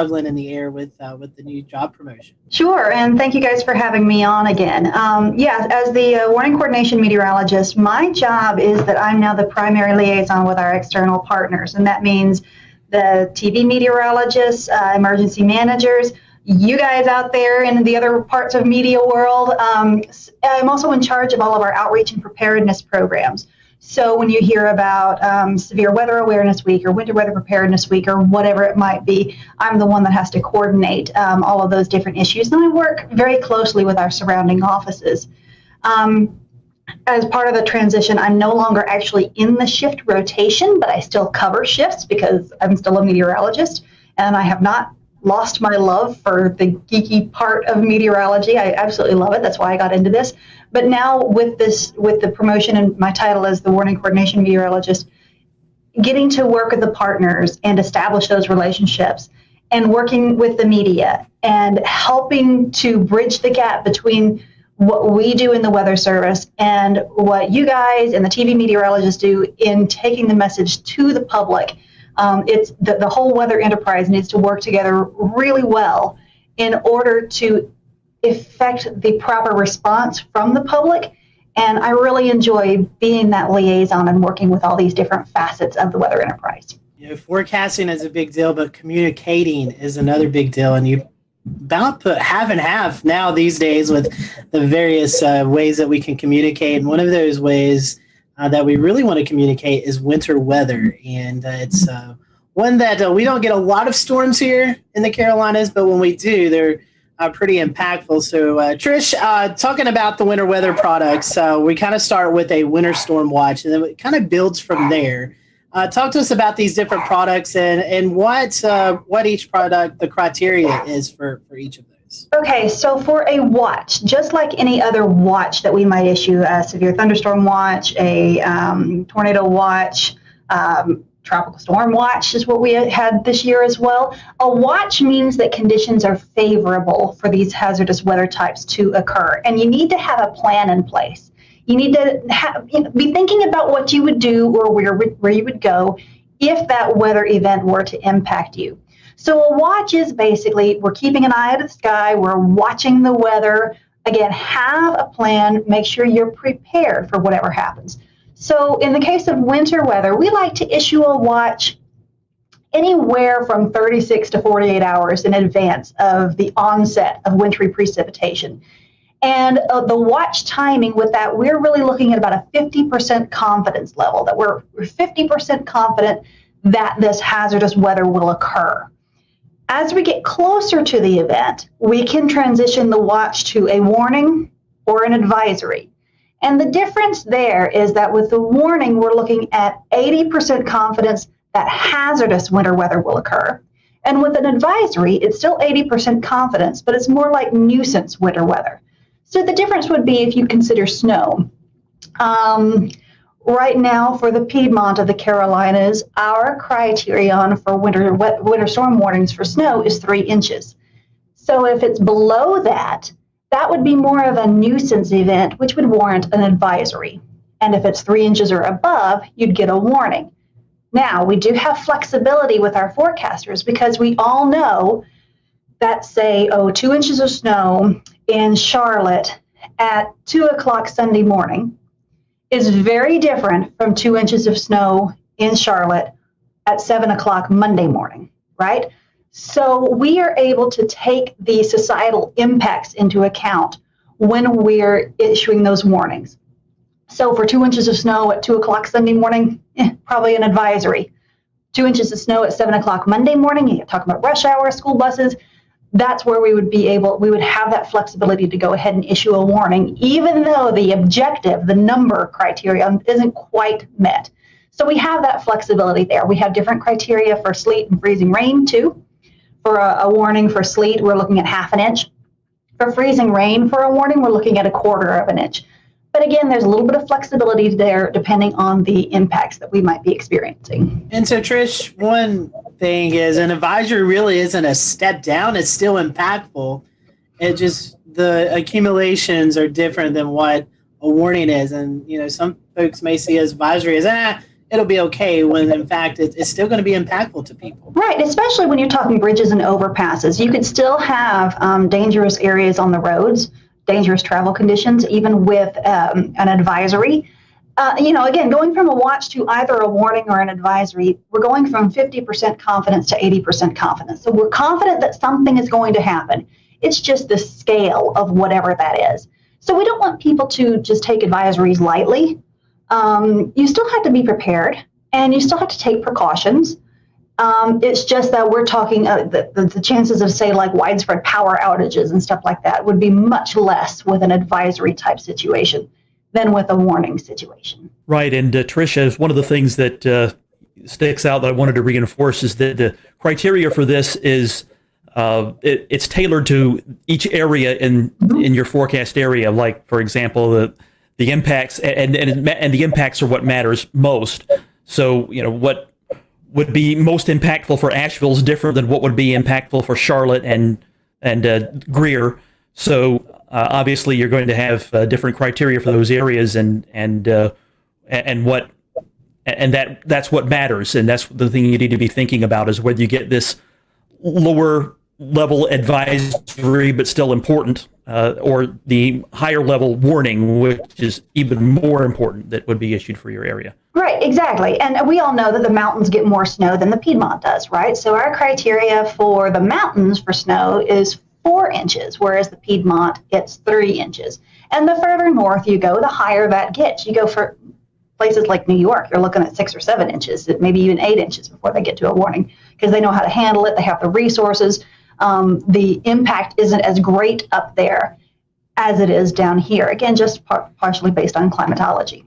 juggling in the air with the new job promotion. Sure, and thank you guys for having me on again. Yeah, as the warning coordination meteorologist, my job is that I'm now the primary liaison with our external partners, and that means the TV meteorologists, emergency managers, you guys out there in the other parts of media world. I'm also in charge of all of our outreach and preparedness programs. So when you hear about Severe Weather Awareness Week or Winter Weather Preparedness Week or whatever it might be, I'm the one that has to coordinate all of those different issues. And I work very closely with our surrounding offices. As part of the transition, I'm no longer actually in the shift rotation, but I still cover shifts because I'm still a meteorologist, and I have not lost my love for the geeky part of meteorology. I absolutely love it. That's why I got into this. But now with the promotion and my title as the warning coordination meteorologist, getting to work with the partners and establish those relationships and working with the media and helping to bridge the gap between what we do in the Weather Service and what you guys and the TV meteorologists do in taking the message to the public. It's the whole weather enterprise needs to work together really well in order to effect the proper response from the public. And I really enjoy being that liaison and working with all these different facets of the weather enterprise. You know, forecasting is a big deal, but communicating is another big deal. And you about put half and half now these days with the various ways that we can communicate. And one of those ways that we really want to communicate is winter weather. And it's one that we don't get a lot of storms here in the Carolinas, but when we do, they're pretty impactful. So Trish, talking about the winter weather products, we kind of start with a winter storm watch, and then it kind of builds from there. Talk to us about these different products and what each product, the criteria is for each of those. Okay, so for a watch, just like any other watch that we might issue, a severe thunderstorm watch, a tornado watch, tropical storm watch is what we had this year as well. A watch means that conditions are favorable for these hazardous weather types to occur, and you need to have a plan in place. You need to be thinking about what you would do or where you would go if that weather event were to impact you. So a watch is basically, we're keeping an eye to the sky, we're watching the weather. Again, have a plan, make sure you're prepared for whatever happens. So in the case of winter weather, we like to issue a watch anywhere from 36 to 48 hours in advance of the onset of wintry precipitation. And the watch timing with that, we're really looking at about a 50% confidence level, that we're 50% confident that this hazardous weather will occur. As we get closer to the event, we can transition the watch to a warning or an advisory. And the difference there is that with the warning, we're looking at 80% confidence that hazardous winter weather will occur. And with an advisory, it's still 80% confidence, but it's more like nuisance winter weather. So the difference would be if you consider snow. Right now, for the Piedmont of the Carolinas, our criterion for winter storm warnings for snow is 3 inches. So if it's below that, that would be more of a nuisance event, which would warrant an advisory. And if it's 3 inches or above, you'd get a warning. Now, we do have flexibility with our forecasters because we all know that, say, 2 inches of snow in Charlotte at 2 o'clock Sunday morning is very different from 2 inches of snow in Charlotte at 7 o'clock Monday morning, right? So we are able to take the societal impacts into account when we're issuing those warnings. So for 2 inches of snow at 2 o'clock Sunday morning, probably an advisory. 2 inches of snow at 7 o'clock Monday morning, you're talking about rush hour, school buses, that's where we would have that flexibility to go ahead and issue a warning, even though the objective, the number criterion, isn't quite met. So we have that flexibility there. We have different criteria for sleet and freezing rain too. For a warning for sleet, we're looking at 1/2 inch. For freezing rain, for a warning, we're looking at 1/4 inch. But again, there's a little bit of flexibility there depending on the impacts that we might be experiencing. And so, Trish, one thing is an advisory really isn't a step down. It's still impactful. It just, the accumulations are different than what a warning is. And, you know, some folks may see advisory as, it'll be okay, when in fact it's still going to be impactful to people. Right, especially when you're talking bridges and overpasses. You could still have dangerous areas on the roads, dangerous travel conditions, even with an advisory. Again, going from a watch to either a warning or an advisory, we're going from 50% confidence to 80% confidence. So we're confident that something is going to happen. It's just the scale of whatever that is. So we don't want people to just take advisories lightly. You still have to be prepared, and you still have to take precautions. It's just that we're talking the chances of, say, like widespread power outages and stuff like that would be much less with an advisory type situation than with a warning situation. Right. And Tricia, one of the things that sticks out that I wanted to reinforce is that the criteria for this is it's tailored to each area in your forecast area. Like, for example, the impacts and the impacts are what matters most. So, what would be most impactful for Asheville is different than what would be impactful for Charlotte and Greer. So obviously you're going to have different criteria for those areas, that's what matters, and that's the thing you need to be thinking about, is whether you get this lower level advisory but still important, or the higher level warning, which is even more important, that would be issued for your area. Right, exactly. And we all know that the mountains get more snow than the Piedmont does, right? So our criteria for the mountains for snow is 4 inches, whereas the Piedmont gets 3 inches. And the further north you go, the higher that gets. You go for places like New York, you're looking at 6 or 7 inches, maybe even 8 inches before they get to a warning, because they know how to handle it. They have the resources. The impact isn't as great up there as it is down here. Again, just partially based on climatology.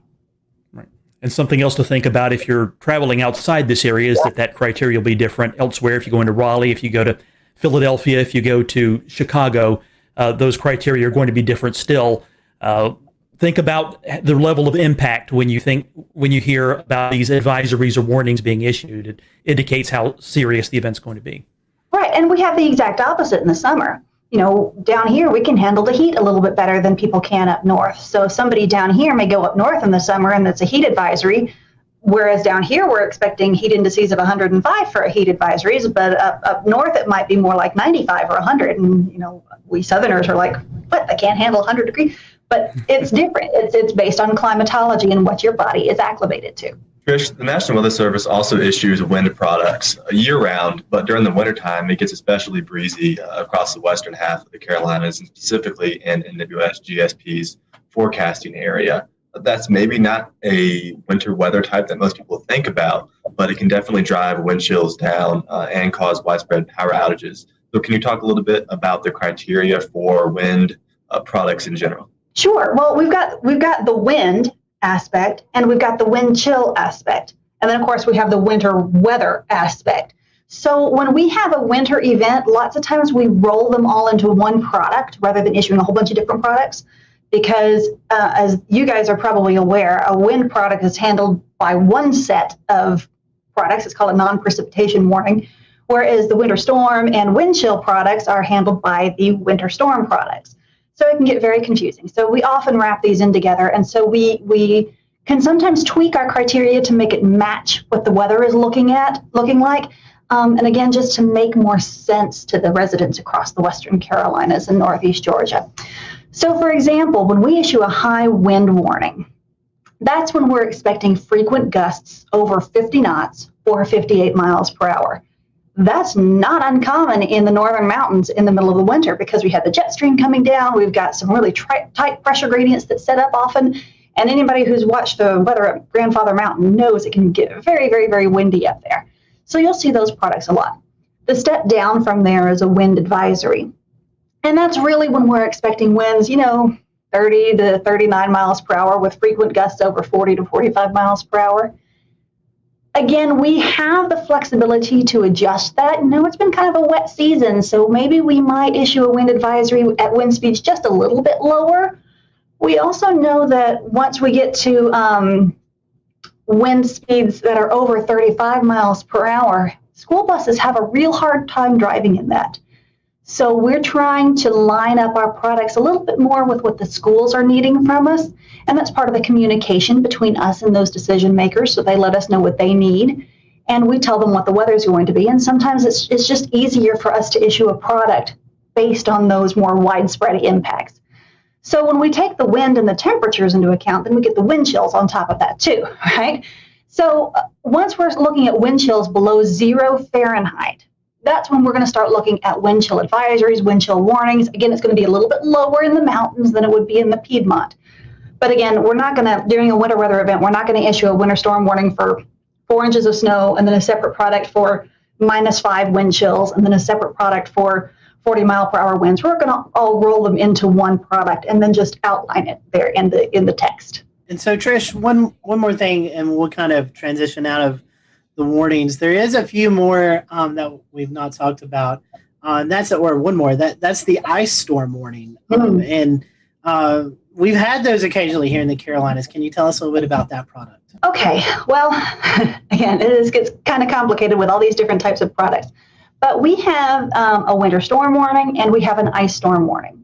Right. And something else to think about if you're traveling outside this area is that criteria will be different elsewhere. If you go into Raleigh, if you go to Philadelphia, if you go to Chicago, those criteria are going to be different still. Think about the level of impact when you hear about these advisories or warnings being issued. It indicates how serious the event's going to be. Right, and we have the exact opposite in the summer. Down here we can handle the heat a little bit better than people can up north. So if somebody down here may go up north in the summer and it's a heat advisory, whereas down here we're expecting heat indices of 105 for a heat advisories, but up north it might be more like 95 or 100. And we Southerners are like, what? They can't handle 100 degrees. But it's different. It's based on climatology and what your body is acclimated to. Trish, the National Weather Service also issues wind products year-round, but during the wintertime, it gets especially breezy across the western half of the Carolinas, and specifically in NWS GSP's forecasting area. That's maybe not a winter weather type that most people think about, but it can definitely drive wind chills down and cause widespread power outages. So can you talk a little bit about the criteria for wind products in general? Sure. Well, we've got the wind aspect, and we've got the wind chill aspect. And then, of course, we have the winter weather aspect. So when we have a winter event, lots of times we roll them all into one product rather than issuing a whole bunch of different products, because as you guys are probably aware, a wind product is handled by one set of products. It's called a non-precipitation warning, whereas the winter storm and wind chill products are handled by the winter storm products. So it can get very confusing. So we often wrap these in together. And so we can sometimes tweak our criteria to make it match what the weather is looking like. And again, just to make more sense to the residents across the Western Carolinas and Northeast Georgia. So for example, when we issue a high wind warning, that's when we're expecting frequent gusts over 50 knots or 58 miles per hour. That's not uncommon in the northern mountains in the middle of the winter, because we have the jet stream coming down. We've got some really tight pressure gradients that set up often. And anybody who's watched the weather at Grandfather Mountain knows it can get very, very, very windy up there. So you'll see those products a lot. The step down from there is a wind advisory. And that's really when we're expecting winds, 30 to 39 miles per hour with frequent gusts over 40 to 45 miles per hour. Again, we have the flexibility to adjust that. It's been kind of a wet season, so maybe we might issue a wind advisory at wind speeds just a little bit lower. We also know that once we get to wind speeds that are over 35 miles per hour, school buses have a real hard time driving in that. So we're trying to line up our products a little bit more with what the schools are needing from us. And that's part of the communication between us and those decision makers. So they let us know what they need. And we tell them what the weather is going to be. And sometimes it's just easier for us to issue a product based on those more widespread impacts. So when we take the wind and the temperatures into account, then we get the wind chills on top of that too, right? So once we're looking at wind chills below 0 Fahrenheit, that's when we're going to start looking at wind chill advisories, wind chill warnings. Again, it's going to be a little bit lower in the mountains than it would be in the Piedmont. But again, we're not going to, during a winter weather event, we're not going to issue a winter storm warning for 4 inches of snow and then a separate product for -5 wind chills and then a separate product for 40-mile-per-hour winds. We're going to all roll them into one product and then just outline it there in the text. And so, Trish, one more thing, and we'll kind of transition out of the warnings. There is a few more that we've not talked about. That's the ice storm warning, and we've had those occasionally here in the Carolinas. Can you tell us a little bit about that product? Okay. Well, again, gets kind of complicated with all these different types of products. But we have a winter storm warning and we have an ice storm warning.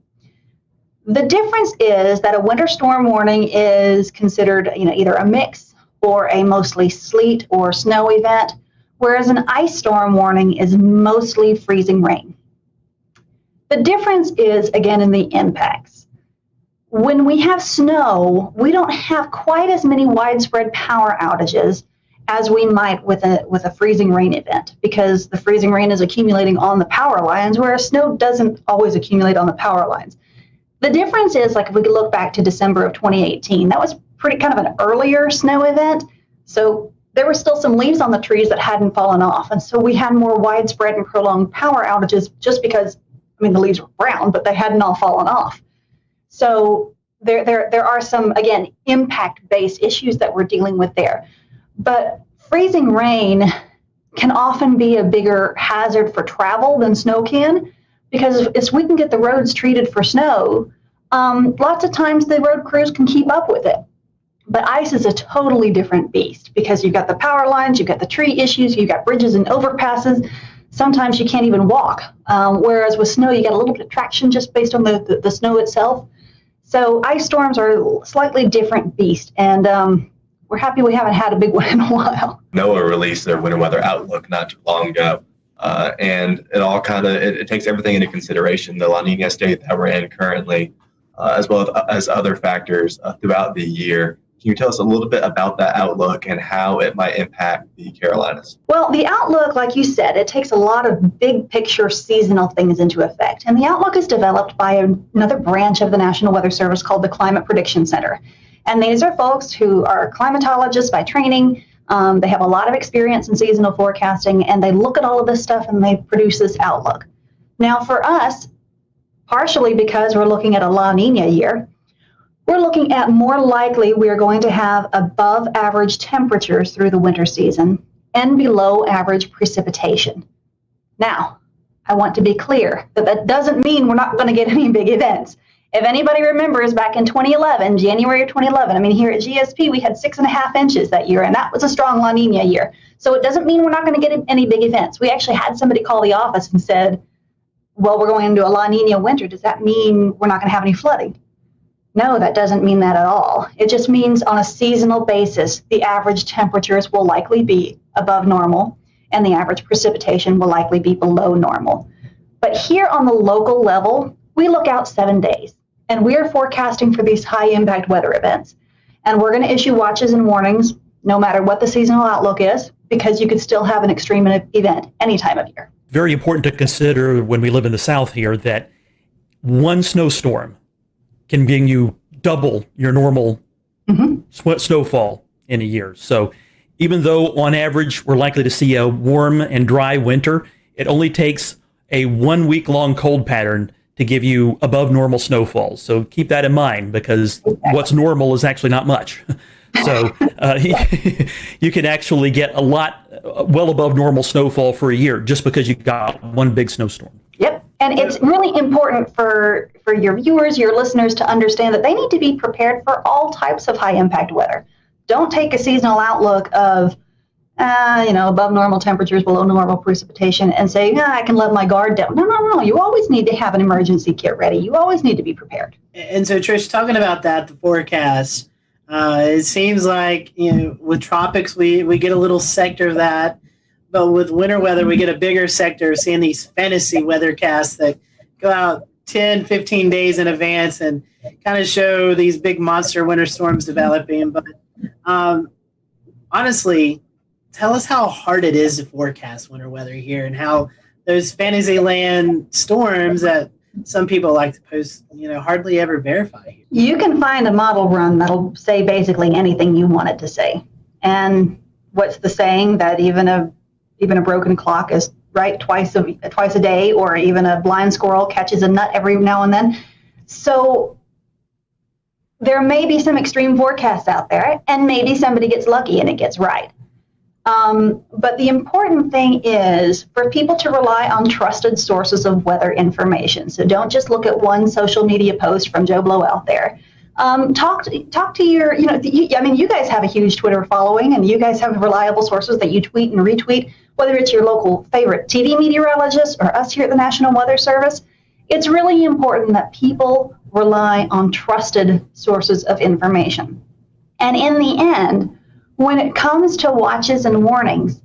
The difference is that a winter storm warning is considered, either a mix or a mostly sleet or snow event, whereas an ice storm warning is mostly freezing rain. The difference is, again, in the impacts. When we have snow, we don't have quite as many widespread power outages as we might with a freezing rain event, because the freezing rain is accumulating on the power lines, whereas snow doesn't always accumulate on the power lines. The difference is, like, if we could look back to December of 2018, that was pretty kind of an earlier snow event. So there were still some leaves on the trees that hadn't fallen off. And so we had more widespread and prolonged power outages just because, the leaves were brown, but they hadn't all fallen off. So there are some, again, impact-based issues that we're dealing with there. But freezing rain can often be a bigger hazard for travel than snow can, because if we can get the roads treated for snow, lots of times the road crews can keep up with it. But ice is a totally different beast, because you've got the power lines, you've got the tree issues, you've got bridges and overpasses. Sometimes you can't even walk, whereas with snow, you get a little bit of traction just based on the snow itself. So ice storms are a slightly different beast, and we're happy we haven't had a big one in a while. NOAA released their winter weather outlook not too long ago, and it all it takes everything into consideration, the La Nina state that we're in currently, as well as other factors throughout the year. Can you tell us a little bit about that outlook and how it might impact the Carolinas? Well, the outlook, like you said, it takes a lot of big picture seasonal things into effect. And the outlook is developed by another branch of the National Weather Service called the Climate Prediction Center. And these are folks who are climatologists by training. They have a lot of experience in seasonal forecasting, and they look at all of this stuff and they produce this outlook. Now, for us, partially because we're looking at a La Nina year, we're looking at more likely we are going to have above average temperatures through the winter season and below average precipitation. Now, I want to be clear that that doesn't mean we're not going to get any big events. If anybody remembers back in 2011, January of 2011, here at GSP, we had 6.5 inches that year, and that was a strong La Nina year. So it doesn't mean we're not going to get any big events. We actually had somebody call the office and said, well, we're going into a La Nina winter. Does that mean we're not going to have any flooding? No, that doesn't mean that at all. It just means on a seasonal basis, the average temperatures will likely be above normal and the average precipitation will likely be below normal. But here on the local level, we look out 7 days and we're forecasting for these high impact weather events. And we're going to issue watches and warnings no matter what the seasonal outlook is, because you could still have an extreme event any time of year. Very important to consider when we live in the South here that one snowstorm can bring you double your normal snowfall in a year. So even though on average we're likely to see a warm and dry winter, it only takes a 1 week long cold pattern to give you above normal snowfall. So keep that in mind, because what's normal is actually not much. So you can actually get a lot well above normal snowfall for a year just because you got one big snowstorm. Yep. And it's really important for your viewers, your listeners, to understand that they need to be prepared for all types of high impact weather. Don't take a seasonal outlook of above normal temperatures, below normal precipitation, and say, I can let my guard down. No. You always need to have an emergency kit ready. You always need to be prepared. And so, Trish, talking about that, the forecast, it seems like, with tropics, we get a little sector of that. But with winter weather, we get a bigger sector, seeing these fantasy weathercasts that go out 10, 15 days in advance and kind of show these big monster winter storms developing. But honestly, tell us how hard it is to forecast winter weather here, and how those Fantasyland storms that some people like to post, hardly ever verify. You can find a model run that'll say basically anything you want it to say. And what's the saying that even a broken clock is right twice a day, or even a blind squirrel catches a nut every now and then. So there may be some extreme forecasts out there, and maybe somebody gets lucky and it gets right. But the important thing is for people to rely on trusted sources of weather information. So don't just look at one social media post from Joe Blow out there. Talk to your, you guys have a huge Twitter following, and you guys have reliable sources that you tweet and retweet, whether it's your local favorite TV meteorologist or us here at the National Weather Service. It's really important that people rely on trusted sources of information. And in the end, when it comes to watches and warnings,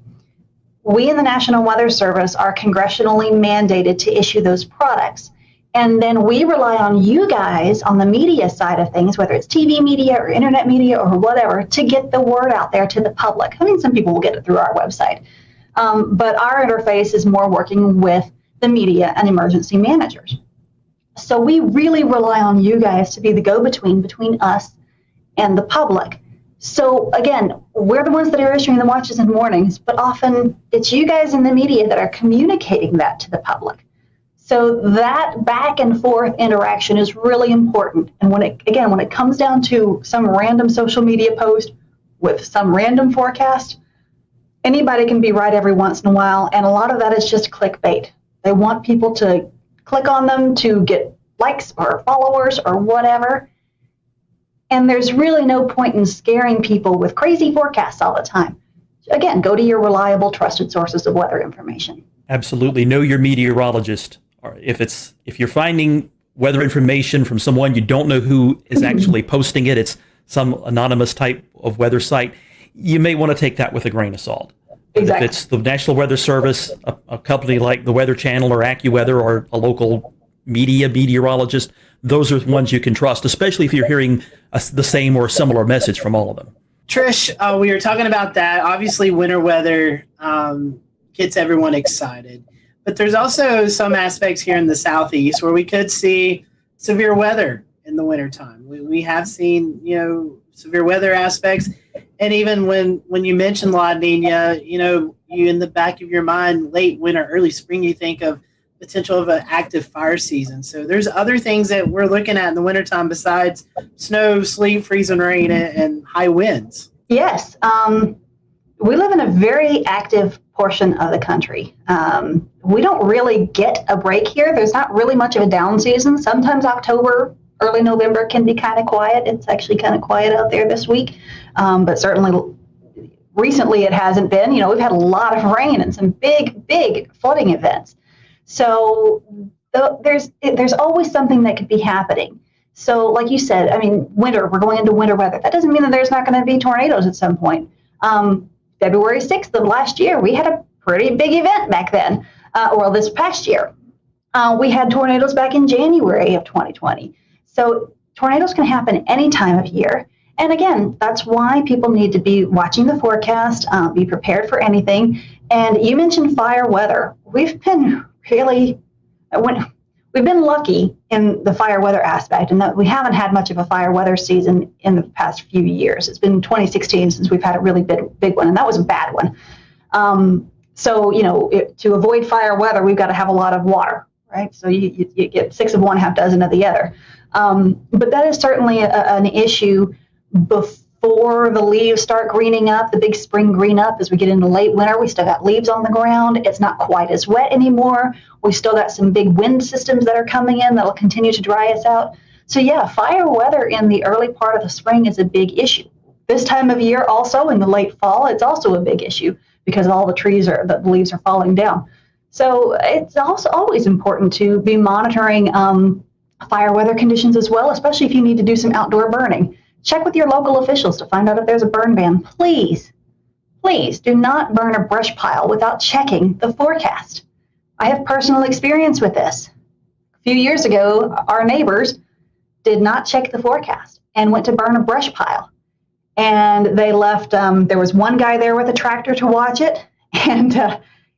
we in the National Weather Service are congressionally mandated to issue those products. And then we rely on you guys on the media side of things, whether it's TV media or internet media or whatever, to get the word out there to the public. I mean, some people will get it through our website. But our interface is more working with the media and emergency managers. So we really rely on you guys to be the go-between between us and the public. So again, we're the ones that are issuing the watches and warnings, but often it's you guys in the media that are communicating that to the public. So that back and forth interaction is really important. And when it comes down to some random social media post with some random forecast, anybody can be right every once in a while. And a lot of that is just clickbait. They want people to click on them to get likes or followers or whatever. And there's really no point in scaring people with crazy forecasts all the time. Again, go to your reliable, trusted sources of weather information. Absolutely. Know your meteorologist. Or if you're finding weather information from someone you don't know who is actually posting it, it's some anonymous type of weather site, you may want to take that with a grain of salt. Exactly. If it's the National Weather Service, a company like the Weather Channel or AccuWeather, or a local meteorologist, those are the ones you can trust, especially if you're hearing the same or similar message from all of them. Trish, we were talking about that. Obviously, winter weather gets everyone excited. But there's also some aspects here in the Southeast where we could see severe weather in the wintertime. We have seen, severe weather aspects. And even when you mention La Nina, you in the back of your mind, late winter, early spring, you think of potential of an active fire season. So there's other things that we're looking at in the wintertime besides snow, sleet, freezing rain, and high winds. Yes. We live in a very active portion of the country. We don't really get a break here. There's not really much of a down season. Sometimes October, early November can be kind of quiet. It's actually kind of quiet out there this week. But certainly recently it hasn't been. We've had a lot of rain and some big flooding events. So there's always something that could be happening. So like you said, winter, we're going into winter weather. That doesn't mean that there's not going to be tornadoes at some point. February 6th of last year, we had a pretty big event back then, this past year. We had tornadoes back in January of 2020. So tornadoes can happen any time of year. And again, that's why people need to be watching the forecast, be prepared for anything. And you mentioned fire weather. We've been lucky in the fire weather aspect, and that we haven't had much of a fire weather season in the past few years. It's been 2016 since we've had a really big one, and that was a bad one. To avoid fire weather, we've got to have a lot of water, right? So you get 6 of one, half dozen of the other. But that is certainly an issue before the leaves start greening up, the big spring green up. As we get into late winter, we still got leaves on the ground. It's not quite as wet anymore. We've still got some big wind systems that are coming in that'll continue to dry us out. So yeah, fire weather in the early part of the spring is a big issue. This time of year also, in the late fall, it's also a big issue because all the leaves are falling down. So it's also always important to be monitoring fire weather conditions as well, especially if you need to do some outdoor burning. Check with your local officials to find out if there's a burn ban. Please do not burn a brush pile without checking the forecast. I have personal experience with this. A few years ago, our neighbors did not check the forecast and went to burn a brush pile. And they left, there was one guy there with a tractor to watch it, and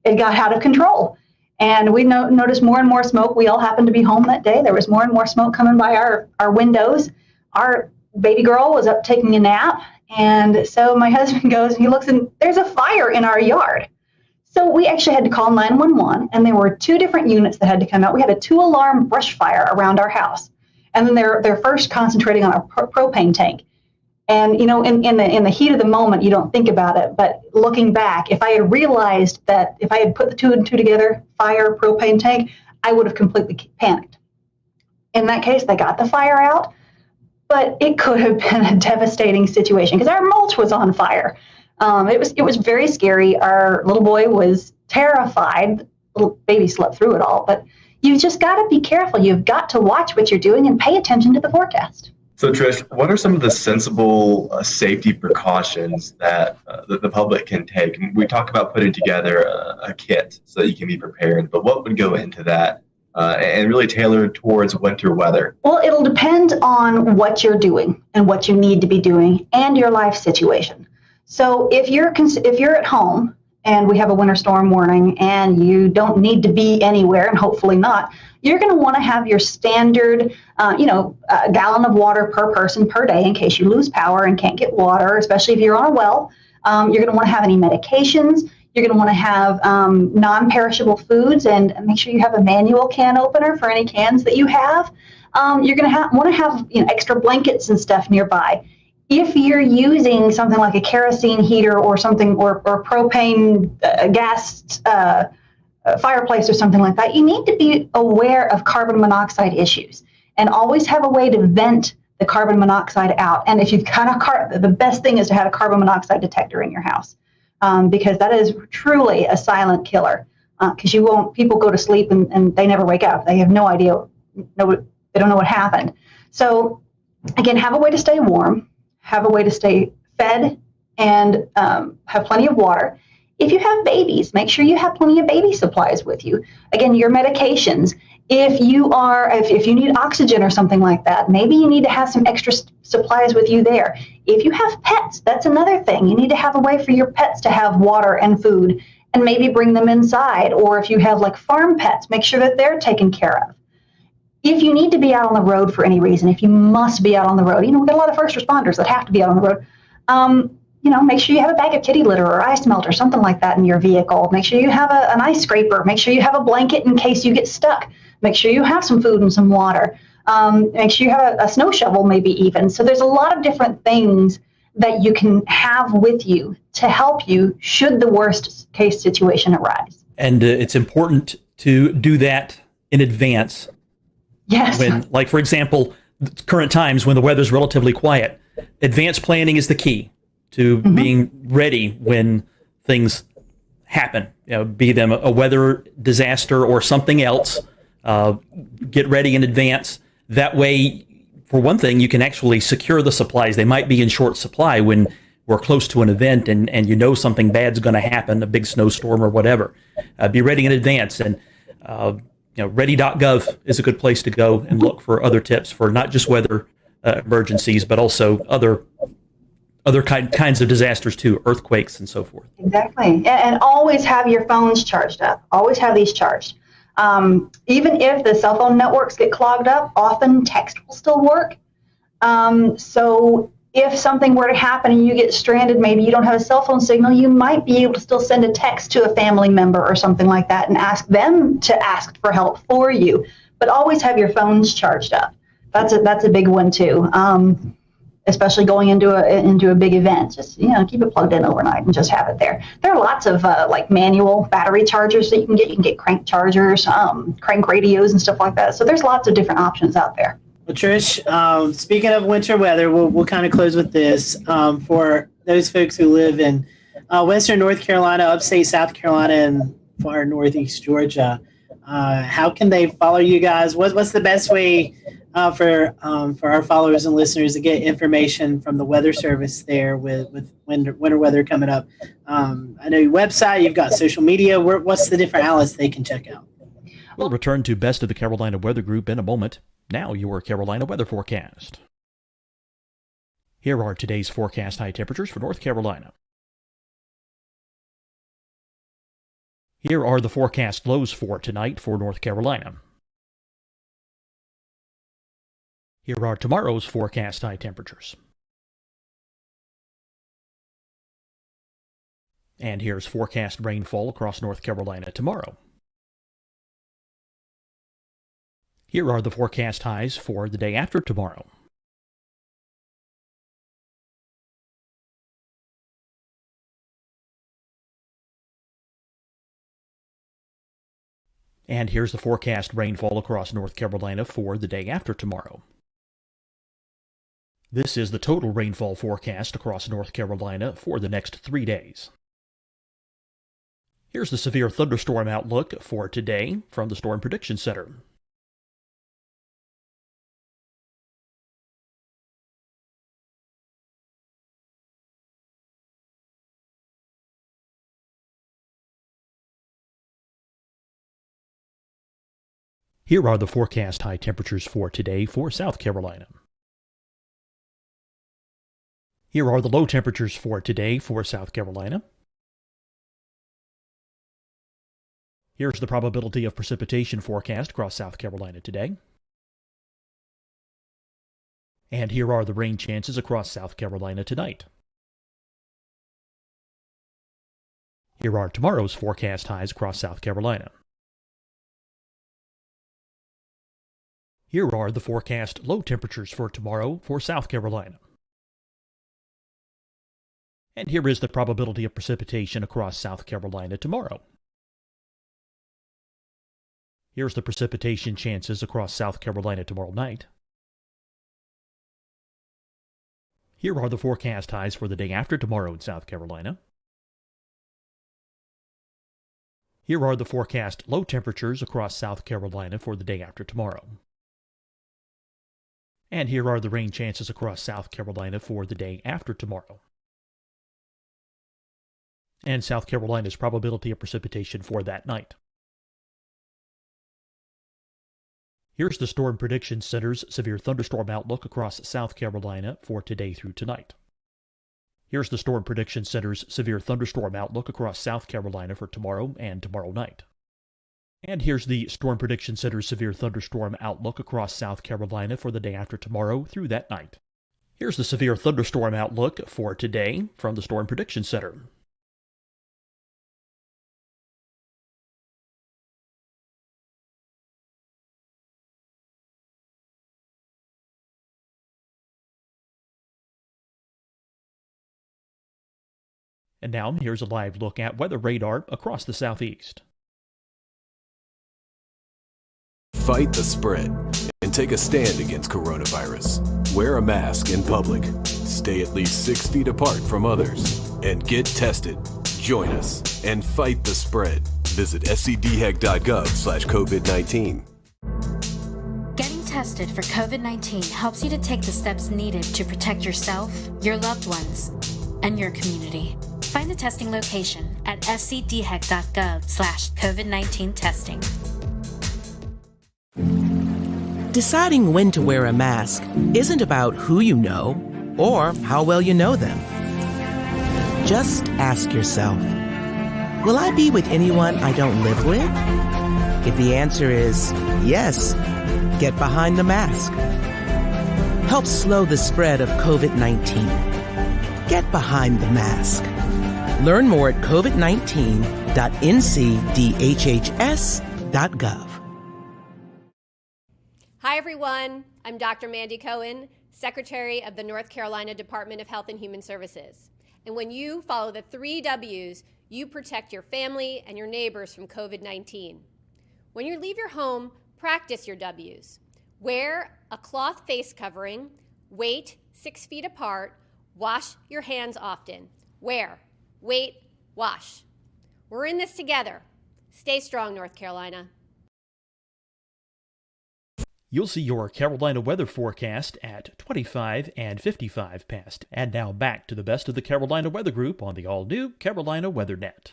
it got out of control. And we noticed more and more smoke. We all happened to be home that day. There was more and more smoke coming by our windows. Our baby girl was up taking a nap. And so my husband goes, he looks, and there's a fire in our yard. So we actually had to call 911, and there were 2 different units that had to come out. We had a 2-alarm brush fire around our house. And then they're first concentrating on a propane tank. And, you know, in the heat of the moment, you don't think about it. But looking back, if I had realized that if I had put the 2 and 2 together, fire, propane tank, I would have completely panicked. In that case, they got the fire out, but it could have been a devastating situation because our mulch was on fire. It was very scary. Our little boy was terrified. Little baby slept through it all. But you just got to be careful. You've got to watch what you're doing and pay attention to the forecast. So, Trish, what are some of the sensible safety precautions that the public can take? We talk about putting together a kit so that you can be prepared, but what would go into that and really tailored towards winter weather? Well, it'll depend on what you're doing and what you need to be doing and your life situation. So if you're at home and we have a winter storm warning and you don't need to be anywhere, and hopefully not, you're going to want to have your standard, a gallon of water per person per day in case you lose power and can't get water, especially if you're on a well. You're going to want to have any medications. You're going to want to have non-perishable foods, and make sure you have a manual can opener for any cans that you have. You're going to want to have extra blankets and stuff nearby. If you're using something like a kerosene heater or something, or propane gas fireplace or something like that, you need to be aware of carbon monoxide issues and always have a way to vent the carbon monoxide out. And if you've got the best thing is to have a carbon monoxide detector in your house, because that is truly a silent killer. Because people go to sleep and they never wake up. They have no idea, they don't know what happened. So again, have a way to stay warm, have a way to stay fed, and have plenty of water. If you have babies, make sure you have plenty of baby supplies with you. Again, your medications. If you need oxygen or something like that, maybe you need to have some extra supplies with you there. If you have pets, that's another thing. You need to have a way for your pets to have water and food, and maybe bring them inside. Or if you have like farm pets, make sure that they're taken care of. If you need to be out on the road for any reason, if you must be out on the road, we've got a lot of first responders that have to be out on the road. Make sure you have a bag of kitty litter or ice melt or something like that in your vehicle. Make sure you have an ice scraper. Make sure you have a blanket in case you get stuck. Make sure you have some food and some water. Make sure you have a snow shovel, maybe even. So there's a lot of different things that you can have with you to help you should the worst case situation arise. And it's important to do that in advance. Yes. Like, for example, current times when the weather's relatively quiet, advanced planning is the key to being ready when things happen, be them a weather disaster or something else. Get ready in advance. That way, for one thing, you can actually secure the supplies. They might be in short supply when we're close to an event and something bad's going to happen, a big snowstorm or whatever. Be ready in advance. And ready.gov is a good place to go and look for other tips for not just weather emergencies, but also other kinds of disasters too, earthquakes and so forth. Exactly. And always have your phones charged up. Always have these charged. Even if the cell phone networks get clogged up, often text will still work. So if something were to happen and you get stranded, maybe you don't have a cell phone signal, you might be able to still send a text to a family member or something like that and ask them to ask for help for you. But always have your phones charged up. That's a big one too. Especially going into a big event, just keep it plugged in overnight and just have it there. There are lots of like manual battery chargers that you can get. You can get crank chargers, crank radios, and stuff like that. So there's lots of different options out there. Well, Trish, speaking of winter weather, we'll kind of close with this. For those folks who live in Western North Carolina, upstate South Carolina, and far northeast Georgia, how can they follow you guys? What's the best way for our followers and listeners to get information from the Weather Service there with winter weather coming up? I know your website, you've got social media. What's the different outlets they can check out? We'll return to Best of the Carolina Weather Group in a moment. Now your Carolina weather forecast. Here are today's forecast high temperatures for North Carolina. Here are the forecast lows for tonight for North Carolina. Here are tomorrow's forecast high temperatures. And here's forecast rainfall across North Carolina tomorrow. Here are the forecast highs for the day after tomorrow. And here's the forecast rainfall across North Carolina for the day after tomorrow. This is the total rainfall forecast across North Carolina for the next 3 days. Here's the severe thunderstorm outlook for today from the Storm Prediction Center. Here are the forecast high temperatures for today for South Carolina. Here are the low temperatures for today for South Carolina. Here's the probability of precipitation forecast across South Carolina today. And here are the rain chances across South Carolina tonight. Here are tomorrow's forecast highs across South Carolina. Here are the forecast low temperatures for tomorrow for South Carolina. And here is the probability of precipitation across South Carolina tomorrow. Here's the precipitation chances across South Carolina tomorrow night. Here are the forecast highs for the day after tomorrow in South Carolina. Here are the forecast low temperatures across South Carolina for the day after tomorrow. And here are the rain chances across South Carolina for the day after tomorrow. And South Carolina's probability of precipitation for that night. Here's the Storm Prediction Center's severe thunderstorm outlook across South Carolina for today through tonight. Here's the Storm Prediction Center's severe thunderstorm outlook across South Carolina for tomorrow and tomorrow night. And here's the Storm Prediction Center's severe thunderstorm outlook across South Carolina for the day after tomorrow through that night. Here's the severe thunderstorm outlook for today from the Storm Prediction Center. And now here's a live look at weather radar across the southeast. Fight the spread and take a stand against coronavirus. Wear a mask in public. Stay at least 6 feet apart from others. And get tested. Join us and fight the spread. Visit scdhec.gov/COVID-19. Getting tested for COVID-19 helps you to take the steps needed to protect yourself, your loved ones, and your community. Find the testing location at scdhec.gov/COVID-19 testing. Deciding when to wear a mask isn't about who you know or how well you know them. Just ask yourself, will I be with anyone I don't live with? If the answer is yes, get behind the mask. Help slow the spread of COVID-19. Get behind the mask. Learn more at covid19.ncdhhs.gov. Hi, everyone. I'm Dr. Mandy Cohen, Secretary of the North Carolina Department of Health and Human Services. And when you follow the 3 W's, you protect your family and your neighbors from COVID-19. When you leave your home, practice your W's. Wear a cloth face covering, wait 6 feet apart, wash your hands often. Wear, wait, wash. We're in this together. Stay strong, North Carolina. You'll see your Carolina weather forecast at 25 and 55 past. And now back to the best of the Carolina Weather Group on the all-new Carolina WeatherNet.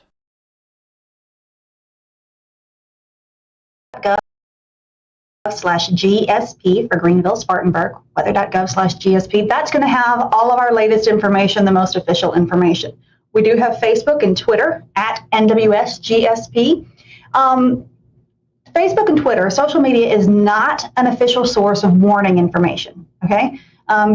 .gov/GSP for Greenville, Spartanburg, weather.gov/GSP. That's going to have all of our latest information, the most official information. We do have Facebook and Twitter at NWSGSP. Facebook and Twitter, social media is not an official source of warning information, okay?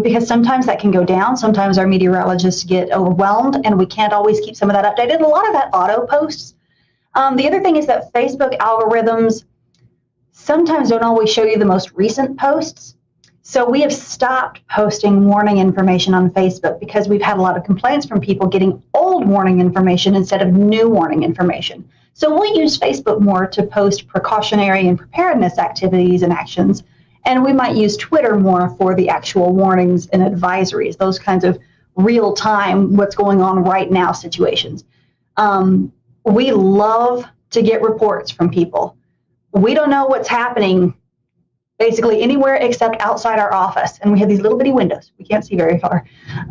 Because sometimes that can go down. Sometimes our meteorologists get overwhelmed and we can't always keep some of that updated. A lot of that auto posts. The other thing is that Facebook algorithms sometimes don't always show you the most recent posts. So we have stopped posting warning information on Facebook because we've had a lot of complaints from people getting old warning information instead of new warning information. So we'll use Facebook more to post precautionary and preparedness activities and actions. And we might use Twitter more for the actual warnings and advisories, those kinds of real-time, what's going on right now situations. We love to get reports from people. We don't know what's happening basically anywhere except outside our office. And we have these little bitty windows. We can't see very far.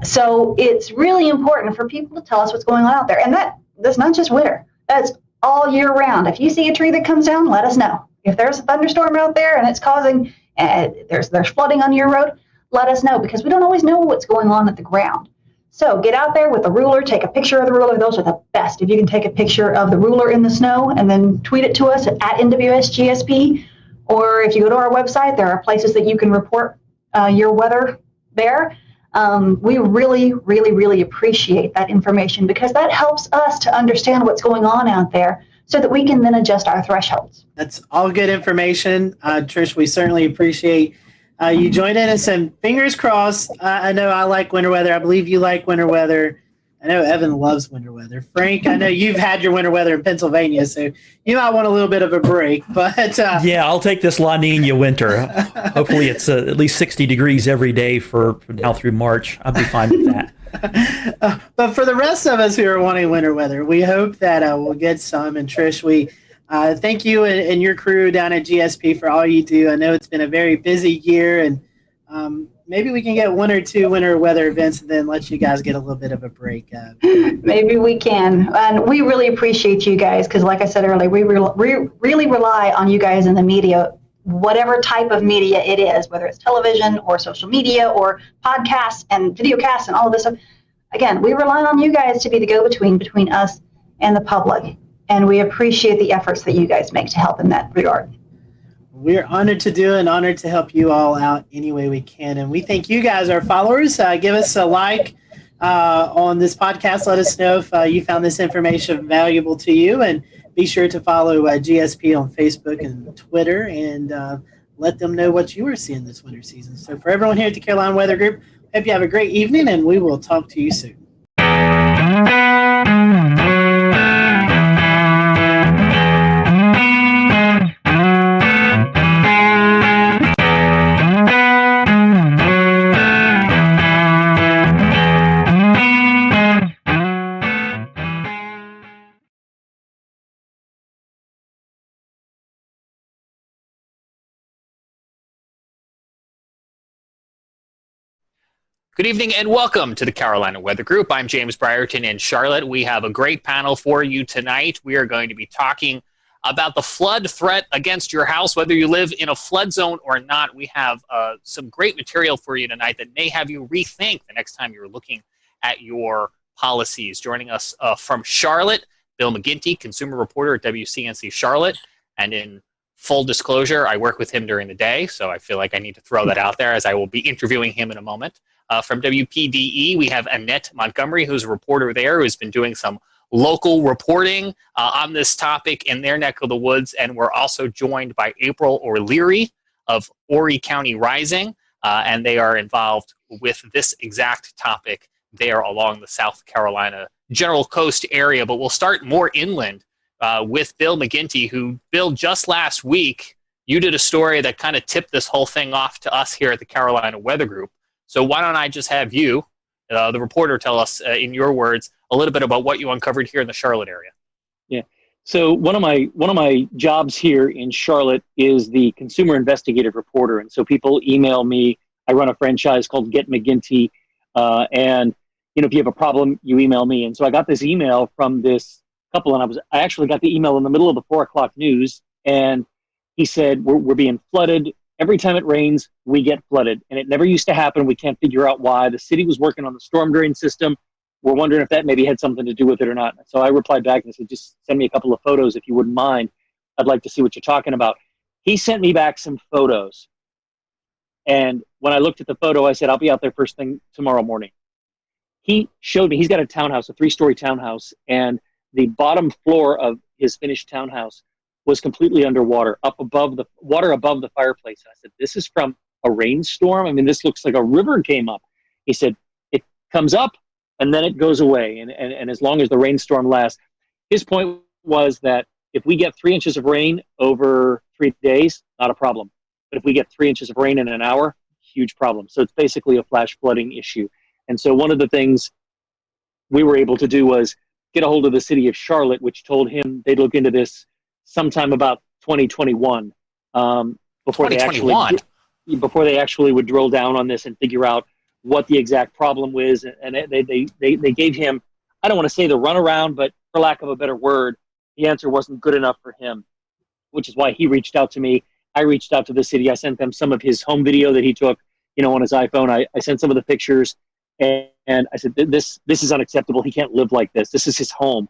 So it's really important for people to tell us what's going on out there. And that's not just winter. That's all year round. If you see a tree that comes down, let us know. If there's a thunderstorm out there and it's causing, there's flooding on your road, let us know because we don't always know what's going on at the ground. So get out there with a ruler, take a picture of the ruler. Those are the best. If you can take a picture of the ruler in the snow and then tweet it to us at NWSGSP, or if you go to our website, there are places that you can report your weather there. We really, really, really appreciate that information because that helps us to understand what's going on out there so that we can then adjust our thresholds. That's all good information. Trish, we certainly appreciate you joining us, and fingers crossed. I know I like winter weather. I believe you like winter weather. I know Evan loves winter weather. Frank, I know you've had your winter weather in Pennsylvania, so you might want a little bit of a break. But yeah, I'll take this La Nina winter. Hopefully it's at least 60 degrees every day for now through March. I'll be fine with that. But for the rest of us who are wanting winter weather, we hope that we'll get some. And Trish, we thank you and your crew down at GSP for all you do. I know it's been a very busy year, and maybe we can get one or two winter weather events and then let you guys get a little bit of a break. Maybe we can. And we really appreciate you guys because, like I said earlier, we really rely on you guys in the media, whatever type of media it is, whether it's television or social media or podcasts and videocasts and all of this stuff. Again, we rely on you guys to be the go-between between us and the public. And we appreciate the efforts that you guys make to help in that regard. We're honored to do and honored to help you all out any way we can. And we thank you guys, our followers. Give us a like on this podcast. Let us know if you found this information valuable to you. And be sure to follow GSP on Facebook and Twitter and let them know what you are seeing this winter season. So for everyone here at the Carolina Weather Group, hope you have a great evening, and we will talk to you soon. Good evening and welcome to the Carolina Weather Group. I'm James Brierton in Charlotte. We have a great panel for you tonight. We are going to be talking about the flood threat against your house, whether you live in a flood zone or not. We have some great material for you tonight that may have you rethink the next time you're looking at your policies. Joining us from Charlotte, Bill McGinty, consumer reporter at WCNC Charlotte. And in full disclosure, I work with him during the day, so I feel like I need to throw that out there as I will be interviewing him in a moment. From WPDE, we have Annette Montgomery, who's a reporter there, who's been doing some local reporting on this topic in their neck of the woods. And we're also joined by April O'Leary of Horry County Rising, and they are involved with this exact topic there along the South Carolina General Coast area. But we'll start more inland with Bill McGinty, who, Bill, just last week, you did a story that kind of tipped this whole thing off to us here at the Carolina Weather Group. So why don't I just have you, the reporter, tell us, in your words, a little bit about what you uncovered here in the Charlotte area. Yeah. So one of my jobs here in Charlotte is the consumer investigative reporter, and so people email me. I run a franchise called Get McGinty, and if you have a problem, you email me. And so I got this email from this couple, and I actually got the email in the middle of the 4:00 news, and he said we're being flooded. Every time it rains, we get flooded, and it never used to happen. We can't figure out why. The city was working on the storm drain system. We're wondering if that maybe had something to do with it or not. So I replied back and said, just send me a couple of photos if you wouldn't mind. I'd like to see what you're talking about. He sent me back some photos. And when I looked at the photo, I said, I'll be out there first thing tomorrow morning. He showed me, he's got a townhouse, a 3-story townhouse, and the bottom floor of his finished townhouse was completely underwater, above the fireplace. And I said, this is from a rainstorm? I mean, this looks like a river came up. He said, it comes up, and then it goes away, and as long as the rainstorm lasts. His point was that if we get 3 inches of rain over 3 days, not a problem. But if we get 3 inches of rain in an hour, huge problem. So it's basically a flash flooding issue. And so one of the things we were able to do was get a hold of the city of Charlotte, which told him they'd look into this sometime about 2021, before they actually would drill down on this and figure out what the exact problem was. And they gave him, I don't want to say the runaround, but for lack of a better word, the answer wasn't good enough for him, which is why he reached out to me. I reached out to the city. I sent them some of his home video that he took, on his iPhone. I sent some of the pictures, and I said, this is unacceptable. He can't live like this. This is his home.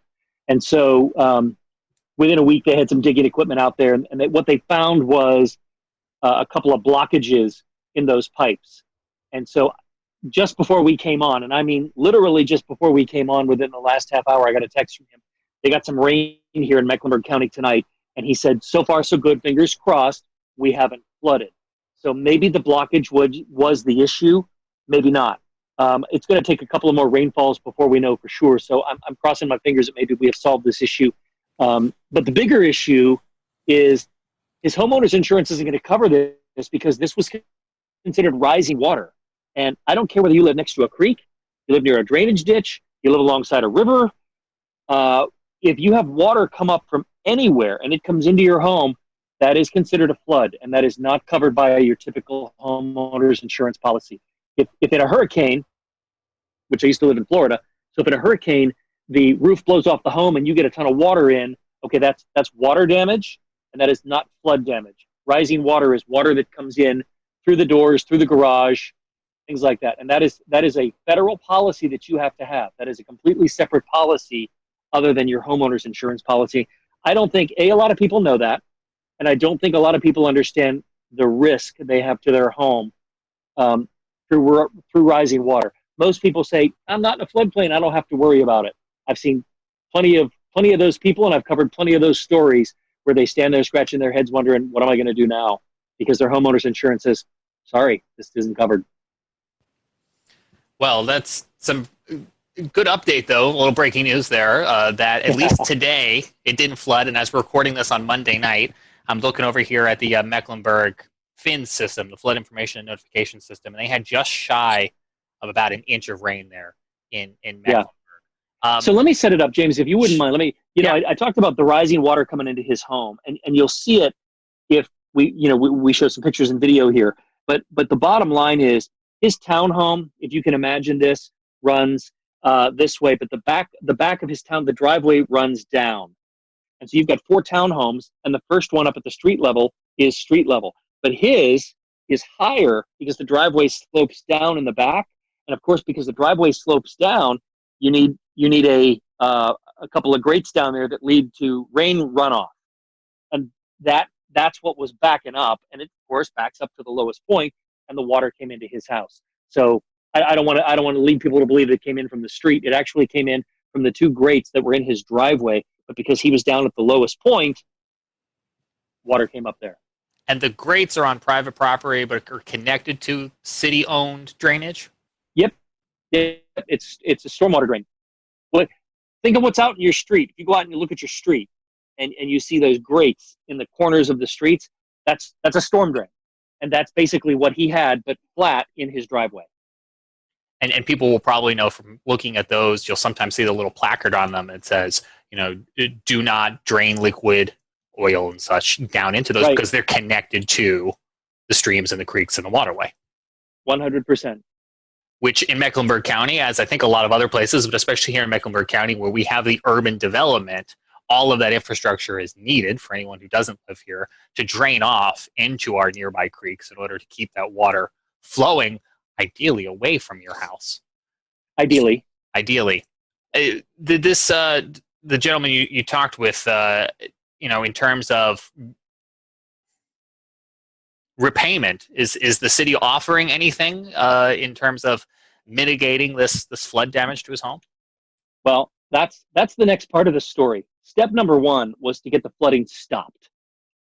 And so within a week, they had some digging equipment out there, and what they found was a couple of blockages in those pipes. And so just before we came on, and I mean literally just before we came on, within the last half hour, I got a text from him. They got some rain here in Mecklenburg County tonight, and he said, so far so good, fingers crossed, we haven't flooded. So maybe the blockage was the issue, maybe not. It's going to take a couple of more rainfalls before we know for sure. So I'm crossing my fingers that maybe we have solved this issue. But the bigger issue is his homeowner's insurance isn't going to cover this, because this was considered rising water. And I don't care whether you live next to a creek, you live near a drainage ditch, you live alongside a river. If you have water come up from anywhere and it comes into your home, that is considered a flood, and that is not covered by your typical homeowner's insurance policy. If in a hurricane, which I used to live in Florida, so if in a hurricane, the roof blows off the home and you get a ton of water in, okay, that's water damage, and that is not flood damage. Rising water is water that comes in through the doors, through the garage, things like that. And that is a federal policy that you have to have. That is a completely separate policy other than your homeowner's insurance policy. I don't think, a lot of people know that, and I don't think a lot of people understand the risk they have to their home through rising water. Most people say, I'm not in a floodplain, I don't have to worry about it. I've seen plenty of those people, and I've covered plenty of those stories where they stand there scratching their heads wondering, what am I going to do now? Because their homeowner's insurance says, sorry, this isn't covered. Well, that's some good update, though. A little breaking news there, that at least today it didn't flood. And as we're recording this on Monday night, I'm looking over here at the Mecklenburg FIN system, the Flood Information and Notification System, and they had just shy of about an inch of rain there in Mecklenburg. Yeah. So let me set it up, James, if you wouldn't mind. Let me, I talked about the rising water coming into his home, and you'll see it if we show some pictures and video here. But the bottom line is his townhome, if you can imagine this, runs this way, but the back of his town, the driveway runs down. And so you've got 4 townhomes, and the first one up at the street level is street level. But his is higher because the driveway slopes down in the back. And of course, because the driveway slopes down, you need a couple of grates down there that lead to rain runoff. And that's what was backing up. And it, of course, backs up to the lowest point, and the water came into his house. So I don't want to lead people to believe it came in from the street. It actually came in from the 2 grates that were in his driveway. But because he was down at the lowest point, water came up there. And the grates are on private property, but are connected to city-owned drainage? Yep. It's a stormwater drain. Well, think of what's out in your street. If you go out and you look at your street and you see those grates in the corners of the streets, That's a storm drain. And that's basically what he had, but flat in his driveway. And people will probably know from looking at those, you'll sometimes see the little placard on them that says, do not drain liquid oil and such down into those, because they're connected to the streams and the creeks and the waterway. 100%. Which in Mecklenburg County, as I think a lot of other places, but especially here in Mecklenburg County where we have the urban development, all of that infrastructure is needed for anyone who doesn't live here to drain off into our nearby creeks in order to keep that water flowing, ideally away from your house. Ideally. The gentleman you talked with, in terms of repayment, is the city offering anything in terms of mitigating this flood damage to his home? Well, that's the next part of the story. Step number one was to get the flooding stopped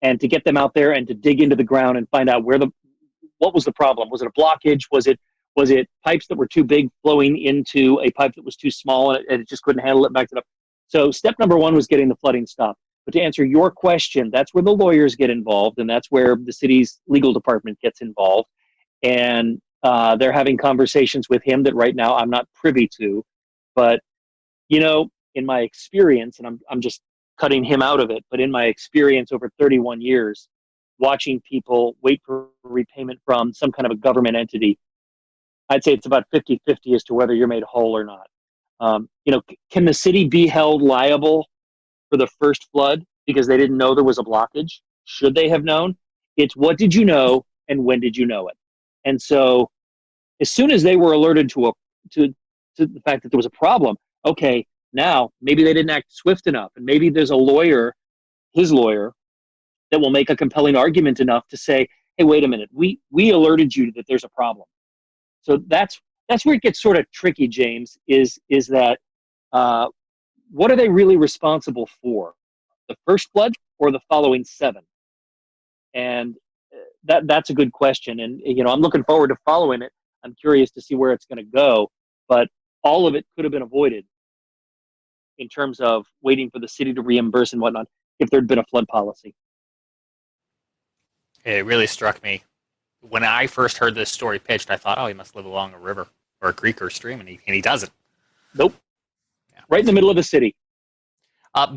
and to get them out there and to dig into the ground and find out what was the problem. Was it a blockage? Was it pipes that were too big flowing into a pipe that was too small and it just couldn't handle it, backed it up? So step number one was getting the flooding stopped. But to answer your question, that's where the lawyers get involved, and that's where the city's legal department gets involved. And they're having conversations with him that right now I'm not privy to. But, in my experience, and I'm just cutting him out of it, but in my experience over 31 years, watching people wait for repayment from some kind of a government entity, I'd say it's about 50-50 as to whether you're made whole or not. Can the city be held liable for the first flood because they didn't know there was a blockage? Should they have known? It's what did you know and when did you know it? And so as soon as they were alerted to the fact that there was a problem, okay, now maybe they didn't act swift enough, and maybe there's a lawyer, his lawyer, that will make a compelling argument enough to say, hey, wait a minute, we alerted you that there's a problem. So that's where it gets sort of tricky, James, is that what are they really responsible for? The first flood or the following 7? And that's a good question. And, I'm looking forward to following it. I'm curious to see where it's going to go. But all of it could have been avoided in terms of waiting for the city to reimburse and whatnot if there'd been a flood policy. It really struck me. When I first heard this story pitched, I thought, he must live along a river or a creek or a stream, and he doesn't. Nope. Yeah. Right in the middle of the city.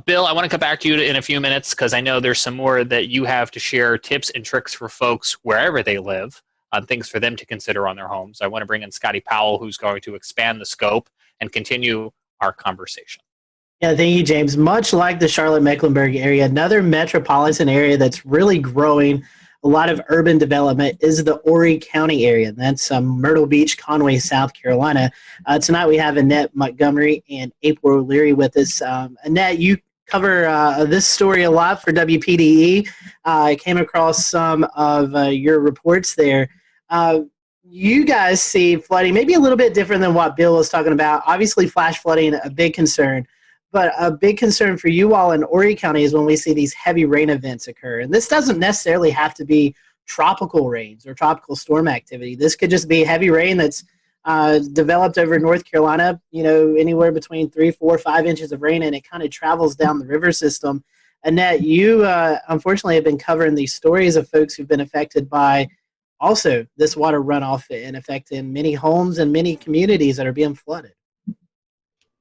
Bill, I want to come back to you in a few minutes because I know there's some more that you have to share, tips and tricks for folks wherever they live, things for them to consider on their homes. I want to bring in Scotty Powell, who's going to expand the scope and continue our conversation. Yeah, thank you, James. Much like the Charlotte-Mecklenburg area, another metropolitan area that's really growing a lot of urban development is the Horry County area. That's Myrtle Beach, Conway, South Carolina. Tonight we have Annette Montgomery and April O'Leary with us. Annette, you cover this story a lot for WPDE. I came across some of your reports there. You guys see flooding maybe a little bit different than what Bill was talking about. Obviously, flash flooding, a big concern. But a big concern for you all in Horry County is when we see these heavy rain events occur. And this doesn't necessarily have to be tropical rains or tropical storm activity. This could just be heavy rain that's developed over North Carolina, anywhere between 3, 4, 5 inches of rain, and it kind of travels down the river system. Annette, you unfortunately have been covering these stories of folks who've been affected by also this water runoff and affecting many homes and many communities that are being flooded.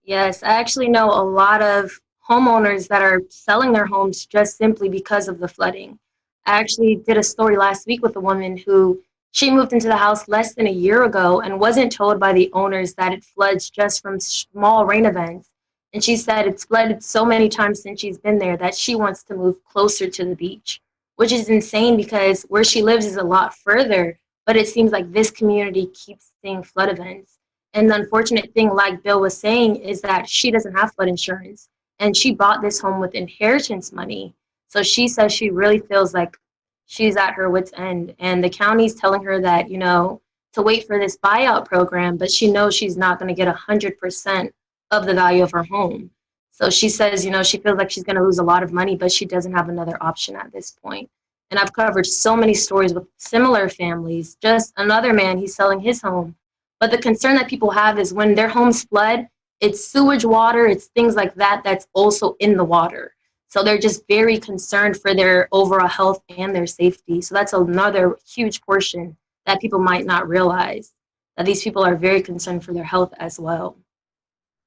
Yes, I actually know a lot of homeowners that are selling their homes just simply because of the flooding. I actually did a story last week with a woman who she moved into the house less than a year ago and wasn't told by the owners that it floods just from small rain events. And she said it's flooded so many times since she's been there that she wants to move closer to the beach, which is insane because where she lives is a lot further, but it seems like this community keeps seeing flood events. And the unfortunate thing, like Bill was saying, is that she doesn't have flood insurance. And she bought this home with inheritance money. So she says she really feels like she's at her wit's end. And the county's telling her that, to wait for this buyout program, but she knows she's not going to get 100% of the value of her home. So she says, she feels like she's going to lose a lot of money, but she doesn't have another option at this point. And I've covered so many stories with similar families. Just another man, he's selling his home. But the concern that people have is when their homes flood, it's sewage water, it's things like that that's also in the water. So they're just very concerned for their overall health and their safety. So that's another huge portion that people might not realize, that these people are very concerned for their health as well.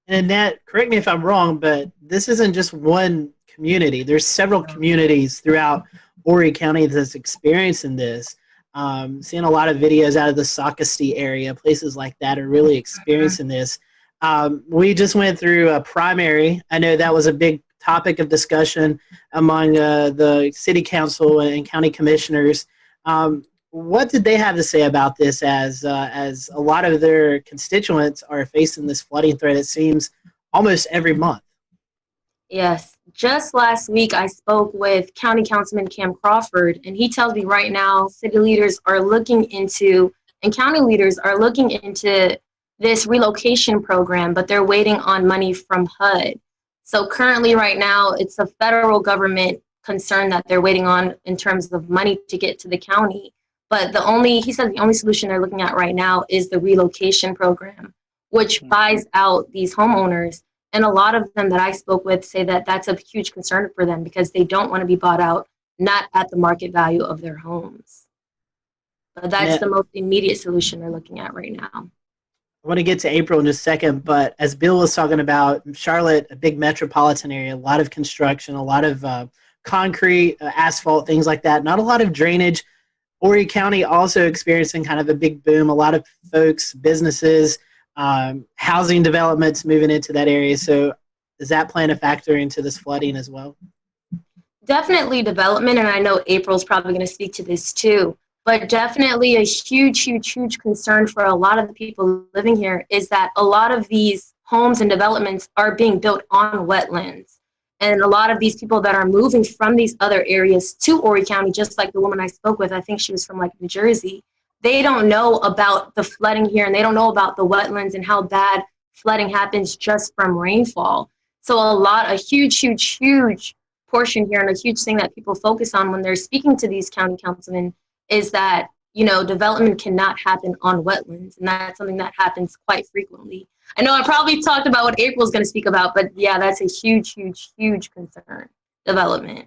And Annette, correct me if I'm wrong, but this isn't just one community. There's several communities throughout Horry County that's experiencing this. Seeing a lot of videos out of the Socastee area, places like that are really experiencing this. We just went through a primary. I know that was a big topic of discussion among the city council and county commissioners. What did they have to say about this as a lot of their constituents are facing this flooding threat, it seems, almost every month? Yes. Just last week, I spoke with County Councilman Cam Crawford, and he tells me right now city leaders are looking into, and county leaders are looking into this relocation program, but they're waiting on money from HUD. So currently right now, it's a federal government concern that they're waiting on in terms of money to get to the county. But he said the only solution they're looking at right now is the relocation program, which buys out these homeowners. And a lot of them that I spoke with say that that's a huge concern for them because they don't want to be bought out, not at the market value of their homes. But that's the most immediate solution they're looking at right now. I want to get to April in just a second, but as Bill was talking about, Charlotte, a big metropolitan area, a lot of construction, a lot of concrete, asphalt, things like that, not a lot of drainage. Horry County also experiencing kind of a big boom, a lot of folks, businesses, housing developments moving into that area. So does that play a factor into this flooding as well? Definitely development, and I know April's probably going to speak to this too, but definitely a huge, huge, huge concern for a lot of the people living here is that a lot of these homes and developments are being built on wetlands. And a lot of these people that are moving from these other areas to Horry County, just like the woman I spoke with, I think she was from like New Jersey, they don't know about the flooding here and they don't know about the wetlands and how bad flooding happens just from rainfall. So a huge, huge, huge portion here and a huge thing that people focus on when they're speaking to these county councilmen is that, you know, development cannot happen on wetlands. And that's something that happens quite frequently. I know I probably talked about what April's going to speak about, but yeah, that's a huge, huge, huge concern, development.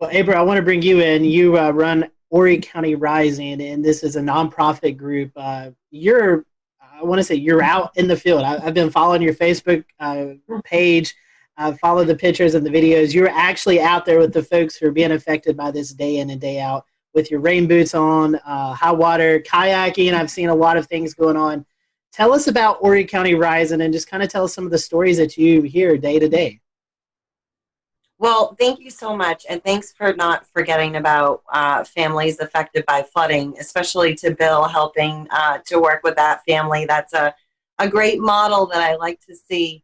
Well, April, I want to bring you in. You run Horry County Rising, and this is a nonprofit group. I want to say you're out in the field. I've been following your Facebook page. I've followed the pictures and the videos. You're actually out there with the folks who are being affected by this day in and day out with your rain boots on, high water, kayaking. I've seen a lot of things going on. Tell us about Horry County Rising and just kind of tell us some of the stories that you hear day to day. Well, thank you so much. And thanks for not forgetting about families affected by flooding, especially to Bill helping to work with that family. That's a great model that I like to see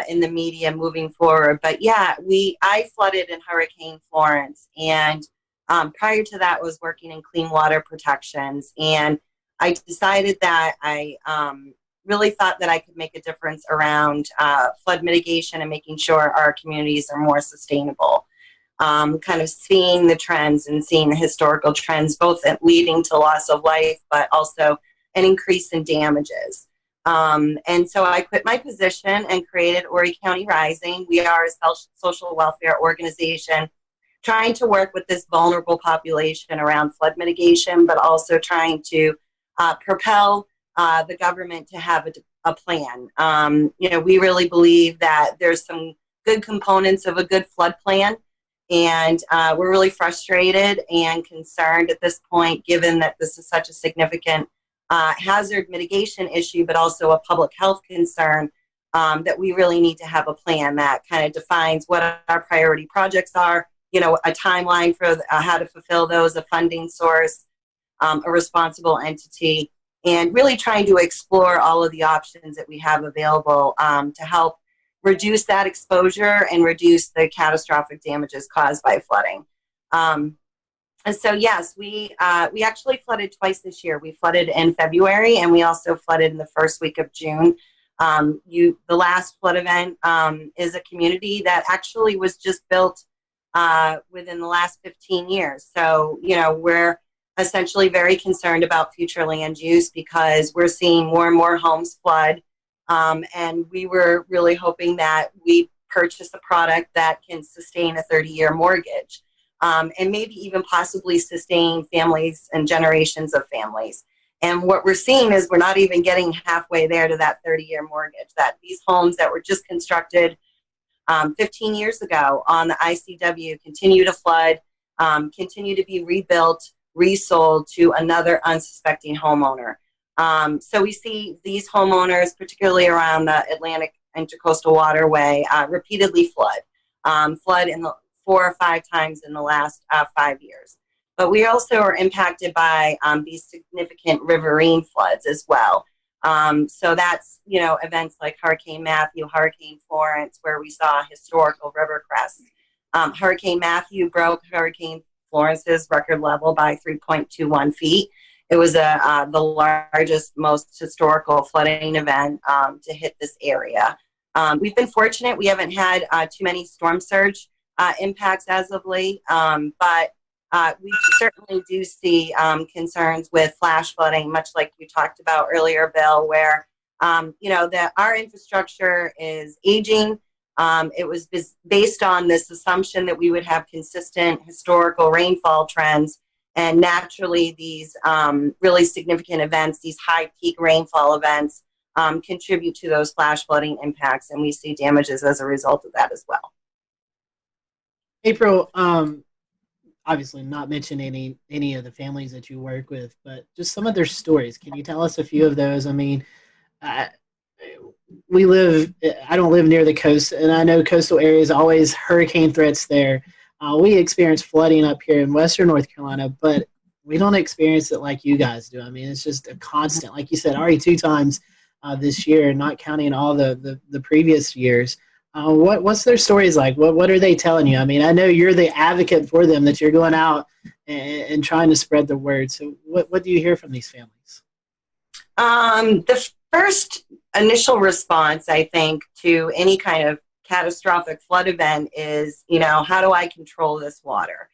in the media moving forward. But yeah, I flooded in Hurricane Florence. And prior to that, was working in clean water protections. And I decided that I really thought that I could make a difference around flood mitigation and making sure our communities are more sustainable. Kind of seeing the trends and seeing the historical trends, both leading to loss of life, but also an increase in damages. And so I quit my position and created Horry County Rising. We are a social welfare organization trying to work with this vulnerable population around flood mitigation, but also trying to propel the government to have a plan. You know, we really believe that there's some good components of a good flood plan, and we're really frustrated and concerned at this point, given that this is such a significant hazard mitigation issue, but also a public health concern, that we really need to have a plan that kind of defines what our priority projects are, you know, a timeline for how to fulfill those, a funding source, a responsible entity, and really trying to explore all of the options that we have available to help reduce that exposure and reduce the catastrophic damages caused by flooding. And so, yes, we actually flooded twice this year. We flooded in February, and we also flooded in the first week of June. The last flood event is a community that actually was just built within the last 15 years. So, you know, we're essentially very concerned about future land use because we're seeing more and more homes flood. And we were really hoping that we purchase a product that can sustain a 30-year mortgage, and maybe even possibly sustain families and generations of families. And what we're seeing is we're not even getting halfway there to that 30-year mortgage, that these homes that were just constructed 15 years ago on the ICW continue to flood, continue to be rebuilt, resold to another unsuspecting homeowner. So we see these homeowners, particularly around the Atlantic Intercoastal Waterway, repeatedly flood in the 4 or 5 times in the last 5 years. But we also are impacted by these significant riverine floods as well. So that's, events like Hurricane Matthew, Hurricane Florence, where we saw historical river crests. Hurricane Matthew broke Hurricane Florence's record level by 3.21 feet. It was the largest, most historical flooding event to hit this area. We've been fortunate. We haven't had too many storm surge impacts as of late, but we certainly do see concerns with flash flooding, much like you talked about earlier, Bill, where, our infrastructure is aging. It was based on this assumption that we would have consistent historical rainfall trends, and naturally these really significant events, these high peak rainfall events, contribute to those flash flooding impacts, and we see damages as a result of that as well. April, obviously not mention any of the families that you work with, but just some of their stories. Can you tell us a few of those? I mean, I don't live near the coast, and I know coastal areas always hurricane threats there. We experience flooding up here in Western North Carolina, but we don't experience it like you guys do. I mean, it's just a constant, like you said, already 2 times this year, not counting all the previous years. What's their stories like? What are they telling you? I mean, I know you're the advocate for them, that you're going out and trying to spread the word. So what do you hear from these families? The first initial response, I think, to any kind of catastrophic flood event is, how do I control this water?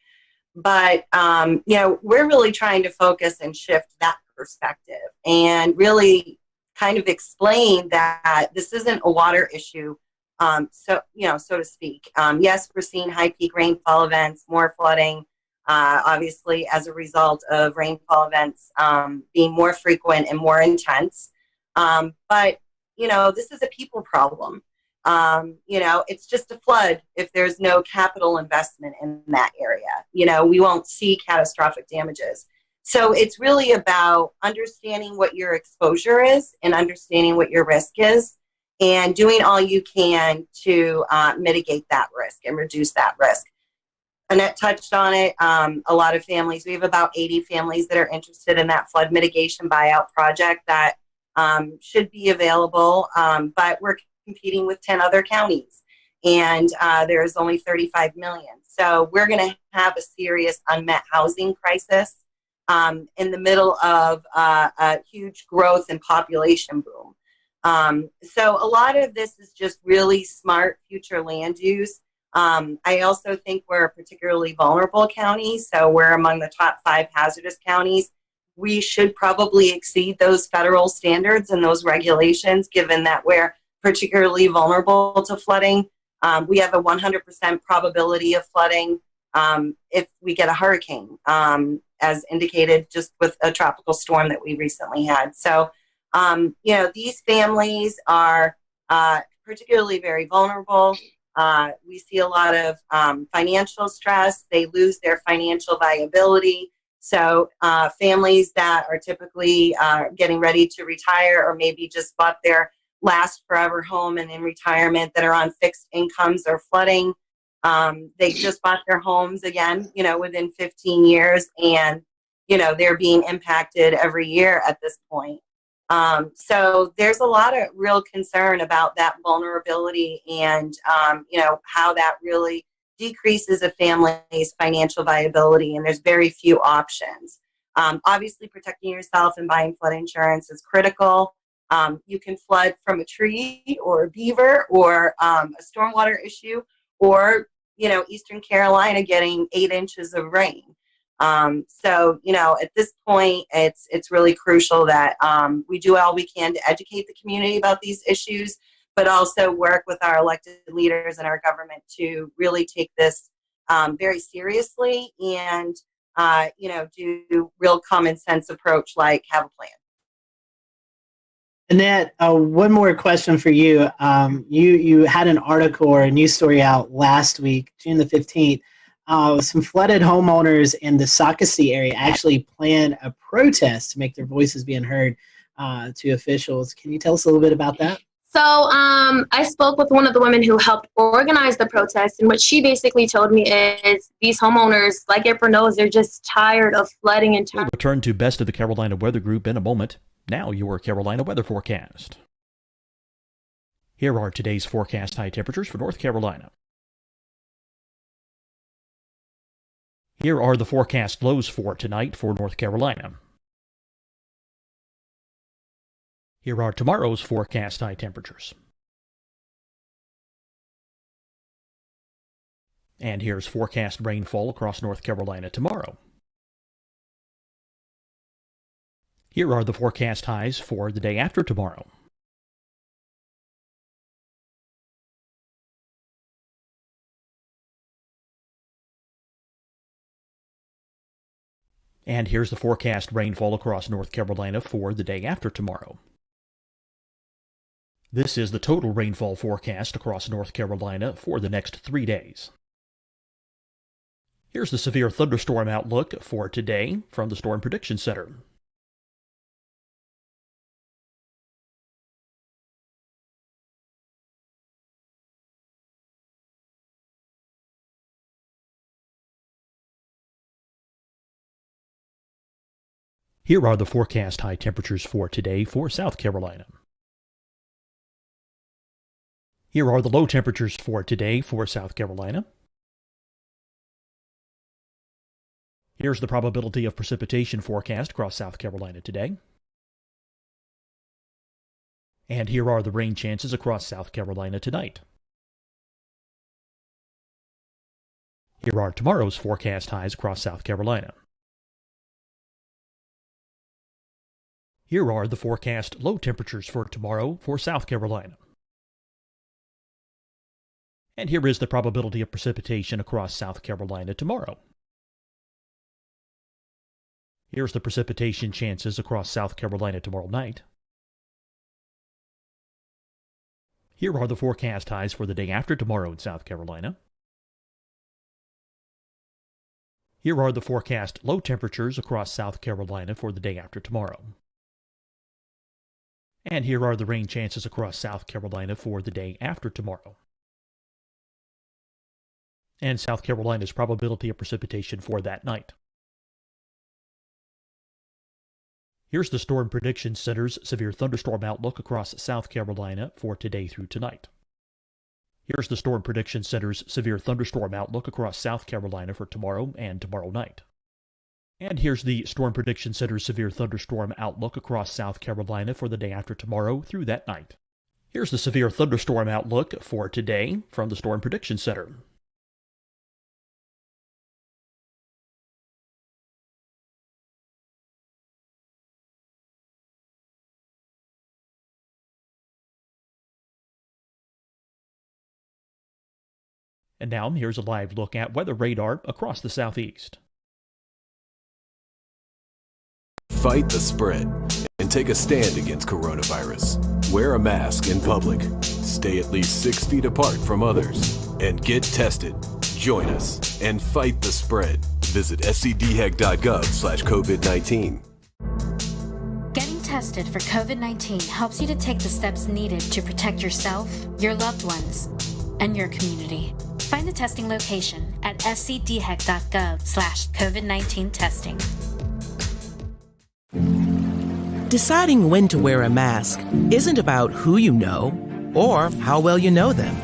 But, we're really trying to focus and shift that perspective and really kind of explain that this isn't a water issue. So to speak. Yes, we're seeing high peak rainfall events, more flooding, obviously as a result of rainfall events being more frequent and more intense. But, this is a people problem. It's just a flood if there's no capital investment in that area. We won't see catastrophic damages. So it's really about understanding what your exposure is and understanding what your risk is, and doing all you can to mitigate that risk and reduce that risk. Annette touched on it. A lot of families, we have about 80 families that are interested in that flood mitigation buyout project that should be available, but we're competing with 10 other counties, and there's only 35 million. So we're going to have a serious unmet housing crisis in the middle of a huge growth and population boom. So a lot of this is just really smart future land use. I also think we're a particularly vulnerable county, so we're among the top 5 hazardous counties. We should probably exceed those federal standards and those regulations, given that we're particularly vulnerable to flooding. We have a 100% probability of flooding if we get a hurricane, as indicated just with a tropical storm that we recently had. So, these families are particularly very vulnerable. We see a lot of financial stress. They lose their financial viability. So families that are typically getting ready to retire, or maybe just bought their last forever home and in retirement, that are on fixed incomes or flooding. They just bought their homes again, within 15 years, and, they're being impacted every year at this point. So there's a lot of real concern about that vulnerability and, how that really decreases a family's financial viability, and there's very few options. Obviously, protecting yourself and buying flood insurance is critical. You can flood from a tree or a beaver or a stormwater issue, or, Eastern Carolina getting 8 inches of rain. So, at this point, it's really crucial that we do all we can to educate the community about these issues, but also work with our elected leaders and our government to really take this very seriously and, do real common sense approach like have a plan. Annette, one more question for you. You had an article or a news story out last week, June the 15th. Some flooded homeowners in the Socastee area actually planned a protest to make their voices being heard to officials. Can you tell us a little bit about that? So I spoke with one of the women who helped organize the protest, and what she basically told me is these homeowners, like April knows, they're just tired of flooding and We'll return to Best of the Carolina Weather Group in a moment. Now your Carolina weather forecast. Here are today's forecast high temperatures for North Carolina. Here are the forecast lows for tonight for North Carolina. Here are tomorrow's forecast high temperatures. And here's forecast rainfall across North Carolina tomorrow. Here are the forecast highs for the day after tomorrow. And here's the forecast rainfall across North Carolina for the day after tomorrow. This is the total rainfall forecast across North Carolina for the next 3 days. Here's the severe thunderstorm outlook for today from the Storm Prediction Center. Here are the forecast high temperatures for today for South Carolina. Here are the low temperatures for today for South Carolina. Here's the probability of precipitation forecast across South Carolina today. And here are the rain chances across South Carolina tonight. Here are tomorrow's forecast highs across South Carolina. Here are the forecast low temperatures for tomorrow for South Carolina. And here is the probability of precipitation across South Carolina tomorrow. Here's the precipitation chances across South Carolina tomorrow night. Here are the forecast highs for the day after tomorrow in South Carolina. Here are the forecast low temperatures across South Carolina for the day after tomorrow. And here are the rain chances across South Carolina for the day after tomorrow. And South Carolina's probability of precipitation for that night. Here's the Storm Prediction Center's severe thunderstorm outlook across South Carolina for today through tonight. Here's the Storm Prediction Center's severe thunderstorm outlook across South Carolina for tomorrow and tomorrow night. And here's the Storm Prediction Center's severe thunderstorm outlook across South Carolina for the day after tomorrow through that night. Here's the severe thunderstorm outlook for today from the Storm Prediction Center. And now here's a live look at weather radar across the southeast. Fight the spread and take a stand against coronavirus. Wear a mask in public. Stay at least 6 feet apart from others. And get tested. Join us and fight the spread. Visit scdhec.gov/COVID-19. Getting tested for COVID-19 helps you to take the steps needed to protect yourself, your loved ones, and your community. Find the testing location at scdhec.gov/COVID-19 testing. Deciding when to wear a mask isn't about who you know or how well you know them.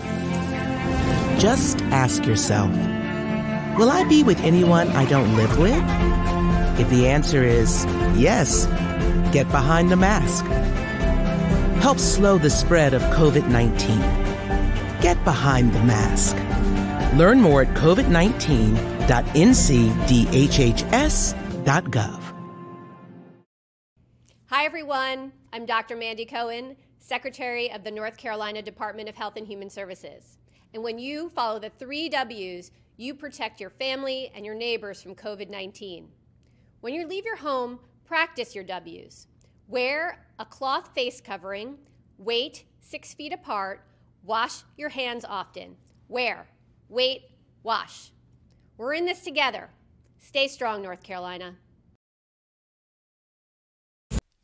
Just ask yourself, will I be with anyone I don't live with? If the answer is yes, get behind the mask. Help slow the spread of COVID-19. Get behind the mask. Learn more at covid19.ncdhhs.gov. Hi, everyone. I'm Dr. Mandy Cohen, Secretary of the North Carolina Department of Health and Human Services. And when you follow the 3 W's, you protect your family and your neighbors from COVID-19. When you leave your home, practice your W's. Wear a cloth face covering, wait 6 feet apart, wash your hands often. Wear, wait, wash. We're in this together. Stay strong, North Carolina.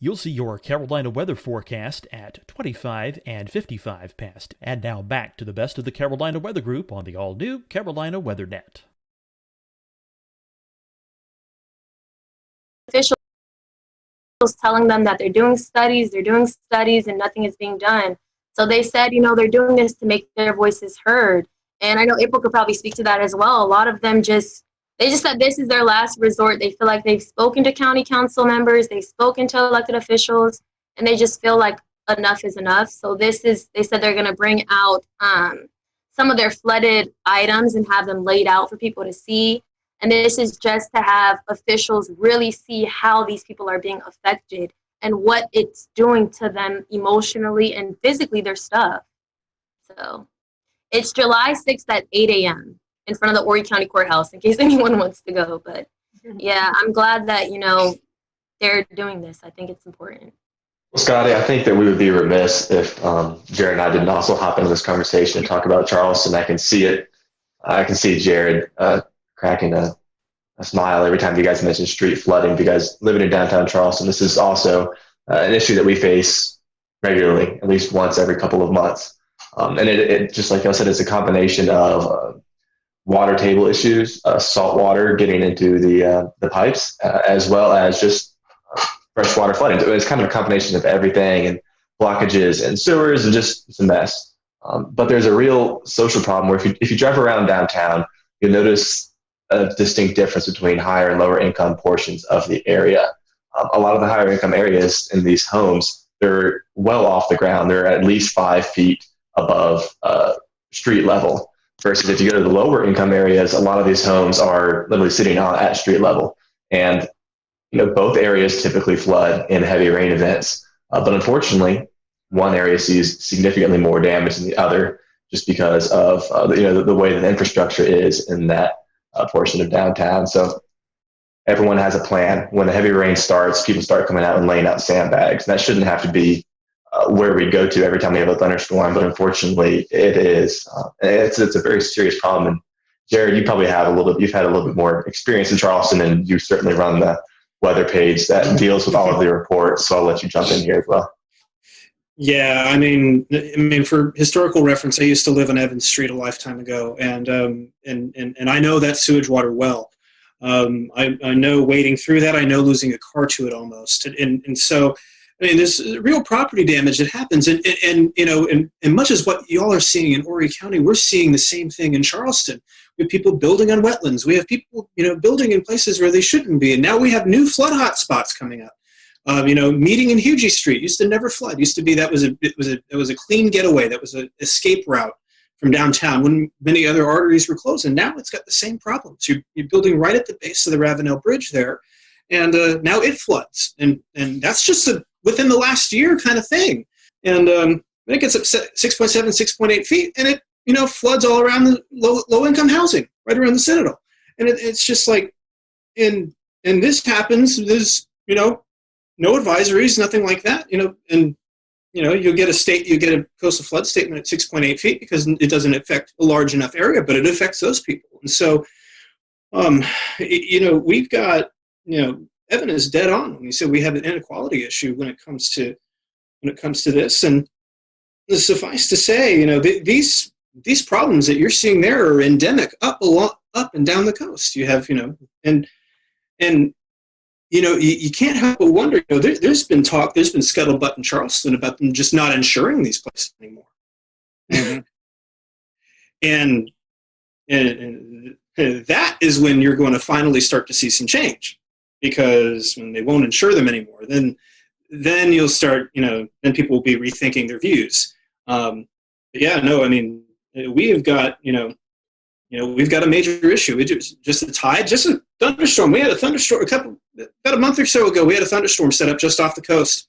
You'll see your Carolina weather forecast at 25 and 55 past. And now back to the best of the Carolina Weather Group on the all-new Carolina Weather Net. Officials telling them that they're doing studies, and nothing is being done. So they said, they're doing this to make their voices heard. And I know April could probably speak to that as well. A lot of them they just said this is their last resort. They feel like they've spoken to county council members, they've spoken to elected officials, and they just feel like enough is enough. So they said they're going to bring out some of their flooded items and have them laid out for people to see. And this is just to have officials really see how these people are being affected and what it's doing to them emotionally and physically, their stuff. So it's July 6th at 8 a.m. in front of the Horry County Courthouse, in case anyone wants to go. But yeah, I'm glad that, they're doing this. I think it's important. Well, Scotty, I think that we would be remiss if Jared and I didn't also hop into this conversation and talk about Charleston. I can see it. I can see Jared cracking a smile every time you guys mention street flooding, because living in downtown Charleston, this is also an issue that we face regularly, at least once every couple of months. And it just like I said, it's a combination of water table issues, salt water getting into the pipes, as well as just freshwater flooding. So it's kind of a combination of everything, and blockages and sewers, and just it's a mess. But there's a real social problem where if you drive around downtown, you'll notice a distinct difference between higher and lower income portions of the area. A lot of the higher income areas in these homes, they're well off the ground. They're at least 5 feet above street level. Versus if you go to the lower income areas, a lot of these homes are literally sitting at street level. And both areas typically flood in heavy rain events. But unfortunately, one area sees significantly more damage than the other, just because of the way that the infrastructure is in that portion of downtown. So everyone has a plan. When the heavy rain starts, people start coming out and laying out sandbags. And that shouldn't have to be where we go to every time we have a thunderstorm, but unfortunately it is. It's a very serious problem. And Jared, you've had a little bit more experience in Charleston, and you certainly run the weather page that deals with all of the reports. So I'll let you jump in here as well. Yeah, I mean, for historical reference, I used to live on Evans Street a lifetime ago, and I know that sewage water well. I know wading through that. I know losing a car to it almost, and so. I mean, there's real property damage that happens, and much as what y'all are seeing in Horry County, we're seeing the same thing in Charleston. We have people building on wetlands. We have people, building in places where they shouldn't be, and now we have new flood hotspots coming up. Meeting in Hugie Street used to never flood. Used to be it was a clean getaway. That was an escape route from downtown when many other arteries were closed, and now it's got the same problem. So you're building right at the base of the Ravenel Bridge there, and now it floods, and that's just within the last year kind of thing. And it gets up 6.7, 6.8 feet, and it, floods all around the low-income housing, right around the Citadel. And it's just like, and this happens, there's, no advisories, nothing like that, and, you'll get a coastal flood statement at 6.8 feet because it doesn't affect a large enough area, but it affects those people. And so, we've got, Evan is dead on when he said we have an inequality issue when it comes to this. And suffice to say, these problems that you're seeing there are endemic up and down the coast. You have, and you can't help but wonder. There's been scuttlebutt in Charleston about them just not insuring these places anymore. Mm-hmm. and that is when you're going to finally start to see some change. Because when they won't insure them anymore, then you'll start, then people will be rethinking their views. We have got, we've got a major issue. Just a tide, just a thunderstorm. We had a thunderstorm about a month or so ago. We had a thunderstorm set up just off the coast,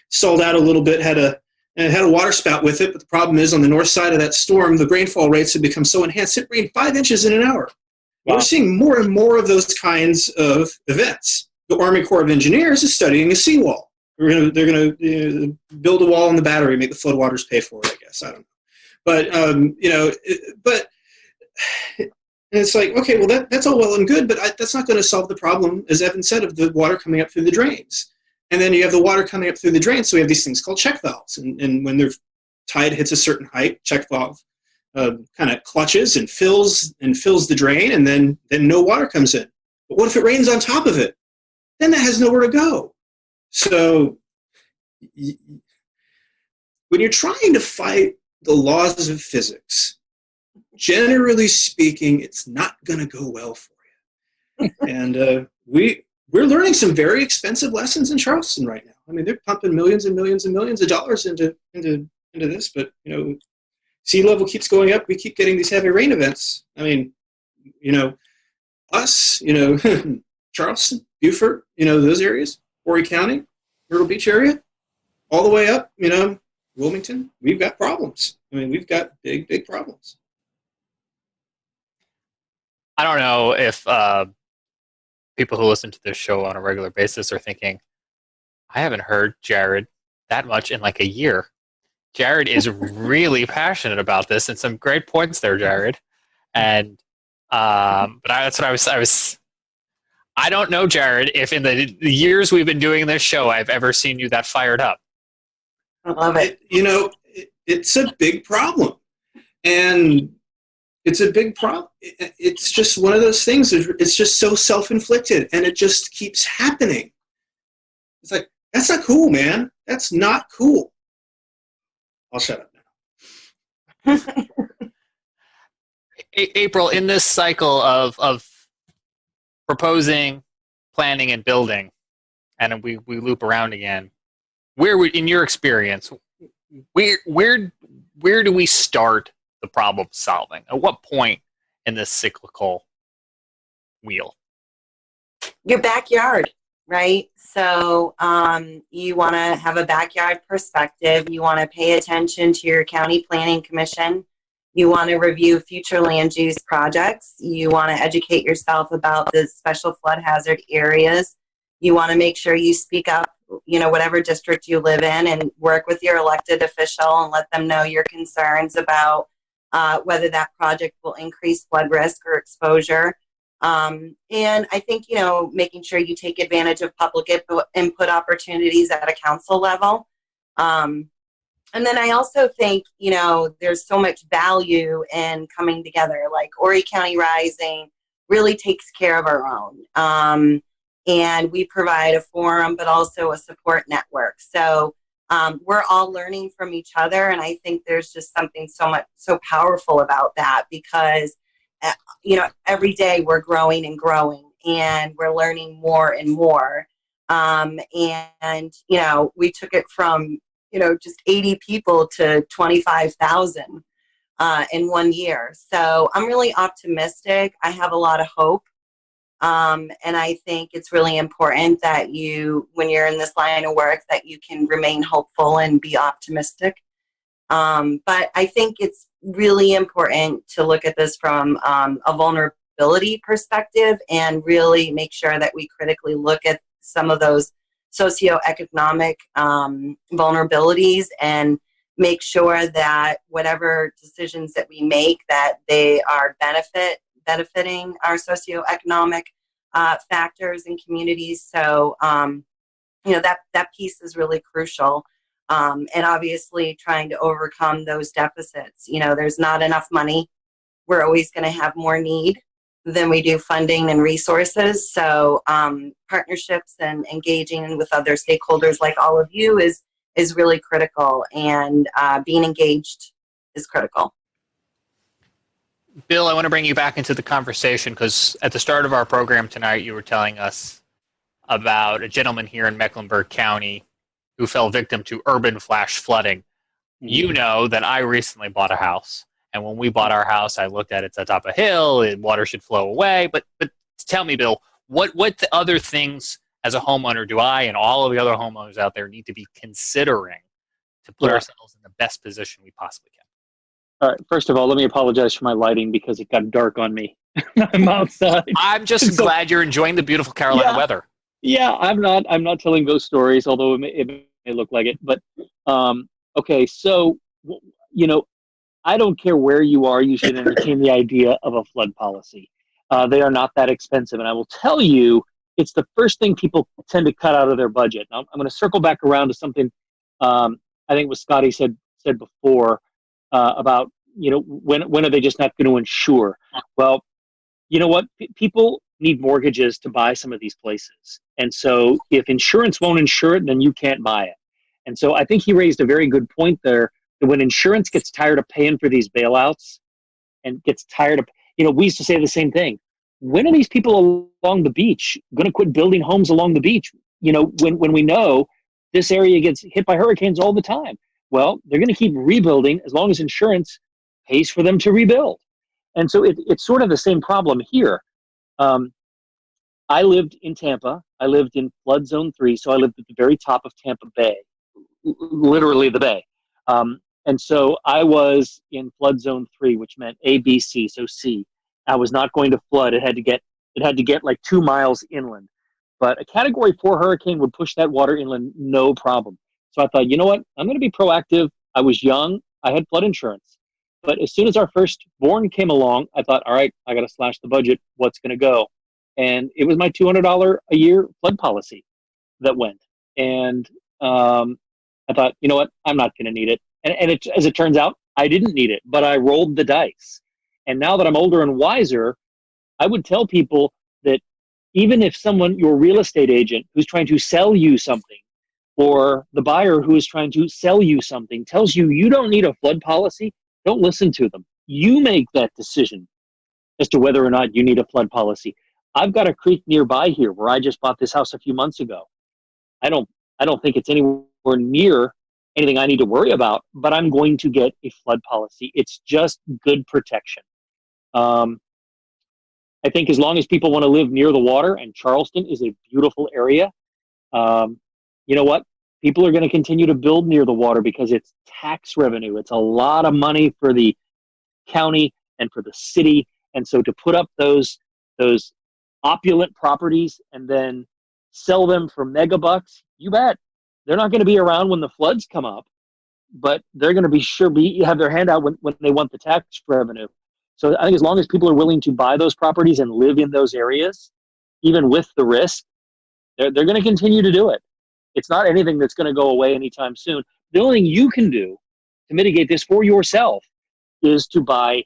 stalled out a little bit, had a and it had a water spout with it. But the problem is, on the north side of that storm, the rainfall rates had become so enhanced, it rained 5 inches in an hour. Wow. We're seeing more and more of those kinds of events. The Army Corps of Engineers is studying a seawall. They're going to build a wall in the battery, make the floodwaters pay for it, I guess. I don't know. But, but it's like, okay, well, that's all well and good, but that's not going to solve the problem, as Evan said, of the water coming up through the drains. And then you have the water coming up through the drains, so we have these things called check valves. And when their tide hits a certain height, check valve kind of clutches and fills the drain, and then no water comes in. But what if it rains on top of it? Then that has nowhere to go. So when you're trying to fight the laws of physics, generally speaking, it's not going to go well for you. And we're learning some very expensive lessons in Charleston right now. I mean, they're pumping millions and millions and millions of dollars into this, but sea level keeps going up. We keep getting these heavy rain events. I mean, us, Charleston, Beaufort, those areas, Horry County, Myrtle Beach area, all the way up, Wilmington, we've got problems. I mean, we've got big, big problems. I don't know if people who listen to this show on a regular basis are thinking, I haven't heard Jared that much in like a year. Jared is really passionate about this, and some great points there, Jared. And but that's what I was. I don't know, Jared, if in the years we've been doing this show, I've ever seen you that fired up. I love it. It's a big problem, and it's a big problem. It's just one of those things. It's just so self-inflicted, and it just keeps happening. It's like, that's not cool, man. That's not cool. I'll shut up now. April, in this cycle of proposing, planning, and building, and we loop around again, in your experience, where do we start the problem solving? At what point in this cyclical wheel? Your backyard, right? So you want to have a backyard perspective. You want to pay attention to your county planning commission. You want to review future land use projects. You want to educate yourself about the special flood hazard areas. You want to make sure you speak up, whatever district you live in, and work with your elected official and let them know your concerns about whether that project will increase flood risk or exposure. And I think, making sure you take advantage of public input opportunities at a council level. And then I also think, there's so much value in coming together. Like Horry County Rising really takes care of our own. And we provide a forum, but also a support network. So we're all learning from each other. And I think there's just something so powerful about that, because, every day we're growing and growing, and we're learning more and more. And we took it from, just 80 people to 25,000 in 1 year. So I'm really optimistic. I have a lot of hope. And I think it's really important that when you're in this line of work, that you can remain hopeful and be optimistic. But I think it's really important to look at this from a vulnerability perspective, and really make sure that we critically look at some of those socioeconomic vulnerabilities, and make sure that whatever decisions that we make, that they are benefiting our socioeconomic factors and communities. So that piece is really crucial. And obviously trying to overcome those deficits. There's not enough money. We're always going to have more need than we do funding and resources. So partnerships and engaging with other stakeholders like all of you is really critical, and being engaged is critical. Bill, I want to bring you back into the conversation, because at the start of our program tonight, you were telling us about a gentleman here in Mecklenburg County who fell victim to urban flash flooding. You know that I recently bought a house. And when we bought our house, I looked at it's atop a hill, and water should flow away. But tell me, Bill, what other things as a homeowner do I and all of the other homeowners out there need to be considering to put Yeah. ourselves in the best position we possibly can. All right. First of all, let me apologize for my lighting because it got dark on me. I'm outside. I'm just So- glad you're enjoying the beautiful Carolina Yeah. weather. Yeah, I'm not telling ghost stories, although it may look like it. But okay, so I don't care where you are, you should entertain the idea of a flood policy. They are not that expensive, and I will tell you, it's the first thing people tend to cut out of their budget. Now, I'm going to circle back around to something I think what Scotty said before about when are they just not going to insure? Well, you know what? People need mortgages to buy some of these places. And so if insurance won't insure it, then you can't buy it. And so I think he raised a very good point there that when insurance gets tired of paying for these bailouts and gets tired of, we used to say the same thing. When are these people along the beach going to quit building homes along the beach? When we know this area gets hit by hurricanes all the time. Well, they're going to keep rebuilding as long as insurance pays for them to rebuild. And so it's sort of the same problem here. I lived in Tampa. I lived in flood zone 3, so I lived at the very top of Tampa Bay, literally the bay. And so I was in flood zone 3, which meant A, B, C, so C. I was not going to flood. It had to get like 2 miles inland. But a Category 4 hurricane would push that water inland, no problem. So I thought, you know what? I'm going to be proactive. I was young. I had flood insurance. But as soon as our firstborn came along, I thought, all right, I got to slash the budget. What's going to go? And it was my $200 a year flood policy that went. And I thought, you know what? I'm not going to need it. And as it turns out, I didn't need it, but I rolled the dice. And now that I'm older and wiser, I would tell people that even if your real estate agent who's trying to sell you something, or the buyer who is trying to sell you something tells you you don't need a flood policy, don't listen to them. You make that decision as to whether or not you need a flood policy. I've got a creek nearby here where I just bought this house a few months ago. I don't think it's anywhere near anything I need to worry about, but I'm going to get a flood policy. It's just good protection. I think as long as people want to live near the water, and Charleston is a beautiful area, you know what? People are going to continue to build near the water because it's tax revenue. It's a lot of money for the county and for the city. And so to put up those opulent properties and then sell them for megabucks, you bet. They're not going to be around when the floods come up, but they're going to have their hand out when they want the tax revenue. So I think as long as people are willing to buy those properties and live in those areas, even with the risk, they're going to continue to do it. It's not anything that's going to go away anytime soon. The only thing you can do to mitigate this for yourself is to buy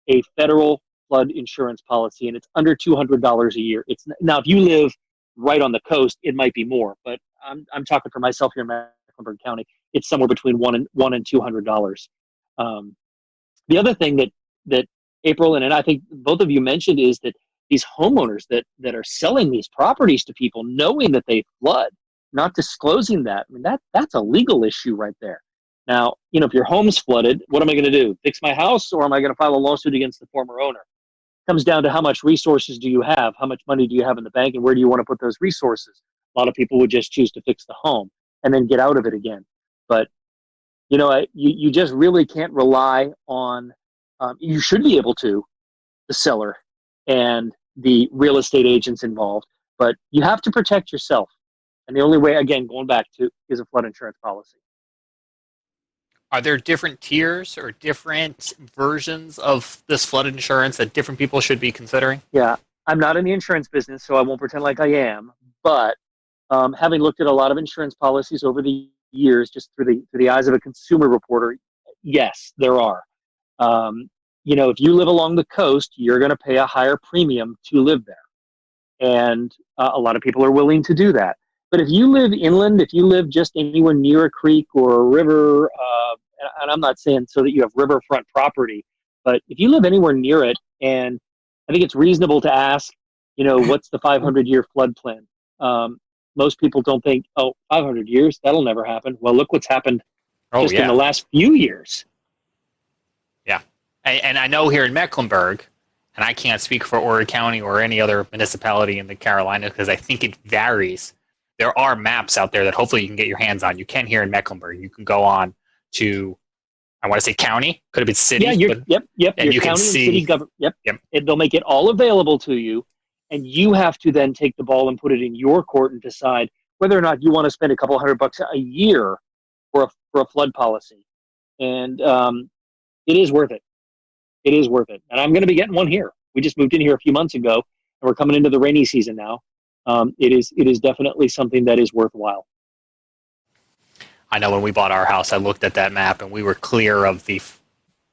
a federal flood insurance policy, and it's under $200 a year. Now, if you live right on the coast, it might be more, but I'm talking for myself here in Mecklenburg County. It's somewhere between $100 and $200. The other thing that April and I think both of you mentioned is that these homeowners that are selling these properties to people, knowing that they flood, not disclosing that, I mean, that's a legal issue right there. Now, if your home's flooded, what am I going to do? Fix my house, or am I going to file a lawsuit against the former owner? It comes down to how much resources do you have, how much money do you have in the bank, and where do you want to put those resources? A lot of people would just choose to fix the home and then get out of it again. But you just really can't rely on. You should be able to, the seller and the real estate agents involved, but you have to protect yourself. And the only way, again, going back to, is a flood insurance policy. Are there different tiers or different versions of this flood insurance that different people should be considering? Yeah, I'm not in the insurance business, so I won't pretend like I am. But having looked at a lot of insurance policies over the years, just through the eyes of a consumer reporter, yes, there are. If you live along the coast, you're going to pay a higher premium to live there. And a lot of people are willing to do that. But if you live inland, if you live just anywhere near a creek or a river, and I'm not saying so that you have riverfront property, but if you live anywhere near it, and I think it's reasonable to ask, what's the 500-year flood plan? Most people don't think, 500 years, that'll never happen. Well, look what's happened in the last few years. Yeah. And I know here in Mecklenburg, and I can't speak for Horry County or any other municipality in the Carolinas because I think it varies. There are maps out there that hopefully you can get your hands on. You can here in Mecklenburg. You can go on to, I want to say county, could have been city. Yeah, yep. And your you county can and see, city government. Yep. They'll make it all available to you, and you have to then take the ball and put it in your court and decide whether or not you want to spend a couple $100 a year for a flood policy. And it is worth it. It is worth it. And I'm going to be getting one here. We just moved in here a few months ago, and we're coming into the rainy season now. It is definitely something that is worthwhile. I know when we bought our house, I looked at that map, and we were clear of the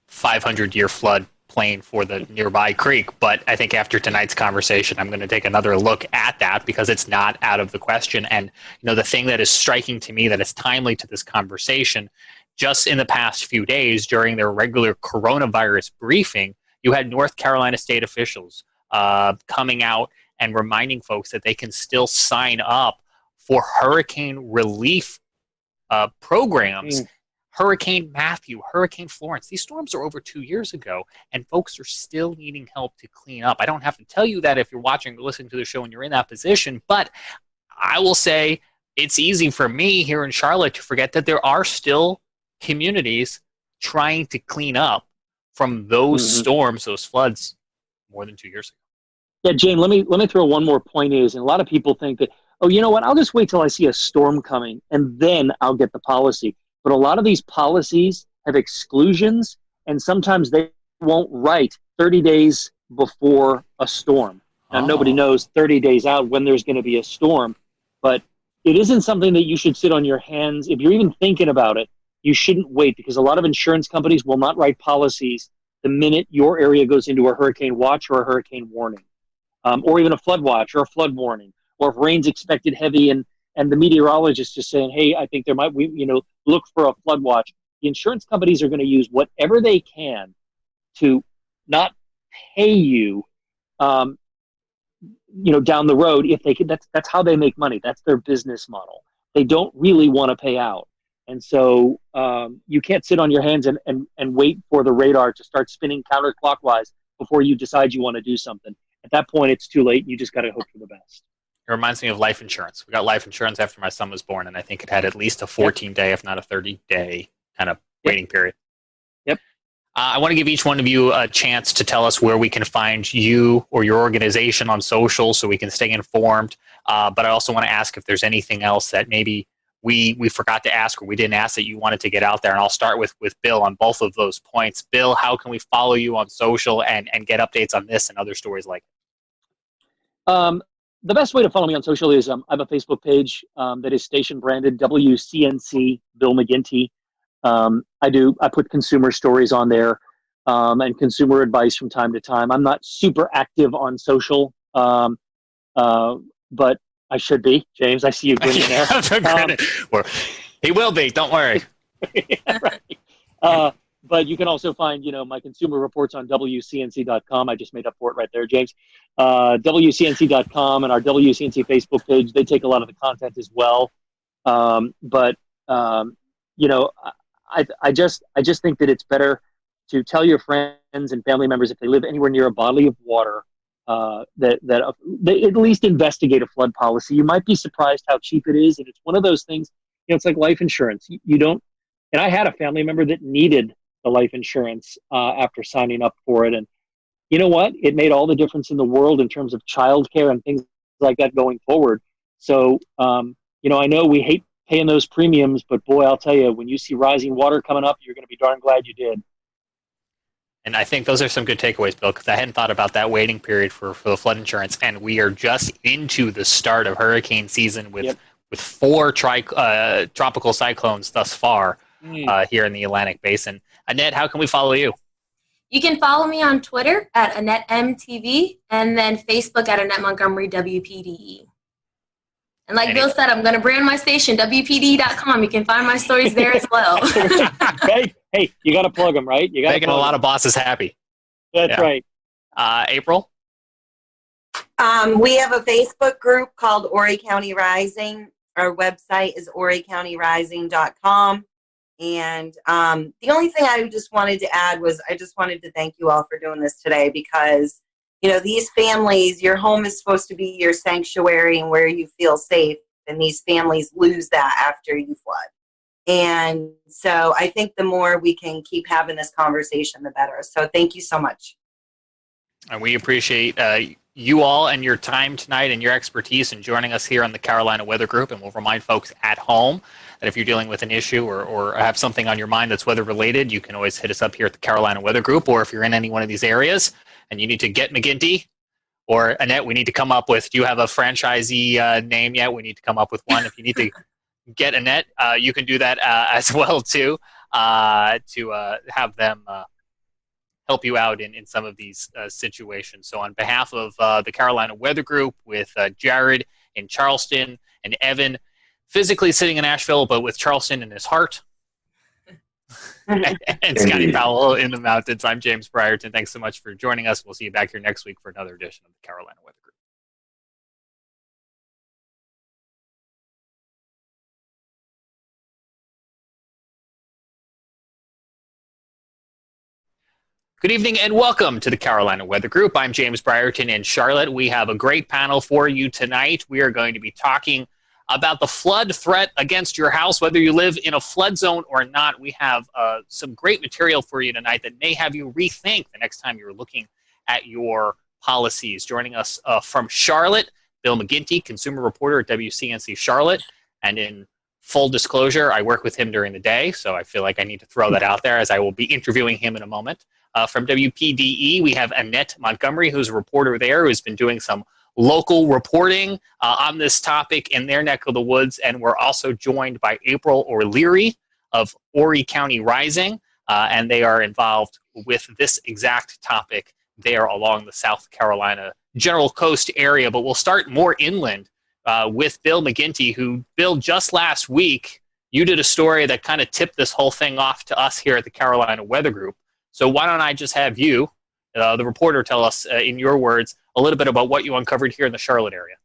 500-year flood plain for the nearby creek. But I think after tonight's conversation, I'm going to take another look at that because it's not out of the question. And the thing that is striking to me that is timely to this conversation, just in the past few days during their regular coronavirus briefing, you had North Carolina state officials coming out and reminding folks that they can still sign up for hurricane relief programs. Hurricane Matthew, Hurricane Florence. These storms are over 2 years ago, and folks are still needing help to clean up. I don't have to tell you that if you're watching or listening to the show and you're in that position, but I will say it's easy for me here in Charlotte to forget that there are still communities trying to clean up from those storms, those floods, more than 2 years ago. Yeah, Jane, let me throw one more point is, and a lot of people think that, oh, you know what, I'll just wait till I see a storm coming, and then I'll get the policy. But a lot of these policies have exclusions, and sometimes they won't write 30 days before a storm. Now, nobody knows 30 days out when there's going to be a storm, but it isn't something that you should sit on your hands. If you're even thinking about it, you shouldn't wait, because a lot of insurance companies will not write policies the minute your area goes into a hurricane watch or a hurricane warning, or even a flood watch or a flood warning, or if rain's expected heavy and the meteorologist is saying, hey, I think there might be, look for a flood watch. The insurance companies are going to use whatever they can to not pay you, down the road if they can. That's how they make money. That's their business model. They don't really want to pay out. And so you can't sit on your hands and wait for the radar to start spinning counterclockwise before you decide you want to do something. At that point, it's too late. You just got to hope for the best. It reminds me of life insurance. We got life insurance after my son was born, and I think it had at least a 14-day, if not a 30-day kind of waiting period. Yep. I want to give each one of you a chance to tell us where we can find you or your organization on social so we can stay informed. But I also want to ask if there's anything else that maybe we forgot to ask or we didn't ask that you wanted to get out there. And I'll start with Bill on both of those points. Bill, how can we follow you on social and get updates on this and other stories like it? The best way to follow me on social is I have a Facebook page that is station branded WCNC Bill McGinty. I put consumer stories on there and consumer advice from time to time. I'm not super active on social, but I should be. James, I see you grinning there. He will be. Don't worry. Yeah, right. But you can also find, my consumer reports on WCNC.com. I just made up for it right there, James. WCNC.com and our WCNC Facebook page, they take a lot of the content as well. I just think that it's better to tell your friends and family members if they live anywhere near a body of water that they at least investigate a flood policy. You might be surprised how cheap it is, and it's one of those things. It's like life insurance. You don't. And I had a family member that needed the life insurance after signing up for it, and you know what? It made all the difference in the world in terms of childcare and things like that going forward. So, I know we hate paying those premiums, but boy, I'll tell you, when you see rising water coming up, you're going to be darn glad you did. And I think those are some good takeaways, Bill, because I hadn't thought about that waiting period for the flood insurance. And we are just into the start of hurricane season with 4 tropical cyclones thus far here in the Atlantic Basin. Annette, how can we follow you? You can follow me on Twitter at AnnetteMTV and then Facebook at Annette Montgomery WPDE. And like Bill said, I'm going to brand my station, WPD.com. You can find my stories there as well. Hey, you got to plug them, right? You got making a lot of bosses happy. That's right. April? We have a Facebook group called Horry County Rising. Our website is horrycountyrising.com. And the only thing I just wanted to add was I just wanted to thank you all for doing this today because, these families, your home is supposed to be your sanctuary and where you feel safe. And these families lose that after you flood. And so I think the more we can keep having this conversation, the better. So thank you so much. And we appreciate you all and your time tonight and your expertise in joining us here on the Carolina Weather Group. And we'll remind folks at home that if you're dealing with an issue or have something on your mind that's weather related, you can always hit us up here at the Carolina Weather Group. Or if you're in any one of these areas and you need to get McGinty or Annette, we need to come up with, do you have a franchisee name yet? We need to come up with one. If you need to get Annette, you can do that as well too, to have them help you out in some of these situations. So on behalf of the Carolina Weather Group, with Jared in Charleston and Evan physically sitting in Asheville, but with Charleston in his heart, and Scotty Powell in the mountains, I'm James Brierton. Thanks so much for joining us. We'll see you back here next week for another edition of the Carolina Weather Group. Good evening and welcome to the Carolina Weather Group. I'm James Brierton in Charlotte. We have a great panel for you tonight. We are going to be talking about the flood threat against your house, whether you live in a flood zone or not. We have some great material for you tonight that may have you rethink the next time you're looking at your policies. Joining us from Charlotte, Bill McGinty, consumer reporter at WCNC Charlotte. And in full disclosure, I work with him during the day, so I feel like I need to throw that out there as I will be interviewing him in a moment. From WPDE, we have Annette Montgomery, who's a reporter there, who's been doing some local reporting on this topic in their neck of the woods. And we're also joined by April O'Leary of Horry County Rising, and they are involved with this exact topic there along the South Carolina General Coast area. But we'll start more inland with Bill McGinty, who, Bill, just last week, you did a story that kind of tipped this whole thing off to us here at the Carolina Weather Group. So why don't I just have you, the reporter, tell us, in your words, a little bit about what you uncovered here in the Charlotte area.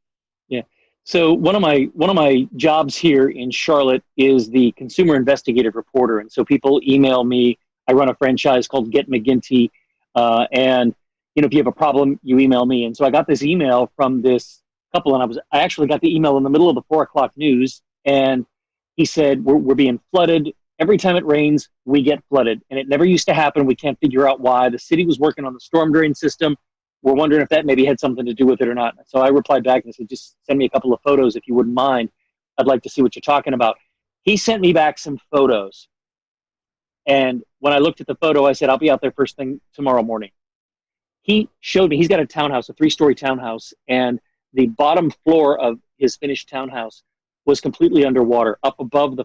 Yeah. So one of my jobs here in Charlotte is the consumer investigative reporter, and so people email me. I run a franchise called Get McGinty, and if you have a problem, you email me. And so I got this email from this couple, and I actually got the email in the middle of the 4:00 news, and he said we're being flooded. Every time it rains, we get flooded, and it never used to happen. We can't figure out why. The city was working on the storm drain system. We're wondering if that maybe had something to do with it or not. So I replied back and said, just send me a couple of photos if you wouldn't mind. I'd like to see what you're talking about. He sent me back some photos. And when I looked at the photo, I said, I'll be out there first thing tomorrow morning. He showed me, he's got a townhouse, a 3-story townhouse, and the bottom floor of his finished townhouse was completely underwater, above the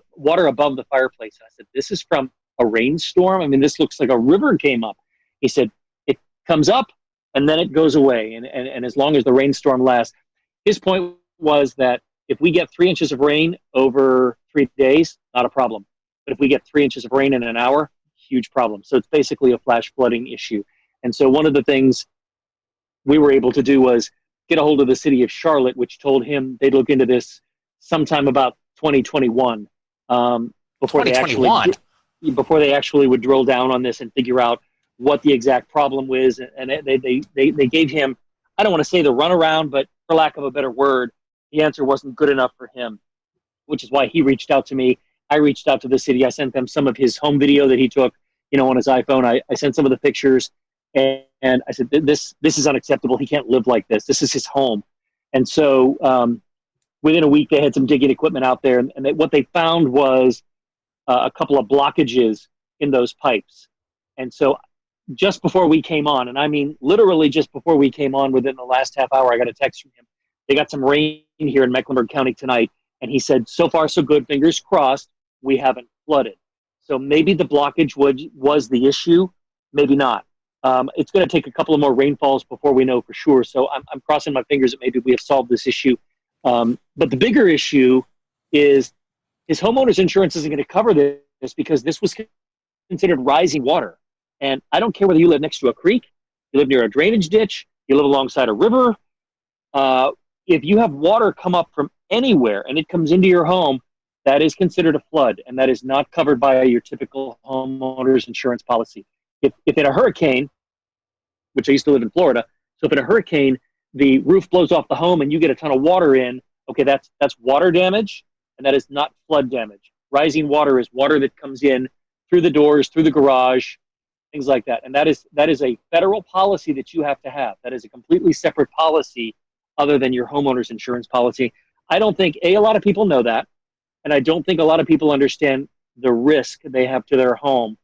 fireplace. And I said, this is from a rainstorm? I mean, this looks like a river came up. He said, it comes up, and then it goes away, and as long as the rainstorm lasts. His point was that if we get 3 inches of rain over 3 days, not a problem. But if we get 3 inches of rain in an hour, huge problem. So it's basically a flash flooding issue. And so one of the things we were able to do was get a hold of the city of Charlotte, which told him they'd look into this sometime about 2021, before they actually would drill down on this and figure out what the exact problem was. And they gave him, I don't want to say the runaround, but for lack of a better word, the answer wasn't good enough for him, which is why he reached out to me. I reached out to the city. I sent them some of his home video that he took, on his iPhone. I sent some of the pictures, and I said, this is unacceptable. He can't live like this. This is his home. And so within a week, they had some digging equipment out there, and what they found was a couple of blockages in those pipes. And so just before we came on, and I mean literally just before we came on, within the last half hour, I got a text from him. They got some rain here in Mecklenburg County tonight, and he said, so far so good, fingers crossed, we haven't flooded. So maybe the blockage was the issue, maybe not. It's going to take a couple of more rainfalls before we know for sure. So I'm crossing my fingers that maybe we have solved this issue. But the bigger issue is his homeowner's insurance isn't going to cover this because this was considered rising water. And I don't care whether you live next to a creek, you live near a drainage ditch, you live alongside a river. If you have water come up from anywhere and it comes into your home, that is considered a flood, and that is not covered by your typical homeowner's insurance policy. If in a hurricane, which I used to live in Florida, so if in a hurricane, the roof blows off the home and you get a ton of water in, okay, that's water damage, and that is not flood damage. Rising water is water that comes in through the doors, through the garage, things like that. And that is a federal policy that you have to have. That is a completely separate policy other than your homeowner's insurance policy. I don't think, a lot of people know that. And I don't think a lot of people understand the risk they have to their home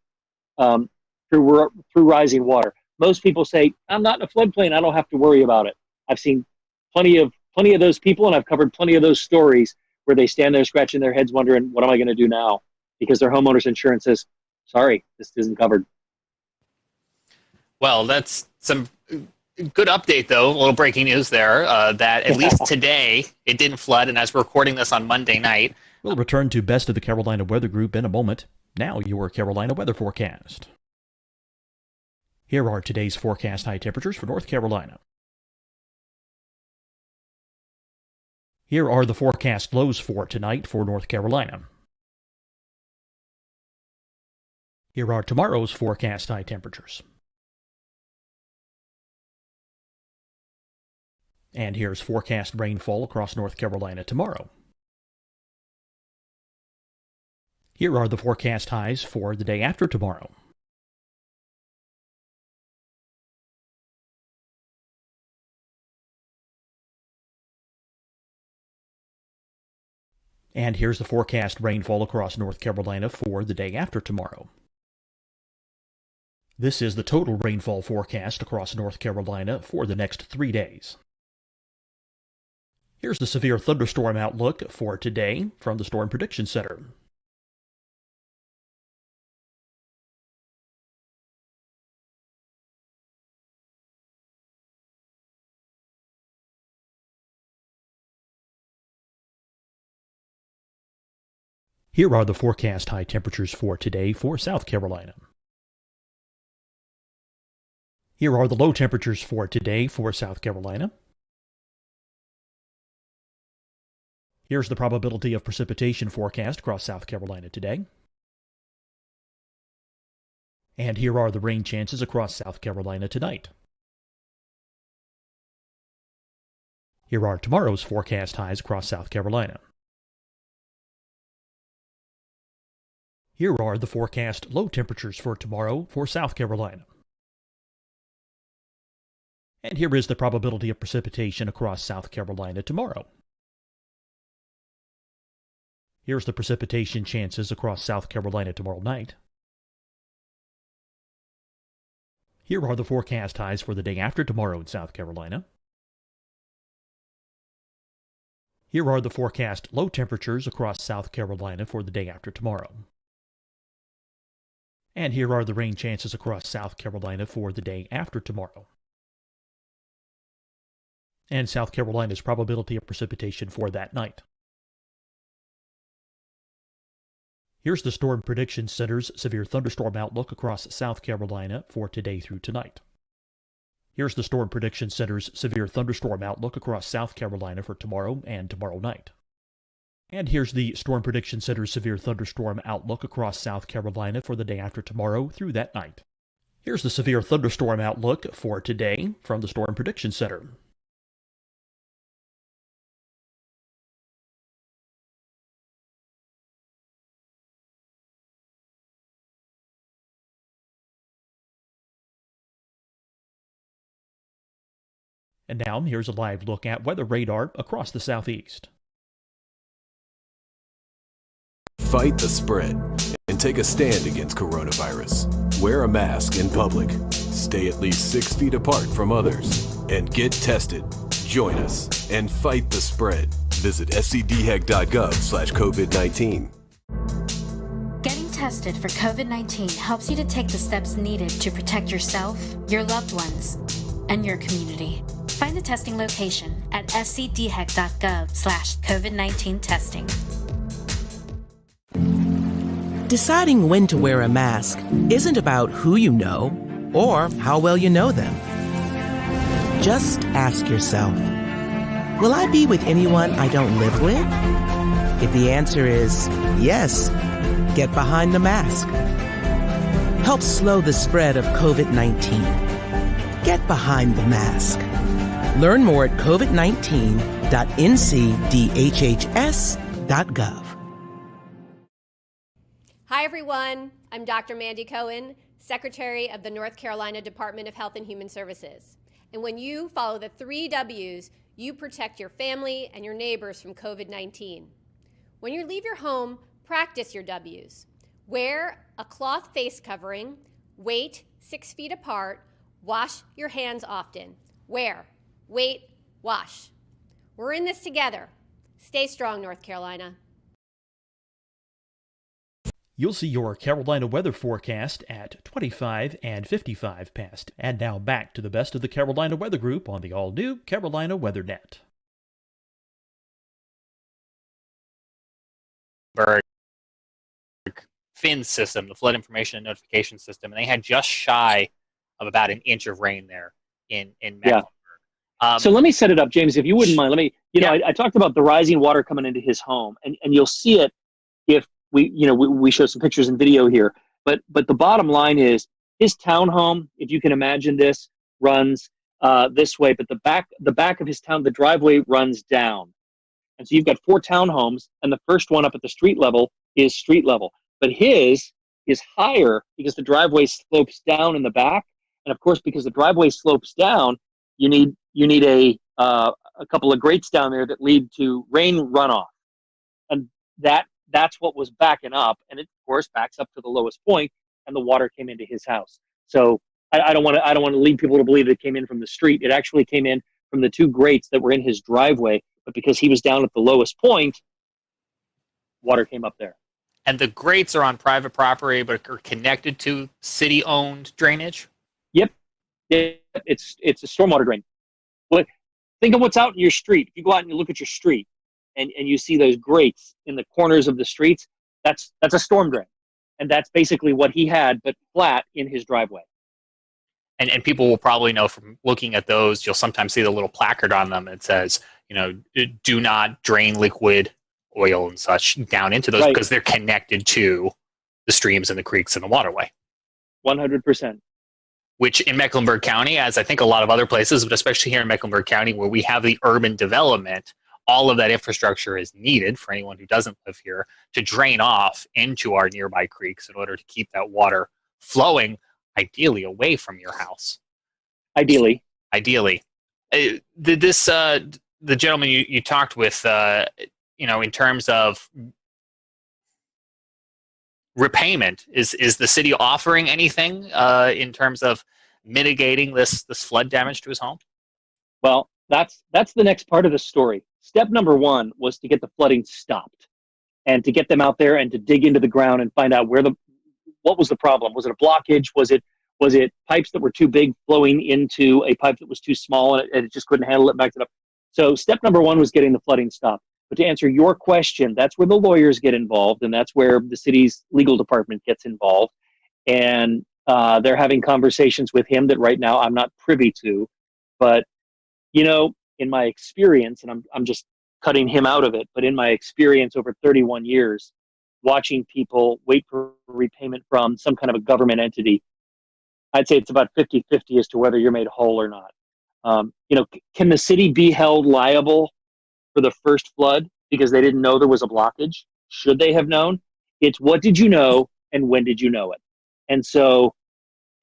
through rising water. Most people say, I'm not in a floodplain, I don't have to worry about it. I've seen plenty of those people, and I've covered plenty of those stories where they stand there scratching their heads wondering, what am I going to do now? Because their homeowner's insurance says, sorry, this isn't covered. Well, that's some good update, though. A little breaking news there, that at least today it didn't flood, and as we're recording this on Monday night. We'll return to Best of the Carolina Weather Group in a moment. Now your Carolina weather forecast. Here are today's forecast high temperatures for North Carolina. Here are the forecast lows for tonight for North Carolina. Here are tomorrow's forecast high temperatures. And here's forecast rainfall across North Carolina tomorrow. Here are the forecast highs for the day after tomorrow. And here's the forecast rainfall across North Carolina for the day after tomorrow. This is the total rainfall forecast across North Carolina for the next 3 days. Here's the severe thunderstorm outlook for today from the Storm Prediction Center. Here are the forecast high temperatures for today for South Carolina. Here are the low temperatures for today for South Carolina. Here's the probability of precipitation forecast across South Carolina today. And here are the rain chances across South Carolina tonight. Here are tomorrow's forecast highs across South Carolina. Here are the forecast low temperatures for tomorrow for South Carolina. And here is the probability of precipitation across South Carolina tomorrow. Here's the precipitation chances across South Carolina tomorrow night. Here are the forecast highs for the day after tomorrow in South Carolina. Here are the forecast low temperatures across South Carolina for the day after tomorrow. And here are the rain chances across South Carolina for the day after tomorrow. And South Carolina's probability of precipitation for that night. Here's the Storm Prediction Center's severe thunderstorm outlook across South Carolina for today through tonight. Here's the Storm Prediction Center's severe thunderstorm outlook across South Carolina for tomorrow and tomorrow night. And here's the Storm Prediction Center's severe thunderstorm outlook across South Carolina for the day after tomorrow through that night. Here's the severe thunderstorm outlook for today from the Storm Prediction Center. And now here's a live look at weather radar across the southeast. Fight the spread and take a stand against coronavirus. Wear a mask in public. Stay at least 6 feet apart from others. And get tested. Join us and fight the spread. Visit scdhec.gov/COVID-19. Getting tested for COVID-19 helps you to take the steps needed to protect yourself, your loved ones, and your community. Find the testing location at scdhec.gov/COVID-19 testing. Deciding when to wear a mask isn't about who you know or how well you know them. Just ask yourself, will I be with anyone I don't live with? If the answer is yes, get behind the mask. Help slow the spread of COVID-19. Get behind the mask. Learn more at covid19.ncdhhs.gov. Hi, everyone. I'm Dr. Mandy Cohen, Secretary of the North Carolina Department of Health and Human Services. And when you follow the 3 W's, you protect your family and your neighbors from COVID-19. When you leave your home, practice your W's. Wear a cloth face covering, wait 6 feet apart, wash your hands often. Wear, wait, wash. We're in this together. Stay strong, North Carolina. You'll see your Carolina weather forecast at 25 and 55 past. And now back to the best of the Carolina Weather Group on the all-new Carolina Weather Net. FIN system, the Flood Information and Notification System, and they had just shy of about an inch of rain there in Mecklenburg. So let me set it up, James, if you wouldn't mind. Let me, I talked about the rising water coming into his home, and you'll see it if we show some pictures and video here. But the bottom line is his townhome, if you can imagine this, runs this way, but the back of his town, the driveway runs down. And so you've got 4 townhomes, and the first one up at the street level is street level. But his is higher because the driveway slopes down in the back. And of course, because the driveway slopes down, you need a couple of grates down there that lead to rain runoff. And that's what was backing up. And it, of course, backs up to the lowest point, and the water came into his house. So I don't want to lead people to believe it came in from the street. It actually came in from the 2 grates that were in his driveway. But because he was down at the lowest point, water came up there. And the grates are on private property, but are connected to city-owned drainage? Yep. It's a stormwater drain. Think of what's out in your street. If you go out and you look at your street and you see those grates in the corners of the streets, that's a storm drain. And that's basically what he had, but flat in his driveway. And people will probably know from looking at those, you'll sometimes see the little placard on them that says, do not drain liquid oil and such down into those, because they're connected to the streams and the creeks and the waterway. 100%. Which in Mecklenburg County, as I think a lot of other places, but especially here in Mecklenburg County where we have the urban development, all of that infrastructure is needed for anyone who doesn't live here to drain off into our nearby creeks in order to keep that water flowing, ideally away from your house. Ideally. The gentleman you talked with, in terms of repayment, is the city offering anything in terms of mitigating this flood damage to his home? Well, that's the next part of the story. Step number 1 was to get the flooding stopped and to get them out there and to dig into the ground and find out what was the problem. Was it a blockage? Was it pipes that were too big flowing into a pipe that was too small and it just couldn't handle it, backed it up? So step number 1 was getting the flooding stopped. But to answer your question, that's where the lawyers get involved, and that's where the city's legal department gets involved. And they're having conversations with him that right now I'm not privy to. But, in my experience, and I'm just cutting him out of it, but in my experience over 31 years, watching people wait for repayment from some kind of a government entity, I'd say it's about 50-50 as to whether you're made whole or not. Can the city be held liable for the first flood because they didn't know there was a blockage? Should they have known? It's what did you know and when did you know it? And so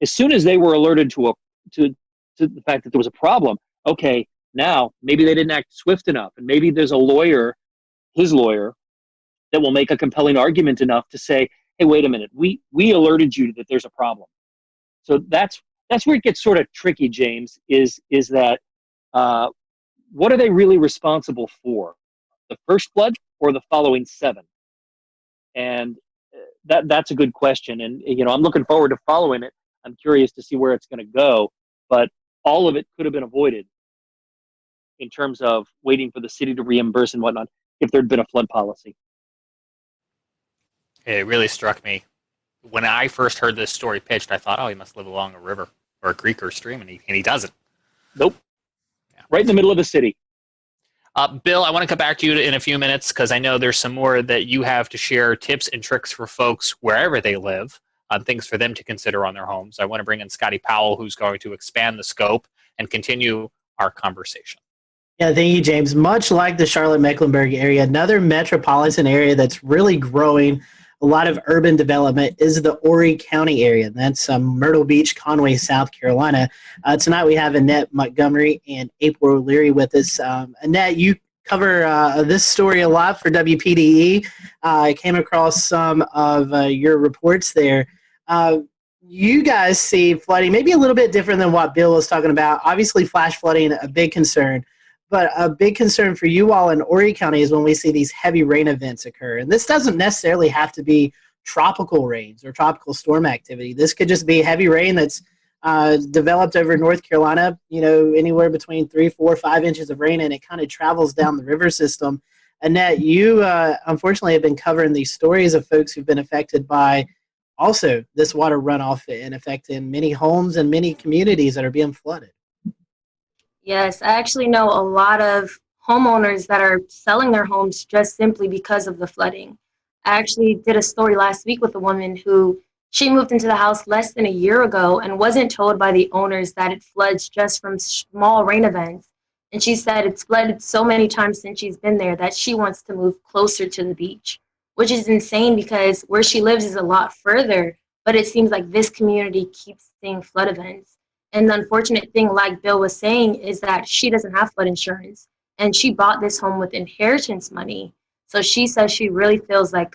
as soon as they were alerted to the fact that there was a problem, okay, now maybe they didn't act swift enough, and maybe there's a lawyer, his lawyer, that will make a compelling argument enough to say, hey, wait a minute, we alerted you that there's a problem. So that's where it gets sort of tricky, James, is that what are they really responsible for? The first flood or the following 7? And that's a good question. And, I'm looking forward to following it. I'm curious to see where it's going to go. But all of it could have been avoided in terms of waiting for the city to reimburse and whatnot if there'd been a flood policy. It really struck me. When I first heard this story pitched, I thought, he must live along a river or a creek or a stream, and he doesn't. Nope. Yeah. Right in the middle of the city. Bill, I want to come back to you in a few minutes because I know there's some more that you have to share, tips and tricks for folks wherever they live, things for them to consider on their homes. I want to bring in Scotty Powell, who's going to expand the scope and continue our conversation. Yeah, thank you, James. Much like the Charlotte-Mecklenburg area, another metropolitan area that's really growing a lot of urban development is the Horry County area. And that's Myrtle Beach, Conway, South Carolina. Tonight we have Annette Montgomery and April O'Leary with us. Annette, you cover this story a lot for WPDE. I came across some of your reports there. You guys see flooding maybe a little bit different than what Bill was talking about. Obviously, flash flooding, a big concern. But a big concern for you all in Horry County is when we see these heavy rain events occur. And this doesn't necessarily have to be tropical rains or tropical storm activity. This could just be heavy rain that's developed over North Carolina, anywhere between 3, 4, 5 inches of rain, and it kind of travels down the river system. Annette, you unfortunately have been covering these stories of folks who've been affected by also this water runoff and affecting many homes and many communities that are being flooded. Yes, I actually know a lot of homeowners that are selling their homes just simply because of the flooding. I actually did a story last week with a woman who she moved into the house less than a year ago and wasn't told by the owners that it floods just from small rain events. And she said it's flooded so many times since she's been there that she wants to move closer to the beach, which is insane because where she lives is a lot further, but it seems like this community keeps seeing flood events. And the unfortunate thing, like Bill was saying, is that she doesn't have flood insurance, and she bought this home with inheritance money. So she says she really feels like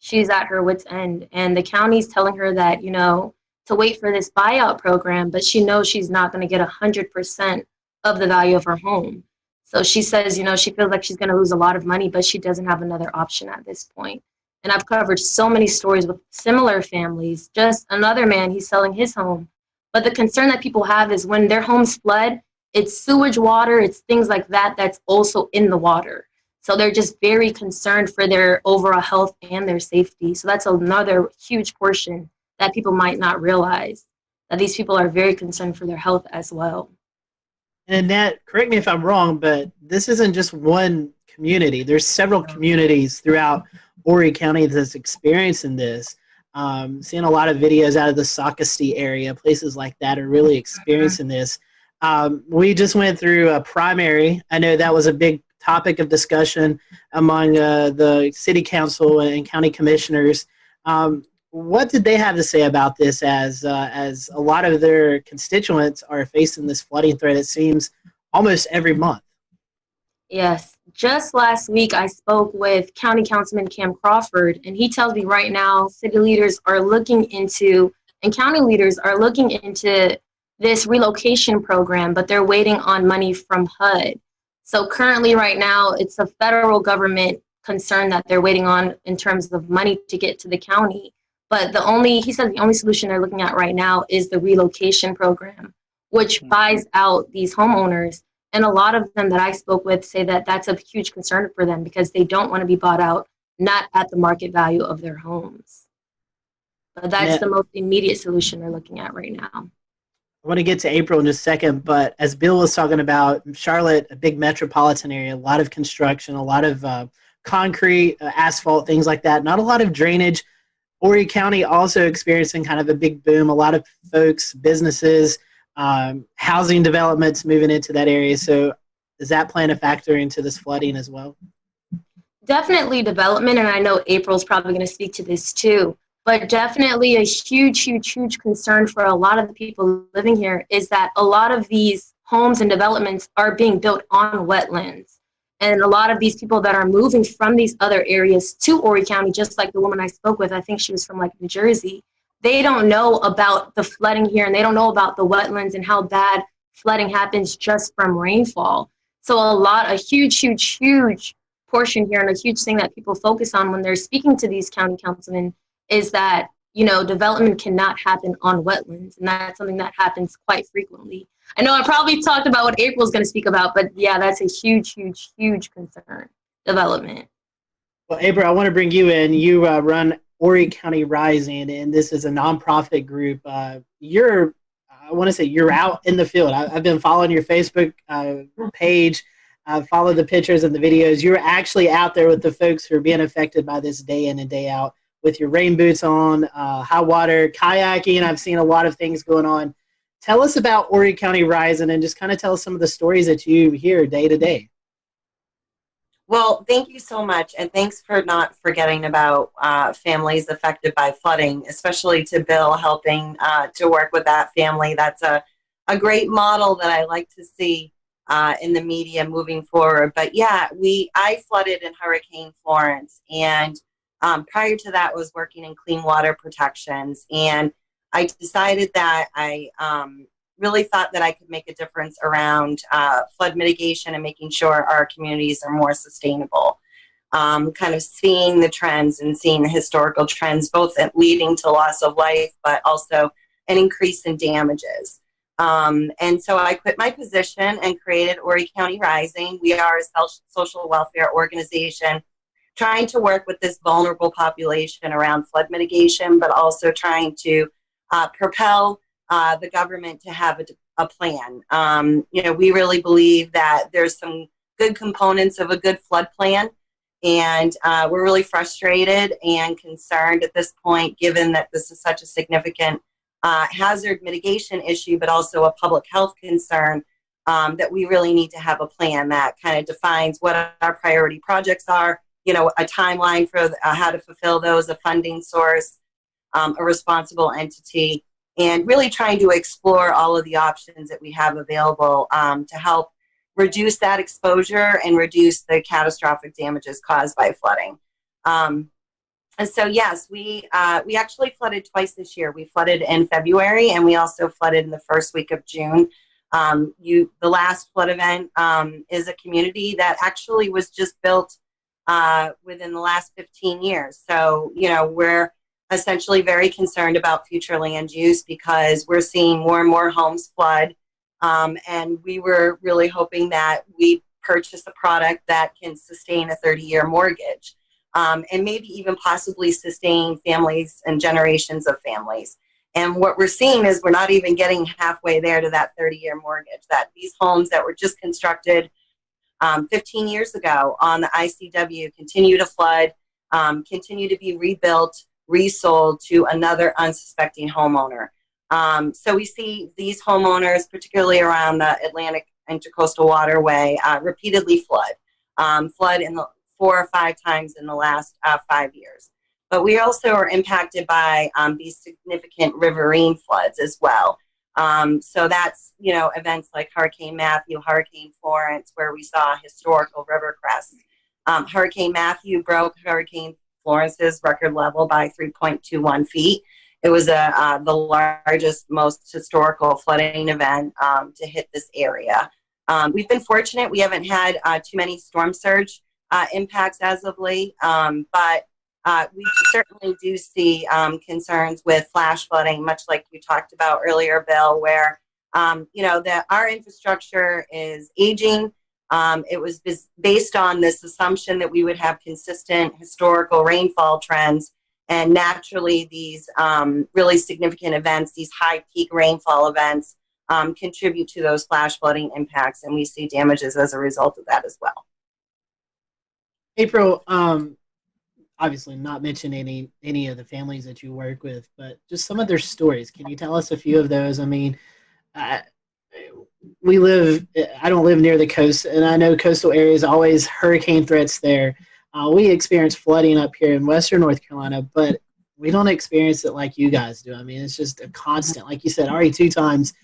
she's at her wit's end, and the county's telling her that, to wait for this buyout program, but she knows she's not going to get 100% of the value of her home. So she says, she feels like she's going to lose a lot of money, but she doesn't have another option at this point. And I've covered so many stories with similar families. Just another man, he's selling his home. But the concern that people have is when their homes flood, it's sewage water, it's things like that that's also in the water. So they're just very concerned for their overall health and their safety. So that's another huge portion that people might not realize, that these people are very concerned for their health as well. And Annette, correct me if I'm wrong, but this isn't just one community. There's several communities throughout Horry County that's experiencing this. Seeing a lot of videos out of the Socastee area, places like that are really experiencing this. We just went through a primary. I know that was a big topic of discussion among the city council and county commissioners. What did they have to say about this as a lot of their constituents are facing this flooding threat, it seems, almost every month? Yes. Just last week, I spoke with County Councilman Cam Crawford, and he tells me right now city leaders are looking into, and county leaders are looking into this relocation program, but they're waiting on money from HUD. So currently right now, it's a federal government concern that they're waiting on in terms of money to get to the county. But he says the only solution they're looking at right now is the relocation program, which buys out these homeowners. And a lot of them that I spoke with say that that's a huge concern for them because they don't want to be bought out, not at the market value of their homes. But that's the most immediate solution they're looking at right now. I want to get to April in just a second, but as Bill was talking about, Charlotte, a big metropolitan area, a lot of construction, a lot of concrete, asphalt, things like that, not a lot of drainage. Horry County also experiencing kind of a big boom, a lot of folks, businesses, housing developments moving into that area. So does that play a factor into this flooding as well? Definitely development, and I know April's probably going to speak to this too, but definitely a huge concern for a lot of the people living here is that a lot of these homes and developments are being built on wetlands. And a lot of these people that are moving from these other areas to Horry County, just like the woman I spoke with, I think she was from New Jersey, they don't know about the flooding here, and they don't know about the wetlands and how bad flooding happens just from rainfall. So a huge portion here, and a huge thing that people focus on when they're speaking to these county councilmen is that, development cannot happen on wetlands, and that's something that happens quite frequently. I know I probably talked about what April's going to speak about, but yeah, that's a huge concern, development. Well, April, I want to bring you in. You run Horry County Rising, and this is a nonprofit group. You're out in the field. I've been following your Facebook page. I've followed the pictures and the videos. You're actually out there with the folks who are being affected by this day in and day out with your rain boots on, high water, kayaking. I've seen a lot of things going on. Tell us about Horry County Rising and just kind of tell us some of the stories that you hear day to day. Well, thank you so much, and thanks for not forgetting about families affected by flooding, especially to Bill helping to work with that family. That's a great model that I like to see in the media moving forward. But yeah, I flooded in Hurricane Florence, and prior to that was working in clean water protections, and I decided that I really thought that I could make a difference around flood mitigation and making sure our communities are more sustainable. Kind of seeing the trends and seeing the historical trends, both leading to loss of life, but also an increase in damages. And so I quit my position and created Horry County Rising. We are a social welfare organization trying to work with this vulnerable population around flood mitigation, but also trying to propel the government to have a plan. We really believe that there's some good components of a good flood plan, and we're really frustrated and concerned at this point, given that this is such a significant hazard mitigation issue, but also a public health concern, that we really need to have a plan that kind of defines what our priority projects are, a timeline for how to fulfill those, a funding source, a responsible entity, and really trying to explore all of the options that we have available to help reduce that exposure and reduce the catastrophic damages caused by flooding. And so, yes, we actually flooded twice this year. We flooded in February, and we also flooded in the first week of June. The last flood event is a community that actually was just built within the last 15 years. So, we're essentially very concerned about future land use because we're seeing more and more homes flood. And we were really hoping that we purchase a product that can sustain a 30-year mortgage, and maybe even possibly sustain families and generations of families. And what we're seeing is we're not even getting halfway there to that 30-year mortgage, that these homes that were just constructed 15 years ago on the ICW continue to flood, continue to be rebuilt, resold to another unsuspecting homeowner. So we see these homeowners, particularly around the Atlantic Intercoastal Waterway, repeatedly flood in the 4 or 5 times in the last 5 years. But we also are impacted by these significant riverine floods as well. So that's, events like Hurricane Matthew, Hurricane Florence, where we saw historical river crests. Hurricane Matthew broke Hurricane Florence's record level by 3.21 feet. It was the largest, most historical flooding event to hit this area. We've been fortunate. We haven't had too many storm surge impacts as of late, but we certainly do see concerns with flash flooding, much like you talked about earlier, Bill, where our infrastructure is aging. It was based on this assumption that we would have consistent historical rainfall trends, and naturally these really significant events, these high peak rainfall events, contribute to those flash flooding impacts, and we see damages as a result of that as well. April, obviously not mention any of the families that you work with, but just some of their stories. Can you tell us a few of those? I mean, I don't live near the coast, and I know coastal areas always hurricane threats there. We experience flooding up here in Western North Carolina, but we don't experience it like you guys do. I mean, it's just a constant, like you said, already 2 times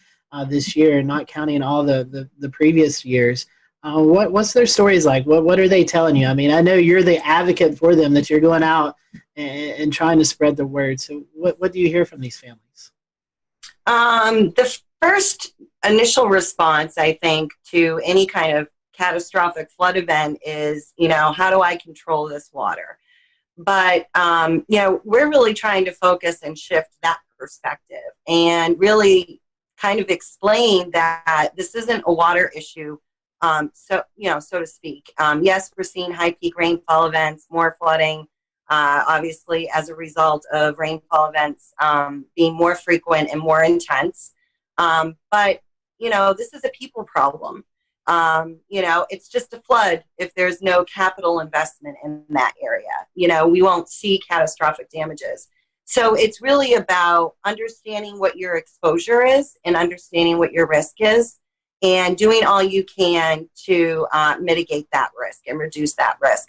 this year, not counting all the previous years. What's their stories like? What are they telling you? I mean, I know you're the advocate for them, that you're going out and trying to spread the word. So what do you hear from these families? The first initial response, I think, to any kind of catastrophic flood event is, how do I control this water? But, we're really trying to focus and shift that perspective and really kind of explain that this isn't a water issue, so to speak. Yes, we're seeing high peak rainfall events, more flooding, obviously as a result of rainfall events being more frequent and more intense. But, this is a people problem. It's just a flood if there's no capital investment in that area. We won't see catastrophic damages. So it's really about understanding what your exposure is and understanding what your risk is, and doing all you can to mitigate that risk and reduce that risk.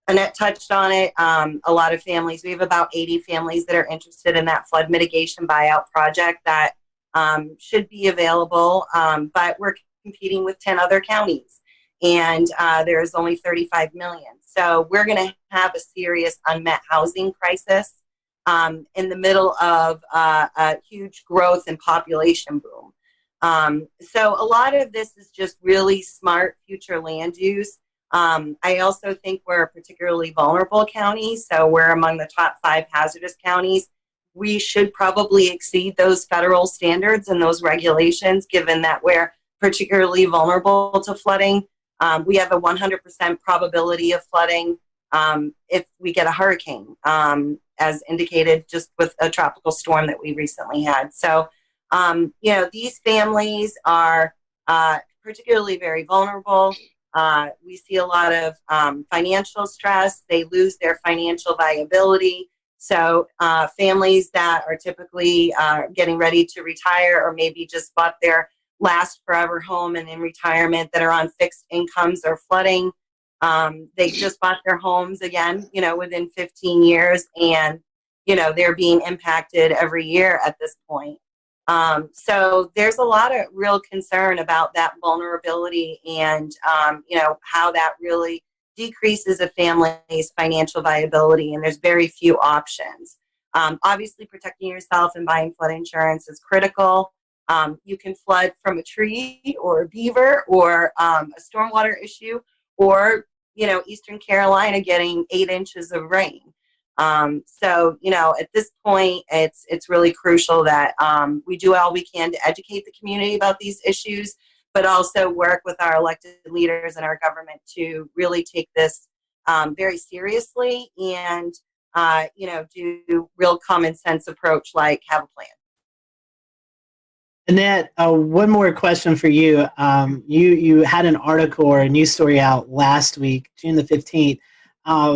Annette touched on it. A lot of families, we have about 80 families that are interested in that flood mitigation buyout project that should be available, but we're competing with 10 other counties, and there's only 35 million. So we're going to have a serious unmet housing crisis in the middle of a huge growth and population boom. So a lot of this is just really smart future land use. I also think we're a particularly vulnerable county, so we're among the top 5 hazardous counties. We should probably exceed those federal standards and those regulations, given that we're particularly vulnerable to flooding. We have a 100% probability of flooding if we get a hurricane, as indicated just with a tropical storm that we recently had. So, these families are particularly very vulnerable. We see a lot of financial stress. They lose their financial viability. So families that are typically getting ready to retire, or maybe just bought their last forever home and in retirement, that are on fixed incomes or flooding. They just bought their homes again, within 15 years, and, they're being impacted every year at this point. So there's a lot of real concern about that vulnerability and, how that really decreases a family's financial viability, and there's very few options. Obviously, protecting yourself and buying flood insurance is critical. You can flood from a tree or a beaver or a stormwater issue, or, Eastern Carolina getting 8 inches of rain. So, at this point, it's really crucial that we do all we can to educate the community about these issues, but also work with our elected leaders and our government to really take this very seriously and, do real common sense approach, like have a plan. Annette, one more question for you. You had an article or a news story out last week, June the 15th.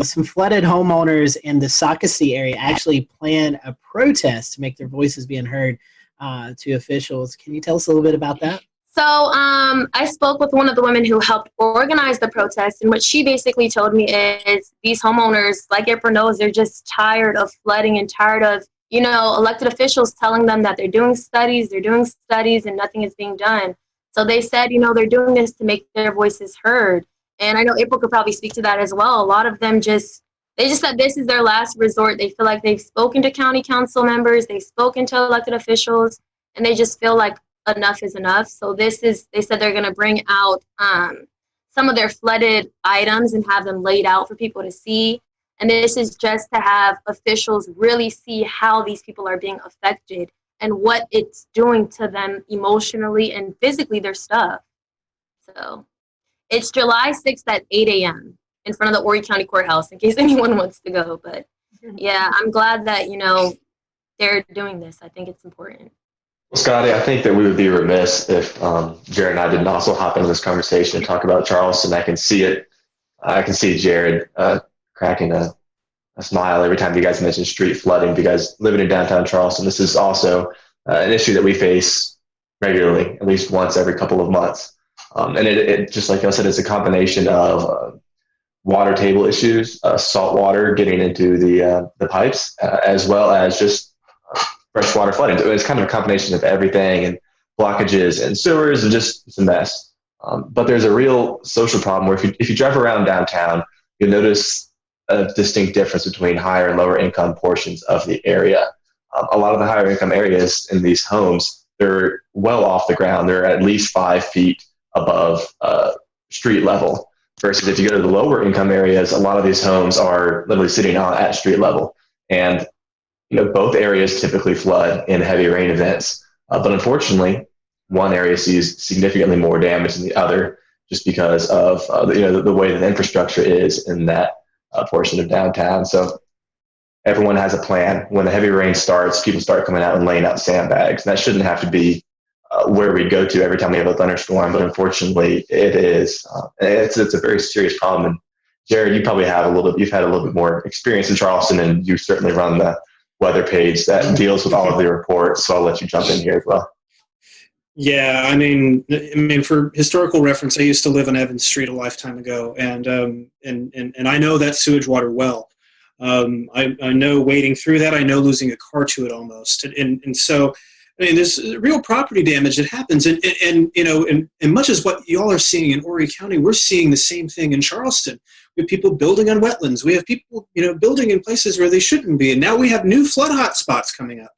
Some flooded homeowners in the Socastee area actually planned a protest to make their voices being heard to officials. Can you tell us a little bit about that? So I spoke with one of the women who helped organize the protest, and what she basically told me is these homeowners, like everyone knows, they're just tired of flooding and tired of, elected officials telling them that they're doing studies, and nothing is being done. So they said, they're doing this to make their voices heard. And I know April could probably speak to that as well. A lot of them they just said this is their last resort. They feel like they've spoken to county council members, they've spoken to elected officials, and they just feel like enough is enough. So they said they're going to bring out some of their flooded items and have them laid out for people to see. And this is just to have officials really see how these people are being affected and what it's doing to them emotionally and physically, their stuff. So it's July 6th at 8 a.m. in front of the Horry County Courthouse, in case anyone wants to go. But yeah, I'm glad that, they're doing this. I think it's important. Well, Scotty, I think that we would be remiss if Jared and I didn't also hop into this conversation and talk about Charleston. I can see it. I can see Jared cracking a smile every time you guys mention street flooding, because living in downtown Charleston, this is also an issue that we face regularly, at least once every couple of months. And it just like I said, it's a combination of water table issues, salt water getting into the pipes, as well as just freshwater flooding. So it's kind of a combination of everything, and blockages and sewers, and it's a mess. But there's a real social problem where if you drive around downtown, you'll notice a distinct difference between higher and lower income portions of the area. A lot of the higher income areas in these homes, they're well off the ground. They're at least 5 feet above street level. Versus if you go to the lower income areas, a lot of these homes are literally sitting at street level. And both areas typically flood in heavy rain events. But unfortunately, one area sees significantly more damage than the other, just because of the way that the infrastructure is in that portion of downtown. So everyone has a plan. When the heavy rain starts, people start coming out and laying out sandbags. And that shouldn't have to be where we go to every time we have a thunderstorm, but unfortunately it is. It's a very serious problem. And Jared, you probably you've had a little bit more experience in Charleston, and you certainly run the weather page that deals with all of the reports. So I'll let you jump in here as well. Yeah, I mean, for historical reference, I used to live on Evans Street a lifetime ago, and I know that sewage water well. I know wading through that. I know losing a car to it almost, and so I mean, there's real property damage that happens, and you know, and much as what y'all are seeing in Horry County, we're seeing the same thing in Charleston. We have people building on wetlands. We have people, you know, building in places where they shouldn't be, and now we have new flood hot spots coming up.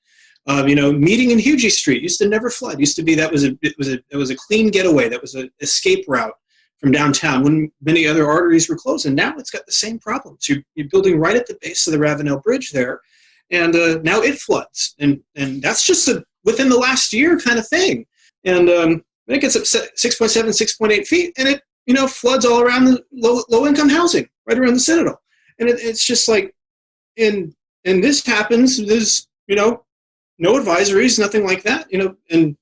You know, meeting in Hugie Street used to never flood. Used to be that was a clean getaway. That was an escape route from downtown when many other arteries were closed. And now it's got the same problems. You're building right at the base of the Ravenel Bridge there, and now it floods. And that's just within the last year kind of thing. And it gets up 6.7, 6.8 feet, and it, you know, floods all around the low income housing right around the Citadel. And it's just like, and this happens. There's, you know, no advisories, nothing like that, you know, and,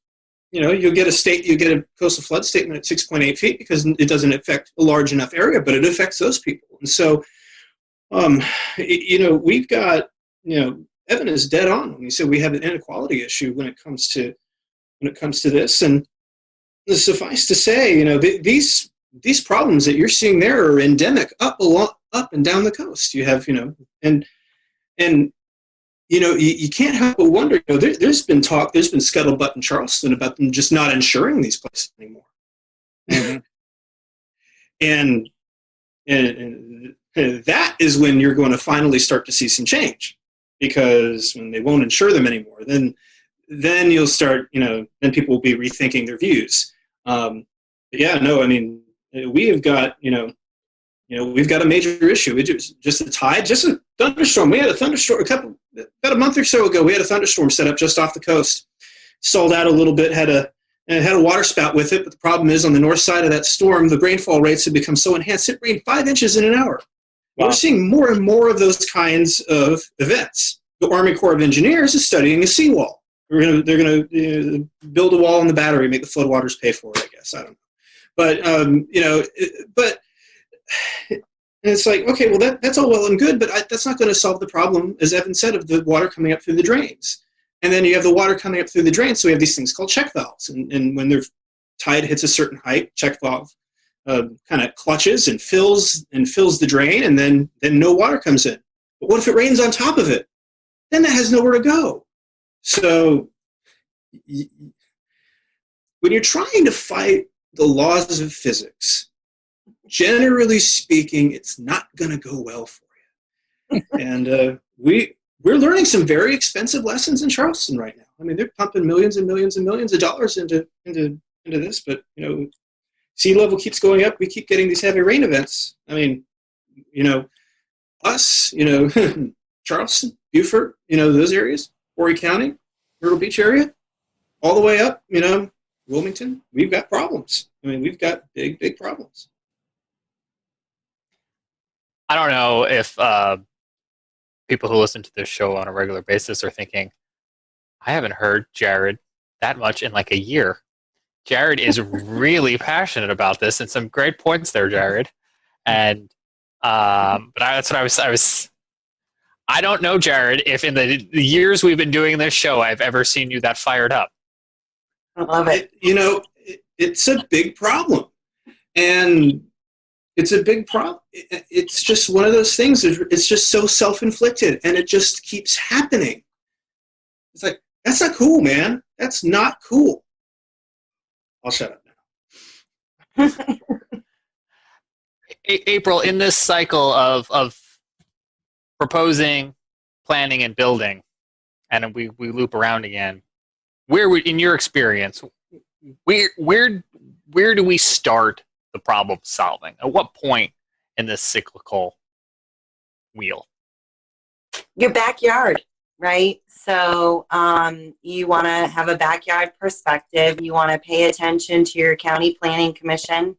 you know, you get a coastal flood statement at 6.8 feet because it doesn't affect a large enough area, but it affects those people. And so, you know, we've got, you know, Evan is dead on when he said we have an inequality issue when it comes to this. And suffice to say, you know, these problems that you're seeing there are endemic up and down the coast. You have, you know, and you know, you can't help but wonder, you know, there's been scuttlebutt in Charleston about them just not insuring these places anymore. Mm-hmm. and that is when you're going to finally start to see some change, because when they won't insure them anymore, then you'll start, you know, then people will be rethinking their views. But yeah, no, I mean, we have got, we've got a major issue. It's just a tide, just a thunderstorm. We had a thunderstorm about a month or so ago. We had a thunderstorm set up just off the coast. Stalled out a little bit, had a water spout with it, but the problem is on the north side of that storm, the rainfall rates have become so enhanced, it rained 5 inches in an hour. Wow. We're seeing more and more of those kinds of events. The Army Corps of Engineers is studying a seawall. They're going to build a wall in the Battery, make the floodwaters pay for it, I guess. I don't know. But, and it's like, okay, well, that's all well and good, but that's not going to solve the problem, as Evan said, of the water coming up through the drains. And then you have the water coming up through the drains, so we have these things called check valves. And when their tide hits a certain height, check valve kind of clutches and fills the drain, and then no water comes in. But what if it rains on top of it? Then that has nowhere to go. So when you're trying to fight the laws of physics, generally speaking, it's not going to go well for you. And we're learning some very expensive lessons in Charleston right now. I mean, they're pumping millions and millions and millions of dollars into this, but sea level keeps going up. We keep getting these heavy rain events. I mean, us, Charleston, Beaufort, those areas, Horry County, Myrtle Beach area, all the way up, Wilmington, we've got problems. I mean, we've got big, big problems. I don't know if people who listen to this show on a regular basis are thinking, I haven't heard Jared that much in like a year. Jared is really passionate about this, and some great points there, Jared. And but that's what I was. I don't know, Jared, if in the years we've been doing this show, I've ever seen you that fired up. I love it. It's a big problem, and it's a big problem. It's just one of those things. It's just so self-inflicted, and it just keeps happening. It's like, that's not cool, man. That's not cool. I'll shut up now. April, in this cycle of proposing, planning, and building, and we loop around again, in your experience, where do we start the problem solving? At what point in this cyclical wheel? Your backyard, right? So you want to have a backyard perspective. You want to pay attention to your county planning commission.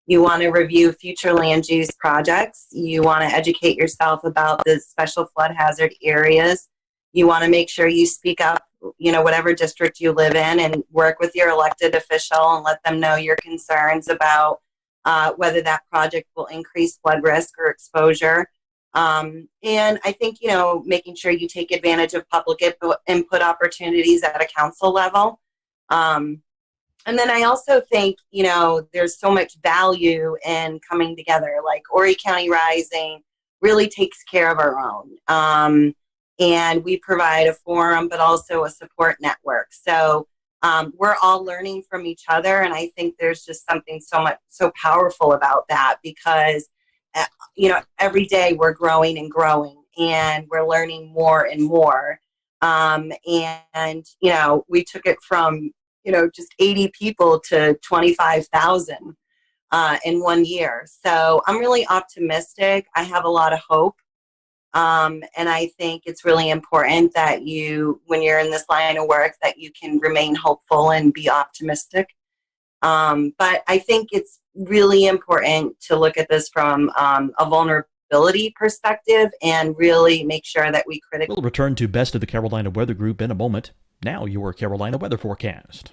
You want to review future land use projects. You want to educate yourself about the special flood hazard areas. You want to make sure you speak up, whatever district you live in, and work with your elected official and let them know your concerns about whether that project will increase flood risk or exposure. And I think, making sure you take advantage of public input opportunities at a council level. And then I also think, there's so much value in coming together. Like Horry County Rising really takes care of our own. And we provide a forum, but also a support network. So we're all learning from each other. And I think there's just something so powerful about that because, every day we're growing and growing and we're learning more and more. And we took it from, just 80 people to 25,000 in 1 year. So I'm really optimistic. I have a lot of hope. And I think it's really important that when you're in this line of work, that you can remain hopeful and be optimistic. But I think it's really important to look at this from a vulnerability perspective and really make sure that we critically. We'll return to Best of the Carolina Weather Group in a moment. Now your Carolina weather forecast.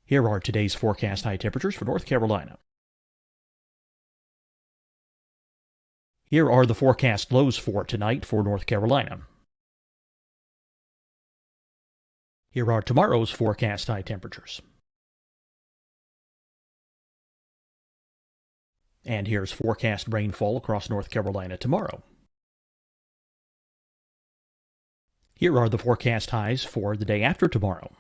Here are today's forecast high temperatures for North Carolina. Here are the forecast lows for tonight for North Carolina. Here are tomorrow's forecast high temperatures. And here's forecast rainfall across North Carolina tomorrow. Here are the forecast highs for the day after tomorrow.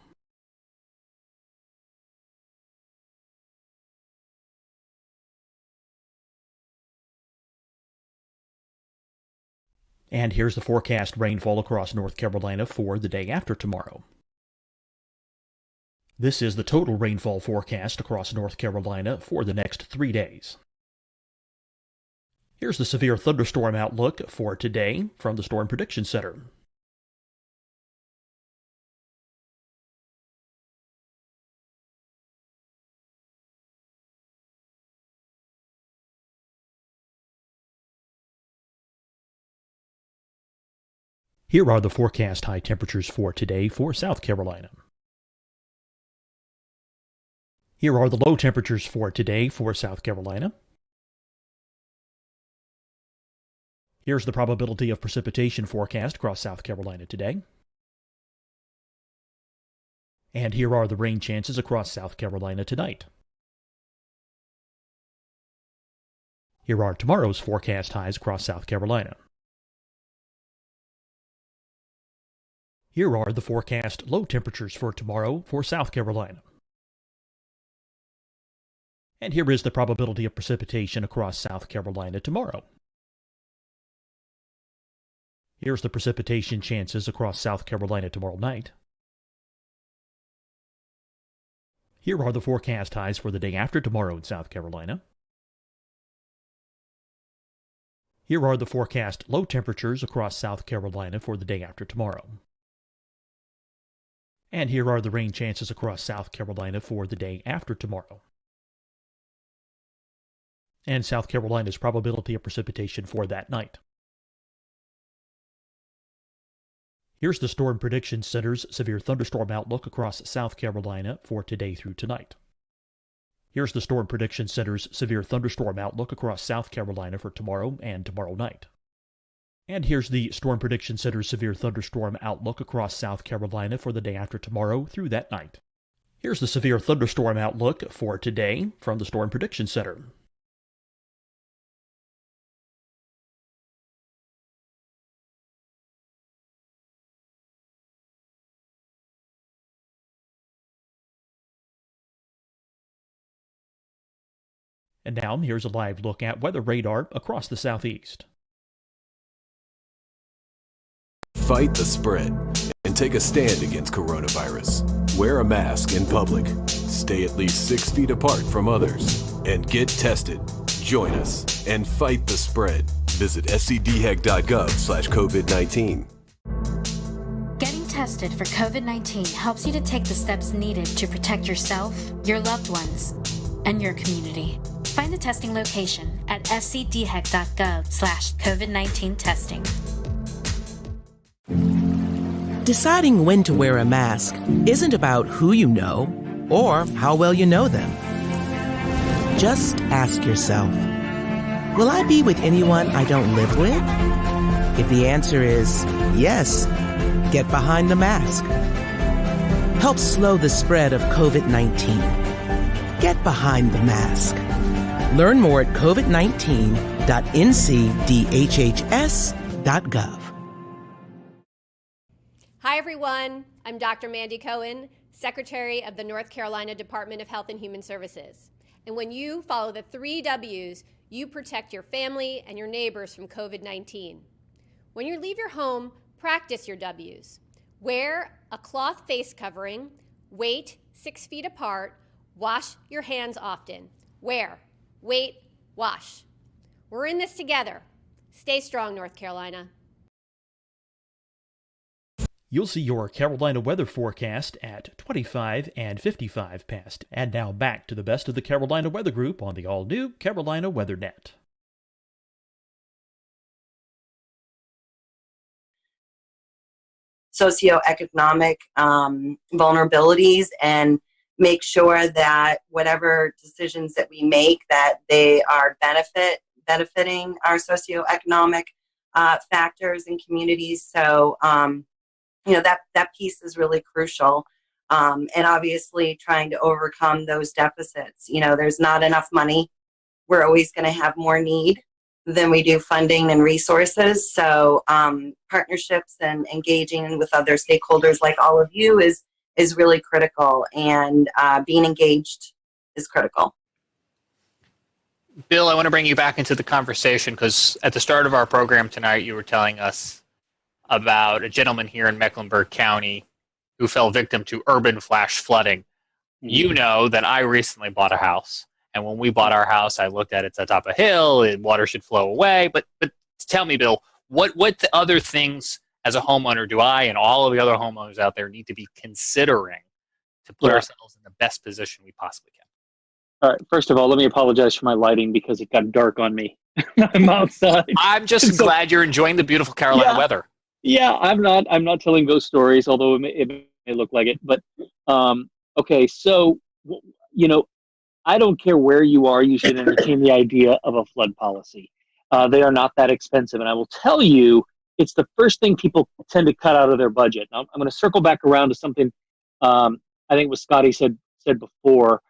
And here's the forecast rainfall across North Carolina for the day after tomorrow. This is the total rainfall forecast across North Carolina for the next 3 days. Here's the severe thunderstorm outlook for today from the Storm Prediction Center. Here are the forecast high temperatures for today for South Carolina. Here are the low temperatures for today for South Carolina. Here's the probability of precipitation forecast across South Carolina today. And here are the rain chances across South Carolina tonight. Here are tomorrow's forecast highs across South Carolina. Here are the forecast low temperatures for tomorrow for South Carolina. And here is the probability of precipitation across South Carolina tomorrow. Here's the precipitation chances across South Carolina tomorrow night. Here are the forecast highs for the day after tomorrow in South Carolina. Here are the forecast low temperatures across South Carolina for the day after tomorrow. And here are the rain chances across South Carolina for the day after tomorrow. And South Carolina's probability of precipitation for that night. Here's the Storm Prediction Center's severe thunderstorm outlook across South Carolina for today through tonight. Here's the Storm Prediction Center's severe thunderstorm outlook across South Carolina for tomorrow and tomorrow night. And here's the Storm Prediction Center's severe thunderstorm outlook across South Carolina for the day after tomorrow through that night. Here's the severe thunderstorm outlook for today from the Storm Prediction Center. And now here's a live look at weather radar across the southeast. Fight the spread and take a stand against coronavirus. Wear a mask in public. Stay at least 6 feet apart from others. And get tested. Join us and fight the spread. Visit scdhec.gov/COVID-19. Getting tested for COVID-19 helps you to take the steps needed to protect yourself, your loved ones, and your community. Find the testing location at scdhec.gov/COVID-19 testing. Deciding when to wear a mask isn't about who you know or how well you know them. Just ask yourself, will I be with anyone I don't live with? If the answer is yes, get behind the mask. help slow the spread of COVID-19. Get behind the mask. Learn more at covid19.ncdhhs.gov. Hi, everyone. I'm Dr. Mandy Cohen, Secretary of the North Carolina Department of Health and Human Services. And when you follow the 3 W's, you protect your family and your neighbors from COVID-19. When you leave your home, practice your W's. Wear a cloth face covering, wait 6 feet apart, wash your hands often. Wear, wait, wash. We're in this together. Stay strong, North Carolina. You'll see your Carolina weather forecast at 25 and 55 past. And now back to the best of the Carolina Weather Group on the all-new Carolina Weather Net. Socioeconomic vulnerabilities, and make sure that whatever decisions that we make, that they are benefiting our socioeconomic factors and communities. So that piece is really crucial, and obviously trying to overcome those deficits. There's not enough money. We're always going to have more need than we do funding and resources. So partnerships and engaging with other stakeholders like all of you is really critical, and being engaged is critical. Bill, I want to bring you back into the conversation because at the start of our program tonight, you were telling us about a gentleman here in Mecklenburg County who fell victim to urban flash flooding. You know that I recently bought a house. And when we bought our house, I looked at it at the top of a hill, and water should flow away. But tell me, Bill, what other things as a homeowner do I and all of the other homeowners out there need to be considering to put ourselves in the best position we possibly can? All right. First of all, let me apologize for my lighting because it got dark on me. I'm outside. I'm just glad you're enjoying the beautiful Carolina weather. Yeah, I'm not telling ghost stories, although it may look like it. But okay, so I don't care where you are, you should entertain the idea of a flood policy. They are not that expensive. And I will tell you, it's the first thing people tend to cut out of their budget. Now, I'm going to circle back around to something I think what Scotty said before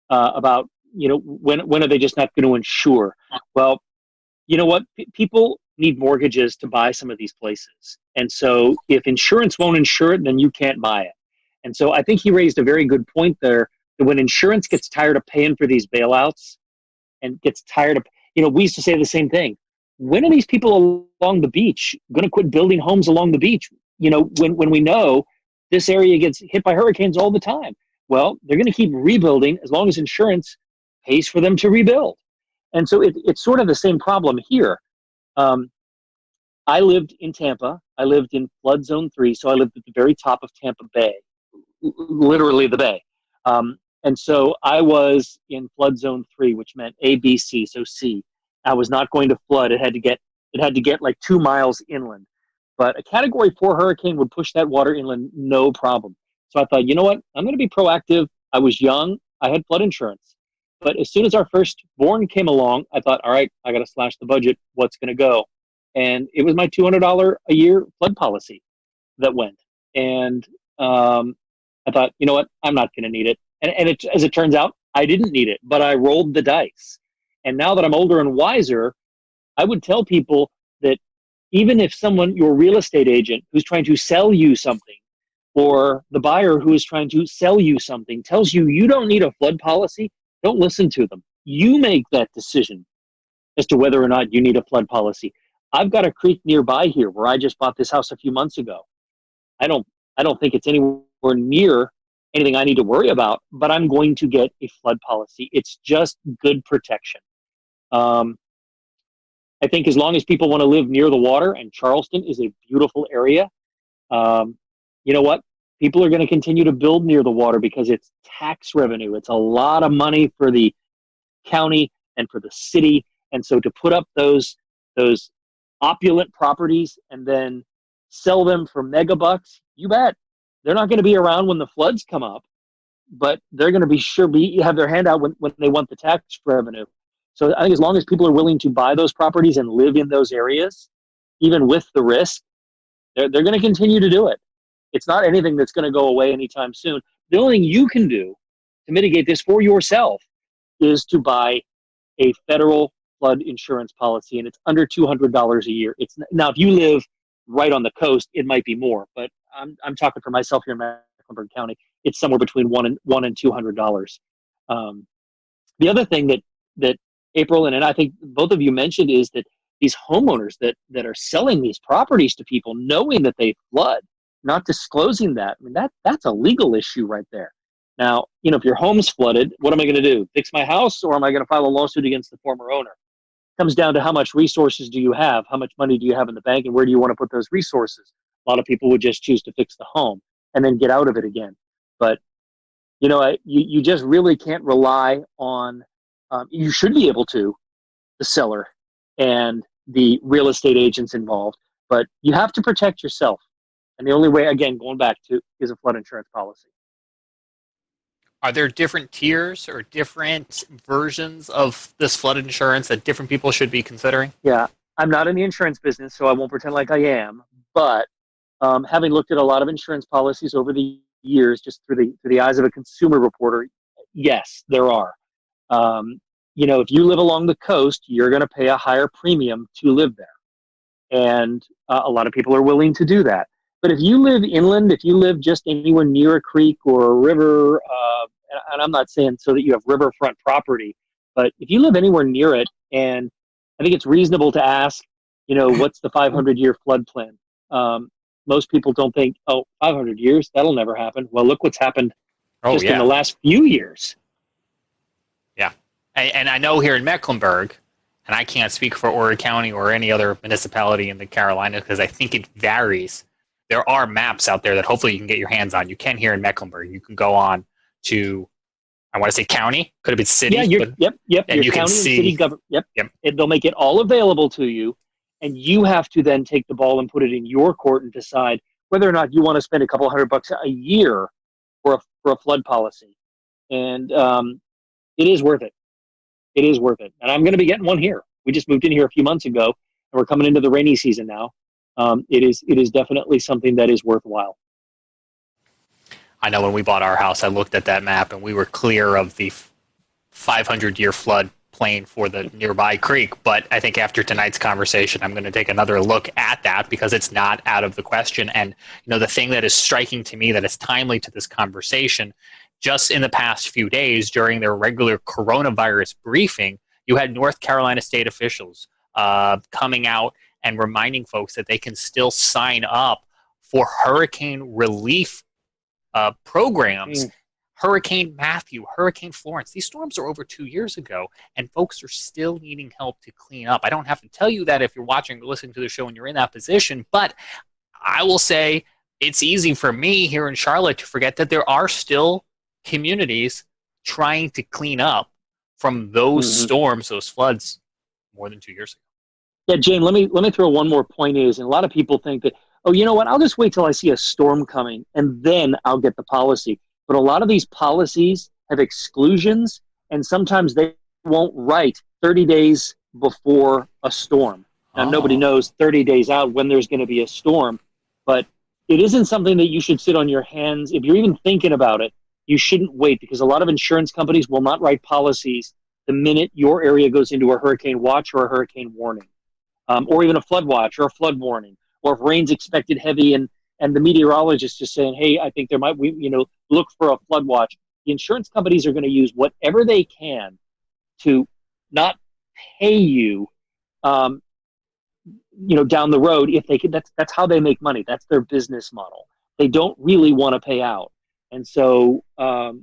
about, when are they just not going to insure? Well, you know what? People need mortgages to buy some of these places. And so if insurance won't insure it, then you can't buy it. And so I think he raised a very good point there. When insurance gets tired of paying for these bailouts and gets tired of, we used to say the same thing. When are these people along the beach going to quit building homes along the beach? When we know this area gets hit by hurricanes all the time. Well, they're going to keep rebuilding as long as insurance pays for them to rebuild. And so it's sort of the same problem here. I lived in Tampa. I lived in flood zone 3. So I lived at the very top of Tampa Bay, literally the bay. And so I was in flood zone 3, which meant A, B, C. So C. I was not going to flood. It had to get like 2 miles inland. But a Category 4 hurricane would push that water inland, no problem. So I thought, you know what? I'm going to be proactive. I was young. I had flood insurance. But as soon as our firstborn came along, I thought, all right, I got to slash the budget. What's going to go? And it was my $200 a year flood policy that went. And I thought, you know what? I'm not going to need it. And as it turns out, I didn't need it, but I rolled the dice. And now that I'm older and wiser, I would tell people that even if your real estate agent who's trying to sell you something, or the buyer who is trying to sell you something tells you you don't need a flood policy, don't listen to them. You make that decision as to whether or not you need a flood policy. I've got a creek nearby here where I just bought this house a few months ago. I don't think it's anywhere near anything I need to worry about, but I'm going to get a flood policy. It's just good protection. I think as long as people want to live near the water, and Charleston is a beautiful area, you know what? People are going to continue to build near the water because it's tax revenue. It's a lot of money for the county and for the city. And so to put up those opulent properties and then sell them for megabucks, you bet. They're not going to be around when the floods come up, but they're going to have their hand out when they want the tax revenue. So I think as long as people are willing to buy those properties and live in those areas, even with the risk, they're going to continue to do it. It's not anything that's going to go away anytime soon. The only thing you can do to mitigate this for yourself is to buy a federal flood insurance policy, and it's under $200 a year. It's now, if you live right on the coast, it might be more, but I'm talking for myself here in Mecklenburg County. It's somewhere between $100 and $200. The other thing that April and I think both of you mentioned is that these homeowners that are selling these properties to people, knowing that they flood, not disclosing that, I mean, that's a legal issue right there. Now, if your home's flooded, what am I going to do? Fix my house, or am I going to file a lawsuit against the former owner? It comes down to how much resources do you have, how much money do you have in the bank, and where do you want to put those resources? A lot of people would just choose to fix the home and then get out of it again. But you just really can't rely on. You should be able to, the seller and the real estate agents involved, but you have to protect yourself. And the only way, again, going back to, is a flood insurance policy. Are there different tiers or different versions of this flood insurance that different people should be considering? Yeah, I'm not in the insurance business, so I won't pretend like I am. But having looked at a lot of insurance policies over the years, just through the eyes of a consumer reporter, yes, there are. If you live along the coast, you're going to pay a higher premium to live there. And a lot of people are willing to do that. But if you live inland, if you live just anywhere near a creek or a river, and I'm not saying so that you have riverfront property, but if you live anywhere near it, and I think it's reasonable to ask, what's the 500-year flood plan? Most people don't think, 500 years, that'll never happen. Well, look what's happened in the last few years. Yeah. And I know here in Mecklenburg, and I can't speak for Horry County or any other municipality in the Carolinas because I think it varies. There are maps out there that hopefully you can get your hands on. You can here in Mecklenburg. You can go on to, I want to say county, could have been city. Yeah, yep. And you county can see. And city government. Yep. They'll make it all available to you, and you have to then take the ball and put it in your court and decide whether or not you want to spend a couple $100 a year for a flood policy. And it is worth it. It is worth it. And I'm going to be getting one here. We just moved in here a few months ago, and we're coming into the rainy season now. It is definitely something that is worthwhile. I know when we bought our house, I looked at that map, and we were clear of the 500-year flood plain for the nearby creek. But I think after tonight's conversation, I'm going to take another look at that because it's not out of the question. And the thing that is striking to me that is timely to this conversation, just in the past few days during their regular coronavirus briefing, you had North Carolina state officials coming out and reminding folks that they can still sign up for hurricane relief programs. Hurricane Matthew, Hurricane Florence. These storms are over 2 years ago, and folks are still needing help to clean up. I don't have to tell you that if you're watching or listening to the show and you're in that position, but I will say it's easy for me here in Charlotte to forget that there are still communities trying to clean up from those storms, those floods, more than 2 years ago. Yeah, Jane, let me throw one more point and a lot of people think that, you know what, I'll just wait till I see a storm coming and then I'll get the policy. But a lot of these policies have exclusions, and sometimes they won't write 30 days before a storm. Now, nobody knows 30 days out when there's going to be a storm, but it isn't something that you should sit on your hands. If you're even thinking about it, you shouldn't wait, because a lot of insurance companies will not write policies the minute your area goes into a hurricane watch or a hurricane warning, or even a flood watch or a flood warning, or if rain's expected heavy and the meteorologist is saying, hey, I think there might be, look for a flood watch. The insurance companies are going to use whatever they can to not pay you, down the road if they could. That's how they make money. That's their business model. They don't really want to pay out. And so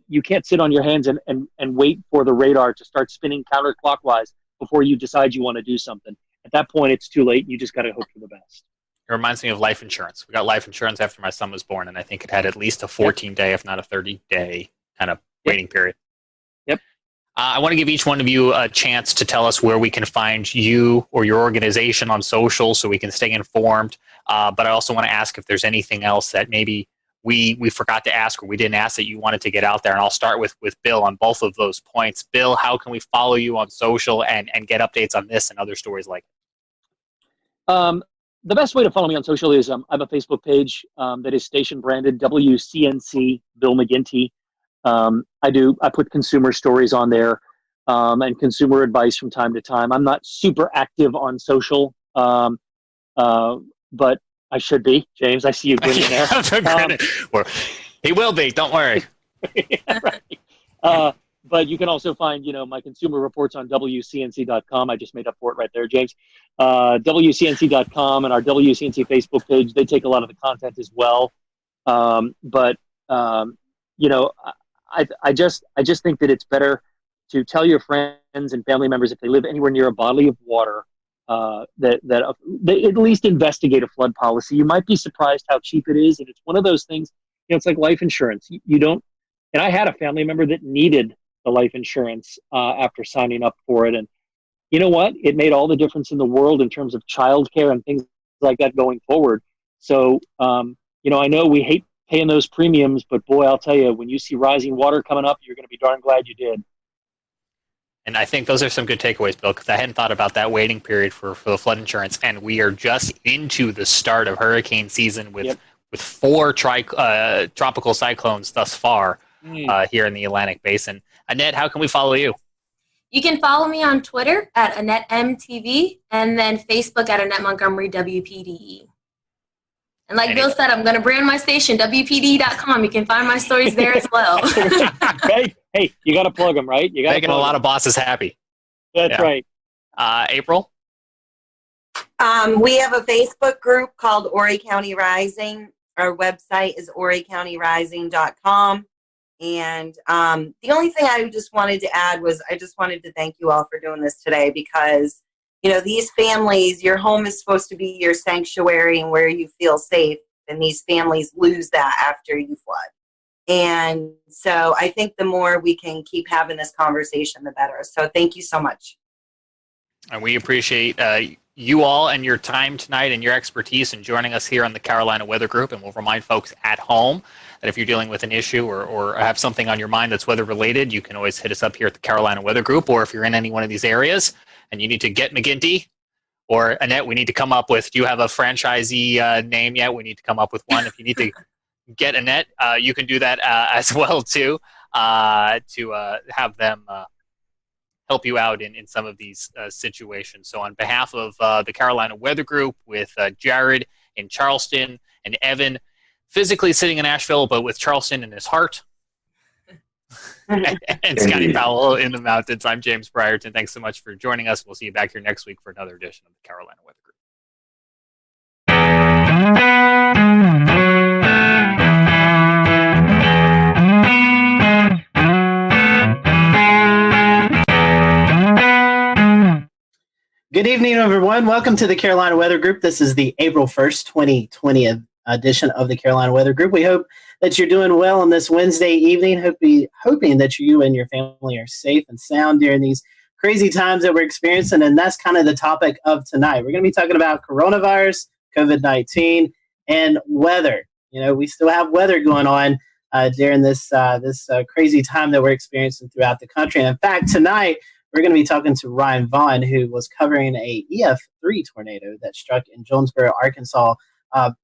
you can't sit on your hands and wait for the radar to start spinning counterclockwise before you decide you want to do something. At that point, it's too late. You just got to hope for the best. It reminds me of life insurance. We got life insurance after my son was born, and I think it had at least a 14-day, if not a 30-day kind of waiting period. Yep. I want to give each one of you a chance to tell us where we can find you or your organization on social so we can stay informed. But I also want to ask if there's anything else that maybe we forgot to ask or we didn't ask that you wanted to get out there. And I'll start with Bill on both of those points. Bill, how can we follow you on social and get updates on this and other stories like it? the best way to follow me on social is I have a Facebook page that is station branded WCNC Bill McGinty. I put consumer stories on there and consumer advice from time to time. I'm not super active on social, but I should be. James, I see you grinning there. He will be. Don't worry. Yeah, right. But you can also find, my consumer reports on WCNC.com. I just made up for it right there, James. WCNC.com and our WCNC Facebook page, they take a lot of the content as well. I just think that it's better to tell your friends and family members if they live anywhere near a body of water that they at least investigate a flood policy. You might be surprised how cheap it is, and it's one of those things. It's like life insurance. You don't. And I had a family member that needed the life insurance after signing up for it, and you know what? It made all the difference in the world in terms of childcare and things like that going forward. So, I know we hate paying those premiums, but boy, I'll tell you, when you see rising water coming up, you're going to be darn glad you did. And I think those are some good takeaways, Bill, because I hadn't thought about that waiting period for the flood insurance, and we are just into the start of hurricane season with 4 tropical cyclones thus far here in the Atlantic Basin. Annette, how can we follow you? You can follow me on Twitter at AnnetteMTV and then Facebook at Annette Montgomery WPDE. And like Bill said, I'm going to brand my station, WPD.com. You can find my stories there as well. Hey, you got to plug them, right? You got making a lot of bosses happy. That's right. April? We have a Facebook group called Horry County Rising. Our website is horrycountyrising.com. And the only thing I just wanted to add was I just wanted to thank you all for doing this today because, these families, your home is supposed to be your sanctuary and where you feel safe. And these families lose that after you flood. And so I think the more we can keep having this conversation, the better. So thank you so much. And we appreciate you all and your time tonight and your expertise in joining us here on the Carolina Weather Group. And we'll remind folks at home that if you're dealing with an issue or have something on your mind that's weather related, you can always hit us up here at the Carolina Weather Group. Or if you're in any one of these areas and you need to get McGinty or Annette, we need to come up with, do you have a franchisee name yet? We need to come up with one. If you need to get Annette, you can do that as well too, to have them help you out in some of these situations. So on behalf of the Carolina Weather Group with Jared in Charleston and Evan physically sitting in Asheville, but with Charleston in his heart, and Scotty Powell in the mountains, I'm James Brierton. Thanks so much for joining us. We'll see you back here next week for another edition of the Carolina Weather Group. Good evening, everyone. Welcome to the Carolina Weather Group. This is the April 1st, 2020 edition of the Carolina Weather Group. We hope that you're doing well on this Wednesday evening, hoping that you and your family are safe and sound during these crazy times that we're experiencing, and that's kind of the topic of tonight. We're going to be talking about coronavirus, COVID-19, and weather. We still have weather going on during this crazy time that we're experiencing throughout the country. And in fact, tonight, we're going to be talking to Ryan Vaughn, who was covering a EF3 tornado that struck in Jonesboro, Arkansas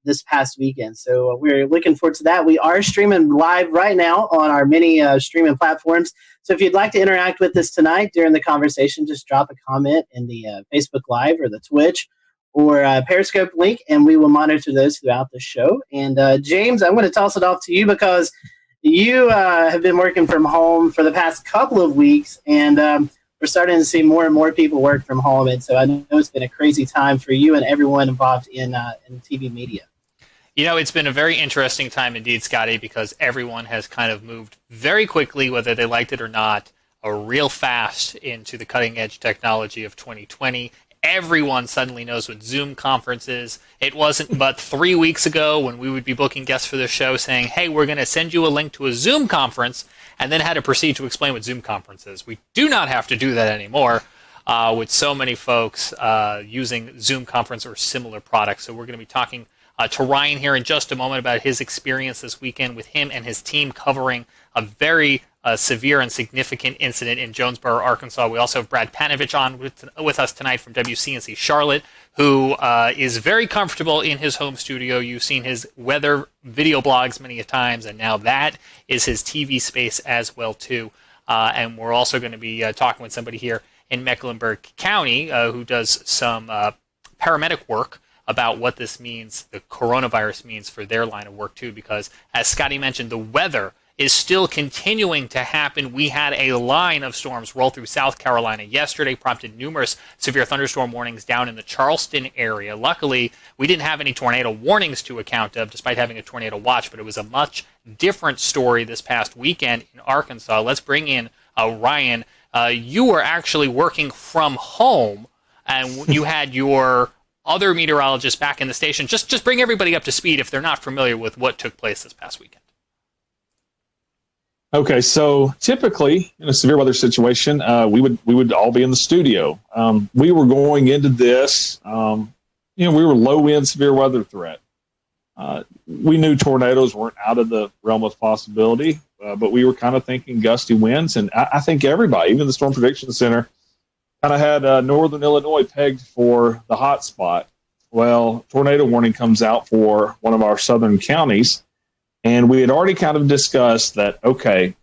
this past weekend. So we're looking forward to that. We are streaming live right now on our many streaming platforms. So if you'd like to interact with us tonight during the conversation, just drop a comment in the Facebook Live or the Twitch or Periscope link, and we will monitor those throughout the show. And James, I'm going to toss it off to you because you have been working from home for the past couple of weeks, and we're starting to see more and more people work from home. And so I know it's been a crazy time for you and everyone involved in TV media. It's been a very interesting time indeed, Scotty, because everyone has kind of moved very quickly, whether they liked it or not, real fast into the cutting edge technology of 2020. Everyone suddenly knows what Zoom conference is. It wasn't but 3 weeks ago when we would be booking guests for the show saying, hey, we're going to send you a link to a Zoom conference, and then had to proceed to explain what Zoom conference is. We do not have to do that anymore with so many folks using Zoom conference or similar products. So we're going to be talking to Ryan here in just a moment about his experience this weekend with him and his team covering a very a severe and significant incident in Jonesboro, Arkansas. We also have Brad Panovich on with us tonight from WCNC Charlotte, who is very comfortable in his home studio. You've seen his weather video blogs many a times, and now that is his TV space as well, too. And we're also going to be talking with somebody here in Mecklenburg County who does some paramedic work about what this means, the coronavirus means for their line of work, too, because, as Scotty mentioned, the weather is still continuing to happen. We had a line of storms roll through South Carolina yesterday, prompted numerous severe thunderstorm warnings down in the Charleston area. Luckily, we didn't have any tornado warnings to account of, despite having a tornado watch, but it was a much different story this past weekend in Arkansas. Let's bring in Ryan. You were actually working from home, and you had your other meteorologists back in the station. Just bring everybody up to speed if they're not familiar with what took place this past weekend. Okay, so typically in a severe weather situation, we would all be in the studio. We were going into this, we were low wind severe weather threat. We knew tornadoes weren't out of the realm of possibility, but we were kind of thinking gusty winds, and I think everybody, even the Storm Prediction Center, kind of had northern Illinois pegged for the hot spot. Well, tornado warning comes out for one of our southern counties. And we had already kind of discussed that, okay,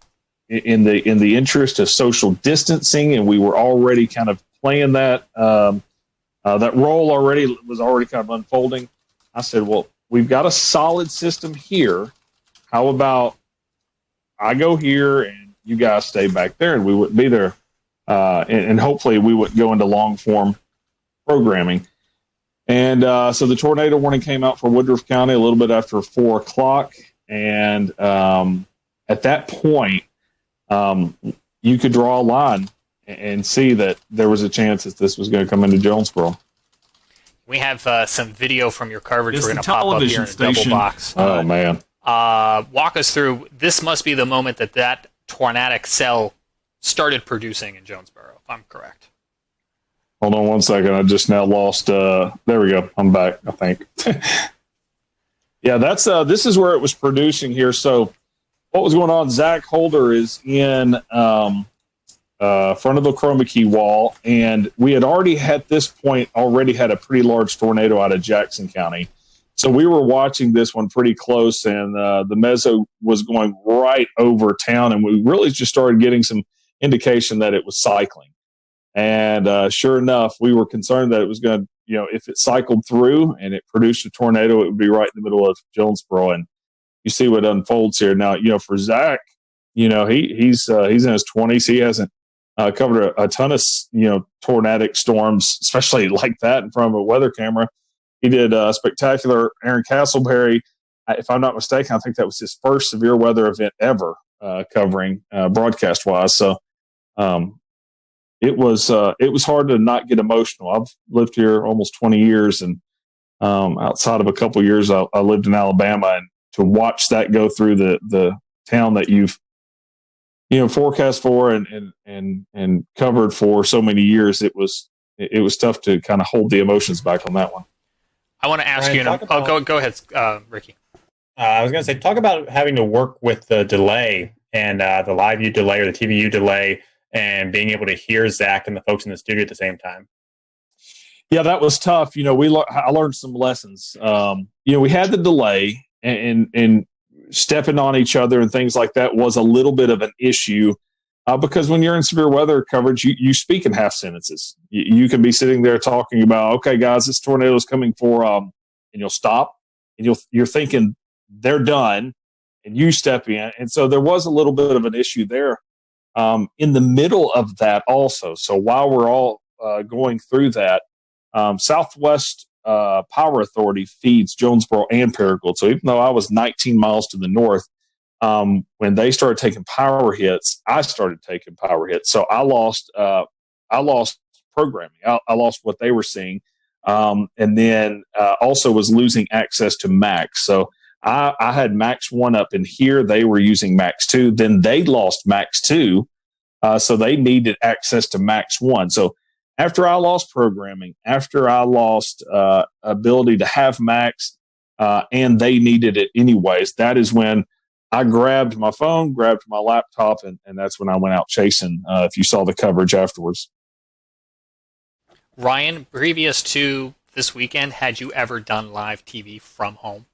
in the interest of social distancing, and we were already kind of playing that that role already was already kind of unfolding. I said, well, we've got a solid system here. How about I go here and you guys stay back there, and we wouldn't be there, and hopefully we wouldn't go into long form programming. And so the tornado warning came out for Woodruff County a little bit after 4:00. And at that point, you could draw a line and see that there was a chance that this was going to come into Jonesboro. We have some video from your coverage. We're going to pop up here in a double box. Oh, man. Walk us through. This must be the moment that tornadic cell started producing in Jonesboro, if I'm correct. Hold on one second. I just now lost. There we go. I'm back, I think. Yeah, that's this is where it was producing here. So what was going on? Zach Holder is in front of the chroma key wall, and we had already at this point had a pretty large tornado out of Jackson County. So we were watching this one pretty close, and the meso was going right over town, and we really just started getting some indication that it was cycling. And sure enough, we were concerned that it was going to, if it cycled through and it produced a tornado, it would be right in the middle of Jonesboro. And you see what unfolds here. Now, for Zach, he's in his 20s. He hasn't covered a ton of, tornadic storms, especially like that in front of a weather camera. He did a spectacular Aaron Castleberry. If I'm not mistaken, I think that was his first severe weather event ever covering broadcast wise. So, it was hard to not get emotional. I've lived here almost 20 years, and outside of a couple of years, I lived in Alabama, and to watch that go through the town that you've forecast for and covered for so many years, it was tough to kind of hold the emotions back on that one. I want to ask Ryan, go ahead, Ricky. I was going to say, talk about having to work with the delay and the live view delay or the TVU delay, and being able to hear Zach and the folks in the studio at the same time. Yeah, that was tough. I learned some lessons. We had the delay, and stepping on each other and things like that was a little bit of an issue because when you're in severe weather coverage, you speak in half sentences. You can be sitting there talking about, okay, guys, this tornado is coming for, and you'll stop, and you're thinking they're done, and you step in. And so there was a little bit of an issue there. In the middle of that also, so while we're all going through that, Southwest Power Authority feeds Jonesboro and Paragould. So even though I was 19 miles to the north, when they started taking power hits, I started taking power hits. So I lost programming. I lost what they were seeing, and then also was losing access to Max. So I had Max 1 up in here. They were using Max 2. Then they lost Max 2, so they needed access to Max 1. So after I lost programming, after I lost ability to have Max, and they needed it anyways, that is when I grabbed my phone, grabbed my laptop, and that's when I went out chasing, if you saw the coverage afterwards. Ryan, previous to this weekend, had you ever done live TV from home?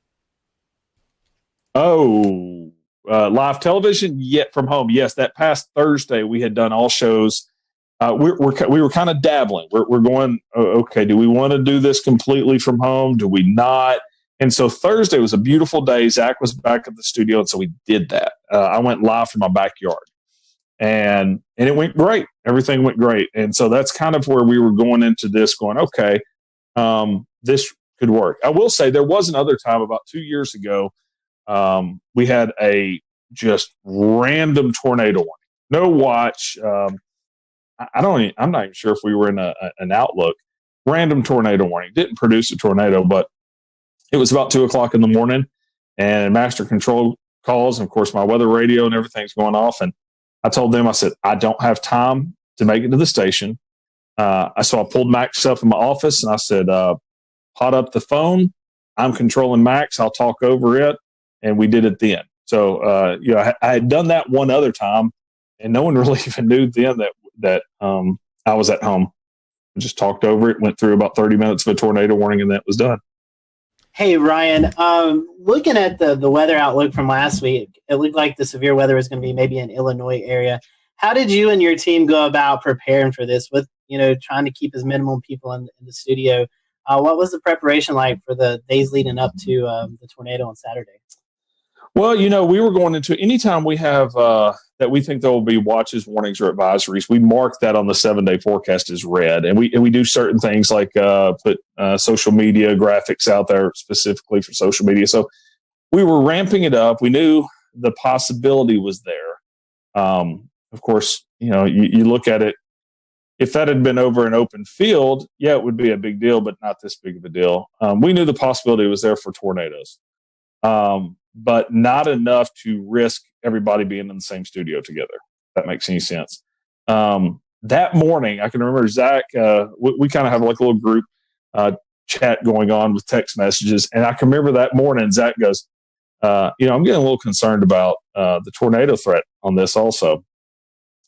Oh, live television yet from home. Yes, that past Thursday we had done all shows. We were kind of dabbling. We're going, okay, do we want to do this completely from home? Do we not? And so Thursday was a beautiful day. Zach was back at the studio, and so we did that. I went live from my backyard, and it went great. Everything went great. And so that's kind of where we were going into this, going, okay, this could work. I will say there was another time about 2 years ago. We had a just random tornado warning. No watch. I'm not even sure if we were in an outlook. Random tornado warning. Didn't produce a tornado, but it was about 2:00 in the morning, and master control calls. And of course, my weather radio and everything's going off. And I told them, I said, I don't have time to make it to the station. So I pulled Max up in my office, and I said, hot up the phone. I'm controlling Max. I'll talk over it. And we did it then. So, I had done that one other time, and no one really even knew then that I was at home. I just talked over it, went through about 30 minutes of a tornado warning, and that was done. Hey, Ryan, looking at the weather outlook from last week, it looked like the severe weather was going to be maybe in Illinois area. How did you and your team go about preparing for this with, trying to keep as minimum people in the studio? What was the preparation like for the days leading up to the tornado on Saturday? Well, we were going into anytime we have that we think there will be watches, warnings, or advisories, we mark that on the 7-day forecast as red. And we do certain things like put social media graphics out there specifically for social media. So we were ramping it up. We knew the possibility was there. Of course, you look at it. If that had been over an open field, yeah, it would be a big deal, but not this big of a deal. We knew the possibility was there for tornadoes. But not enough to risk everybody being in the same studio together. If that makes any sense. That morning, I can remember Zach, we kind of have like a little group chat going on with text messages. And I can remember that morning, Zach goes, I'm getting a little concerned about the tornado threat on this also.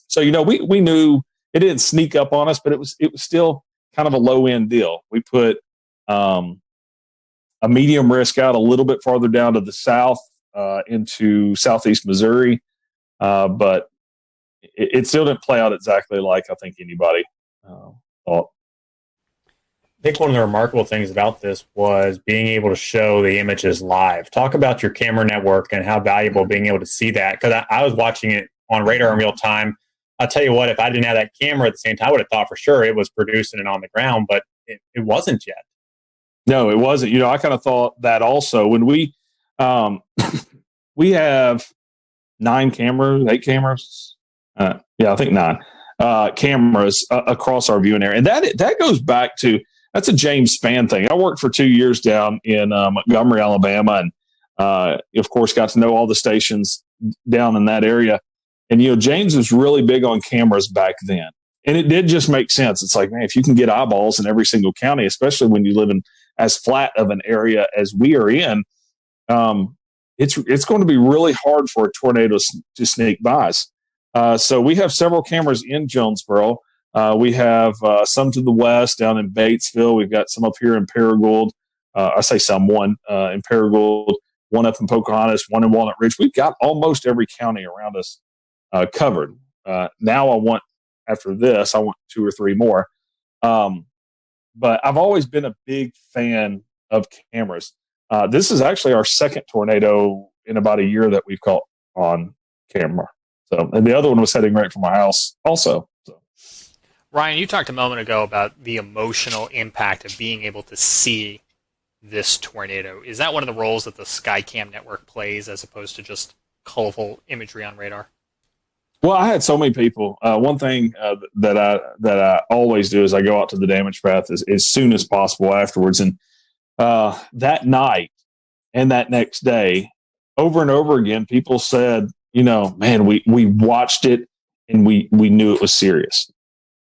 So, we knew it didn't sneak up on us, but it was still kind of a low end deal. We put a medium risk out a little bit farther down to the south into southeast Missouri. But it still didn't play out exactly like I think anybody thought. I think one of the remarkable things about this was being able to show the images live. Talk about your camera network and how valuable being able to see that. Because I was watching it on radar in real time. I'll tell you what, if I didn't have that camera at the same time, I would have thought for sure it was producing it on the ground, but it wasn't yet. No, it wasn't. I kind of thought that also when we have 8 cameras. I think 9 cameras across our viewing area. And that goes back to, that's a James Spann thing. I worked for 2 years down in Montgomery, Alabama, and of course got to know all the stations down in that area. And, James was really big on cameras back then. And it did just make sense. It's like, man, if you can get eyeballs in every single county, especially when you live in as flat of an area as we are in, it's going to be really hard for a tornado to sneak by us. So we have several cameras in Jonesboro. We have some to the west down in Batesville. We've got some up here in Paragould. I say one in Paragould, one up in Pocahontas, one in Walnut Ridge. We've got almost every county around us covered. Now after this, I want 2 or 3 more. But I've always been a big fan of cameras. This is actually our second tornado in about a year that we've caught on camera. So, and the other one was heading right from my house also. So. Ryan, you talked a moment ago about the emotional impact of being able to see this tornado. Is that one of the roles that the Skycam network plays as opposed to just colorful imagery on radar? Well, I had so many people. One thing that I always do is I go out to the damage path as soon as possible afterwards. And that night and that next day, over and over again, people said, man, we watched it and we knew it was serious.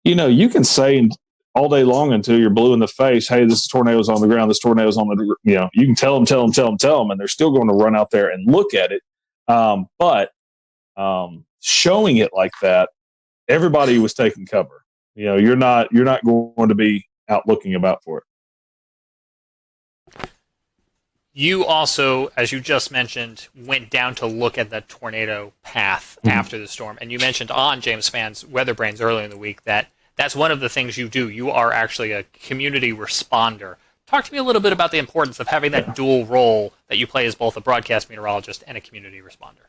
You can say all day long until you're blue in the face, hey, this tornado's on the ground, this tornado's on the, you can tell them, and they're still going to run out there and look at it. But showing it like that, everybody was taking cover. You're not going to be out looking about for it. You also, as you just mentioned, went down to look at the tornado path after the storm. And you mentioned on James Spann's Weather Brains earlier in the week that that's one of the things you do. You are actually a community responder. Talk to me a little bit about the importance of having that dual role that you play as both a broadcast meteorologist and a community responder.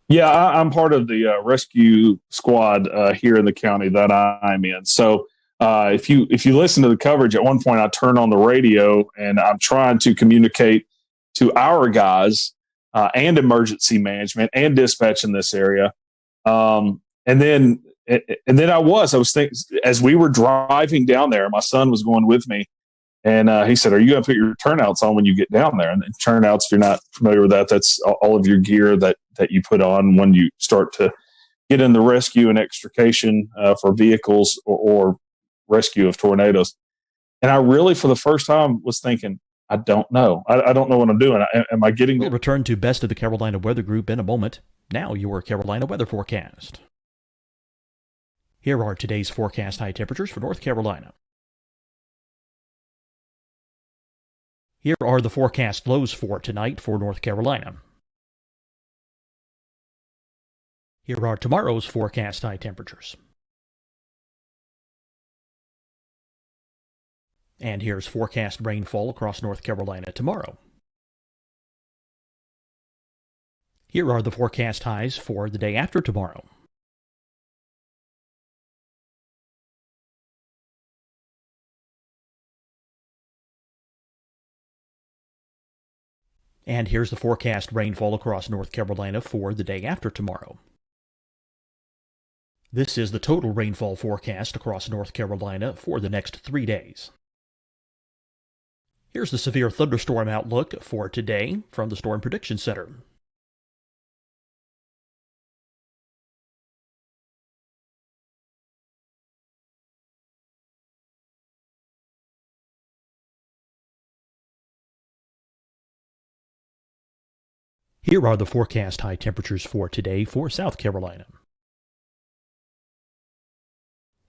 Yeah, I'm part of the rescue squad here in the county that I'm in. So if you listen to the coverage, at one point I turn on the radio and I'm trying to communicate to our guys and emergency management and dispatch in this area. And then I was thinking, as we were driving down there, my son was going with me, and he said, "Are you going to put your turnouts on when you get down there?" And turnouts, if you're not familiar with that, that's all of your gear that you put on when you start to get in the rescue and extrication for vehicles or rescue of tornadoes. And I really, for the first time, was thinking, I don't know. I don't know what I'm doing. Am I getting... We'll return to Best of the Carolina Weather Group in a moment. Now your Carolina weather forecast. Here are today's forecast high temperatures for North Carolina. Here are the forecast lows for tonight for North Carolina. Here are tomorrow's forecast high temperatures. And here's forecast rainfall across North Carolina tomorrow. Here are the forecast highs for the day after tomorrow. And here's the forecast rainfall across North Carolina for the day after tomorrow. This is the total rainfall forecast across North Carolina for the next 3 days. Here's the severe thunderstorm outlook for today from the Storm Prediction Center. Here are the forecast high temperatures for today for South Carolina.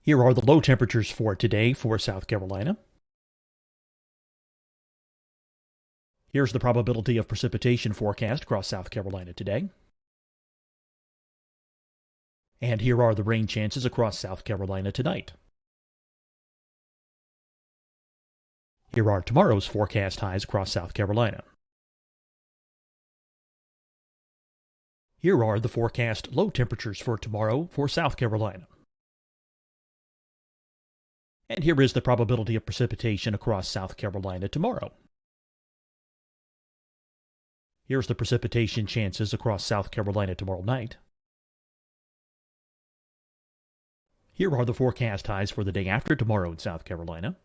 Here are the low temperatures for today for South Carolina. Here's the probability of precipitation forecast across South Carolina today. And here are the rain chances across South Carolina tonight. Here are tomorrow's forecast highs across South Carolina. Here are the forecast low temperatures for tomorrow for South Carolina. And here is the probability of precipitation across South Carolina tomorrow. Here's the precipitation chances across South Carolina tomorrow night. Here are the forecast highs for the day after tomorrow in South Carolina.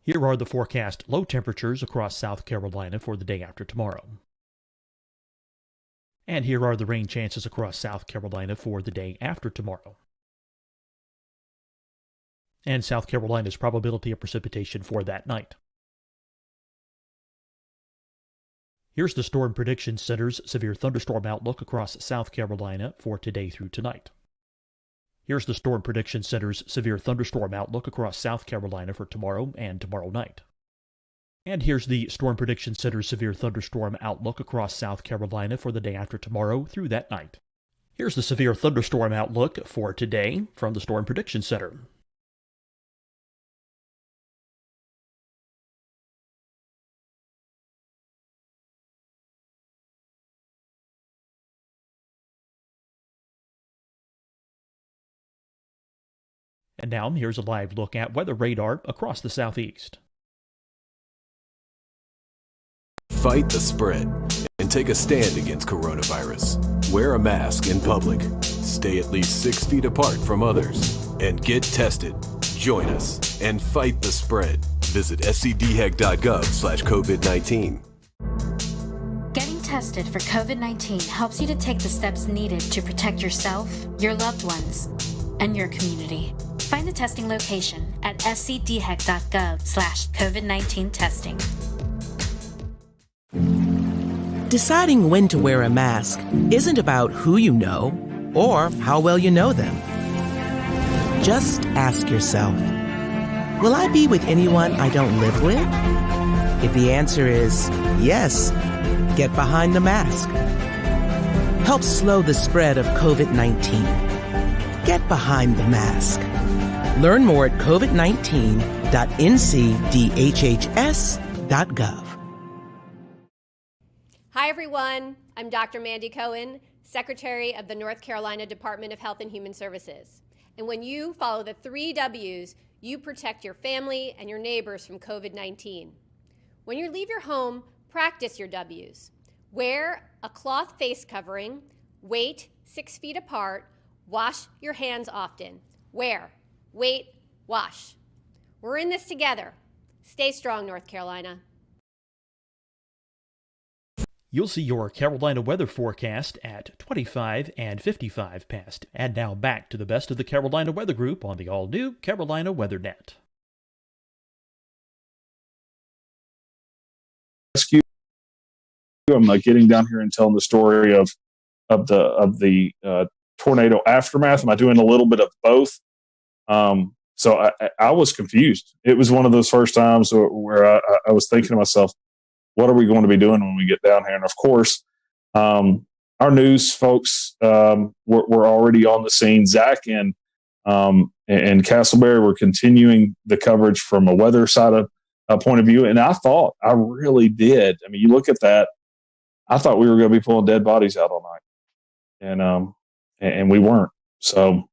Here are the forecast low temperatures across South Carolina for the day after tomorrow. And here are the rain chances across South Carolina for the day after tomorrow. And South Carolina's probability of precipitation for that night. Here's the Storm Prediction Center's severe thunderstorm outlook across South Carolina for today through tonight. Here's the Storm Prediction Center's severe thunderstorm outlook across South Carolina for tomorrow and tomorrow night. And here's the Storm Prediction Center's severe thunderstorm outlook across South Carolina for the day after tomorrow through that night. Here's the severe thunderstorm outlook for today from the Storm Prediction Center. And now here's a live look at weather radar across the southeast. Fight the spread and take a stand against coronavirus. Wear a mask in public. Stay at least 6 feet apart from others. And get tested. Join us and fight the spread. Visit scdhec.gov/COVID-19. Getting tested for COVID-19 helps you to take the steps needed to protect yourself, your loved ones, and your community. Find the testing location at scdhec.gov/COVID-19 testing. Deciding when to wear a mask isn't about who you know or how well you know them. Just ask yourself, will I be with anyone I don't live with? If the answer is yes, get behind the mask. Help slow the spread of COVID-19. Get behind the mask. Learn more at covid19.ncdhhs.gov. Hi, everyone. I'm Dr. Mandy Cohen, Secretary of the North Carolina Department of Health and Human Services. And when you follow the 3 W's, you protect your family and your neighbors from COVID-19. When you leave your home, practice your W's. Wear a cloth face covering, wait 6 feet apart, wash your hands often. Wear, wait, wash. We're in this together. Stay strong, North Carolina. You'll see your Carolina weather forecast at 25 and 55 past. And now back to the best of the Carolina Weather Group on the all-new Carolina Weather Net. I'm getting down here and telling the story of the tornado aftermath. Am I doing a little bit of both? So I was confused. It was one of those first times where I was thinking to myself, what are we going to be doing when we get down here? And of course, our news folks were already on the scene. Zach and Castleberry were continuing the coverage from a weather side of point of view. And I really did. I mean, you look at that, I thought we were going to be pulling dead bodies out all night. And we weren't. So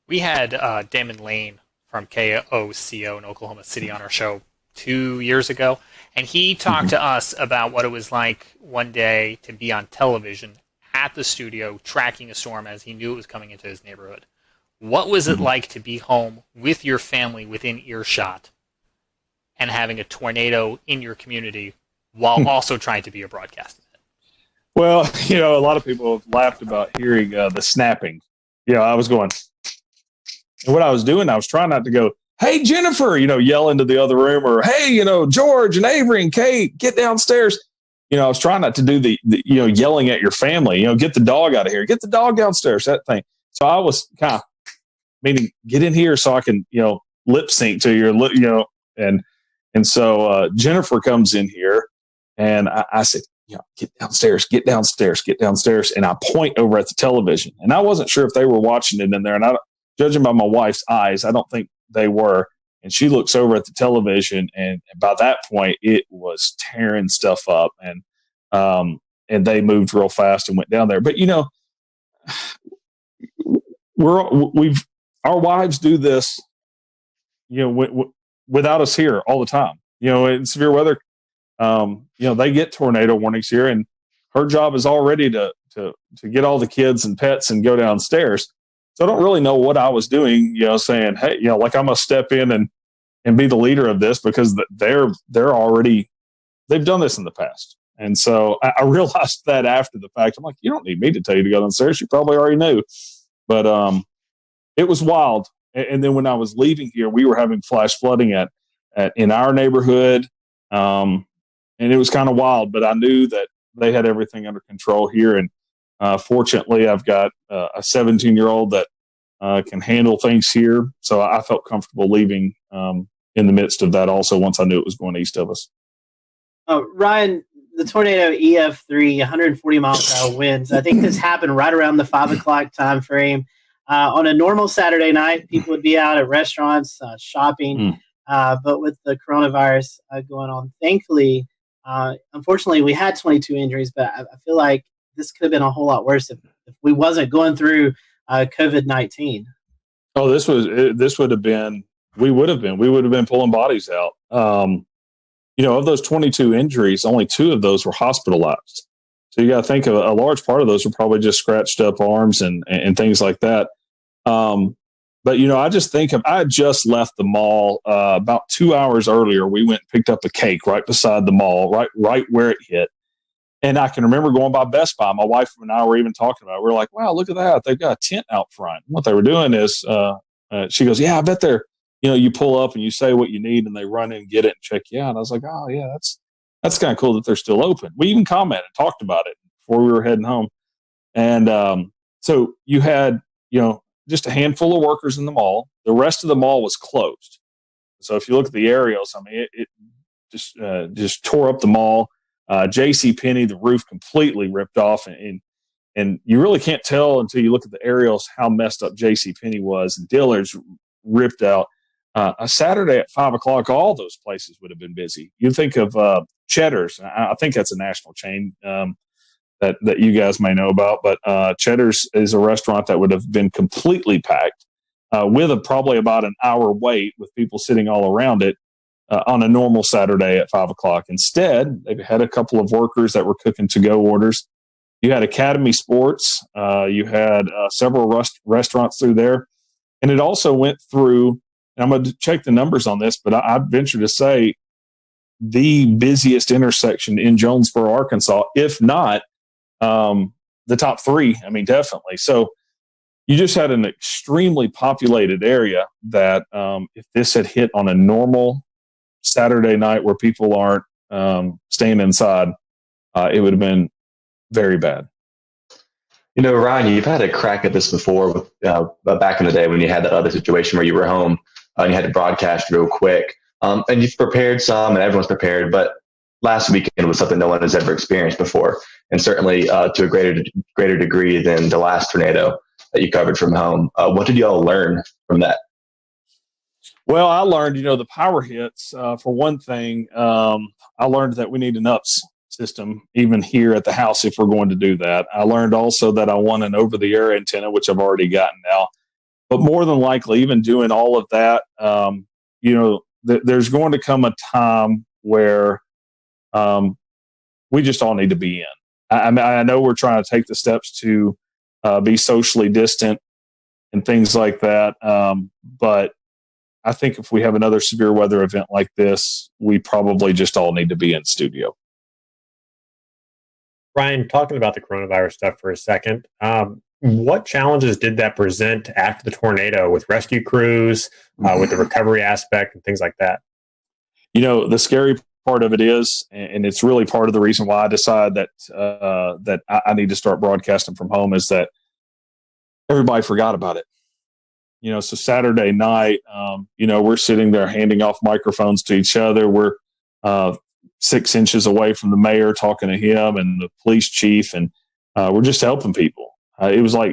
we had Damon Lane from KOCO in Oklahoma City on our show 2 years ago, and he talked to us about what it was like one day to be on television at the studio tracking a storm as he knew it was coming into his neighborhood. What was it like to be home with your family within earshot and having a tornado in your community while also trying to be a broadcaster? Well, a lot of people have laughed about hearing the snapping. I was going, and what I was doing, I was trying not to go, hey, Jennifer, yell into the other room, or hey, George and Avery and Kate, get downstairs. I was trying not to do the yelling at your family, get the dog out of here, get the dog downstairs, that thing. So I was kind of meaning get in here so I can, lip sync to your, and so Jennifer comes in here and I said, get downstairs. And I point over at the television, and I wasn't sure if they were watching it in there. And judging by my wife's eyes, I don't think they were. And she looks over at the television, and by that point, it was tearing stuff up, and they moved real fast and went down there. But our wives do this, without us here all the time. In severe weather, they get tornado warnings here, and her job is already to get all the kids and pets and go downstairs. So I don't really know what I was doing, saying, hey, like I'm going to step in and be the leader of this, because they've done this in the past. And so I realized that after the fact. I'm like, you don't need me to tell you to go downstairs. You probably already knew. But it was wild. And then when I was leaving here, we were having flash flooding in our neighborhood. And it was kind of wild, but I knew that they had everything under control here. And fortunately, I've got a 17-year-old that can handle things here. So I felt comfortable leaving in the midst of that also, once I knew it was going east of us. Ryan, the tornado EF3, 140 miles per hour winds. I think this happened right around the 5 o'clock time frame. On a normal Saturday night, people would be out at restaurants, shopping. But with the coronavirus going on, thankfully, unfortunately, we had 22 injuries, but I feel like this could have been a whole lot worse if we wasn't going through COVID-19. Oh, we would have been pulling bodies out. Of those 22 injuries, only 2 of those were hospitalized. So you got to think of a large part of those were probably just scratched up arms and things like that. But, I just think I just left the mall about 2 hours earlier. We went and picked up a cake right beside the mall, right where it hit. And I can remember going by Best Buy. My wife and I were even talking about it. We were like, wow, look at that. They've got a tent out front. And what they were doing is she goes, yeah, I bet they're, you pull up and you say what you need and they run in and get it and check you out. And I was like, oh, yeah, that's kind of cool that they're still open. We even commented, talked about it before we were heading home. And so you had, just a handful of workers in the mall. The rest of the mall was closed. So if you look at the aerials, I mean, it just tore up the mall. JCPenney, the roof completely ripped off, and you really can't tell until you look at the aerials how messed up JCPenney was. And Dillard's ripped out. A Saturday at 5 o'clock, all those places would have been busy. You think of Cheddar's. I think that's a national chain that you guys may know about. But Cheddar's is a restaurant that would have been completely packed with probably about an hour wait with people sitting all around it on a normal Saturday at 5 o'clock. Instead, they had a couple of workers that were cooking to-go orders. You had Academy Sports. You had several restaurants through there. And it also went through, and I'm going to check the numbers on this, but I'd venture to say the busiest intersection in Jonesboro, Arkansas, if not the top three. I mean, definitely. So you just had an extremely populated area that if this had hit on a normal Saturday night where people aren't staying inside, it would have been very bad. Ryan, you've had a crack at this before with back in the day when you had that other situation where you were home and you had to broadcast real quick. And you've prepared some, and everyone's prepared, but last weekend was something no one has ever experienced before, and certainly to a greater degree than the last tornado that you covered from home. What did you all learn from that? Well, I learned, the power hits, for one thing. I learned that we need an UPS system, even here at the house, if we're going to do that. I learned also that I want an over-the-air antenna, which I've already gotten now. But more than likely, even doing all of that, there's going to come a time where we just all need to be in. I know we're trying to take the steps to be socially distant and things like that. But I think if we have another severe weather event like this, we probably just all need to be in studio. Ryan, talking about the coronavirus stuff for a second, what challenges did that present after the tornado with rescue crews, with the recovery aspect and things like that? The scary part of it is, and it's really part of the reason why I decided that I need to start broadcasting from home, is that everybody forgot about it. So Saturday night, we're sitting there handing off microphones to each other. We're 6 inches away from the mayor talking to him and the police chief, and we're just helping people. It was like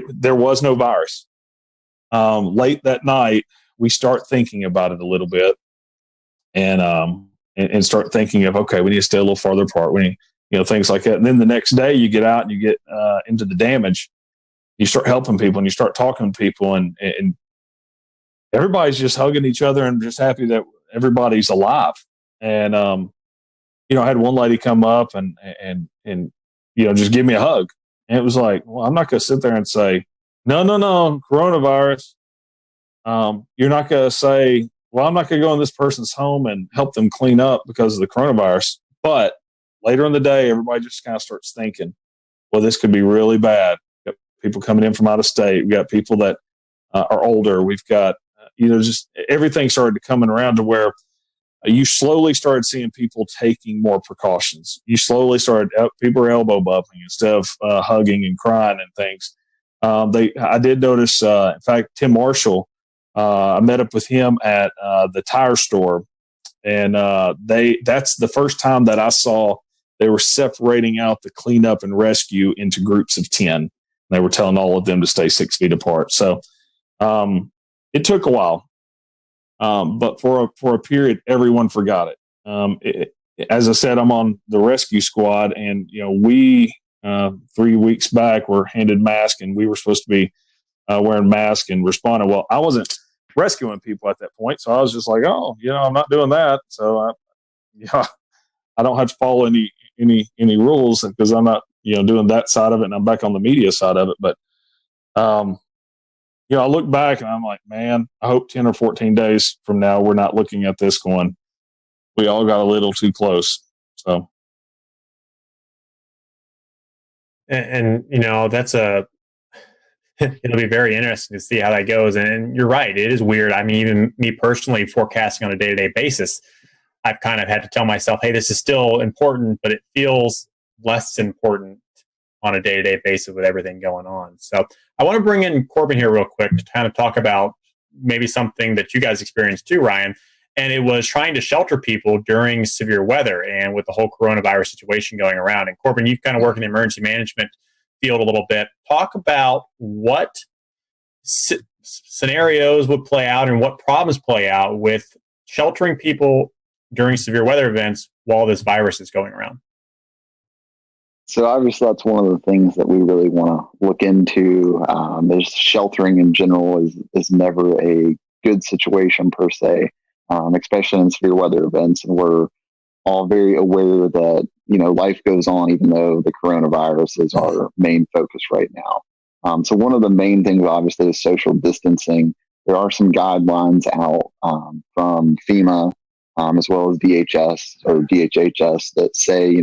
there was no virus. Late that night, we start thinking about it a little bit, and start thinking of, okay, we need to stay a little farther apart. We need, things like that. And then the next day, you get out and you get into the damage. You start helping people and you start talking to people, and everybody's just hugging each other and just happy that everybody's alive. And I had one lady come up and just give me a hug. And it was like, well, I'm not going to sit there and say, no, coronavirus. You're not going to say, well, I'm not going to go in this person's home and help them clean up because of the coronavirus. But later in the day, everybody just kind of starts thinking, well, this could be really bad. We've got people coming in from out of state. We've got people that are older. We've got, just everything started to coming around to where you slowly started seeing people taking more precautions. You slowly started, people were elbow bumping instead of hugging and crying and things. I did notice, in fact, Tim Marshall, I met up with him at the tire store, and that's the first time that I saw they were separating out the cleanup and rescue into groups of 10. They were telling all of them to stay 6 feet apart. So it took a while. But for a period, everyone forgot it. As I said, I'm on the rescue squad, and we 3 weeks back were handed masks, and we were supposed to be wearing masks and responding. Well, I wasn't rescuing people at that point, so I was just like, I'm not doing that. So I don't have to follow any rules because I'm not doing that side of it, and I'm back on the media side of it. But I look back and I'm like, man, I hope 10 or 14 days from now, we're not looking at this going, we all got a little too close. So. And that's it'll be very interesting to see how that goes. And you're right. It is weird. I mean, even me personally forecasting on a day-to-day basis, I've kind of had to tell myself, hey, this is still important, but it feels less important on a day-to-day basis with everything going on. So I want to bring in Corbin here real quick to kind of talk about maybe something that you guys experienced too, Ryan. And it was trying to shelter people during severe weather and with the whole coronavirus situation going around. And Corbin, you kind of work in the emergency management field a little bit. Talk about what scenarios would play out and what problems play out with sheltering people during severe weather events while this virus is going around. So obviously that's one of the things that we really want to look into. Is sheltering in general is never a good situation per se, especially in severe weather events. And we're all very aware that, life goes on even though the coronavirus is our main focus right now. So one of the main things obviously is social distancing. There are some guidelines out from FEMA as well as DHS or DHHS that say,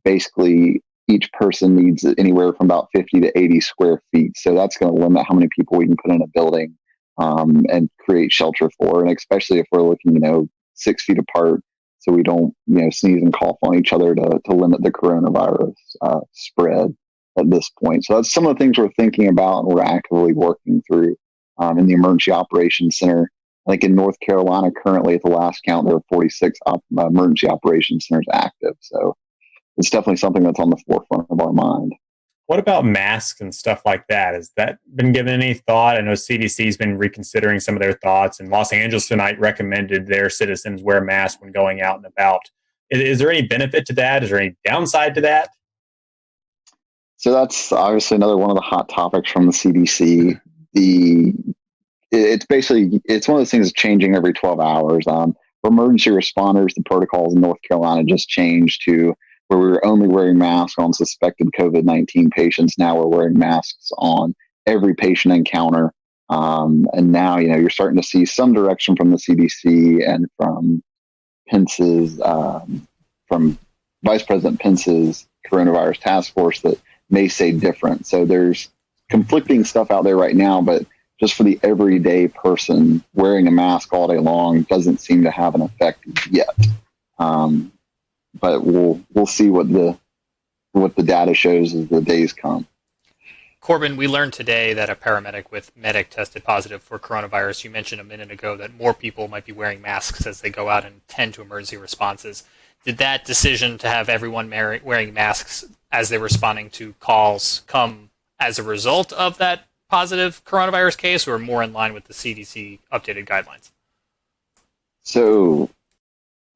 basically each person needs anywhere from about 50 to 80 square feet. So that's going to limit how many people we can put in a building and create shelter for. And especially if we're looking, 6 feet apart, so we don't, sneeze and cough on each other to limit the coronavirus spread at this point. So that's some of the things we're thinking about and we're actively working through in the Emergency Operations Center. I think in North Carolina, currently at the last count, there are 46 emergency operations centers active. So it's definitely something that's on the forefront of our mind. What about masks and stuff like that? Has that been given any thought? I know CDC's been reconsidering some of their thoughts, and Los Angeles tonight recommended their citizens wear masks when going out and about. Is there any benefit to that? Is there any downside to that? So that's obviously another one of the hot topics from the CDC. It's one of those things that's changing every 12 hours. For emergency responders, the protocols in North Carolina just changed to where we were only wearing masks on suspected COVID-19 patients. Now we're wearing masks on every patient encounter. And now, you're starting to see some direction from the CDC and from Pence's, from Vice President Pence's coronavirus task force that may say different. So there's conflicting stuff out there right now, but just for the everyday person, wearing a mask all day long doesn't seem to have an effect yet. But we'll see what the data shows as the days come. Corbin, we learned today that a paramedic with medic tested positive for coronavirus. You mentioned a minute ago that more people might be wearing masks as they go out and tend to emergency responses. Did that decision to have everyone wearing masks as they're responding to calls come as a result of that positive coronavirus case, or more in line with the CDC updated guidelines? So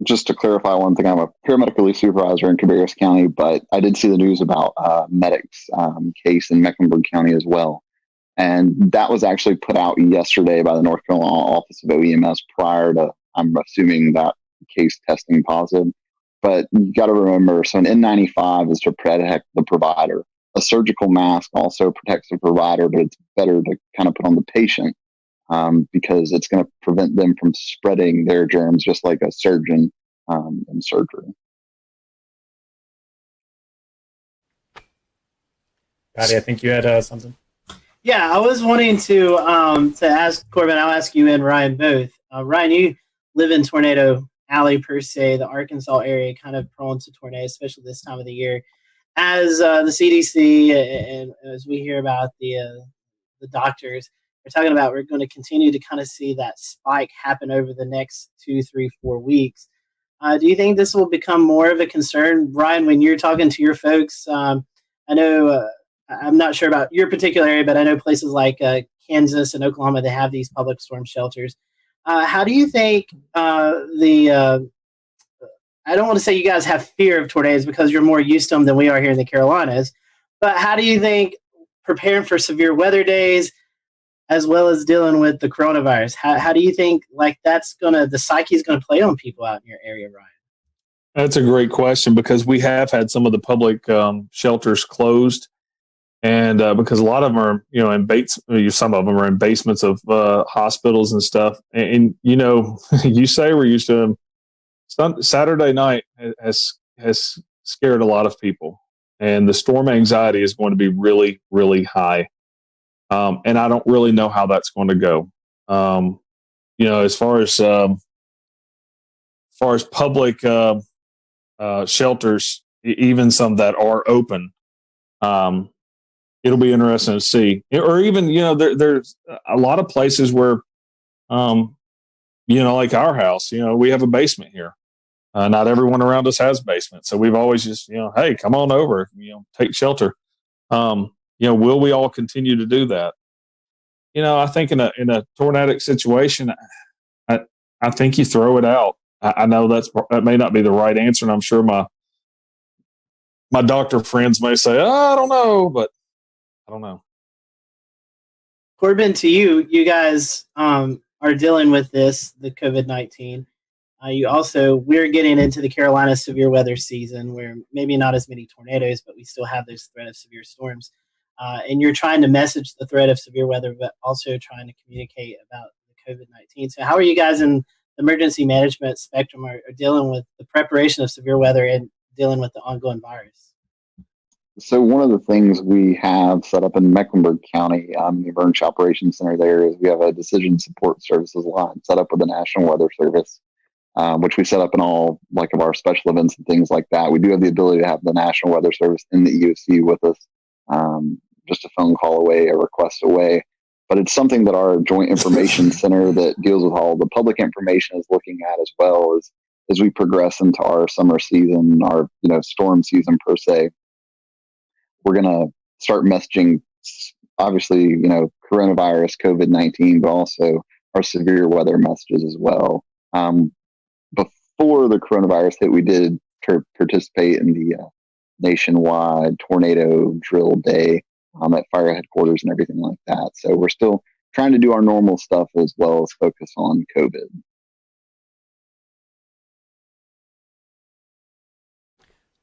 just to clarify one thing, I'm a paramedic relief supervisor in Cabarrus County, but I did see the news about medic's case in Mecklenburg County as well. And that was actually put out yesterday by the North Carolina Office of OEMS prior to, I'm assuming, that case testing positive. But you got to remember, so an N95 is to protect the provider. A surgical mask also protects the provider, but it's better to kind of put on the patient because it's going to prevent them from spreading their germs, just like a surgeon in surgery. Patty, I think you had something. Yeah, I was wanting to ask Corbin. I'll ask you and Ryan both. Ryan, you live in Tornado Alley per se, the Arkansas area, kind of prone to tornadoes, especially this time of the year. As the CDC and as we hear about the doctors, we're talking about we're going to continue to kind of see that spike happen over the next 2, 3, 4 weeks. Do you think this will become more of a concern, Ryan, when you're talking to your folks? I know I'm not sure about your particular area, but I know places like Kansas and Oklahoma, they have these public storm shelters. How do you think I don't want to say you guys have fear of tornadoes because you're more used to them than we are here in the Carolinas, but how do you think preparing for severe weather days as well as dealing with the coronavirus, how do you think the psyche is going to play on people out in your area, Ryan? That's a great question because we have had some of the public shelters closed. And because a lot of them are, some of them are in basements of hospitals and stuff. And you say we're used to them. Saturday night has scared a lot of people, and the storm anxiety is going to be really, really high. And I don't really know how that's going to go. As far as far as public shelters, even some that are open, it'll be interesting to see. Or even, there's a lot of places where, like our house, we have a basement here. Not everyone around us has basements. So we've always just, hey, come on over, take shelter. Will we all continue to do that? I think in a tornadic situation, I think you throw it out. I know that may not be the right answer, and I'm sure my doctor friends may say, I don't know, but I don't know. Corbin, to you guys are dealing with the COVID-19. We're getting into the Carolina severe weather season where maybe not as many tornadoes, but we still have this threat of severe storms. And you're trying to message the threat of severe weather, but also trying to communicate about the COVID-19. So how are you guys in the emergency management spectrum are dealing with the preparation of severe weather and dealing with the ongoing virus? So one of the things we have set up in Mecklenburg County, the Emergency Operations Center there, is we have a decision support services line set up with the National Weather Service, which we set up in all of our special events and things like that. We do have the ability to have the National Weather Service in the EOC with us, just a phone call away, a request away. But it's something that our Joint Information Center that deals with all the public information is looking at as well as we progress into our summer season, our storm season per se. We're going to start messaging, obviously, coronavirus, COVID-19, but also our severe weather messages as well. Before the coronavirus hit, we did participate in the nationwide tornado drill day at fire headquarters and everything like that. So we're still trying to do our normal stuff as well as focus on COVID.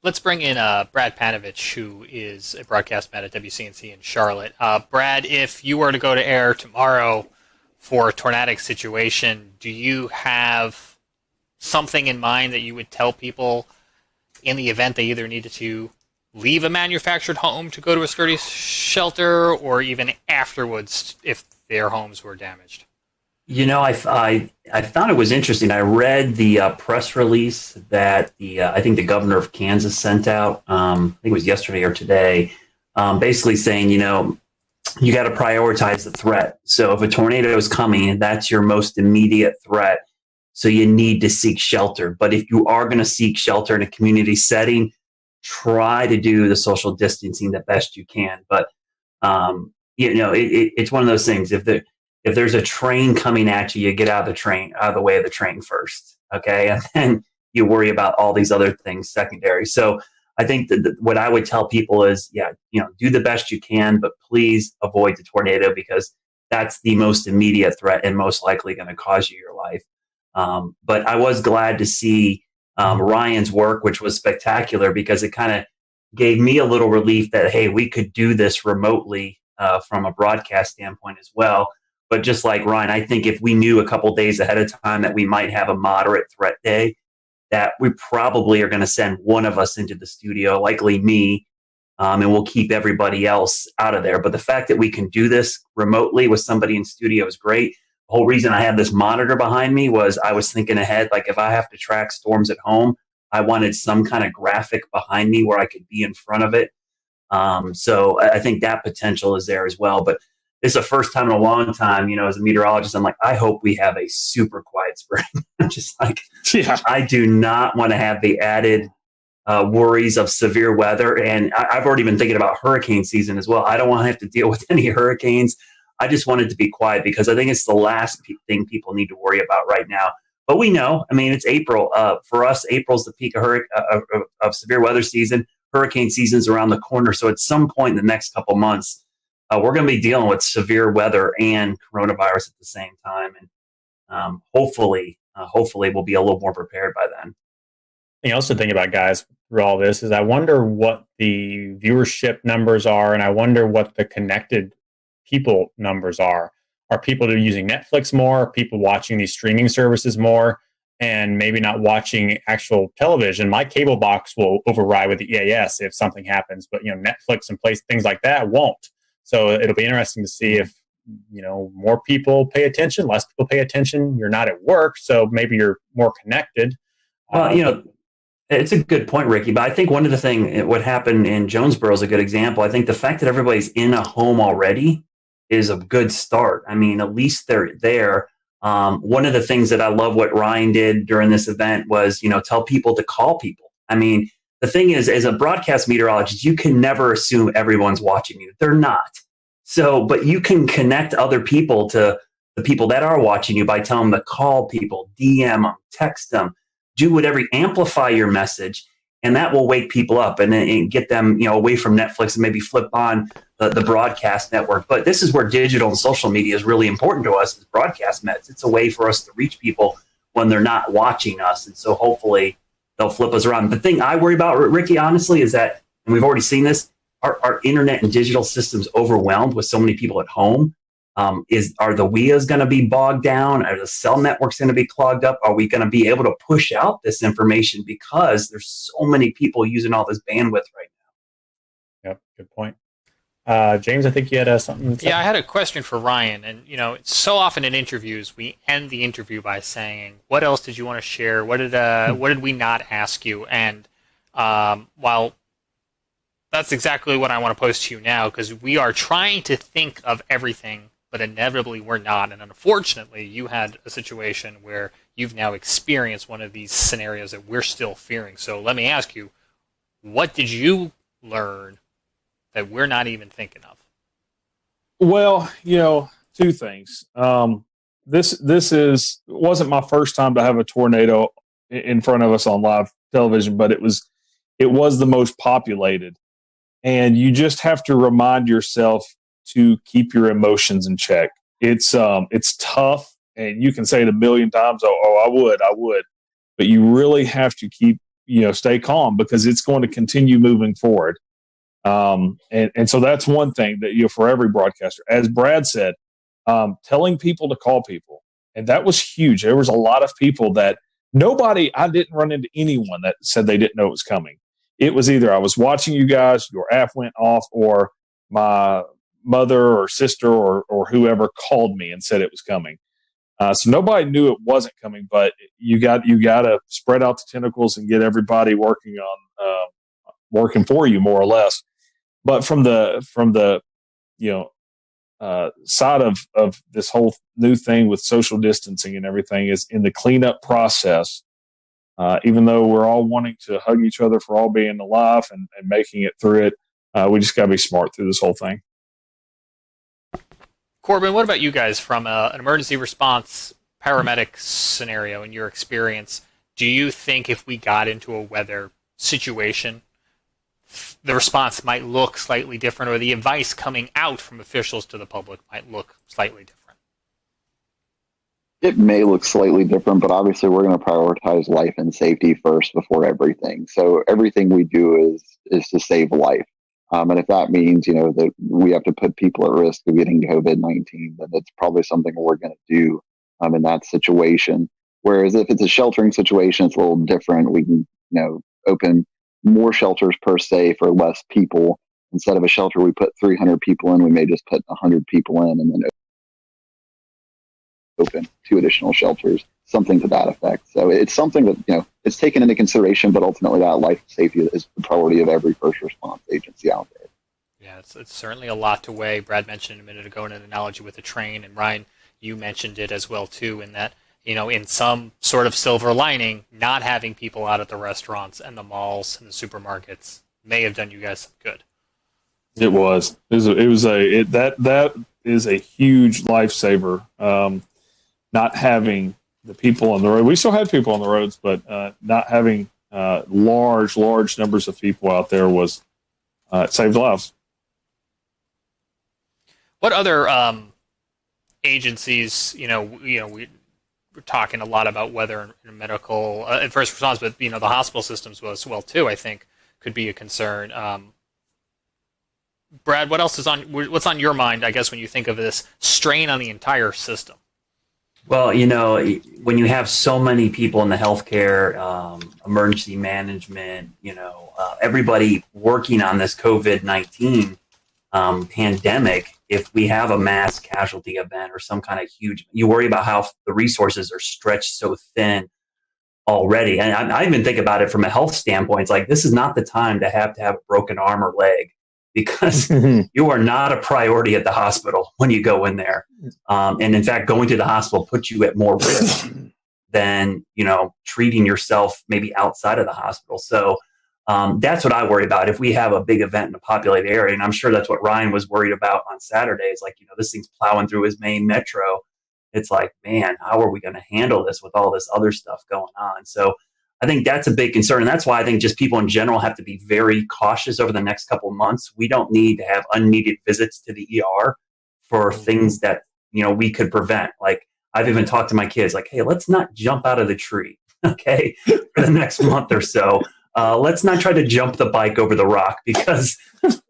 Let's bring in Brad Panovich, who is a broadcast man at WCNC in Charlotte. Brad, if you were to go to air tomorrow for a tornadic situation, do you have something in mind that you would tell people in the event they either needed to leave a manufactured home to go to a sturdy shelter, or even afterwards if their homes were damaged? I found it was interesting. I read the press release that I think the governor of Kansas sent out. I think it was yesterday or today, basically saying, you got to prioritize the threat. So if a tornado is coming, that's your most immediate threat. So you need to seek shelter. But if you are going to seek shelter in a community setting, try to do the social distancing the best you can. But it's one of those things. If there's a train coming at you, you get out of the way of the train first, okay? And then you worry about all these other things secondary. So I think that what I would tell people is, do the best you can, but please avoid the tornado because that's the most immediate threat and most likely going to cause you your life. But I was glad to see Ryan's work, which was spectacular because it kind of gave me a little relief that, hey, we could do this remotely from a broadcast standpoint as well. But just like Ryan, I think if we knew a couple days ahead of time that we might have a moderate threat day, that we probably are going to send one of us into the studio, likely me, and we'll keep everybody else out of there. But the fact that we can do this remotely with somebody in studio is great. The whole reason I have this monitor behind me was I was thinking ahead, like if I have to track storms at home, I wanted some kind of graphic behind me where I could be in front of it. So I think that potential is there as well. But it's the first time in a long time, as a meteorologist, I'm like, I hope we have a super quiet spring. I'm just like, I do not want to have the added worries of severe weather. And I've already been thinking about hurricane season as well. I don't want to have to deal with any hurricanes. I just want it to be quiet because I think it's the last thing people need to worry about right now. But we know, it's April. For us, April's the peak of severe weather season. Hurricane season's around the corner. So at some point in the next couple months, we're going to be dealing with severe weather and coronavirus at the same time. And hopefully we'll be a little more prepared by then. The thing else to think about, guys, through all this is I wonder what the viewership numbers are, and I wonder what the connected people numbers are. Are people using Netflix more? Are people watching these streaming services more? And maybe not watching actual television. My cable box will override with the EAS if something happens, but Netflix and things like that won't. So it'll be interesting to see if, more people pay attention, less people pay attention. You're not at work, so maybe you're more connected. Well, it's a good point, Ricky, but I think one of the thing, what happened in Jonesboro is a good example. I think the fact that everybody's in a home already is a good start. I mean, at least they're there. One of the things that I love what Ryan did during this event was, tell people to call people. I mean, the thing is, as a broadcast meteorologist, you can never assume everyone's watching you. They're not. So, but you can connect other people to the people that are watching you by telling them to call people, DM them, text them, do whatever, amplify your message, and that will wake people up and get them, away from Netflix and maybe flip on the broadcast network. But this is where digital and social media is really important to us as broadcast meds. It's a way for us to reach people when they're not watching us. And so hopefully they'll flip us around. The thing I worry about, Ricky, honestly, is that, and we've already seen this, our internet and digital systems overwhelmed with so many people at home. Are the WIAs going to be bogged down? Are the cell networks going to be clogged up? Are we going to be able to push out this information because there's so many people using all this bandwidth right now? Yep, good point. James, I think you had something. Yeah, I had a question for Ryan. And, so often in interviews, we end the interview by saying, what else did you want to share? What did we not ask you? And while that's exactly what I want to pose to you now, because we are trying to think of everything, but inevitably we're not. And unfortunately, you had a situation where you've now experienced one of these scenarios that we're still fearing. So let me ask you, what did you learn that we're not even thinking of? Well, two things. This wasn't my first time to have a tornado in front of us on live television, but it was the most populated. And you just have to remind yourself to keep your emotions in check. It's tough, and you can say it a million times, I would. But you really have to keep, stay calm, because it's going to continue moving forward. And so that's one thing that, for every broadcaster, as Brad said, telling people to call people. And that was huge. There was a lot of people that I didn't run into anyone that said they didn't know it was coming. It was either I was watching you guys, your app went off, or my mother or sister or whoever called me and said it was coming. So nobody knew it wasn't coming, but you got to spread out the tentacles and get everybody working for you, more or less. But from the side of this whole new thing with social distancing and everything, is in the cleanup process. Even though we're all wanting to hug each other for all being alive and making it through it, we just got to be smart through this whole thing. Corbin, what about you guys from an emergency response paramedic scenario in your experience? Do you think if we got into a weather situation, the response might look slightly different, or the advice coming out from officials to the public might look slightly different? It may look slightly different, but obviously we're going to prioritize life and safety first before everything. So everything we do is to save life. And if that means, that we have to put people at risk of getting COVID-19, then it's probably something we're going to do in that situation. Whereas if it's a sheltering situation, it's a little different. We can, open more shelters per se for less people. Instead of a shelter we put 300 people in, we may just put 100 people in and then open 2 additional shelters, something to that effect. So it's something that, it's taken into consideration, but ultimately that life and safety is the priority of every first response agency out there. Yeah, it's certainly a lot to weigh. Brad mentioned a minute ago in an analogy with the train, and Ryan, you mentioned it as well too, in that, in some sort of silver lining, not having people out at the restaurants and the malls and the supermarkets may have done you guys some good. It was. That is a huge lifesaver. Not having the people on the road. We still had people on the roads, but not having large numbers of people out there was it saved lives. What other agencies? We're talking a lot about weather and medical and first response, but the hospital systems as well too, I think, could be a concern. Brad, what's on your mind, I guess, when you think of this strain on the entire system? Well, when you have so many people in the healthcare, emergency management, everybody working on this COVID-19 pandemic, if we have a mass casualty event or some kind of huge, you worry about how the resources are stretched so thin. already. And I even think about it from a health standpoint. It's like, this is not the time to have a broken arm or leg, because you are not a priority at the hospital when you go in there. And in fact, going to the hospital puts you at more risk than, treating yourself maybe outside of the hospital. So that's what I worry about. If we have a big event in a populated area, and I'm sure that's what Ryan was worried about on Saturday, is like, this thing's plowing through his main metro. It's like, man, how are we going to handle this with all this other stuff going on? So I think that's a big concern. And that's why I think just people in general have to be very cautious over the next couple of months. We don't need to have unneeded visits to the ER for things that, we could prevent. Like, I've even talked to my kids like, hey, let's not jump out of the tree, okay, for the next month or so. Let's not try to jump the bike over the rock, because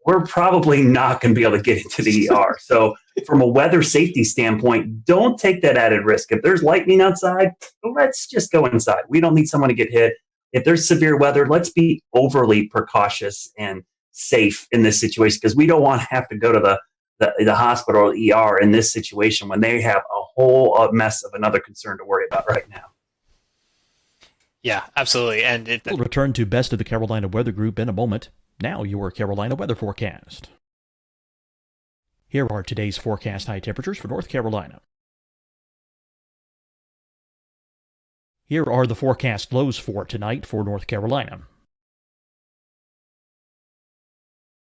we're probably not going to be able to get into the ER. So from a weather safety standpoint, don't take that added risk. If there's lightning outside, let's just go inside. We don't need someone to get hit. If there's severe weather, let's be overly precautious and safe in this situation, because we don't want to have to go to the hospital or ER in this situation when they have a whole mess of another concern to worry about right now. Yeah, absolutely. And we'll return to Best of the Carolina Weather Group in a moment. Now your Carolina weather forecast. Here are today's forecast high temperatures for North Carolina. Here are the forecast lows for tonight for North Carolina.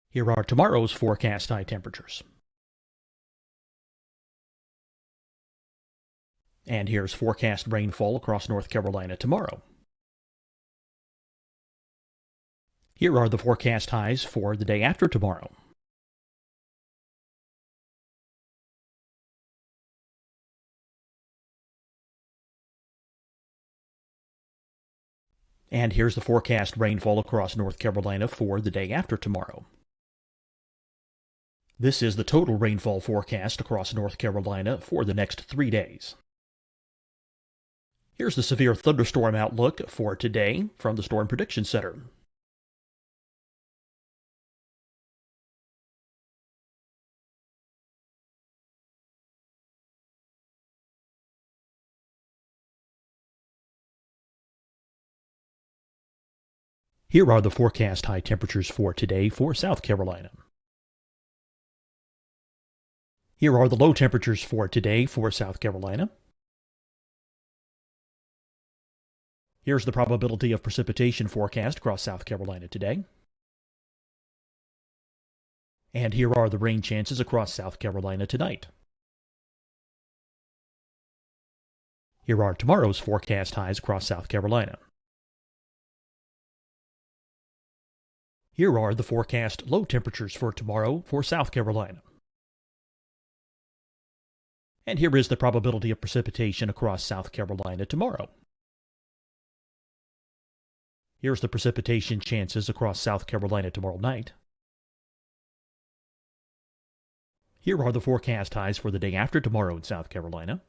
Here are tomorrow's forecast high temperatures. And here's forecast rainfall across North Carolina tomorrow. Here are the forecast highs for the day after tomorrow. And here's the forecast rainfall across North Carolina for the day after tomorrow. This is the total rainfall forecast across North Carolina for the next 3 days. Here's the severe thunderstorm outlook for today from the Storm Prediction Center. Here are the forecast high temperatures for today for South Carolina. Here are the low temperatures for today for South Carolina. Here's the probability of precipitation forecast across South Carolina today. And here are the rain chances across South Carolina tonight. Here are tomorrow's forecast highs across South Carolina. Here are the forecast low temperatures for tomorrow for South Carolina. And here is the probability of precipitation across South Carolina tomorrow. Here's the precipitation chances across South Carolina tomorrow night. Here are the forecast highs for the day after tomorrow in South Carolina.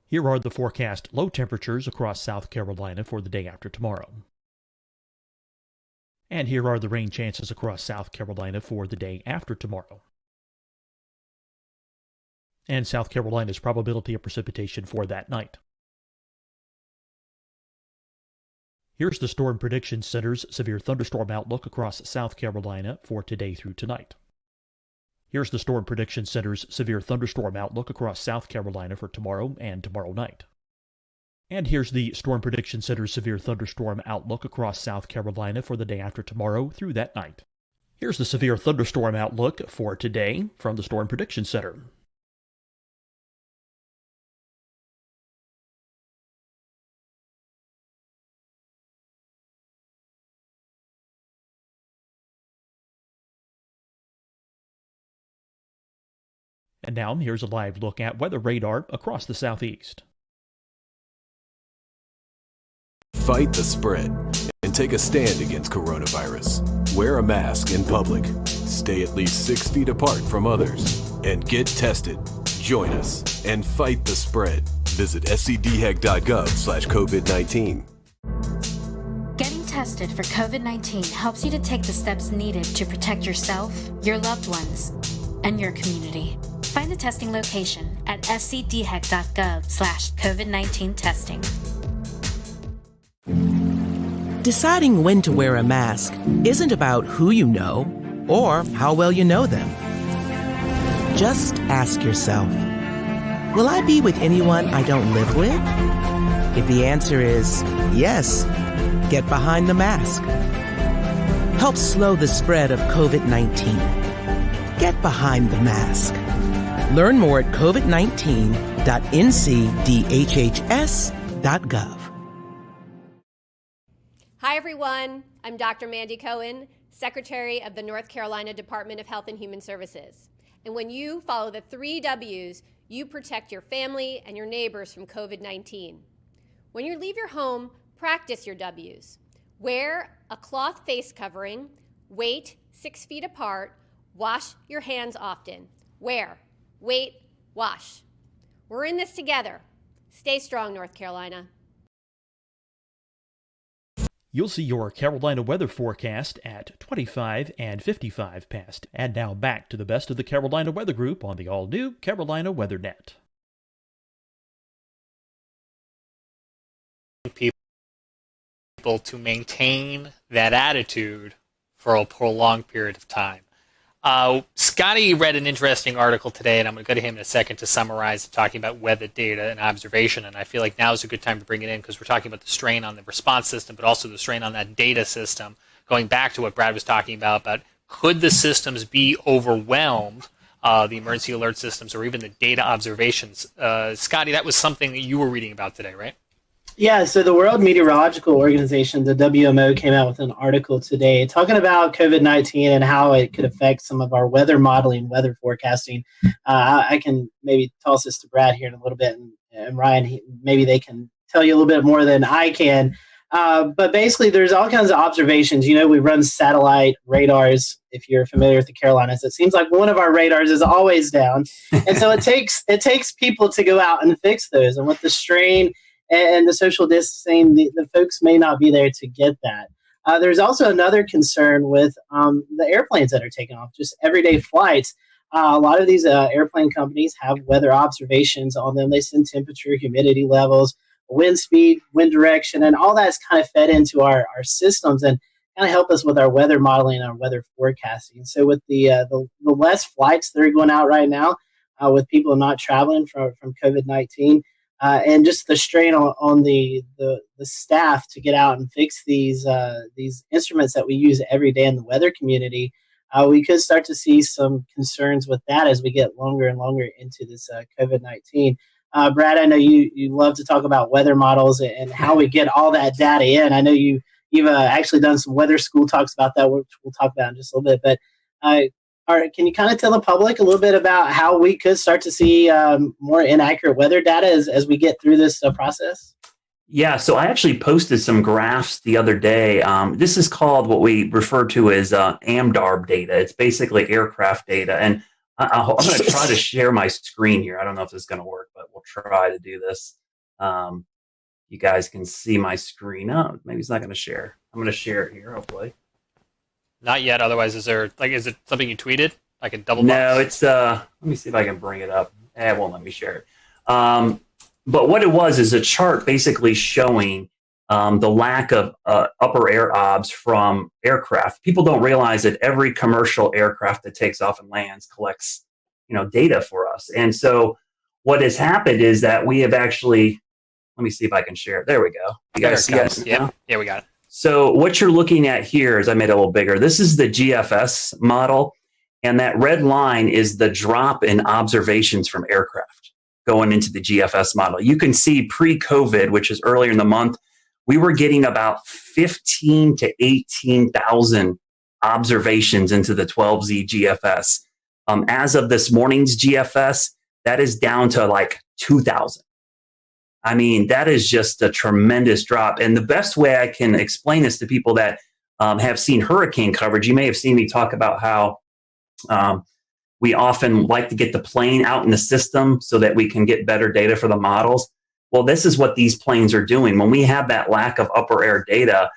Here are the forecast low temperatures across South Carolina for the day after tomorrow. And here are the rain chances across South Carolina for the day after tomorrow. And South Carolina's probability of precipitation for that night. Here's the Storm Prediction Center's severe thunderstorm outlook across South Carolina for today through tonight. Here's the Storm Prediction Center's severe thunderstorm outlook across South Carolina for tomorrow and tomorrow night. And here's the Storm Prediction Center's severe thunderstorm outlook across South Carolina for the day after tomorrow through that night. Here's the severe thunderstorm outlook for today from the Storm Prediction Center. And now here's a live look at weather radar across the southeast. Fight the spread and take a stand against coronavirus. Wear a mask in public. Stay at least 6 feet apart from others. And get tested. Join us and fight the spread. Visit scdhec.gov/COVID-19. Getting tested for COVID-19 helps you to take the steps needed to protect yourself, your loved ones, and your community. Find the testing location at scdhec.gov/COVID-19 testing. Deciding when to wear a mask isn't about who you know or how well you know them. Just ask yourself, will I be with anyone I don't live with? If the answer is yes, get behind the mask. Help slow the spread of COVID-19. Get behind the mask. Learn more at covid19.ncdhhs.gov. Hi, everyone. I'm Dr. Mandy Cohen, Secretary of the North Carolina Department of Health and Human Services. And when you follow the 3 W's, you protect your family and your neighbors from COVID-19. When you leave your home, practice your W's. Wear a cloth face covering, wait 6 feet apart, wash your hands often. Wear, wait, wash. We're in this together. Stay strong, North Carolina. You'll see your Carolina weather forecast at 25 and 55 past. And now back to the best of the Carolina Weather Group on the all-new Carolina Weather Net. People to maintain that attitude for a prolonged period of time. Scotty read an interesting article today, and I'm going to go to him in a second to summarize talking about weather data and observation. And I feel like now is a good time to bring it in because we're talking about the strain on the response system, but also the strain on that data system. Going back to what Brad was talking about could the systems be overwhelmed, the emergency alert systems, or even the data observations? Scotty, that was something that you were reading about today, right? Yeah, so the World Meteorological Organization, the WMO, came out with an article today talking about COVID-19 and how it could affect some of our weather modeling, weather forecasting. I can maybe toss this to Brad here in a little bit, and Ryan, maybe they can tell you a little bit more than I can. But basically, there's all kinds of observations. You know, we run satellite radars. If you're familiar with the Carolinas, it seems like one of our radars is always down. And so it takes people to go out and fix those. And with the strain and the social distancing, the folks may not be there to get that. There's also another concern with the airplanes that are taking off, just everyday flights. A lot of these airplane companies have weather observations on them. They send temperature, humidity levels, wind speed, wind direction, and all that's kind of fed into our systems and kind of help us with our weather modeling and our weather forecasting. So with the less flights that are going out right now, with people not traveling from COVID-19, and just the strain on the staff to get out and fix these instruments that we use every day in the weather community, we could start to see some concerns with that as we get longer and longer into this COVID-19. Brad, I know you love to talk about weather models and how we get all that data in. I know you've actually done some weather school talks about that, which we'll talk about in just a little bit. But can you kind of tell the public a little bit about how we could start to see more inaccurate weather data as we get through this process? Yeah, so I actually posted some graphs the other day. This is called what we refer to as AMDARB data. It's basically aircraft data. And I'm going to try to share my screen here. I don't know if this is going to work, but we'll try to do this. You guys can see my screen. Oh, maybe it's not going to share. I'm going to share it here, hopefully. Not yet. Otherwise, is it something you tweeted? I can double. No, it's let me see if I can bring it up. It won't let me share it. But what it was is a chart basically showing the lack of upper air obs from aircraft. People don't realize that every commercial aircraft that takes off and lands collects, data for us. And so what has happened is that we have actually. Let me see if I can share it. There we go. You guys see it? Yeah, we got it. So what you're looking at here is I made it a little bigger. This is the GFS model, and that red line is the drop in observations from aircraft going into the GFS model. You can see pre-COVID, which is earlier in the month, we were getting about 15 to 18,000 observations into the 12Z GFS. As of this morning's GFS, that is down to like 2,000. I mean, that is just a tremendous drop. And the best way I can explain this to people that have seen hurricane coverage, you may have seen me talk about how we often like to get the plane out in the system so that we can get better data for the models. Well, this is what these planes are doing. When we have that lack of upper air data,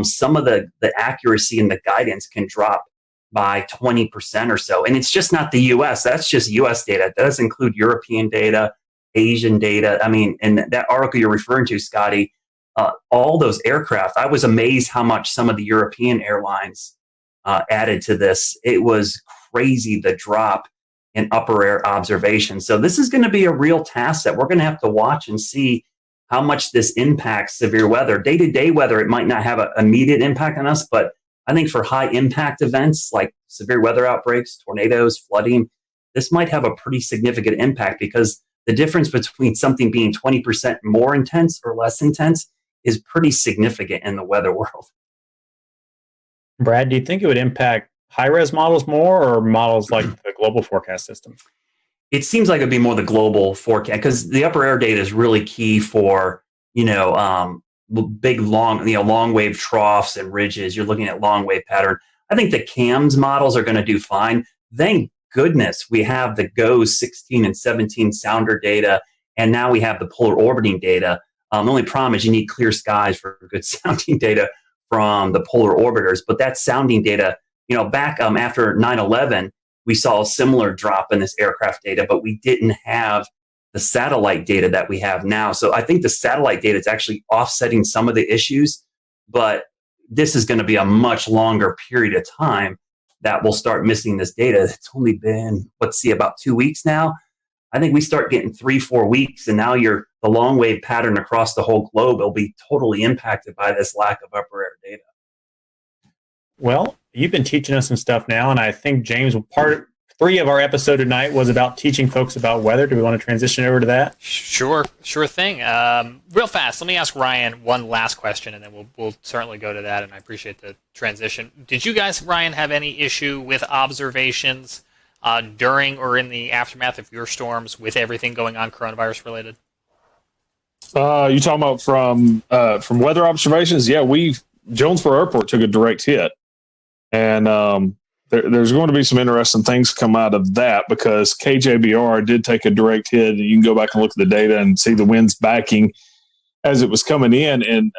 some of the accuracy and the guidance can drop by 20% or so. And it's just not the US. That's just US data. That doesn't include European data, Asian data. I mean, and that article you're referring to, Scotty, all those aircraft, I was amazed how much some of the European airlines added to this. It was crazy, the drop in upper air observation. So this is going to be a real task that we're going to have to watch and see how much this impacts severe weather. Day-to-day weather, it might not have an immediate impact on us, but I think for high impact events like severe weather outbreaks, tornadoes, flooding, this might have a pretty significant impact, because the difference between something being 20% more intense or less intense is pretty significant in the weather world. Brad, do you think it would impact high-res models more, or models like the global forecast system? It seems like it'd be more the global forecast, because the upper air data is really key for, big, long wave troughs and ridges. You're looking at long wave pattern. I think the CAMS models are going to do fine. Thank goodness we have the GOES 16 and 17 sounder data, and now we have the polar orbiting data. The only problem is you need clear skies for good sounding data from the polar orbiters. But that sounding data, back after 9/11, we saw a similar drop in this aircraft data, but we didn't have the satellite data that we have now. So I think the satellite data is actually offsetting some of the issues, but this is going to be a much longer period of time that we'll start missing this data. It's only been, about 2 weeks now. I think we start getting 3-4 weeks, and now the long wave pattern across the whole globe will be totally impacted by this lack of upper air data. Well, you've been teaching us some stuff now, and I think, James, part 3 of our episode tonight was about teaching folks about weather. Do we want to transition over to that? Sure thing. Real fast, let me ask Ryan one last question, and then we'll certainly go to that, and I appreciate the transition. Did you guys, Ryan, have any issue with observations during or in the aftermath of your storms with everything going on coronavirus related? You talking about from weather observations? Yeah, Jonesboro Airport took a direct hit. And there's going to be some interesting things come out of that, because KJBR did take a direct hit. You can go back and look at the data and see the winds backing as it was coming in.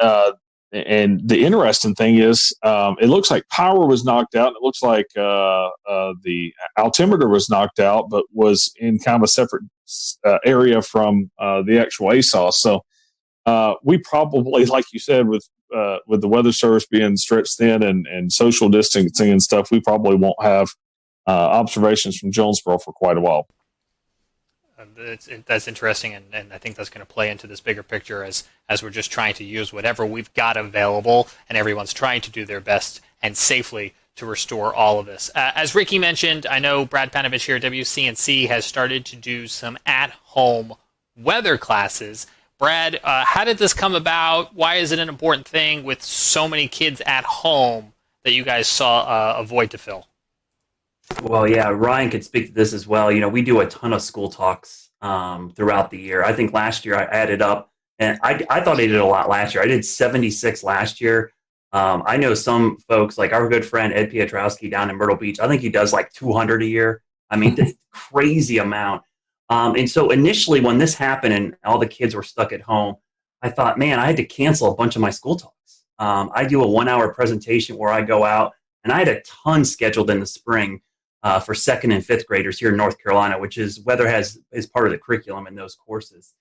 And the interesting thing is, it looks like power was knocked out. It looks like the altimeter was knocked out, but was in kind of a separate area from the actual ASOS. So we probably, like you said, with the weather service being stretched thin and social distancing and stuff, we probably won't have observations from Jonesboro for quite a while. That's interesting, and I think that's going to play into this bigger picture as we're just trying to use whatever we've got available, and everyone's trying to do their best and safely to restore all of this. As Ricky mentioned, I know Brad Panovich here at WCNC has started to do some at-home weather classes. Brad, how did this come about? Why is it an important thing with so many kids at home that you guys saw a void to fill? Well, yeah, Ryan could speak to this as well. We do a ton of school talks throughout the year. I think last year I added up, and I thought I did a lot last year. I did 76 last year. I know some folks, like our good friend Ed Pietrowski down in Myrtle Beach, I think he does like 200 a year. I mean, this crazy amount. And so initially when this happened and all the kids were stuck at home, I thought, man, I had to cancel a bunch of my school talks. I do a 1-hour presentation where I go out, and I had a ton scheduled in the spring for 2nd and 5th graders here in North Carolina, which is weather is part of the curriculum in those courses.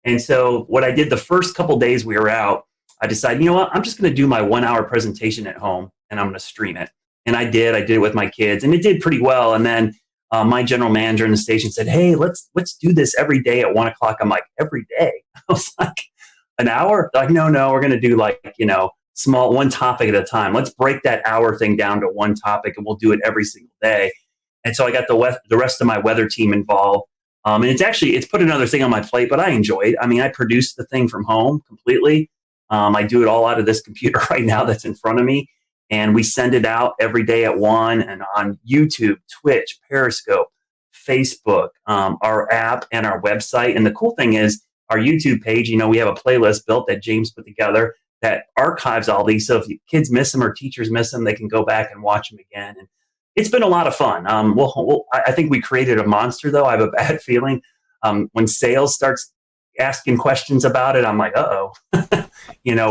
And so what I did the first couple days we were out, I decided, you know what, I'm just going to do my 1-hour presentation at home, and I'm going to stream it. And I did it with my kids, and it did pretty well. And then my general manager in the station said, hey, let's do this every day at 1 o'clock. I'm like, every day? I was like, an hour? Like, no, we're going to do small, one topic at a time. Let's break that hour thing down to one topic, and we'll do it every single day. And so I got the rest of my weather team involved. And it's put another thing on my plate, but I enjoy it. I mean, I produce the thing from home completely. I do it all out of this computer right now that's in front of me. And we send it out every day at 1, and on YouTube, Twitch, Periscope, Facebook, our app, and our website. And the cool thing is our YouTube page, we have a playlist built that James put together that archives all these. So if kids miss them or teachers miss them, they can go back and watch them again. And it's been a lot of fun. I think we created a monster, though. I have a bad feeling. When sales starts asking questions about it, I'm like, uh-oh.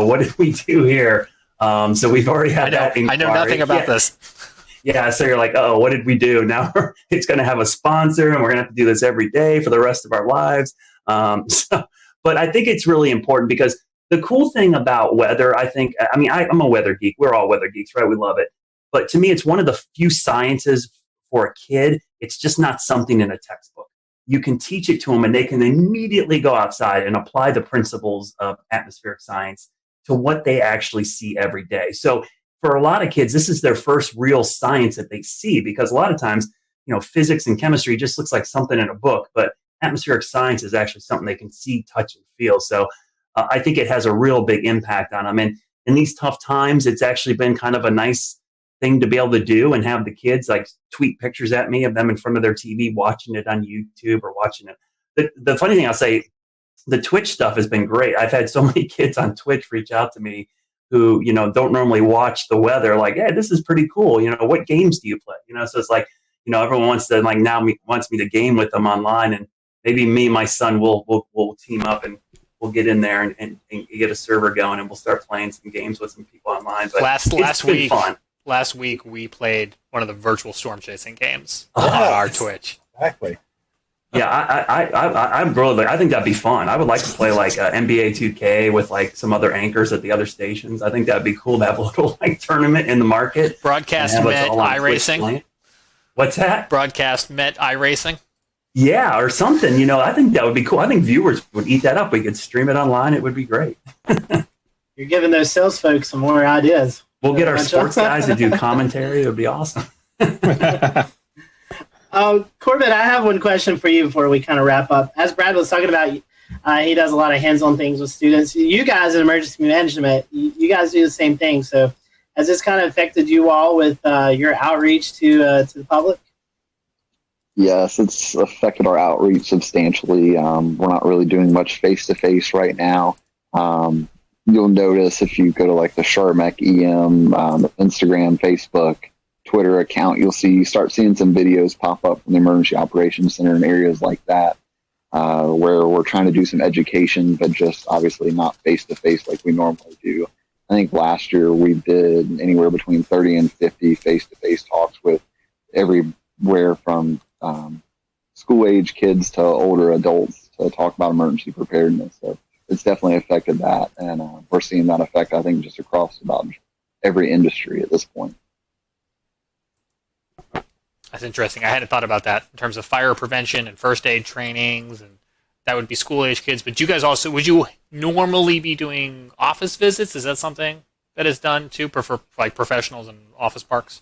What did we do here? So we've already had that inquiry. I know nothing about this. Yeah, so you're like, oh, what did we do? Now it's going to have a sponsor, and we're going to have to do this every day for the rest of our lives. But I think it's really important because the cool thing about weather, I'm a weather geek. We're all weather geeks, right? We love it. But to me, it's one of the few sciences for a kid. It's just not something in a textbook. You can teach it to them, and they can immediately go outside and apply the principles of atmospheric science to what they actually see every day. So for a lot of kids, this is their first real science that they see, because a lot of times, physics and chemistry just looks like something in a book, but atmospheric science is actually something they can see, touch, and feel. So I think it has a real big impact on them. And in these tough times, it's actually been kind of a nice thing to be able to do and have the kids like tweet pictures at me of them in front of their TV, watching it on YouTube or watching it. The funny thing I'll say, the Twitch stuff has been great. I've had so many kids on Twitch reach out to me who, don't normally watch the weather, like, hey, this is pretty cool. What games do you play? So it's like, everyone wants to wants me to game with them online, and maybe me and my son will team up and we'll get in there and get a server going, and we'll start playing some games with some people online. But last week we played one of the virtual storm chasing games on our Twitch. Exactly. Yeah, I think that'd be fun. I would like to play like NBA 2K with like some other anchors at the other stations. I think that'd be cool to have a little like tournament in the market. Broadcast Met iRacing. What's that? Broadcast Met iRacing. Yeah, or something. I think that would be cool. I think viewers would eat that up. We could stream it online. It would be great. You're giving those sales folks some more ideas. We'll get our sports guys to do commentary. It would be awesome. Corbett, I have one question for you before we kind of wrap up. As Brad was talking about, he does a lot of hands-on things with students. You guys in emergency management, you guys do the same thing. So has this kind of affected you all with your outreach to the public? Yes, it's affected our outreach substantially. We're not really doing much face-to-face right now. You'll notice if you go to like the Charmec EM, Instagram, Facebook, Twitter account, you'll start seeing some videos pop up from the Emergency Operations Center in areas like that, where we're trying to do some education, but just obviously not face-to-face like we normally do. I think last year we did anywhere between 30 and 50 face-to-face talks with everywhere from school-age kids to older adults to talk about emergency preparedness. So it's definitely affected that, and we're seeing that effect, I think, just across about every industry at this point. That's interesting. I hadn't thought about that in terms of fire prevention and first aid trainings, and that would be school-age kids. But you guys also, would you normally be doing office visits? Is that something that is done too, for like professionals in office parks?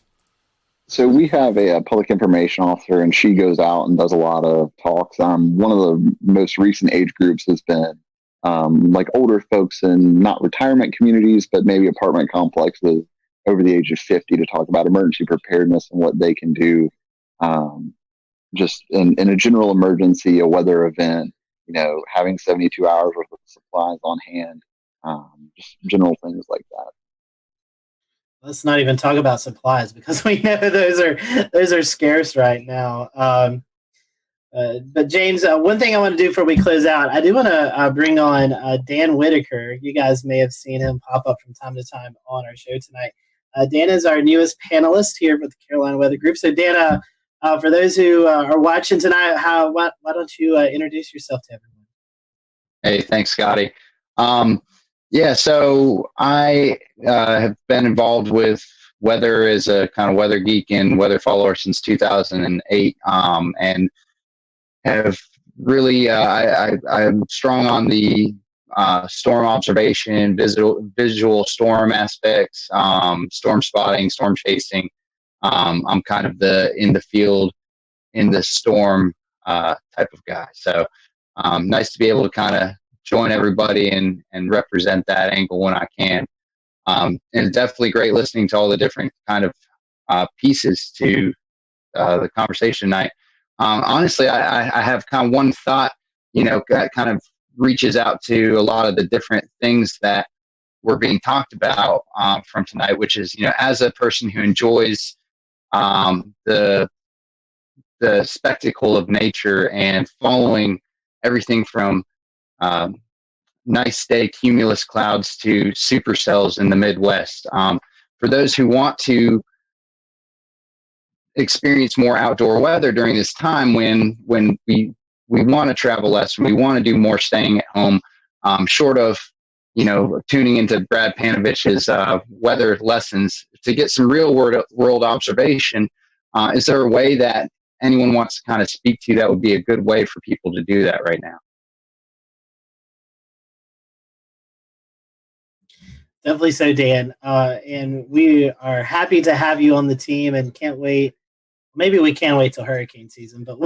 So we have a public information officer, and she goes out and does a lot of talks. One of the most recent age groups has been like older folks in not retirement communities, but maybe apartment complexes over the age of 50 to talk about emergency preparedness and what they can do just in a general emergency, a weather event, having 72 hours worth of supplies on hand, just general things like that. Let's not even talk about supplies, because we know those are scarce right now. But James, one thing I want to do before we close out, I do want to bring on Dan Whitaker. You guys may have seen him pop up from time to time on our show tonight. Dan is our newest panelist here with the Carolina Weather Group. So Dan, for those who are watching tonight, why don't you introduce yourself to everyone? Hey, thanks, Scotty. So I have been involved with weather as a kind of weather geek and weather follower since 2008, and have really I'm strong on the storm observation, visual storm aspects, storm spotting, storm chasing. I'm kind of in the field, in the storm type of guy. So nice to be able to kind of join everybody and represent that angle when I can. And definitely great listening to all the different kind of pieces to the conversation tonight. Honestly, I have kind of one thought, that kind of reaches out to a lot of the different things that were being talked about from tonight, which is, as a person who enjoys the spectacle of nature and following everything from nice day cumulus clouds to supercells in the Midwest. For those who want to experience more outdoor weather during this time when we want to travel less, we want to do more staying at home, short of tuning into Brad Panovich's weather lessons to get some real world observation. Is there a way that anyone wants to kind of speak to that would be a good way for people to do that right now? Definitely so, Dan. And we are happy to have you on the team and can't wait. Maybe we can't wait till hurricane season, but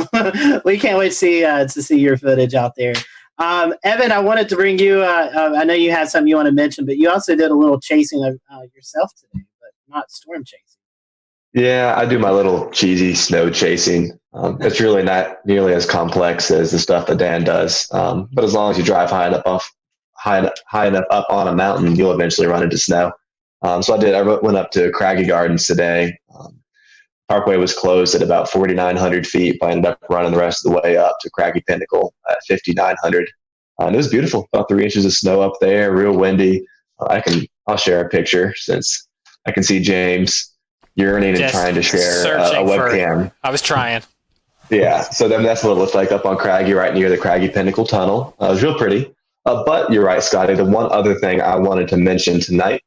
we can't wait to see your footage out there. Evan, I wanted to bring you. I know you had something you want to mention, but you also did a little chasing of yourself today, but not storm chasing. Yeah, I do my little cheesy snow chasing. It's really not nearly as complex as the stuff that Dan does. But as long as you drive high enough up on a mountain, you'll eventually run into snow. So I did. I went up to Craggy Gardens today. Parkway was closed at about 4,900 feet, but I ended up running the rest of the way up to Craggy Pinnacle at 5,900. And it was beautiful. About 3 inches of snow up there, real windy. I'll share a picture since I can see James yearning and trying to share a webcam. I was trying. Yeah, so then that's what it looked like up on Craggy, right near the Craggy Pinnacle Tunnel. It was real pretty. But you're right, Scotty. The one other thing I wanted to mention tonight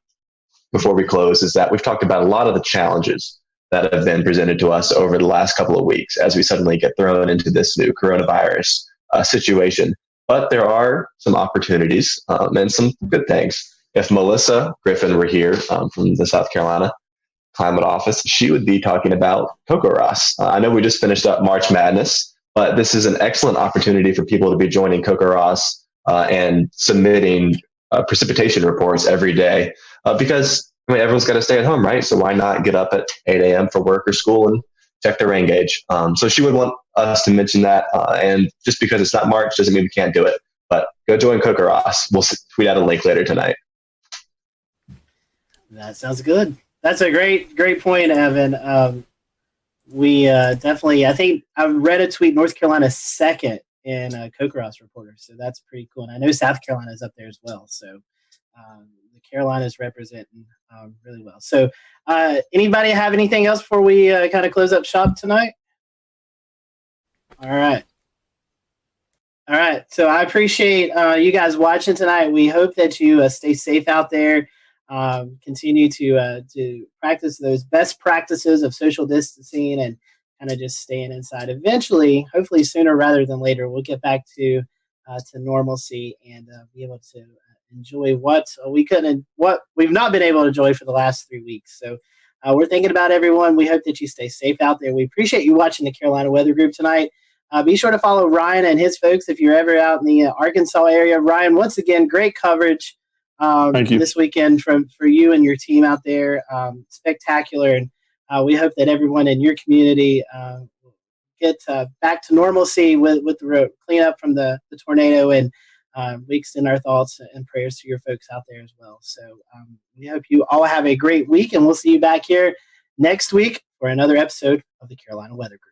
before we close is that we've talked about a lot of the challenges that have been presented to us over the last couple of weeks as we suddenly get thrown into this new coronavirus situation. But there are some opportunities and some good things. If Melissa Griffin were here from the South Carolina Climate Office, she would be talking about Cocoa Ross. I know we just finished up March Madness, but this is an excellent opportunity for people to be joining Cocoa Ross and submitting precipitation reports every day because everyone's got to stay at home, right? So why not get up at 8 a.m. for work or school and check the rain gauge? So she would want us to mention that. And just because it's not March doesn't mean we can't do it. But go join Cocoa Ross. We'll tweet out a link later tonight. That sounds good. That's a great point, Evan. We definitely, I think I read a tweet, North Carolina second in Cocoa Ross Reporter. So that's pretty cool. And I know South Carolina is up there as well. So the Carolinas representing really well. So anybody have anything else before we kind of close up shop tonight? All right. So I appreciate you guys watching tonight. We hope that you stay safe out there. Continue to practice those best practices of social distancing and kind of just staying inside. Eventually, hopefully sooner rather than later, we'll get back to normalcy and be able to enjoy what we've not been able to enjoy for the last 3 weeks. So we're thinking about everyone. We hope that you stay safe out there. We appreciate you watching the Carolina Weather Group tonight. Be sure to follow Ryan and his folks if you're ever out in the Arkansas area. Ryan, once again, great coverage this weekend for you and your team out there. Spectacular. And we hope that everyone in your community get back to normalcy with the cleanup from the tornado. And we extend our thoughts and prayers to your folks out there as well. So we hope you all have a great week, and we'll see you back here next week for another episode of the Carolina Weather Group.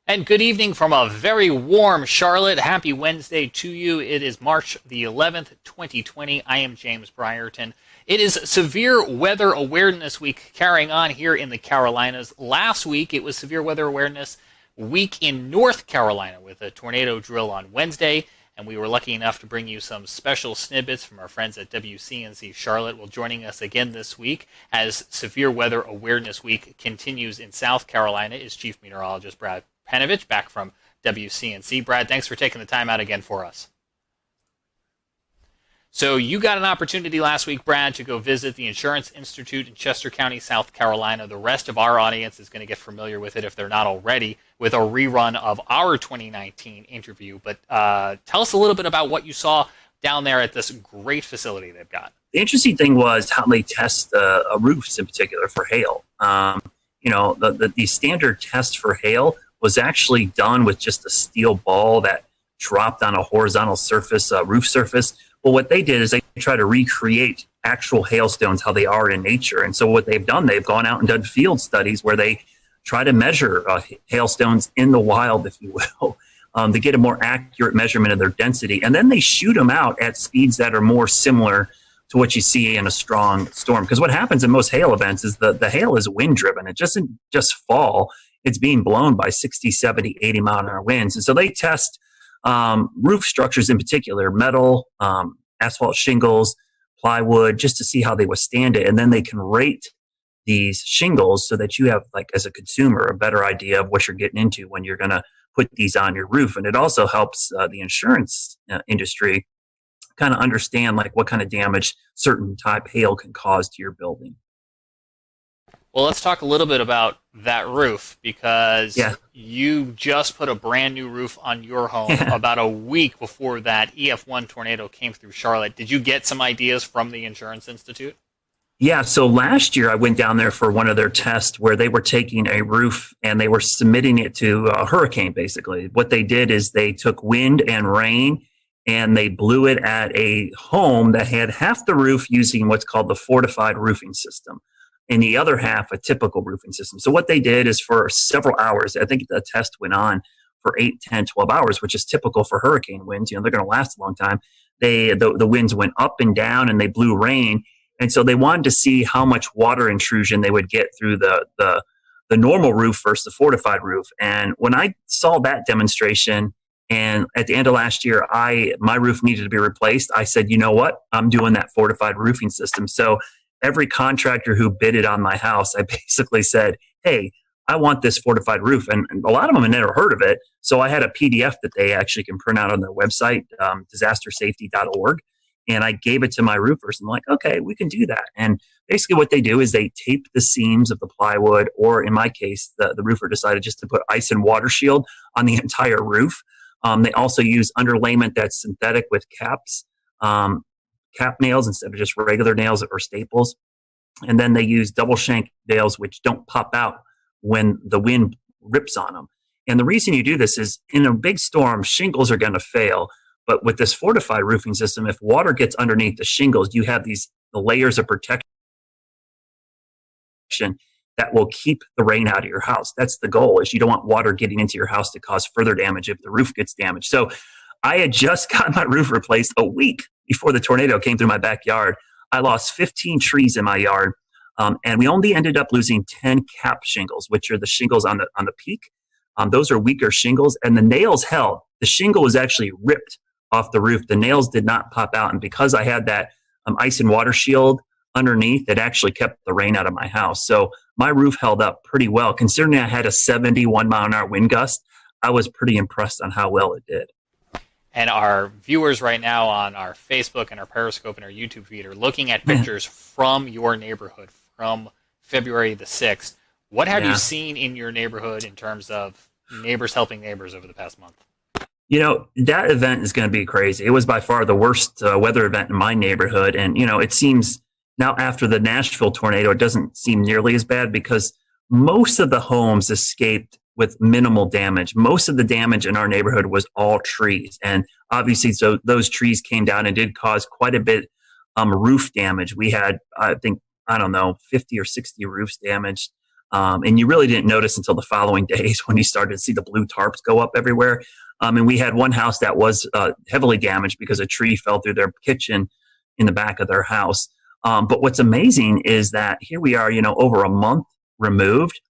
And good evening from a very warm Charlotte. Happy Wednesday to you. It is March the 11th, 2020. I am James Brierton. It is Severe Weather Awareness Week carrying on here in the Carolinas. Last week, it was Severe Weather Awareness Week in North Carolina with a tornado drill on Wednesday. And we were lucky enough to bring you some special snippets from our friends at WCNC Charlotte. Well, joining us again this week as Severe Weather Awareness Week continues in South Carolina is Chief Meteorologist Brad Panovich, back from WCNC. Brad, thanks for taking the time out again for us. So you got an opportunity last week, Brad, to go visit the Insurance Institute in Chester County, South Carolina. The rest of our audience is going to get familiar with it if they're not already, with a rerun of our 2019 interview. But tell us a little bit about what you saw down there at this great facility they've got. the interesting thing was how they test roofs in particular for hail. The standard test for hail was actually done with just a steel ball that dropped on a horizontal surface, roof surface. Well, what they did is they try to recreate actual hailstones, how they are in nature. And so what they've done, they've gone out and done field studies where they try to measure hailstones in the wild, if you will, to get a more accurate measurement of their density. And then they shoot them out at speeds that are more similar to what you see in a strong storm. Because what happens in most hail events is the hail is wind driven. It doesn't just fall. It's being blown by 60, 70, 80 mile an hour winds. And so they test roof structures in particular, metal, asphalt shingles, plywood, just to see how they withstand it. And then they can rate these shingles so that you have, like, as a consumer, a better idea of what you're getting into when you're going to put these on your roof. And it also helps the insurance industry kind of understand, like, what kind of damage certain type hail can cause to your building. Well, let's talk a little bit about that roof, because you just put a brand new roof on your home about a week before that EF1 tornado came through Charlotte. Did you get some ideas from the Insurance Institute? Yeah, so last year I went down there for one of their tests where they were taking a roof and they were submitting it to a hurricane, basically. What they did is they took wind and rain and they blew it at a home that had half the roof using what's called the fortified roofing system, and the other half a typical roofing system. So what they did is for several hours, I think the test went on for 8, 10, 12 hours, which is typical for hurricane winds. They're going to last a long time. The winds went up and down and they blew rain. And so they wanted to see how much water intrusion they would get through the normal roof versus the fortified roof. And when I saw that demonstration, and at the end of last year, my roof needed to be replaced, I said, you know what? I'm doing that fortified roofing system. So every contractor who bidded on my house, I basically said, hey, I want this fortified roof. And a lot of them had never heard of it. So I had a PDF that they actually can print out on their website, disastersafety.org. And I gave it to my roofers. I'm like, okay, we can do that. And basically what they do is they tape the seams of the plywood, or in my case, the roofer decided just to put ice and water shield on the entire roof. They also use underlayment that's synthetic with caps, cap nails instead of just regular nails or staples. And then they use double shank nails, which don't pop out when the wind rips on them. And the reason you do this is in a big storm, shingles are going to fail. But with this fortified roofing system, if water gets underneath the shingles, you have the layers of protection that will keep the rain out of your house. That's the goal, is you don't want water getting into your house to cause further damage if the roof gets damaged. So I had just got my roof replaced a week before the tornado came through my backyard. I lost 15 trees in my yard, and we only ended up losing 10 cap shingles, which are the shingles on the peak. Those are weaker shingles, and the nails held. The shingle was actually ripped off the roof. The nails did not pop out, and because I had that ice and water shield underneath, it actually kept the rain out of my house. So my roof held up pretty well. Considering I had a 71 mile an hour wind gust, I was pretty impressed on how well it did. And our viewers right now on our Facebook and our Periscope and our YouTube feed are looking at pictures from your neighborhood from February the 6th. What have you seen in your neighborhood in terms of neighbors helping neighbors over the past month? You know, that event is going to be crazy. It was by far the worst weather event in my neighborhood. And, you know, it seems now after the Nashville tornado, it doesn't seem nearly as bad because most of the homes escaped with minimal damage. Most of the damage in our neighborhood was all trees. And obviously, so those trees came down and did cause quite a bit roof damage. We had, I think, 50 or 60 roofs damaged. And you really didn't notice until the following days when you started to see the blue tarps go up everywhere. And we had one house that was heavily damaged because a tree fell through their kitchen in the back of their house. But what's amazing is that here we are, you know, over a month removed.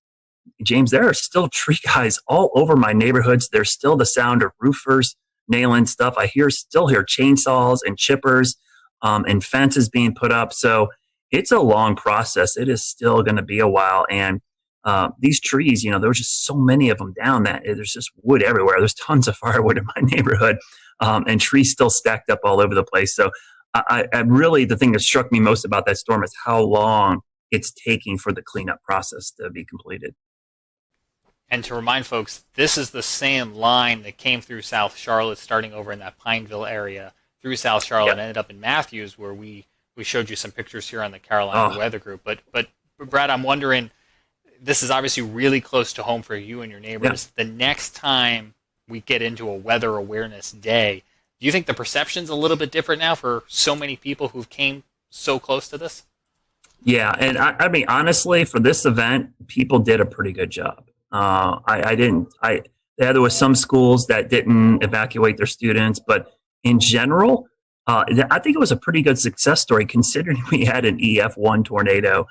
James, there are still tree guys all over my neighborhoods. There's still the sound of roofers nailing stuff. I still hear chainsaws and chippers and fences being put up. So it's a long process. It is still going to be a while. And these trees, you know, there were just so many of them down that there's just wood everywhere. There's tons of firewood in my neighborhood and trees still stacked up all over the place. So I really, the thing that struck me most about that storm is how long it's taking for the cleanup process to be completed. And to remind folks, this is the same line that came through South Charlotte, starting over in that Pineville area through South Charlotte and ended up in Matthews, where we we showed you some pictures here on the Carolina Weather Group. But Brad, I'm wondering, this is obviously really close to home for you and your neighbors. Yeah. The next time we get into a weather awareness day, do you think the perception's a little bit different now for so many people who've came so close to this? Yeah, and I mean, honestly, for this event, people did a pretty good job. There was some schools that didn't evacuate their students, but in general, I think it was a pretty good success story considering we had an EF1 tornado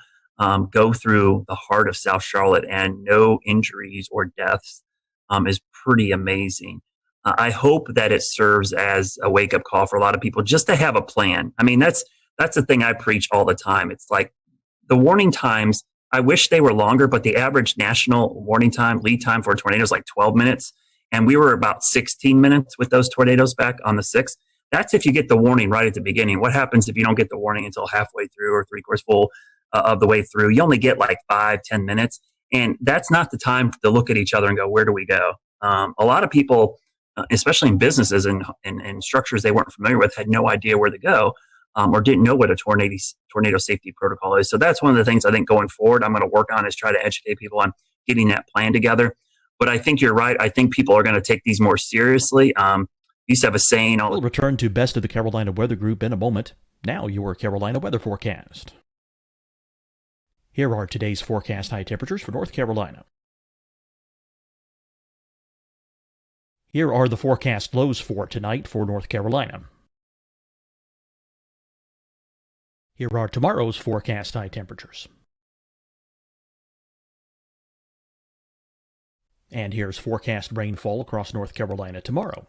go through the heart of South Charlotte and no injuries or deaths is pretty amazing. I hope that it serves as a wake-up call for a lot of people just to have a plan. I mean, that's the thing I preach all the time. It's like the warning times, I wish they were longer, but the average national warning time, lead time for a tornado is like 12 minutes. And we were about 16 minutes with those tornadoes back on the 6th. That's if you get the warning right at the beginning. What happens if you don't get the warning until halfway through or 3/4 full of the way through? You only get like 5-10 minutes. And that's not the time to look at each other and go, where do we go? A lot of people, especially in businesses and structures they weren't familiar with, had no idea where to go or didn't know what a tornado safety protocol is. So that's one of the things I think going forward I'm going to work on is try to educate people on getting that plan together. But I think you're right. I think people are going to take these more seriously. Used to have a saying. We'll return to Best of the Carolina Weather Group in a moment. Now your Carolina weather forecast. Here are today's forecast high temperatures for North Carolina. Here are the forecast lows for tonight for North Carolina. Here are tomorrow's forecast high temperatures. And here's forecast rainfall across North Carolina tomorrow.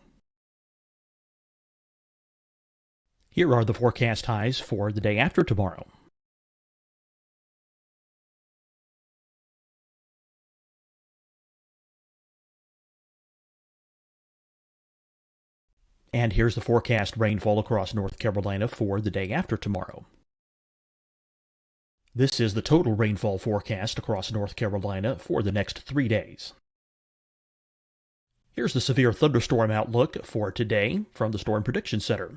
Here are the forecast highs for the day after tomorrow. And here's the forecast rainfall across North Carolina for the day after tomorrow. This is the total rainfall forecast across North Carolina for the next 3 days. Here's the severe thunderstorm outlook for today from the Storm Prediction Center.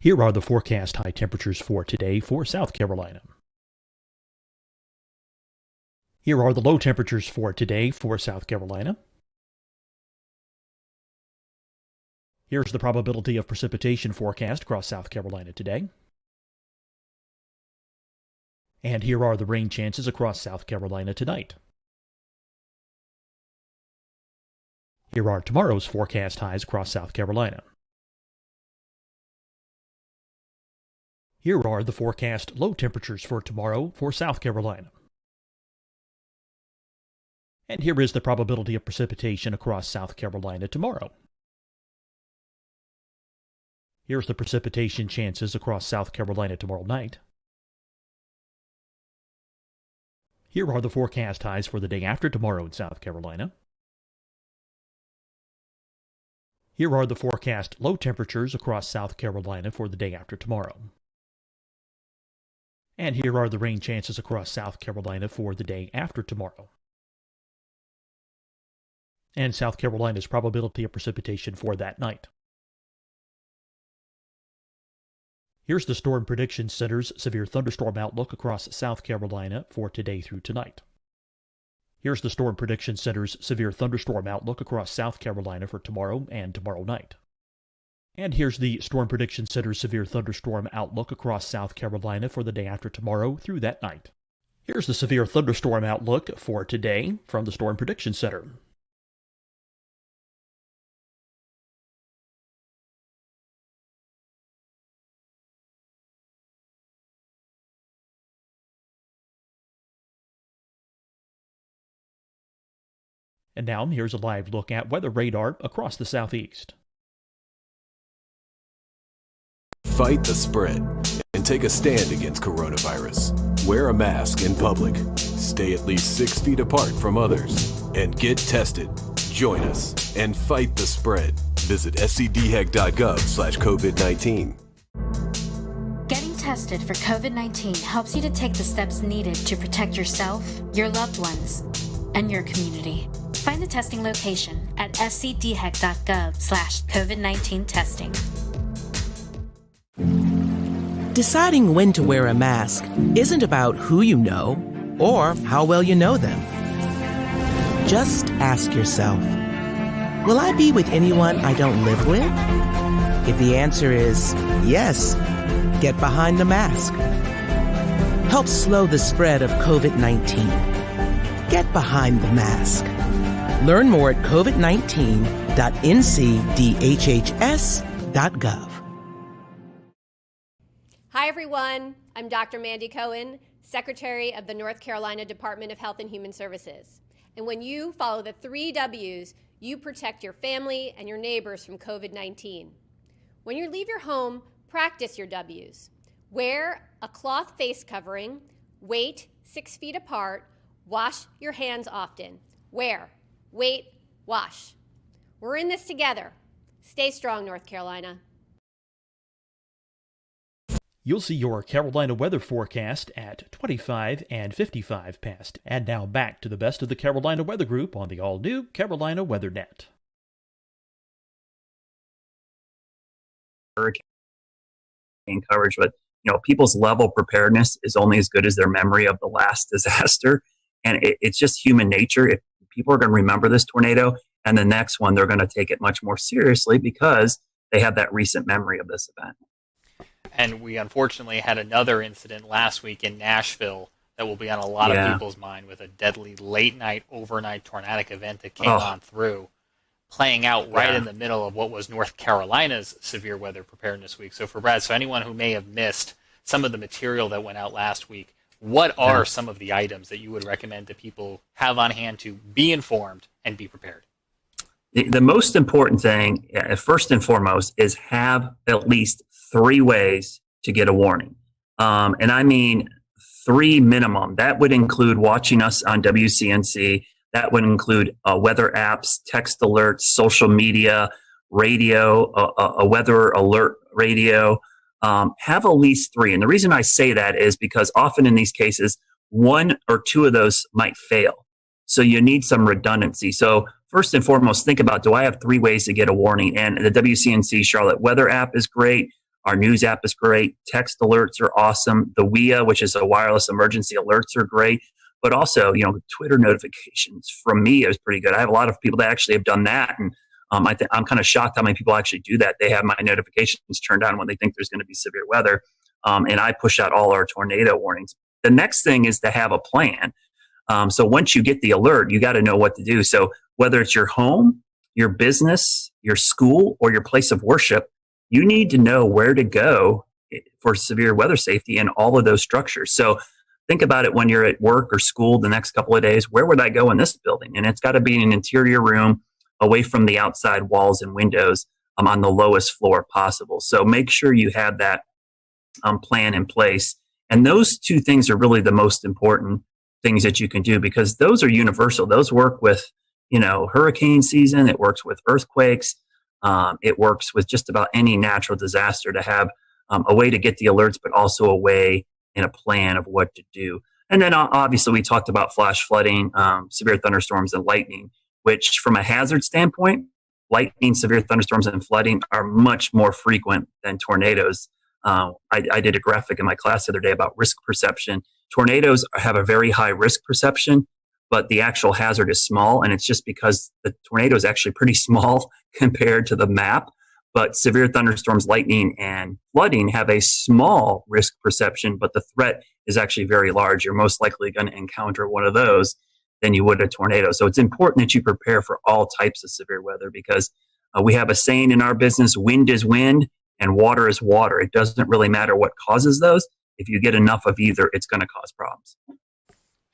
Here are the forecast high temperatures for today for South Carolina. Here are the low temperatures for today for South Carolina. Here's the probability of precipitation forecast across South Carolina today. And here are the rain chances across South Carolina tonight. Here are tomorrow's forecast highs across South Carolina. Here are the forecast low temperatures for tomorrow for South Carolina. And here is the probability of precipitation across South Carolina tomorrow. Here's the precipitation chances across South Carolina tomorrow night. Here are the forecast highs for the day after tomorrow in South Carolina. Here are the forecast low temperatures across South Carolina for the day after tomorrow. And here are the rain chances across South Carolina for the day after tomorrow. And South Carolina's probability of precipitation for that night. Here's the Storm Prediction Center's severe thunderstorm outlook across South Carolina for today through tonight. Here's the Storm Prediction Center's severe thunderstorm outlook across South Carolina for tomorrow and tomorrow night. And here's the Storm Prediction Center's severe thunderstorm outlook across South Carolina for the day after tomorrow through that night. Here's the severe thunderstorm outlook for today from the Storm Prediction Center. And now here's a live look at weather radar across the southeast. Fight the spread and take a stand against coronavirus. Wear a mask in public. Stay at least 6 feet apart from others. And get tested. Join us and fight the spread. Visit scdhec.gov/COVID-19. Getting tested tested for COVID-19 helps you to take the steps needed to protect yourself, your loved ones, and your community. Find the testing location at scdhec.gov/COVID-19 testing. Deciding when to wear a mask isn't about who you know or how well you know them. Just ask yourself, will I be with anyone I don't live with? If the answer is yes, get behind the mask. Help slow the spread of COVID-19. Get behind the mask. Learn more at covid19.ncdhhs.gov. Hi, everyone. I'm Dr. Mandy Cohen, Secretary of the North Carolina Department of Health and Human Services. And when you follow the 3 W's, you protect your family and your neighbors from COVID-19. When you leave your home, practice your W's. Wear a cloth face covering, wait 6 feet apart, wash your hands often. Wear, wait, wash. We're in this together. Stay strong, North Carolina. You'll see your Carolina weather forecast at 25 and 55 past. And now back to the best of the Carolina Weather Group on the all-new Carolina Weather Net. Hurricane coverage, but people's level of preparedness is only as good as their memory of the last disaster. And it's just human nature. If people are going to remember this tornado and the next one, they're going to take it much more seriously because they have that recent memory of this event. And we unfortunately had another incident last week in Nashville that will be on a lot of people's mind, with a deadly late night, overnight tornadic event that came on through, playing out right in the middle of what was North Carolina's severe weather preparedness week. So for Brad, so anyone who may have missed some of the material that went out last week, what are some of the items that you would recommend that people have on hand to be informed and be prepared? The most important thing, first and foremost, is have at least 3 ways to get a warning. And I mean 3 minimum. That would include watching us on WCNC. That would include weather apps, text alerts, social media, radio, a weather alert radio. Have at least 3. And the reason I say that is because often in these cases, 1 or 2 of those might fail. So you need some redundancy. So first and foremost, think about, do I have 3 ways to get a warning? And the WCNC Charlotte weather app is great. Our news app is great. Text alerts are awesome. The WIA, which is a wireless emergency alerts, are great. But also, Twitter notifications from me is pretty good. I have a lot of people that actually have done that. And I'm kind of shocked how many people actually do that. They have my notifications turned on when they think there's going to be severe weather. And I push out all our tornado warnings. The next thing is to have a plan. So once you get the alert, you got to know what to do. So whether it's your home, your business, your school, or your place of worship, you need to know where to go for severe weather safety in all of those structures. So think about it when you're at work or school the next couple of days. Where would I go in this building? And it's got to be in an interior room away from the outside walls and windows on the lowest floor possible. So make sure you have that plan in place. And those 2 things are really the most important things that you can do, because those are universal. Those work with, hurricane season. It works with earthquakes. It works with just about any natural disaster to have a way to get the alerts, but also a way and a plan of what to do. And then obviously we talked about flash flooding, severe thunderstorms, and lightning, which from a hazard standpoint, lightning, severe thunderstorms, and flooding are much more frequent than tornadoes. I did a graphic in my class the other day about risk perception. Tornadoes have a very high risk perception, but the actual hazard is small. And it's just because the tornado is actually pretty small compared to the map. But severe thunderstorms, lightning, and flooding have a small risk perception, but the threat is actually very large. You're most likely going to encounter one of those than you would a tornado. So it's important that you prepare for all types of severe weather, because we have a saying in our business: wind is wind and water is water. It doesn't really matter what causes those. If you get enough of either, it's going to cause problems.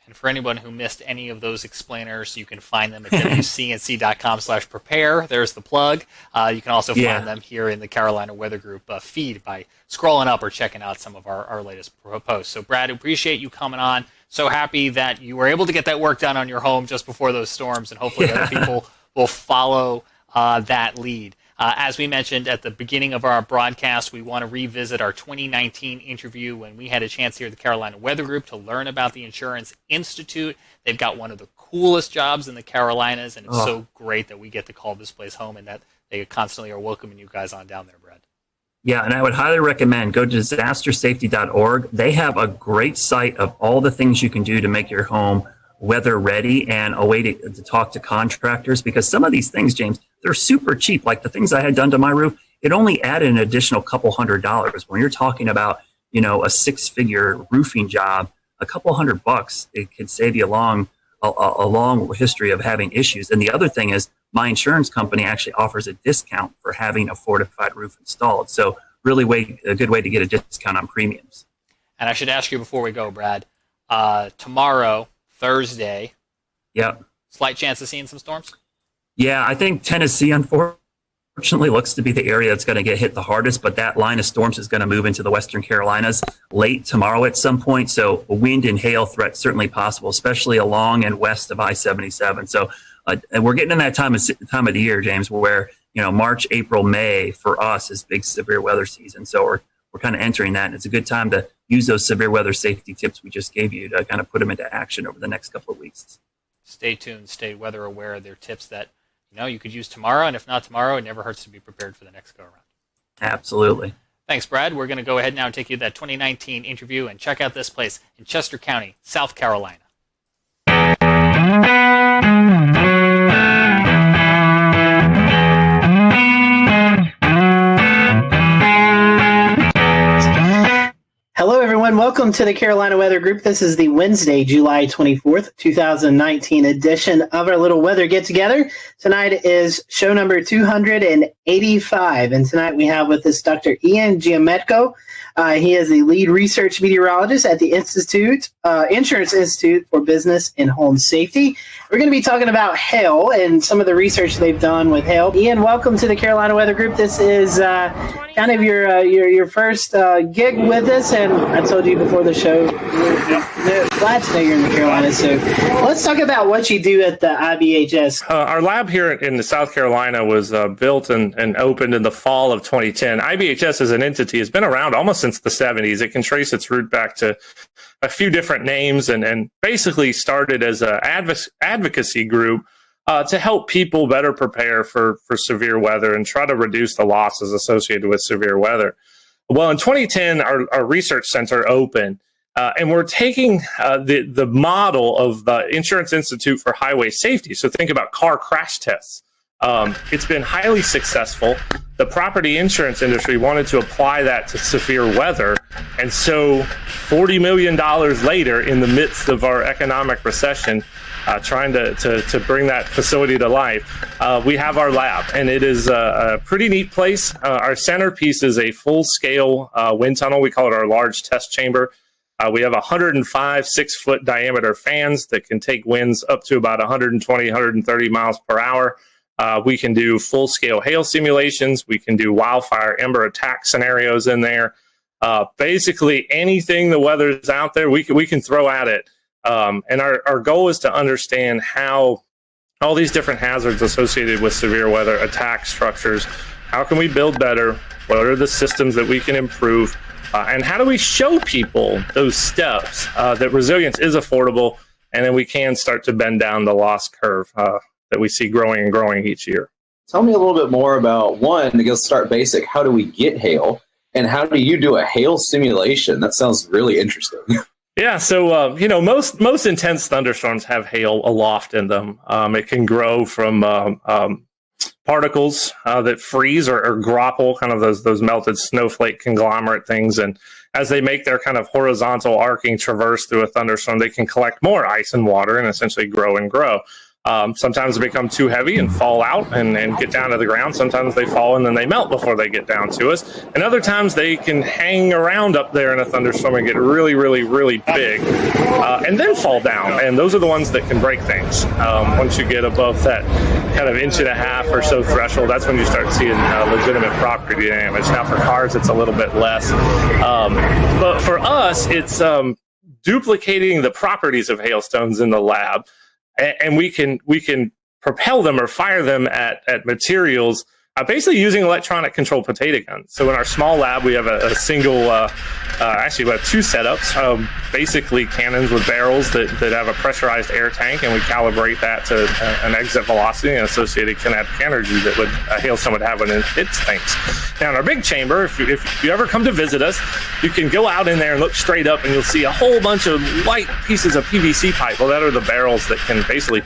And for anyone who missed any of those explainers, you can find them at wcnc.com/prepare. There's the plug. You can also find them here in the Carolina Weather Group feed by scrolling up or checking out some of our latest posts. So, Brad, appreciate you coming on. So happy that you were able to get that work done on your home just before those storms, and hopefully other people will follow that lead. As we mentioned at the beginning of our broadcast, we want to revisit our 2019 interview when we had a chance here at the Carolina Weather Group to learn about the Insurance Institute. They've got one of the coolest jobs in the Carolinas, and it's so great that we get to call this place home and that they constantly are welcoming you guys on down there, Brad. Yeah, and I would highly recommend go to disastersafety.org. They have a great site of all the things you can do to make your home weather ready, and a way to talk to contractors, because some of these things, James, they're super cheap. Like the things I had done to my roof, it only added an additional couple $100. When you're talking about, a 6-figure roofing job, a couple $100, it could save you a long history of having issues. And the other thing is, my insurance company actually offers a discount for having a fortified roof installed. So really a good way to get a discount on premiums. And I should ask you before we go, Brad, tomorrow, Thursday. Yep. Slight chance of seeing some storms? Yeah, I think Tennessee, unfortunately, looks to be the area that's going to get hit the hardest, but that line of storms is going to move into the Western Carolinas late tomorrow at some point. So a wind and hail threat certainly possible, especially along and west of I-77. So and we're getting in that time of the year, James, where, March, April, May for us is big severe weather season. So we're kind of entering that, and it's a good time to use those severe weather safety tips we just gave you to kind of put them into action over the next couple of weeks. Stay tuned, stay weather aware. They're tips that you could use tomorrow, and if not tomorrow, it never hurts to be prepared for the next go around. Absolutely. Thanks, Brad. We're going to go ahead now and take you to that 2019 interview and check out this place in Chester County, South Carolina. Hello, everyone. Welcome to the Carolina Weather Group. This is the Wednesday, July 24th, 2019 edition of our little weather get-together. Tonight is show number 285, and tonight we have with us Dr. Ian Giametco. He is the lead research meteorologist at the Insurance Institute for Business and Home Safety. We're going to be talking about hail and some of the research they've done with hail. Ian, welcome to the Carolina Weather Group. This is kind of your first gig with us, and I told you before the show, we're glad to know you're in the Carolinas. So let's talk about what you do at the IBHS. Our lab here in South Carolina was built and opened in the fall of 2010. IBHS as an entity has been around almost since the 70s. It can trace its root back to a few different names and basically started as an advocacy group to help people better prepare for severe weather and try to reduce the losses associated with severe weather. Well, in 2010, our research center opened, and we're taking the model of the Insurance Institute for Highway Safety. So think about car crash tests. It's been highly successful. The property insurance industry wanted to apply that to severe weather. And so $40 million later, in the midst of our economic recession, trying to bring that facility to life, we have our lab. And it is a pretty neat place. Our centerpiece is a full-scale wind tunnel. We call it our large test chamber. We have 105 6-foot diameter fans that can take winds up to about 120, 130 miles per hour. We can do full-scale hail simulations. We can do wildfire ember attack scenarios in there. Basically, anything the weather's out there, we can throw at it. And our goal is to understand how all these different hazards associated with severe weather attack structures. How can we build better? What are the systems that we can improve? And how do we show people those steps that resilience is affordable, and then we can start to bend down the loss curve that we see growing and growing each year. Tell me a little bit more about, one, to go start basic, how do we get hail? And how do you do a hail simulation? That sounds really interesting. Yeah, so, most intense thunderstorms have hail aloft in them. It can grow from particles that freeze or grapple, kind of those melted snowflake conglomerate things. And as they make their kind of horizontal arcing traverse through a thunderstorm, they can collect more ice and water and essentially grow and grow. Sometimes they become too heavy and fall out and get down to the ground. Sometimes they fall and then they melt before they get down to us. And other times they can hang around up there in a thunderstorm and get really, really, really big and then fall down. And those are the ones that can break things. Once you get above that kind of 1.5 inch or so threshold, that's when you start seeing legitimate property damage. Now for cars, it's a little bit less. But for us, it's duplicating the properties of hailstones in the lab. And we can propel them or fire them at materials basically using electronic controlled potato guns. So in our small lab, we have a single, actually we have two setups, basically cannons with barrels that have a pressurized air tank, and we calibrate that to an exit velocity and associated kinetic energy that a hailstone would have when it hits things. Now in our big chamber, if you ever come to visit us, you can go out in there and look straight up and you'll see a whole bunch of white pieces of PVC pipe. Well, that are the barrels that can basically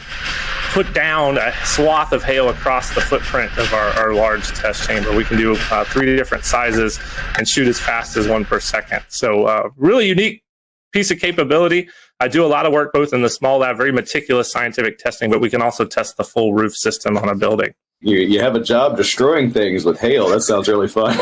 put down a swath of hail across the footprint of our large test chamber. We can do 3 different sizes and shoot as fast as 1 per second. So really unique piece of capability. I do a lot of work both in the small lab, very meticulous scientific testing, but we can also test the full roof system on a building. You have a job destroying things with hail. That sounds really fun.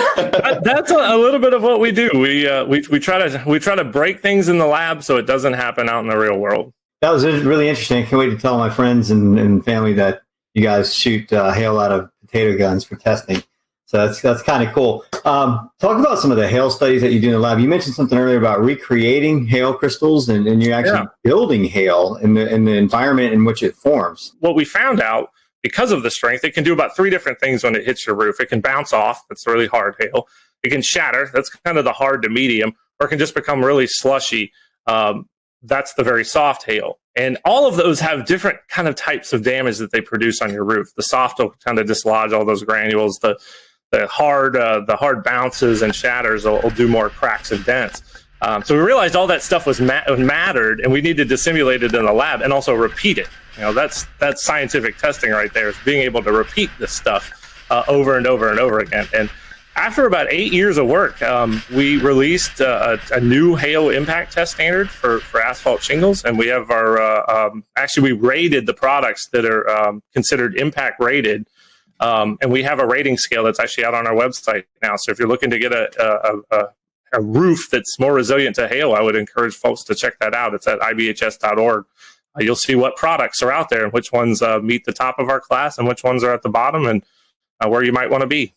That's a little bit of what we do. We try to break things in the lab so it doesn't happen out in the real world. That was really interesting. I can't wait to tell my friends and family that you guys shoot hail out of potato guns for testing. So that's kind of cool. Talk about some of the hail studies that you do in the lab. You mentioned something earlier about recreating hail crystals, and you're actually building hail in the environment in which it forms. What we found out, because of the strength, it can do about 3 different things when it hits your roof. It can bounce off. That's really hard hail. It can shatter. That's kind of the hard to medium. Or it can just become really slushy. That's the very soft hail. And all of those have different kind of types of damage that they produce on your roof. The soft will kind of dislodge all those granules. The hard bounces and shatters will do more cracks and dents. So we realized all that stuff was mattered, and we needed to simulate it in the lab and also repeat it. That's scientific testing right there, is being able to repeat this stuff over and over and over again. And after about 8 years of work, we released a new hail impact test standard for asphalt shingles, and we have our actually we rated the products that are considered impact rated, and we have a rating scale that's actually out on our website now. So if you're looking to get a roof that's more resilient to hail, I would encourage folks to check that out. It's at ibhs.org. You'll see what products are out there and which ones meet the top of our class and which ones are at the bottom, and where you might want to be.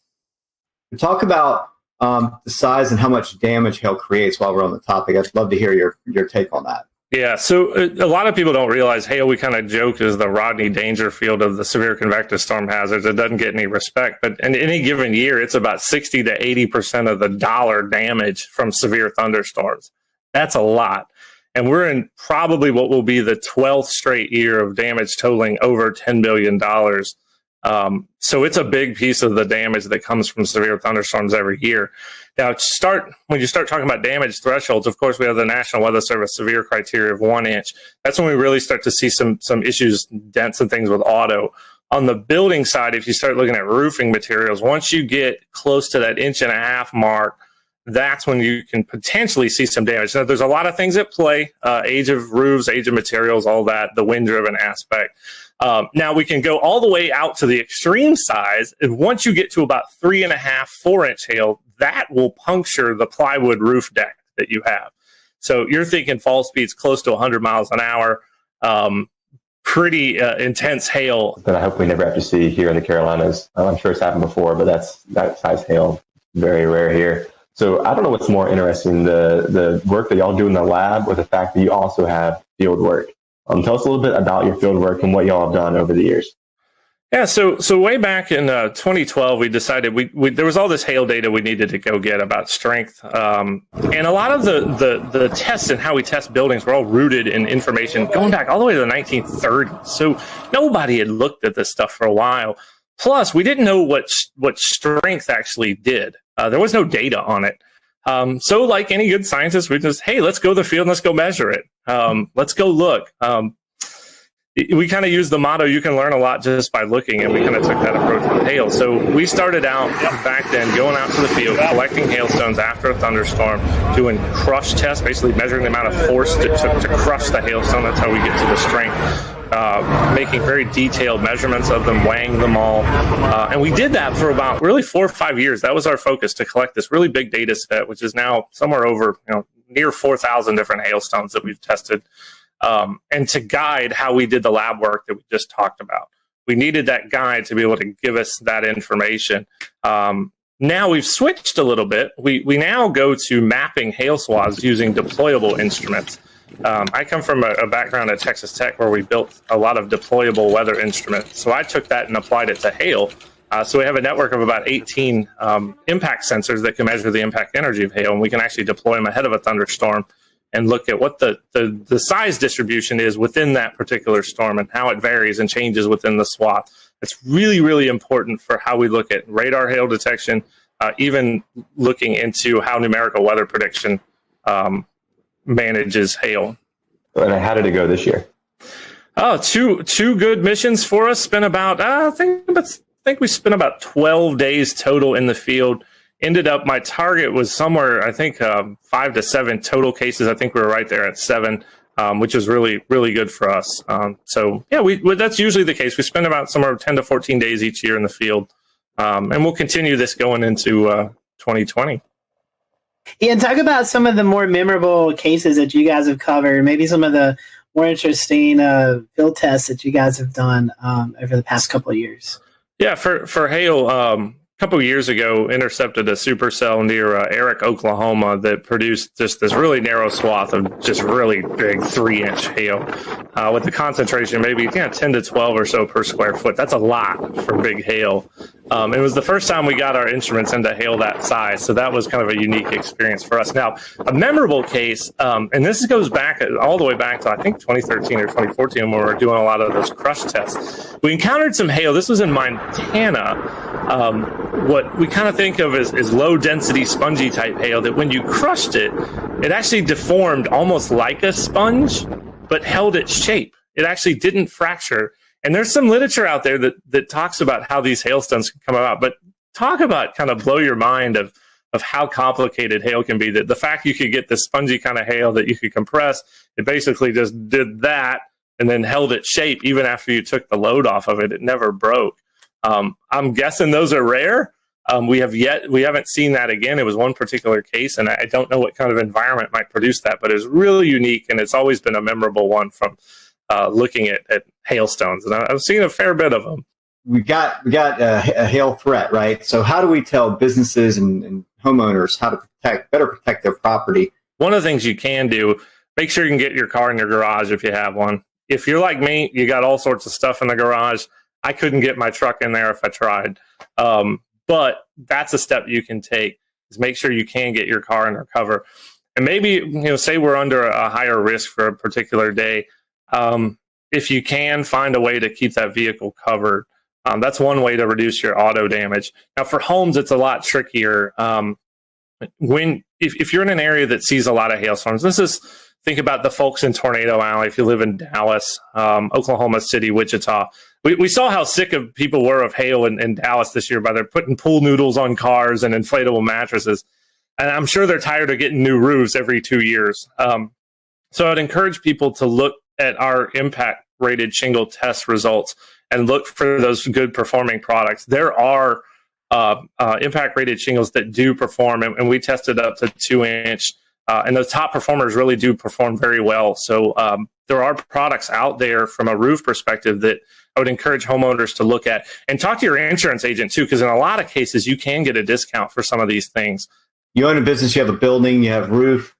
Talk about the size and how much damage hail creates while we're on the topic. I'd love to hear your take on that. Yeah, so a lot of people don't realize hail, we kind of joke, is the Rodney Dangerfield of the severe convective storm hazards. It doesn't get any respect, but in any given year, it's about 60 to 80% of the dollar damage from severe thunderstorms. That's a lot. And we're in probably what will be the 12th straight year of damage totaling over $10 billion. So it's a big piece of the damage that comes from severe thunderstorms every year. Now, when you start talking about damage thresholds, of course, we have the National Weather Service severe criteria of 1 inch. That's when we really start to see some issues, dents and things with auto. On the building side, if you start looking at roofing materials, once you get close to that 1.5 inch mark, that's when you can potentially see some damage. Now, there's a lot of things at play, age of roofs, age of materials, all that, the wind-driven aspect. Now, we can go all the way out to the extreme size, and once you get to about 3.5, 4 inch hail, that will puncture the plywood roof deck that you have. So you're thinking fall speeds close to 100 miles an hour, pretty intense hail. That I hope we never have to see here in the Carolinas. I'm sure it's happened before, but that size hail, very rare here. So I don't know what's more interesting, the work that y'all do in the lab or the fact that you also have field work. Tell us a little bit about your field work and what y'all have done over the years. Yeah, so way back in 2012, we decided there was all this hail data we needed to go get about strength. And a lot of the tests and how we test buildings were all rooted in information going back all the way to the 1930s. So nobody had looked at this stuff for a while. Plus, we didn't know what strength actually did. There was no data on it. So like any good scientist, we just, hey, let's go to the field and let's go measure it. Let's go look. We kind of use the motto, you can learn a lot just by looking, and we kind of took that approach with hail. So we started out back then going out to the field, collecting hailstones after a thunderstorm, doing crush tests, basically measuring the amount of force to crush the hailstone. That's how we get to the strength. Making very detailed measurements of them, weighing them all. And we did that for about really 4 or 5 years. That was our focus, to collect this really big data set, which is now somewhere over, near 4,000 different hailstones that we've tested. And to guide how we did the lab work that we just talked about. We needed that guide to be able to give us that information. Now we've switched a little bit. We now go to mapping hail swaths using deployable instruments. I come from a background at Texas Tech where we built a lot of deployable weather instruments. So I took that and applied it to hail. So we have a network of about 18 impact sensors that can measure the impact energy of hail, and we can actually deploy them ahead of a thunderstorm and look at what the size distribution is within that particular storm and how it varies and changes within the swath. It's really, really important for how we look at radar hail detection, even looking into how numerical weather prediction manages hail. And how did it go this year? Oh, two good missions for us. Spent about I think we spent about 12 days total in the field. Ended up, my target was somewhere, I think 5 to 7 total cases. I think we were right there at 7, which is really, really good for us. So yeah, that's usually the case. We spend about somewhere 10 to 14 days each year in the field, and we'll continue this going into 2020. Yeah, and talk about some of the more memorable cases that you guys have covered, maybe some of the more interesting field tests that you guys have done over the past couple of years. Yeah, for hail, couple of years ago, intercepted a supercell near Eric, Oklahoma, that produced just this really narrow swath of just really big 3-inch hail with the concentration maybe 10 to 12 or so per square foot. That's a lot for big hail. It was the first time we got our instruments into hail that size, so that was kind of a unique experience for us. Now, a memorable case, and this goes back all the way back to, I think, 2013 or 2014 when we were doing a lot of those crush tests. We encountered some hail. This was in Montana. What we kind of think of as low-density spongy type hail, that when you crushed it, it actually deformed almost like a sponge, but held its shape. It actually didn't fracture. And there's some literature out there that talks about how these hailstones can come about. But talk about kind of blow your mind of how complicated hail can be. That the fact you could get this spongy kind of hail that you could compress, it basically just did that and then held its shape even after you took the load off of it. It never broke. I'm guessing those are rare. We haven't seen that again. It was one particular case, and I don't know what kind of environment might produce that, but it's really unique, and it's always been a memorable one from looking at hailstones. And I've seen a fair bit of them. We got a hail threat, right? So how do we tell businesses and homeowners how to better protect their property? One of the things you can do, make sure you can get your car in your garage if you have one. If you're like me, you got all sorts of stuff in the garage. I couldn't get my truck in there if I tried. But that's a step you can take, is make sure you can get your car under cover. And maybe, say we're under a higher risk for a particular day. If you can find a way to keep that vehicle covered, that's one way to reduce your auto damage. Now for homes, it's a lot trickier. If you're in an area that sees a lot of hailstorms, think about the folks in Tornado Alley. If you live in Dallas, Oklahoma City, Wichita, we saw how sick of people were of hail in Dallas this year by their putting pool noodles on cars and inflatable mattresses. And I'm sure they're tired of getting new roofs every 2 years. So I'd encourage people to look at our impact rated shingle test results and look for those good performing products. There are impact rated shingles that do perform, and we tested up to 2-inch. And those top performers really do perform very well. So there are products out there from a roof perspective that I would encourage homeowners to look at, and talk to your insurance agent too, because in a lot of cases you can get a discount for some of these things. You own a business, you have a building, you have roof,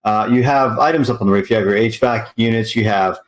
you have items up on the roof, you have your HVAC units, you have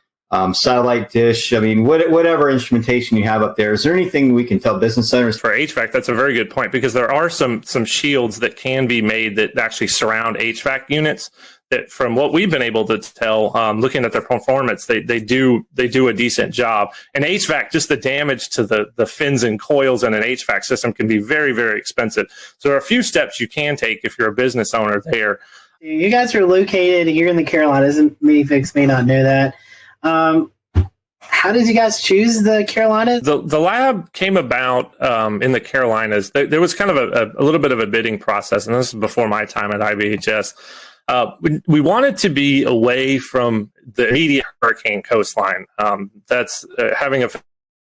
satellite dish. I mean, whatever instrumentation you have up there. Is there anything we can tell business owners? For HVAC, that's a very good point, because there are some shields that can be made that actually surround HVAC units. That, from what we've been able to tell, looking at their performance, they do a decent job. And HVAC, just the damage to the fins and coils in an HVAC system can be very, very expensive. So there are a few steps you can take if you're a business owner there. You guys are located here in the Carolinas, and many folks may not know that. How did you guys choose the Carolinas? The lab came about in the Carolinas. There was kind of a little bit of a bidding process, and this is before my time at IBHS. We wanted to be away from the immediate hurricane coastline. That's having a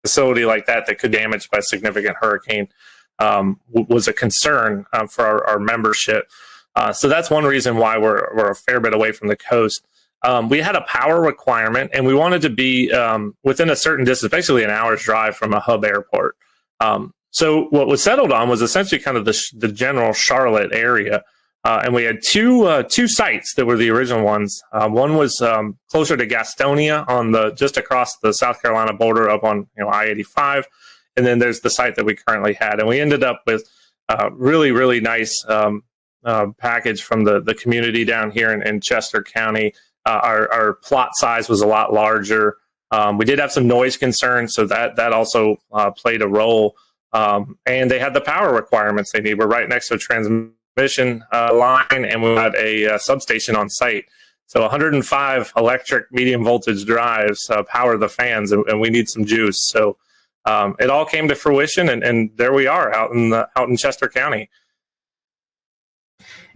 facility like that could be damaged by a significant hurricane was a concern for our membership. So that's one reason why we're a fair bit away from the coast. We had a power requirement, and we wanted to be within a certain distance, basically an hour's drive from a hub airport. So what was settled on was essentially kind of the general Charlotte area. And we had two sites that were the original ones. One was closer to Gastonia, just across the South Carolina border up on I-85. and then there's the site that we currently had. And we ended up with really, really nice package from the community down here in Chester County. Our plot size was a lot larger. We did have some noise concerns, so that also played a role. And they had the power requirements they need. We're right next to a transmission line, and we had a substation on site. So 105 electric medium voltage drives power the fans, and we need some juice. So it all came to fruition, and there we are out in Chester County.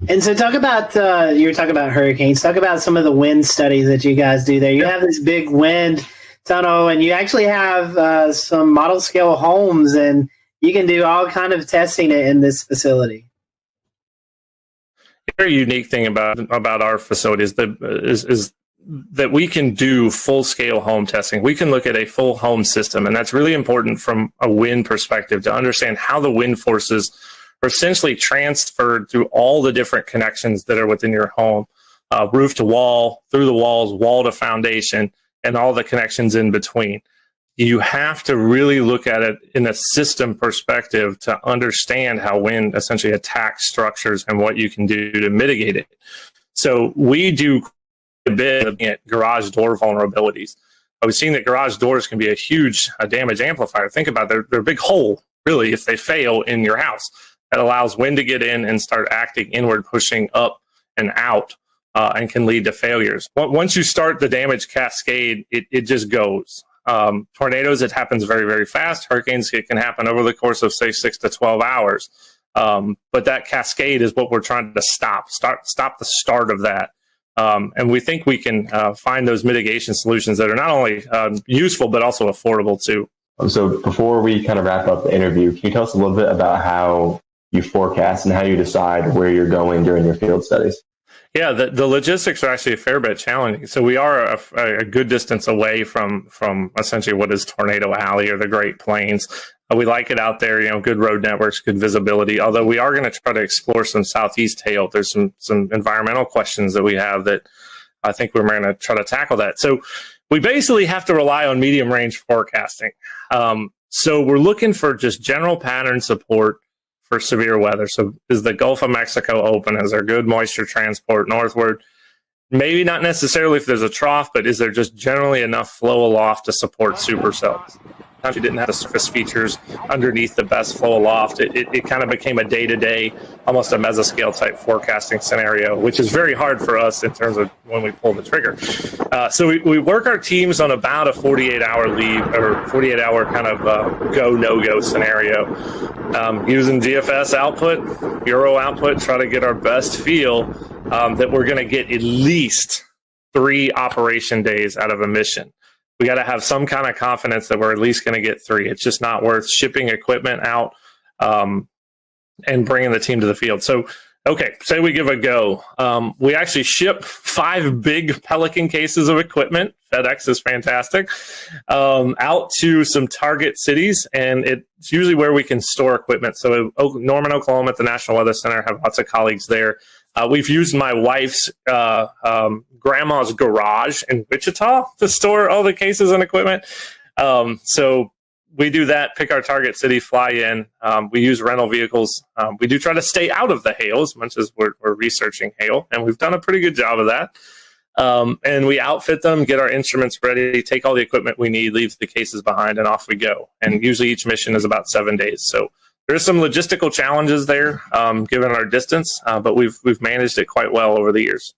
And so talk about, you were talking about hurricanes. Talk about some of the wind studies that you guys do there. You have this big wind tunnel, and you actually have some model scale homes, and you can do all kind of testing in this facility. A very unique thing about our facility is that we can do full-scale home testing. We can look at a full home system, and that's really important from a wind perspective to understand how the wind forces are essentially transferred through all the different connections that are within your home, roof to wall, through the walls, wall to foundation, and all the connections in between. You have to really look at it in a system perspective to understand how wind essentially attacks structures and what you can do to mitigate it. So we do a bit looking at garage door vulnerabilities. We've seen that garage doors can be a huge damage amplifier. Think about it, they're a big hole, really, if they fail in your house. That allows wind to get in and start acting inward, pushing up and out, and can lead to failures. Once you start the damage cascade, it just goes. Tornadoes, it happens very, very fast. Hurricanes, it can happen over the course of, say, 6 to 12 hours. But that cascade is what we're trying to stop the start of that. And we think we can find those mitigation solutions that are not only useful, but also affordable too. So before we kind of wrap up the interview, can you tell us a little bit about how you forecast and how you decide where you're going during your field studies? Yeah, the logistics are actually a fair bit challenging. So we are a good distance away from essentially what is Tornado Alley or the Great Plains. We like it out there, good road networks, good visibility, although we are going to try to explore some southeast hail. There's some environmental questions that we have that I think we're going to try to tackle that. So we basically have to rely on medium range forecasting. So we're looking for just general pattern support for severe weather. So is the Gulf of Mexico open? Is there good moisture transport northward? Maybe not necessarily if there's a trough, but is there just generally enough flow aloft to support supercells? Sometimes you didn't have the surface features underneath the best flow aloft. It kind of became a day-to-day, almost a mesoscale type forecasting scenario, which is very hard for us in terms of when we pull the trigger. So we work our teams on about a 48-hour lead or 48-hour kind of go, no-go scenario. Using GFS output, Euro output, try to get our best feel that we're going to get at least 3 operation days out of a mission. We got to have some kind of confidence that we're at least going to get 3. It's just not worth shipping equipment out and bringing the team to the field. So, okay, say we give a go. We actually ship 5 big Pelican cases of equipment. FedEx is fantastic. Out to some target cities, and it's usually where we can store equipment. So Norman, Oklahoma at the National Weather Center, have lots of colleagues there. We've used my wife's grandma's garage in Wichita to store all the cases and equipment. So we do that, pick our target city, fly in. We use rental vehicles. We do try to stay out of the hail as much as we're researching hail, and we've done a pretty good job of that. And we outfit them, get our instruments ready, take all the equipment we need, leave the cases behind, and off we go. And usually each mission is about 7 days. So there's some logistical challenges there, given our distance, but we've managed it quite well over the years.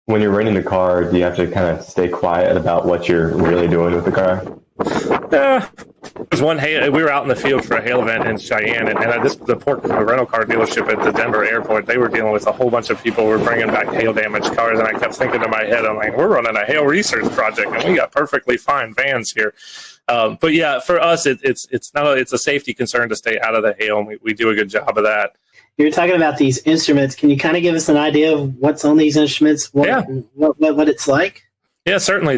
When you're renting the car, do you have to kind of stay quiet about what you're really doing with the car? There's one hail. We were out in the field for a hail event in Cheyenne, and the rental car dealership at the Denver airport, they were dealing with a whole bunch of people who were bringing back hail damaged cars, and I kept thinking in my head, I'm like, we're running a hail research project, and we got perfectly fine vans here. But yeah, for us, it's a safety concern to stay out of the hail, and we do a good job of that. You're talking about these instruments. Can you kind of give us an idea of what's on these instruments? What it's like? Yeah, certainly.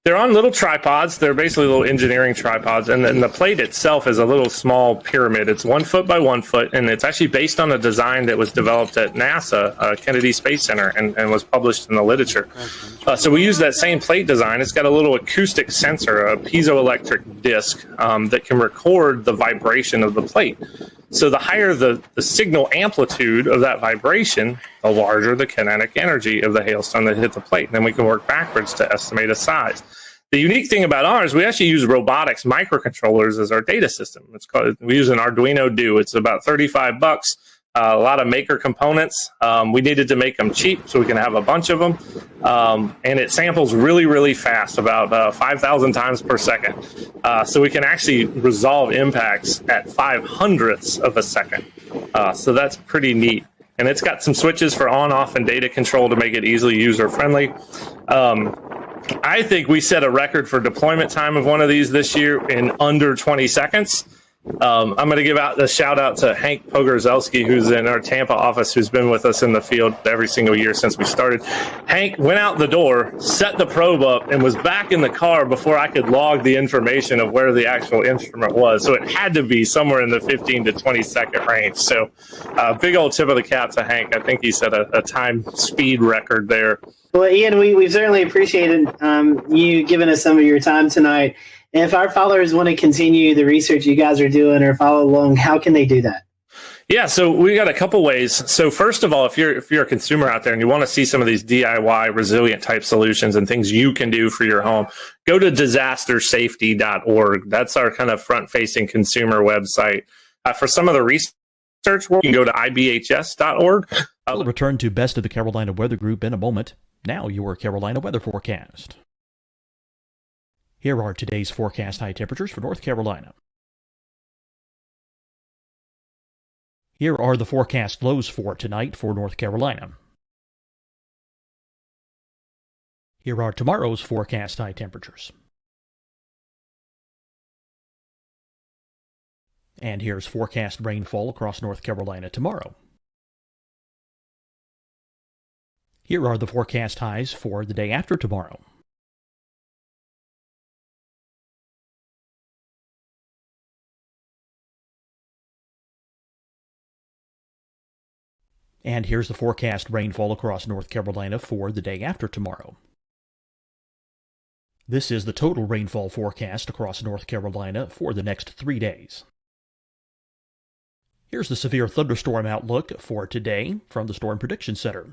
They're on little tripods. They're basically little engineering tripods. And then the plate itself is a little small pyramid. It's 1 foot by 1 foot. And it's actually based on a design that was developed at NASA, Kennedy Space Center, and was published in the literature. So we use that same plate design. It's got a little acoustic sensor, a piezoelectric disc that can record the vibration of the plate. So the higher the signal amplitude of that vibration, the larger the kinetic energy of the hailstone that hit the plate. And then we can work backwards to estimate a size. The unique thing about ours, we actually use robotics microcontrollers as our data system. We use an Arduino Do. It's about $35. A lot of maker components. We needed to make them cheap so we can have a bunch of them. And it samples really, really fast, about 5,000 times per second. So we can actually resolve impacts at 5/100ths of a second. So that's pretty neat. And it's got some switches for on, off, and data control to make it easily user-friendly. I think we set a record for deployment time of one of these this year in under 20 seconds. I'm going to give out a shout out to Hank Pogorzelski, who's in our Tampa office, who's been with us in the field every single year since we started. Hank went out the door, set the probe up, and was back in the car before I could log the information of where the actual instrument was. So it had to be somewhere in the 15 to 20 second range. So big old tip of the cap to Hank. I think he set a time speed record there. Well, Ian, we've certainly appreciated you giving us some of your time tonight. If our followers want to continue the research you guys are doing or follow along, how can they do that? Yeah, so we got a couple ways. So first of all, if you're a consumer out there and you want to see some of these DIY resilient type solutions and things you can do for your home, go to disastersafety.org. That's our kind of front-facing consumer website. For some of the research work, you can go to ibhs.org. We'll return to Best of the Carolina Weather Group in a moment. Now your Carolina weather forecast. Here are today's forecast high temperatures for North Carolina. Here are the forecast lows for tonight for North Carolina. Here are tomorrow's forecast high temperatures. And here's forecast rainfall across North Carolina tomorrow. Here are the forecast highs for the day after tomorrow. And here's the forecast rainfall across North Carolina for the day after tomorrow. This is the total rainfall forecast across North Carolina for the next 3 days. Here's the severe thunderstorm outlook for today from the Storm Prediction Center.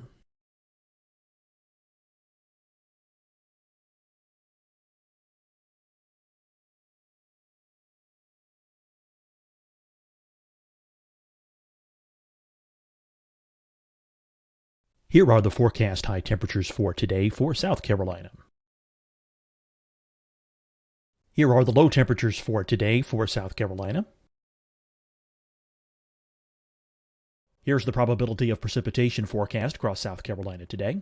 Here are the forecast high temperatures for today for South Carolina. Here are the low temperatures for today for South Carolina. Here's the probability of precipitation forecast across South Carolina today.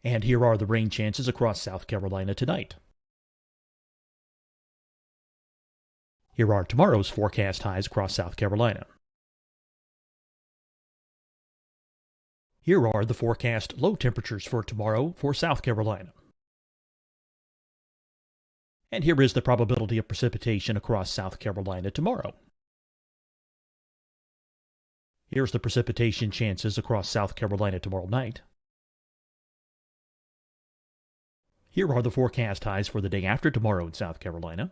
And here are the rain chances across South Carolina tonight. Here are tomorrow's forecast highs across South Carolina. Here are the forecast low temperatures for tomorrow for South Carolina. And here is the probability of precipitation across South Carolina tomorrow. Here's the precipitation chances across South Carolina tomorrow night. Here are the forecast highs for the day after tomorrow in South Carolina.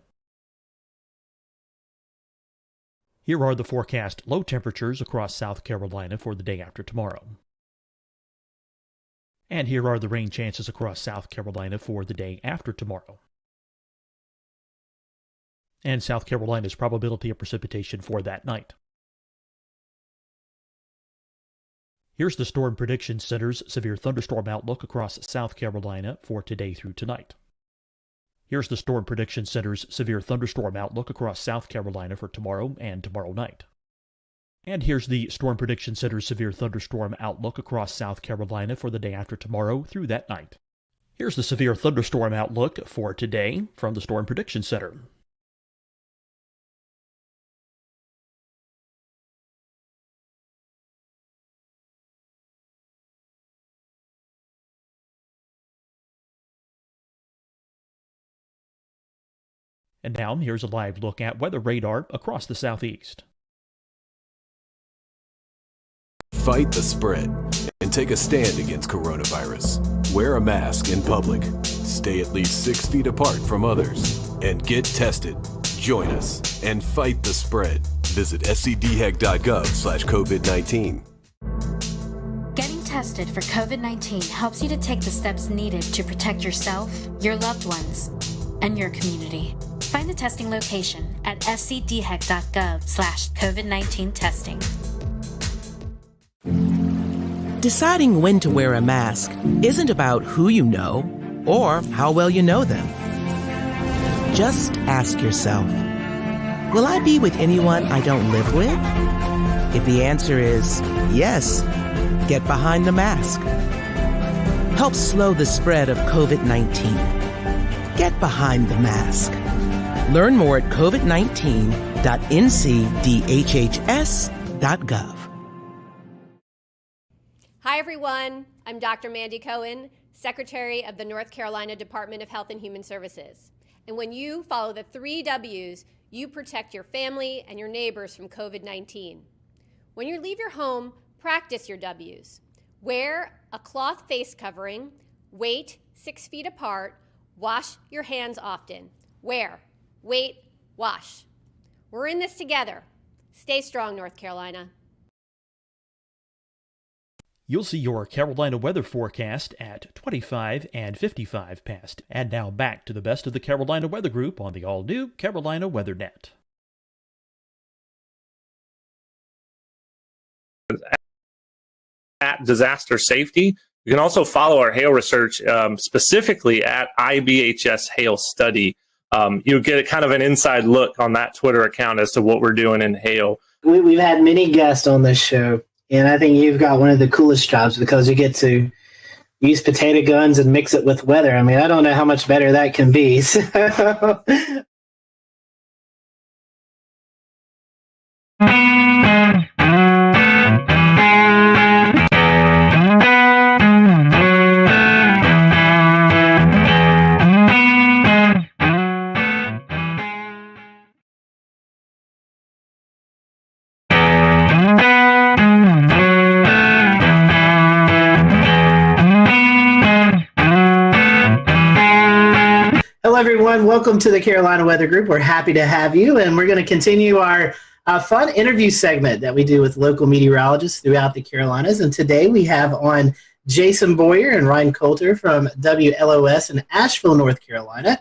Here are the forecast low temperatures across South Carolina for the day after tomorrow. And here are the rain chances across South Carolina for the day after tomorrow. And South Carolina's probability of precipitation for that night. Here's the Storm Prediction Center's severe thunderstorm outlook across South Carolina for today through tonight. Here's the Storm Prediction Center's severe thunderstorm outlook across South Carolina for tomorrow and tomorrow night. And here's the Storm Prediction Center's severe thunderstorm outlook across South Carolina for the day after tomorrow through that night. Here's the severe thunderstorm outlook for today from the Storm Prediction Center. And now here's a live look at weather radar across the southeast. Fight the spread and take a stand against coronavirus. Wear a mask in public. Stay at least 6 feet apart from others. And get tested. Join us and fight the spread. Visit scdhec.gov/COVID-19. Getting tested for COVID-19 helps you to take the steps needed to protect yourself, your loved ones, and your community. Find the testing location at scdhec.gov/COVID-19 testing. Deciding when to wear a mask isn't about who you know or how well you know them. Just ask yourself, will I be with anyone I don't live with? If the answer is yes, get behind the mask. Help slow the spread of COVID-19. Get behind the mask. Learn more at covid19.ncdhhs.gov. Hi, everyone. I'm Dr. Mandy Cohen, Secretary of the North Carolina Department of Health and Human Services. And when you follow the 3 W's, you protect your family and your neighbors from COVID-19. When you leave your home, practice your W's. Wear a cloth face covering, wait 6 feet apart, wash your hands often. Wear, wait, wash. We're in this together. Stay strong, North Carolina. You'll see your Carolina weather forecast at 25 and 55 past. And now back to the best of the Carolina Weather Group on the all-new Carolina Weather Net. At Disaster Safety. You can also follow our hail research, specifically at IBHS Hail Study. You'll get kind of an inside look on that Twitter account as to what we're doing in hail. We've had many guests on this show, and I think you've got one of the coolest jobs because you get to use potato guns and mix it with weather. I mean, I don't know how much better that can be. So. Everyone, welcome to the Carolina Weather Group. We're happy to have you, and we're going to continue our fun interview segment that we do with local meteorologists throughout the Carolinas. And today we have on Jason Boyer and Ryan Coulter from WLOS in Asheville, North Carolina.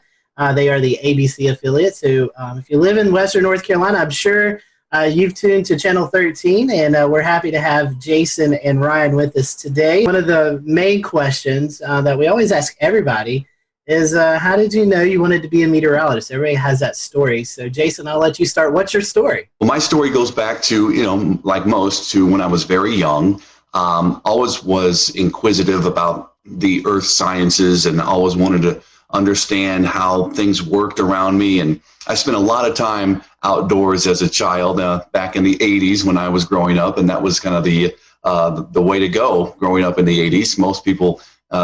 They are the ABC affiliate. So if you live in Western North Carolina, I'm sure you've tuned to Channel 13, and we're happy to have Jason and Ryan with us today. One of the main questions that we always ask everybody is how did you know you wanted to be a meteorologist? Everybody has that story. So, Jason, I'll let you start. What's your story? Well, my story goes back to, like most, to when I was very young. Always was inquisitive about the earth sciences and always wanted to understand how things worked around me. And I spent a lot of time outdoors as a child back in the 80s when I was growing up. And that was kind of the way to go growing up in the 80s. Most people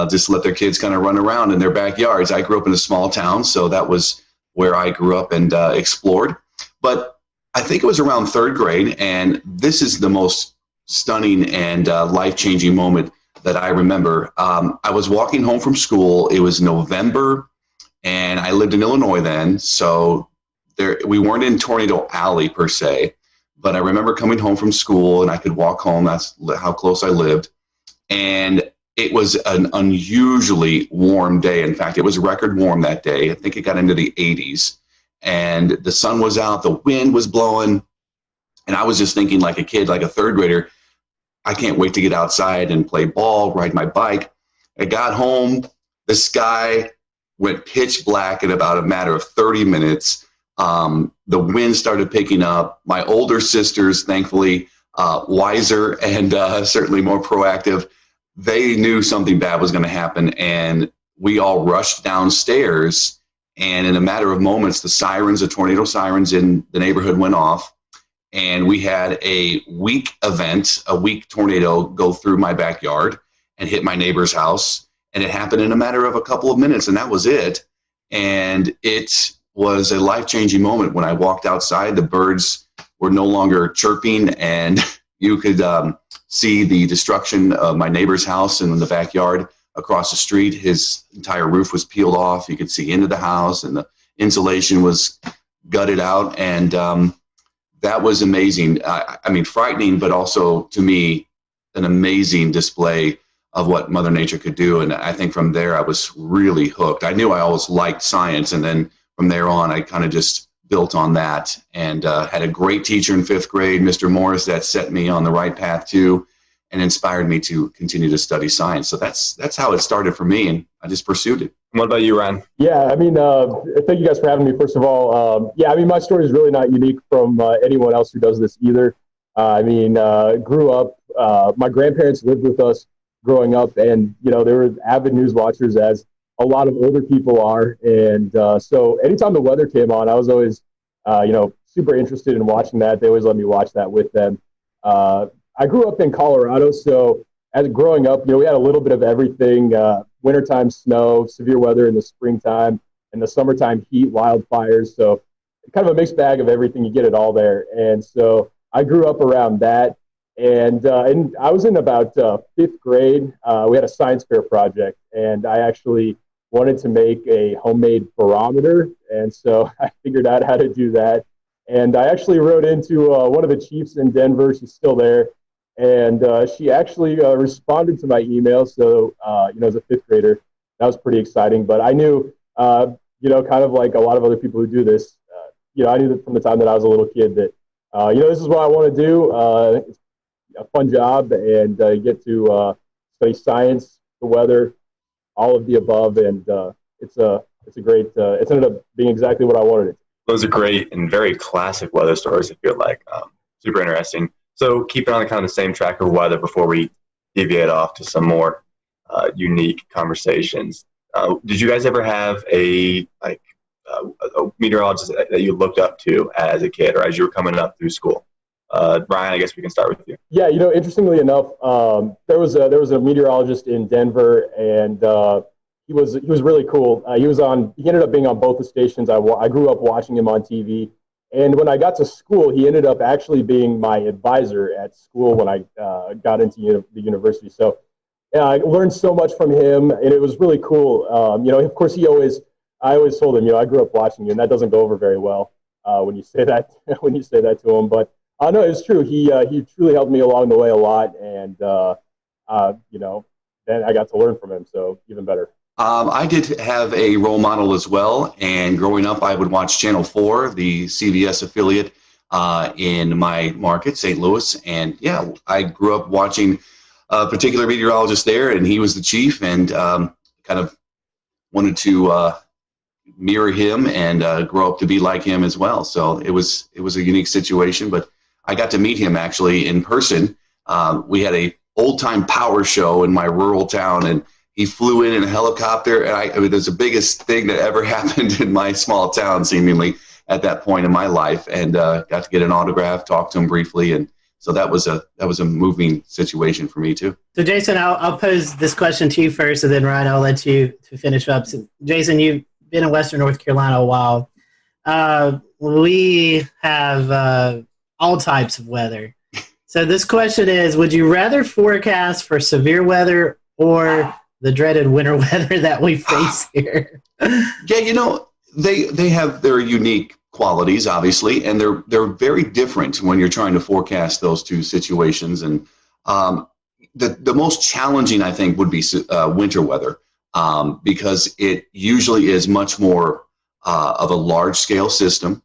just let their kids kind of run around in their backyards. I grew up in a small town, so that was where I grew up and explored. But I think it was around 3rd grade, and this is the most stunning and life-changing moment that I remember. I was walking home from school. It was November, and I lived in Illinois then, so we weren't in Tornado Alley per se, but I remember coming home from school, and I could walk home. That's how close I lived. And it was an unusually warm day. In fact, it was record warm that day. I think it got into the 80s. And the sun was out, the wind was blowing. And I was just thinking like a kid, like a 3rd grader, I can't wait to get outside and play ball, ride my bike. I got home, the sky went pitch black in about a matter of 30 minutes. The wind started picking up. My older sisters, thankfully, wiser and certainly more proactive, they knew something bad was going to happen, and we all rushed downstairs, and in a matter of moments, the tornado sirens in the neighborhood went off, and we had a weak tornado go through my backyard and hit my neighbor's house, and it happened in a matter of a couple of minutes, and that was it. And it was a life-changing moment when I walked outside. The birds were no longer chirping, and you could see the destruction of my neighbor's house in the backyard across the street. His entire roof was peeled off. You could see into the house, and the insulation was gutted out. And that was amazing. I mean, frightening, but also to me, an amazing display of what Mother Nature could do. And I think from there, I was really hooked. I knew I always liked science. And then from there on, I kind of just built on that, and had a great teacher in 5th grade, Mr. Morris, that set me on the right path too, and inspired me to continue to study science. So that's how it started for me, and I just pursued it. What about you, Ryan? Yeah, I mean, thank you guys for having me, first of all. Yeah, I mean, my story is really not unique from anyone else who does this either. I mean, grew up, my grandparents lived with us growing up, and, you know, they were avid news watchers, as a lot of older people are. And so anytime the weather came on, I was always, you know, super interested in watching that. They always let me watch that with them. I grew up in Colorado, so as growing up, you know, we had a little bit of everything, wintertime snow, severe weather in the springtime, and the summertime heat, wildfires. So kind of a mixed bag of everything. You get it all there. And so I grew up around that. And I was in about 5th grade. We had a science fair project, and I actually wanted to make a homemade barometer. And so I figured out how to do that. And I actually wrote into one of the chiefs in Denver. She's still there. And she actually responded to my email. So, you know, as a 5th grader, that was pretty exciting. But I knew, you know, kind of like a lot of other people who do this, you know, I knew that from the time that I was a little kid that, you know, this is what I want to do. It's a fun job, and you get to study science, the weather, all of the above. And it's a great, it's ended up being exactly what I wanted it to. Those are great and very classic weather stories, I feel like. Super interesting. So keeping on kind of the same track of weather before we deviate off to some more unique conversations. Did you guys ever have a meteorologist that you looked up to as a kid or as you were coming up through school? Brian, I guess we can start with you. Yeah, you know, interestingly enough, there was a meteorologist in Denver, and he was really cool. He ended up being on both the stations. I grew up watching him on TV. And when I got to school, he ended up actually being my advisor at school when I got into the university. So I learned so much from him, and it was really cool. You know, of course, I always told him, you know, I grew up watching you, and that doesn't go over very well when you say that to him. But no, it's true. He truly helped me along the way a lot, and you know, then I got to learn from him, so even better. I did have a role model as well, and growing up, I would watch Channel 4, the CBS affiliate in my market, St. Louis, and yeah, I grew up watching a particular meteorologist there, and he was the chief, and kind of wanted to mirror him and grow up to be like him as well. So it was a unique situation, but I got to meet him actually in person. We had a old-time power show in my rural town, and he flew in a helicopter, and I mean, it was the biggest thing that ever happened in my small town, seemingly, at that point in my life, and got to get an autograph, talk to him briefly, and so that was a moving situation for me too. So Jason, I'll pose this question to you first, and then Ryan, I'll let you to finish up. So, Jason, you've been in Western North Carolina a while. We have all types of weather. So this question is, would you rather forecast for severe weather or the dreaded winter weather that we face here? Yeah, you know, they have their unique qualities, obviously, and they're very different when you're trying to forecast those two situations. And the most challenging, I think, would be winter weather, because it usually is much more of a large-scale system.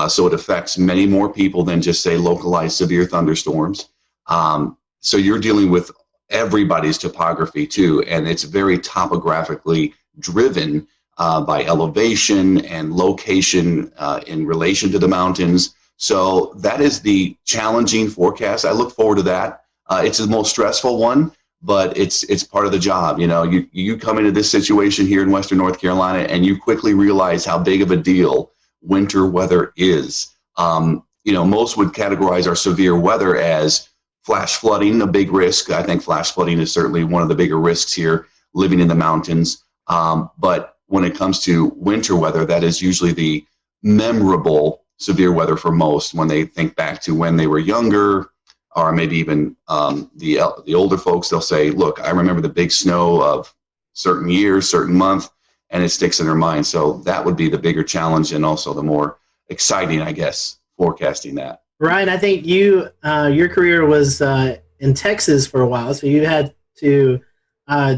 So it affects many more people than just, say, localized severe thunderstorms. So you're dealing with everybody's topography too, and it's very topographically driven by elevation and location in relation to the mountains. So that is the challenging forecast. I look forward to that. It's the most stressful one, but it's part of the job. You know, you come into this situation here in Western North Carolina, and you quickly realize how big of a deal winter weather is. You know, most would categorize our severe weather as flash flooding, a big risk. I think flash flooding is certainly one of the bigger risks here, living in the mountains. But when it comes to winter weather, that is usually the memorable severe weather for most when they think back to when they were younger, or maybe even the older folks. They'll say, look, I remember the big snow of certain year, certain month, and it sticks in their mind. So that would be the bigger challenge, and also the more exciting, I guess, forecasting that. Ryan, I think your career was in Texas for a while, so you had to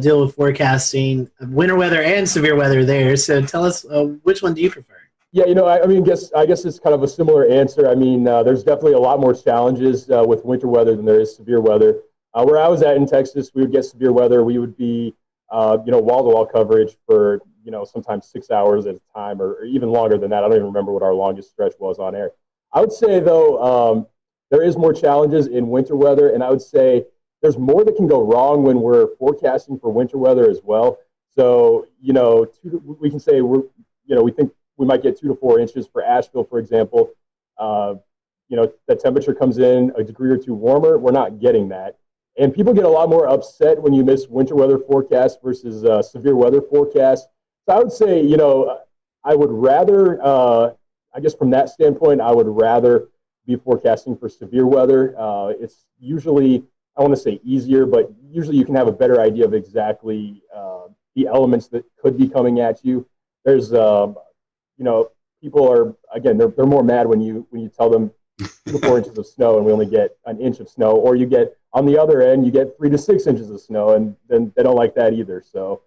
deal with forecasting winter weather and severe weather there. So tell us, which one do you prefer? Yeah, I guess it's kind of a similar answer. I mean, there's definitely a lot more challenges with winter weather than there is severe weather. Where I was at in Texas, we would get severe weather. We would be, wall-to-wall coverage for, sometimes 6 hours at a time, or even longer than that. I don't even remember what our longest stretch was on air. I would say, though, there is more challenges in winter weather, and I would say there's more that can go wrong when we're forecasting for winter weather as well. So, we can say we think we might get 2 to 4 inches for Asheville, for example. The temperature comes in a degree or two warmer. We're not getting that. And people get a lot more upset when you miss winter weather forecasts versus severe weather forecasts. So I would say, I would rather, I guess from that standpoint, I would rather be forecasting for severe weather. It's usually, I want to say easier, but usually you can have a better idea of exactly the elements that could be coming at you. There's, people are, again, they're more mad when you tell them 2 to 4 inches of snow and we only get an inch of snow, or you get, on the other end, you get 3 to 6 inches of snow, and then they don't like that either. So,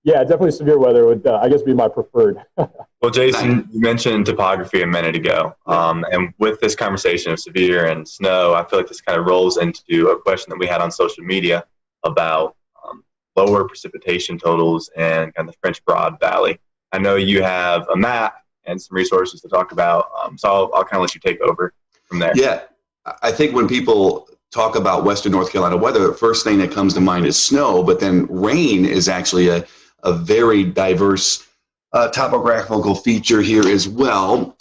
yeah, definitely severe weather would, I guess, be my preferred. Well, Jason, you mentioned topography a minute ago, and with this conversation of severe and snow, I feel like this kind of rolls into a question that we had on social media about lower precipitation totals and kind of the French Broad Valley. I know you have a map and some resources to talk about, so I'll kind of let you take over from there. Yeah, I think when people talk about Western North Carolina weather, the first thing that comes to mind is snow, but then rain is actually a very diverse topographical feature here as well.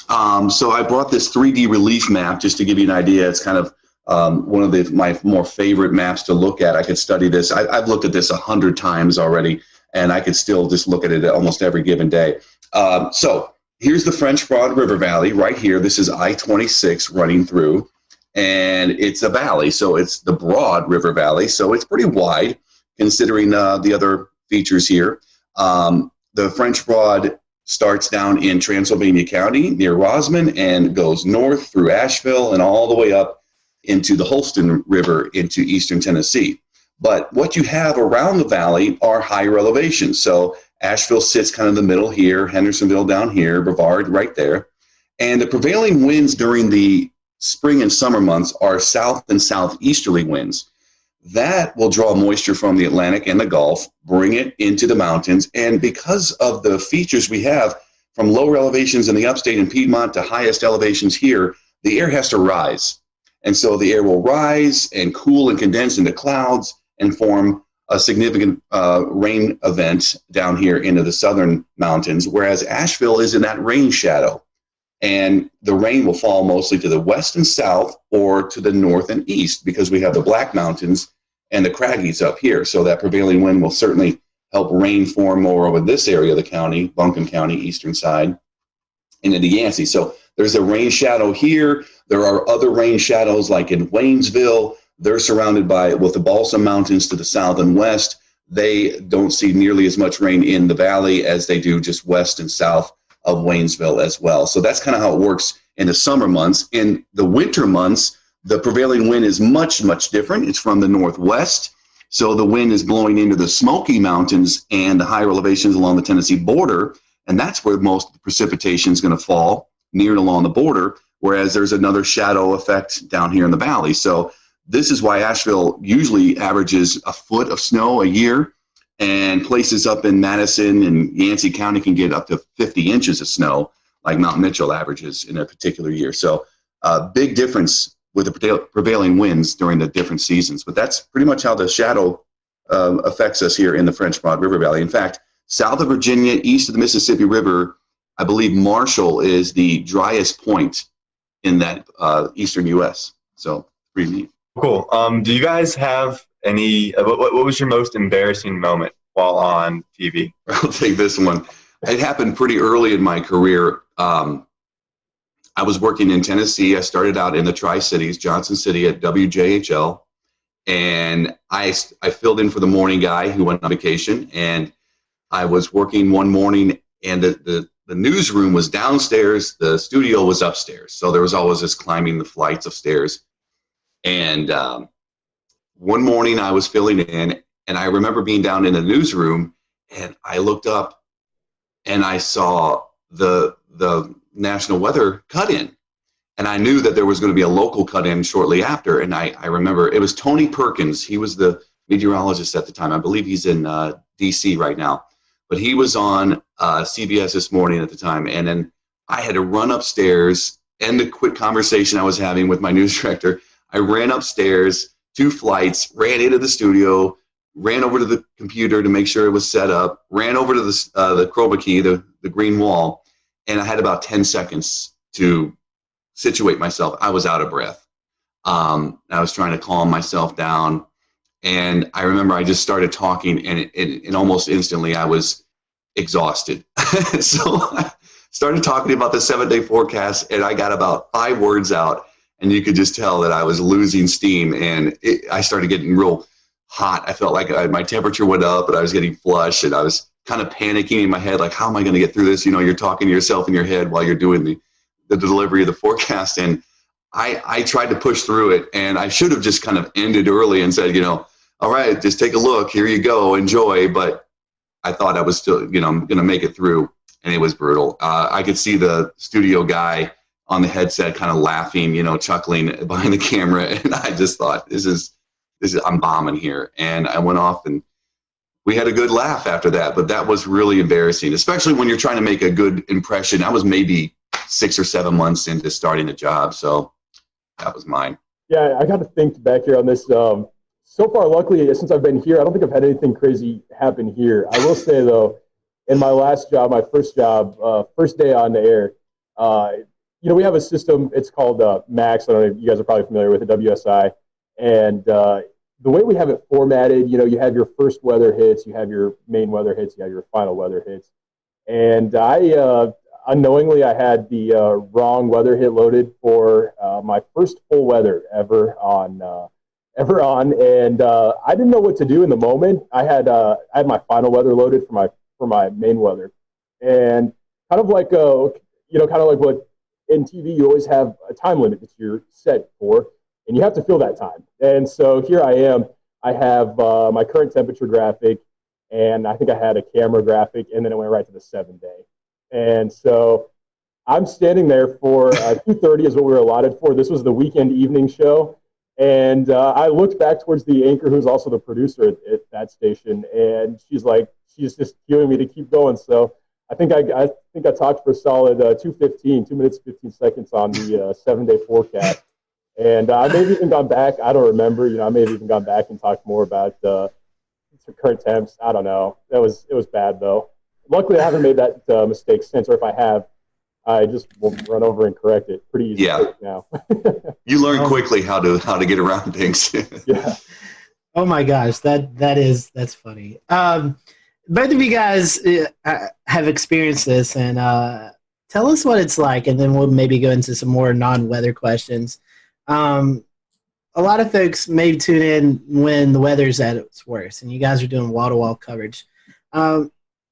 So I brought this 3D relief map just to give you an idea. It's kind of one of my more favorite maps to look at. I could study this. I've looked at this 100 times already, and I could still just look at it almost every given day. So here's the French Broad River Valley right here. This is I-26 running through, and it's a valley. So it's the Broad River Valley. So it's pretty wide considering the other features here. The French Broad starts down in Transylvania County near Rosman and goes north through Asheville and all the way up into the Holston River into eastern Tennessee. But what you have around the valley are higher elevations. So Asheville sits kind of in the middle here, Hendersonville down here, Brevard right there. And the prevailing winds during the spring and summer months are south and southeasterly winds. That will draw moisture from the Atlantic and the Gulf, bring it into the mountains. And because of the features we have from lower elevations in the upstate and Piedmont to highest elevations here, the air has to rise. And so the air will rise and cool and condense into clouds and form a significant rain event down here into the southern mountains, whereas Asheville is in that rain shadow. And the rain will fall mostly to the west and south or to the north and east because we have the Black Mountains and the Craggies up here. So that prevailing wind will certainly help rain form more over this area of the county, Buncombe County, eastern side, and into Yancey. So there's a rain shadow here. There are other rain shadows like in Waynesville. They're surrounded with the Balsam Mountains to the south and west. They don't see nearly as much rain in the valley as they do just west and south of Waynesville as well. So that's kind of how it works in the summer months. In the winter months, the prevailing wind is much, much different. It's from the northwest. So the wind is blowing into the Smoky Mountains and the higher elevations along the Tennessee border. And that's where most of the precipitation is going to fall, near and along the border, whereas there's another shadow effect down here in the valley. So this is why Asheville usually averages a foot of snow a year, and places up in Madison and Yancey County can get up to 50 inches of snow, like Mount Mitchell averages in a particular year. So big difference with the prevailing winds during the different seasons. But that's pretty much how the shadow affects us here in the French Broad River Valley. In fact, south of Virginia, east of the Mississippi River, I believe Marshall is the driest point in that eastern U.S. So pretty neat. Cool. Do you guys have any, what was your most embarrassing moment while on TV? I'll take this one. it happened pretty early in my career. I was working in Tennessee. I started out in the Tri-Cities, Johnson City at WJHL. And I filled in for the morning guy who went on vacation. And I was working one morning, and the newsroom was downstairs. The studio was upstairs. So there was always this climbing the flights of stairs. And one morning I was filling in, and I remember being down in the newsroom, and I looked up and I saw the national weather cut in. And I knew that there was going to be a local cut in shortly after. And I remember it was Tony Perkins. He was the meteorologist at the time. I believe he's in DC right now. But he was on CBS This Morning at the time. And then I had to run upstairs, end a quick conversation I was having with my news director. I ran upstairs, 2 flights, ran into the studio, ran over to the computer to make sure it was set up, ran over to the chroma key, the green wall, and I had about 10 seconds to situate myself. I was out of breath. I was trying to calm myself down. And I remember I just started talking, and almost instantly I was exhausted. So I started talking about the 7-day forecast, and I got about 5 words out, and you could just tell that I was losing steam, and I started getting real hot. I felt like my temperature went up, and I was getting flushed, and I was kind of panicking in my head, like, how am I going to get through this? You know, you're talking to yourself in your head while you're doing the delivery of the forecast. And I tried to push through it, and I should have just kind of ended early and said, all right, just take a look, here you go, enjoy. But I thought I was still, I'm going to make it through, and it was brutal. I could see the studio guy on the headset kind of laughing, chuckling behind the camera. And I just thought, this is, I'm bombing here. And I went off, and we had a good laugh after that, but that was really embarrassing, especially when you're trying to make a good impression. I was maybe 6 or 7 months into starting the job. So that was mine. Yeah, I got to think back here on this. So far, luckily, since I've been here, I don't think I've had anything crazy happen here. I will say, though, in my last job, my first job, first day on the air, we have a system. It's called Max. I don't know if you guys are probably familiar with it, WSI. And the way we have it formatted, you have your first weather hits, you have your main weather hits, you have your final weather hits. And unknowingly, I had the wrong weather hit loaded for my first full weather ever on, and I didn't know what to do in the moment. I had my final weather loaded for my main weather, and kind of like what in TV you always have a time limit that you're set for, and you have to fill that time. And so here I am. I have my current temperature graphic, and I think I had a camera graphic, and then it went right to the 7-day. And so I'm standing there for 2:30 is what we were allotted for. This was the weekend evening show. And I looked back towards the anchor, who's also the producer at that station, and she's just cueing me to keep going. So I think I talked for a solid 2 minutes, 15 seconds on the 7-day forecast. And I may have even gone back. I don't remember. I may have even gone back and talked more about the current temps. I don't know. It was bad though. Luckily, I haven't made that mistake since, or if I have, I just will run over and correct it pretty easy now. You learn quickly how to get around things. Yeah. Oh my gosh, that's funny. Both of you guys have experienced this, and tell us what it's like, and then we'll maybe go into some more non-weather questions. A lot of folks may tune in when the weather's at its worst, and you guys are doing wall-to-wall coverage.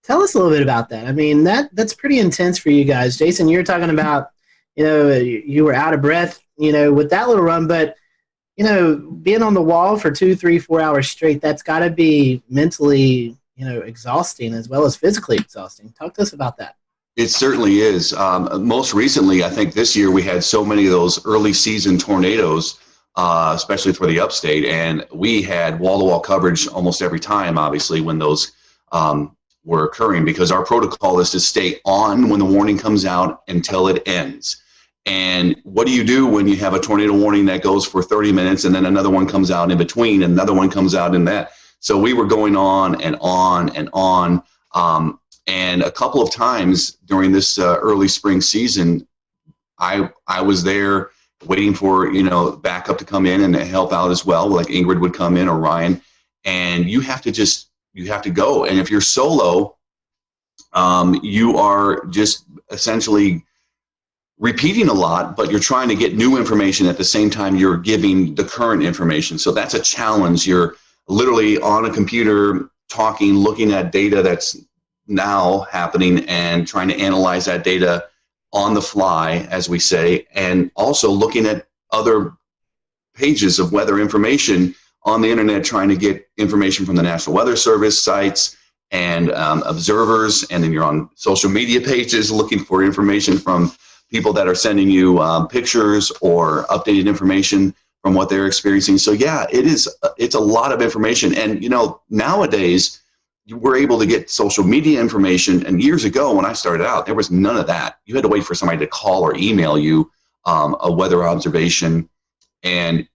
Tell us a little bit about that. I mean, that's pretty intense for you guys. Jason, you were talking about, you were out of breath, with that little run, but, being on the wall for 2, 3, 4 hours straight, that's got to be mentally, exhausting as well as physically exhausting. Talk to us about that. It certainly is. Most recently, I think this year we had so many of those early season tornadoes, especially for the upstate, and we had wall-to-wall coverage almost every time, obviously, when those were occurring, because our protocol is to stay on when the warning comes out until it ends. And what do you do when you have a tornado warning that goes for 30 minutes and then another one comes out in between and another one comes out in that? So we were going on and on and on. And a couple of times during this early spring season, I was there waiting for, backup to come in and help out as well. Like Ingrid would come in or Ryan, and you have to go. And if you're solo, you are just essentially repeating a lot, but you're trying to get new information at the same time you're giving the current information. So that's a challenge. You're literally on a computer talking, looking at data that's now happening and trying to analyze that data on the fly, as we say, and also looking at other pages of weather information on the internet, trying to get information from the National Weather Service sites and observers, and then you're on social media pages looking for information from people that are sending you pictures or updated information from what they're experiencing. So yeah, it's a lot of information. And you know, nowadays we're able to get social media information, and years ago when I started out, there was none of that. You had to wait for somebody to call or email you a weather observation, and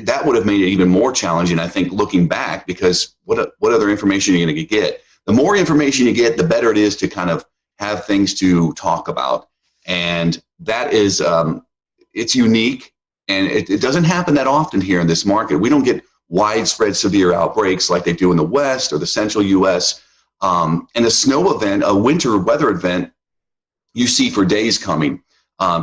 that would have made it even more challenging, I think, looking back, because what other information are you going to get? The more information you get, the better it is to kind of have things to talk about. And that is, it's unique, and it doesn't happen that often here in this market. We don't get widespread severe outbreaks like they do in the West or the central U.S. And a snow event, a winter weather event, you see for days coming,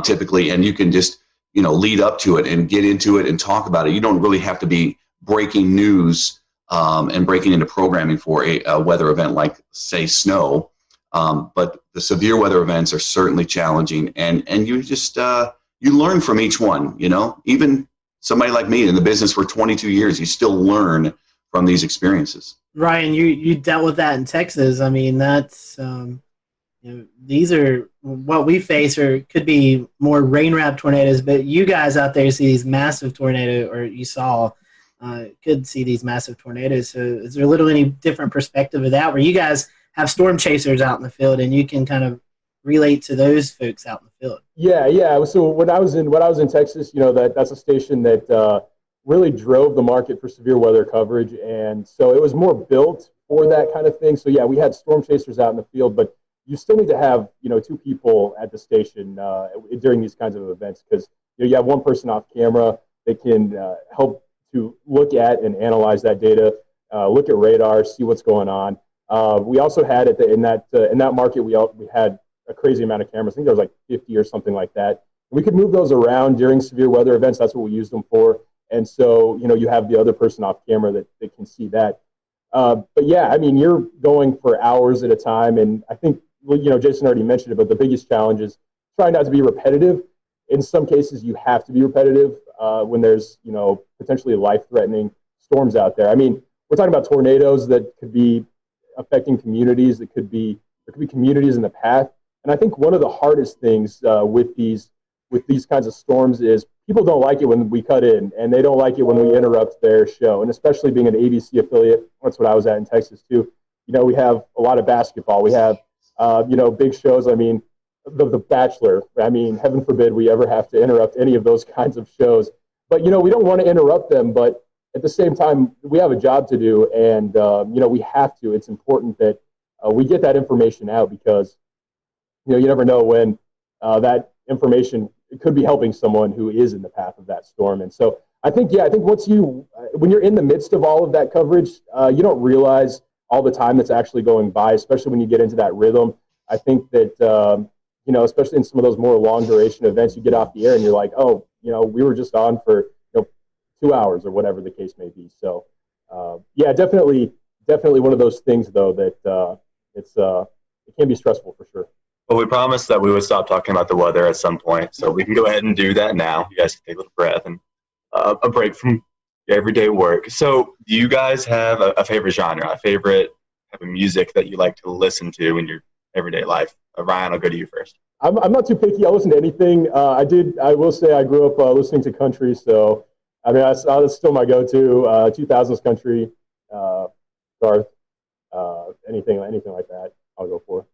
typically, and you can just, you know, lead up to it and get into it and talk about it. You don't really have to be breaking news and breaking into programming for a weather event like, say, snow. But the severe weather events are certainly challenging, and you just you learn from each one. You know, even somebody like me in the business for 22 years, you still learn from these experiences. Ryan, you dealt with that in Texas. I mean, that's you know, these are what we face, or could be more rain-wrapped tornadoes. But you guys out there see these massive tornadoes, or you saw could see these massive tornadoes. So is there a little any different perspective of that, where you guys have storm chasers out in the field and you can kind of relate to those folks out in the field? Yeah. So when I was in Texas, you know, that's a station that really drove the market for severe weather coverage, and so it was more built for that kind of thing. So yeah, we had storm chasers out in the field, but you still need to have, you know, 2 people at the station during these kinds of events, because you know, you have one person off camera that can help to look at and analyze that data, look at radar, see what's going on. We also had in that market, we had a crazy amount of cameras. I think there was like 50 or something like that. We could move those around during severe weather events. That's what we used them for. And so, you know, you have the other person off camera that can see that. But yeah, I mean, you're going for hours at a time. And I think, well, you know, Jason already mentioned it, but the biggest challenge is trying not to be repetitive. In some cases, you have to be repetitive when there's, you know, potentially life-threatening storms out there. I mean, we're talking about tornadoes that could be affecting communities. There could be communities in the path. And I think one of the hardest things with these kinds of storms is people don't like it when we cut in, and they don't like it when we interrupt their show. And especially being an ABC affiliate, that's what I was at in Texas too. You know, we have a lot of basketball. We have, you know, big shows. I mean, the Bachelor. I mean, heaven forbid we ever have to interrupt any of those kinds of shows. But, you know, we don't want to interrupt them, but at the same time, we have a job to do, and, you know, we have to. It's important that we get that information out, because, you know, you never know when that information could be helping someone who is in the path of that storm. And so I think when you're in the midst of all of that coverage, you don't realize all the time that's actually going by, especially when you get into that rhythm. I think that, you know, especially in some of those more long duration events, you get off the air and you're like, oh, you know, we were just on for, you know, 2 hours or whatever the case may be. So yeah, definitely one of those things though, that it can be stressful for sure. Well, we promised that we would stop talking about the weather at some point, so we can go ahead and do that now. You guys can take a little breath and a break from your everyday work. So do you guys have a favorite genre, a favorite type of music that you like to listen to in your everyday life? Ryan, I'll go to you first. I'm not too picky. I'll listen to anything. I will say I grew up listening to country, so I mean, that's still my go-to. 2000s country, Garth, anything like that, I'll go for.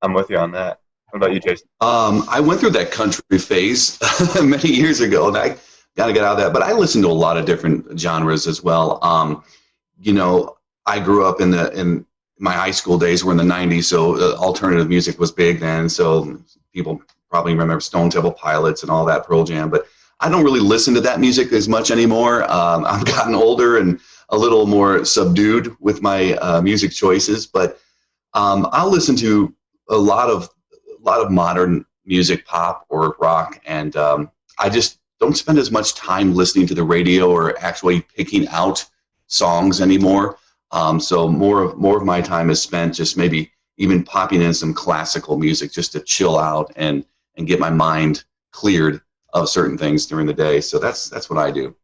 I'm with you on that. What about you, Jason? I went through that country phase many years ago, and I got to get out of that. But I listen to a lot of different genres as well. You know, I grew up in my high school days were in the 90s, so alternative music was big then. So people probably remember Stone Temple Pilots and all that, Pearl Jam. But I don't really listen to that music as much anymore. I've gotten older and a little more subdued with my music choices. But I'll listen to a lot of modern music, pop or rock, and I just don't spend as much time listening to the radio or actually picking out songs anymore. So more of my time is spent just maybe even popping in some classical music just to chill out and get my mind cleared of certain things during the day. So that's what I do.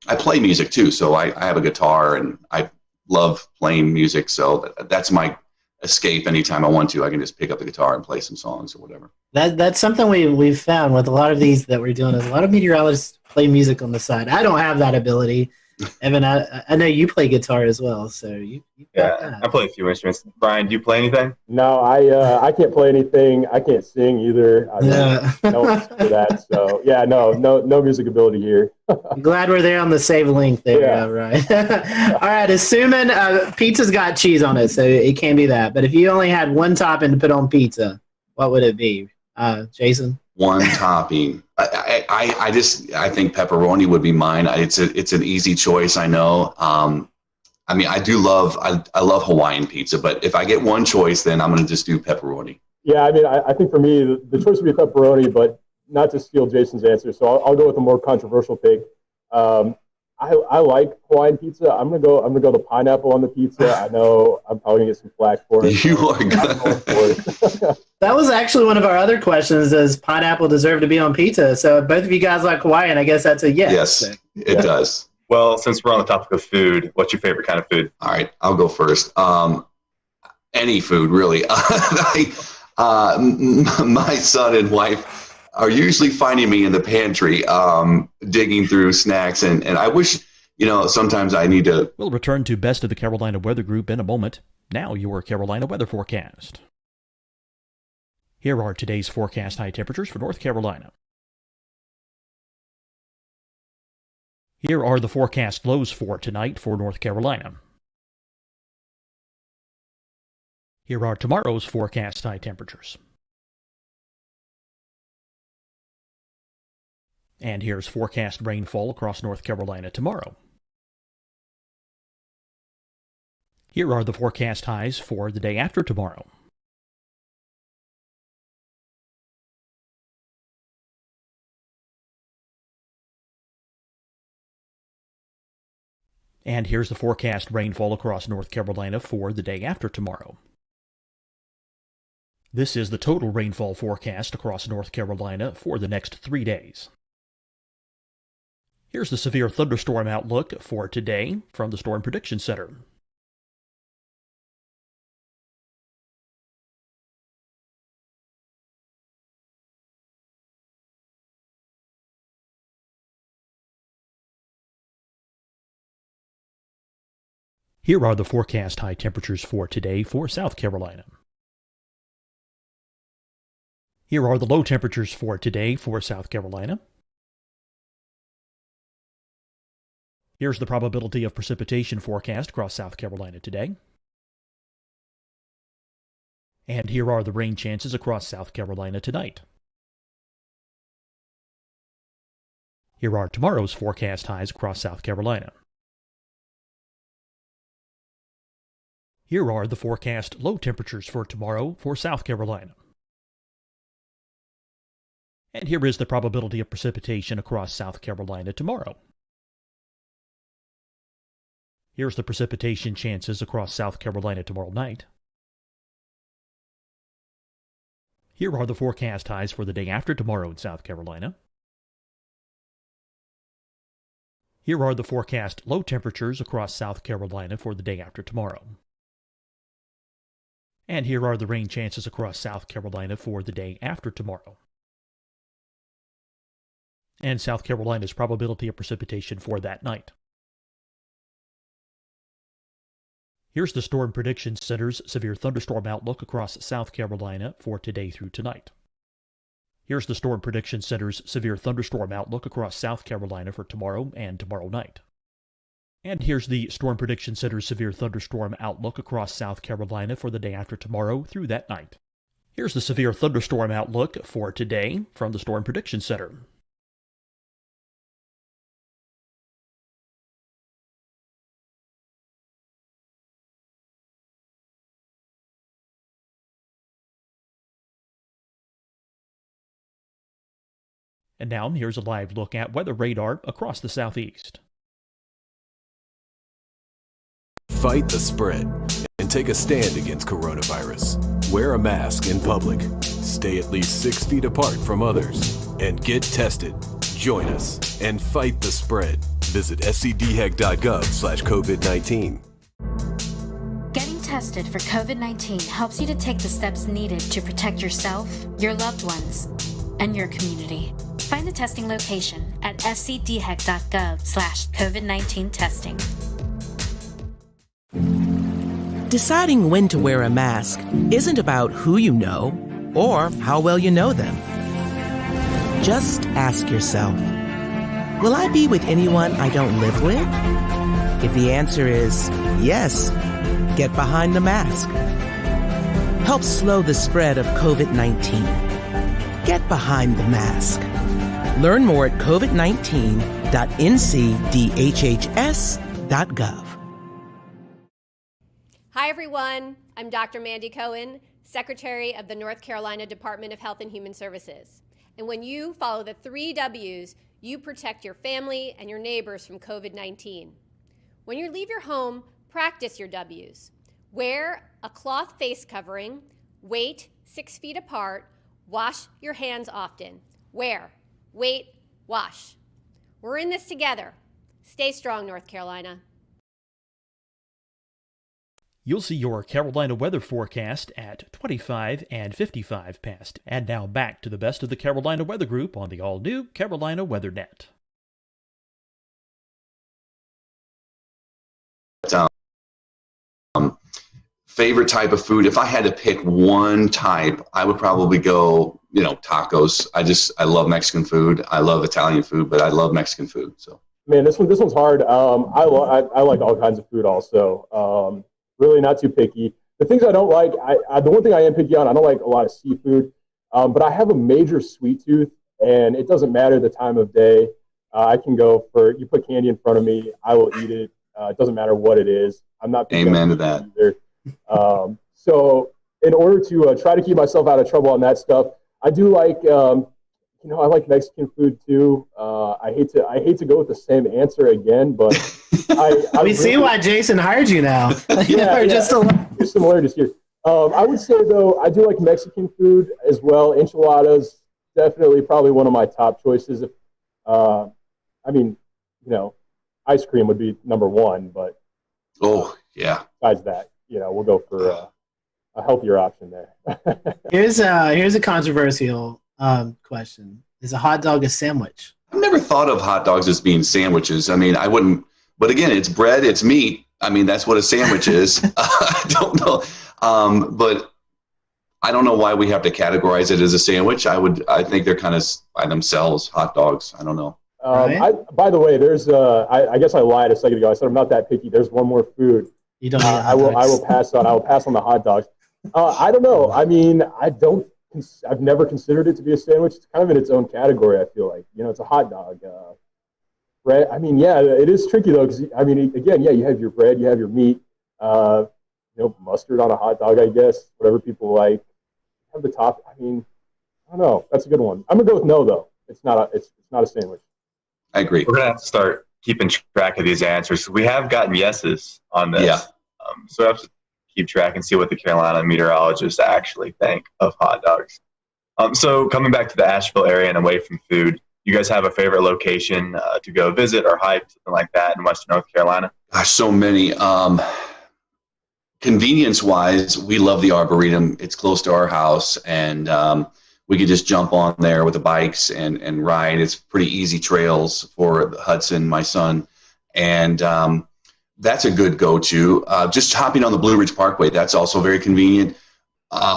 I play music too, so I have a guitar and I love playing music. So that's my escape. Anytime I want to, I can just pick up the guitar and play some songs or whatever. That's something we've found with a lot of these that we're doing is a lot of meteorologists play music on the side. I don't have that ability. Evan, I know you play guitar as well, so you Yeah, I play a few instruments. Brian, do you play anything? No, I can't play anything. I can't sing either. I mean, no one for that. So yeah, no music ability here. I'm glad we're there on the save link there, Yeah. right? All right, assuming pizza's got cheese on it, so it can't be that. But if you only had one topping to put on pizza, what would it be, Jason? One topping. I think pepperoni would be mine. It's an easy choice. I know. I mean, I love Hawaiian pizza, but if I get one choice, then I'm going to just do pepperoni. Yeah, I mean, I think for me the choice would be pepperoni, but not to steal Jason's answer. So I'll go with a more controversial pick. I like Hawaiian pizza. I'm gonna go the pineapple on the pizza. I know I'm probably gonna get some flack for it. You are good. That was actually one of our other questions: does pineapple deserve to be on pizza? So both of you guys like Hawaiian. I guess that's a yes. Yes, it does. Well, since we're on the topic of food, what's your favorite kind of food? All right, I'll go first. Any food, really. My son and wife are usually finding me in the pantry, digging through snacks, and I wish, sometimes I need to. We'll return to Best of the Carolina Weather Group in a moment. Now your Carolina weather forecast. Here are today's forecast high temperatures for North Carolina. Here are the forecast lows for tonight for North Carolina. Here are tomorrow's forecast high temperatures. And here's forecast rainfall across North Carolina tomorrow. Here are the forecast highs for the day after tomorrow. And here's the forecast rainfall across North Carolina for the day after tomorrow. This is the total rainfall forecast across North Carolina for the next 3 days. Here's the severe thunderstorm outlook for today from the Storm Prediction Center. Here are the forecast high temperatures for today for South Carolina. Here are the low temperatures for today for South Carolina. Here's the probability of precipitation forecast across South Carolina today. And here are the rain chances across South Carolina tonight. Here are tomorrow's forecast highs across South Carolina. Here are the forecast low temperatures for tomorrow for South Carolina. And here is the probability of precipitation across South Carolina tomorrow. Here's the precipitation chances across South Carolina tomorrow night. Here are the forecast highs for the day after tomorrow in South Carolina. Here are the forecast low temperatures across South Carolina for the day after tomorrow. And here are the rain chances across South Carolina for the day after tomorrow. And South Carolina's probability of precipitation for that night. Here's the Storm Prediction Center's severe thunderstorm outlook across South Carolina for today through tonight. Here's the Storm Prediction Center's severe thunderstorm outlook across South Carolina for tomorrow and tomorrow night. And here's the Storm Prediction Center's severe thunderstorm outlook across South Carolina for the day after tomorrow through that night. Here's the severe thunderstorm outlook for today from the Storm Prediction Center. And now here's a live look at weather radar across the southeast. Fight the spread and take a stand against coronavirus. Wear a mask in public. Stay at least 6 feet apart from others. And get tested. Join us and fight the spread. Visit scdhec.gov/COVID-19. Getting tested for COVID-19 helps you to take the steps needed to protect yourself, your loved ones, and your community. Find the testing location at scdhec.gov/COVID-19 testing. Deciding when to wear a mask isn't about who you know or how well you know them. Just ask yourself, will I be with anyone I don't live with? If the answer is yes, get behind the mask. Help slow the spread of COVID-19. Get behind the mask. Learn more at covid19.ncdhhs.gov. Hi, everyone. I'm Dr. Mandy Cohen, Secretary of the North Carolina Department of Health and Human Services. And when you follow the 3 W's, you protect your family and your neighbors from COVID-19. When you leave your home, practice your W's. Wear a cloth face covering, wait 6 feet apart, wash your hands often. Wear, wait, wash. We're in this together. Stay strong, North Carolina. You'll see your Carolina weather forecast at 25 and 55 past. And now back to the best of the Carolina Weather Group on the all-new Carolina Weather Net. Favorite type of food, if I had to pick one type, I would probably go, tacos. I love Mexican food. I love Italian food, but I love Mexican food. So, man, this one's hard. I like all kinds of food also. Really not too picky. The things I don't like, the one thing I am picky on, I don't like a lot of seafood, but I have a major sweet tooth, and it doesn't matter the time of day. I can go for, you put candy in front of me, I will eat it. It doesn't matter what it is. I'm not picky. Amen to that. Either. So in order to try to keep myself out of trouble on that stuff, I do like, I like Mexican food too. I hate to go with the same answer again, but we see why Jason hired you now. Just similarities here. I would say though, I do like Mexican food as well. Enchiladas, definitely probably one of my top choices. Ice cream would be number one, but besides that, we'll go for a healthier option there. Here's a controversial question. Is a hot dog a sandwich? I've never thought of hot dogs as being sandwiches. I mean, I wouldn't, but again, it's bread, it's meat. I mean, that's what a sandwich is. I don't know. But I don't know why we have to categorize it as a sandwich. I think they're kind of by themselves, hot dogs. I don't know. By the way, there's I guess I lied a second ago. I said I'm not that picky. There's one more food. You don't. I will pass on the hot dogs. I don't know. I mean, I've never considered it to be a sandwich. It's kind of in its own category. I feel like it's a hot dog. Bread. I mean, yeah, it is tricky though because again, you have your bread, you have your meat. Mustard on a hot dog, I guess. Whatever people like. Have the top. I mean, I don't know. That's a good one. I'm gonna go with no though. It's not a sandwich. I agree. We're going to have to start keeping track of these answers. We have gotten yeses on this. Yeah. So we have to keep track and see what the Carolina meteorologists actually think of hot dogs. So coming back to the Asheville area and away from food, you guys have a favorite location to go visit or hike, something like that in Western North Carolina? Gosh, so many. Convenience-wise, we love the Arboretum. It's close to our house, and we could just jump on there with the bikes and ride. It's pretty easy trails for Hudson, my son, and that's a good go-to. Just hopping on the Blue Ridge Parkway, that's also very convenient.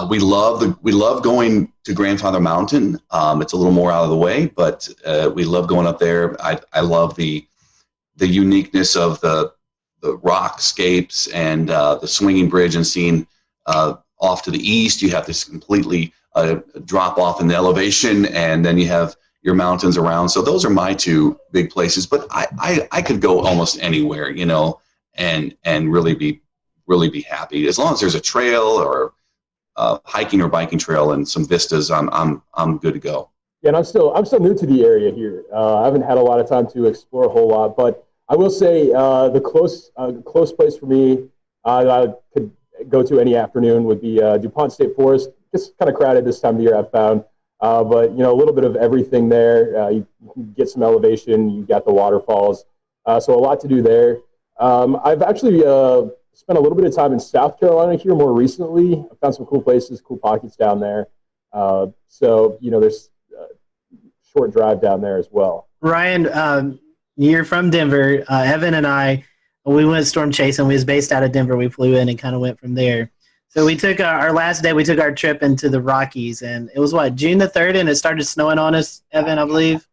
We love going to Grandfather Mountain. It's a little more out of the way, but we love going up there. I love the uniqueness of the rockscapes and the swinging bridge, and seeing off to the east, you have this completely drop off in the elevation, and then you have your mountains around. So those are my two big places, but I could go almost anywhere, and really be happy as long as there's a trail or hiking or biking trail and some vistas. I'm good to go. Yeah, and I'm still new to the area here. I haven't had a lot of time to explore a whole lot, but I will say the close place for me that I could go to any afternoon would be DuPont State Forest. It's kind of crowded this time of the year, I've found, but a little bit of everything there. You can get some elevation. You got the waterfalls, so a lot to do there. I've actually spent a little bit of time in South Carolina here more recently. I found some cool places, cool pockets down there. So there's short drive down there as well. Ryan, you're from Denver. Evan and I, we went storm chasing. We was based out of Denver. We flew in and kind of went from there. So we took our last day. We took our trip into the Rockies, and it was June the 3rd, and it started snowing on us, Evan, I believe.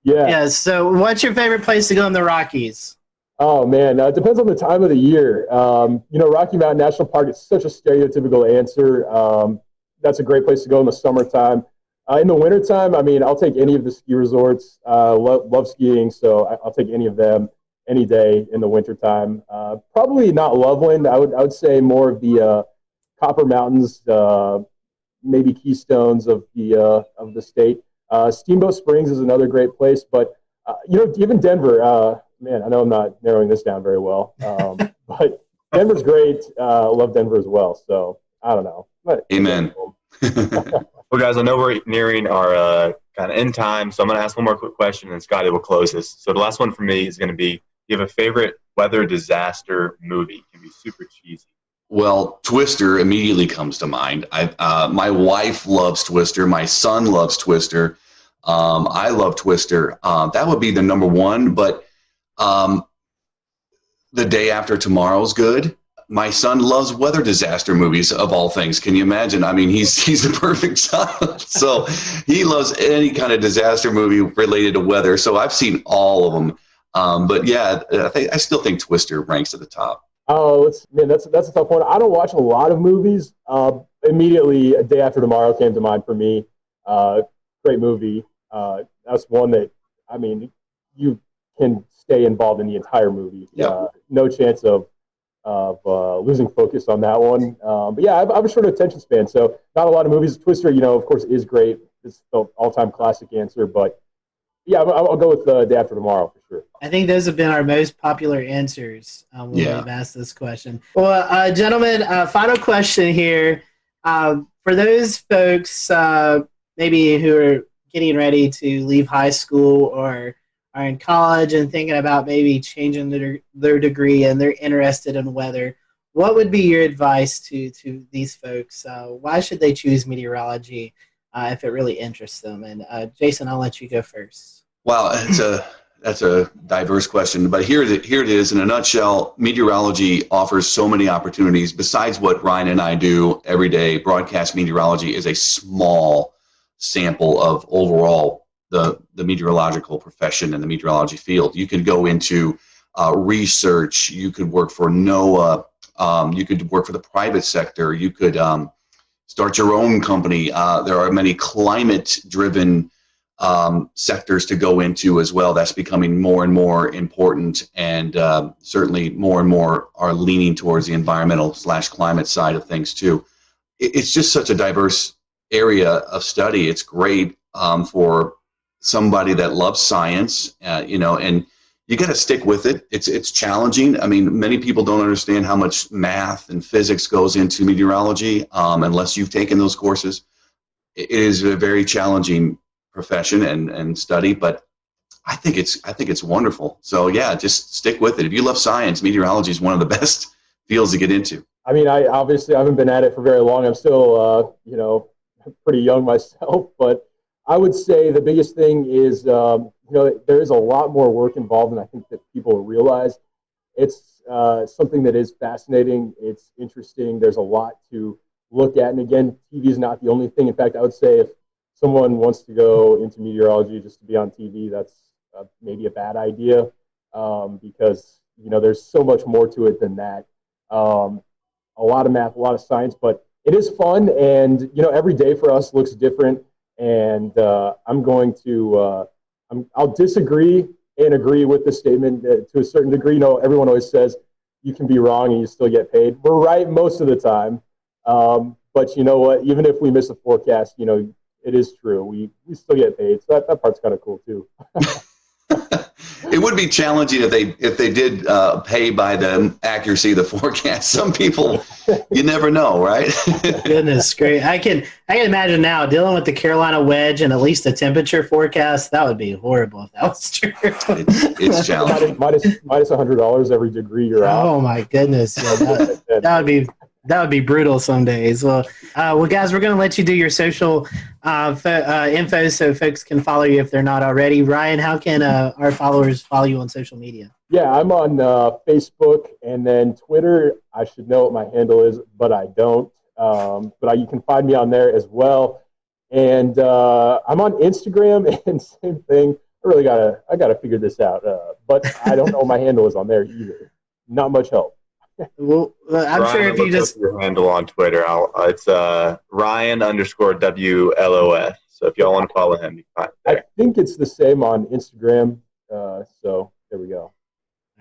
Yeah. So, what's your favorite place to go in the Rockies? Oh man, it depends on the time of the year. Rocky Mountain National Park is such a stereotypical answer. That's a great place to go in the summertime. In the wintertime, I'll take any of the ski resorts. Love skiing, so I'll take any of them any day in the wintertime. Probably not Loveland. I would say more of the Copper Mountains, maybe Keystones of the state. Steamboat Springs is another great place, but even Denver. Man, I know I'm not narrowing this down very well, but Denver's great. Love Denver as well. So I don't know. Amen. Well, guys, I know we're nearing our kind of end time, so I'm going to ask one more quick question, and Scotty will close this. So the last one for me is going to be, do you have a favorite weather disaster movie? It can be super cheesy. Well, Twister immediately comes to mind. My wife loves Twister. My son loves Twister. I love Twister. That would be the number one, but The Day After Tomorrow is good. My son loves weather disaster movies, of all things. Can you imagine? He's the perfect son. So he loves any kind of disaster movie related to weather. So I've seen all of them. But yeah, I still think Twister ranks at the top. Oh, that's a tough one. I don't watch a lot of movies. Immediately, A Day After Tomorrow came to mind for me. Great movie. That's one that, you can stay involved in the entire movie. Yep. No chance of losing focus on that one. But yeah, I have a short attention span, so not a lot of movies. Twister, of course, is great. It's the all-time classic answer, but yeah, I'll go with Day After Tomorrow for sure. I think those have been our most popular answers when we've asked this question. Well, gentlemen, final question here. For those folks maybe who are getting ready to leave high school or are in college and thinking about maybe changing their degree and they're interested in weather, what would be your advice to these folks? Why should they choose meteorology if it really interests them? And Jason, I'll let you go first. Well, that's a diverse question, but here it is in a nutshell. Meteorology offers so many opportunities. Besides what Ryan and I do every day, broadcast meteorology is a small sample of overall the meteorological profession and the meteorology field. You can go into research. You could work for NOAA. You could work for the private sector. You could start your own company. There are many climate-driven sectors to go into as well. That's becoming more and more important, and certainly more and more are leaning towards the environmental/climate side of things too. It's just such a diverse area of study. It's great for somebody that loves science, and you got to stick with it. It's challenging. Many people don't understand how much math and physics goes into meteorology unless you've taken those courses. It is a very challenging profession and study, but I think it's wonderful. So yeah, just stick with it. If you love science, meteorology is one of the best fields to get into. I obviously haven't been at it for very long. I'm still pretty young myself, but I would say the biggest thing is there is a lot more work involved than I think that people realize. It's something that is fascinating. It's interesting. There's a lot to look at, and again, TV is not the only thing. In fact, I would say if someone wants to go into meteorology just to be on TV, that's maybe a bad idea because there's so much more to it than that. A lot of math, a lot of science, but it is fun, and every day for us looks different. And I'll disagree and agree with the statement to a certain degree. Everyone always says you can be wrong and you still get paid. We're right most of the time, but you know what? Even if we miss a forecast, it is true. We still get paid, so that part's kind of cool too. It would be challenging if they did pay by the accuracy of the forecast. Some people, you never know, right? Goodness great. I can imagine now dealing with the Carolina wedge and at least a temperature forecast. That would be horrible if that was true. It's challenging. minus $100 every degree you're out. Oh my goodness. Yeah, that would be brutal some days. Well, guys, we're going to let you do your social info so folks can follow you if they're not already. Ryan, how can our followers follow you on social media? Yeah, I'm on Facebook and then Twitter. I should know what my handle is, but I don't. But you can find me on there as well. And I'm on Instagram, and same thing. I gotta figure this out. But I don't know what my handle is on there either. Not much help. Well, I'm Ryan, sure if you just your handle on Twitter, it's Ryan_WLOS. So if y'all want to follow him, you can find it there. I think it's the same on Instagram. So there we go.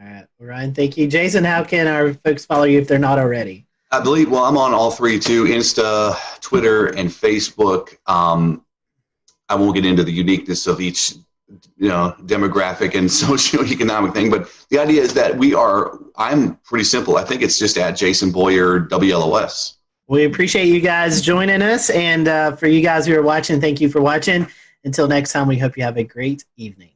All right, Ryan, thank you. Jason, how can our folks follow you if they're not already? I believe, well, I'm on all three too, Insta, Twitter, and Facebook. I won't get into the uniqueness of each demographic and socioeconomic thing, but the idea is that I'm pretty simple. I think it's just at Jason Boyer WLOS. We appreciate you guys joining us, and for you guys who are watching, thank you for watching. Until next time, we hope you have a great evening.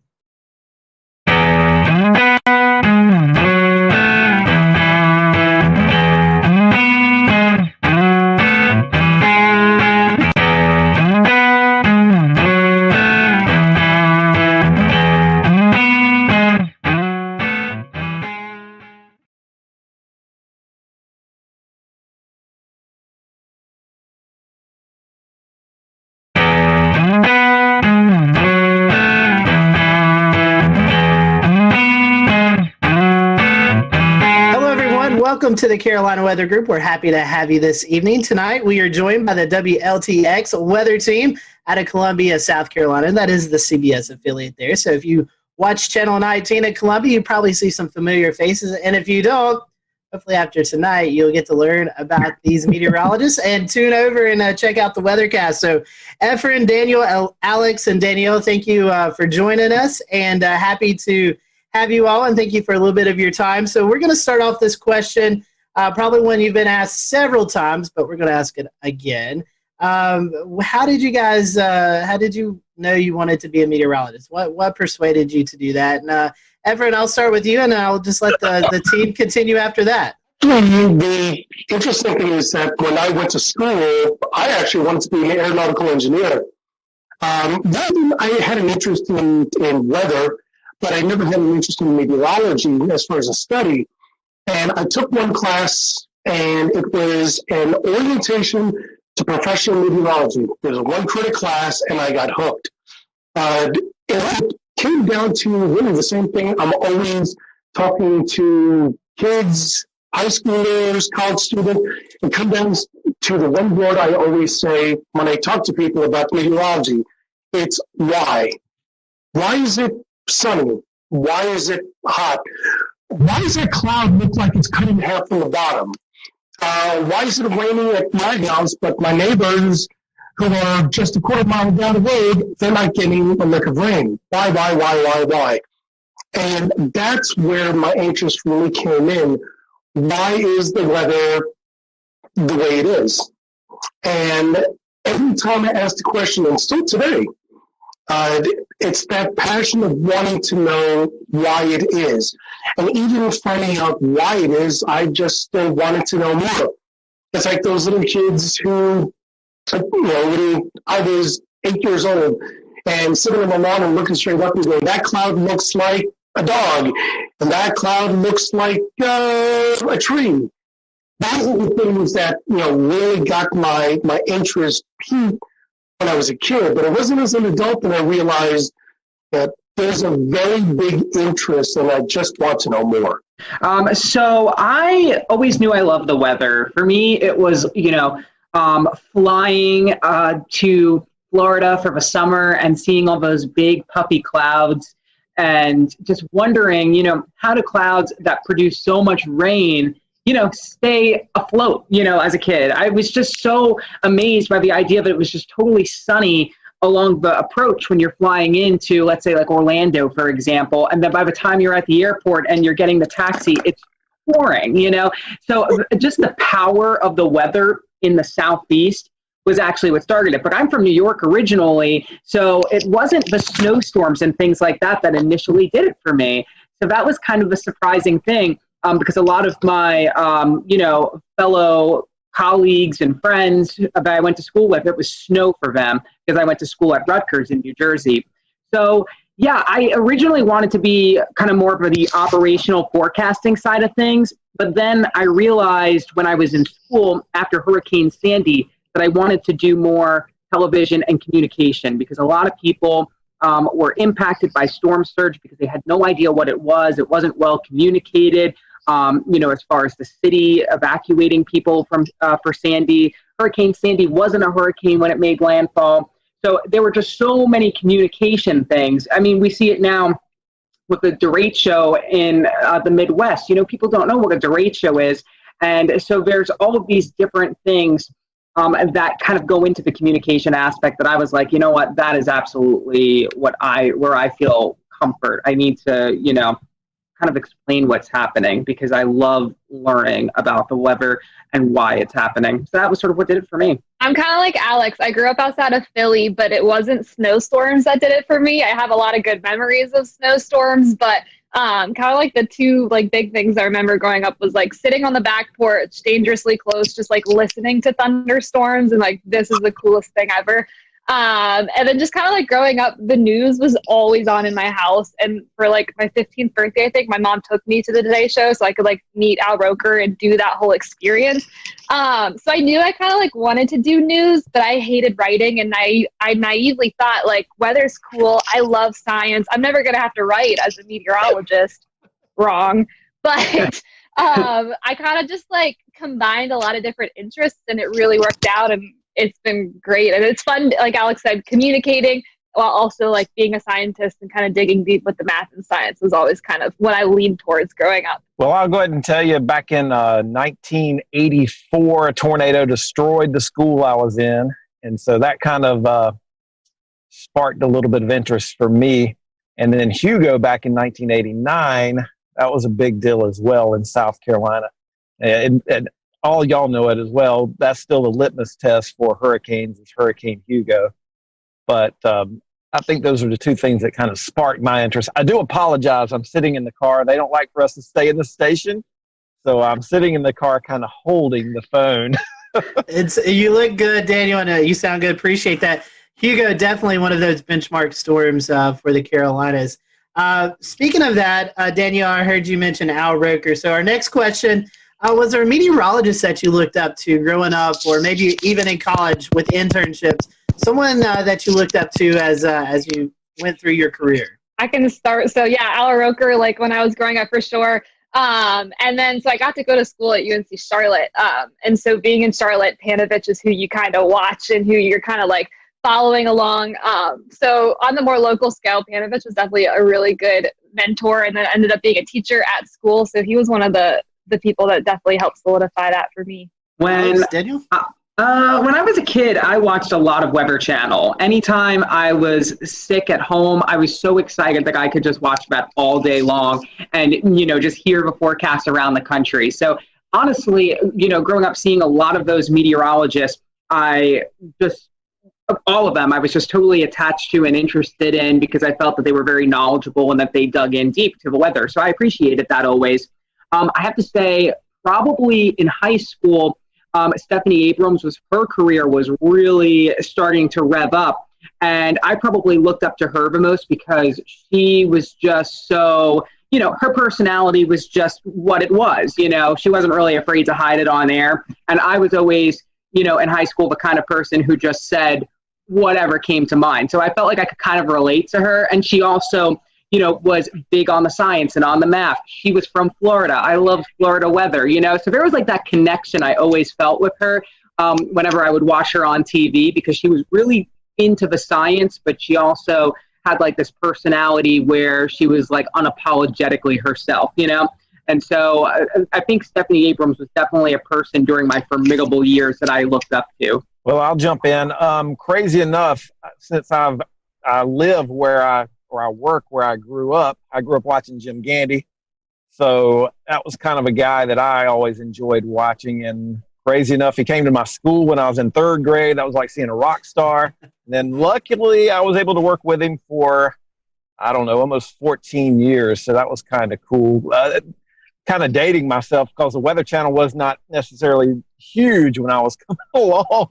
Welcome to the Carolina Weather Group. We're happy to have you this evening. Tonight, we are joined by the WLTX weather team out of Columbia, South Carolina. That is the CBS affiliate there. So if you watch Channel 19 at Columbia, you probably see some familiar faces. And if you don't, hopefully after tonight, you'll get to learn about these meteorologists and tune over and check out the weathercast. So Efren, Daniel, Alex, and Danielle, thank you for joining us, and happy to have you all, and thank you for a little bit of your time. So we're going to start off this question, probably one you've been asked several times, but we're going to ask it again. How did you guys, how did you know you wanted to be a meteorologist? What persuaded you to do that? And Everett, I'll start with you, and I'll just let the team continue after that. The interesting thing is that when I went to school, I actually wanted to be an aeronautical engineer. Then I had an interest in weather, but I never had an interest in meteorology as far as a study. And I took one class, and it was an orientation to professional meteorology. There was one credit class, and I got hooked. It came down to really the same thing. I'm always talking to kids, high schoolers, college students, and come down to the one word I always say when I talk to people about meteorology. It's why. Why is it sunny? Why is it hot? Why does that cloud look like it's cut in half from the bottom? Why is it raining at my house, but my neighbors who are just a quarter mile down the road, they're not getting a lick of rain? Why? And that's where my interest really came in. Why is the weather the way it is? And every time I ask the question, and still today, it's that passion of wanting to know why it is. And even finding out why it is, I just still wanted to know more. It's like those little kids who, when I was 8 years old and sitting on the lawn and looking straight up and going, that cloud looks like a dog, and that cloud looks like a tree. Those are the things that, really got my interest peaked when I was a kid, but it wasn't as an adult that I realized that there's a very big interest and I just want to know more. So I always knew I loved the weather. For me, it was, flying to Florida for the summer and seeing all those big puffy clouds and just wondering, how do clouds that produce so much rain stay afloat, as a kid. I was just so amazed by the idea that it was just totally sunny along the approach when you're flying into, let's say, like Orlando, for example. And then by the time you're at the airport and you're getting the taxi, it's pouring, So just the power of the weather in the Southeast was actually what started it. But I'm from New York originally, so it wasn't the snowstorms and things like that that initially did it for me. So that was kind of the surprising thing, because a lot of my, fellow colleagues and friends that I went to school with, it was snow for them because I went to school at Rutgers in New Jersey. So yeah, I originally wanted to be kind of more of the operational forecasting side of things. But then I realized when I was in school after Hurricane Sandy that I wanted to do more television and communication, because a lot of people were impacted by storm surge because they had no idea what it was. It wasn't well communicated. As far as the city evacuating people from for Sandy. Hurricane Sandy wasn't a hurricane when it made landfall. So there were just so many communication things. I mean, we see it now with the derecho in the Midwest. People don't know what a derecho is. And so there's all of these different things that kind of go into the communication aspect that I was like, you know what, that is absolutely where I feel comfort. I need to, kind of explain what's happening because I love learning about the weather and why it's happening. So that was sort of what did it for me. I'm kind of like Alex. I grew up outside of Philly, but it wasn't snowstorms that did it for me. I have a lot of good memories of snowstorms, but kind of like the two big things I remember growing up was sitting on the back porch, dangerously close, just listening to thunderstorms and this is the coolest thing ever. And then just kind of growing up, the news was always on in my house. And for my 15th birthday, I think my mom took me to the Today Show so I could meet Al Roker and do that whole experience. So I knew I kind of wanted to do news, but I hated writing. And I naively thought weather's cool. I love science. I'm never going to have to write as a meteorologist. Wrong. But I kind of just combined a lot of different interests and it really worked out. And it's been great. And it's fun, like Alex said, communicating while also being a scientist and kind of digging deep with the math and science was always kind of what I leaned towards growing up. Well, I'll go ahead and tell you, back in 1984, a tornado destroyed the school I was in. And so that kind of sparked a little bit of interest for me. And then Hugo back in 1989, that was a big deal as well in South Carolina. And all y'all know it as well. That's still the litmus test for hurricanes is Hurricane Hugo. But I think those are the two things that kind of sparked my interest. I do apologize. I'm sitting in the car. They don't like for us to stay in the station. So I'm sitting in the car kind of holding the phone. You look good, Daniel, and you sound good. Appreciate that. Hugo, definitely one of those benchmark storms for the Carolinas. Speaking of that, Daniel, I heard you mention Al Roker. So our next question, was there a meteorologist that you looked up to growing up or maybe even in college with internships, someone that you looked up to as you went through your career? I can start. So yeah, Al Roker, when I was growing up for sure. And then, so I got to go to school at UNC Charlotte. And so being in Charlotte, Panovich is who you kind of watch and who you're kind of following along. So on the more local scale, Panovich was definitely a really good mentor and then ended up being a teacher at school. So he was one of the people that definitely helped solidify that for me. When I was a kid, I watched a lot of Weather Channel. Anytime I was sick at home, I was so excited that I could just watch that all day long and, just hear the forecast around the country. So honestly, growing up seeing a lot of those meteorologists, all of them, I was just totally attached to and interested in because I felt that they were very knowledgeable and that they dug in deep to the weather. So I appreciated that always. I have to say, probably in high school, Stephanie Abrams her career was really starting to rev up. And I probably looked up to her the most because she was just so, her personality was just what it was. She wasn't really afraid to hide it on air. And I was always, in high school, the kind of person who just said whatever came to mind. So I felt like I could kind of relate to her. And she also, was big on the science and on the math. She was from Florida. I loved Florida weather, so there was that connection I always felt with her whenever I would watch her on TV because she was really into the science, but she also had this personality where she was unapologetically herself, And so I think Stephanie Abrams was definitely a person during my formidable years that I looked up to. Well, I'll jump in. Crazy enough, since I live where I work, where I grew up watching Jim Gandy. So that was kind of a guy that I always enjoyed watching. And crazy enough, he came to my school when I was in third grade. That was like seeing a rock star. And then luckily, I was able to work with him for, I don't know, almost 14 years. So that was kind of cool. Kind of dating myself because the Weather Channel was not necessarily huge when I was coming along.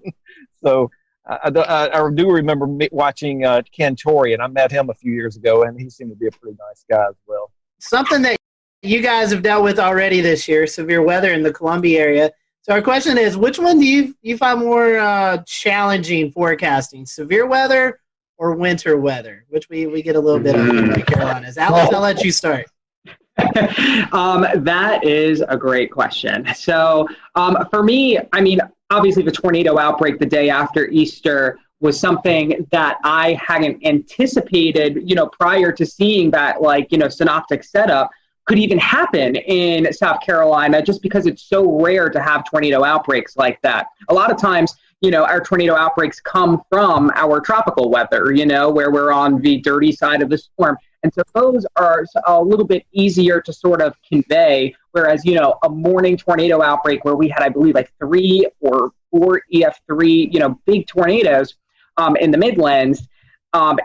So I do remember watching Cantore, and I met him a few years ago, and he seemed to be a pretty nice guy as well. Something that you guys have dealt with already this year, severe weather in the Columbia area. So our question is, which one do you find more challenging forecasting, severe weather or winter weather, which we get a little bit of in the Carolinas? Alex, I'll let you start. That is a great question. So for me, I mean, obviously the tornado outbreak the day after Easter was something that I hadn't anticipated, prior to seeing that, synoptic setup could even happen in South Carolina, just because it's so rare to have tornado outbreaks like that. A lot of times, our tornado outbreaks come from our tropical weather, where we're on the dirty side of the storm. And so those are a little bit easier to sort of convey, whereas, a morning tornado outbreak where we had, I believe, like 3 or 4 EF3, big tornadoes in the Midlands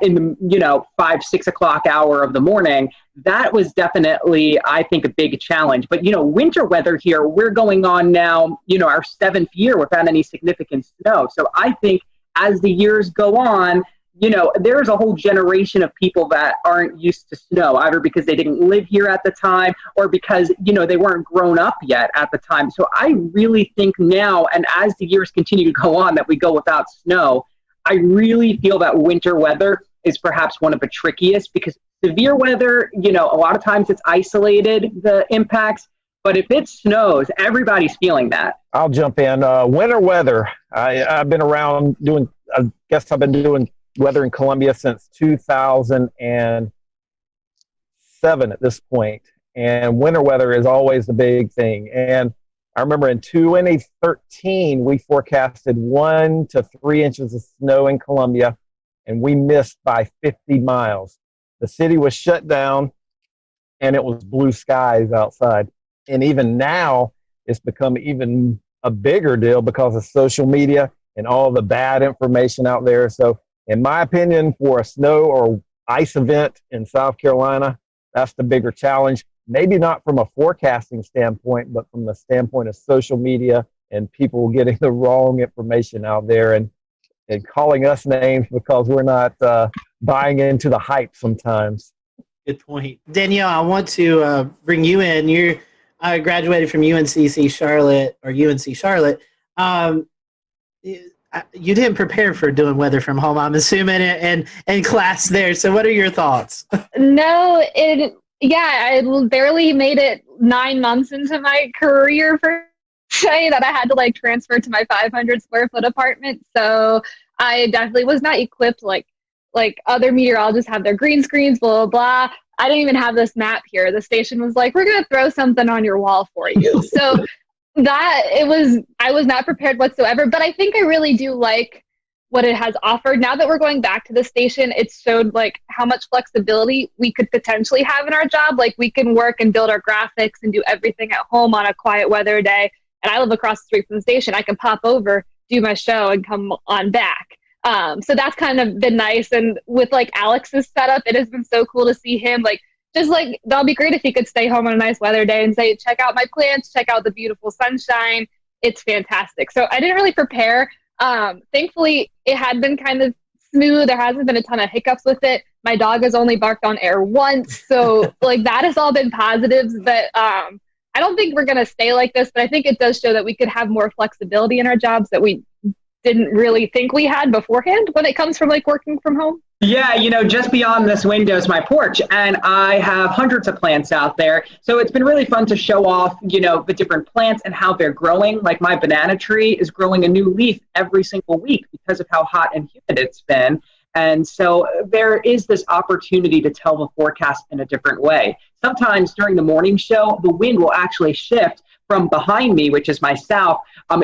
in the, 5, 6 o'clock hour of the morning, that was definitely, I think, a big challenge. But, winter weather here, we're going on now, our 7th year without any significant snow. So I think as the years go on, there's a whole generation of people that aren't used to snow, either because they didn't live here at the time or because, they weren't grown up yet at the time. So I really think now, and as the years continue to go on, that we go without snow, I really feel that winter weather is perhaps one of the trickiest, because severe weather, a lot of times it's isolated, the impacts, but if it snows, everybody's feeling that. I'll jump in. Winter weather. I've been around I've been doing weather in Columbia since 2007 at this point. And winter weather is always the big thing. And I remember in 2013, we forecasted 1 to 3 inches of snow in Columbia, and we missed by 50 miles. The city was shut down, and it was blue skies outside. And even now, it's become even a bigger deal because of social media and all the bad information out there. So in my opinion, for a snow or ice event in South Carolina, that's the bigger challenge. Maybe not from a forecasting standpoint, but from the standpoint of social media and people getting the wrong information out there and calling us names because we're not buying into the hype sometimes. Good point. Danielle, I want to bring you in. You graduated from UNC Charlotte. You didn't prepare for doing weather from home, I'm assuming, in class there. So what are your thoughts? No, I barely made it 9 months into my career for say that I had to transfer to my 500 square foot apartment. So I definitely was not equipped like other meteorologists have their green screens, blah, blah, blah. I didn't even have this map here. The station was like, we're going to throw something on your wall for you. So I was not prepared whatsoever, but I think I really do like what it has offered. Now that we're going back to the station, it showed how much flexibility we could potentially have in our job. We can work and build our graphics and do everything at home on a quiet weather day. And I live across the street from the station. I can pop over, do my show, and come on back. So that's kind of been nice. And with Alex's setup, it has been so cool to see him that'll be great if he could stay home on a nice weather day and say, check out my plants, check out the beautiful sunshine. It's fantastic. So I didn't really prepare. Thankfully, it had been kind of smooth. There hasn't been a ton of hiccups with it. My dog has only barked on air once. So that has all been positives. But I don't think we're going to stay like this. But I think it does show that we could have more flexibility in our jobs that we didn't really think we had beforehand when it comes from working from home. Yeah, just beyond this window is my porch, and I have hundreds of plants out there. So it's been really fun to show off, the different plants and how they're growing. My banana tree is growing a new leaf every single week because of how hot and humid it's been. And so there is this opportunity to tell the forecast in a different way. Sometimes during the morning show, the wind will actually shift from behind me, which is my south,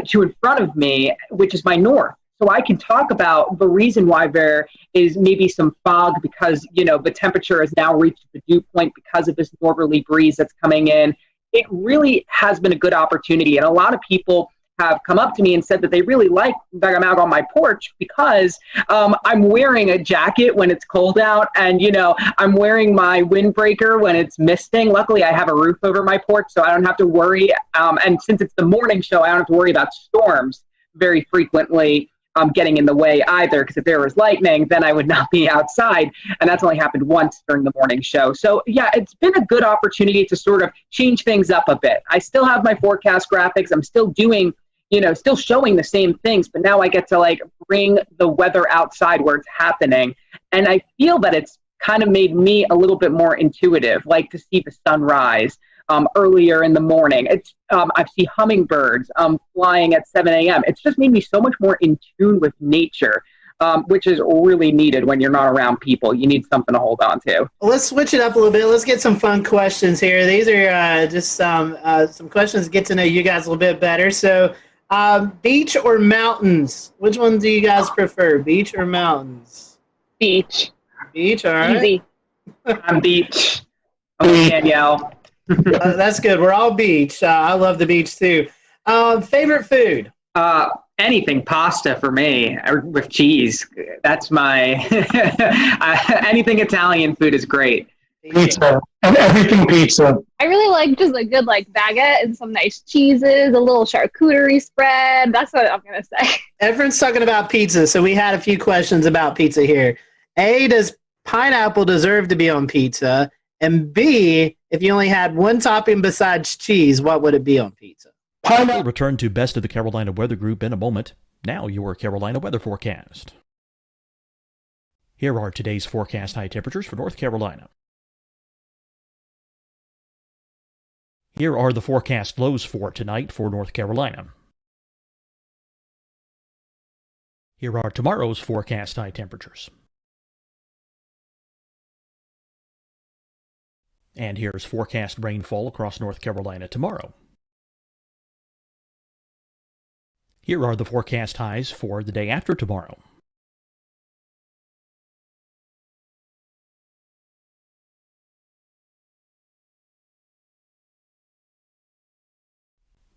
to in front of me, which is my north. So I can talk about the reason why there is maybe some fog because, the temperature has now reached the dew point because of this northerly breeze that's coming in. It really has been a good opportunity. And a lot of people have come up to me and said that they really like that I'm out on my porch because I'm wearing a jacket when it's cold out and, I'm wearing my windbreaker when it's misting. Luckily, I have a roof over my porch, so I don't have to worry. And since it's the morning show, I don't have to worry about storms very frequently getting in the way either, because if there was lightning, then I would not be outside. And that's only happened once during the morning show. So yeah, it's been a good opportunity to sort of change things up a bit. I still have my forecast graphics. I'm still doing still showing the same things, but now I get to bring the weather outside where it's happening. And I feel that it's kind of made me a little bit more intuitive, like to see the sunrise earlier in the morning. I see hummingbirds flying at 7 a.m. It's just made me so much more in tune with nature, which is really needed when you're not around people. You need something to hold on to. Let's switch it up a little bit. Let's get some fun questions here. These are just some questions to get to know you guys a little bit better. So, beach or mountains? Which one do you guys prefer, beach or mountains? Beach. Beach, all right. Easy. I'm beach. Danielle. That's good. We're all beach. I love the beach too. Favorite food? Anything pasta for me with cheese. That's my anything Italian food is great. Pizza and everything pizza. I really like just a good baguette and some nice cheeses, a little charcuterie spread. That's what I'm gonna say. Everyone's talking about pizza, so we had a few questions about pizza here. A, does pineapple deserve to be on pizza? And B, if you only had one topping besides cheese, what would it be on pizza? We'll return to Best of the Carolina Weather Group in a moment. Now your Carolina weather forecast. Here are today's forecast high temperatures for North Carolina. Here are the forecast lows for tonight for North Carolina. Here are tomorrow's forecast high temperatures. And here's forecast rainfall across North Carolina tomorrow. Here are the forecast highs for the day after tomorrow.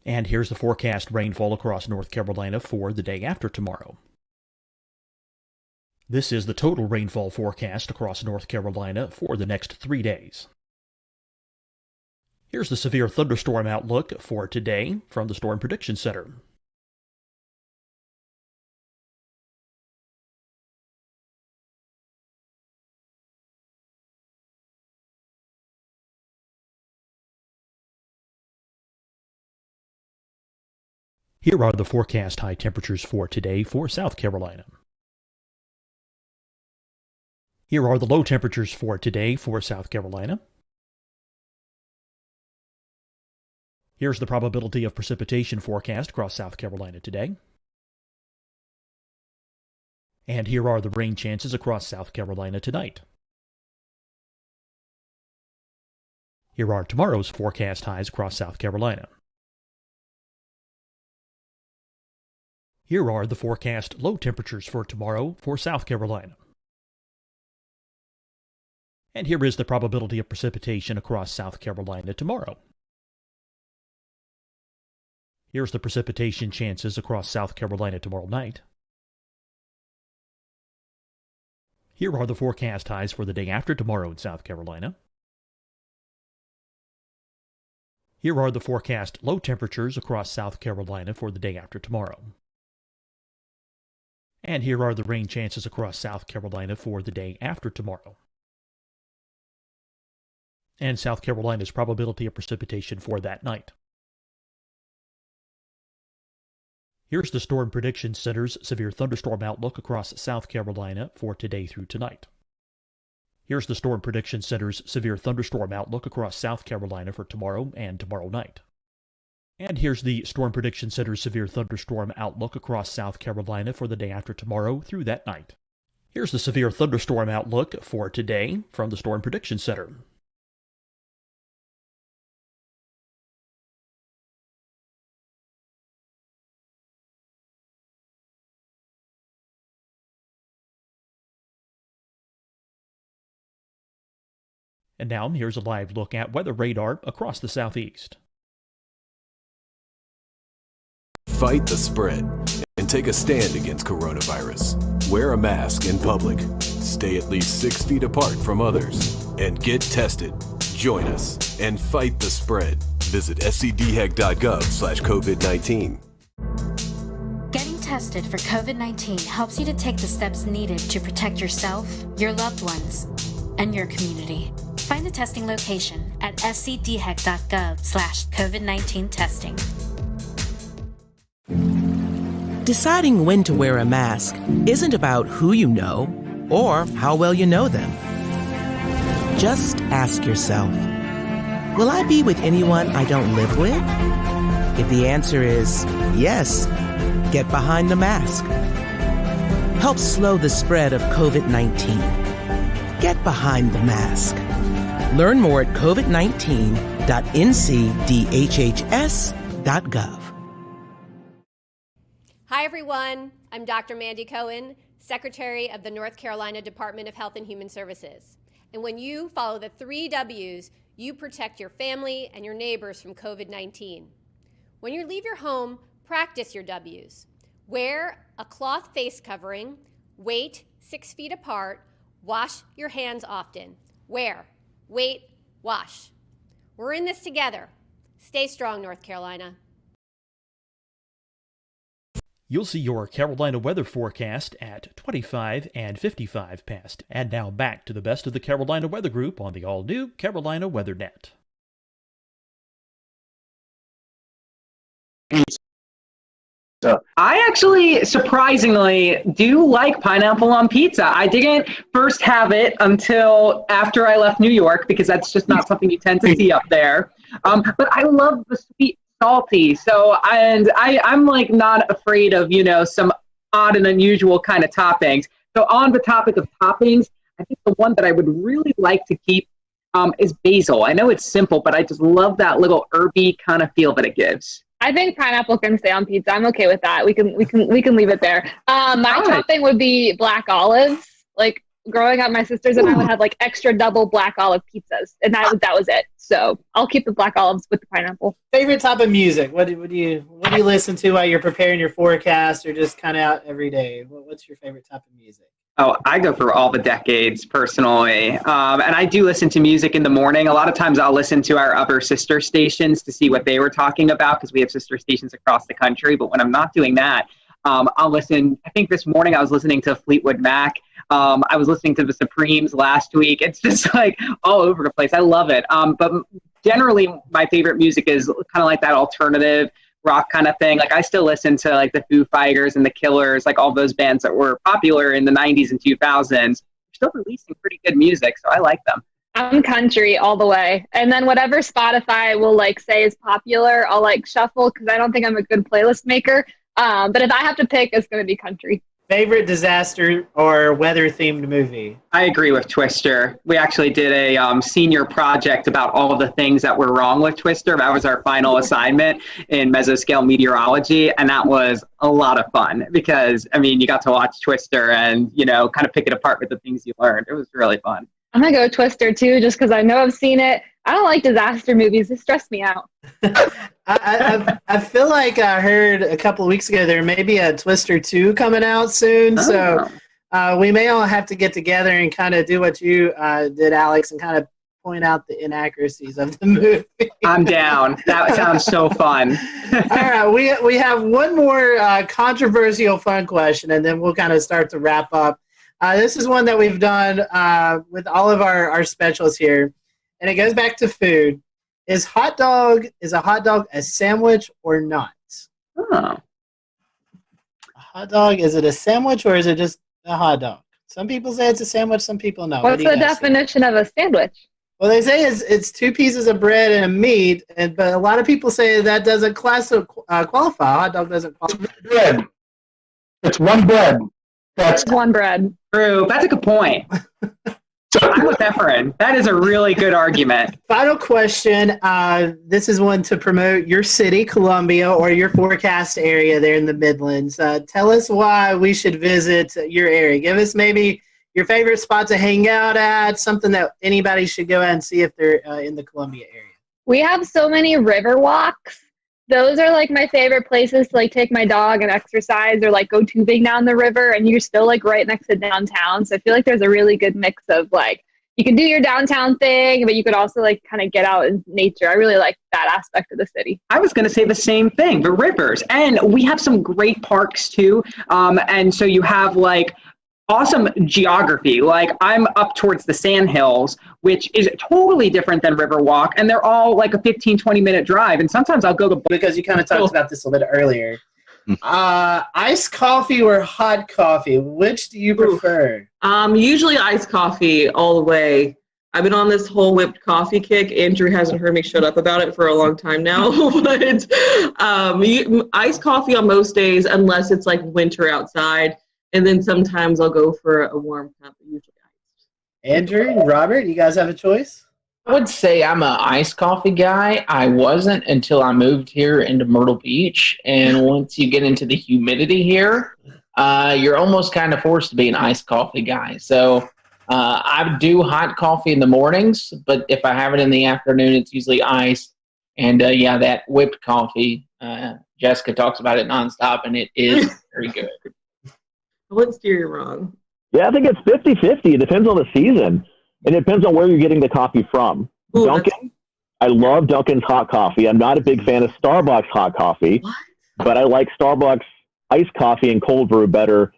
And here's the forecast rainfall across North Carolina for the day after tomorrow. This is the total rainfall forecast across North Carolina for the next 3 days. Here's the severe thunderstorm outlook for today from the Storm Prediction Center. Here are the forecast high temperatures for today for South Carolina. Here are the low temperatures for today for South Carolina. Here's the probability of precipitation forecast across South Carolina today. And here are the rain chances across South Carolina tonight. Here are tomorrow's forecast highs across South Carolina. Here are the forecast low temperatures for tomorrow for South Carolina. And here is the probability of precipitation across South Carolina tomorrow. Here's the precipitation chances across South Carolina tomorrow night. Here are the forecast highs for the day after tomorrow in South Carolina. Here are the forecast low temperatures across South Carolina for the day after tomorrow. And here are the rain chances across South Carolina for the day after tomorrow. And South Carolina's probability of precipitation for that night. Here's the Storm Prediction Center's severe thunderstorm outlook across South Carolina for today through tonight. Here's the Storm Prediction Center's severe thunderstorm outlook across South Carolina for tomorrow and tomorrow night. And here's the Storm Prediction Center's severe thunderstorm outlook across South Carolina for the day after tomorrow through that night. Here's the severe thunderstorm outlook for today from the Storm Prediction Center. And now here's a live look at weather radar across the southeast. Fight the spread and take a stand against coronavirus. Wear a mask in public. Stay at least 6 feet apart from others. And get tested. Join us and fight the spread. Visit scdhec.gov/COVID-19. Getting tested for COVID-19 helps you to take the steps needed to protect yourself, your loved ones, and your community. Find the testing location at scdhec.gov/COVID-19 testing. Deciding when to wear a mask isn't about who you know or how well you know them. Just ask yourself, will I be with anyone I don't live with? If the answer is yes, get behind the mask. Help slow the spread of COVID-19. Get behind the mask. Learn more at covid19.ncdhhs.gov. Hi, everyone. I'm Dr. Mandy Cohen, Secretary of the North Carolina Department of Health and Human Services. And when you follow the 3 W's, you protect your family and your neighbors from COVID-19. When you leave your home, practice your W's. Wear a cloth face covering, wait 6 feet apart, wash your hands often. Wear, wait, wash. We're in this together. Stay strong, North Carolina. You'll see your Carolina weather forecast at 25 and 55 past. And now back to the best of the Carolina Weather Group on the all-new Carolina WeatherNet. I actually, surprisingly, do like pineapple on pizza. I didn't first have it until after I left New York because that's just not something you tend to see up there. But I love the sweet salty. So, and I'm like not afraid of, some odd and unusual kind of toppings. So on the topic of toppings, I think the one that I would really like to keep is basil. I know it's simple, but I just love that little herby kind of feel that it gives. I think pineapple can stay on pizza. I'm okay with that. We can leave it there. My topping would be black olives. Like growing up, my sisters and I would have like extra double black olive pizzas, and that was it. So I'll keep the black olives with the pineapple. Favorite type of music? What do you listen to while you're preparing your forecast, or just kind of out every day? What's your favorite type of music? Oh, I go for all the decades personally. And I do listen to music in the morning. A lot of times I'll listen to our other sister stations to see what they were talking about because we have sister stations across the country. But when I'm not doing that, I'll listen. I think this morning I was listening to Fleetwood Mac. I was listening to the Supremes last week. It's just like all over the place. I love it. But generally my favorite music is kind of like that alternative rock kind of thing. Like I still listen to like the Foo Fighters and the Killers, like all those bands that were popular in the 90s and 2000s. They're still releasing pretty good music, so I like them. I'm country all the way. And then whatever Spotify will like say is popular, I'll like shuffle because I don't think I'm a good playlist maker. But if I have to pick, it's going to be country. Favorite disaster or weather-themed movie? I agree with Twister. We actually did a senior project about all of the things that were wrong with Twister. That was our final assignment in mesoscale meteorology, and that was a lot of fun because, you got to watch Twister and, kind of pick it apart with the things you learned. It was really fun. I'm going to go Twister, too, just because I know I've seen it. I don't like disaster movies. They stress me out. I feel like I heard a couple of weeks ago there may be a Twister 2 coming out soon. Oh. So we may all have to get together and kind of do what you did, Alex, and kind of point out the inaccuracies of the movie. I'm down. That sounds so fun. All right. We have one more controversial fun question, and then we'll kind of start to wrap up. This is one that we've done with all of our specials here, and it goes back to food. Is a hot dog a sandwich or not? Oh. A hot dog, is it a sandwich or is it just a hot dog? Some people say it's a sandwich, some people no. What's the definition of a sandwich? Well, they say it's 2 pieces of bread and a meat, but a lot of people say that doesn't qualify. A hot dog doesn't qualify. Bread. It's one bread. That's one bread. True. That's a good point. I'm with Efren. That is a really good argument. Final question. This is one to promote your city, Columbia, or your forecast area there in the Midlands. Tell us why we should visit your area. Give us maybe your favorite spot to hang out at, something that anybody should go out and see if they're in the Columbia area. We have so many river walks. Those are like my favorite places to like take my dog and exercise or like go tubing down the river, and you're still like right next to downtown. So I feel like there's a really good mix of like you can do your downtown thing, but you could also like kind of get out in nature. I really like that aspect of the city. I was going to say the same thing, the rivers. And we have some great parks too. And so you have like awesome geography. Like I'm up towards the Sandhills, which is totally different than Riverwalk, and they're all like a 15-20 minute drive. And sometimes I'll go to because you kind of talked about this a little bit earlier. Iced coffee or hot coffee? Which do you prefer? Usually iced coffee all the way. I've been on this whole whipped coffee kick. Andrew hasn't heard me shut up about it for a long time now. But iced coffee on most days, unless it's like winter outside. And then sometimes I'll go for a warm cup, usually iced. Andrew, Robert, you guys have a choice? I would say I'm an iced coffee guy. I wasn't until I moved here into Myrtle Beach. And once you get into the humidity here, you're almost kind of forced to be an iced coffee guy. So I do hot coffee in the mornings, but if I have it in the afternoon, it's usually iced. And yeah, that whipped coffee, Jessica talks about it nonstop, and it is very good. I wouldn't steer you wrong. Yeah, I think it's 50-50. It depends on the season. And it depends on where you're getting the coffee from. Ooh, Dunkin', I love Dunkin's hot coffee. I'm not a big fan of Starbucks hot coffee, but I like Starbucks iced coffee and cold brew better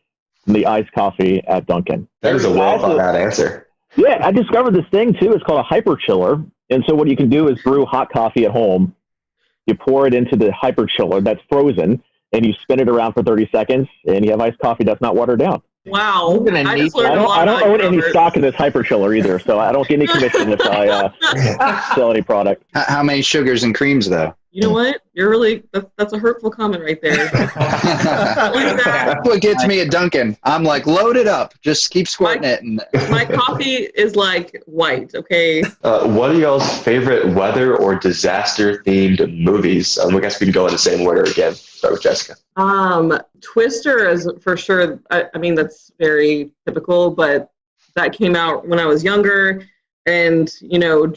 than the iced coffee at Dunkin'. That is a well thought out answer. Yeah, I discovered this thing too. It's called a hyper chiller. And so what you can do is brew hot coffee at home. You pour it into the hyper chiller that's frozen, and you spin it around for 30 seconds, and you have iced coffee that's not watered down. Wow. I don't own any stock in this hyper chiller either, so I don't get any commission if I sell any product. How many sugars and creams, though? You know what? You're really, that's a hurtful comment right there. That's what gets me at Dunkin'. I'm like, load it up. Just keep squirting it. And my coffee is like white, okay? What are y'all's favorite weather or disaster themed movies? I guess we can go in the same order again. Start with Jessica. Twister is for sure. I mean, that's very typical, but that came out when I was younger. And, you know,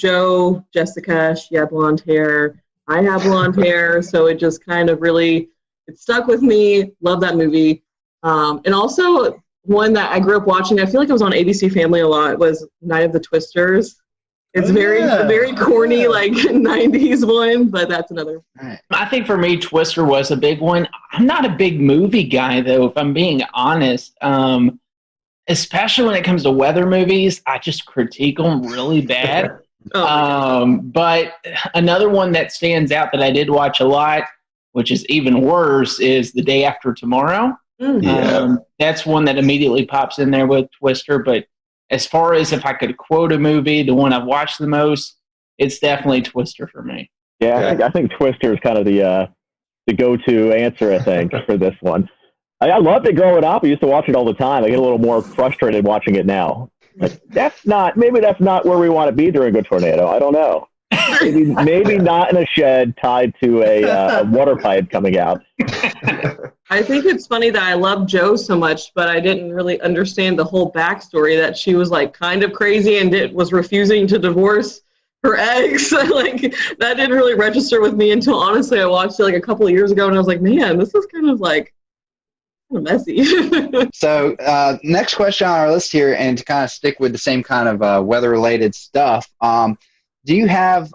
Jessica, she had blonde hair. I have blonde hair, so it just kind of really, it stuck with me. Love that movie. And also one that I grew up watching, I feel like it was on ABC Family a lot, was Night of the Twisters. It's very corny, like 90s one, but that's another. I think for me, Twister was a big one. I'm not a big movie guy, though, if I'm being honest. Especially when it comes to weather movies, I just critique them really bad. But another one that stands out that I did watch a lot, which is even worse, is The Day After Tomorrow. That's one that immediately pops in there with Twister. But as far as if I could quote a movie, the one I've watched the most, it's definitely Twister for me. Yeah, I think Twister is kind of the go-to answer, I think, for this one. I loved it growing up. I used to watch it all the time. I get a little more frustrated watching it now. Like, maybe that's not where we want to be during a tornado. I don't know. Maybe not in a shed tied to a water pipe coming out. I think it's funny that I love Jo so much, but I didn't really understand the whole backstory that she was like kind of crazy and was refusing to divorce her ex. Like that didn't really register with me until honestly I watched it like a couple of years ago, and I was like, man, this is kind of messy. So next question on our list here, and to kind of stick with the same kind of weather-related stuff, do you have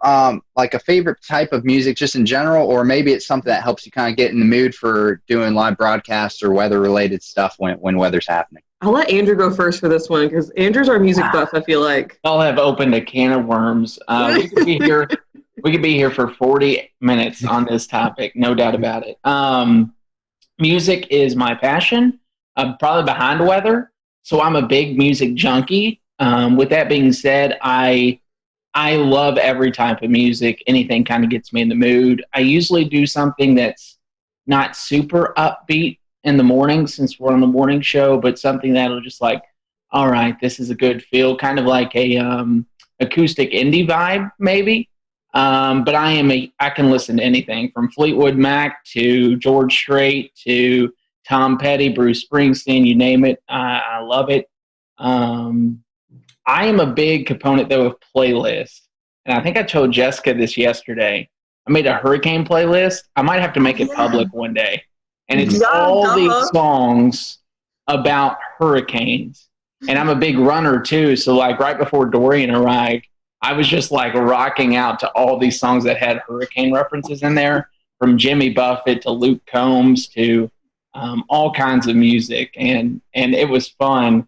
like a favorite type of music just in general, or maybe it's something that helps you kind of get in the mood for doing live broadcasts or weather-related stuff when weather's happening? I'll let Andrew go first for this one because Andrew's our music buff, I feel like. I'll have opened a can of worms. We could be here. We could be here for 40 minutes on this topic, no doubt about it. Music is my passion. I'm probably behind weather, so I'm a big music junkie. With that being said, I love every type of music. Anything kind of gets me in the mood. I usually do something that's not super upbeat in the morning since we're on the morning show, but something that'll just like all right, this is a good feel, kind of like a acoustic indie vibe, maybe. But I can listen to anything from Fleetwood Mac to George Strait to Tom Petty, Bruce Springsteen, you name it. I love it. I am a big component, though, of playlists. And I think I told Jessica this yesterday. I made a hurricane playlist. I might have to make it public one day. And it's all these songs about hurricanes. And I'm a big runner, too. So, like, right before Dorian arrived, I was just, like, rocking out to all these songs that had hurricane references in there, from Jimmy Buffett to Luke Combs to all kinds of music. And it was fun.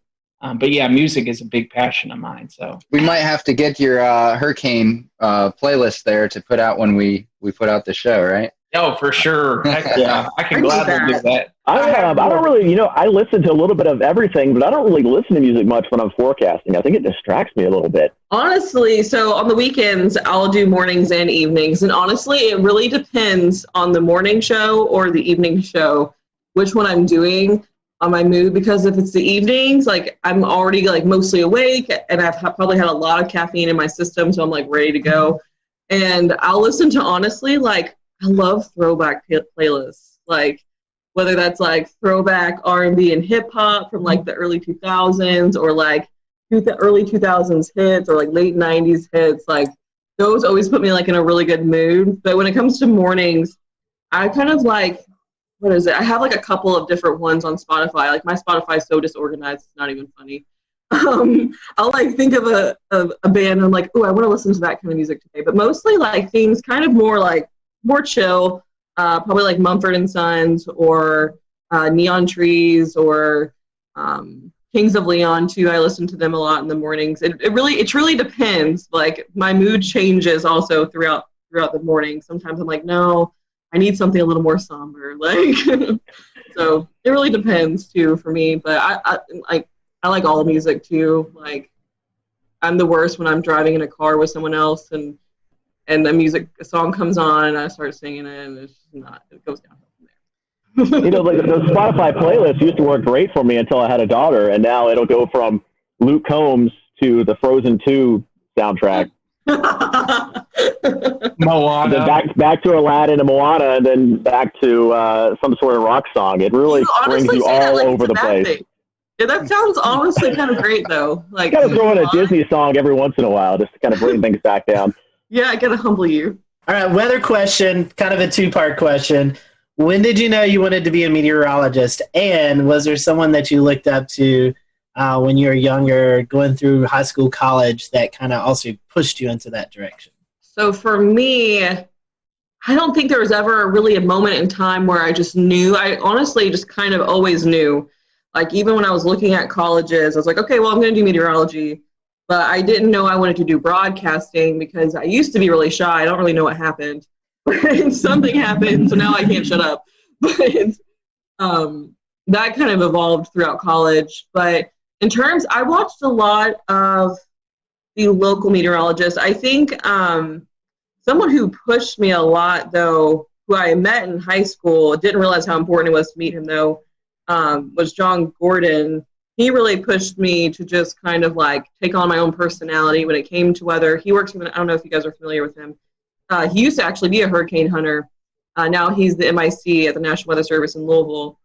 But yeah, music is a big passion of mine. So we might have to get your hurricane playlist there to put out when we put out the show, right? Oh, for sure. Heck yeah, I can gladly do that. I don't really, I listen to a little bit of everything, but I don't really listen to music much when I'm forecasting. I think it distracts me a little bit. Honestly, so on the weekends, I'll do mornings and evenings. And honestly, it really depends on the morning show or the evening show, which one I'm doing on my mood. Because if it's the evenings, like I'm already like mostly awake and I've probably had a lot of caffeine in my system. So I'm like ready to go. And I'll listen to, honestly, like I love throwback playlists. Like whether that's like throwback R&B and hip hop from like the early 2000s or like the early 2000s hits or like late 90s hits, like those always put me like in a really good mood. But when it comes to mornings, I kind of like, what is it? I have like a couple of different ones on Spotify. Like my Spotify is so disorganized, it's not even funny. I'll like think of a band and I'm like, oh, I want to listen to that kind of music today. But mostly like things kind of more chill, probably like Mumford and Sons or Neon Trees or Kings of Leon too. I listen to them a lot in the mornings. It really depends. Like my mood changes also throughout the morning. Sometimes I'm like, no, I need something a little more somber. Like, so it really depends too for me. But I like all music too. Like I'm the worst when I'm driving in a car with someone else and a song comes on and I start singing it and it's not, it goes down from there. Like the Spotify playlist used to work great for me until I had a daughter, and now it'll go from Luke Combs to the Frozen 2 soundtrack. Moana. Then back to Aladdin and Moana, and then back to some sort of rock song. It really brings you all over the place. Yeah, that sounds honestly kind of great though. Like kind of throw in a Disney song every once in a while just to kind of bring things back down. Yeah, I gotta humble you. All right, weather question, kind of a two-part question. When did you know you wanted to be a meteorologist? And was there someone that you looked up to when you were younger, going through high school, college, that kind of also pushed you into that direction? So for me, I don't think there was ever really a moment in time where I just knew. I honestly just kind of always knew. Like even when I was looking at colleges, I was like, okay, well, I'm going to do meteorology. But I didn't know I wanted to do broadcasting because I used to be really shy. I don't really know what happened. Something happened, so now I can't shut up. But that kind of evolved throughout college. But in terms, I watched a lot of the local meteorologists. I think someone who pushed me a lot, though, who I met in high school, didn't realize how important it was to meet him, though, was John Gordon. He really pushed me to just kind of like take on my own personality when it came to weather. He works with, I don't know if you guys are familiar with him. He used to actually be a hurricane hunter. Now he's the MIC at the National Weather Service in Louisville.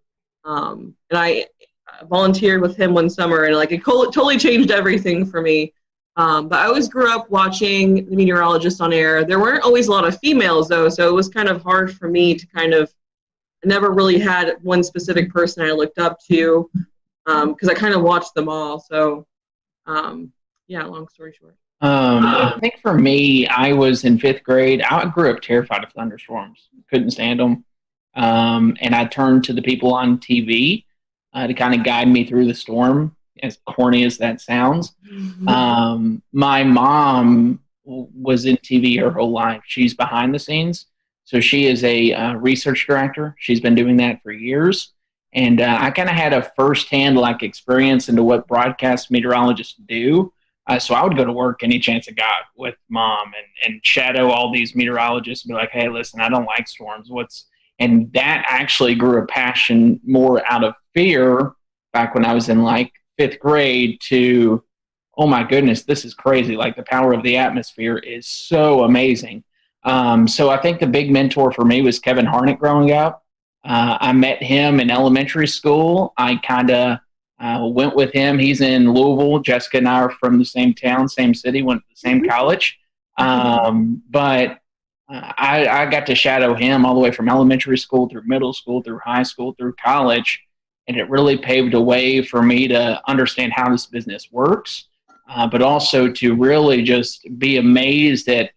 And I volunteered with him one summer and like it totally changed everything for me. But I always grew up watching the meteorologists on air. There weren't always a lot of females though, so it was kind of hard for me to kind of, I never really had one specific person I looked up to. Because I kind of watched them all. So, yeah, long story short. I think for me, I was in 5th grade. I grew up terrified of thunderstorms. Couldn't stand them. And I turned to the people on TV to kind of guide me through the storm, as corny as that sounds. My mom was in TV her whole life. She's behind the scenes. So she is a research director. She's been doing that for years. And I kind of had a firsthand like experience into what broadcast meteorologists do. So I would go to work any chance I got with mom and shadow all these meteorologists and be like, hey, listen, I don't like storms. And that actually grew a passion more out of fear back when I was in like fifth grade to, oh my goodness, this is crazy. Like the power of the atmosphere is so amazing. So I think the big mentor for me was Kevin Harnick growing up. I met him in elementary school. I kind of went with him. He's in Louisville. Jessica and I are from the same town, same city, went to the same college. But I got to shadow him all the way from elementary school through middle school, through high school, through college. And it really paved a way for me to understand how this business works, but also to really just be amazed at,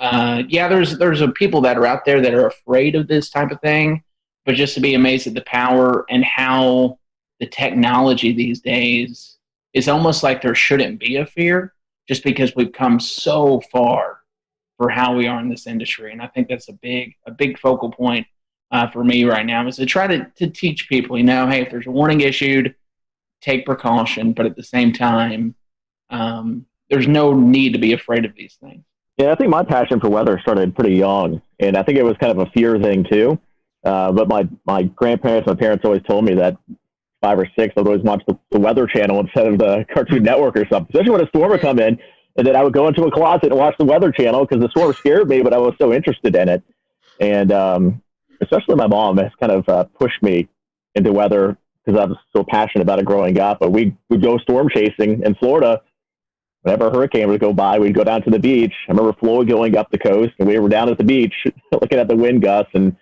there's people that are out there that are afraid of this type of thing, but just to be amazed at the power and how the technology these days is almost like there shouldn't be a fear just because we've come so far for how we are in this industry. And I think that's a big focal point for me right now, is to try to teach people, hey, if there's a warning issued, take precaution, but at the same time, there's no need to be afraid of these things. Yeah, I think my passion for weather started pretty young, and I think it was kind of a fear thing too. But my grandparents, my parents always told me that 5 or 6, I would always watch the Weather Channel instead of the Cartoon Network or something, especially when a storm would come in, and then I would go into a closet and watch the Weather Channel because the storm scared me, but I was so interested in it. And especially my mom has kind of pushed me into weather because I was so passionate about it growing up. But we would go storm chasing in Florida. Whenever a hurricane would go by, we'd go down to the beach. I remember Floyd going up the coast, and we were down at the beach looking at the wind gusts. And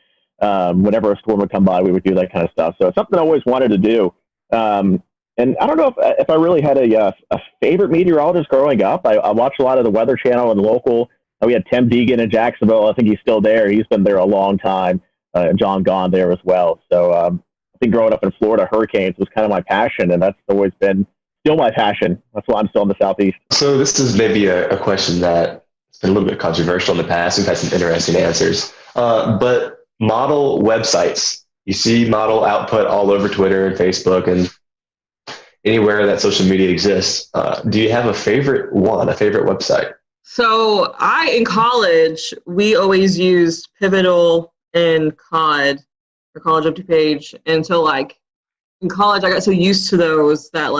whenever a storm would come by, we would do that kind of stuff. So it's something I always wanted to do. And I don't know if I really had a favorite meteorologist growing up. I watched a lot of the Weather Channel and local. We had Tim Deegan in Jacksonville. I think he's still there. He's been there a long time. John Gahn there as well. So I think growing up in Florida, hurricanes was kind of my passion, and that's always been still my passion. That's why I'm still in the Southeast. So this is maybe a question that's been a little bit controversial in the past. We've had some interesting answers. But model websites, you see model output all over Twitter and Facebook and anywhere that social media exists. Do you have a favorite website? So in college, we always used Pivotal and COD, or College Up to Page. And so in college, I got so used to those that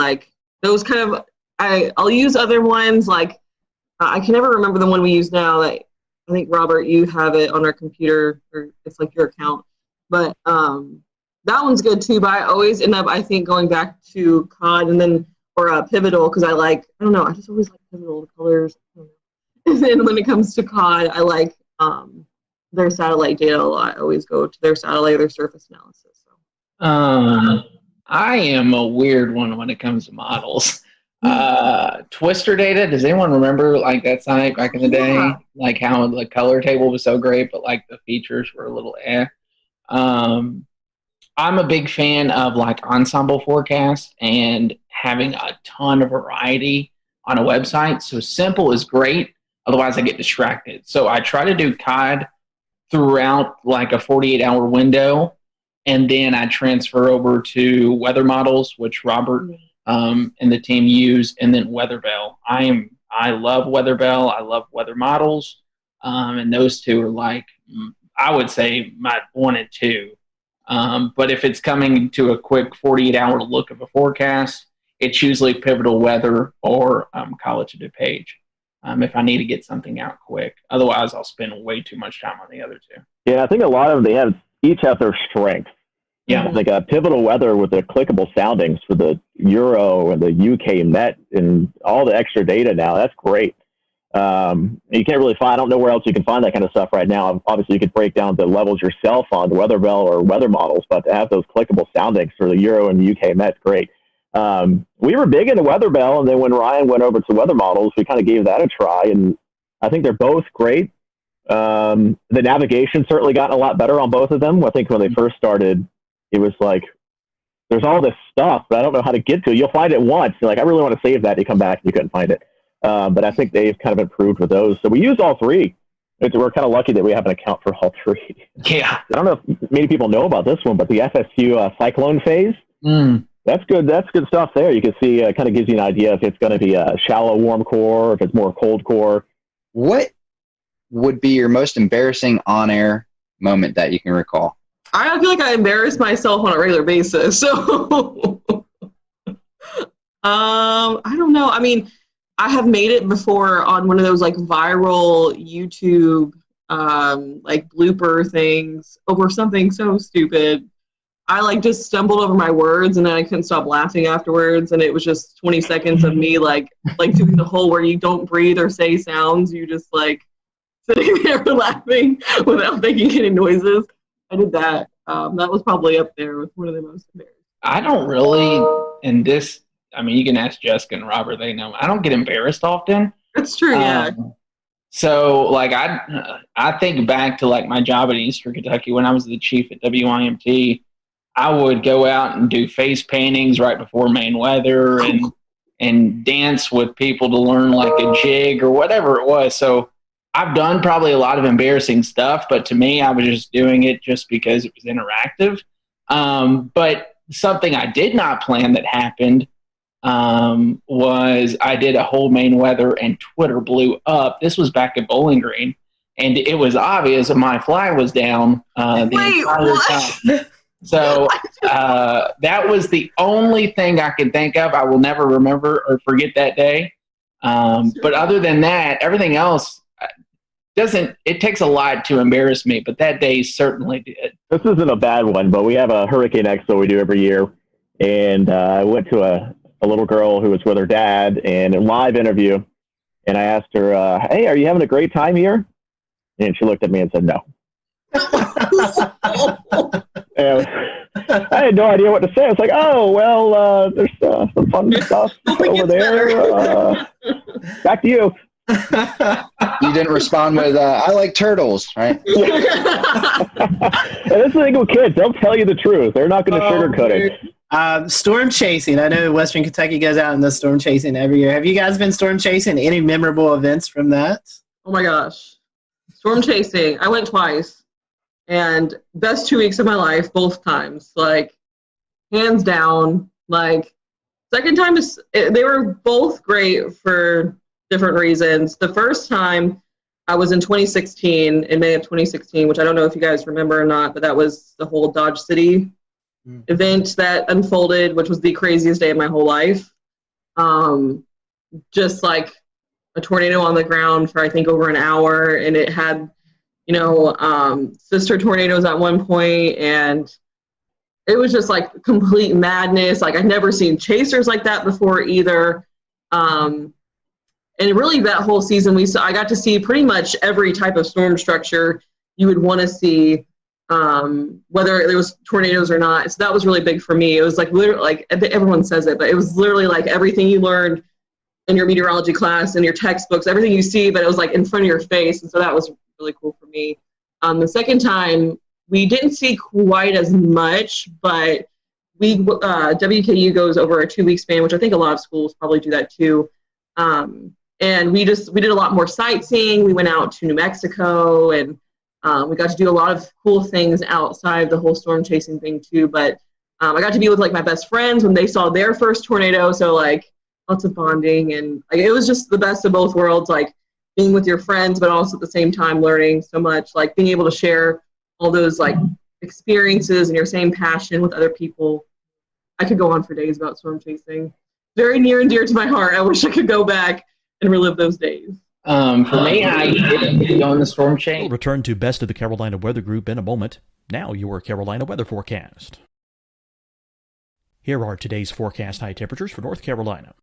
those kind of, I'll use other ones. I can never remember the one we use now. I think, Robert, you have it on our computer, or it's your account. But that one's good too. But I always end up, I think, going back to COD and then, or Pivotal, because I don't know, I just always like Pivotal, the colors. And then when it comes to COD, I like their satellite data a lot. I always go to their satellite or their surface analysis. So. I am a weird one when it comes to models. Twister data, does anyone remember that site back in the day? How the color table was so great, but the features were a little I'm a big fan of ensemble forecasts and having a ton of variety on a website. So simple is great. Otherwise I get distracted. So I try to do COD throughout a 48-hour window. And then I transfer over to weather models, which Robert and the team use, and then Weatherbell. I love Weatherbell. I love weather models. And those two are I would say my 1 and 2. But if it's coming to a quick 48-hour look of a forecast, it's usually Pivotal Weather or College of DuPage if I need to get something out quick. Otherwise, I'll spend way too much time on the other two. Yeah, I think a lot of them, each have their strengths. Yeah, Pivotal Weather with the clickable soundings for the Euro and the UK Met and all the extra data now. That's great. You can't really find, I don't know where else you can find that kind of stuff right now. Obviously, you could break down the levels yourself on the Weatherbell or weather models, but to have those clickable soundings for the Euro and the UK Met, great. We were big into Weatherbell, and then when Ryan went over to weather models, we kind of gave that a try, and I think they're both great. The navigation certainly gotten a lot better on both of them. I think when they first started, it was there's all this stuff, but I don't know how to get to it. You'll find it once. You're I really want to save that. You come back and you couldn't find it. But I think they've kind of improved with those. So we use all three. We're kind of lucky that we have an account for all three. Yeah. I don't know if many people know about this one, but the FSU cyclone phase, that's good. That's good stuff there. You can see it kind of gives you an idea if it's going to be a shallow warm core, or if it's more cold core. What would be your most embarrassing on-air moment that you can recall? I feel like I embarrass myself on a regular basis. So I don't know. I mean, I have made it before on one of those like viral YouTube like blooper things over something so stupid. I like just stumbled over my words and then I couldn't stop laughing afterwards, and it was just 20 seconds of me like doing the whole where you don't breathe or say sounds, you just like sitting there laughing without making any noises. I did that. That was probably up there with one of the most embarrassing. I don't really, and this, I mean, you can ask Jessica and Robert, they know. I don't get embarrassed often. That's true, yeah. So, like, I think back to, like, my job at Eastern Kentucky when I was the chief at WIMT. I would go out and do face paintings right before main weather and dance with people to learn, like, a jig or whatever it was. So I've done probably a lot of embarrassing stuff, but to me, I was just doing it just because it was interactive. But something I did not plan that happened was I did a whole main weather and Twitter blew up. This was back at Bowling Green, and it was obvious that my flag was down the entire time. So that was the only thing I can think of. I will never remember or forget that day. But other than that, everything else it takes a lot to embarrass me, but that day certainly did. This isn't a bad one, but we have a Hurricane Expo we do every year. And I went to a little girl who was with her dad and a live interview. And I asked her, hey, are you having a great time here? And she looked at me and said, no. And I had no idea what to say. I was like, oh, well, there's some fun stuff over there. Back to you. You didn't respond with, I like turtles, right? And this is the thing with kids. They'll tell you the truth. They're not going to sugarcoat it. Storm chasing. I know Western Kentucky goes out in the storm chasing every year. Have you guys been storm chasing? Any memorable events from that? Oh my gosh. Storm chasing. I went twice. And best 2 weeks of my life, both times. Like, hands down. Like, second time, they were both great for different reasons. The first time I was in 2016, in May of 2016, which I don't know if you guys remember or not, but that was the whole Dodge City event that unfolded, which was the craziest day of my whole life. Just like a tornado on the ground for I think over an hour, and it had, sister tornadoes at one point, and it was just like complete madness. Like, I'd never seen chasers like that before either. And really that whole season I got to see pretty much every type of storm structure you would want to see, whether there was tornadoes or not. So that was really big for me. It was like literally, like everyone says it, but it was literally like everything you learned in your meteorology class and your textbooks, everything you see, but it was like in front of your face. And so that was really cool for me. The second time we didn't see quite as much, but WKU goes over a 2 week span, which I think a lot of schools probably do that too. And we did a lot more sightseeing. We went out to New Mexico, and we got to do a lot of cool things outside the whole storm chasing thing too. But I got to be with like my best friends when they saw their first tornado. So like lots of bonding, and like, it was just the best of both worlds, like being with your friends, but also at the same time learning so much, like being able to share all those like experiences and your same passion with other people. I could go on for days about storm chasing. Very near and dear to my heart. I wish I could go back and relive those days. For me, I did go on the storm chain. We'll return to Best of the Carolina Weather Group in a moment. Now your Carolina weather forecast. Here are today's forecast high temperatures for North Carolina.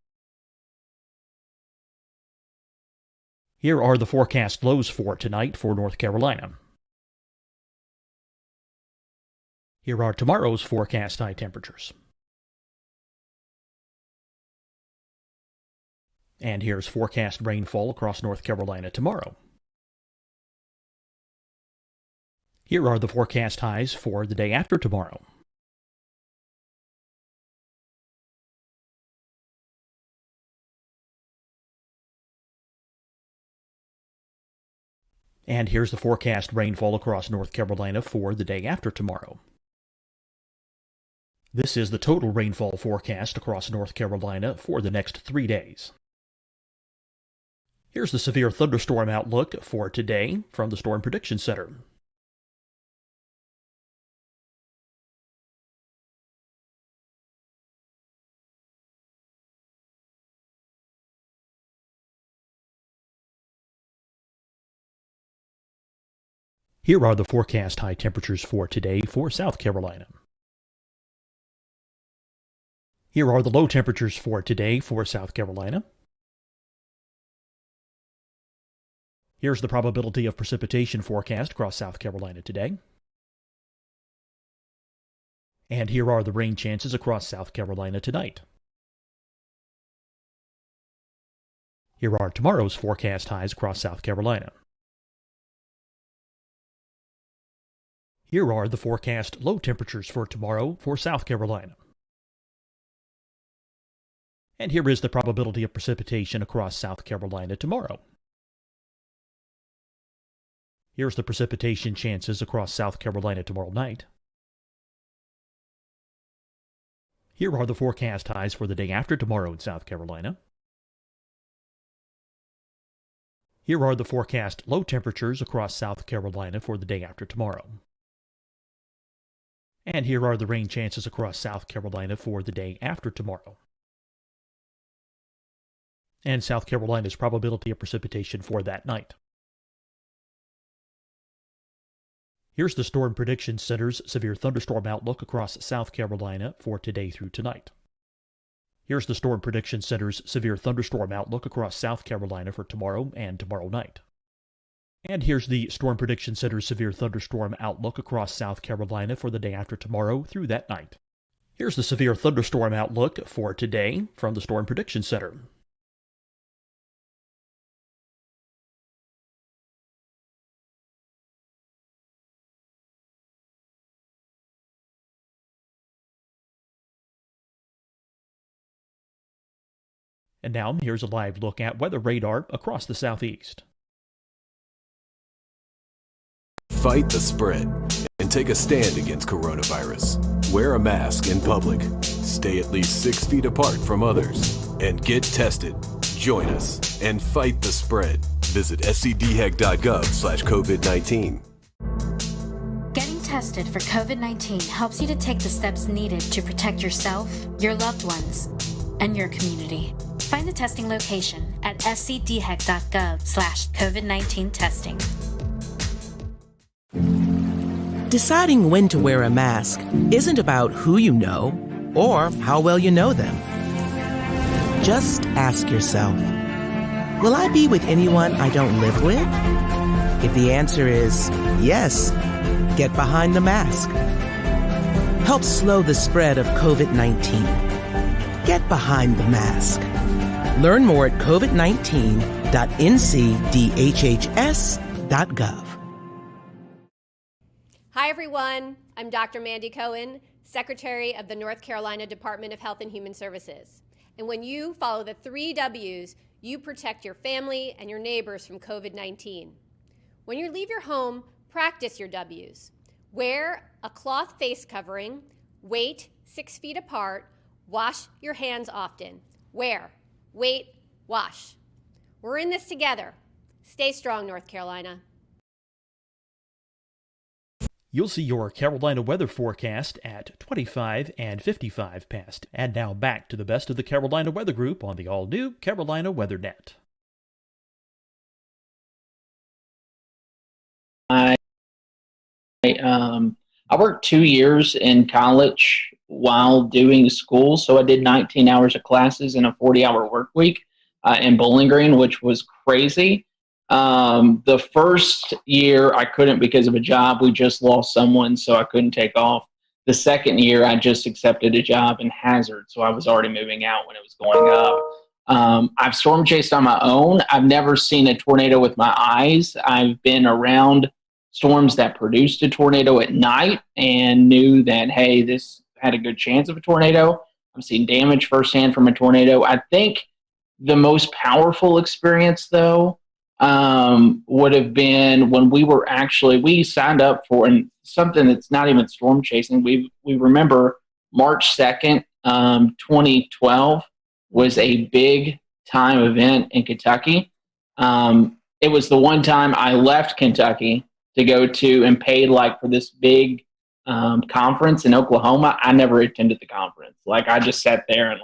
Here are the forecast lows for tonight for North Carolina. Here are tomorrow's forecast high temperatures. And here's forecast rainfall across North Carolina tomorrow. Here are the forecast highs for the day after tomorrow. And here's the forecast rainfall across North Carolina for the day after tomorrow. This is the total rainfall forecast across North Carolina for the next 3 days. Here's the severe thunderstorm outlook for today from the Storm Prediction Center. Here are the forecast high temperatures for today for South Carolina. Here are the low temperatures for today for South Carolina. Here's the probability of precipitation forecast across South Carolina today. And here are the rain chances across South Carolina tonight. Here are tomorrow's forecast highs across South Carolina. Here are the forecast low temperatures for tomorrow for South Carolina. And here is the probability of precipitation across South Carolina tomorrow. Here's the precipitation chances across South Carolina tomorrow night. Here are the forecast highs for the day after tomorrow in South Carolina. Here are the forecast low temperatures across South Carolina for the day after tomorrow. And here are the rain chances across South Carolina for the day after tomorrow. And South Carolina's probability of precipitation for that night. Here's the Storm Prediction Center's severe thunderstorm outlook across South Carolina for today through tonight. Here's the Storm Prediction Center's severe thunderstorm outlook across South Carolina for tomorrow and tomorrow night. And here's the Storm Prediction Center's severe thunderstorm outlook across South Carolina for the day after tomorrow through that night. Here's the severe thunderstorm outlook for today from the Storm Prediction Center. And now, here's a live look at weather radar across the southeast. Fight the spread and take a stand against coronavirus. Wear a mask in public. Stay at least 6 feet apart from others. And get tested. Join us and fight the spread. Visit scdhec.gov/COVID-19. Getting tested for COVID-19 helps you to take the steps needed to protect yourself, your loved ones, and your community. Find the testing location at scdhec.gov/COVID-19 testing. Deciding when to wear a mask isn't about who you know or how well you know them. Just ask yourself, will I be with anyone I don't live with? If the answer is yes, get behind the mask. Help slow the spread of COVID-19. Get behind the mask. Learn more at covid19.ncdhhs.gov. Hi, everyone. I'm Dr. Mandy Cohen, Secretary of the North Carolina Department of Health and Human Services. And when you follow the 3 W's, you protect your family and your neighbors from COVID-19. When you leave your home, practice your W's. Wear a cloth face covering, wait 6 feet apart, wash your hands often. Wear, wait, wash. We're in this together. Stay strong, North Carolina. You'll see your Carolina weather forecast at 25 and 55 past. And now back to the best of the Carolina Weather Group on the all-new Carolina Weather Net. I worked 2 years in college while doing school, so I did 19 hours of classes in a 40-hour work week in Bowling Green, which was crazy. The first year I couldn't because of a job. We just lost someone, so I couldn't take off. The second year I just accepted a job in Hazard, so I was already moving out when it was going up. I've storm chased on my own. I've never seen a tornado with my eyes. I've been around storms that produced a tornado at night and knew that, hey, this had a good chance of a tornado. I've seen damage firsthand from a tornado. I think the most powerful experience, though, would have been when we signed up for something that's not even storm chasing. We remember March 2nd, 2012 was a big time event in Kentucky. It was the one time I left Kentucky to go to and paid for this big conference in Oklahoma. I never attended the conference. I just sat there and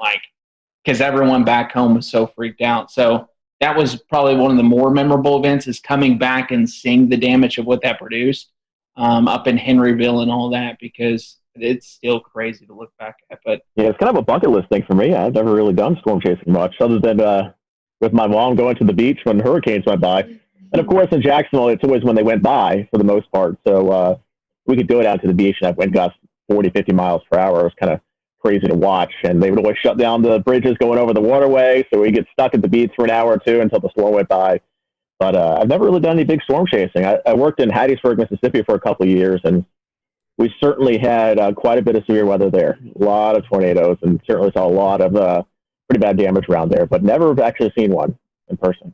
because everyone back home was so freaked out. So that was probably one of the more memorable events, is coming back and seeing the damage of what that produced up in Henryville and all that, because it's still crazy to look back at. But yeah, it's kind of a bucket list thing for me. I've never really done storm chasing much, other than with my mom going to the beach when hurricanes went by. And of course, in Jacksonville, it's always when they went by for the most part. So we could go down to the beach and have wind gusts 40, 50 miles per hour. It was kind of crazy to watch. And they would always shut down the bridges going over the waterway. So we get stuck at the beach for an hour or two until the storm went by. But I've never really done any big storm chasing. I worked in Hattiesburg, Mississippi for a couple of years, and we certainly had quite a bit of severe weather there. A lot of tornadoes, and certainly saw a lot of pretty bad damage around there, but never actually seen one in person.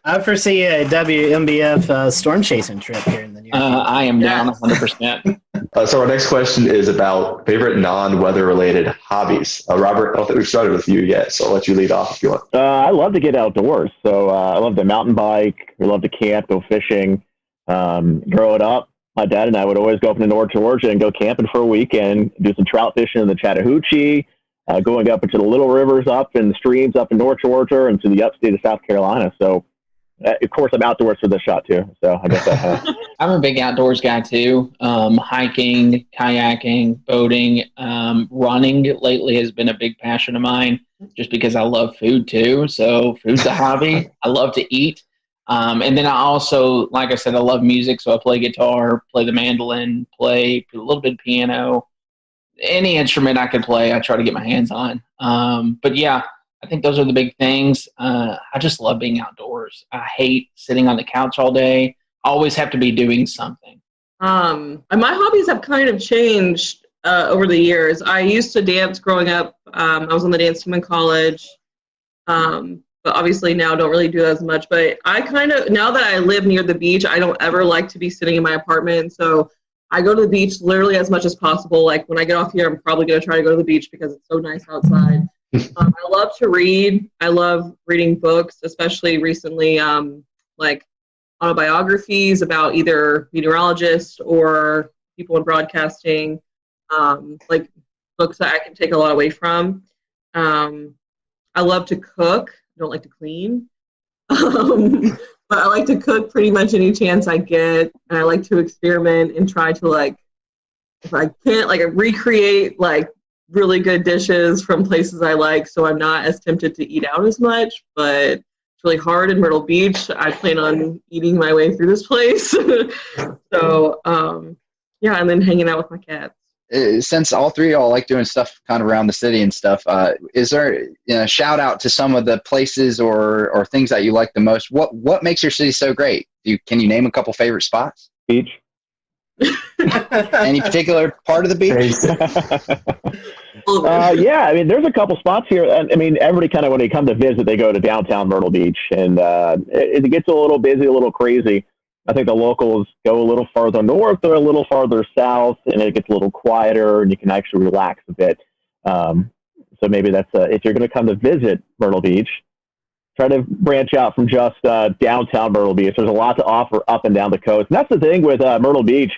I foresee a WMBF storm chasing trip here in the near future. I am down 100%. So our next question is about favorite non-weather related hobbies. Robert, I don't think we've started with you yet, so I'll let you lead off if you want. I love to get outdoors. So I love to mountain bike. We love to camp, go fishing. Growing up, my dad and I would always go up into North Georgia and go camping for a weekend, do some trout fishing in the Chattahoochee, going up into the little rivers up and streams up in North Georgia and to the upstate of South Carolina. So, of course, I'm outdoors for this shot, too. So I guess that I'm a big outdoors guy, too. Hiking, kayaking, boating, running lately has been a big passion of mine just because I love food, too. So food's a hobby. I love to eat. And then I also, like I said, I love music. So I play guitar, play the mandolin, play a little bit of piano. Any instrument I can play, I try to get my hands on. But yeah, I think those are the big things. I just love being outdoors. I hate sitting on the couch all day. I always have to be doing something. My hobbies have kind of changed over the years. I used to dance growing up. I was on the dance team in college. But obviously now don't really do that as much. But I kind of, now that I live near the beach, I don't ever like to be sitting in my apartment. So I go to the beach literally as much as possible. Like when I get off here, I'm probably going to try to go to the beach because it's so nice outside. I love to read. I love reading books, especially recently, like autobiographies about either meteorologists or people in broadcasting, like books that I can take a lot away from. I love to cook. I don't like to clean. But I like to cook pretty much any chance I get. And I like to experiment and try to, like, if I can't, like, recreate, like, really good dishes from places I like, so I'm not as tempted to eat out as much. But it's really hard in Myrtle Beach. I plan on eating my way through this place. So, yeah, and then hanging out with my cats. Since all three of y'all like doing stuff kind of around the city and stuff, is there a shout out to some of the places or things that you like the most? What makes your city so great? Can you name a couple favorite spots? Beach. Any particular part of the beach? Yeah, I mean, there's a couple spots here. I mean, everybody kind of, when they come to visit, they go to downtown Myrtle Beach, and it gets a little busy, a little crazy. I think the locals go a little farther north or a little farther south, and it gets a little quieter, and you can actually relax a bit. So maybe that's if you're going to come to visit Myrtle Beach, try to branch out from just downtown Myrtle Beach. There's a lot to offer up and down the coast. And that's the thing with Myrtle Beach.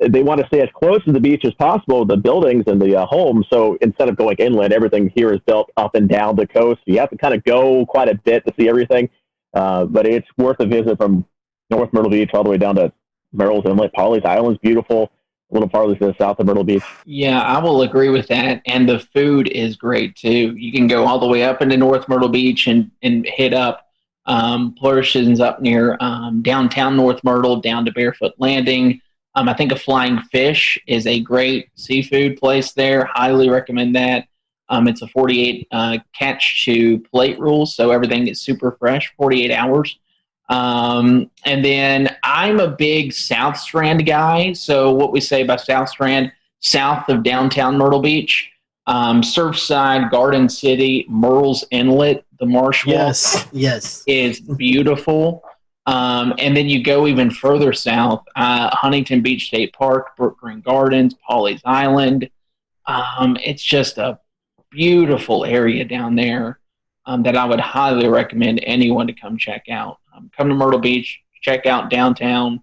They want to stay as close to the beach as possible, the buildings and the homes. So instead of going inland, everything here is built up and down the coast. You have to kind of go quite a bit to see everything. But it's worth a visit from North Myrtle Beach all the way down to Merrill's Inlet. Pawleys Island's beautiful, a little farther to the south of Myrtle Beach. Yeah, I will agree with that. And the food is great too. You can go all the way up into North Myrtle Beach and hit up Flourishes up near downtown North Myrtle down to Barefoot Landing. I think a Flying Fish is a great seafood place there. Highly recommend that. It's a 48 catch to plate rule, so everything is super fresh, 48 hours. And then I'm a big South Strand guy. So what we say about South Strand, south of downtown Myrtle Beach, Surfside, Garden City, Merle's Inlet, the marsh walk is beautiful. And then you go even further south, Huntington Beach State Park, Brook Green Gardens, Pawleys Island. It's just a beautiful area down there that I would highly recommend anyone to come check out. Come to Myrtle Beach, check out downtown,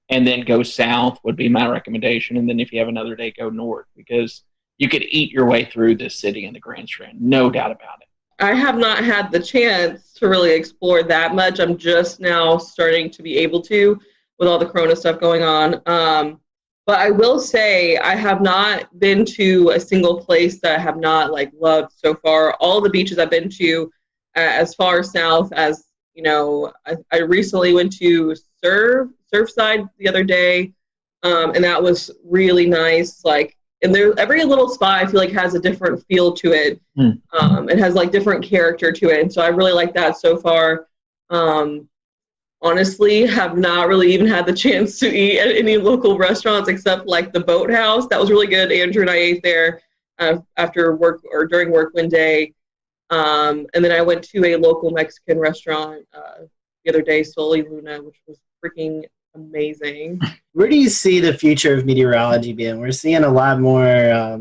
and then go south would be my recommendation. And then if you have another day, go north, because you could eat your way through this city in the Grand Strand. No doubt about it. I have not had the chance to really explore that much. I'm just now starting to be able to with all the Corona stuff going on. But I will say I have not been to a single place that I have not like loved so far. All the beaches I've been to, as far south as, you know, I recently went to Surfside the other day, and that was really nice. Like, and there, every little spot I feel like has a different feel to it. It has like different character to it, and so I really like that so far. Honestly, have not really even had the chance to eat at any local restaurants except like the Boathouse. That was really good. Andrew and I ate there after work or during work one day. And then I went to a local Mexican restaurant the other day, Soli Luna, which was freaking amazing. Where do you see the future of meteorology being? We're seeing a lot more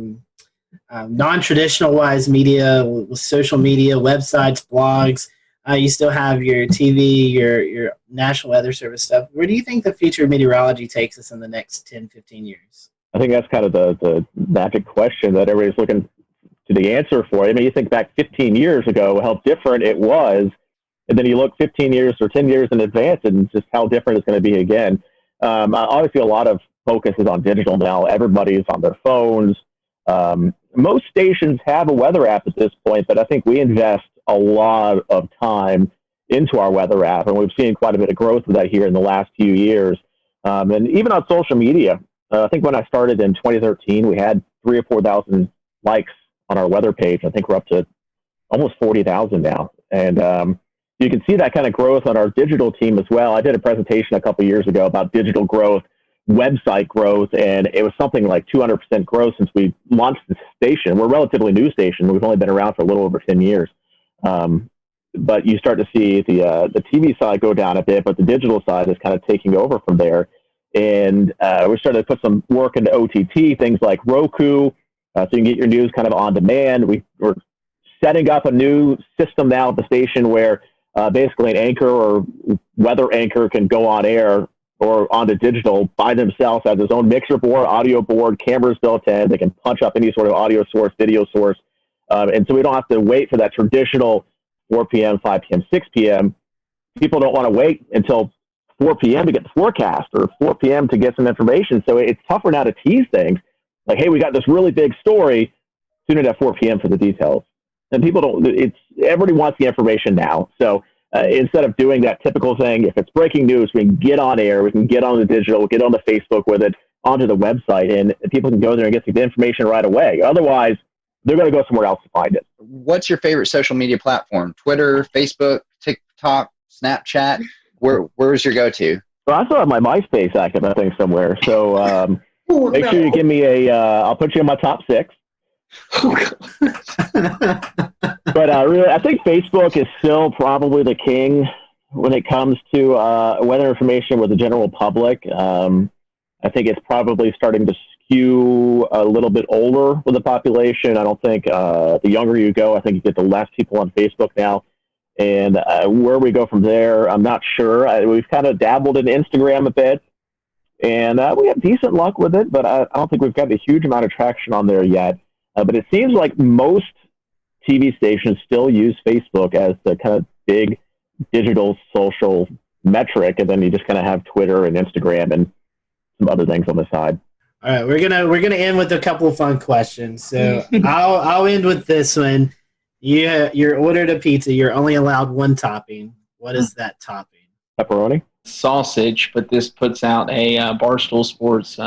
non-traditional wise media with social media, websites, blogs. You still have your TV, your National Weather Service stuff. Where do you think the future of meteorology takes us in the next 10, 15 years? I think that's kind of the magic question that everybody's looking to the answer for. I mean, you think back 15 years ago, how different it was, and then you look 15 years or 10 years in advance and just how different it's going to be again. Obviously, a lot of focus is on digital now. Everybody's on their phones. Most stations have a weather app at this point, but I think we invest a lot of time into our weather app, and we've seen quite a bit of growth with that here in the last few years. And even on social media, I think when I started in 2013, we had 3,000 or 4,000 likes on our weather page. I think we're up to almost 40,000 now. And you can see that kind of growth on our digital team as well. I did a presentation a couple of years ago about digital growth, website growth, and it was something like 200% growth since we launched the station. We're a relatively new station. We've only been around for a little over 10 years. But you start to see the TV side go down a bit, but the digital side is kind of taking over from there. And we started to put some work into OTT, things like Roku, so you can get your news kind of on demand. We're setting up a new system now at the station where basically an anchor or weather anchor can go on air or onto digital by themselves, has his own mixer board, audio board, cameras built in. They can punch up any sort of audio source, video source. And so we don't have to wait for that traditional 4 p.m., 5 p.m., 6 p.m. People don't want to wait until 4 p.m. to get the forecast or 4 p.m. to get some information. So it's tougher now to tease things. Like, hey, we got this really big story. Tune in at 4 p.m. for the details. And people don't, everybody wants the information now. So instead of doing that typical thing, if it's breaking news, we can get on air, we can get on the digital, get on the Facebook with it, onto the website, and people can go there and get the information right away. Otherwise, they're going to go somewhere else to find it. What's your favorite social media platform? Twitter, Facebook, TikTok, Snapchat? Where's your go-to? Well, I still have my MySpace active, I think, somewhere. So make sure you give me I'll put you in my top 6. But really, I think Facebook is still probably the king when it comes to weather information with the general public. I think it's probably starting to skew a little bit older with the population. I don't think the younger you go, I think you get the less people on Facebook now. And where we go from there, I'm not sure. We've kind of dabbled in Instagram a bit, and we have decent luck with it, but I don't think we've got a huge amount of traction on there yet. But it seems like most TV stations still use Facebook as the kind of big digital social metric, and then you just kind of have Twitter and Instagram and some other things on the side. All right, we're gonna end with a couple of fun questions. So I'll end with this one. You're ordered a pizza. You're only allowed one topping. What is that topping? Pepperoni? Sausage, but this puts out a Barstool Sports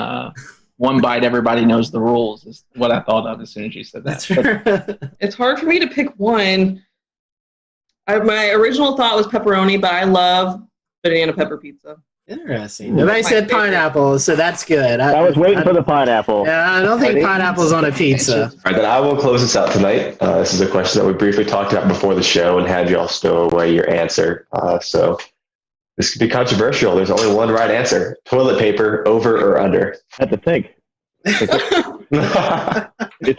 one bite, everybody knows the rules is what I thought of as soon as you said that. It's hard for me to pick one. My original thought was pepperoni, but I love banana pepper pizza. Interesting. Nobody said pineapple, so that's good. I was waiting for the pineapple. Yeah, I don't think pineapple's on a pizza. All right, then I will close this out tonight. This is a question that we briefly talked about before the show and had you all stow away your answer. So this could be controversial. There's only one right answer. Toilet paper, over or under? I had to think. It's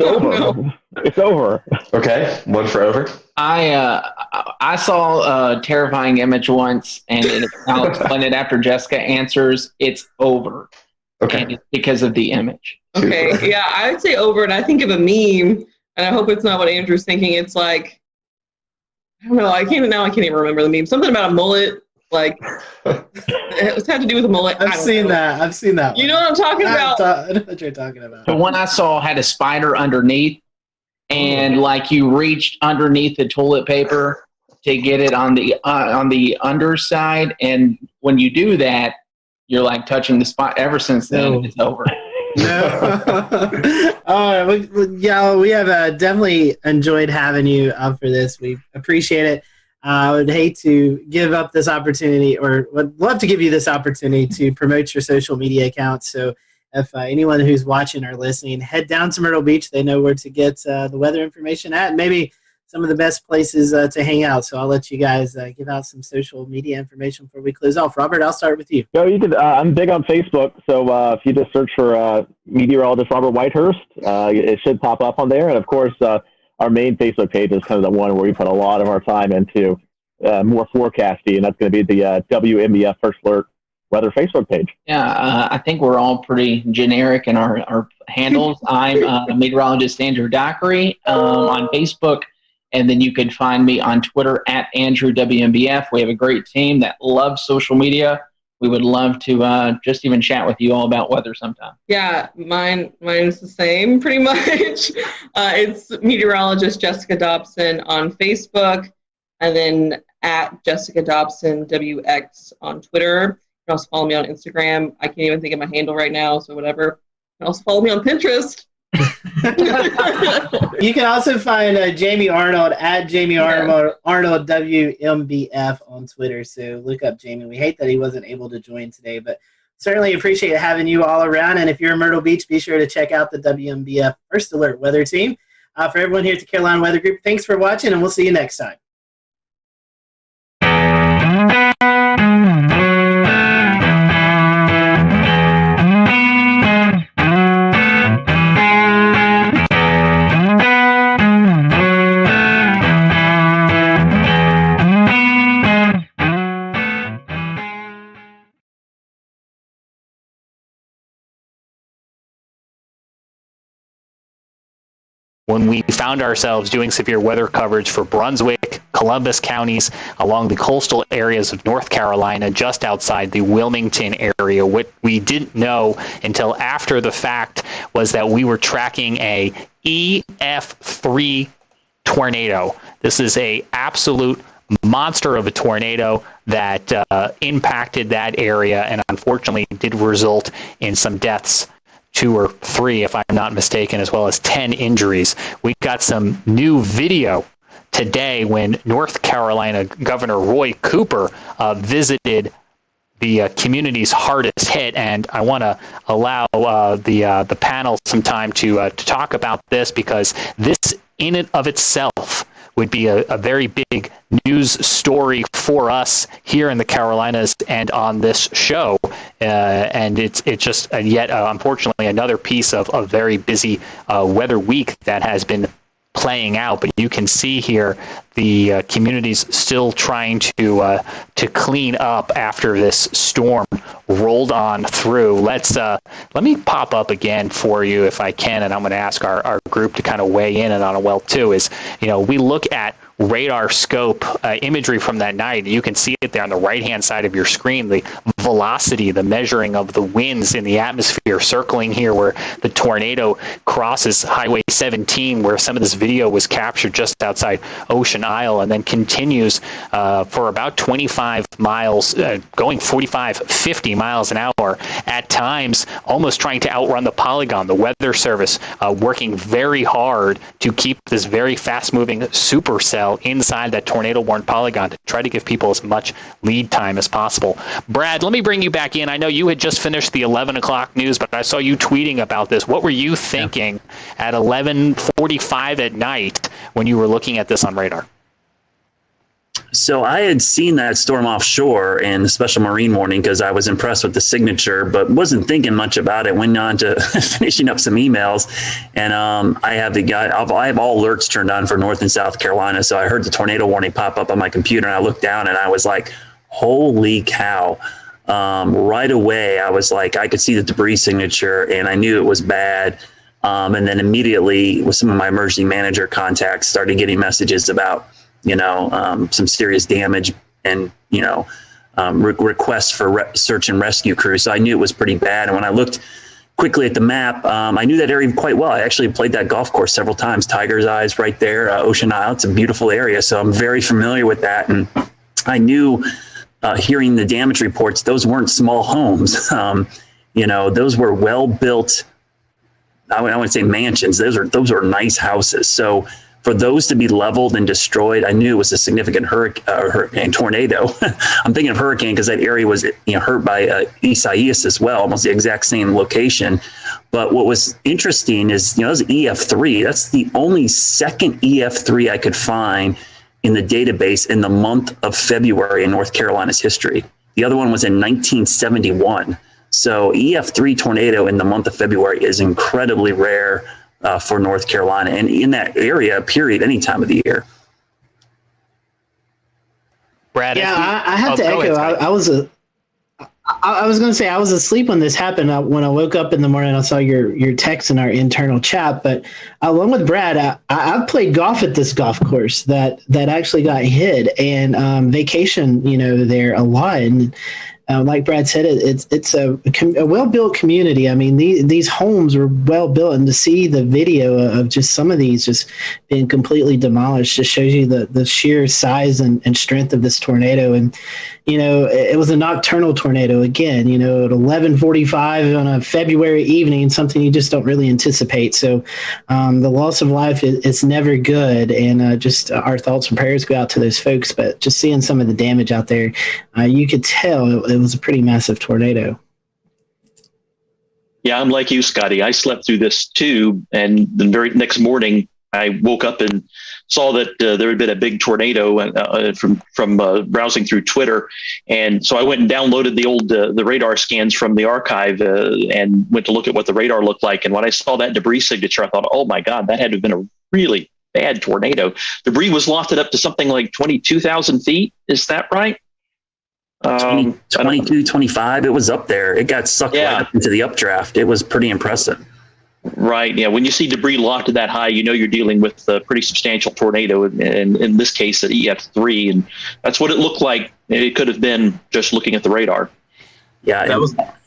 over. No. It's over. Okay, one for over. I saw a terrifying image once, and I'll explain it after Jessica answers. It's over. Okay. And it's because of the image. Okay, yeah, I would say over, and I think of a meme, and I hope it's not what Andrew's thinking. It's like I don't know. I can't even remember the meme. Something about a mullet. Like it had to do with a mullet. I've seen that. You know what I'm talking about? I know what you're talking about. The one I saw had a spider underneath, and like you reached underneath the toilet paper to get it on the underside, and when you do that, you're like touching the spot. Ever since then, it's over. No. All right. We have definitely enjoyed having you up for this. We appreciate it. I would hate to give up this opportunity, or would love to give you this opportunity to promote your social media accounts. So if anyone who's watching or listening, head down to Myrtle Beach. They know where to get the weather information at, and maybe some of the best places to hang out. So I'll let you guys give out some social media information before we close off. Robert, I'll start with you. No, you could. I'm big on Facebook, so if you just search for meteorologist Robert Whitehurst, it should pop up on there. And of course, our main Facebook page is kind of the one where we put a lot of our time into more forecasting, and that's going to be the WMBF First Alert Weather Facebook page. Yeah, I think we're all pretty generic in our handles. I'm meteorologist Andrew Dockery on Facebook. And then you can find me on Twitter at AndrewWMBF. We have a great team that loves social media. We would love to just even chat with you all about weather sometime. Yeah, mine's the same pretty much. It's meteorologist Jessica Dobson on Facebook, and then at Jessica Dobson WX on Twitter. You can also follow me on Instagram. I can't even think of my handle right now, so whatever. You can also follow me on Pinterest. You can also find Jamie Arnold at Jamie Arnold WMBF on Twitter. So look up Jamie. We hate that he wasn't able to join today, but certainly appreciate having you all around. And if you're in Myrtle Beach, be sure to check out the WMBF First Alert Weather Team. For everyone here at the Carolina Weather Group, thanks for watching, and we'll see you next time. When we found ourselves doing severe weather coverage for Brunswick, Columbus counties, along the coastal areas of North Carolina, just outside the Wilmington area, what we didn't know until after the fact was that we were tracking a EF3 tornado. This is a absolute monster of a tornado that impacted that area and unfortunately did result in some deaths. 2 or 3, if I'm not mistaken, as well as 10 injuries. We got some new video today when North Carolina Governor Roy Cooper visited the communities hardest hit, and I want to allow the panel some time to talk about this, because this in and of itself would be a very big news story for us here in the Carolinas and on this show. And it's just yet, unfortunately, another piece of a very busy weather week that has been playing out. But you can see here the communities still trying to clean up after this storm rolled on through. Let me pop up again for you if I can, and I'm going to ask our group to kind of weigh in and on it well too. Is, you know, we look at radar scope imagery from that night. You can see it there on the right-hand side of your screen, the velocity, the measuring of the winds in the atmosphere circling here where the tornado crosses Highway 17, where some of this video was captured just outside Ocean Isle, and then continues for about 25 miles, going 45, 50 miles an hour, at times almost trying to outrun the polygon. The Weather Service working very hard to keep this very fast-moving supercell inside that tornado-warned polygon to try to give people as much lead time as possible. Brad, let me bring you back in. I know you had just finished the 11 o'clock news, but I saw you tweeting about this. What were you thinking at 11:45 at night when you were looking at this on radar? So I had seen that storm offshore in the special marine warning because I was impressed with the signature, but wasn't thinking much about it. Went on to finishing up some emails, and I have all alerts turned on for North and South Carolina. So I heard the tornado warning pop up on my computer, and I looked down and I was like, "Holy cow!" Right away, I was like, I could see the debris signature, and I knew it was bad. And then immediately, with some of my emergency manager contacts, started getting messages about some serious damage and, requests for search and rescue crews. So I knew it was pretty bad. And when I looked quickly at the map, I knew that area quite well. I actually played that golf course several times. Tiger's Eyes right there, Ocean Isle. It's a beautiful area. So I'm very familiar with that. And I knew, hearing the damage reports, those weren't small homes. Those were well-built, I wouldn't say mansions. Those are nice houses. So for those to be leveled and destroyed, I knew it was a significant hurricane tornado. I'm thinking of hurricane because that area was hurt by Isaias as well, almost the exact same location. But what was interesting is, that was EF3. That's the only second EF3 I could find in the database in the month of February in North Carolina's history. The other one was in 1971. So EF3 tornado in the month of February is incredibly rare for North Carolina, and in that area, period, any time of the year. Brad, I have to echo. I was going to say I was asleep when this happened. When I woke up in the morning, I saw your text in our internal chat. But along with Brad, I played golf at this golf course that actually got hit, and vacation, there a lot. And like Brad said, it's a well-built community. I mean, these homes were well-built, and to see the video of just some of these just being completely demolished just shows you the sheer size and strength of this tornado. And, it was a nocturnal tornado again, at 11:45 on a February evening, something you just don't really anticipate. So the loss of life is never good, and just our thoughts and prayers go out to those folks. But just seeing some of the damage out there, you could tell it was a pretty massive tornado. Yeah, I'm like you, Scotty. I slept through this too, and the very next morning I woke up and saw that there had been a big tornado from browsing through Twitter, and so I went and downloaded the old the radar scans from the archive and went to look at what the radar looked like. And when I saw that debris signature, I thought, "Oh my God, that had to have been a really bad tornado." Debris was lofted up to something like 22,000 feet. Is that right? 22, 25. It was up there. It got sucked right up into the updraft. It was pretty impressive. Right. Yeah. When you see debris lofted that high, you're dealing with a pretty substantial tornado, and in this case, at EF3. And that's what it looked like. It could have been just looking at the radar. Yeah.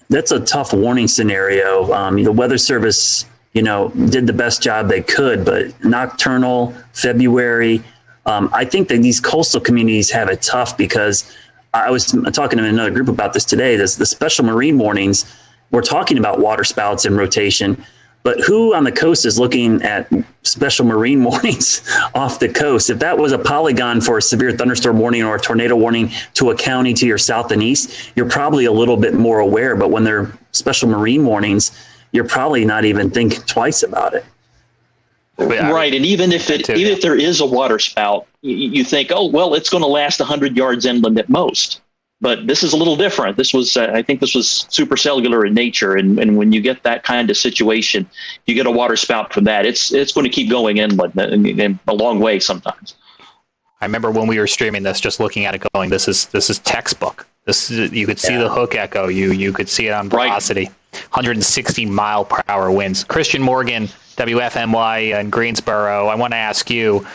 That's a tough warning scenario. The Weather Service, did the best job they could, but nocturnal February, I think that these coastal communities have it tough because I was talking to another group about this today. The special marine warnings, we're talking about water spouts and rotation. But who on the coast is looking at special marine warnings off the coast? If that was a polygon for a severe thunderstorm warning or a tornado warning to a county to your south and east, you're probably a little bit more aware. But when they're special marine warnings, you're probably not even thinking twice about it. Right. And even if there is a water spout, you think, oh, well, it's going to last 100 yards inland at most. But this is a little different. This was, I think this was supercellular in nature. And when you get that kind of situation, you get a water spout from that. It's going to keep going inland and a long way sometimes. I remember when we were streaming this, just looking at it going, this is textbook. You could see the hook echo. You could see it on velocity. 160 mile per hour winds. Christian Morgan, WFMY in Greensboro. I want to ask you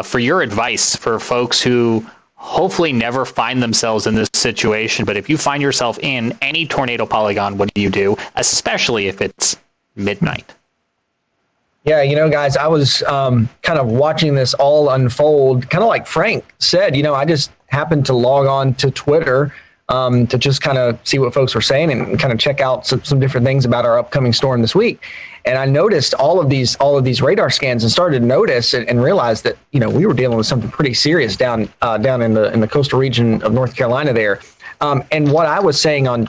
for your advice for folks who hopefully never find themselves in this situation. But if you find yourself in any tornado polygon, what do you do, especially if it's midnight? Yeah, guys, I was kind of watching this all unfold, kind of like Frank said. I just happened to log on to Twitter to just kind of see what folks were saying and kind of check out some different things about our upcoming storm this week. And I noticed all of these radar scans and started to notice and realize that, we were dealing with something pretty serious down in the coastal region of North Carolina there. And what I was saying on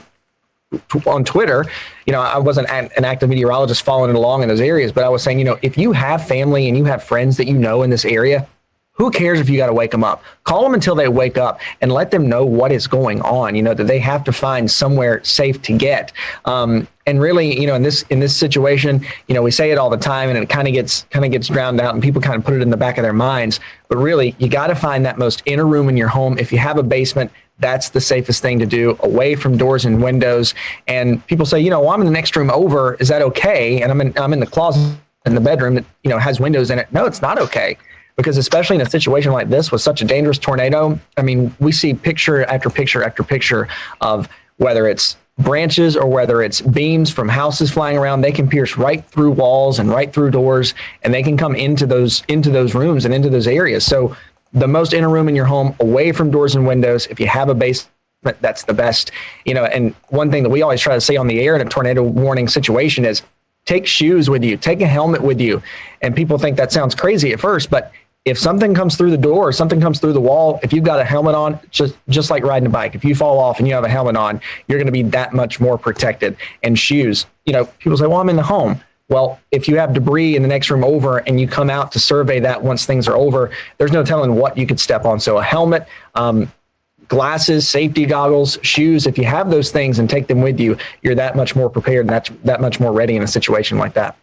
Twitter, I wasn't an active meteorologist following along in those areas, but I was saying, if you have family and you have friends that in this area, who cares if you got to wake them up? Call them until they wake up and let them know what is going on, that they have to find somewhere safe to get. And really, in this situation, we say it all the time and it kind of gets drowned out and people kind of put it in the back of their minds. But really, you got to find that most inner room in your home. If you have a basement, that's the safest thing to do, away from doors and windows. And people say, well, I'm in the next room over. Is that okay? And I'm in the closet in the bedroom that, has windows in it. No, it's not okay. because especially in a situation like this with such a dangerous tornado, I mean, we see picture after picture after picture of whether it's branches or whether it's beams from houses flying around. They can pierce right through walls and right through doors, and they can come into those rooms and into those areas. So the most inner room in your home, away from doors and windows. If you have a basement, that's the best. And one thing that we always try to say on the air in a tornado warning situation is take shoes with you, take a helmet with you. And people think that sounds crazy at first, but if something comes through the door or something comes through the wall, if you've got a helmet on, just like riding a bike, if you fall off and you have a helmet on, you're going to be that much more protected. And shoes, people say, well, I'm in the home. Well, if you have debris in the next room over and you come out to survey that once things are over, there's no telling what you could step on. So a helmet, glasses, safety goggles, shoes, if you have those things and take them with you, you're that much more prepared and that much more ready in a situation like that.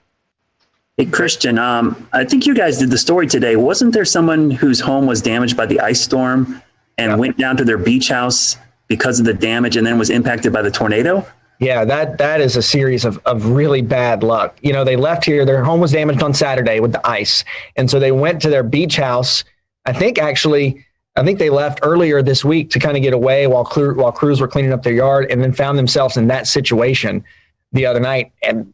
Hey, Christian, I think you guys did the story today. Wasn't there someone whose home was damaged by the ice storm and went down to their beach house because of the damage and then was impacted by the tornado? Yeah, that is a series of really bad luck. They left here, their home was damaged on Saturday with the ice. And so they went to their beach house. I think they left earlier this week to kind of get away while crews were cleaning up their yard, and then found themselves in that situation the other night. And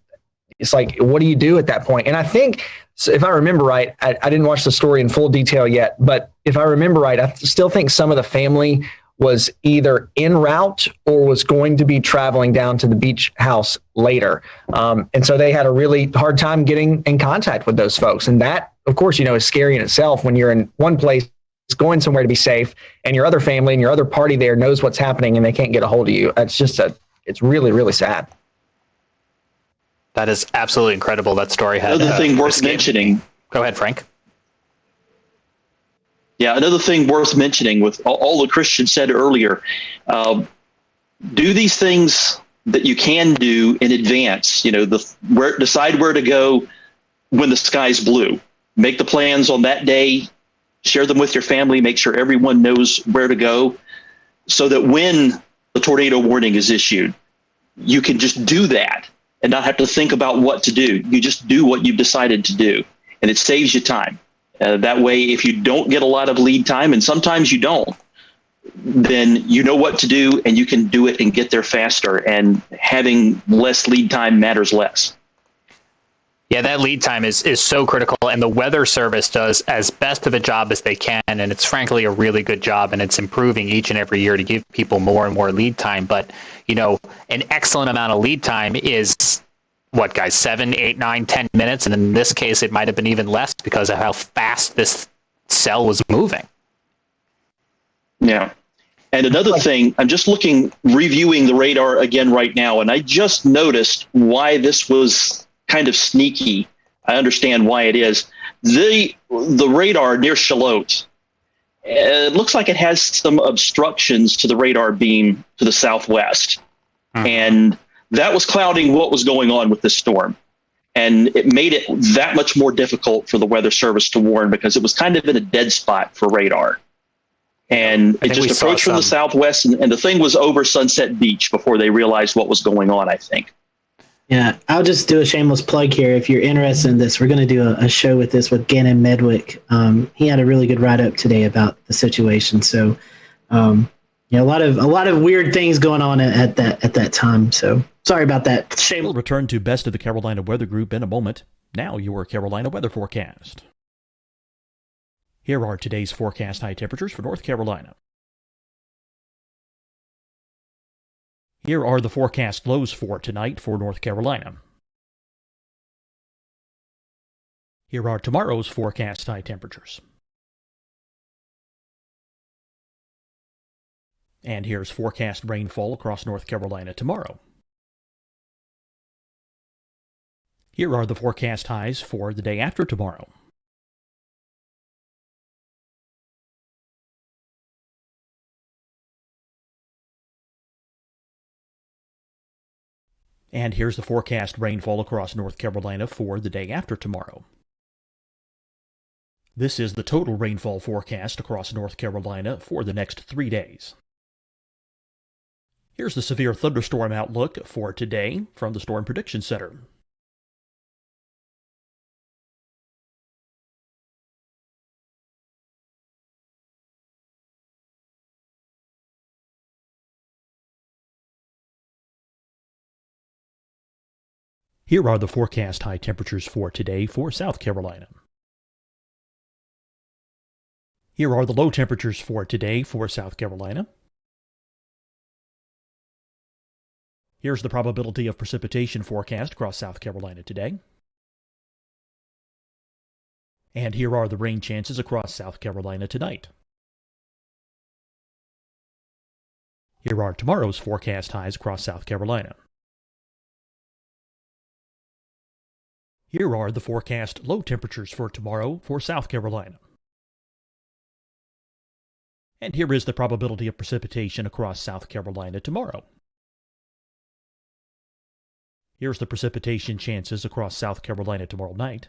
it's like, what do you do at that point? And I think, if I remember right, I didn't watch the story in full detail yet, but if I remember right, I still think some of the family was either en route or was going to be traveling down to the beach house later. And so they had a really hard time getting in contact with those folks. And that, of course, is scary in itself when you're in one place going somewhere to be safe and your other family and your other party there knows what's happening and they can't get a hold of you. It's really, really sad. That is absolutely incredible. That story had another thing worth mentioning. Go ahead, Frank. Yeah, another thing worth mentioning with all that Christian said earlier, do these things that you can do in advance. Decide where to go when the sky's blue. Make the plans on that day. Share them with your family. Make sure everyone knows where to go, so that when the tornado warning is issued, you can just do that and not have to think about what to do. You just do what you've decided to do, and it saves you time. That way, if you don't get a lot of lead time, and sometimes you don't, then you know what to do and you can do it and get there faster, and having less lead time matters less. Yeah, that lead time is so critical, and the Weather Service does as best of a job as they can, and it's frankly a really good job, and it's improving each and every year to give people more and more lead time. But, an excellent amount of lead time is, what, guys, 7, 8, 9, 10 minutes, and in this case, it might have been even less because of how fast this cell was moving. Yeah. And another thing, I'm just reviewing the radar again right now, and I just noticed why this was kind of sneaky. I understand why it is. The radar near Charlotte, it looks like it has some obstructions to the radar beam to the southwest. And that was clouding what was going on with this storm. And it made it that much more difficult for the Weather Service to warn, because it was kind of in a dead spot for radar. And it just approached from the southwest, and the thing was over Sunset Beach before they realized what was going on, I think. Yeah, I'll just do a shameless plug here. If you're interested in this, we're going to do a show with this with Gannon Medwick. He had a really good write-up today about the situation. So, a lot of weird things going on at that time. So sorry about that. We'll return to Best of the Carolina Weather Group in a moment. Now your Carolina weather forecast. Here are today's forecast high temperatures for North Carolina. Here are the forecast lows for tonight for North Carolina. Here are tomorrow's forecast high temperatures. And here's forecast rainfall across North Carolina tomorrow. Here are the forecast highs for the day after tomorrow. And here's the forecast rainfall across North Carolina for the day after tomorrow. This is the total rainfall forecast across North Carolina for the next 3 days. Here's the severe thunderstorm outlook for today from the Storm Prediction Center. Here are the forecast high temperatures for today for South Carolina. Here are the low temperatures for today for South Carolina. Here's the probability of precipitation forecast across South Carolina today. And here are the rain chances across South Carolina tonight. Here are tomorrow's forecast highs across South Carolina. Here are the forecast low temperatures for tomorrow for South Carolina. And here is the probability of precipitation across South Carolina tomorrow. Here's the precipitation chances across South Carolina tomorrow night.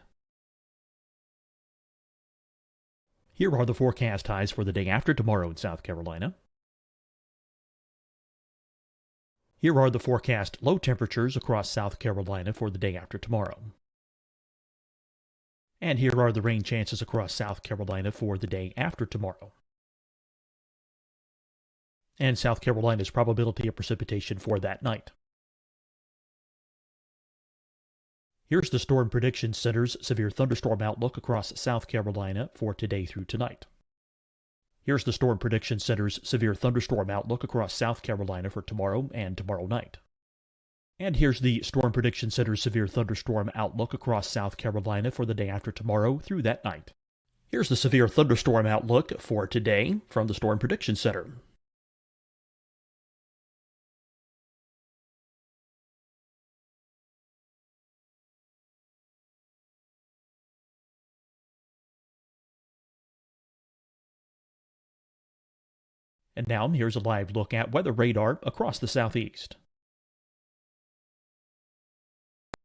Here are the forecast highs for the day after tomorrow in South Carolina. Here are the forecast low temperatures across South Carolina for the day after tomorrow. And here are the rain chances across South Carolina for the day after tomorrow. And South Carolina's probability of precipitation for that night. Here's the Storm Prediction Center's severe thunderstorm outlook across South Carolina for today through tonight. Here's the Storm Prediction Center's severe thunderstorm outlook across South Carolina for tomorrow and tomorrow night. And here's the Storm Prediction Center's severe thunderstorm outlook across South Carolina for the day after tomorrow through that night. Here's the severe thunderstorm outlook for today from the Storm Prediction Center. And now here's a live look at weather radar across the southeast.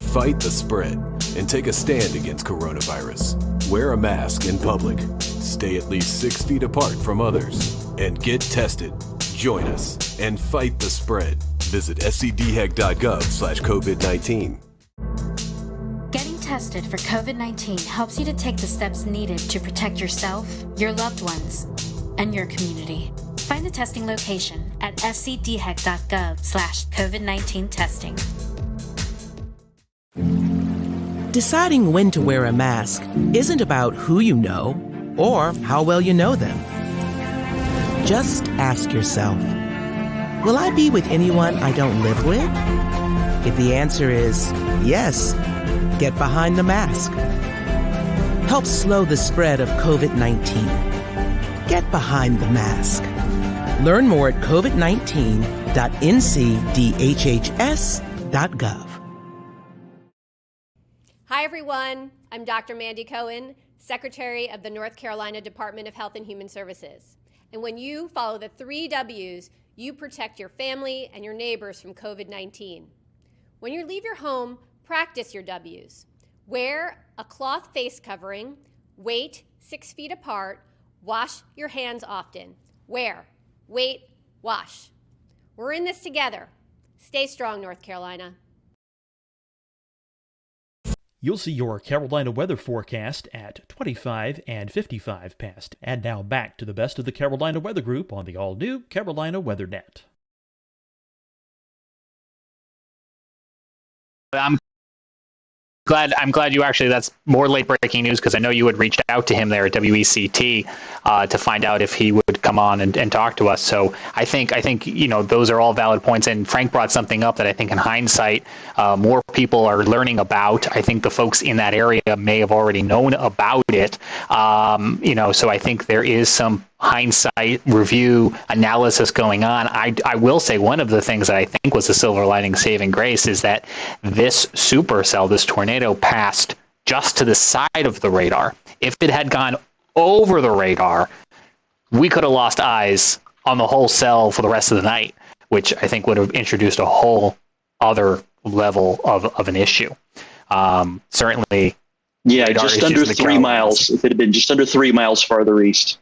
Fight the spread and take a stand against coronavirus. Wear a mask in public. Stay at least 6 feet apart from others. And get tested. Join us and fight the spread. Visit scdhec.gov/COVID-19. Getting tested for COVID-19 helps you to take the steps needed to protect yourself, your loved ones, and your community. Find the testing location at scdhec.gov/COVID-19 testing. Deciding when to wear a mask isn't about who you know or how well you know them. Just ask yourself, will I be with anyone I don't live with? If the answer is yes, get behind the mask. Help slow the spread of COVID-19. Get behind the mask. Learn more at covid19.ncdhhs.gov. Hi, everyone. I'm Dr. Mandy Cohen, Secretary of the North Carolina Department of Health and Human Services. And when you follow the 3 W's, you protect your family and your neighbors from COVID-19. When you leave your home, practice your W's. Wear a cloth face covering, wait 6 feet apart, wash your hands often. Wear, wait, wash. We're in this together. Stay strong, North Carolina. You'll see your Carolina weather forecast at 25 and 55 past. And now back to the best of the Carolina Weather Group on the all-new Carolina Weather Net. I'm glad you actually, that's more late breaking news, because I know you had reached out to him there at WECT to find out if he would come on and talk to us. So I think those are all valid points. And Frank brought something up that I think in hindsight more people are learning about. I think the folks in that area may have already known about it. So I think there is some hindsight review analysis going on. I will say one of the things that I think was a silver lining saving grace is that this supercell, this tornado, passed just to the side of the radar. If it had gone over the radar, we could have lost eyes on the whole cell for the rest of the night, which I think would have introduced a whole other level of an issue. Certainly. Yeah, just under 3 miles. If it had been just under 3 miles farther east.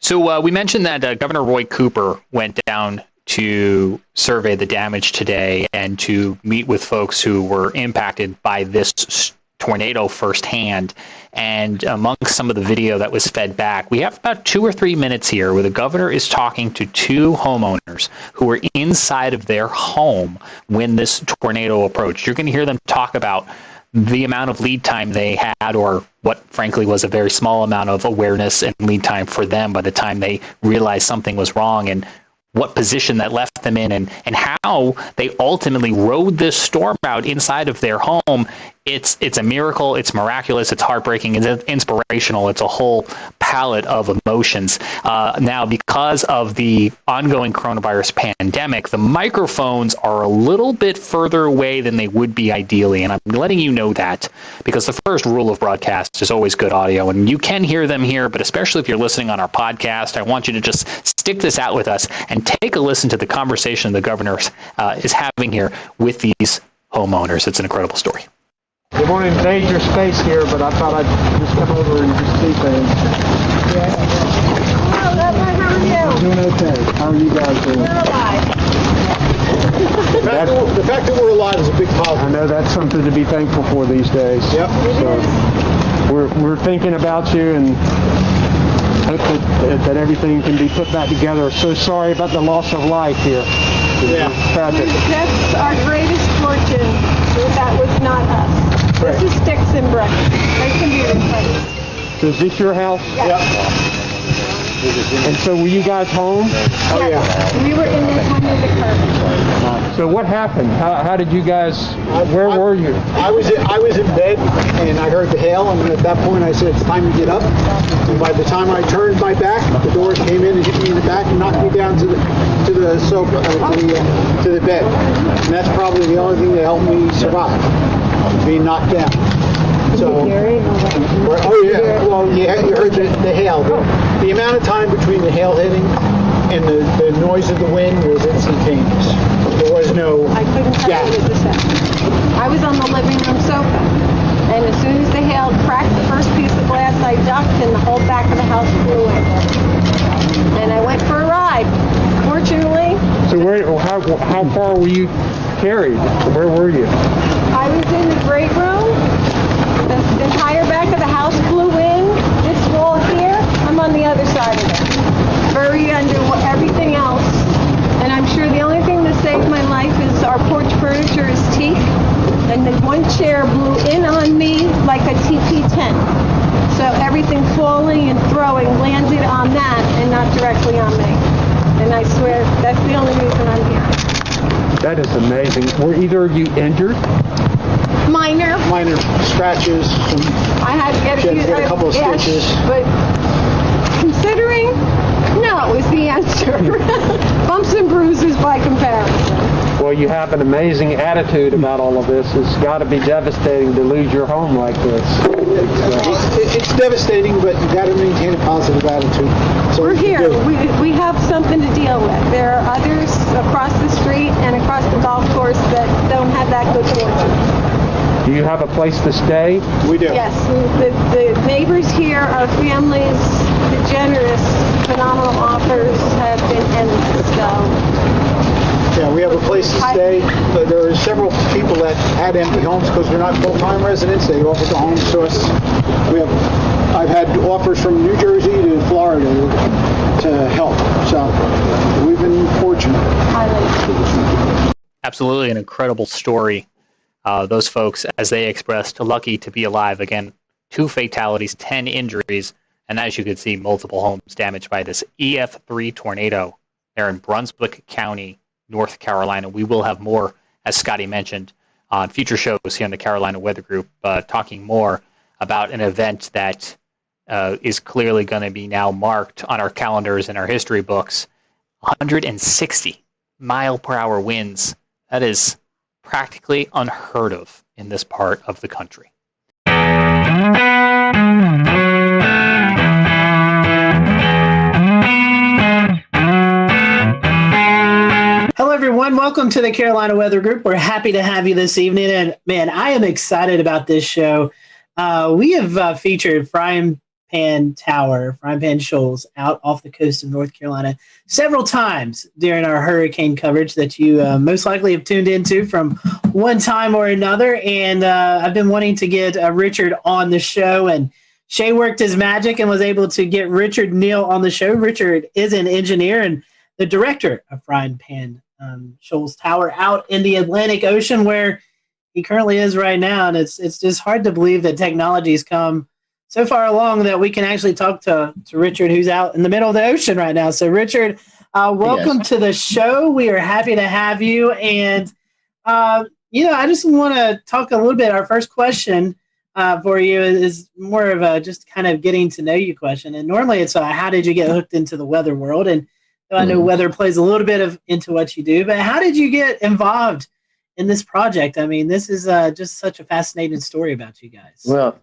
So we mentioned that Governor Roy Cooper went down to survey the damage today and to meet with folks who were impacted by this tornado firsthand. And amongst some of the video that was fed back, we have about 2 or 3 minutes here where the governor is talking to 2 homeowners who were inside of their home when this tornado approached. You're going to hear them talk about the amount of lead time they had, or what frankly was a very small amount of awareness and lead time for them by the time they realized something was wrong, and what position that left them in, and how they ultimately rode this storm out inside of their home. It's a miracle. It's miraculous. It's heartbreaking. It's inspirational. It's a whole palette of emotions. Now, because of the ongoing coronavirus pandemic, the microphones are a little bit further away than they would be ideally, and I'm letting you know that because the first rule of broadcast is always good audio, and you can hear them here, but especially if you're listening on our podcast, I want you to just stick this out with us and take a listen to the conversation the governor is having here with these homeowners. It's an incredible story. They want to invade your space here, but I thought I'd just come over and just see things. Yeah. Hello, how are you? Doing okay. How are you guys doing? We're alive. The fact that we're alive is a big positive. I know that's something to be thankful for these days. Yep. So we're thinking about you and hope that everything can be put back together. So sorry about the loss of life here. Yeah. Tragic. That's our greatest fortune. That was not us. This is sticks and bricks. They can be replaced. So is this your house? Yep. And so were you guys home? Oh yeah. We were in this under the curtain. So what happened? How did you guys? Where were you? I was in bed and I heard the hail, and at that point I said it's time to get up. And by the time I turned my back, the doors came in and hit me in the back and knocked me down to the sofa, to the bed. And that's probably the only thing that helped me survive, being knocked down. So, oh yeah, well you heard the hail. The amount of time between the hail hitting and the noise of the wind was instantaneous. There was no I couldn't tell you what this happened. I was on the living room sofa, and as soon as the hail cracked the first piece of glass, I ducked and the whole back of the house flew in. And I went for a ride. Fortunately. So how far were you carried? Where were you? I was in the great room. The entire back of the house flew in. This wall here, I'm on the other side of it. Buried under everything else. And I'm sure the only thing that saved my life is our porch furniture is teak. And the one chair blew in on me like a TP tent. So everything falling and throwing landed on that and not directly on me. And I swear that's the only reason I'm here. That is amazing. Were either of you injured? Minor scratches. I had to get a couple of stitches. But considering, no is the answer. Bumps and bruises by comparison. Well, you have an amazing attitude about all of this. It's got to be devastating to lose your home like this. It's devastating, but you got to maintain a positive attitude. So we're here. We have something to deal with. There are others across the street and across the golf course that don't have that good fortune. Do you have a place to stay? We do. Yes. The neighbors here are families. The generous, phenomenal offers have been endless. So. Yeah, we have a place to stay. There are several people that had empty homes because they're not full-time residents. They offered the homes to us. I've had offers from New Jersey to Florida to help. So we've been fortunate. Absolutely an incredible story. Those folks, as they expressed, lucky to be alive. Again, 2 fatalities, 10 injuries, and as you can see, multiple homes damaged by this EF3 tornado there in Brunswick County, North Carolina. We will have more, as Scotty mentioned, on future shows here on the Carolina Weather Group, talking more about an event that is clearly going to be now marked on our calendars and our history books. 160 mile-per-hour winds. That is practically unheard of in this part of the country. Hello, everyone. Welcome to the Carolina Weather Group. We're happy to have you this evening. And man, I am excited about this show. We have featured Pan Tower, Frying Pan Shoals, out off the coast of North Carolina several times during our hurricane coverage that you most likely have tuned into from one time or another. And I've been wanting to get Richard on the show, and Shay worked his magic and was able to get Richard Neal on the show. Richard is an engineer and the director of Frying Pan Shoals Tower out in the Atlantic Ocean, where he currently is right now. And it's just hard to believe that technology's come so far along that we can actually talk to Richard, who's out in the middle of the ocean right now. So, Richard, welcome to the show. We are happy to have you. And, I just want to talk a little bit. Our first question for you is more of a just kind of getting to know you question. And normally it's how did you get hooked into the weather world? And I know weather plays a little bit into what you do, but how did you get involved in this project? I mean, this is just such a fascinating story about you guys. Well,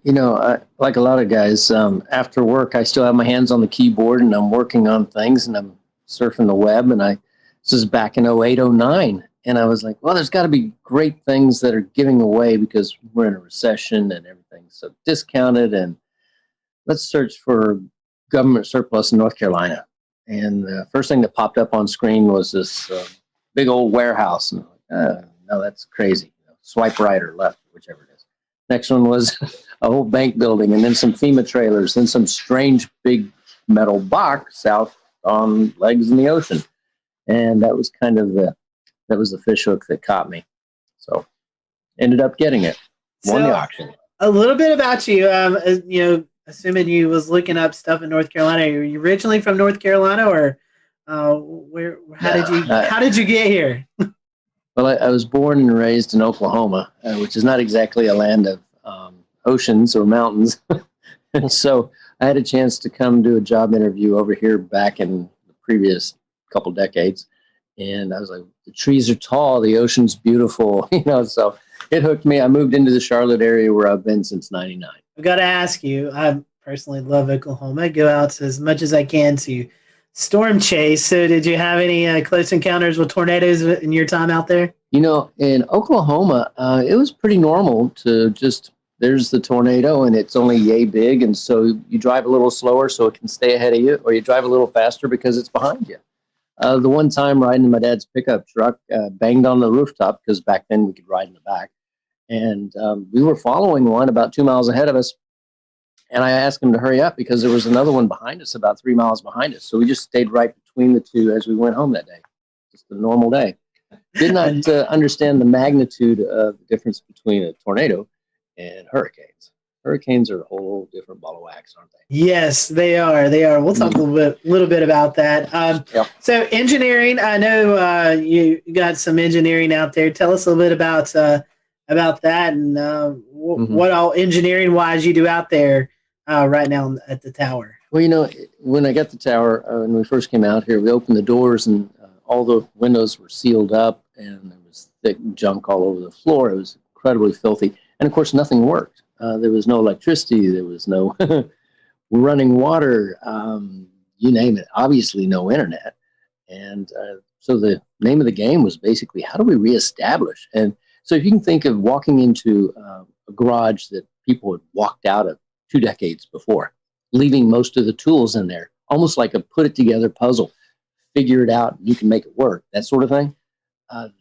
like a lot of guys, after work, I still have my hands on the keyboard and I'm working on things and I'm surfing the web. And this is back in 08, 09. And I was like, well, there's got to be great things that are giving away because we're in a recession and everything's so discounted. And let's search for government surplus in North Carolina. And the first thing that popped up on screen was this big old warehouse. And I'm like, no, that's crazy. Swipe right or left, whichever it is. Next one was a whole bank building, and then some FEMA trailers, then some strange big metal box out on legs in the ocean. And that was kind of the fish hook that caught me. So ended up getting it. Won the auction. A little bit about you, assuming you was looking up stuff in North Carolina. Are you originally from North Carolina, or how did you get here? Well, I was born and raised in Oklahoma, which is not exactly a land of oceans or mountains. And so I had a chance to come do a job interview over here back in the previous couple decades. And I was like, the trees are tall, the ocean's beautiful, so it hooked me. I moved into the Charlotte area where I've been since 99. I've got to ask you, I personally love Oklahoma. I go out as much as I can to storm chase. So did you have any close encounters with tornadoes in your time out there? In Oklahoma, it was pretty normal to just, there's the tornado and it's only yay big. And so you drive a little slower so it can stay ahead of you, or you drive a little faster because it's behind you. The one time riding in my dad's pickup truck, banged on the rooftop because back then we could ride in the back. And we were following one about 2 miles ahead of us. And I asked him to hurry up because there was another one behind us, about 3 miles behind us. So we just stayed right between the two as we went home that day. Just a normal day. Did not understand the magnitude of the difference between a tornado and hurricanes. Hurricanes are a whole different ball of wax, aren't they? Yes, they are. We'll talk a little bit about that. So engineering, I know you got some engineering out there. Tell us a little bit about that and what all engineering-wise you do out there right now at the tower. Well, when I got the tower, when we first came out here, we opened the doors and all the windows were sealed up and there was thick junk all over the floor. It was incredibly filthy. And, of course, nothing worked. There was no electricity. There was no running water, you name it. Obviously, no internet. And so the name of the game was basically, how do we reestablish? And so if you can think of walking into a garage that people had walked out of 2 decades before, leaving most of the tools in there, almost like a put-it-together puzzle, figure it out, and you can make it work, that sort of thing.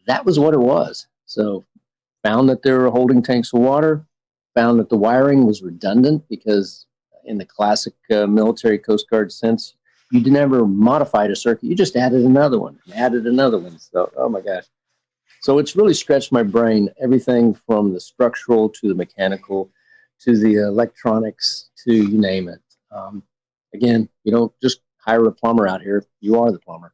That was what it was. So found that there were holding tanks of water, found that the wiring was redundant because in the classic military Coast Guard sense, you never modified a circuit. You just added another one, and added another one. So, oh my gosh. So it's really stretched my brain, everything from the structural to the mechanical to the electronics to you name it. Again, you don't just hire a plumber out here. You are the plumber.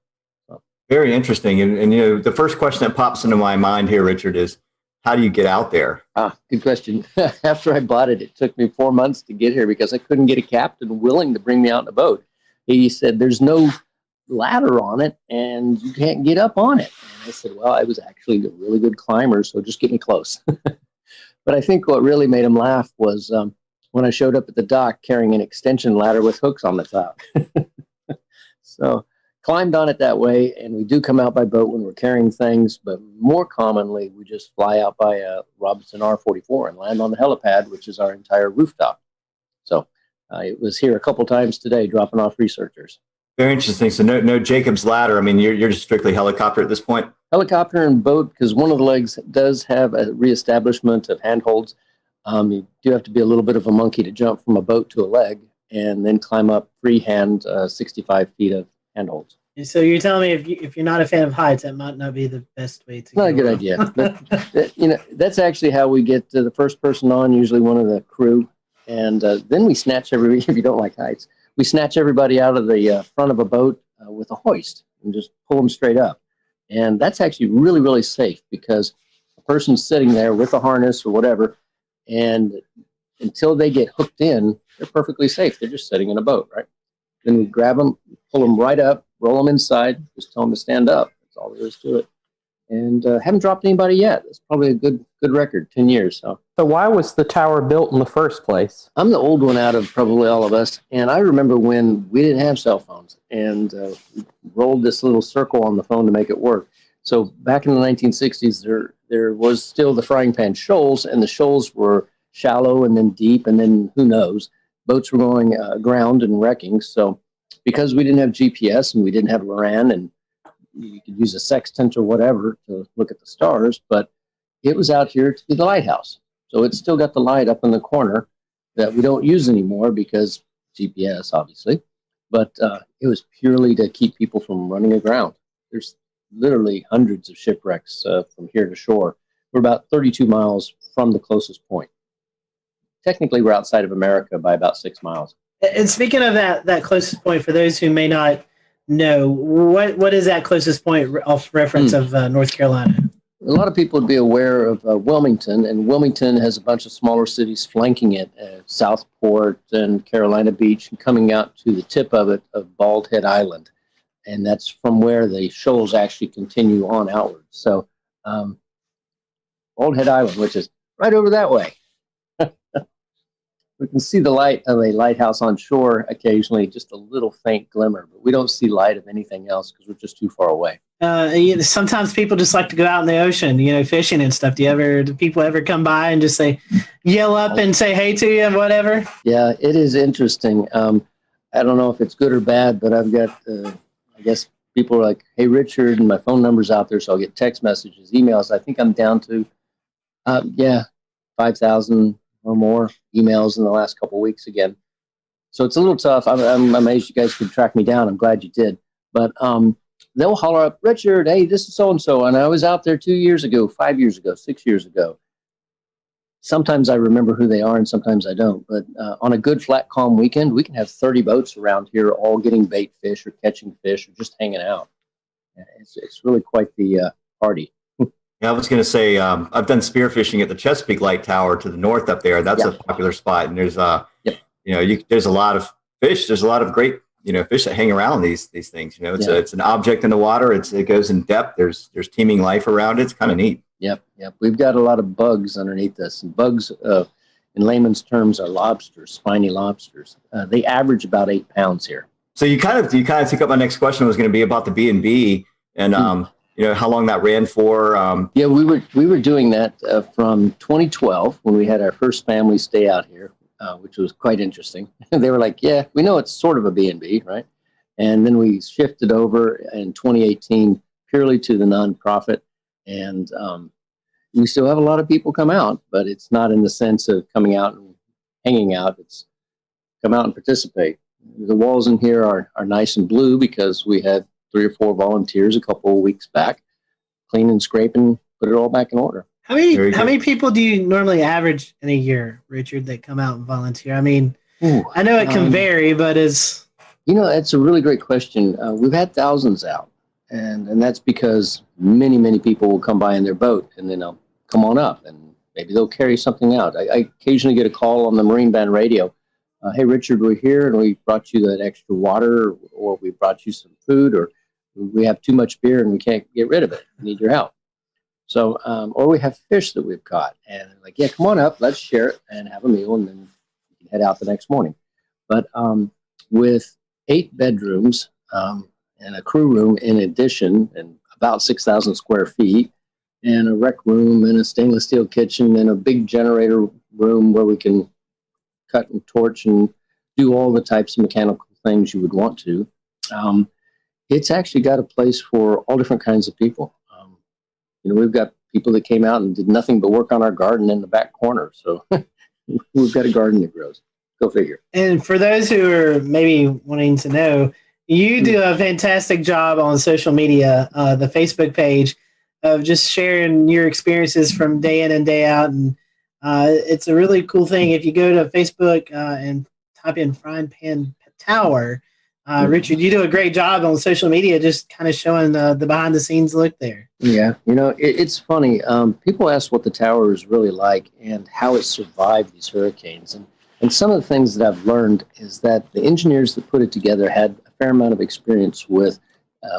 So. Very interesting. And the first question that pops into my mind here, Richard, is how do you get out there? Good question. After I bought it, it took me 4 months to get here because I couldn't get a captain willing to bring me out in a boat. He said, there's no ladder on it and you can't get up on it. And I said, well, I was actually a really good climber, so just get me close. But I think what really made him laugh was when I showed up at the dock carrying an extension ladder with hooks on the top. So climbed on it that way, and we do come out by boat when we're carrying things, but more commonly we just fly out by Robinson R-44 and land on the helipad, which is our entire rooftop. So I was here a couple times today dropping off researchers. Very interesting. So no Jacob's ladder. I mean, you're just strictly helicopter at this point? Helicopter and boat, because one of the legs does have a reestablishment of handholds. You do have to be a little bit of a monkey to jump from a boat to a leg and then climb up freehand 65 feet of handholds. So you're telling me if you're not a fan of heights, that might not be the best way to. Not a good idea. But, that's actually how we get to the first person on, usually one of the crew, and then we snatch everybody. If you don't like heights, we snatch everybody out of the front of a boat with a hoist and just pull them straight up, and that's actually really, really safe because a person's sitting there with a harness or whatever, and until they get hooked in, they're perfectly safe. They're just sitting in a boat, right? Then we grab them, pull them right up, roll them inside, just tell them to stand up. That's all there is to it. And haven't dropped anybody yet. It's probably a good record, 10 years. So why was the tower built in the first place? I'm the old one out of probably all of us. And I remember when we didn't have cell phones and we rolled this little circle on the phone to make it work. So back in the 1960s, there was still the frying pan shoals, and the shoals were shallow and then deep, and then who knows. Boats were going aground and wrecking. So because we didn't have GPS and we didn't have LORAN, and you could use a sextant or whatever to look at the stars, but it was out here to be the lighthouse. So it's still got the light up in the corner that we don't use anymore because GPS, obviously. But it was purely to keep people from running aground. There's literally hundreds of shipwrecks from here to shore. We're about 32 miles from the closest point. Technically, we're outside of America by about 6 miles. And speaking of that closest point, for those who may not know, what is that closest point off reference of North Carolina? A lot of people would be aware of Wilmington, and Wilmington has a bunch of smaller cities flanking it, Southport and Carolina Beach, and coming out to the tip of it of Bald Head Island. And that's from where the shoals actually continue on outward. So Bald Head Island, which is right over that way. We can see the light of a lighthouse on shore occasionally, just a little faint glimmer, but we don't see light of anything else because we're just too far away. Sometimes people just like to go out in the ocean, fishing and stuff. Do people ever come by and just yell up and say hey to you and whatever? Yeah, it is interesting. I don't know if it's good or bad, but I've got, I guess people are like, hey, Richard, and my phone number's out there, so I'll get text messages, emails. I think I'm down to, 5,000 or more emails in the last couple of weeks again. So it's a little tough. I'm amazed you guys could track me down. I'm glad you did. But they'll holler up, Richard, hey, this is so-and-so. And I was out there 2 years ago, 5 years ago, 6 years ago. Sometimes I remember who they are and sometimes I don't. But on a good, flat, calm weekend, we can have 30 boats around here all getting bait fish or catching fish or just hanging out. It's really quite the party. Yeah, I was going to say, I've done spearfishing at the Chesapeake Light Tower to the north up there. That's a popular spot. And there's, there's a lot of fish. There's a lot of great, fish that hang around these things. It's an object in the water. It goes in depth. There's teeming life around it. It's kind of neat. Yep. We've got a lot of bugs underneath this. And bugs, in layman's terms, are lobsters, spiny lobsters. They average about 8 pounds here. So you kind of took up my next question was going to be about the B&B and how long that ran for. Yeah, we were doing that from 2012 when we had our first family stay out here, which was quite interesting. They were like, yeah, we know it's sort of a B&B, right? And then we shifted over in 2018 purely to the nonprofit. And we still have a lot of people come out, but it's not in the sense of coming out and hanging out. It's come out and participate. The walls in here are nice and blue because we had 3 or 4 volunteers a couple of weeks back, clean and scrape and put it all back in order. How many people do you normally average in a year, Richard, that come out and volunteer? I mean, I know it can vary, but it's... that's a really great question. We've had thousands out, and that's because many, many people will come by in their boat, and then they'll come on up, and maybe they'll carry something out. I occasionally get a call on the Marine Band radio. Hey, Richard, we're here, and we brought you that extra water, or we brought you some food, or we have too much beer and we can't get rid of it. We need your help. So, or we have fish that we've caught, and they're like, yeah, come on up, let's share it and have a meal, and then head out the next morning. But with 8 bedrooms and a crew room in addition, and about 6,000 square feet, and a rec room and a stainless steel kitchen and a big generator room where we can cut and torch and do all the types of mechanical things you would want to. It's actually got a place for all different kinds of people. We've got people that came out and did nothing but work on our garden in the back corner. So we've got a garden that grows. Go figure. And for those who are maybe wanting to know, you do a fantastic job on social media, the Facebook page, of just sharing your experiences from day in and day out. And it's a really cool thing. If you go to Facebook and type in Frying Pan Tower, Richard, you do a great job on social media, just kind of showing the behind the scenes look there. Yeah, it's funny. People ask what the tower is really like and how it survived these hurricanes. And some of the things that I've learned is that the engineers that put it together had a fair amount of experience with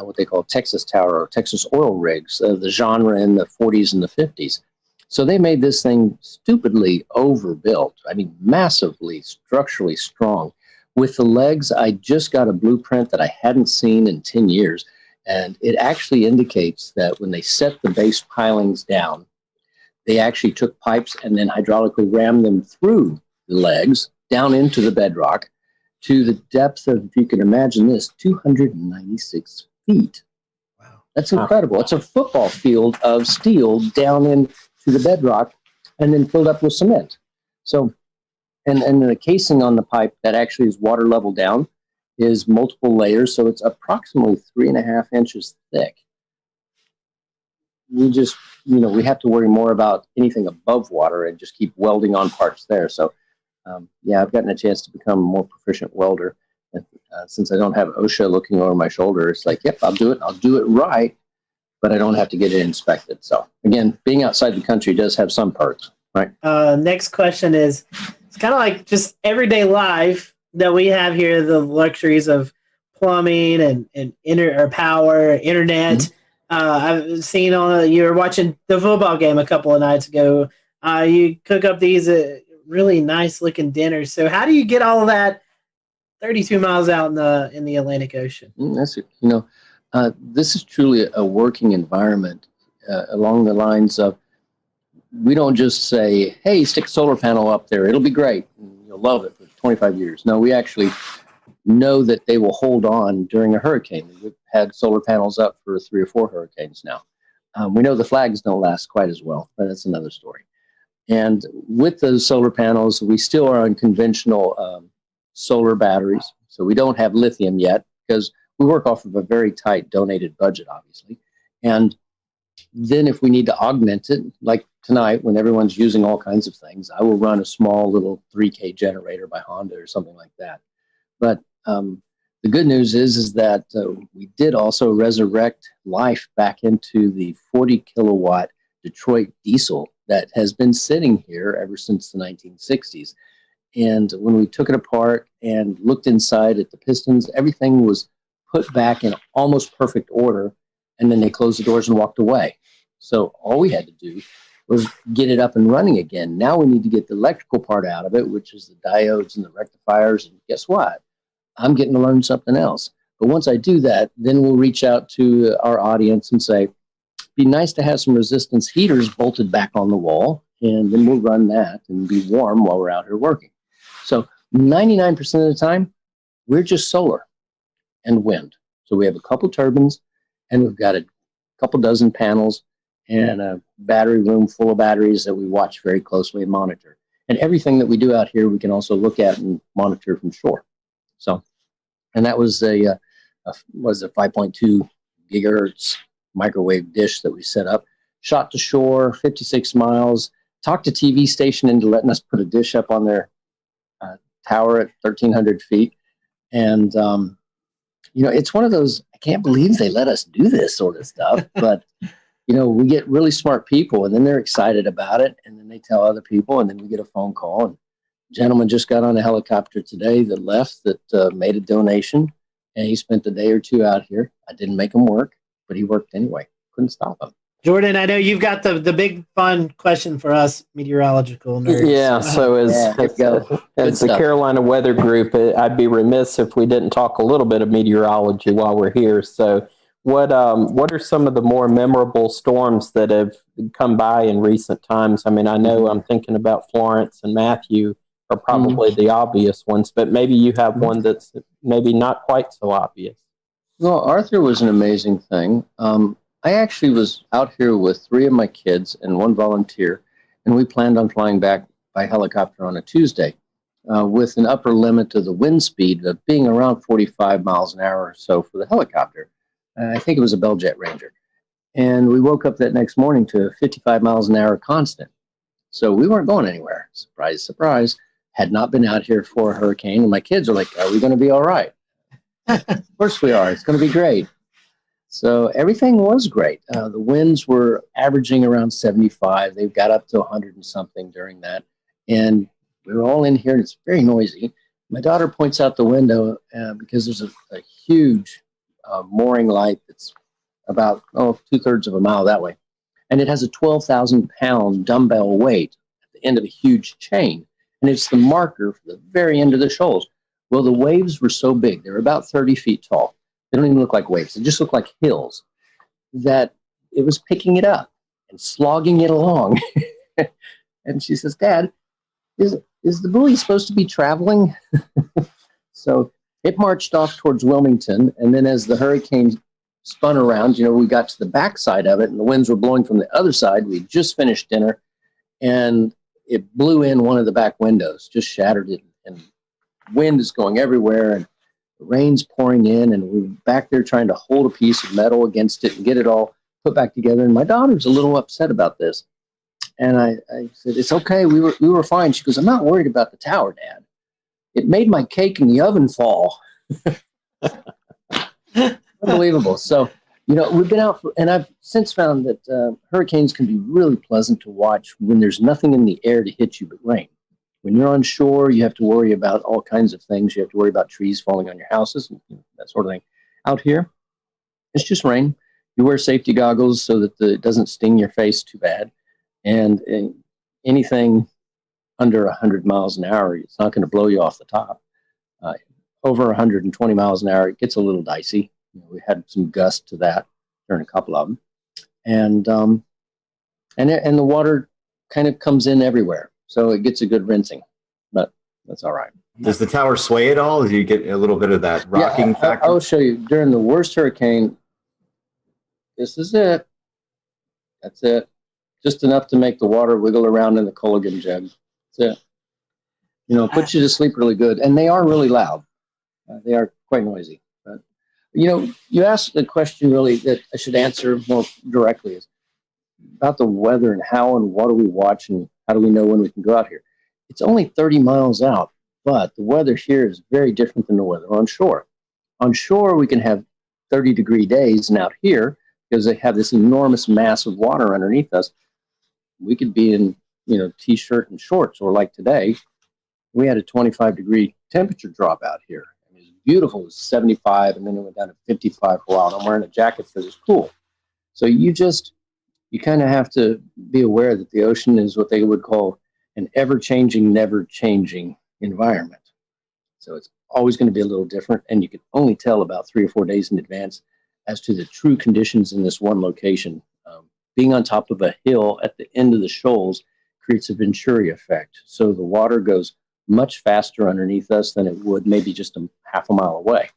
what they call Texas tower or Texas oil rigs, the genre in the 40s and the 50s. So they made this thing stupidly overbuilt. I mean, massively structurally strong. With the legs, I just got a blueprint that I hadn't seen in 10 years. And it actually indicates that when they set the base pilings down, they actually took pipes and then hydraulically rammed them through the legs down into the bedrock to the depth of, if you can imagine this, 296 feet. Wow. That's incredible. It's a football field of steel down into the bedrock and then filled up with cement. So, and the casing on the pipe that actually is water level down is multiple layers, so it's approximately 3.5 inches thick. We just, we have to worry more about anything above water and just keep welding on parts there. So, yeah, I've gotten a chance to become a more proficient welder. And, since I don't have OSHA looking over my shoulder, it's like, yep, I'll do it. I'll do it right, but I don't have to get it inspected. So, again, being outside the country does have some perks, right? Next question is, it's kind of like just everyday life that we have here, the luxuries of plumbing and power, internet. Mm-hmm. I've seen you were watching the football game a couple of nights ago. You cook up these really nice looking dinners. So how do you get all of that 32 miles out in the Atlantic Ocean? That's this is truly a working environment along the lines of, we don't just say, hey, stick a solar panel up there, it'll be great, and you'll love it for 25 years. No, we actually know that they will hold on during a hurricane. We've had solar panels up for 3 or 4 hurricanes now. We know the flags don't last quite as well, but that's another story. And with those solar panels, we still are on conventional solar batteries. So we don't have lithium yet because we work off of a very tight donated budget, obviously. And then if we need to augment it, like tonight when everyone's using all kinds of things, I will run a small little 3K generator by Honda or something like that. But the good news is that we did also resurrect life back into the 40 kilowatt Detroit diesel that has been sitting here ever since the 1960s. And when we took it apart and looked inside at the pistons, everything was put back in almost perfect order. And then they closed the doors and walked away. So all we had to do was get it up and running again. Now we need to get the electrical part out of it, which is the diodes and the rectifiers. And guess what? I'm getting to learn something else. But once I do that, then we'll reach out to our audience and say, be nice to have some resistance heaters bolted back on the wall, and then we'll run that and be warm while we're out here working. So 99% of the time, we're just solar and wind. So we have a couple turbines, and we've got a couple dozen panels and a battery room full of batteries that we watch very closely and monitor. And everything that we do out here, we can also look at and monitor from shore. So, and that was a 5.2 gigahertz microwave dish that we set up, shot to shore, 56 miles, talked to TV station into letting us put a dish up on their tower at 1,300 feet. And, it's one of those, I can't believe they let us do this sort of stuff, but, we get really smart people and then they're excited about it. And then they tell other people and then we get a phone call. And a gentleman just got on a helicopter today that left that made a donation, and he spent a day or two out here. I didn't make him work, but he worked anyway. Couldn't stop him. Jordan, I know you've got the big fun question for us meteorological nerds. Yeah, so as the Carolina Weather Group, I'd be remiss if we didn't talk a little bit of meteorology while we're here. So what are some of the more memorable storms that have come by in recent times? I mean, I know I'm thinking about Florence and Matthew are probably the obvious ones, but maybe you have one that's maybe not quite so obvious. Well, Arthur was an amazing thing. I actually was out here with 3 of my kids and 1 volunteer, and we planned on flying back by helicopter on a Tuesday with an upper limit of the wind speed of being around 45 miles an hour or so for the helicopter. I think it was a Bell Jet Ranger. And we woke up that next morning to 55 miles an hour constant. So we weren't going anywhere. Surprise, surprise. Had not been out here for a hurricane. And my kids are like, are we going to be all right? Of course we are. It's going to be great. So everything was great. The winds were averaging around 75. They got up to 100 and something during that. And we were all in here, and it's very noisy. My daughter points out the window because there's a huge mooring light that's about 2/3 of a mile that way. And it has a 12,000-pound dumbbell weight at the end of a huge chain. And it's the marker for the very end of the shoals. Well, the waves were so big. They were about 30 feet tall. They don't even look like waves. They just look like hills, that it was picking it up and slogging it along. And she says, Dad, is the buoy supposed to be traveling? So it marched off towards Wilmington. And then as the hurricane spun around, we got to the backside of it, and the winds were blowing from the other side. We just finished dinner, and it blew in one of the back windows, just shattered it. And wind is going everywhere, and the rain's pouring in, and we're back there trying to hold a piece of metal against it and get it all put back together. And my daughter's a little upset about this. And I said, it's okay. We were fine. She goes, I'm not worried about the tower, Dad. It made my cake in the oven fall. Unbelievable. So, we've been out, and I've since found that hurricanes can be really pleasant to watch when there's nothing in the air to hit you but rain. When you're on shore, you have to worry about all kinds of things. You have to worry about trees falling on your houses and that sort of thing. Out here, it's just rain. You wear safety goggles so that it doesn't sting your face too bad. And anything under 100 miles an hour, it's not going to blow you off the top. Over 120 miles an hour, it gets a little dicey. We had some gust to that during a couple of them. And the water kind of comes in everywhere. So it gets a good rinsing, but that's all right. Does the tower sway at all? Do you get a little bit of that rocking factor? I'll show you. During the worst hurricane, this is it. That's it. Just enough to make the water wiggle around in the Culligan jug. That's it. Puts you to sleep really good. And they are really loud. They are quite noisy. But, you asked the question really that I should answer more directly is about the weather and how and what do we watch and how do we know when we can go out here. It's only 30 miles out, but the weather here is very different than the weather on shore. On shore, we can have 30-degree days, and out here, because they have this enormous mass of water underneath us, we could be in, T-shirt and shorts, or like today, we had a 25-degree temperature drop out here. It was beautiful. It was 75, and then it went down to 55 for a while. I'm wearing a jacket because it's cool. So you kind of have to be aware that the ocean is what they would call an ever-changing, never-changing environment. So it's always going to be a little different, and you can only tell about 3 or 4 days in advance as to the true conditions in this one location. Being on top of a hill at the end of the shoals creates a Venturi effect. So the water goes much faster underneath us than it would maybe just a half a mile away.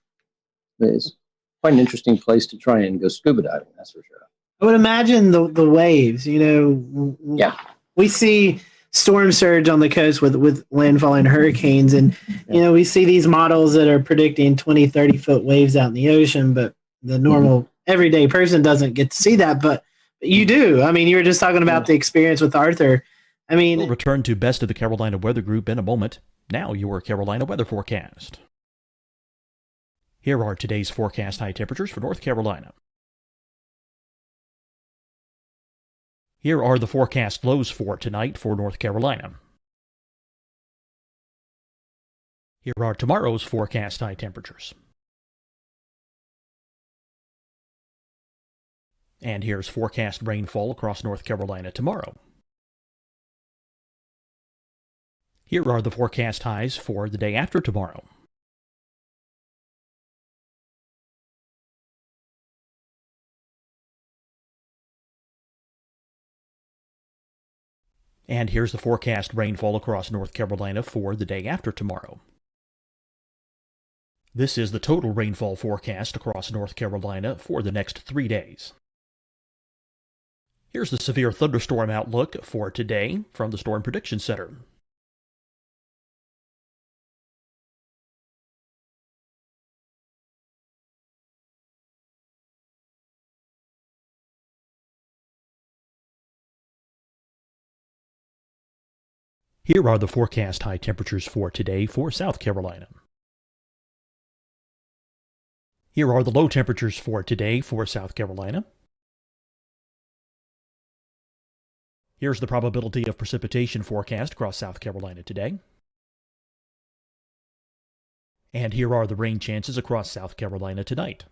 It's quite an interesting place to try and go scuba diving, that's for sure. I would imagine the waves, Yeah. We see storm surge on the coast with landfalling hurricanes, and we see these models that are predicting 20, 30-foot waves out in the ocean, but the normal everyday person doesn't get to see that, but you do. I mean, you were just talking about the experience with Arthur. We'll return to Best of the Carolina Weather Group in a moment. Now your Carolina weather forecast. Here are today's forecast high temperatures for North Carolina. Here are the forecast lows for tonight for North Carolina. Here are tomorrow's forecast high temperatures. And here's forecast rainfall across North Carolina tomorrow. Here are the forecast highs for the day after tomorrow. And here's the forecast rainfall across North Carolina for the day after tomorrow. This is the total rainfall forecast across North Carolina for the next 3 days. Here's the severe thunderstorm outlook for today from the Storm Prediction Center. Here are the forecast high temperatures for today for South Carolina. Here are the low temperatures for today for South Carolina. Here's the probability of precipitation forecast across South Carolina today. And here are the rain chances across South Carolina tonight.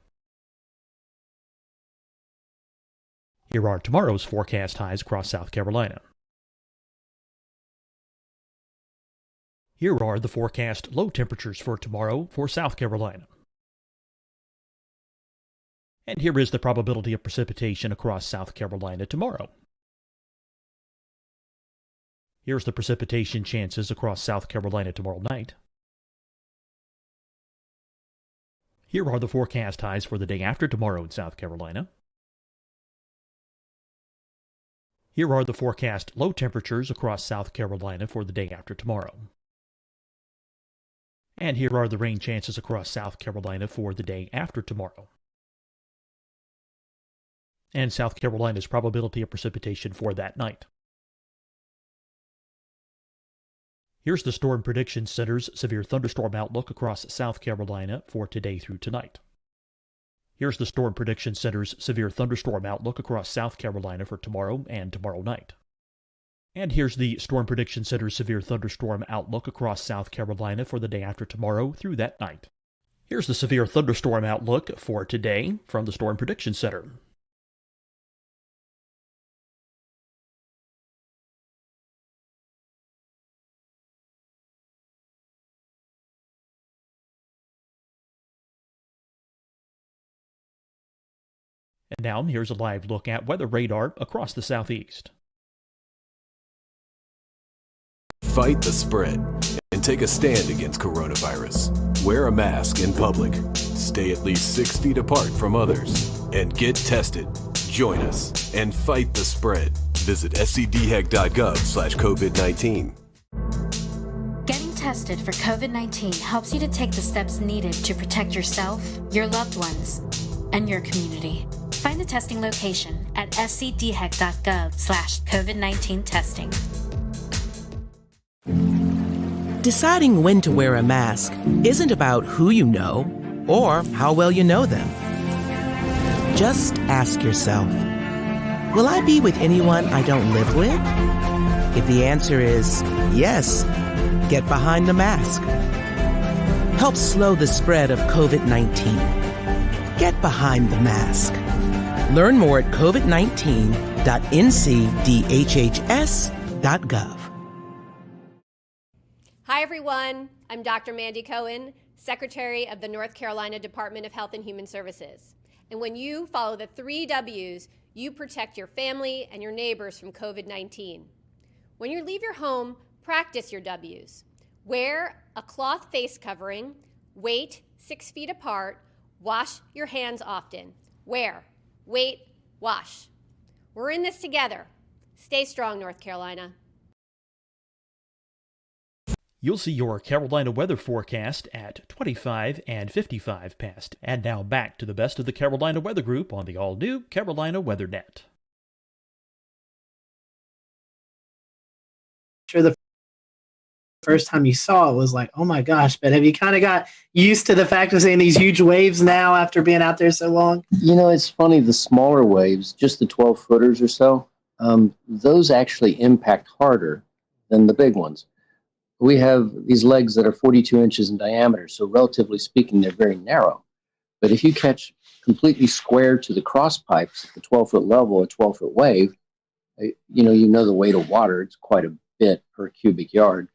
Here are tomorrow's forecast highs across South Carolina. Here are the forecast low temperatures for tomorrow for South Carolina. And here is the probability of precipitation across South Carolina tomorrow. Here's the precipitation chances across South Carolina tomorrow night. Here are the forecast highs for the day after tomorrow in South Carolina. Here are the forecast low temperatures across South Carolina for the day after tomorrow. And here are the rain chances across South Carolina for the day after tomorrow. And South Carolina's probability of precipitation for that night. Here's the Storm Prediction Center's severe thunderstorm outlook across South Carolina for today through tonight. Here's the Storm Prediction Center's severe thunderstorm outlook across South Carolina for tomorrow and tomorrow night. And here's the Storm Prediction Center's severe thunderstorm outlook across South Carolina for the day after tomorrow through that night. Here's the severe thunderstorm outlook for today from the Storm Prediction Center. And now here's a live look at weather radar across the southeast. Fight the spread and take a stand against coronavirus. Wear a mask in public. Stay at least 6 feet apart from others. And get tested. Join us and fight the spread. Visit scdhec.gov/COVID-19. Getting tested for COVID-19 helps you to take the steps needed to protect yourself, your loved ones, and your community. Find the testing location at scdhec.gov/COVID-19 testing. Deciding when to wear a mask isn't about who you know or how well you know them. Just ask yourself, will I be with anyone I don't live with? If the answer is yes, get behind the mask. Help slow the spread of COVID-19. Get behind the mask. Learn more at covid19.ncdhhs.gov. Hi, everyone. I'm Dr. Mandy Cohen, Secretary of the North Carolina Department of Health and Human Services. And when you follow the 3 W's, you protect your family and your neighbors from COVID-19. When you leave your home, practice your W's. Wear a cloth face covering, wait 6 feet apart, wash your hands often. Wear, wait, wash. We're in this together. Stay strong, North Carolina. You'll see your Carolina weather forecast at 25 and 55 past. And now back to the best of the Carolina Weather Group on the all-new Carolina Weather Net. Sure, the first time you saw it was like, oh my gosh, but have you kind of got used to the fact of seeing these huge waves now after being out there so long? You know, it's funny, the smaller waves, just the 12-footers or so, those actually impact harder than the big ones. We have these legs that are 42 inches in diameter, so relatively speaking, they're very narrow. But if you catch completely square to the cross pipes at the 12-foot level, a 12-foot wave, you know the weight of water, it's quite a bit per cubic yard.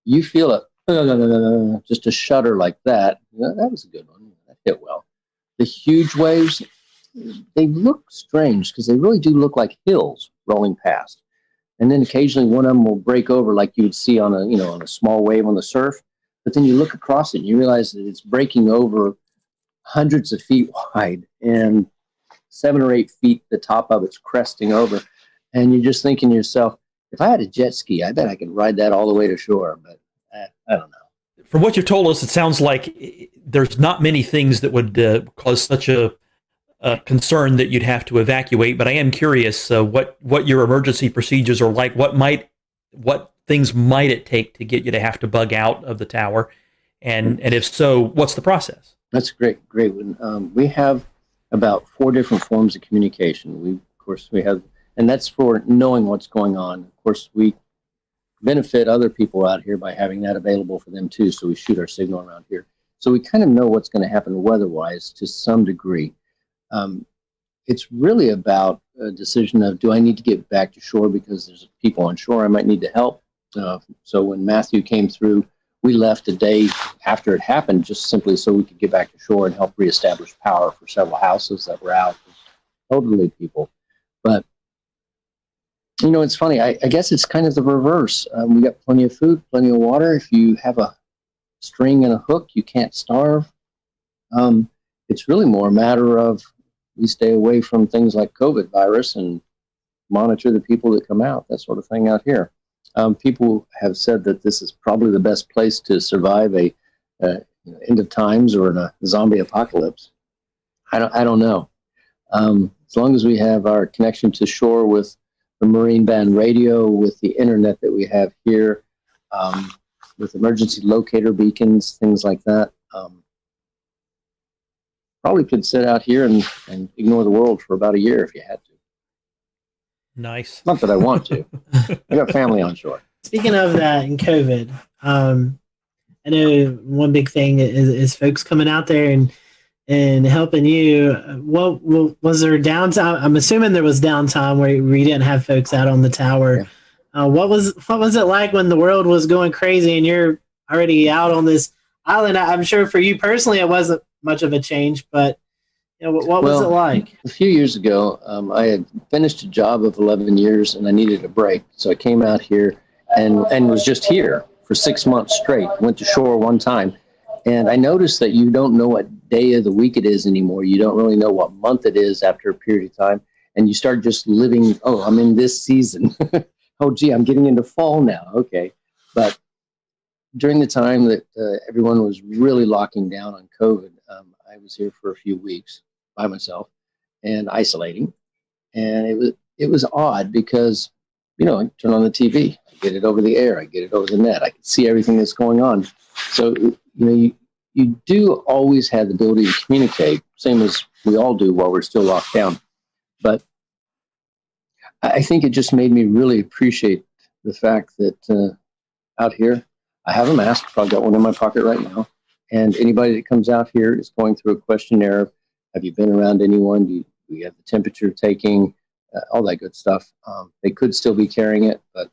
You feel it, just a shudder like that. That was a good one. That hit well. The huge waves, they look strange because they really do look like hills rolling past. and then occasionally one of them will break over like you would see on a small wave on the surf. But then you look across it and you realize that it's breaking over hundreds of feet wide and 7 or 8 feet, the top of it's cresting over. And you're just thinking to yourself, if I had a jet ski, I bet I could ride that all the way to shore. But I don't know. From what you've told us, it sounds like there's not many things that would cause such a concern that you'd have to evacuate. But I am curious what your emergency procedures are like. What things might it take to get you to have to bug out of the tower? And if so, what's the process? That's great one. We have about 4 different forms of communication. We have, and that's for knowing what's going on. Of course, we benefit other people out here by having that available for them too. So we shoot our signal around here. So we kind of know what's going to happen weather-wise to some degree. It's really about a decision of, do I need to get back to shore because there's people on shore I might need to help? So when Matthew came through, we left a day after it happened just simply so we could get back to shore and help reestablish power for several houses that were out, elderly people. But, it's funny. I guess it's kind of the reverse. We got plenty of food, plenty of water. If you have a string and a hook, you can't starve. It's really more a matter of we stay away from things like COVID virus and monitor the people that come out, that sort of thing out here. People have said that this is probably the best place to survive a end of times or in a zombie apocalypse. I don't know. As long as we have our connection to shore with the Marine Band radio, with the internet that we have here, with emergency locator beacons, things like that, probably could sit out here and ignore the world for about a year if you had to. Nice. Not that I want to. I got family on shore. Speaking of that and COVID, I know one big thing is folks coming out there and helping you. What was there downtime? I'm assuming there was downtime where we didn't have folks out on the tower. Yeah. What was it like when the world was going crazy and you're already out on this island? I'm sure for you personally it wasn't much of a change, but what was it like? A few years ago, I had finished a job of 11 years and I needed a break. So I came out here and was just here for 6 months straight. Went to shore one time. And I noticed that you don't know what day of the week it is anymore. You don't really know what month it is after a period of time. And you start just living, I'm in this season. Oh, gee, I'm getting into fall now. Okay. But during the time that everyone was really locking down on COVID, I was here for a few weeks by myself and isolating. And it was odd because, I turn on the TV, I get it over the air, I get it over the net, I can see everything that's going on. So, you do always have the ability to communicate, same as we all do while we're still locked down. But I think it just made me really appreciate the fact that out here, I have a mask, I've got one in my pocket right now. And anybody that comes out here is going through a questionnaire. Have you been around anyone? Do you have the temperature taking? All that good stuff. They could still be carrying it, but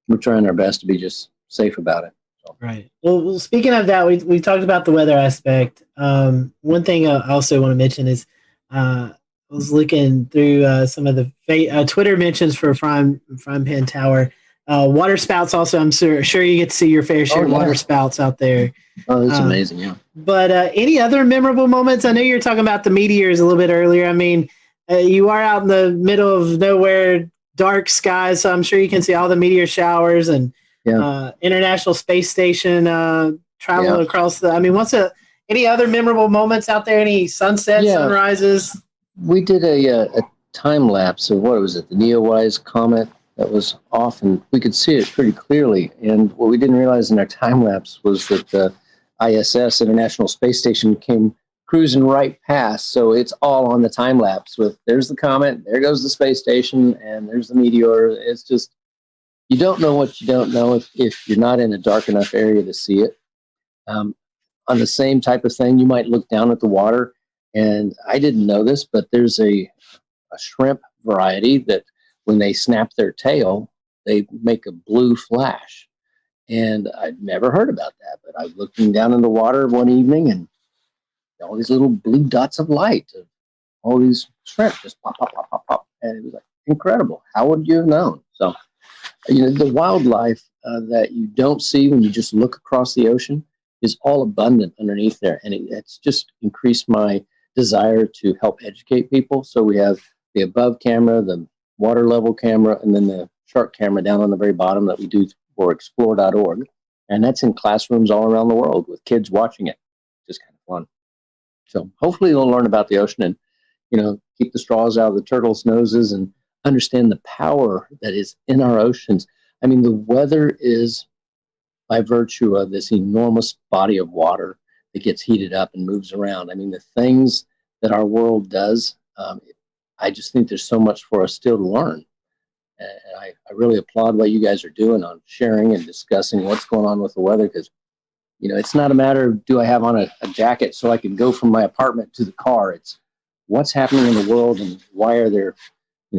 we're trying our best to be just safe about it. So. Right. Well, speaking of that, we talked about the weather aspect. One thing I also want to mention is I was looking through some of the Twitter mentions for Frying Pan Tower. Water spouts also, I'm sure you get to see your fair share of water spouts out there. Oh, that's amazing, yeah. But any other memorable moments? I know you were talking about the meteors a little bit earlier. I mean, you are out in the middle of nowhere, dark skies, so I'm sure you can see all the meteor showers and International Space Station travel across the. I mean, any other memorable moments out there? Any sunsets, sunrises? We did a time lapse of what was it? The Neowise comet that was off, and we could see it pretty clearly. And what we didn't realize in our time lapse was that the ISS, International Space Station, came cruising right past. So it's all on the time lapse with there's the comet, there goes the space station, and there's the meteor. It's just, you don't know what you don't know if you're not in a dark enough area to see it. On the same type of thing, you might look down at the water, and I didn't know this, but there's a shrimp variety that when they snap their tail, they make a blue flash. And I'd never heard about that, but I was looking down in the water one evening and all these little blue dots of light, all these shrimp just pop, pop, pop, pop, pop. And it was like, incredible. How would you have known? So, the wildlife that you don't see when you just look across the ocean is all abundant underneath there. And it's just increased my desire to help educate people. So we have the above camera, the water level camera, and then the shark camera down on the very bottom that we do for explore.org. And that's in classrooms all around the world with kids watching it. Just kind of fun. So hopefully they'll learn about the ocean and, keep the straws out of the turtles' noses and understand the power that is in our oceans. I mean, the weather is by virtue of this enormous body of water that gets heated up and moves around. I mean, the things that our world does, I just think there's so much for us still to learn. And I really applaud what you guys are doing on sharing and discussing what's going on with the weather, because, it's not a matter of do I have on a jacket so I can go from my apartment to the car. It's what's happening in the world and why are there,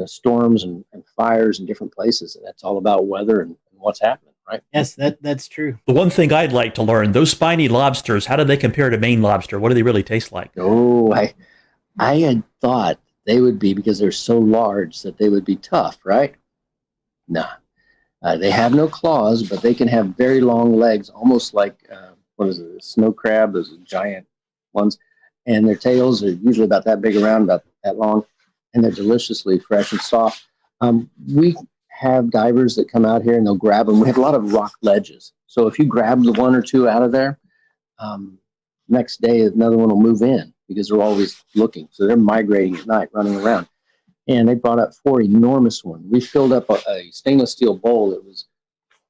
storms and fires in different places. And that's all about weather and what's happening, right? Yes, that's true. The one thing I'd like to learn, those spiny lobsters, how do they compare to Maine lobster? What do they really taste like? Oh, I had thought they would be, because they're so large, that they would be tough, right? No. They have no claws, but they can have very long legs, almost like, what is it, a snow crab, those giant ones. And their tails are usually about that big around, about that long, and they're deliciously fresh and soft. We have divers that come out here and they'll grab them. We have a lot of rock ledges. So if you grab the one or two out of there, next day another one will move in because they're always looking. So they're migrating at night, running around. And they brought up 4 enormous ones. We filled up a stainless steel bowl that was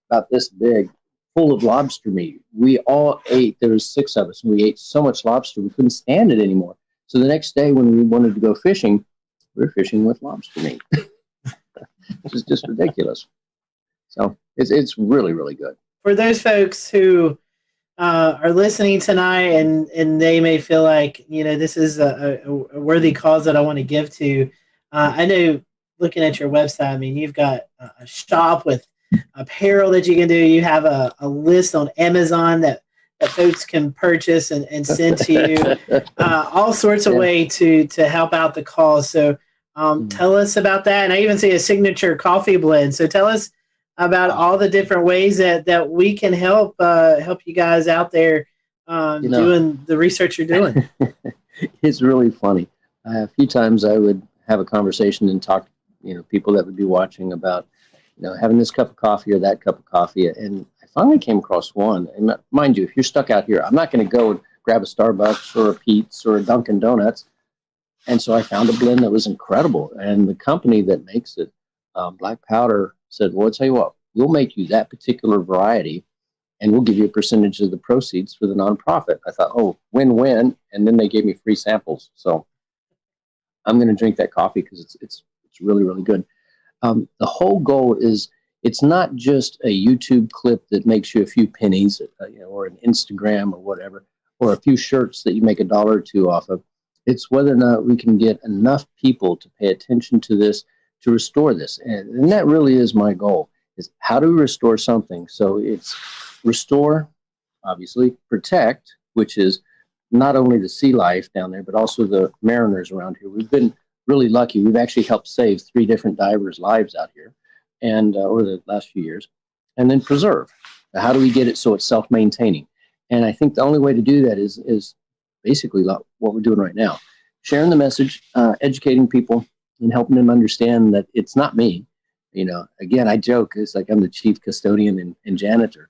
about this big, full of lobster meat. We all ate. There was 6 of us, and we ate so much lobster we couldn't stand it anymore. So the next day when we wanted to go fishing, we were fishing with lobster meat, which is just ridiculous. So it's really, really good. For those folks who are listening tonight and they may feel like, this is a worthy cause that I want to give to, I know looking at your website, I mean, you've got a shop with apparel that you can do. You have a list on Amazon that folks can purchase and send to you, all sorts of ways to help out the cause. So tell us about that. And I even see a signature coffee blend. So tell us about all the different ways that we can help you guys out there doing the research you're doing. It's really funny. A few times I would have a conversation and talk, people that would be watching about, having this cup of coffee or that cup of coffee. And I finally came across one. And mind you, if you're stuck out here, I'm not going to go and grab a Starbucks or a Pete's or a Dunkin' Donuts. And so I found a blend that was incredible. And the company that makes it, Black Powder, said, well, I'll tell you what, we'll make you that particular variety and we'll give you a percentage of the proceeds for the nonprofit. I thought, oh, win-win. And then they gave me free samples. So I'm going to drink that coffee because it's really, really good. The whole goal is, it's not just a YouTube clip that makes you a few pennies, or an Instagram or whatever, or a few shirts that you make $1 or $2 off of. It's whether or not we can get enough people to pay attention to this, to restore this. And that really is my goal, is how do we restore something? So it's restore, obviously, protect, which is not only the sea life down there, but also the mariners around here. We've been really lucky. We've actually helped save 3 different divers' lives out here, and over the last few years. And then preserve. How do we get it so it's self-maintaining? And I think the only way to do that is basically what we're doing right now. Sharing the message, educating people, and helping them understand that it's not me. Again, I joke, it's like I'm the chief custodian and janitor.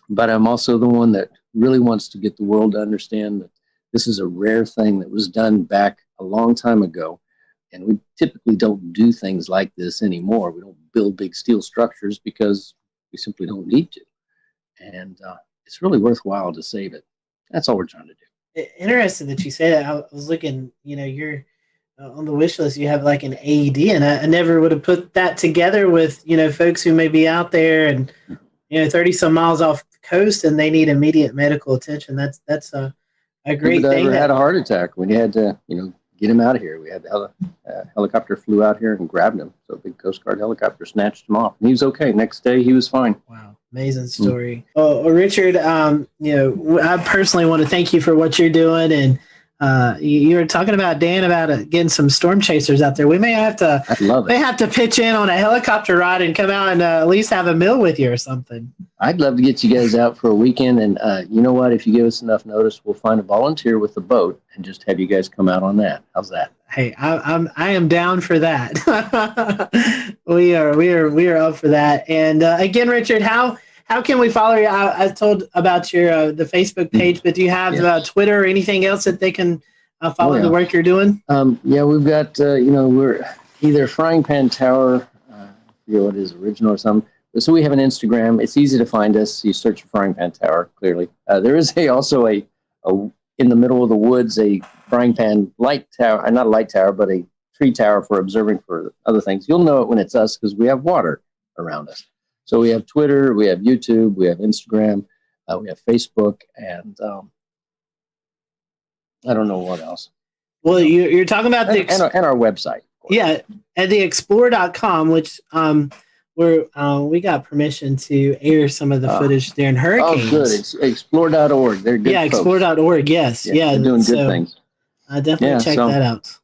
But I'm also the one that really wants to get the world to understand that this is a rare thing that was done back a long time ago. And we typically don't do things like this anymore. We don't build big steel structures because we simply don't need to. And it's really worthwhile to save it. That's all we're trying to do. Interesting that you say that. I was looking, you're on the wish list, you have like an AED, and I never would have put that together with, folks who may be out there and, 30 some miles off the coast and they need immediate medical attention. That's a great thing. Had a heart attack when you had to, get him out of here. We had the helicopter flew out here and grabbed him. So a big Coast Guard helicopter snatched him off, and he was okay. Next day, he was fine. Wow, amazing story. Well, Richard, I personally want to thank you for what you're doing, and You were talking about, Dan, about getting some storm chasers out there. We may have to. I'd love it. May have to pitch in on a helicopter ride and come out and at least have a meal with you or something. I'd love to get you guys out for a weekend, and you know what? If you give us enough notice, we'll find a volunteer with the boat and just have you guys come out on that. How's that? Hey, I am down for that. we are up for that. And again, Richard, how can we follow you? I told about your the Facebook page, but do you have Twitter or anything else that they can follow the work you're doing? Yeah, we've got we're either Frying Pan Tower, I forget what it is, original or something. So we have an Instagram. It's easy to find us. You search for Frying Pan Tower. Clearly, there is also a in the middle of the woods a frying pan light tower, not a light tower, but a tree tower for observing for other things. You'll know it when it's us because we have water around us. So we have Twitter, we have YouTube, we have Instagram, we have Facebook, and I don't know what else. Well, you're talking about and our website. Yeah, at the explore.com, which we got permission to air some of the footage during hurricanes. Oh, good. It's explore.org. They're good. Yeah, explore.org. Yes. Yeah. They're doing good things. I definitely check that out.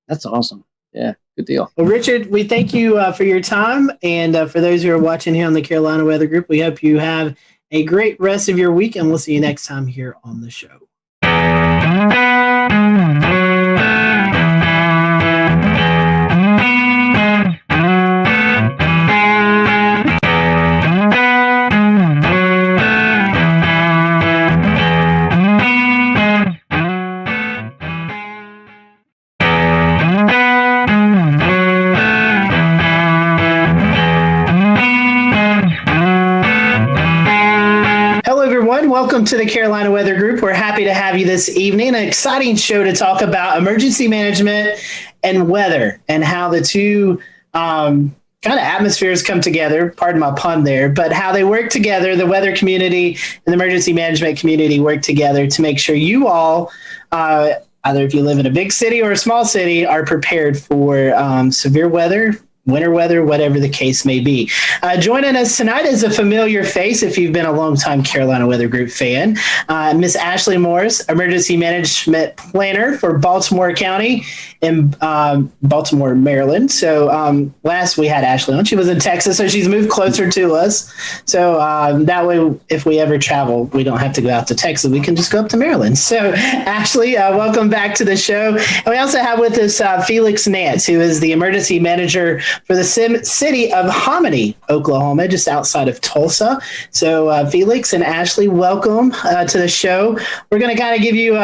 That's awesome. Yeah. Good deal. Well, Richard, we thank you for your time. And for those who are watching here on the Carolina Weather Group, we hope you have a great rest of your week. And we'll see you next time here on the show. Welcome to the Carolina Weather Group. We're happy to have you this evening. An exciting show to talk about emergency management and weather and how the two kind of atmospheres come together. Pardon my pun there, but how they work together. The weather community and the emergency management community work together to make sure you all, either if you live in a big city or a small city, are prepared for severe weather, winter weather, whatever the case may be. Joining us tonight is a familiar face if you've been a longtime Carolina Weather Group fan, Miss Ashley Morris, Emergency Management Planner for Baltimore County in Baltimore, Maryland. So last we had Ashley on, she was in Texas, so she's moved closer to us. So that way, if we ever travel, we don't have to go out to Texas. We can just go up to Maryland. So Ashley, welcome back to the show. And we also have with us Felix Nance, who is the Emergency Manager for the city of Hominy, Oklahoma, just outside of Tulsa. So Felix and Ashley, welcome to the show. We're going to kind of give you,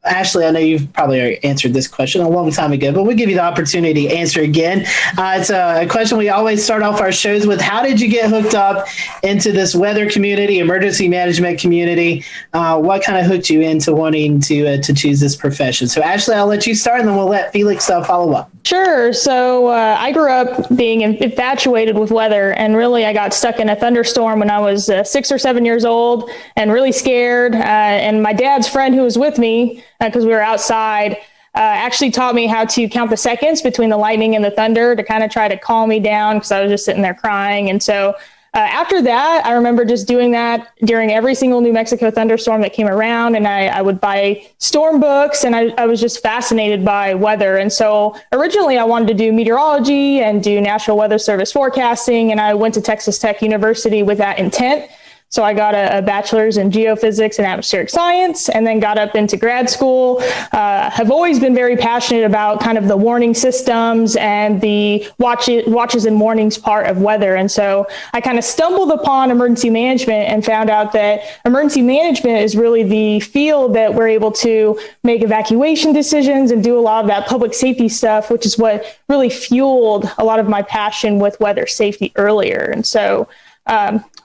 Ashley, I know you've probably answered this question a long time ago, but we'll give you the opportunity to answer again. It's a question we always start off our shows with. How did you get hooked up into this weather community, emergency management community? What kind of hooked you into wanting to choose this profession? So Ashley, I'll let you start and then we'll let Felix follow up. Sure. So I grew up being infatuated with weather, and really I got stuck in a thunderstorm when I was 6 or 7 years old and really scared. And my dad's friend who was with me, because we were outside, actually taught me how to count the seconds between the lightning and the thunder to kind of try to calm me down because I was just sitting there crying. And so after that, I remember just doing that during every single New Mexico thunderstorm that came around. And I would buy storm books, and I was just fascinated by weather. And so originally I wanted to do meteorology and do National Weather Service forecasting. And I went to Texas Tech University with that intent. So I got a bachelor's in geophysics and atmospheric science, and then got up into grad school. Have always been very passionate about kind of the warning systems and the watches and warnings part of weather. And so I kind of stumbled upon emergency management and found out that emergency management is really the field that we're able to make evacuation decisions and do a lot of that public safety stuff, which is what really fueled a lot of my passion with weather safety earlier. And so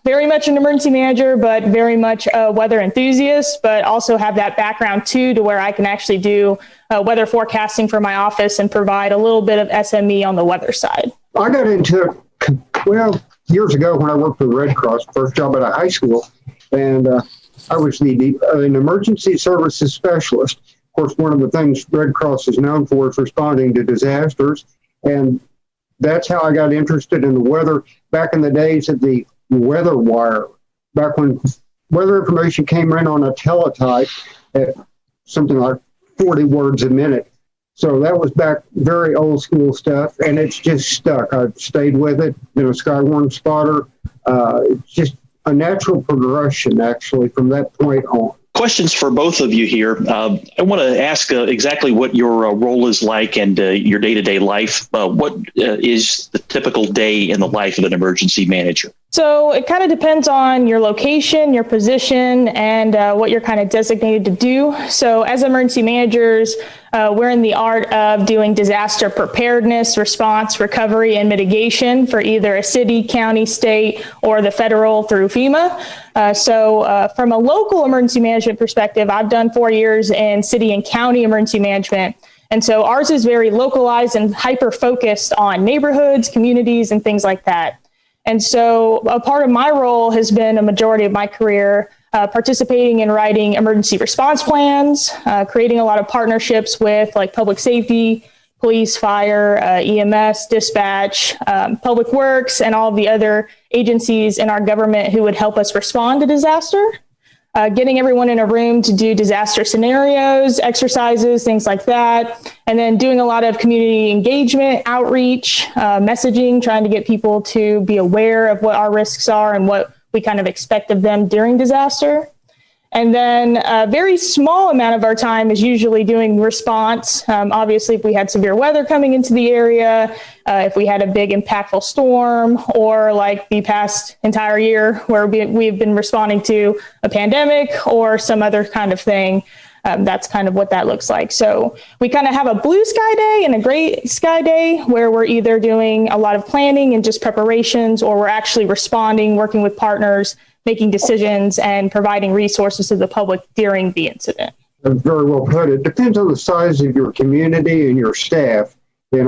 very much an emergency manager, but very much a weather enthusiast, but also have that background too, to where I can actually do weather forecasting for my office and provide a little bit of SME on the weather side. I got into it, years ago when I worked for the Red Cross, first job at a high school, and I was an emergency services specialist. Of course, one of the things Red Cross is known for is responding to disasters, and that's how I got interested in the weather back in the days of the weather wire, back when weather information came in on a teletype at something like 40 words a minute. So that was back very old school stuff, and it's just stuck. I've stayed with it, been a Skywarn spotter. It's just a natural progression, actually, from that point on. Questions for both of you here. I want to ask exactly what your role is like and your day-to-day life. What is the typical day in the life of an emergency manager? So it kind of depends on your location, your position, and what you're kind of designated to do. So as emergency managers, we're in the art of doing disaster preparedness, response, recovery, and mitigation for either a city, county, state, or the federal through FEMA. So from a local emergency management perspective, I've done 4 years in city and county emergency management. And so ours is very localized and hyper-focused on neighborhoods, communities, and things like that. And so a part of my role has been a majority of my career participating in writing emergency response plans, creating a lot of partnerships with like public safety, police, fire, EMS, dispatch, public works, and all of the other agencies in our government who would help us respond to disaster. Getting everyone in a room to do disaster scenarios, exercises, things like that. And then doing a lot of community engagement, outreach, messaging, trying to get people to be aware of what our risks are and what we kind of expect of them during disaster. And then a very small amount of our time is usually doing response. Obviously, if we had severe weather coming into the area, if we had a big impactful storm, or like the past entire year where we've been responding to a pandemic or some other kind of thing, that's kind of what that looks like. So we kind of have a blue sky day and a gray sky day where we're either doing a lot of planning and just preparations, or we're actually responding, working with partners, making decisions and providing resources to the public during the incident. Very well put. It depends on the size of your community and your staff. In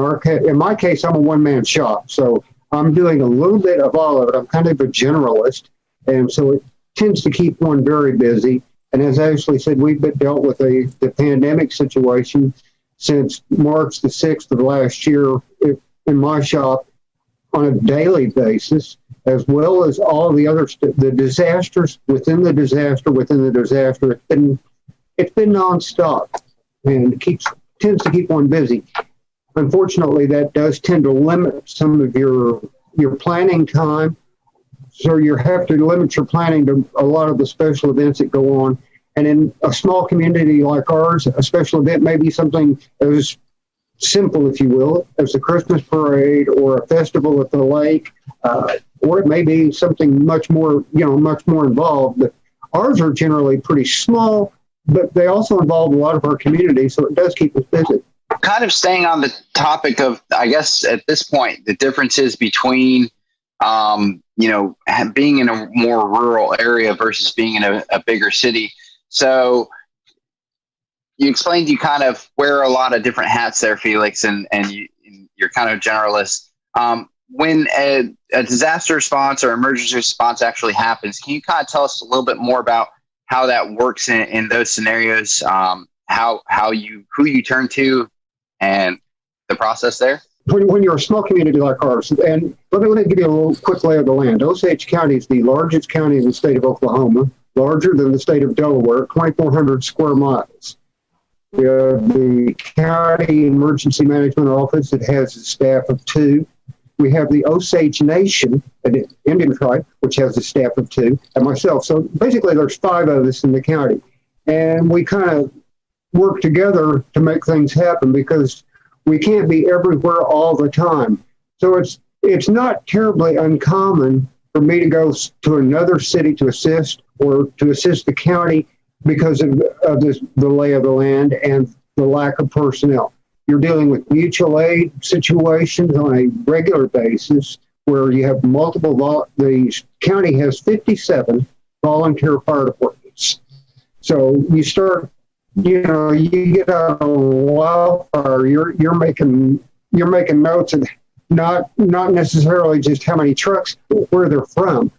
my case, I'm a one-man shop, so I'm doing a little bit of all of it. I'm kind of a generalist, and so it tends to keep one very busy. And as Ashley said, we've been dealt with the pandemic situation since March the 6th of last year in my shop on a daily basis, as well as all the other the disasters within the disaster. It's been nonstop, and tends to keep one busy. Unfortunately, that does tend to limit some of your planning time. So you have to limit your planning to a lot of the special events that go on. And in a small community like ours, a special event may be something as simple, if you will, as a Christmas parade or a festival at the lake, or it may be something much more involved. But ours are generally pretty small, but they also involve a lot of our community, so it does keep us busy. Kind of staying on the topic of, I guess at this point, the differences between, being in a more rural area versus being in a bigger city. So you explained you kind of wear a lot of different hats there, Felix, and you're kind of generalist. When a disaster response or emergency response actually happens, can you kind of tell us a little bit more about how that works in those scenarios, who you turn to, and the process there? When you're a small community like ours, and let me give you a little quick lay of the land. Osage County is the largest county in the state of Oklahoma, larger than the state of Delaware, 2,400 square miles. We have the county emergency management office that has a staff of 2. We have the Osage Nation, an Indian tribe, which has a staff of 2, and myself. So basically there's 5 of us in the county. And we kind of work together to make things happen because we can't be everywhere all the time. So it's not terribly uncommon for me to go to another city to assist, or to assist the county because of the lay of the land and the lack of personnel. You're dealing with mutual aid situations on a regular basis where you have multiple, the county has 57 volunteer fire departments. So you start, you get a wildfire, you're making notes of not necessarily just how many trucks, where they're from.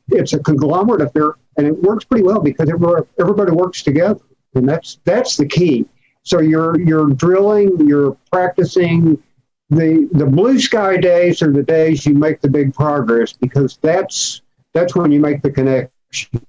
It's a conglomerate affair, and it works pretty well because everybody works together, and that's the key. So you're drilling, you're practicing. The blue sky days are the days you make the big progress, because that's when you make the connections.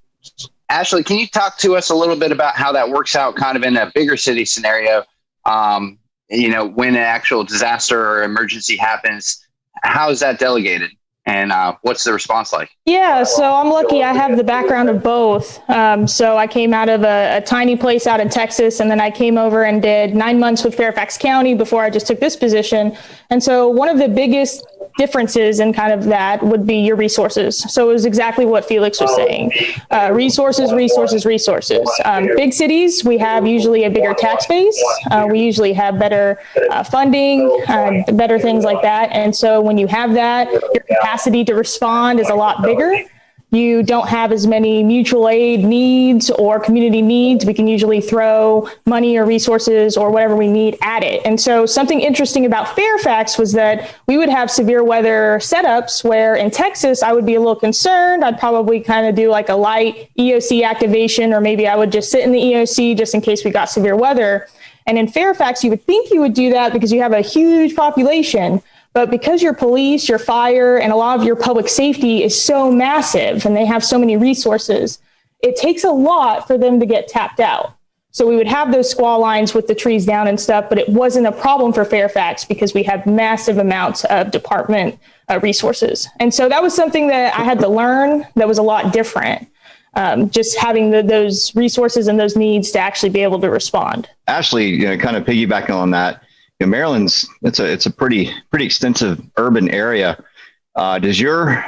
Ashley, can you talk to us a little bit about how that works out kind of in a bigger city scenario? When an actual disaster or emergency happens, how is that delegated? And what's the response like? Yeah, so I'm lucky I have the background of both. So I came out of a tiny place out in Texas, and then I came over and did 9 months with Fairfax County before I just took this position. And so one of the biggest differences in kind of that would be your resources. So it was exactly what Felix was saying. Resources. Big cities, we have usually a bigger tax base. We usually have better funding, better things like that. And so when you have that, your capacity to respond is a lot bigger. You don't have as many mutual aid needs or community needs. We can usually throw money or resources or whatever we need at it. And so something interesting about Fairfax was that we would have severe weather setups where in Texas, I would be a little concerned. I'd probably kind of do like a light EOC activation, or maybe I would just sit in the EOC just in case we got severe weather. And in Fairfax, you would think you would do that because you have a huge population. But because your police, your fire, and a lot of your public safety is so massive and they have so many resources, it takes a lot for them to get tapped out. So we would have those squall lines with the trees down and stuff, but it wasn't a problem for Fairfax because we have massive amounts of department resources. And so that was something that I had to learn that was a lot different. Just having those resources and those needs to actually be able to respond. Ashley, kind of piggybacking on that, Maryland's it's a pretty extensive urban area. Does your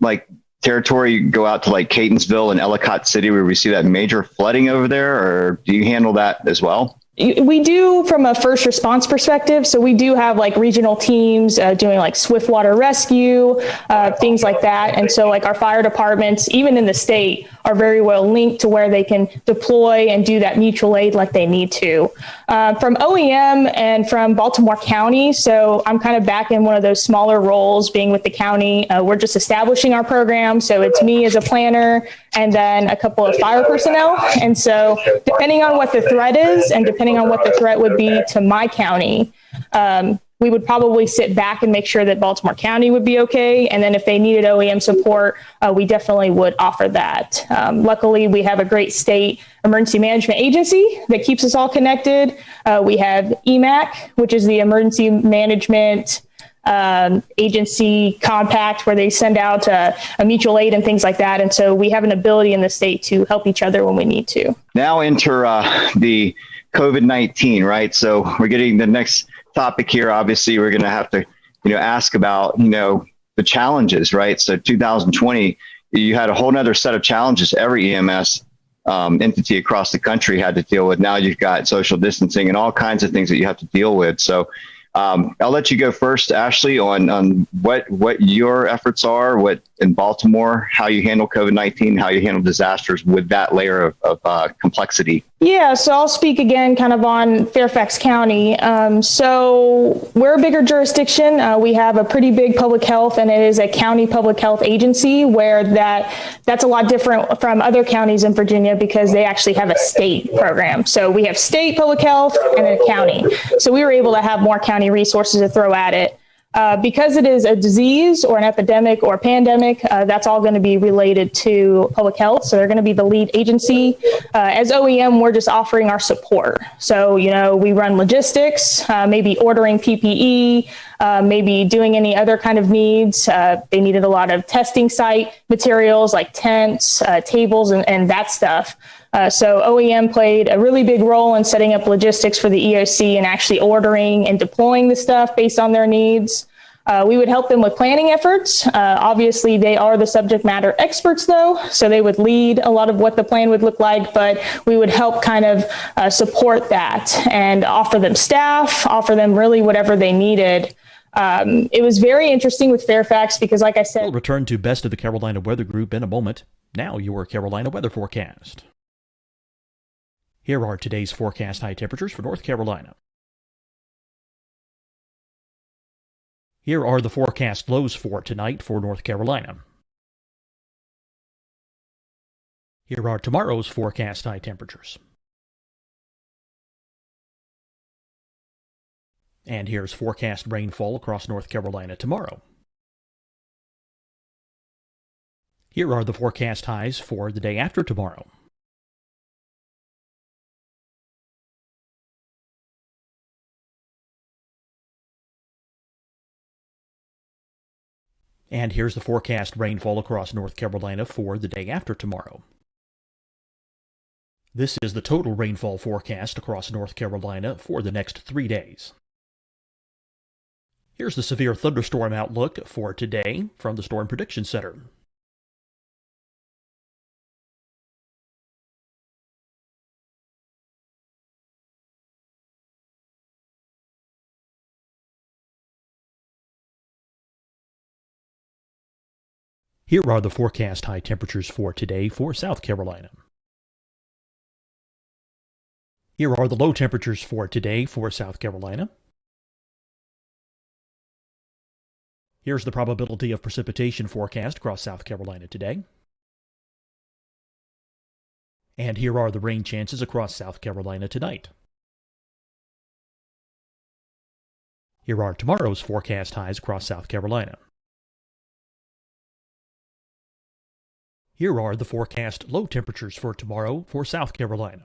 like territory go out to like Catonsville and Ellicott City where we see that major flooding over there, or do you handle that as well? We do from a first response perspective. So we do have like regional teams doing like swift water rescue, things like that. And so like our fire departments, even in the state, are very well linked to where they can deploy and do that mutual aid like they need to. From OEM and from Baltimore County, so I'm kind of back in one of those smaller roles being with the county. We're just establishing our program. So it's me as a planner and then a couple of fire personnel. And so depending on what the threat is and depending on what the threat would be to my county, we would probably sit back and make sure that Baltimore County would be okay. And then if they needed OEM support, we definitely would offer that. Luckily, we have a great state emergency management agency that keeps us all connected. We have EMAC, which is the emergency management agency compact where they send out a mutual aid and things like that. And so we have an ability in the state to help each other when we need to. Now enter the COVID-19, right? So we're getting the next topic here. Obviously, we're going to have to, ask about, the challenges, right? So 2020, you had a whole nother set of challenges every EMS entity across the country had to deal with. Now you've got social distancing and all kinds of things that you have to deal with. So I'll let you go first, Ashley, on what your efforts are, what in Baltimore, how you handle COVID-19, how you handle disasters with that layer of complexity. Yeah, so I'll speak again kind of on Fairfax County. So we're a bigger jurisdiction. We have a pretty big public health, and it is a county public health agency where that's a lot different from other counties in Virginia because they actually have a state program. So we have state public health and a county. So we were able to have more county resources to throw at it. Because it is a disease or an epidemic or a pandemic, that's all going to be related to public health. So they're going to be the lead agency. As OEM, we're just offering our support. So, we run logistics, maybe ordering PPE, maybe doing any other kind of needs. They needed a lot of testing site materials like tents, tables, and that stuff. So OEM played a really big role in setting up logistics for the EOC and actually ordering and deploying the stuff based on their needs. We would help them with planning efforts. Obviously, they are the subject matter experts, though, so they would lead a lot of what the plan would look like, but we would help kind of support that and offer them staff, offer them really whatever they needed. It was very interesting with Fairfax because, like I said... We'll return to Best of the Carolina Weather Group in a moment. Now your Carolina weather forecast. Here are today's forecast high temperatures for North Carolina. Here are the forecast lows for tonight for North Carolina. Here are tomorrow's forecast high temperatures. And here's forecast rainfall across North Carolina tomorrow. Here are the forecast highs for the day after tomorrow. And here's the forecast rainfall across North Carolina for the day after tomorrow. This is the total rainfall forecast across North Carolina for the next 3 days. Here's the severe thunderstorm outlook for today from the Storm Prediction Center. Here are the forecast high temperatures for today for South Carolina. Here are the low temperatures for today for South Carolina. Here's the probability of precipitation forecast across South Carolina today. And here are the rain chances across South Carolina tonight. Here are tomorrow's forecast highs across South Carolina. Here are the forecast low temperatures for tomorrow for South Carolina.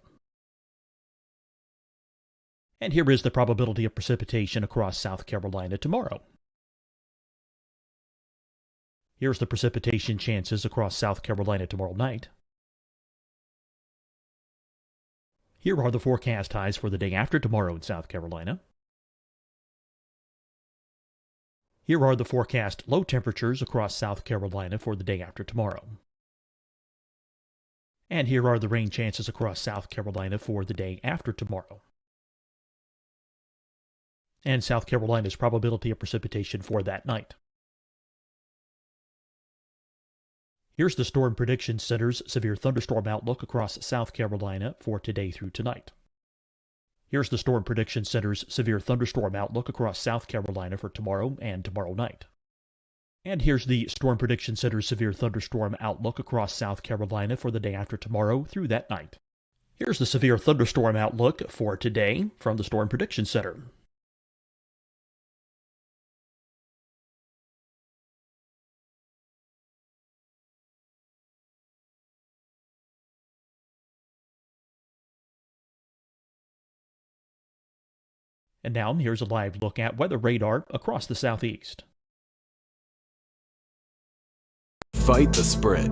And here is the probability of precipitation across South Carolina tomorrow. Here's the precipitation chances across South Carolina tomorrow night. Here are the forecast highs for the day after tomorrow in South Carolina. Here are the forecast low temperatures across South Carolina for the day after tomorrow. And here are the rain chances across South Carolina for the day after tomorrow. And South Carolina's probability of precipitation for that night. Here's the Storm Prediction Center's severe thunderstorm outlook across South Carolina for today through tonight. Here's the Storm Prediction Center's severe thunderstorm outlook across South Carolina for tomorrow and tomorrow night. And here's the Storm Prediction Center's severe thunderstorm outlook across South Carolina for the day after tomorrow through that night. Here's the severe thunderstorm outlook for today from the Storm Prediction Center. And now here's a live look at weather radar across the southeast. Fight the spread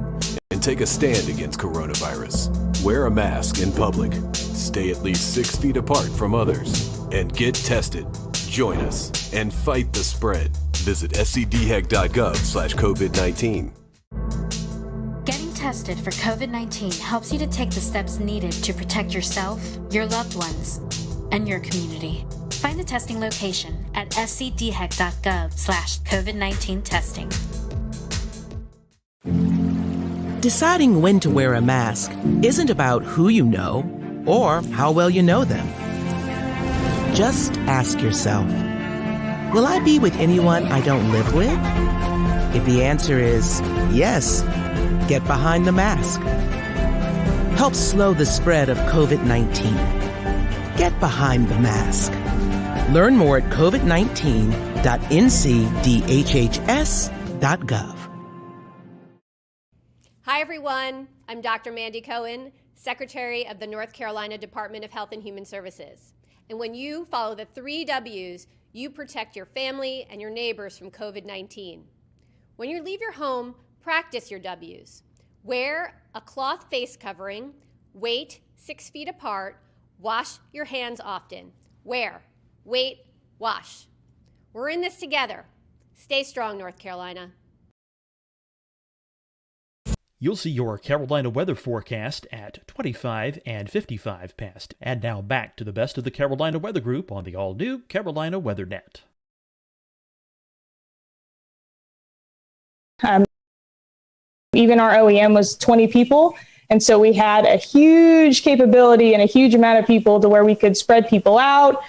and take a stand against coronavirus. Wear a mask in public. Stay at least 6 feet apart from others. And get tested. Join us and fight the spread. Visit scdhec.gov/COVID-19. Getting tested for COVID-19 helps you to take the steps needed to protect yourself, your loved ones, and your community. Find the testing location at scdhec.gov/COVID-19 testing. Deciding when to wear a mask isn't about who you know or how well you know them. Just ask yourself, will I be with anyone I don't live with? If the answer is yes, get behind the mask. Help slow the spread of COVID-19. Get behind the mask. Learn more at covid19.ncdhhs.gov. Hi, everyone. I'm Dr. Mandy Cohen, Secretary of the North Carolina Department of Health and Human Services. And when you follow the 3 W's, you protect your family and your neighbors from COVID-19. When you leave your home, practice your W's. Wear a cloth face covering, wait 6 feet apart, wash your hands often. Wear, wait, wash. We're in this together. Stay strong, North Carolina. You'll see your Carolina weather forecast at 25 and 55 past. And now back to the best of the Carolina Weather Group on the all-new Carolina Weather Net. Even our OEM was 20 people. And so we had a huge capability and a huge amount of people to where we could spread people out.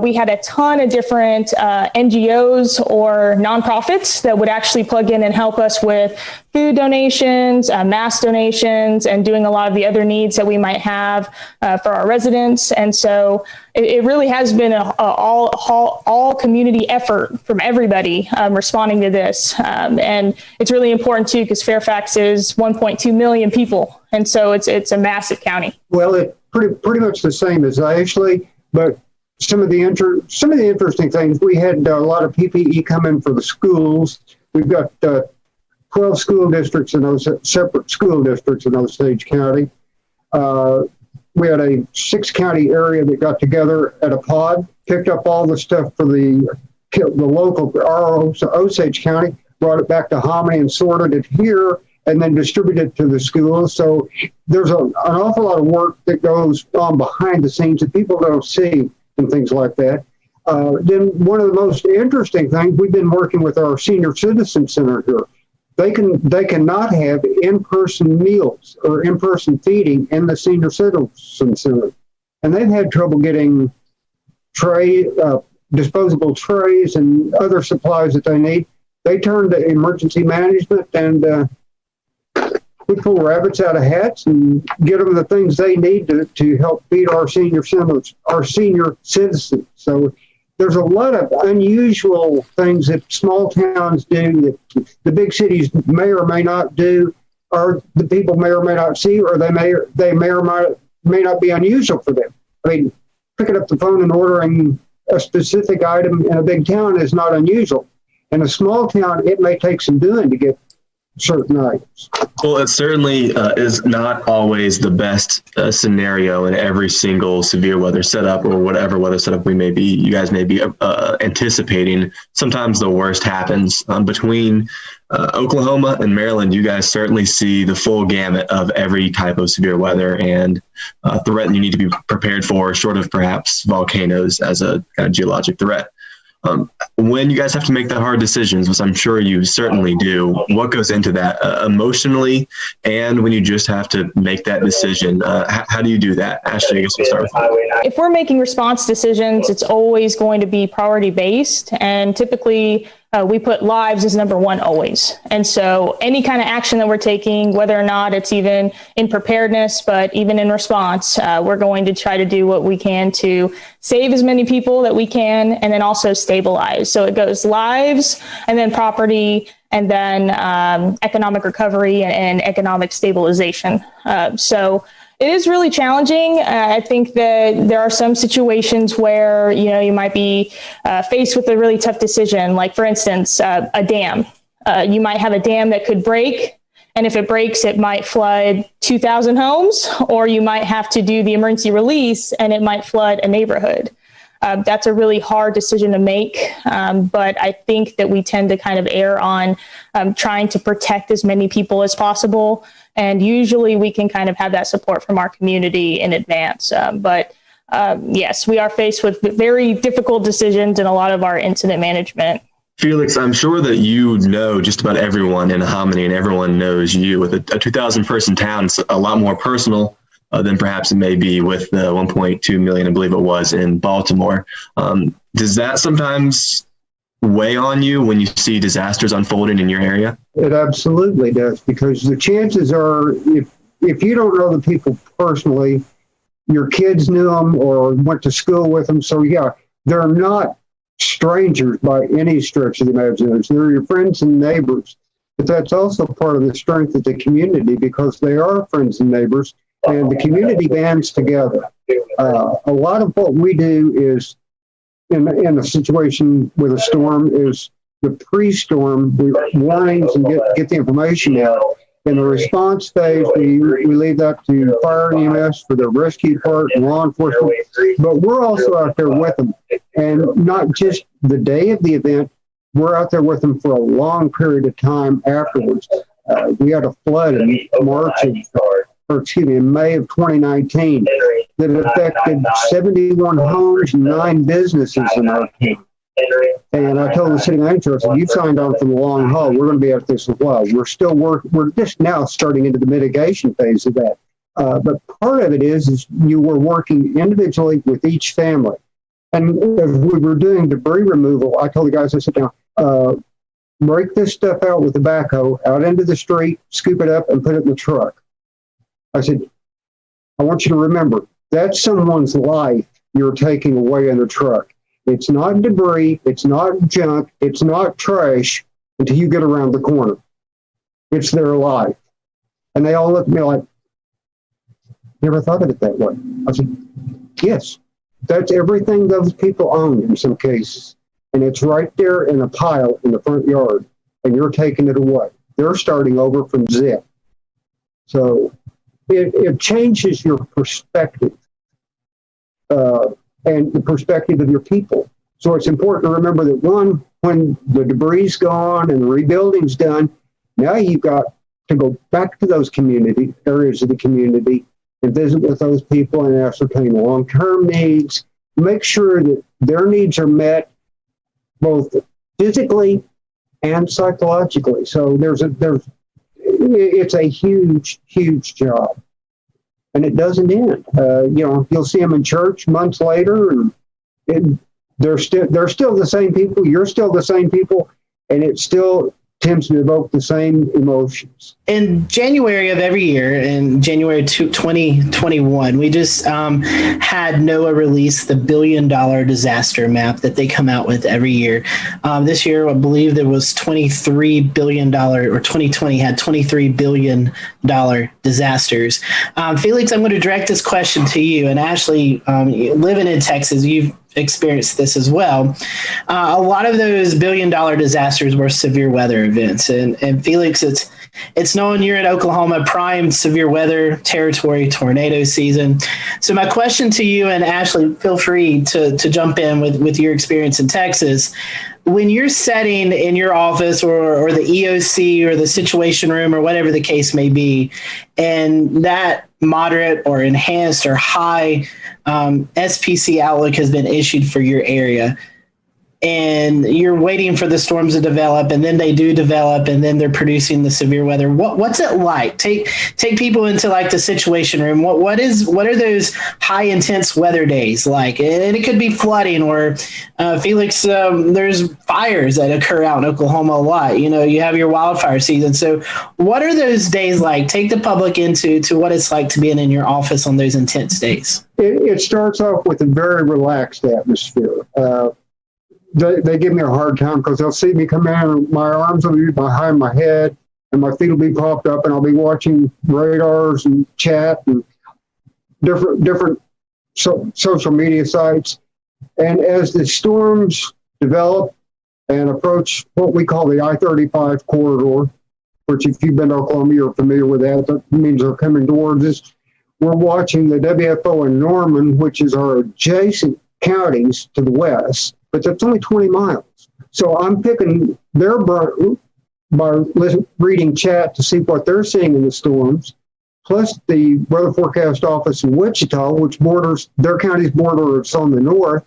we had a ton of different NGOs or nonprofits that would actually plug in and help us with food donations, mask donations, and doing a lot of the other needs that we might have for our residents. And so it really has been an all community effort from everybody responding to this. And it's really important too, because Fairfax is 1.2 million people. And so it's a massive county. Well, it's pretty much the same as Ashley, but some of the interesting things, we had a lot of PPE come in for the schools. We've got 12 school districts in those separate school districts in Osage County. We had a 6-county area that got together at a pod, picked up all the stuff for the local Osage County, brought it back to Hominy and sorted it here, and then distributed it to the schools. So there's an awful lot of work that goes on behind the scenes that people don't see and things like that. Then one of the most interesting things, we've been working with our senior citizen center here. They cannot have in-person meals or in-person feeding in the senior citizen center. And they've had trouble getting disposable trays and other supplies that they need. They turn to emergency management, and we pull rabbits out of hats and get them the things they need to help feed our senior citizens. So there's a lot of unusual things that small towns do that the big cities may or may not do, or the people may or may not see, or they may or may not be unusual for them. I mean, picking up the phone and ordering a specific item in a big town is not unusual. In a small town, it may take some doing to get certain items. Well, it certainly is not always the best scenario in every single severe weather setup or whatever weather setup you guys may be anticipating. Sometimes the worst happens. Between Oklahoma and Maryland, you guys certainly see the full gamut of every type of severe weather and threat that you need to be prepared for, short of perhaps volcanoes as a kind of geologic threat. When you guys have to make that hard decisions, which I'm sure you certainly do, what goes into that emotionally, and when you just have to make that decision, how do you do that? Ashley, I guess we'll start with you. If we're making response decisions, it's always going to be priority based, and typically we put lives as number one always. And so any kind of action that we're taking, whether or not it's even in preparedness, but even in response, we're going to try to do what we can to save as many people that we can, and then also stabilize. So it goes lives, and then property, and then economic recovery and economic stabilization. So it is really challenging. I think that there are some situations where, you might be faced with a really tough decision. Like, for instance, a dam. You might have a dam that could break, and if it breaks, it might flood 2,000 homes, or you might have to do the emergency release, and it might flood a neighborhood. That's a really hard decision to make, but I think that we tend to kind of err on trying to protect as many people as possible. And usually we can kind of have that support from our community in advance. But yes, we are faced with very difficult decisions in a lot of our incident management. Felix, I'm sure that you know just about everyone in Hominy, and everyone knows you. With a 2,000 person town, it's a lot more personal than perhaps it may be with the 1.2 million, I believe it was, in Baltimore. Does that sometimes weigh on you when you see disasters unfolding in your area? It absolutely does, because the chances are, if you don't know the people personally, your kids knew them or went to school with them. So yeah, they're not strangers by any stretch of the imagination. They're your friends and neighbors. But that's also part of the strength of the community, because they are friends and neighbors, and the community bands together. A lot of what we do is, in a situation with a storm, is the pre-storm warnings and get the information out. In the response phase, we leave that to fire and EMS for the rescue part and law enforcement. But we're also out there with them, and not just the day of the event. We're out there with them for a long period of time afterwards. We had a flood in May of 2019 that affected 71 homes and 9 businesses in our town. And I told the city manager, I said, "You signed on for the long haul. We're going to be at this a while. We're still we're just now starting into the mitigation phase of that." But part of it is you were working individually with each family. And as we were doing debris removal, I told the guys, I said, now, break this stuff out with the backhoe out into the street, scoop it up, and put it in the truck. I said, I want you to remember, that's someone's life you're taking away in the truck. It's not debris, it's not junk, it's not trash until you get around the corner. It's their life. And they all looked at me like, never thought of it that way. I said, yes, that's everything those people own in some cases. And it's right there in a pile in the front yard, and you're taking it away. They're starting over from zip. So it changes your perspective and the perspective of your people. So it's important to remember that, one, when the debris's gone and the rebuilding's done, now you've got to go back to those community areas of the community and visit with those people and ascertain long-term needs, make sure that their needs are met both physically and psychologically. So it's a huge, huge job. And it doesn't end. You'll see them in church months later, and they're still the same people. You're still the same people, and it still tends to evoke the same emotions. In January of every year, in January 2021, we just had NOAA release the $1 billion disaster map that they come out with every year. This year, I believe there was $23 billion, or 2020 had $23 billion disasters. Felix, I'm going to direct this question to you. And Ashley, living in Texas, you've experienced this as well. A lot of those $1 billion disasters were severe weather events. And Felix, it's known you're in Oklahoma, prime severe weather territory, tornado season. So my question to you, and Ashley, feel free to jump in with your experience in Texas. When you're setting in your office or the EOC or the situation room or whatever the case may be, and that moderate or enhanced or high SPC outlook has been issued for your area, and you're waiting for the storms to develop, and then they do develop, and then they're producing the severe weather. What's it like? Take people into like the situation room. What are those high intense weather days like? And it could be flooding, or Felix, there's fires that occur out in Oklahoma a lot. You have your wildfire season. So what are those days like? Take the public into what it's like to be in your office on those intense days. It starts off with a very relaxed atmosphere. They give me a hard time because they'll see me come in and my arms will be behind my head and my feet will be propped up, and I'll be watching radars and chat and different social media sites. And as the storms develop and approach what we call the I-35 corridor, which if you've been to Oklahoma, you're familiar with that. That means they're coming towards us. We're watching the WFO in Norman, which is our adjacent counties to the west, but that's only 20 miles. So I'm picking their brain by reading chat to see what they're seeing in the storms, plus the weather forecast office in Wichita, which borders their county's border is on the north,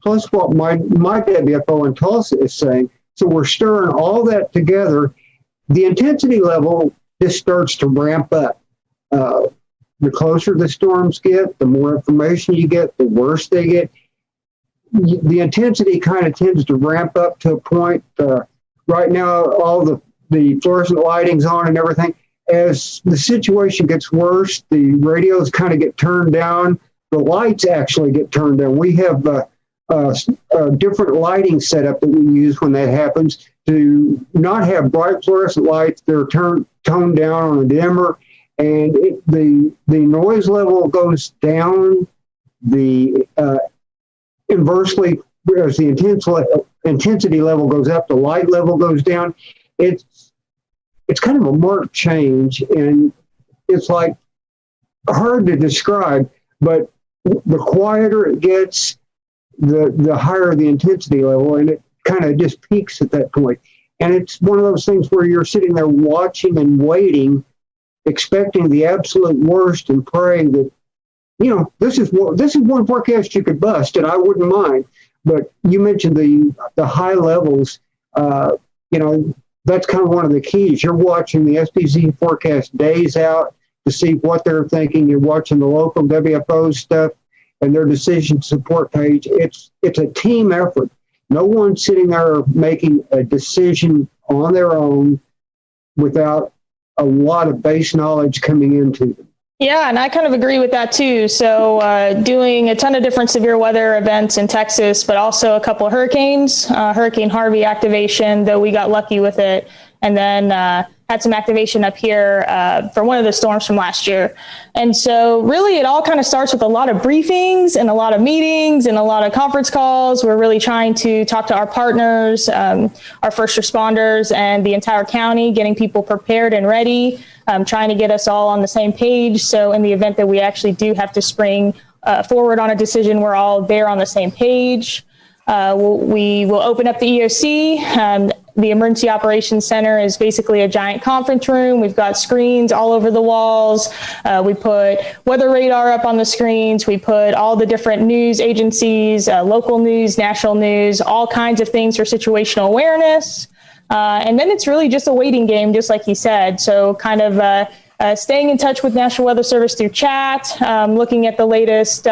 plus what my WFO in Tulsa is saying. So we're stirring all that together. The intensity level just starts to ramp up. The closer the storms get, the more information you get, the worse they get. The intensity kind of tends to ramp up to a point. Right now, all the fluorescent lighting's on and everything. As the situation gets worse, the radios kind of get turned down. The lights actually get turned down. We have a different lighting setup that we use when that happens to not have bright fluorescent lights. They're toned down on a dimmer, and the noise level goes down. Inversely, as the intensity level goes up, the light level goes down. It's kind of a marked change, and it's like hard to describe, but the quieter it gets, the higher the intensity level, and it kind of just peaks at that point. And it's one of those things where you're sitting there watching and waiting, expecting the absolute worst and praying that, this is one forecast you could bust, and I wouldn't mind. But you mentioned the high levels. That's kind of one of the keys. You're watching the SPC forecast days out to see what they're thinking. You're watching the local WFO stuff, and their decision support page. It's a team effort. No one's sitting there making a decision on their own without a lot of base knowledge coming into them. Yeah, and I kind of agree with that too. So doing a ton of different severe weather events in Texas, but also a couple of hurricanes, Hurricane Harvey activation, though we got lucky with it. And then had some activation up here for one of the storms from last year. And so really it all kind of starts with a lot of briefings and a lot of meetings and a lot of conference calls. We're really trying to talk to our partners, our first responders and the entire county, getting people prepared and ready, trying to get us all on the same page. So in the event that we actually do have to spring forward on a decision, we're all there on the same page. We will open up the EOC. The Emergency Operations Center is basically a giant conference room. We've got screens all over the walls. We put weather radar up on the screens. We put all the different news agencies, local news, national news, all kinds of things for situational awareness. And then it's really just a waiting game, just like he said. So kind of staying in touch with National Weather Service through chat, looking at the latest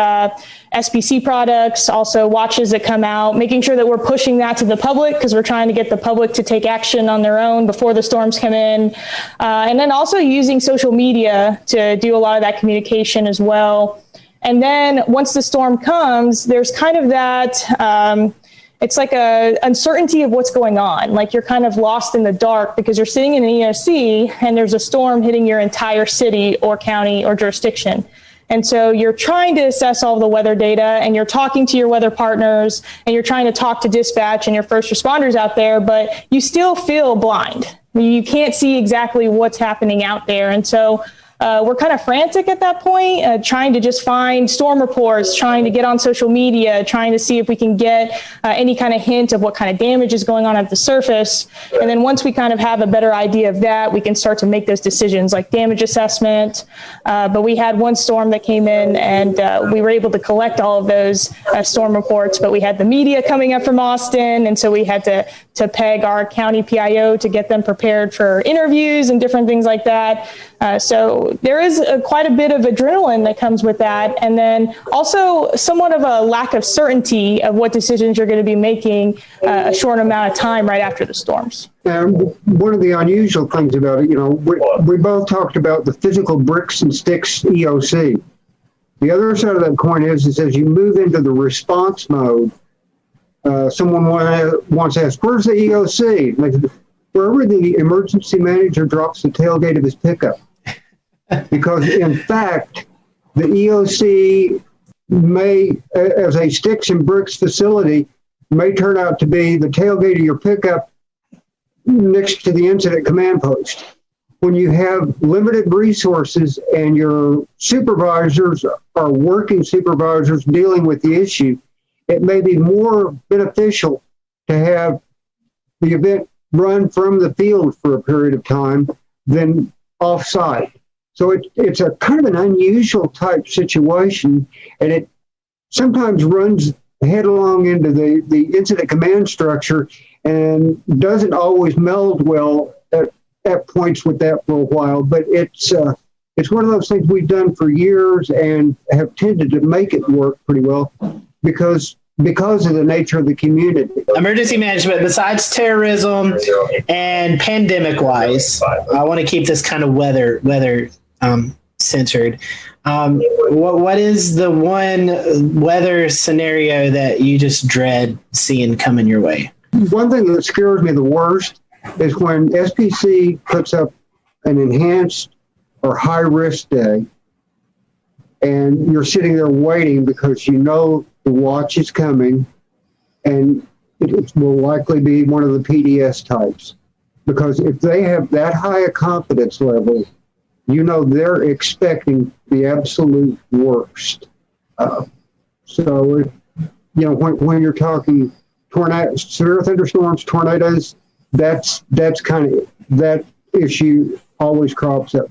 SPC products, also watches that come out, making sure that we're pushing that to the public because we're trying to get the public to take action on their own before the storms come in. And then also using social media to do a lot of that communication as well. And then once the storm comes, there's kind of that, it's like a uncertainty of what's going on. Like you're kind of lost in the dark because you're sitting in an EOC and there's a storm hitting your entire city or county or jurisdiction. And so you're trying to assess all the weather data and you're talking to your weather partners and you're trying to talk to dispatch and your first responders out there, but you still feel blind. You can't see exactly what's happening out there. And so we're kind of frantic at that point, trying to just find storm reports, trying to get on social media, trying to see if we can get any kind of hint of what kind of damage is going on at the surface. And then once we kind of have a better idea of that, we can start to make those decisions like damage assessment. But we had one storm that came in and we were able to collect all of those storm reports, but we had the media coming up from Austin. And so we had to peg our county PIO to get them prepared for interviews and different things like that. So there is quite a bit of adrenaline that comes with that. And then also somewhat of a lack of certainty of what decisions you're going to be making a short amount of time right after the storms. And one of the unusual things about it, we both talked about the physical bricks and sticks EOC. The other side of that coin is as you move into the response mode, someone once asked, where's the EOC? Like, wherever the emergency manager drops the tailgate of his pickup. Because in fact, the EOC may, as a sticks and bricks facility, may turn out to be the tailgate of your pickup next to the incident command post. When you have limited resources and your supervisors are working supervisors dealing with the issue, it may be more beneficial to have the event run from the field for a period of time than off-site. So it's a kind of an unusual type situation, and it sometimes runs headlong into the incident command structure and doesn't always meld well at points with that for a while. But it's one of those things we've done for years and have tended to make it work pretty well because of the nature of the community. Emergency management, besides terrorism and pandemic-wise, I want to keep this kind of weather centered. What is the one weather scenario that you just dread seeing coming your way? One thing that scares me the worst is when SPC puts up an enhanced or high-risk day, and you're sitting there waiting because you know the watch is coming, and it will likely be one of the PDS types. Because if they have that high a confidence level, you know they're expecting the absolute worst. So, when you're talking tornadoes, severe thunderstorms, tornadoes, that's kind of, that issue always crops up.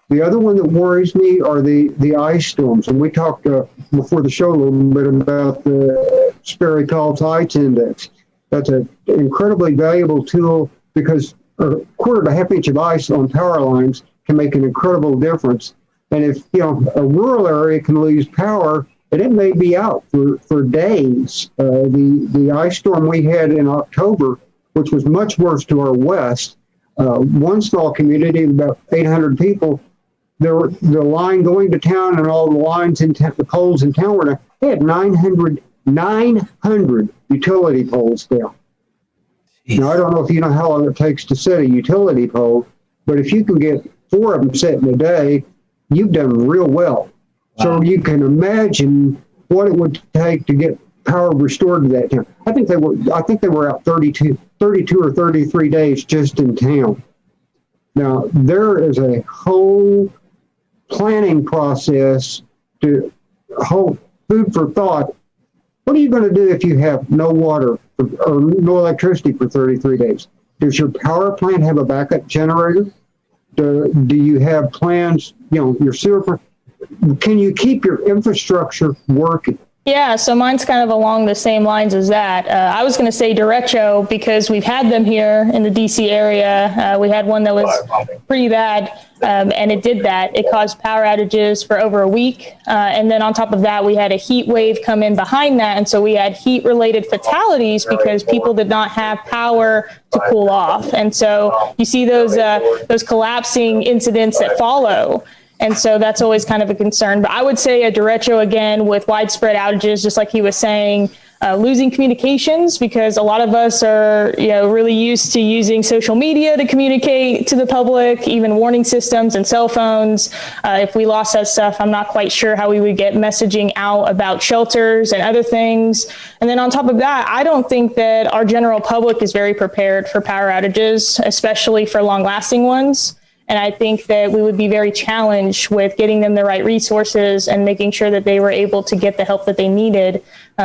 The other one that worries me are the ice storms. And we talked before the show a little bit about the Sperry Collins Ice Index. That's an incredibly valuable tool because a quarter to half inch of ice on power lines can make an incredible difference. And if a rural area can lose power, and it may be out for days. The ice storm we had in October, which was much worse to our west, one small community, about 800 people, the line going to town and all the lines in the poles in town were down. They had 900 utility poles down. Jeez. Now, I don't know if you know how long it takes to set a utility pole, but if you can get 4 of them set in a day, you've done real well. Wow. So you can imagine what it would take to get power restored to that town. I think they were out 32 or 33 days just in town. Now, there is a whole planning process to hold food for thought. What are you going to do if you have no water or no electricity for 33 days? Does your power plant have a backup generator? Do you have plans, your sewer? Can you keep your infrastructure working? Yeah, so mine's kind of along the same lines as that. I was going to say derecho because we've had them here in the DC area. We had one that was pretty bad, and it did that. It caused power outages for over a week. And then on top of that, we had a heat wave come in behind that. And so we had heat-related fatalities because people did not have power to cool off. And so you see those collapsing incidents that follow. And so that's always kind of a concern. But I would say a derecho again with widespread outages, just like he was saying, losing communications because a lot of us are, really used to using social media to communicate to the public, even warning systems and cell phones. If we lost that stuff, I'm not quite sure how we would get messaging out about shelters and other things. And then on top of that, I don't think that our general public is very prepared for power outages, especially for long-lasting ones. And I think that we would be very challenged with getting them the right resources and making sure that they were able to get the help that they needed,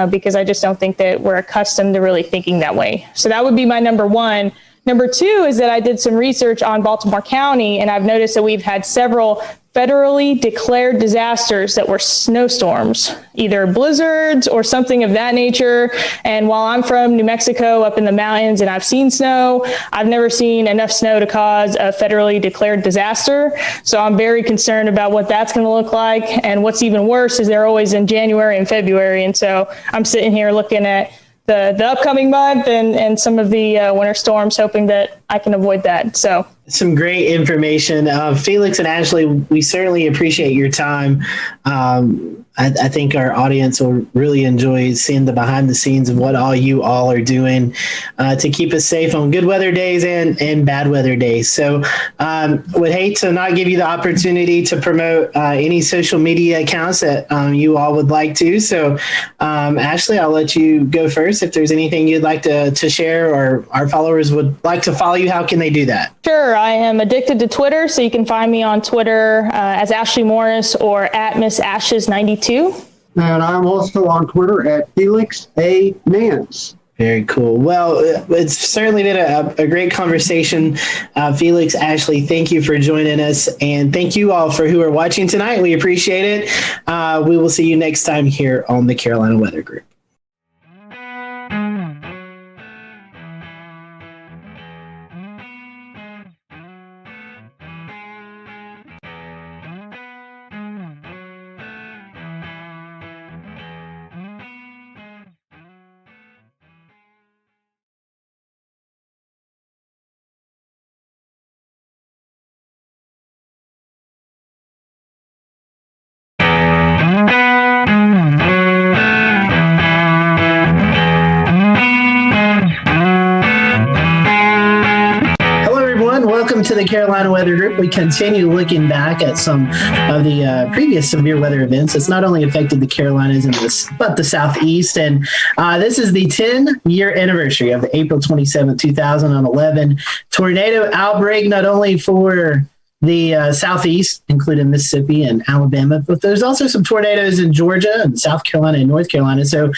because I just don't think that we're accustomed to really thinking that way. So that would be my number one. Number two is that I did some research on Baltimore County, and I've noticed that we've had several federally declared disasters that were snowstorms, either blizzards or something of that nature. And while I'm from New Mexico up in the mountains and I've seen snow, I've never seen enough snow to cause a federally declared disaster. So I'm very concerned about what that's going to look like. And what's even worse is they're always in January and February. And so I'm sitting here looking at the upcoming month and some of the winter storms, hoping that I can avoid that. So some great information. Felix and Ashley, we certainly appreciate your time. I think our audience will really enjoy seeing the behind the scenes of what you all are doing to keep us safe on good weather days and bad weather days. So would hate to not give you the opportunity to promote any social media accounts that you all would like to. So Ashley, I'll let you go first. If there's anything you'd like to share or our followers would like to follow you, how can they do that? Sure. I am addicted to Twitter, so you can find me on Twitter as Ashley Morris or at Miss Ashes 92. And I'm also on Twitter at Felix A. Nance. Very cool. Well, it's certainly been a great conversation. Felix, Ashley, thank you for joining us. And thank you all for who are watching tonight. We appreciate it. We will see you next time here on the Carolina Weather Group. Welcome to the Carolina Weather Group. We continue looking back at some of the previous severe weather events that's not only affected the Carolinas but the Southeast. And this is the 10-year anniversary of the April 27, 2011 tornado outbreak, not only for the Southeast, including Mississippi and Alabama, but there's also some tornadoes in Georgia and South Carolina and North Carolina. So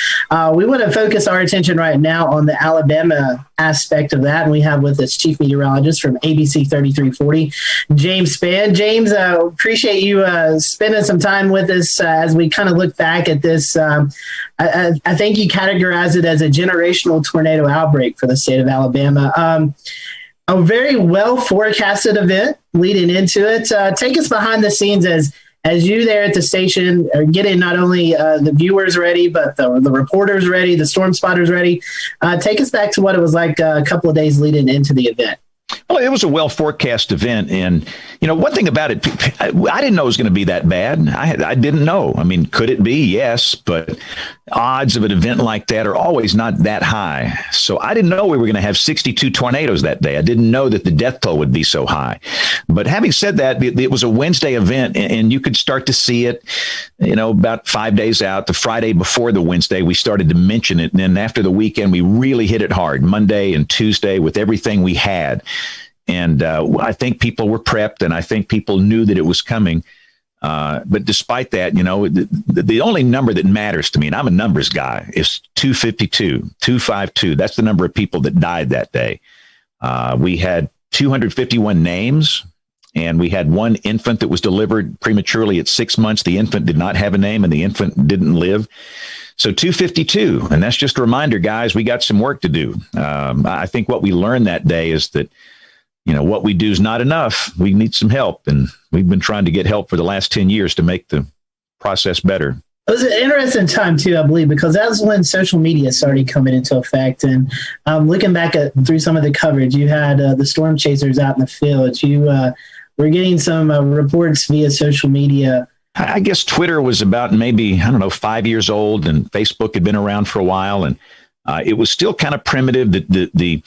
we want to focus our attention right now on the Alabama aspect of that. And we have with us Chief Meteorologist from ABC 3340, James Spann. James, appreciate you spending some time with us as we kind of look back at this. I think you categorize it as a generational tornado outbreak for the state of Alabama. A very well forecasted event leading into it. Take us behind the scenes as as you there at the station are getting not only the viewers ready, but the reporters ready, the storm spotters ready, take us back to what it was like a couple of days leading into the event. Well, it was a well forecast event. And, one thing about it, I didn't know it was going to be that bad. I didn't know. I mean, could it be? Yes. But odds of an event like that are always not that high. So I didn't know we were going to have 62 tornadoes that day. I didn't know that the death toll would be so high. But having said that, it was a Wednesday event, and you could start to see it, about 5 days out. The Friday before the Wednesday, we started to mention it. And then after the weekend, we really hit it hard, Monday and Tuesday, with everything we had. And I think people were prepped, and I think people knew that it was coming. But despite that, the only number that matters to me, and I'm a numbers guy, is 252. That's the number of people that died that day. We had 251 names, and we had one infant that was delivered prematurely at 6 months. The infant did not have a name, and the infant didn't live. So 252. And that's just a reminder, guys, we got some work to do. I think what we learned that day is that, what we do is not enough. We need some help. And we've been trying to get help for the last 10 years to make the process better. It was an interesting time, too, I believe, because that's when social media started coming into effect. And looking back through some of the coverage, you had the storm chasers out in the field. You were getting some reports via social media. I guess Twitter was about maybe, 5 years old, and Facebook had been around for a while. And it was still kind of primitive. The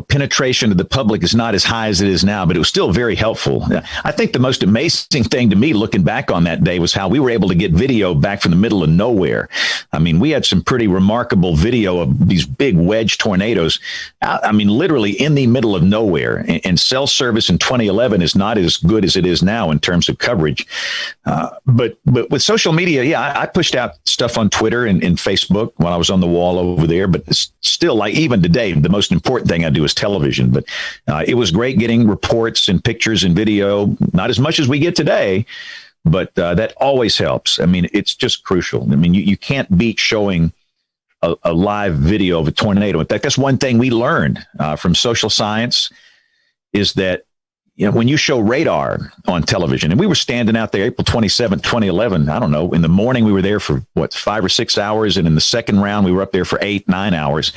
penetration of the public is not as high as it is now, but it was still very helpful. I think the most amazing thing to me looking back on that day was how we were able to get video back from the middle of nowhere. I mean, we had some pretty remarkable video of these big wedge tornadoes. I mean, literally in the middle of nowhere. And cell service in 2011 is not as good as it is now in terms of coverage. But with social media, I pushed out stuff on Twitter and Facebook when I was on the wall over there. But it's still, like, even today, the most important thing I do is television. But it was great getting reports and pictures and video, not as much as we get today, but that always helps. I mean, it's just crucial. I mean, you can't beat showing a live video of a tornado. In fact, that's one thing we learned from social science, is that when you show radar on television, and we were standing out there April 27th, 2011, I don't know, in the morning we were there for 5 or 6 hours. And in the second round, we were up there for 8, 9 hours.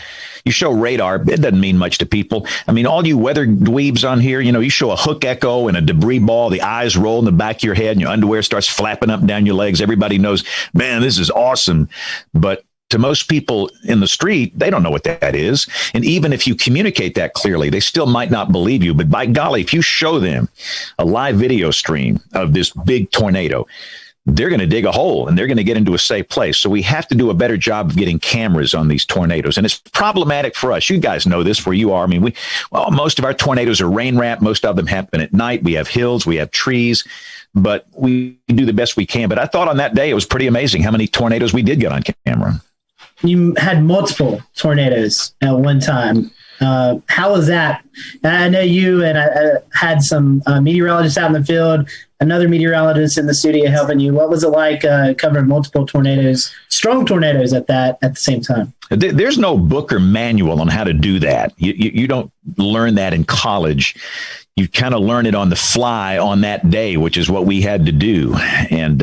You show radar, it doesn't mean much to people. I mean, all you weather dweebs on here, you show a hook echo and a debris ball, the eyes roll in the back of your head and your underwear starts flapping up and down your legs. Everybody knows, man, this is awesome. But to most people in the street, they don't know what that is. And even if you communicate that clearly, they still might not believe you. But by golly, if you show them a live video stream of this big tornado, they're going to dig a hole and they're going to get into a safe place. So we have to do a better job of getting cameras on these tornadoes. And it's problematic for us. You guys know this where you are. I mean, most of our tornadoes are rain wrapped. Most of them happen at night. We have hills, we have trees, but we do the best we can. But I thought on that day, it was pretty amazing how many tornadoes we did get on camera. You had multiple tornadoes at one time. How was that? I know you and I had some meteorologists out in the field, another meteorologist in the studio helping you. What was it like covering multiple tornadoes, strong tornadoes at the same time? There's no book or manual on how to do that. You don't learn that in college. You kind of learn it on the fly on that day, which is what we had to do. And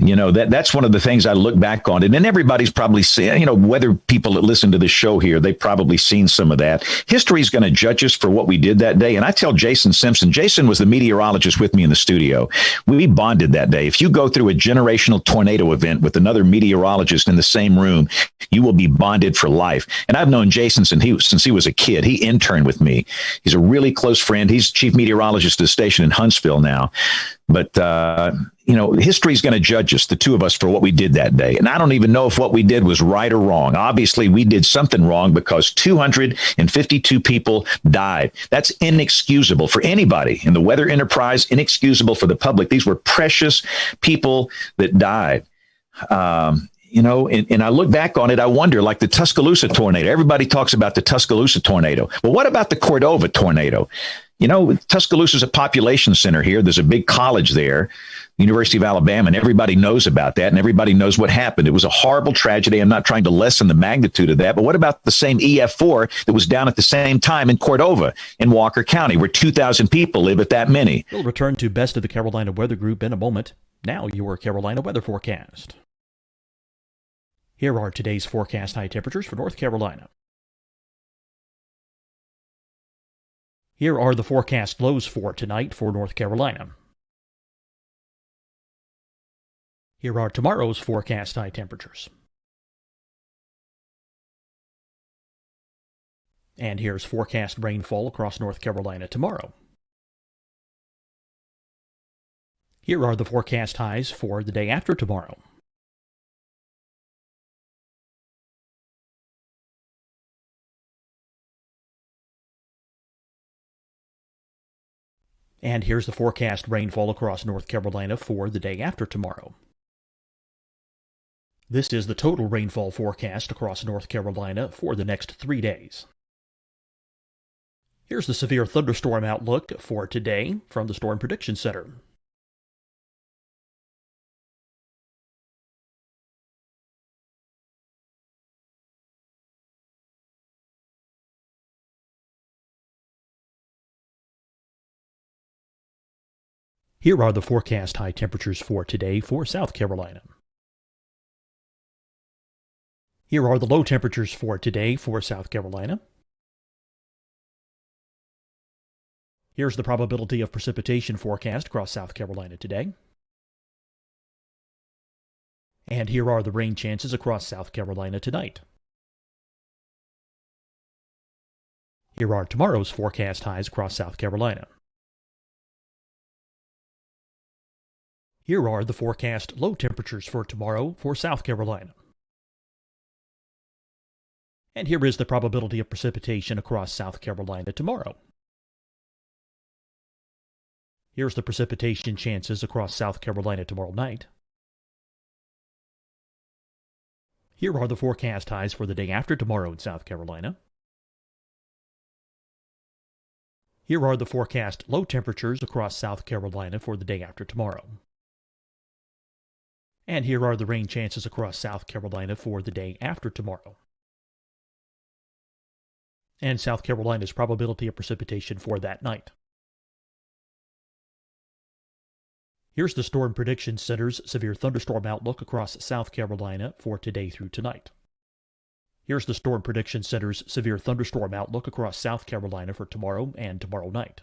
that's one of the things I look back on. And then everybody's probably seen, whether people that listen to the show here, they've probably seen some of that. History is going to judge us for what we did that day. And I tell Jason Simpson, Jason was the meteorologist with me in the studio. We bonded that day. If you go through a generational tornado event with another meteorologist in the same room, you will be bonded for life. And I've known Jason since he was a kid. He interned with me. He's a really close friend. He's chief meteorologist at the station in Huntsville now. But, history is going to judge us, the two of us, for what we did that day. And I don't even know if what we did was right or wrong. Obviously, we did something wrong because 252 people died. That's inexcusable for anybody in the weather enterprise, inexcusable for the public. These were precious people that died. And I look back on it, I wonder, like the Tuscaloosa tornado. Everybody talks about the Tuscaloosa tornado. Well, what about the Cordova tornado? Tuscaloosa is a population center here. There's a big college there. University of Alabama, and everybody knows about that, and everybody knows what happened. It was a horrible tragedy. I'm not trying to lessen the magnitude of that, but what about the same EF4 that was down at the same time in Cordova in Walker County, where 2,000 people live at that many? We'll return to Best of the Carolina Weather Group in a moment. Now your Carolina weather forecast. Here are today's forecast high temperatures for North Carolina. Here are the forecast lows for tonight for North Carolina. Here are tomorrow's forecast high temperatures. And here's forecast rainfall across North Carolina tomorrow. Here are the forecast highs for the day after tomorrow. And here's the forecast rainfall across North Carolina for the day after tomorrow. This is the total rainfall forecast across North Carolina for the next 3 days. Here's the severe thunderstorm outlook for today from the Storm Prediction Center. Here are the forecast high temperatures for today for South Carolina. Here are the low temperatures for today for South Carolina. Here's the probability of precipitation forecast across South Carolina today. And here are the rain chances across South Carolina tonight. Here are tomorrow's forecast highs across South Carolina. Here are the forecast low temperatures for tomorrow for South Carolina. And here is the probability of precipitation across South Carolina tomorrow. Here's the precipitation chances across South Carolina tomorrow night. Here are the forecast highs for the day after tomorrow in South Carolina. Here are the forecast low temperatures across South Carolina for the day after tomorrow. And here are the rain chances across South Carolina for the day after tomorrow. And South Carolina's probability of precipitation for that night. Here's the Storm Prediction Center's severe thunderstorm outlook across South Carolina for today through tonight. Here's the Storm Prediction Center's severe thunderstorm outlook across South Carolina for tomorrow and tomorrow night.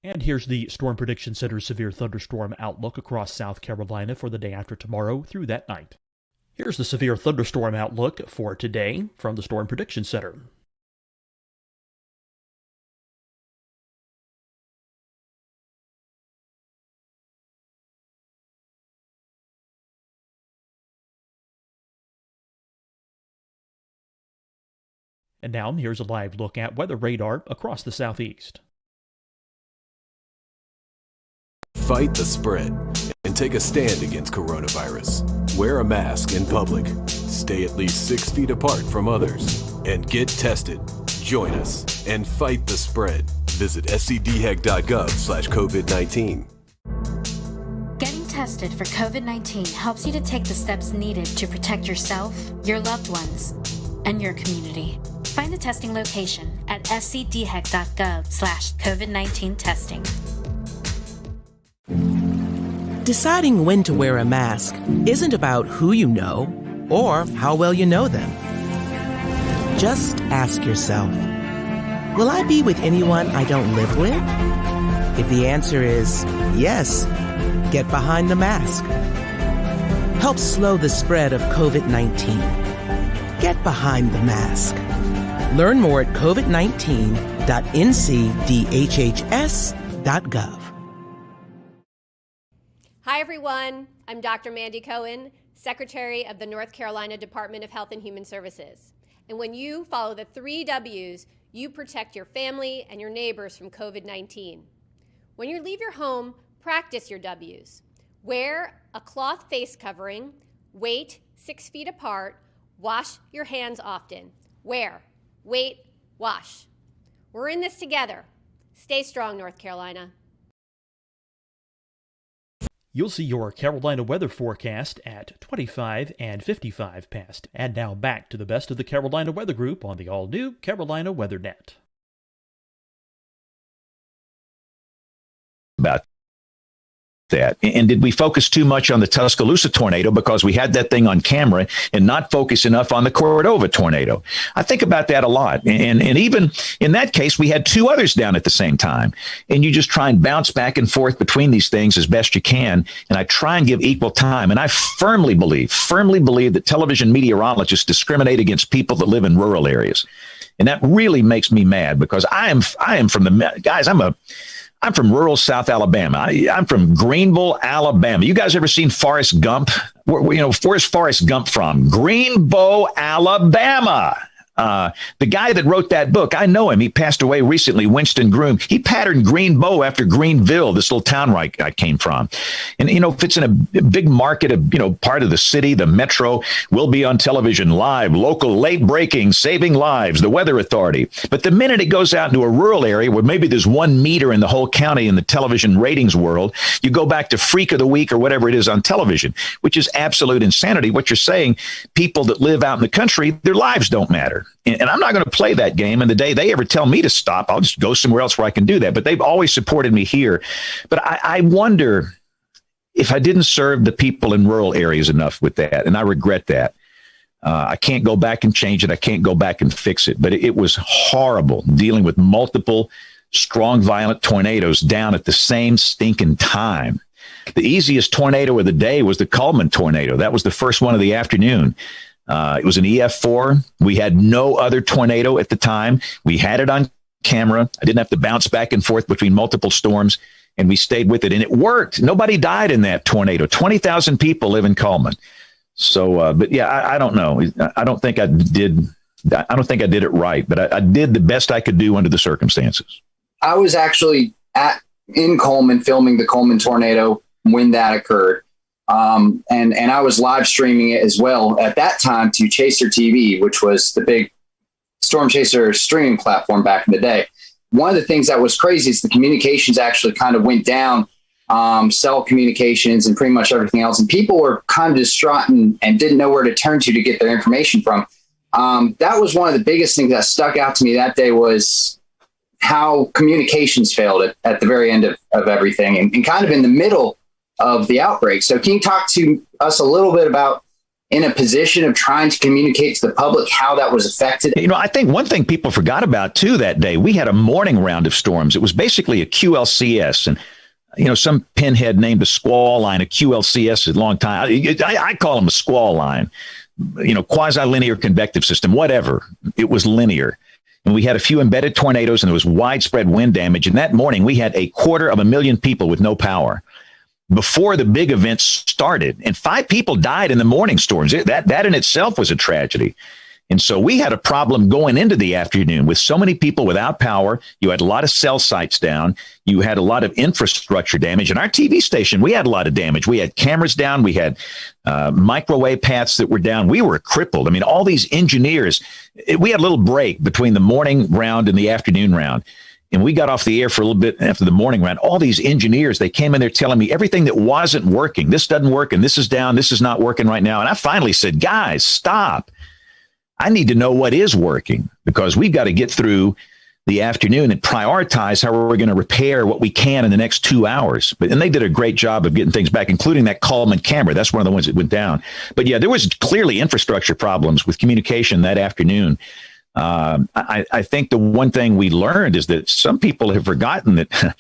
And here's the Storm Prediction Center's severe thunderstorm outlook across South Carolina for the day after tomorrow through that night. Here's the severe thunderstorm outlook for today from the Storm Prediction Center. And now here's a live look at weather radar across the southeast. Fight the spread and take a stand against coronavirus. Wear a mask in public. Stay at least 6 feet apart from others. And get tested. Join us and fight the spread. Visit scdhec.gov/COVID-19. Getting tested for COVID-19 helps you to take the steps needed to protect yourself, your loved ones, and your community. Find the testing location at scdhec.gov/COVID-19 testing. Deciding when to wear a mask isn't about who you know or how well you know them. Just ask yourself, will I be with anyone I don't live with? If the answer is yes, get behind the mask. Help slow the spread of COVID-19. Get behind the mask. Learn more at covid19.ncdhhs.gov. Hi, everyone. I'm Dr. Mandy Cohen, Secretary of the North Carolina Department of Health and Human Services. And when you follow the 3 W's, you protect your family and your neighbors from COVID-19. When you leave your home, practice your W's. Wear a cloth face covering, wait 6 feet apart, wash your hands often. Wear, wait, wash. We're in this together. Stay strong, North Carolina. You'll see your Carolina weather forecast at 25 and 55 past. And now back to the best of the Carolina Weather Group on the all-new Carolina Weather Net. About that. And did we focus too much on the Tuscaloosa tornado because we had that thing on camera and not focus enough on the Cordova tornado? I think about that a lot. And even in that case, we had two others down at the same time. And you just try and bounce back and forth between these things as best you can. And I try and give equal time. And I firmly believe that television meteorologists discriminate against people that live in rural areas. And that really makes me mad because I am from the guys. I'm from rural South Alabama. I'm from Greenville, Alabama. You guys ever seen Forrest Gump? Where's Forrest Gump from? Greenbow, Alabama. The guy that wrote that book, I know him. He passed away recently, Winston Groom. He patterned Greenbow after Greenville, this little town where I came from. And, if it's in a big market of, part of the city, the metro, we'll be on television live, local, late breaking, saving lives, the Weather Authority. But the minute it goes out into a rural area where maybe there's 1 meter in the whole county in the television ratings world, you go back to Freak of the Week or whatever it is on television, which is absolute insanity. What you're saying, people that live out in the country, their lives don't matter. And I'm not going to play that game. And the day they ever tell me to stop, I'll just go somewhere else where I can do that. But they've always supported me here. But I wonder if I didn't serve the people in rural areas enough with that. And I regret that. I can't go back and change it. I can't go back and fix it. But it was horrible dealing with multiple strong, violent tornadoes down at the same stinking time. The easiest tornado of the day was the Coleman tornado. That was the first one of the afternoon. It was an EF4. We had no other tornado at the time. We had it on camera. I didn't have to bounce back and forth between multiple storms, and we stayed with it. And it worked. Nobody died in that tornado. 20,000 people live in Coleman. So, but yeah, I don't know. I don't think I did it right, but I did the best I could do under the circumstances. I was actually in Coleman filming the Coleman tornado when that occurred. And I was live streaming it as well at that time to Chaser TV, which was the big Storm Chaser streaming platform back in the day. One of the things that was crazy is the communications actually kind of went down, cell communications and pretty much everything else. And people were kind of distraught and didn't know where to turn to get their information from. That was one of the biggest things that stuck out to me that day was how communications failed at the very end of everything and kind of in the middle of the outbreak. So can you talk to us a little bit about in a position of trying to communicate to the public how that was affected? I think one thing people forgot about too that day, we had a morning round of storms. It was basically a QLCS and, some pinhead named a squall line, a QLCS a long time. I call them a squall line, quasi-linear convective system, whatever. It was linear. And we had a few embedded tornadoes and there was widespread wind damage. And that morning we had 250,000 people with no power before the big events started. And 5 people died in the morning storms. That in itself was a tragedy. And so we had a problem going into the afternoon with so many people without power. You had a lot of cell sites down. You had a lot of infrastructure damage. And our TV station, we had a lot of damage. We had cameras down. We had microwave paths that were down. We were crippled. I mean, all these engineers, we had a little break between the morning round and the afternoon round. And we got off the air for a little bit after the morning round. All these engineers, they came in there telling me everything that wasn't working. This doesn't work, and this is down. This is not working right now. And I finally said, guys, stop. I need to know what is working because we've got to get through the afternoon and prioritize how we're going to repair what we can in the next 2 hours. And they did a great job of getting things back, including that Coleman camera. That's one of the ones that went down. But yeah, there was clearly infrastructure problems with communication that afternoon. I think the one thing we learned is that some people have forgotten that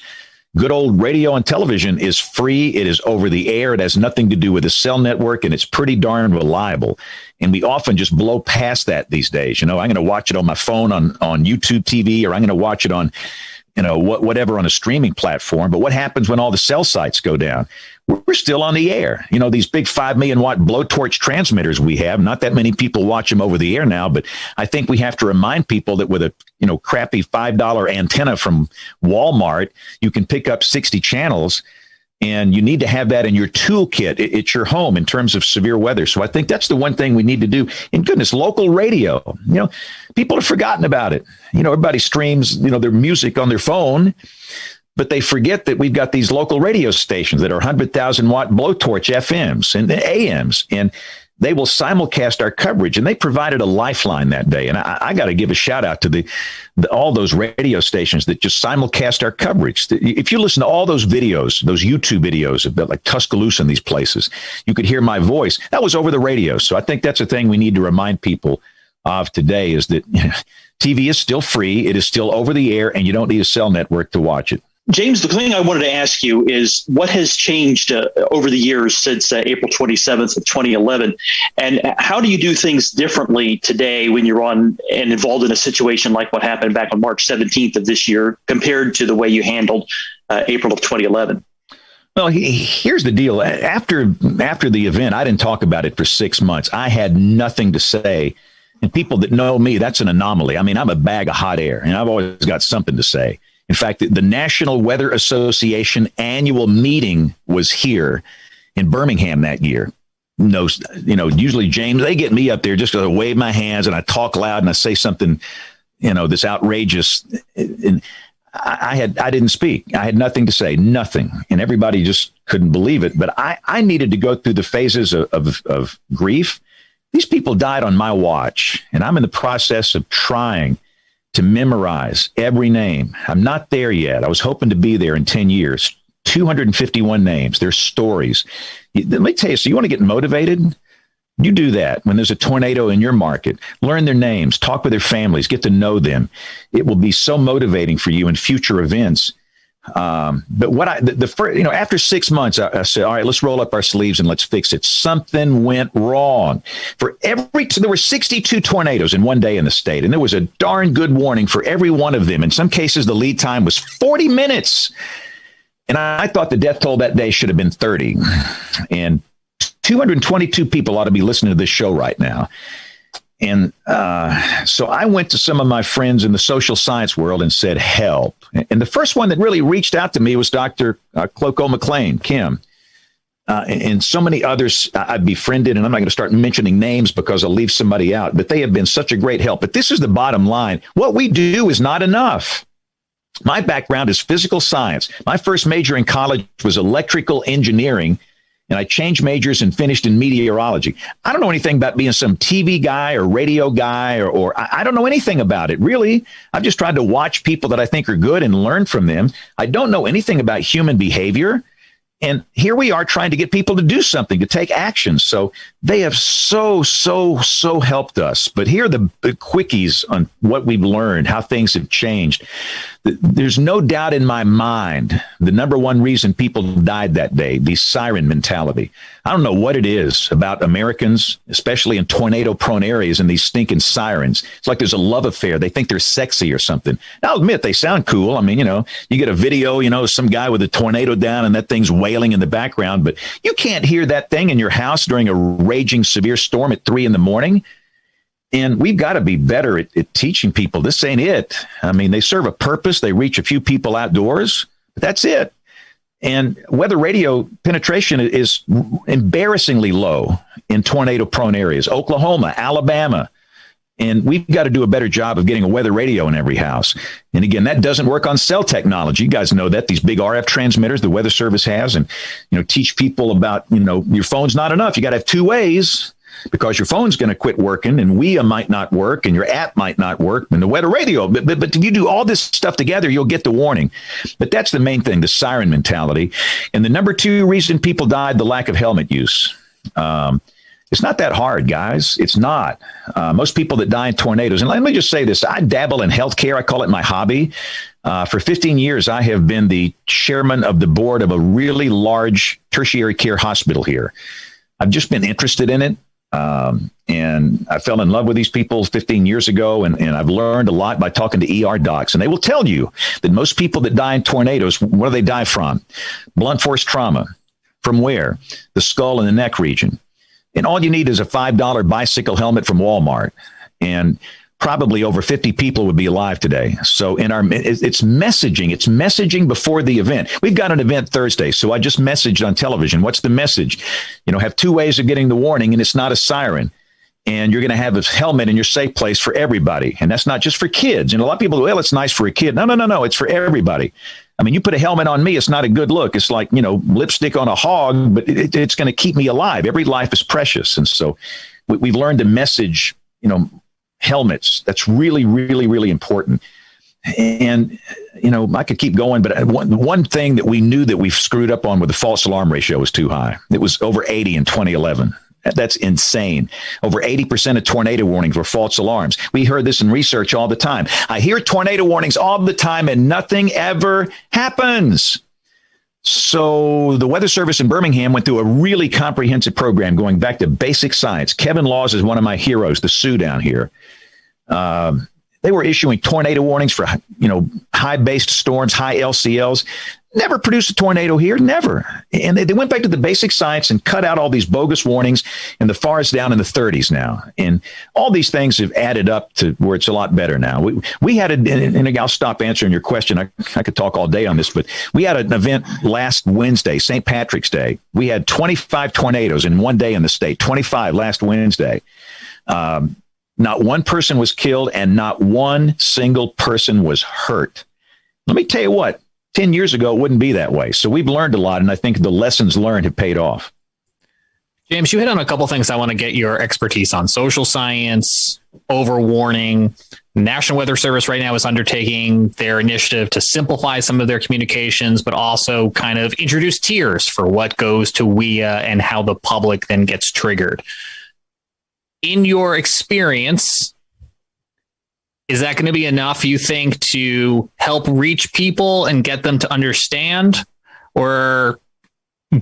good old radio and television is free. It is over the air. It has nothing to do with a cell network, and it's pretty darn reliable. And we often just blow past that these days. I'm going to watch it on my phone on YouTube TV, or I'm going to watch it on, whatever on a streaming platform. But what happens when all the cell sites go down? We're still on the air. These big 5 million watt blowtorch transmitters we have, not that many people watch them over the air now, but I think we have to remind people that with a, crappy $5 antenna from Walmart, you can pick up 60 channels, and you need to have that in your toolkit at your home in terms of severe weather. So I think that's the one thing we need to do. And goodness, local radio, people have forgotten about it. Everybody streams, their music on their phone. But they forget that we've got these local radio stations that are 100,000 watt blowtorch FMs and AMs, and they will simulcast our coverage. And they provided a lifeline that day. And I got to give a shout out to all those radio stations that just simulcast our coverage. If you listen to all those videos, those YouTube videos about like Tuscaloosa and these places, you could hear my voice. That was over the radio. So I think that's a thing we need to remind people of today, is that TV is still free. It is still over the air, and you don't need a cell network to watch it. James, the thing I wanted to ask you is what has changed over the years since April 27th of 2011, and how do you do things differently today when you're on and involved in a situation like what happened back on March 17th of this year compared to the way you handled April of 2011? Well, here's the deal. After the event, I didn't talk about it for 6 months. I had nothing to say. And people that know me, that's an anomaly. I mean, I'm a bag of hot air, and I've always got something to say. In fact, the National Weather Association annual meeting was here in Birmingham that year. Usually, James, they get me up there just to wave my hands, and I talk loud and I say something, that's outrageous. And I didn't speak. I had nothing to say, nothing. And everybody just couldn't believe it. But I needed to go through the phases of grief. These people died on my watch, and I'm in the process of trying to memorize every name. I'm not there yet. I was hoping to be there in 10 years. 251 names, their stories. Let me tell you, so you want to get motivated? You do that when there's a tornado in your market. Learn their names, talk with their families, get to know them. It will be so motivating for you in future events. But what after 6 months, I said, all right, let's roll up our sleeves and let's fix it. Something went wrong. There were 62 tornadoes in one day in the state, and there was a darn good warning for every one of them. In some cases, the lead time was 40 minutes. And I thought the death toll that day should have been 30. And 222 people ought to be listening to this show right now. And so I went to some of my friends in the social science world and said, help. And the first one that really reached out to me was Dr. Cloco McLean, Kim, and so many others I've befriended. And I'm not going to start mentioning names because I'll leave somebody out. But they have been such a great help. But this is the bottom line. What we do is not enough. My background is physical science. My first major in college was electrical engineering. And I changed majors and finished in meteorology. I don't know anything about being some TV guy or radio guy, or I don't know anything about it, really. I've just tried to watch people that I think are good and learn from them. I don't know anything about human behavior. And here we are trying to get people to do something, to take action. So they have so helped us. But here are the quickies on what we've learned, how things have changed. There's no doubt in my mind the number one reason people died that day, the siren mentality. I don't know what it is about Americans, especially in tornado-prone areas, and these stinking sirens. It's like there's a love affair. They think they're sexy or something. Now, I'll admit, they sound cool. I mean, you get a video, some guy with a tornado down and that thing's wailing in the background, but you can't hear that thing in your house during a raging severe storm at 3 a.m. And we've got to be better at teaching people this ain't it. I mean, they serve a purpose. They reach a few people outdoors, but that's it. And weather radio penetration is embarrassingly low in tornado-prone areas, Oklahoma, Alabama. And we've got to do a better job of getting a weather radio in every house. And again, that doesn't work on cell technology. You guys know that, these big RF transmitters the Weather Service has, and, teach people about, your phone's not enough. You got to have two ways, because your phone's going to quit working, and WIA might not work, and your app might not work, and the weather radio. But if you do all this stuff together, you'll get the warning. But that's the main thing, the siren mentality. And the number two reason people died, the lack of helmet use. It's not that hard, guys. It's not. Most people that die in tornadoes, and let me just say this, I dabble in healthcare. I call it my hobby. For 15 years, I have been the chairman of the board of a really large tertiary care hospital here. I've just been interested in it. And I fell in love with these people 15 years ago, and I've learned a lot by talking to ER docs. And they will tell you that most people that die in tornadoes, what do they die from? Blunt force trauma. From where? The skull and the neck region. And all you need is a $5 bicycle helmet from Walmart. And probably over 50 people would be alive today. So it's messaging. It's messaging before the event. We've got an event Thursday, so I just messaged on television. What's the message? Have two ways of getting the warning, and it's not a siren. And you're going to have a helmet in your safe place for everybody. And that's not just for kids. And a lot of people go, well, it's nice for a kid. No. It's for everybody. I mean, you put a helmet on me, it's not a good look. It's like, lipstick on a hog, but it's going to keep me alive. Every life is precious. And so we've learned to message, helmets. That's really, really, really important. And, I could keep going, but one thing that we knew that we screwed up on with the false alarm ratio was too high. It was over 80 in 2011. That's insane. Over 80% of tornado warnings were false alarms. We heard this in research all the time. I hear tornado warnings all the time and nothing ever happens. So the Weather Service in Birmingham went through a really comprehensive program going back to basic science. Kevin Laws is one of my heroes, the Sioux down here. They were issuing tornado warnings for, high-based storms, high LCLs. Never produced a tornado here, never. And they went back to the basic science and cut out all these bogus warnings, and the forest down in the 30s now. And all these things have added up to where it's a lot better now. We had and I'll stop answering your question. I could talk all day on this, but we had an event last Wednesday, St. Patrick's Day. We had 25 tornadoes in one day in the state, 25 last Wednesday. Not one person was killed and not one single person was hurt. Let me tell you what, 10 years ago, it wouldn't be that way. So we've learned a lot, and I think the lessons learned have paid off. James, you hit on a couple things I want to get your expertise on. Social science, overwarning. National Weather Service right now is undertaking their initiative to simplify some of their communications, but also kind of introduce tiers for what goes to WIA and how the public then gets triggered. In your experience, is that going to be enough, you think, to help reach people and get them to understand? Or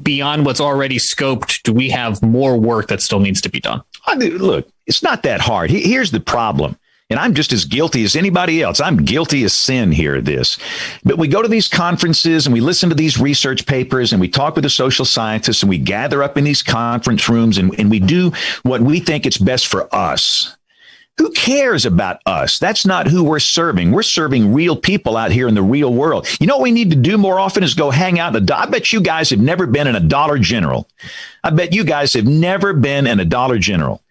beyond what's already scoped, do we have more work that still needs to be done? Look, it's not that hard. Here's the problem. And I'm just as guilty as anybody else. I'm guilty as sin here at this. But we go to these conferences and we listen to these research papers and we talk with the social scientists and we gather up in these conference rooms and we do what we think is best for us. Who cares about us? That's not who we're serving. We're serving real people out here in the real world. You know what we need to do more often is go hang out I bet you guys have never been in a Dollar General. I bet you guys have never been in a Dollar General.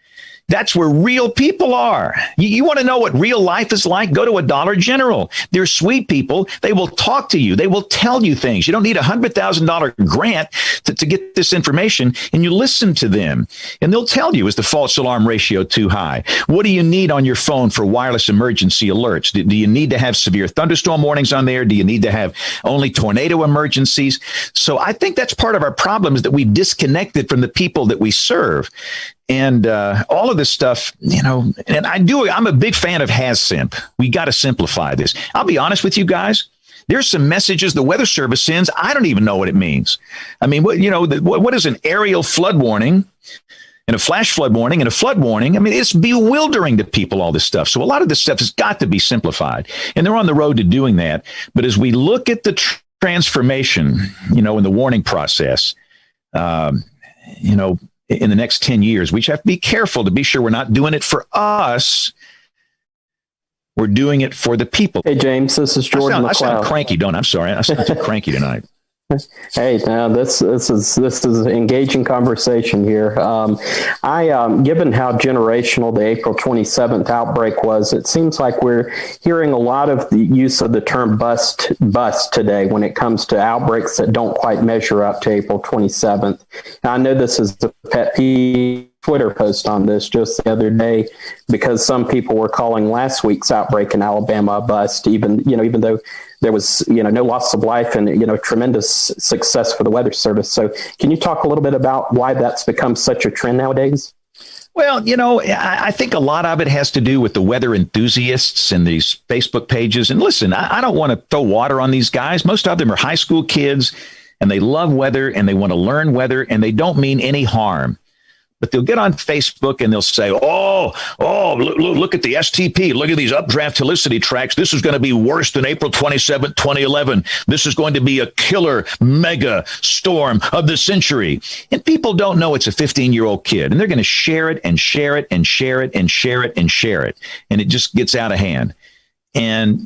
That's where real people are. You want to know what real life is like? Go to a Dollar General. They're sweet people. They will talk to you. They will tell you things. You don't need $100,000 grant to get this information, and you listen to them. And they'll tell you, is the false alarm ratio too high? What do you need on your phone for wireless emergency alerts? Do you need to have severe thunderstorm warnings on there? Do you need to have only tornado emergencies? So I think that's part of our problem is that we've disconnected from the people that we serve. And all of this stuff, and I'm a big fan of HAZSIMP. We got to simplify this. I'll be honest with you guys. There's some messages the Weather Service sends. I don't even know what it means. I mean, what is an aerial flood warning and a flash flood warning and a flood warning? I mean, it's bewildering to people, all this stuff. So a lot of this stuff has got to be simplified. And they're on the road to doing that. But as we look at the transformation, in the warning process, in the next 10 years, we have to be careful to be sure we're not doing it for us. We're doing it for the people. Hey, James, this is Jordan McLeod. I sound cranky, don't I? I'm sorry. I sound too cranky tonight. Hey, now this is an engaging conversation here. Given how generational the April 27th outbreak was, it seems like we're hearing a lot of the use of the term bust today when it comes to outbreaks that don't quite measure up to April 27th. Now, I know this is a pet peeve. Twitter post on this just the other day because some people were calling last week's outbreak in Alabama a bust, even though there was, no loss of life and, tremendous success for the Weather Service. So can you talk a little bit about why that's become such a trend nowadays? Well, I think a lot of it has to do with the weather enthusiasts and these Facebook pages. And listen, I don't want to throw water on these guys. Most of them are high school kids and they love weather and they want to learn weather and they don't mean any harm. But they'll get on Facebook and they'll say, look at the STP. Look at these updraft helicity tracks. This is going to be worse than April 27, 2011. This is going to be a killer mega storm of the century. And people don't know it's a 15-year-old kid. And they're going to share it and share it and share it and share it and share it. And it just gets out of hand. And,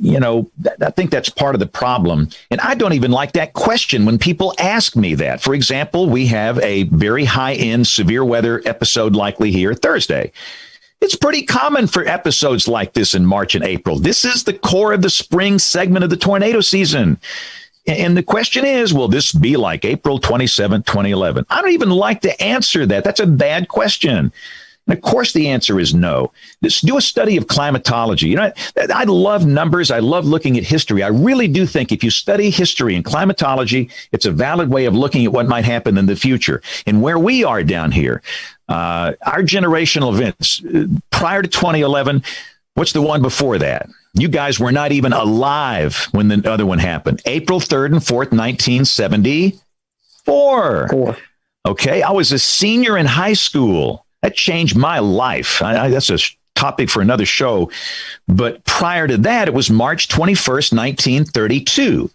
I think that's part of the problem. And I don't even like that question when people ask me that. For example, we have a very high-end severe weather episode likely here Thursday. It's pretty common for episodes like this in March and April. This is the core of the spring segment of the tornado season. And the question is, will this be like April 27, 2011? I don't even like to answer that. That's a bad question. And of course, the answer is no. Let's do a study of climatology. You know, I love numbers. I love looking at history. I really do think if you study history and climatology, it's a valid way of looking at what might happen in the future. And where we are down here, our generational events prior to 2011, what's the one before that? You guys were not even alive when the other one happened. April 3rd and 4th, 1974. Okay, I was a senior in high school. That changed my life. That's a topic for another show. But prior to that, it was March 21st, 1932.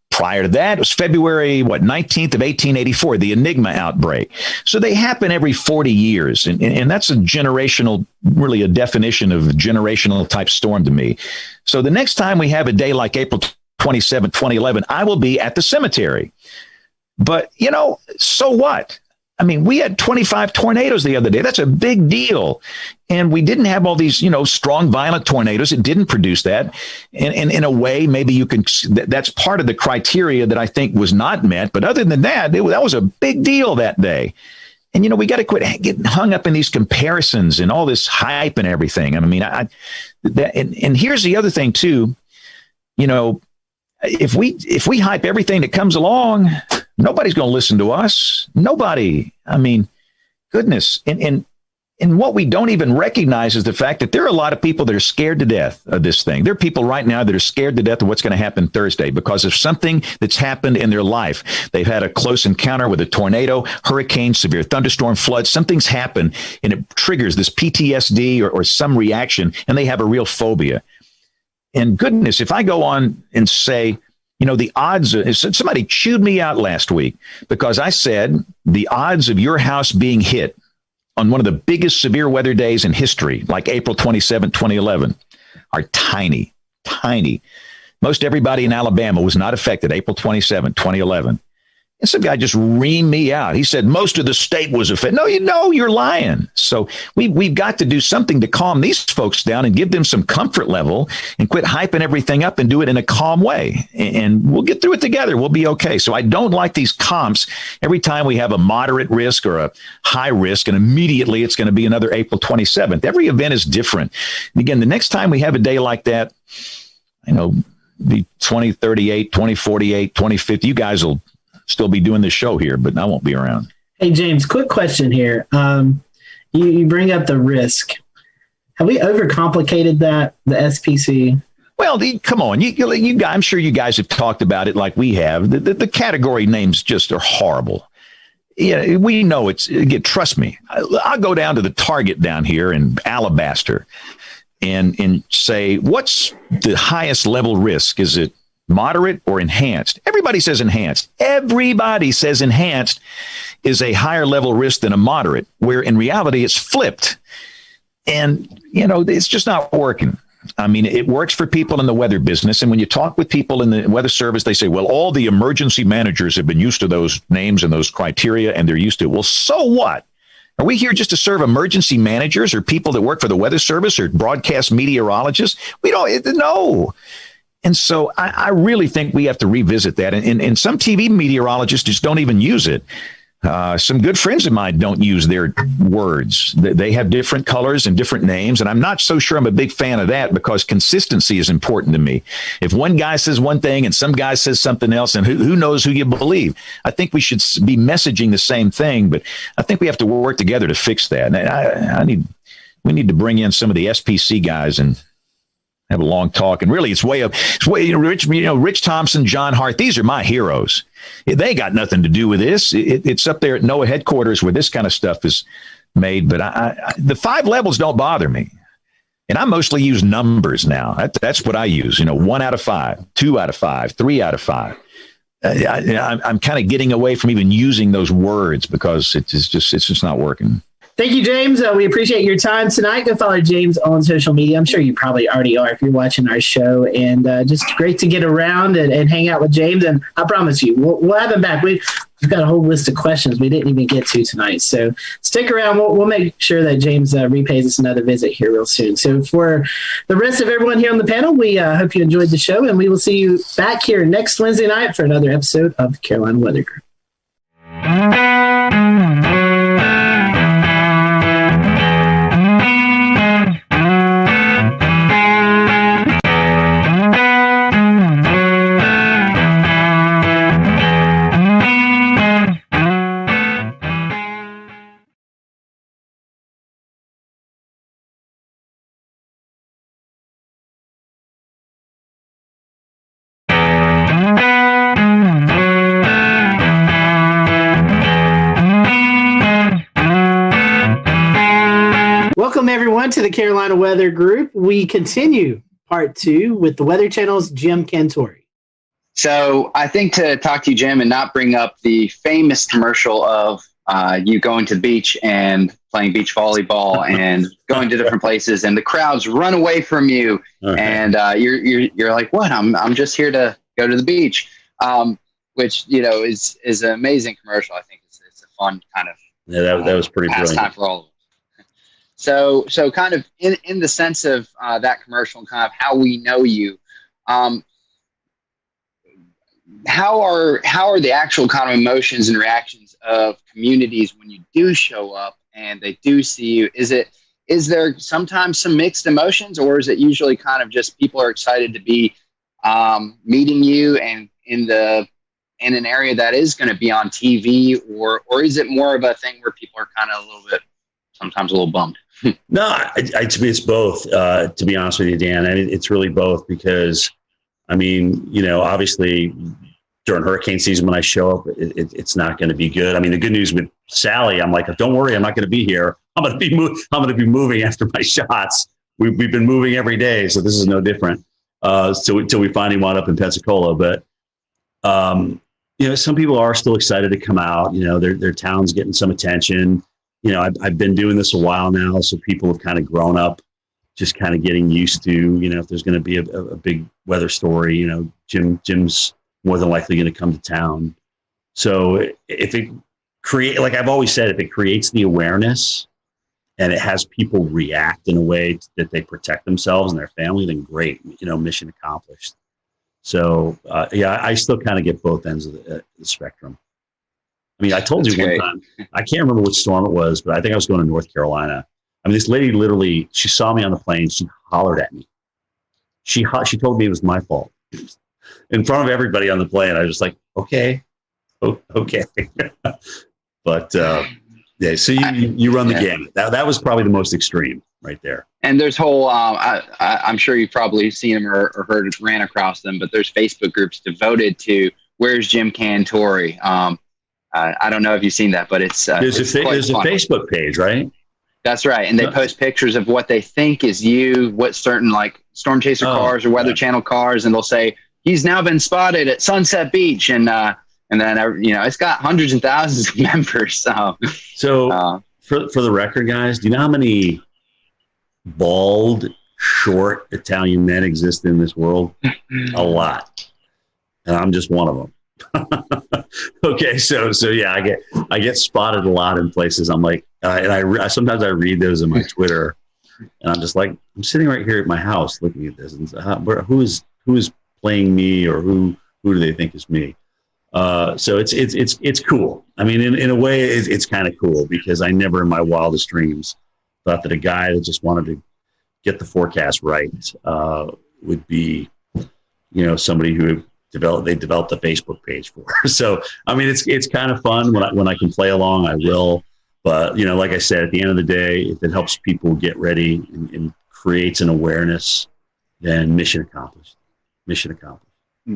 Prior to that, it was February, 19th of 1884, the Enigma outbreak. So they happen every 40 years. And that's a generational, really a definition of generational type storm to me. So the next time we have a day like April 27, 2011, I will be at the cemetery. But, you know, so what? I mean, we had 25 tornadoes the other day. That's a big deal. And we didn't have all these, you know, strong, violent tornadoes. It didn't produce that. And in a way, maybe you can, that's part of the criteria that I think was not met. But other than that, that was a big deal that day. And, you know, we got to quit getting hung up in these comparisons and all this hype and everything. I mean, and here's the other thing, too. You know, if we hype everything that comes along, nobody's going to listen to us. Nobody. I mean, goodness. And what we don't even recognize is the fact that there are a lot of people that are scared to death of this thing. There are people right now that are scared to death of what's going to happen Thursday because of something that's happened in their life. They've had a close encounter with a tornado, hurricane, severe thunderstorm, flood. Something's happened and it triggers this PTSD or some reaction, and they have a real phobia. And goodness, if I go on and say, you know, the odds, somebody chewed me out last week because I said the odds of your house being hit on one of the biggest severe weather days in history, like April 27, 2011, are tiny, tiny. Most everybody in Alabama was not affected April 27, 2011. And some guy just reamed me out. He said, most of the state was affected. No, you're lying. So we've got to do something to calm these folks down and give them some comfort level and quit hyping everything up and do it in a calm way. And we'll get through it together. We'll be okay. So I don't like these comps every time we have a moderate risk or a high risk, and immediately it's going to be another April 27th. Every event is different. And again, the next time we have a day like that, you know, the 2038, 2048, 2050, you guys will still be doing this show here, but I won't be around. Hey, James, quick question here. You bring up the risk. Have we overcomplicated that, the SPC? Well, come on. You guys, I'm sure you guys have talked about it like we have. The category names just are horrible. Yeah, we know trust me. I'll go down to the Target down here in Alabaster and say, what's the highest level risk? Is it moderate or enhanced? Everybody says enhanced. Everybody says enhanced is a higher level risk than a moderate, where in reality it's flipped. And, you know, it's just not working. I mean, it works for people in the weather business. And when you talk with people in the weather service, they say, well, all the emergency managers have been used to those names and those criteria, and they're used to it. Well, so what? Are we here just to serve emergency managers or people that work for the weather service or broadcast meteorologists? We don't know. And so I really think we have to revisit that. And some TV meteorologists just don't even use it. Some good friends of mine don't use their words. They have different colors and different names. And I'm not so sure I'm a big fan of that, because consistency is important to me. If one guy says one thing and some guy says something else, and who knows who you believe? I think we should be messaging the same thing, but I think we have to work together to fix that. And we need to bring in some of the SPC guys and have a long talk. And really, it's way Rich Thompson, John Hart. These are my heroes. They got nothing to do with this. It's up there at NOAA headquarters where this kind of stuff is made. But the 5 levels don't bother me. And I mostly use numbers now. That's what I use. 1 out of 5, 2 out of 5, 3 out of 5. I'm kind of getting away from even using those words because it's just not working. Thank you, James. We appreciate your time tonight. Go follow James on social media. I'm sure you probably already are if you're watching our show. And just great to get around and hang out with James. And I promise you, we'll have him back. we've got a whole list of questions we didn't even get to tonight. So stick around. We'll make sure that James repays us another visit here real soon. So for the rest of everyone here on the panel, we hope you enjoyed the show, and we will see you back here next Wednesday night for another episode of the Carolina Weather Group. Welcome, everyone, to the Carolina Weather Group. We continue part 2 with the Weather Channel's Jim Cantore. So I think to talk to you, Jim, and not bring up the famous commercial of you going to the beach and playing beach volleyball and going to different places, and the crowds run away from you, and you're like, "What? I'm just here to go to the beach," which is an amazing commercial. I think it's a fun kind of that was pretty brilliant. Time for all of us. So kind of in the sense of that commercial and kind of how we know you, how are the actual kind of emotions and reactions of communities when you do show up and they do see you? Is there sometimes some mixed emotions, or is it usually kind of just people are excited to be meeting you and in an area that is going to be on TV, or is it more of a thing where people are kind of sometimes a little bummed? No, to me, it's both, to be honest with you, Dan. I mean, it's really both because, I mean, obviously during hurricane season, when I show up, it's not going to be good. I mean, the good news with Sally, I'm like, don't worry, I'm not going to be here. I'm going to be moving after my shots. We've been moving every day, so this is no different. Till we finally wound up in Pensacola. But, some people are still excited to come out. Their town's getting some attention. I've been doing this a while now, so people have kind of grown up, just kind of getting used to, if there's going to be a big weather story, Jim's more than likely going to come to town. So if it like I've always said, if it creates the awareness and it has people react in a way that they protect themselves and their family, then great, mission accomplished. So I still kind of get both ends of the spectrum. I mean, I told you one time, I can't remember which storm it was, but I think I was going to North Carolina. I mean, this lady literally, she saw me on the plane. She hollered at me. She told me it was my fault. In front of everybody on the plane. I was just like, okay. But, so you run the gamut. That was probably the most extreme right there. And there's whole, I'm sure you've probably seen them or ran across them, but there's Facebook groups devoted to Where's Jim Cantore? I don't know if you've seen that, but there's a Facebook page, right? That's right. And they post pictures of what they think is you, what certain like storm chaser cars or weather channel cars. And they'll say, he's now been spotted at Sunset Beach. And then, it's got hundreds and thousands of members. So for the record, guys, do you know how many bald, short Italian men exist in this world? A lot. And I'm just one of them. Okay, so yeah, I get spotted a lot in places. I'm like, and I sometimes I read those in my Twitter, and I'm just like, I'm sitting right here at my house looking at this, and who is playing me, or who do they think is me? So it's cool. I mean, in a way, it's kind of cool because I never in my wildest dreams thought that a guy that just wanted to get the forecast right would be, somebody who developed a Facebook page for. So, I mean, it's kind of fun when I can play along, I will. But, like I said, at the end of the day, if it helps people get ready and creates an awareness, then mission accomplished. Mission accomplished.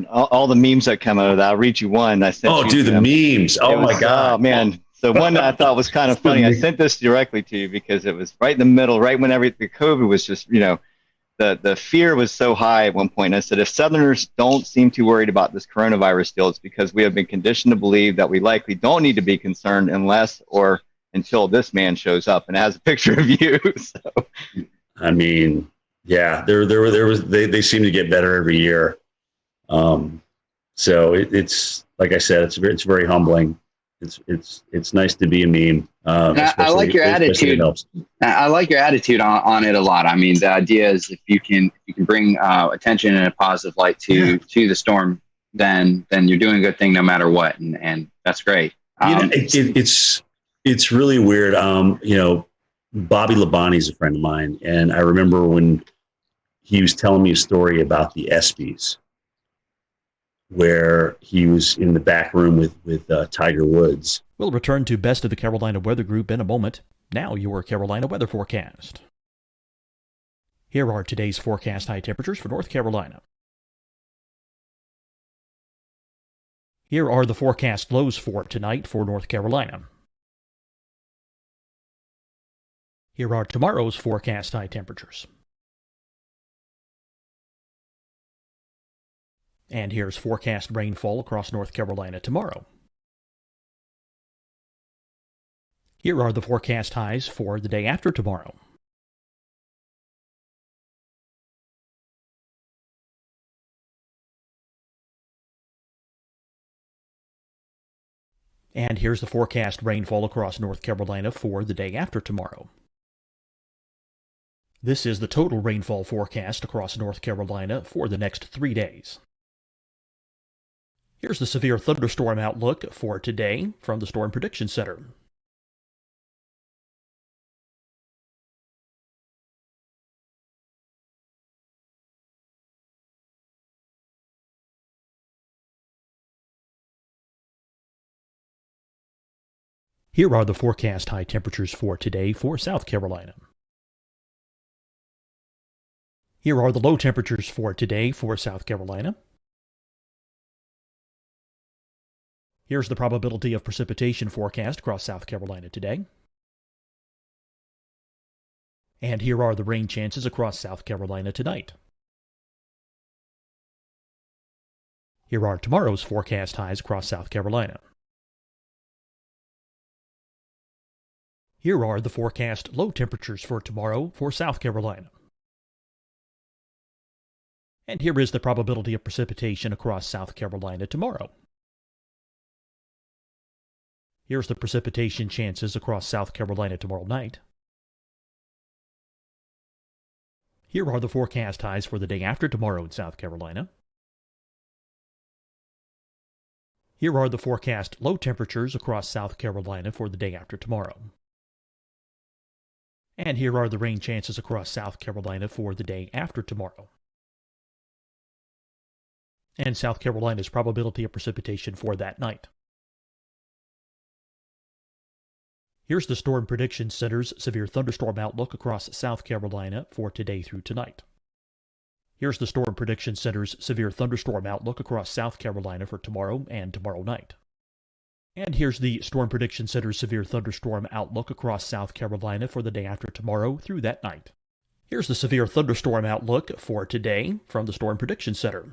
All the memes that come out of that, I'll read you one. I sent the memes. Oh, my God. Oh, man. The one that I thought was kind of funny, I sent this directly to you because it was right in the middle, right when the COVID was just, the fear was so high at one point. And I said, if Southerners don't seem too worried about this coronavirus still, it's because we have been conditioned to believe that we likely don't need to be concerned unless or until this man shows up. And it has a picture of you. So. I mean, yeah, they seem to get better every year. So it's like I said, it's very humbling. It's nice to be a meme. I like your attitude. I like your attitude on it a lot. I mean, the idea is if you can bring attention in a positive light to the storm, then you're doing a good thing no matter what, and that's great. It's really weird. Bobby Labonte is a friend of mine, and I remember when he was telling me a story about the ESPYs, where he was in the back room with Tiger Woods. We'll return to Best of the Carolina Weather Group in a moment. Now your Carolina weather forecast. Here are today's forecast high temperatures for North Carolina. Here are the forecast lows for tonight for North Carolina. Here are tomorrow's forecast high temperatures. And here's forecast rainfall across North Carolina tomorrow. Here are the forecast highs for the day after tomorrow. And here's the forecast rainfall across North Carolina for the day after tomorrow. This is the total rainfall forecast across North Carolina for the next 3 days. Here's the severe thunderstorm outlook for today from the Storm Prediction Center. Here are the forecast high temperatures for today for South Carolina. Here are the low temperatures for today for South Carolina. Here's the probability of precipitation forecast across South Carolina today. And here are the rain chances across South Carolina tonight. Here are tomorrow's forecast highs across South Carolina. Here are the forecast low temperatures for tomorrow for South Carolina. And here is the probability of precipitation across South Carolina tomorrow. Here's the precipitation chances across South Carolina tomorrow night. Here are the forecast highs for the day after tomorrow in South Carolina. Here are the forecast low temperatures across South Carolina for the day after tomorrow. And here are the rain chances across South Carolina for the day after tomorrow. And South Carolina's probability of precipitation for that night. Here's the Storm Prediction Center's severe thunderstorm outlook across South Carolina for today through tonight. Here's the Storm Prediction Center's severe thunderstorm outlook across South Carolina for tomorrow and tomorrow night. And here's the Storm Prediction Center's severe thunderstorm outlook across South Carolina for the day after tomorrow through that night. Here's the severe thunderstorm outlook for today from the Storm Prediction Center.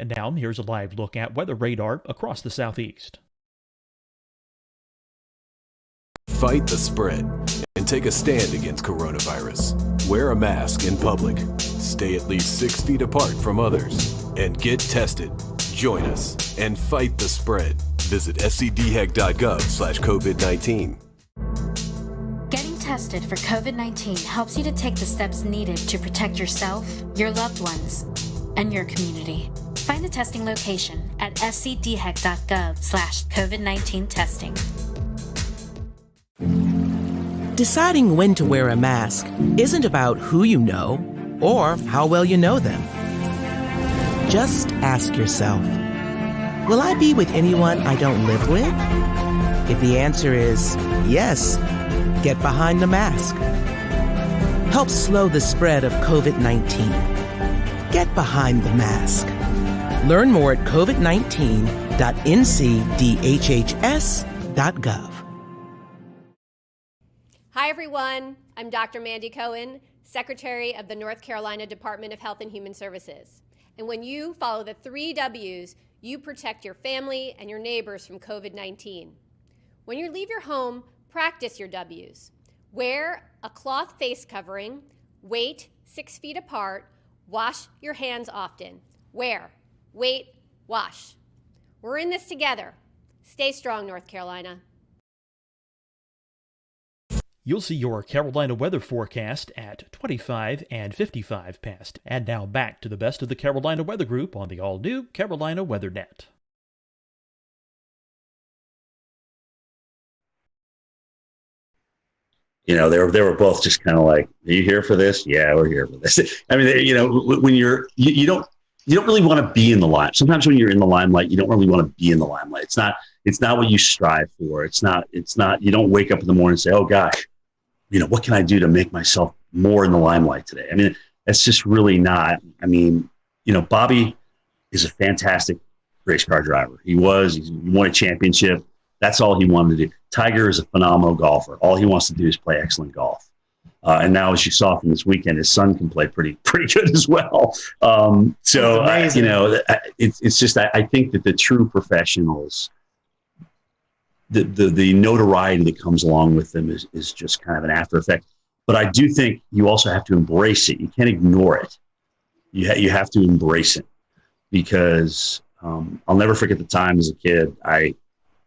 And now, here's a live look at weather radar across the southeast. Fight the spread and take a stand against coronavirus. Wear a mask in public. Stay at least 6 feet apart from others. And get tested. Join us and fight the spread. Visit scdhec.gov/COVID-19. Getting tested for COVID-19 helps you to take the steps needed to protect yourself, your loved ones, and your community. Find the testing location at scdhec.gov/COVID-19 testing. Deciding when to wear a mask isn't about who you know or how well you know them. Just ask yourself, will I be with anyone I don't live with? If the answer is yes, get behind the mask. Help slow the spread of COVID-19. Get behind the mask. Learn more at covid19.ncdhhs.gov. Hi, everyone. I'm Dr. Mandy Cohen, Secretary of the North Carolina Department of Health and Human Services. And when you follow the 3 W's, you protect your family and your neighbors from COVID-19. When you leave your home, practice your W's. Wear a cloth face covering, wait 6 feet apart, wash your hands often. Wear, wait, wash. We're in this together. Stay strong, North Carolina. You'll see your Carolina weather forecast at 25 and 55 past. And now back to the best of the Carolina Weather Group on the all-new Carolina Weather Net. You know, they were both just kind of like, "Are you here for this?" "Yeah, we're here for this." I mean, you know, when you don't really want to be in the limelight. Sometimes when you're in the limelight, you don't really want to be in the limelight. It's not what you strive for. It's not. You don't wake up in the morning and say, "Oh gosh, you know, what can I do to make myself more in the limelight today?" I mean, that's just really not. I mean, you know, Bobby is a fantastic race car driver. He won a championship. That's all he wanted to do. Tiger is a phenomenal golfer. All he wants to do is play excellent golf. And now, as you saw from this weekend, his son can play pretty good as well. You know, it's just I think that the true professionals, the notoriety that comes along with them is just kind of an after effect. But I do think you also have to embrace it. You can't ignore it. You have to embrace it, because I'll never forget the time as a kid I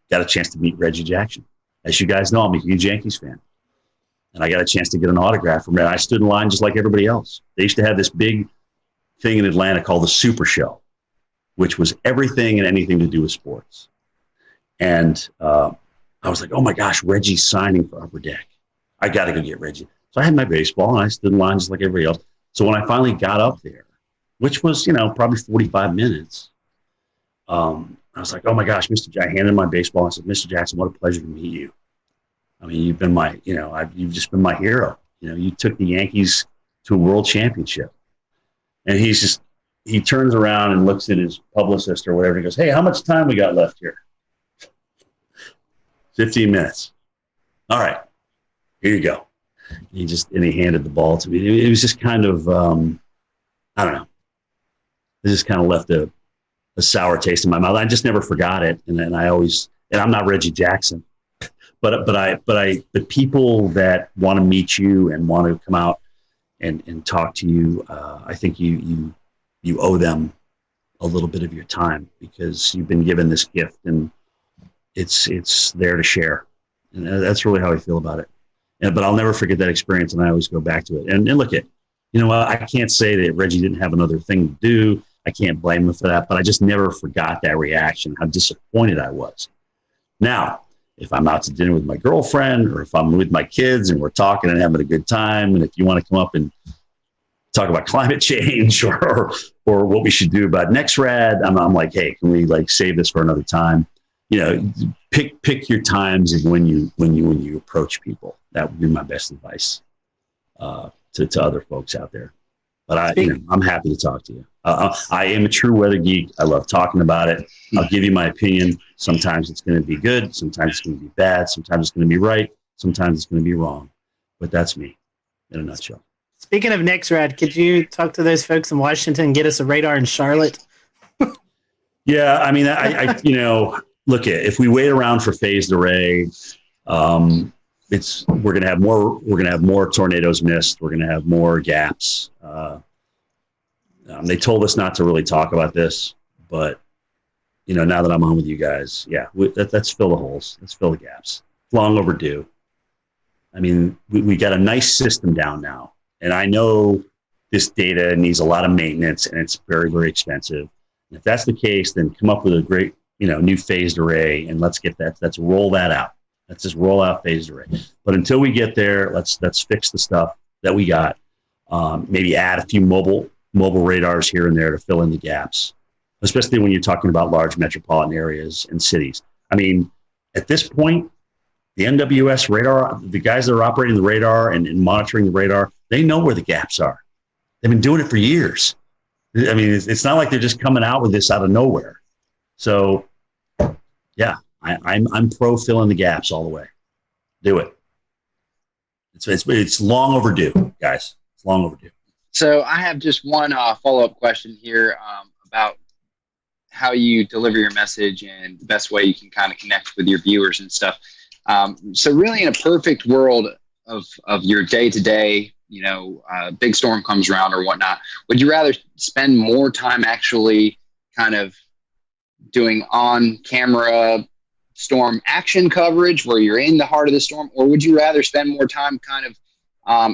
got a chance to meet Reggie Jackson. As you guys know, I'm a huge Yankees fan. And I got a chance to get an autograph from him. I stood in line just like everybody else. They used to have this big thing in Atlanta called the Super Show, which was everything and anything to do with sports. And I was like, oh my gosh, Reggie's signing for Upper Deck. I got to go get Reggie. So I had my baseball and I stood in line just like everybody else. So when I finally got up there, which was, you know, probably 45 minutes, I was like, oh my gosh, I handed my baseball. I said, Mr. Jackson, what a pleasure to meet you. I mean, you've been you've just been my hero. You know, you took the Yankees to a world championship. And he turns around and looks at his publicist or whatever. He goes, hey, how much time we got left here? 15 minutes. All right, here you go. And he handed the ball to me. It was just kind of, I don't know. It just kind of left a sour taste in my mouth. I just never forgot it. And then I'm not Reggie Jackson, but the people that want to meet you and want to come out and talk to you, I think you owe them a little bit of your time, because you've been given this gift and it's there to share. And that's really how I feel about it. But I'll never forget that experience, and I always go back to it. And look at, you know, I can't say that Reggie didn't have another thing to do. I can't blame him for that, but I just never forgot that reaction, how disappointed I was. Now, if I'm out to dinner with my girlfriend, or if I'm with my kids and we're talking and having a good time, and if you want to come up and talk about climate change or what we should do about NextRad, I'm like, hey, can we save this for another time? You know, pick your times and when you approach people. That would be my best advice to other folks out there. But I'm happy to talk to you. I am a true weather geek. I love talking about it. I'll give you my opinion. Sometimes it's going to be good. Sometimes it's going to be bad. Sometimes it's going to be right. Sometimes it's going to be wrong. But that's me in a nutshell. Speaking of NextRad, could you talk to those folks in Washington and get us a radar in Charlotte? Yeah, I mean, I you know, look, if we wait around for phased array, we're going to have more tornadoes missed. We're going to have more gaps. They told us not to really talk about this, but you know, now that I'm on with you guys, yeah, let's fill the holes. Let's fill the gaps. It's long overdue. I mean, we got a nice system down now, and I know this data needs a lot of maintenance, and it's very, very expensive. And if that's the case, then come up with a great, you know, new phased array, and let's roll that out. Let's just roll out phased array. But until we get there, let's fix the stuff that we got. Maybe add a few mobile radars here and there to fill in the gaps, especially when you're talking about large metropolitan areas and cities. I mean, at this point, the NWS radar, the guys that are operating the radar and monitoring the radar, they know where the gaps are. They've been doing it for years. I mean, it's not like they're just coming out with this out of nowhere. So, yeah, I'm pro filling the gaps all the way. Do it. It's long overdue, guys. It's long overdue. So I have just one follow-up question here about how you deliver your message and the best way you can kind of connect with your viewers and stuff. So really, in a perfect world of your day to day, big storm comes around or whatnot, would you rather spend more time actually kind of doing on camera storm action coverage where you're in the heart of the storm, or would you rather spend more time kind of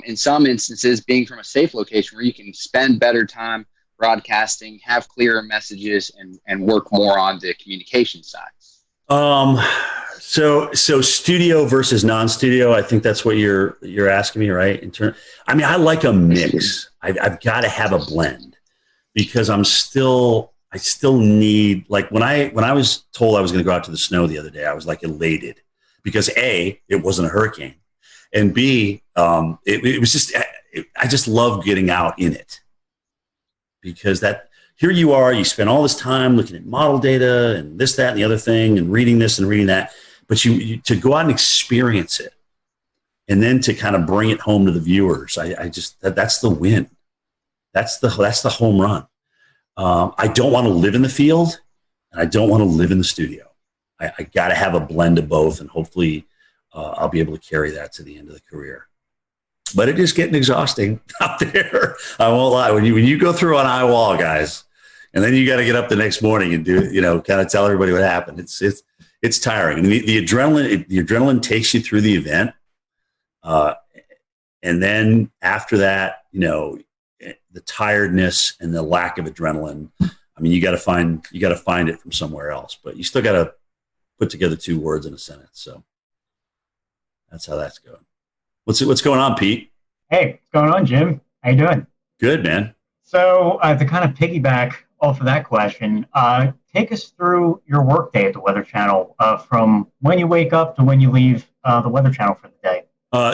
in some instances being from a safe location where you can spend better time broadcasting, have clearer messages, and work more on the communication side? So studio versus non-studio, I think that's what you're asking me, right? I like a mix. I've got to have a blend because I still need, like when I was told I was going to go out to the snow the other day, I was like elated because A, it wasn't a hurricane, and B, it was just, I just love getting out in it because here you are, you spend all this time looking at model data and this, that, and the other thing and reading this and reading that, but you to go out and experience it and then to kind of bring it home to the viewers, that's the win. That's the home run. I don't want to live in the field and I don't want to live in the studio. I got to have a blend of both, and hopefully I'll be able to carry that to the end of the career. But it is getting exhausting out there. I won't lie. When you go through an eye wall, guys, and then you got to get up the next morning and do, kind of tell everybody what happened. It's tiring. And the adrenaline takes you through the event. And then after that, the tiredness and the lack of adrenaline, you got to find it from somewhere else, but you still got to put together 2 words in a sentence. So that's how that's going. What's going on, Pete? Hey, what's going on, Jim? How you doing? Good, man. So to kind of piggyback off of that question, take us through your workday at the Weather Channel, from when you wake up to when you leave the Weather Channel for the day.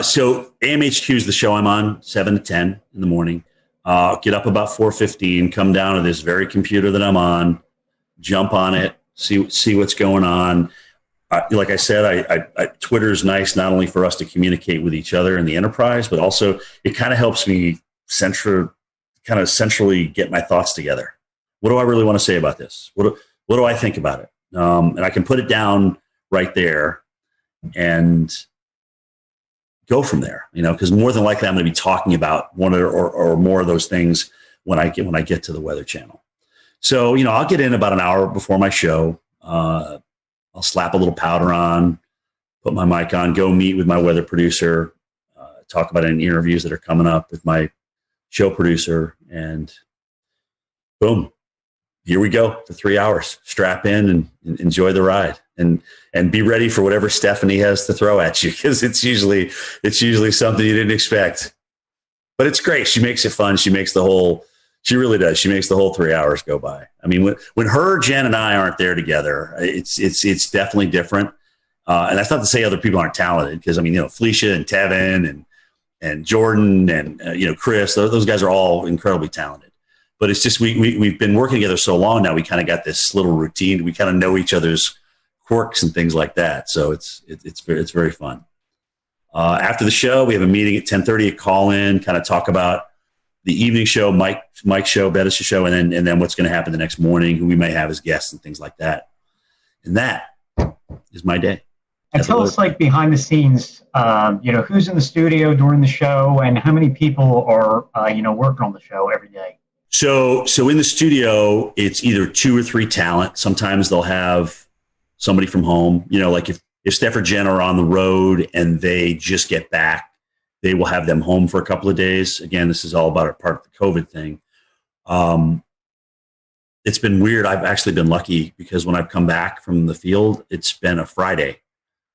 So AMHQ is the show I'm on, 7 to 10 in the morning. Get up about 4:15, come down to this very computer that I'm on, jump on it, see what's going on. Like I said, Twitter is nice not only for us to communicate with each other in the enterprise, but also it kind of helps me centrally get my thoughts together. What do I really want to say about this? What do I think about it? And I can put it down right there and go from there, because more than likely I'm going to be talking about one or more of those things when I get to the Weather Channel. So, I'll get in about an hour before my show. I'll slap a little powder on, put my mic on, go meet with my weather producer, talk about any interviews that are coming up with my show producer, and boom, here we go for 3 hours. Strap in and enjoy the ride, and be ready for whatever Stephanie has to throw at you, because it's usually something you didn't expect. But it's great. She makes it fun. She really does. She makes the whole 3 hours go by. When her, Jen, and I aren't there together, it's definitely different. And that's not to say other people aren't talented, because Felicia and Tevin and Jordan and Chris, those guys are all incredibly talented. But it's just we've been working together so long now. We kind of got this little routine. We kind of know each other's quirks and things like that. So it's very fun. After the show, we have a meeting at 10:30. A call in, kind of talk about the evening show, Mike's show, Bettis' show, and then what's going to happen the next morning, who we may have as guests and things like that. And that is my day. And tell us, like, behind the scenes, who's in the studio during the show, and how many people are working on the show every day. So in the studio, it's either 2 or 3 talent. Sometimes they'll have somebody from home. Like if Steph or Jen are on the road and they just get back, they will have them home for a couple of days. Again, this is all about a part of the COVID thing. It's been weird. I've actually been lucky because when I've come back from the field, it's been a Friday.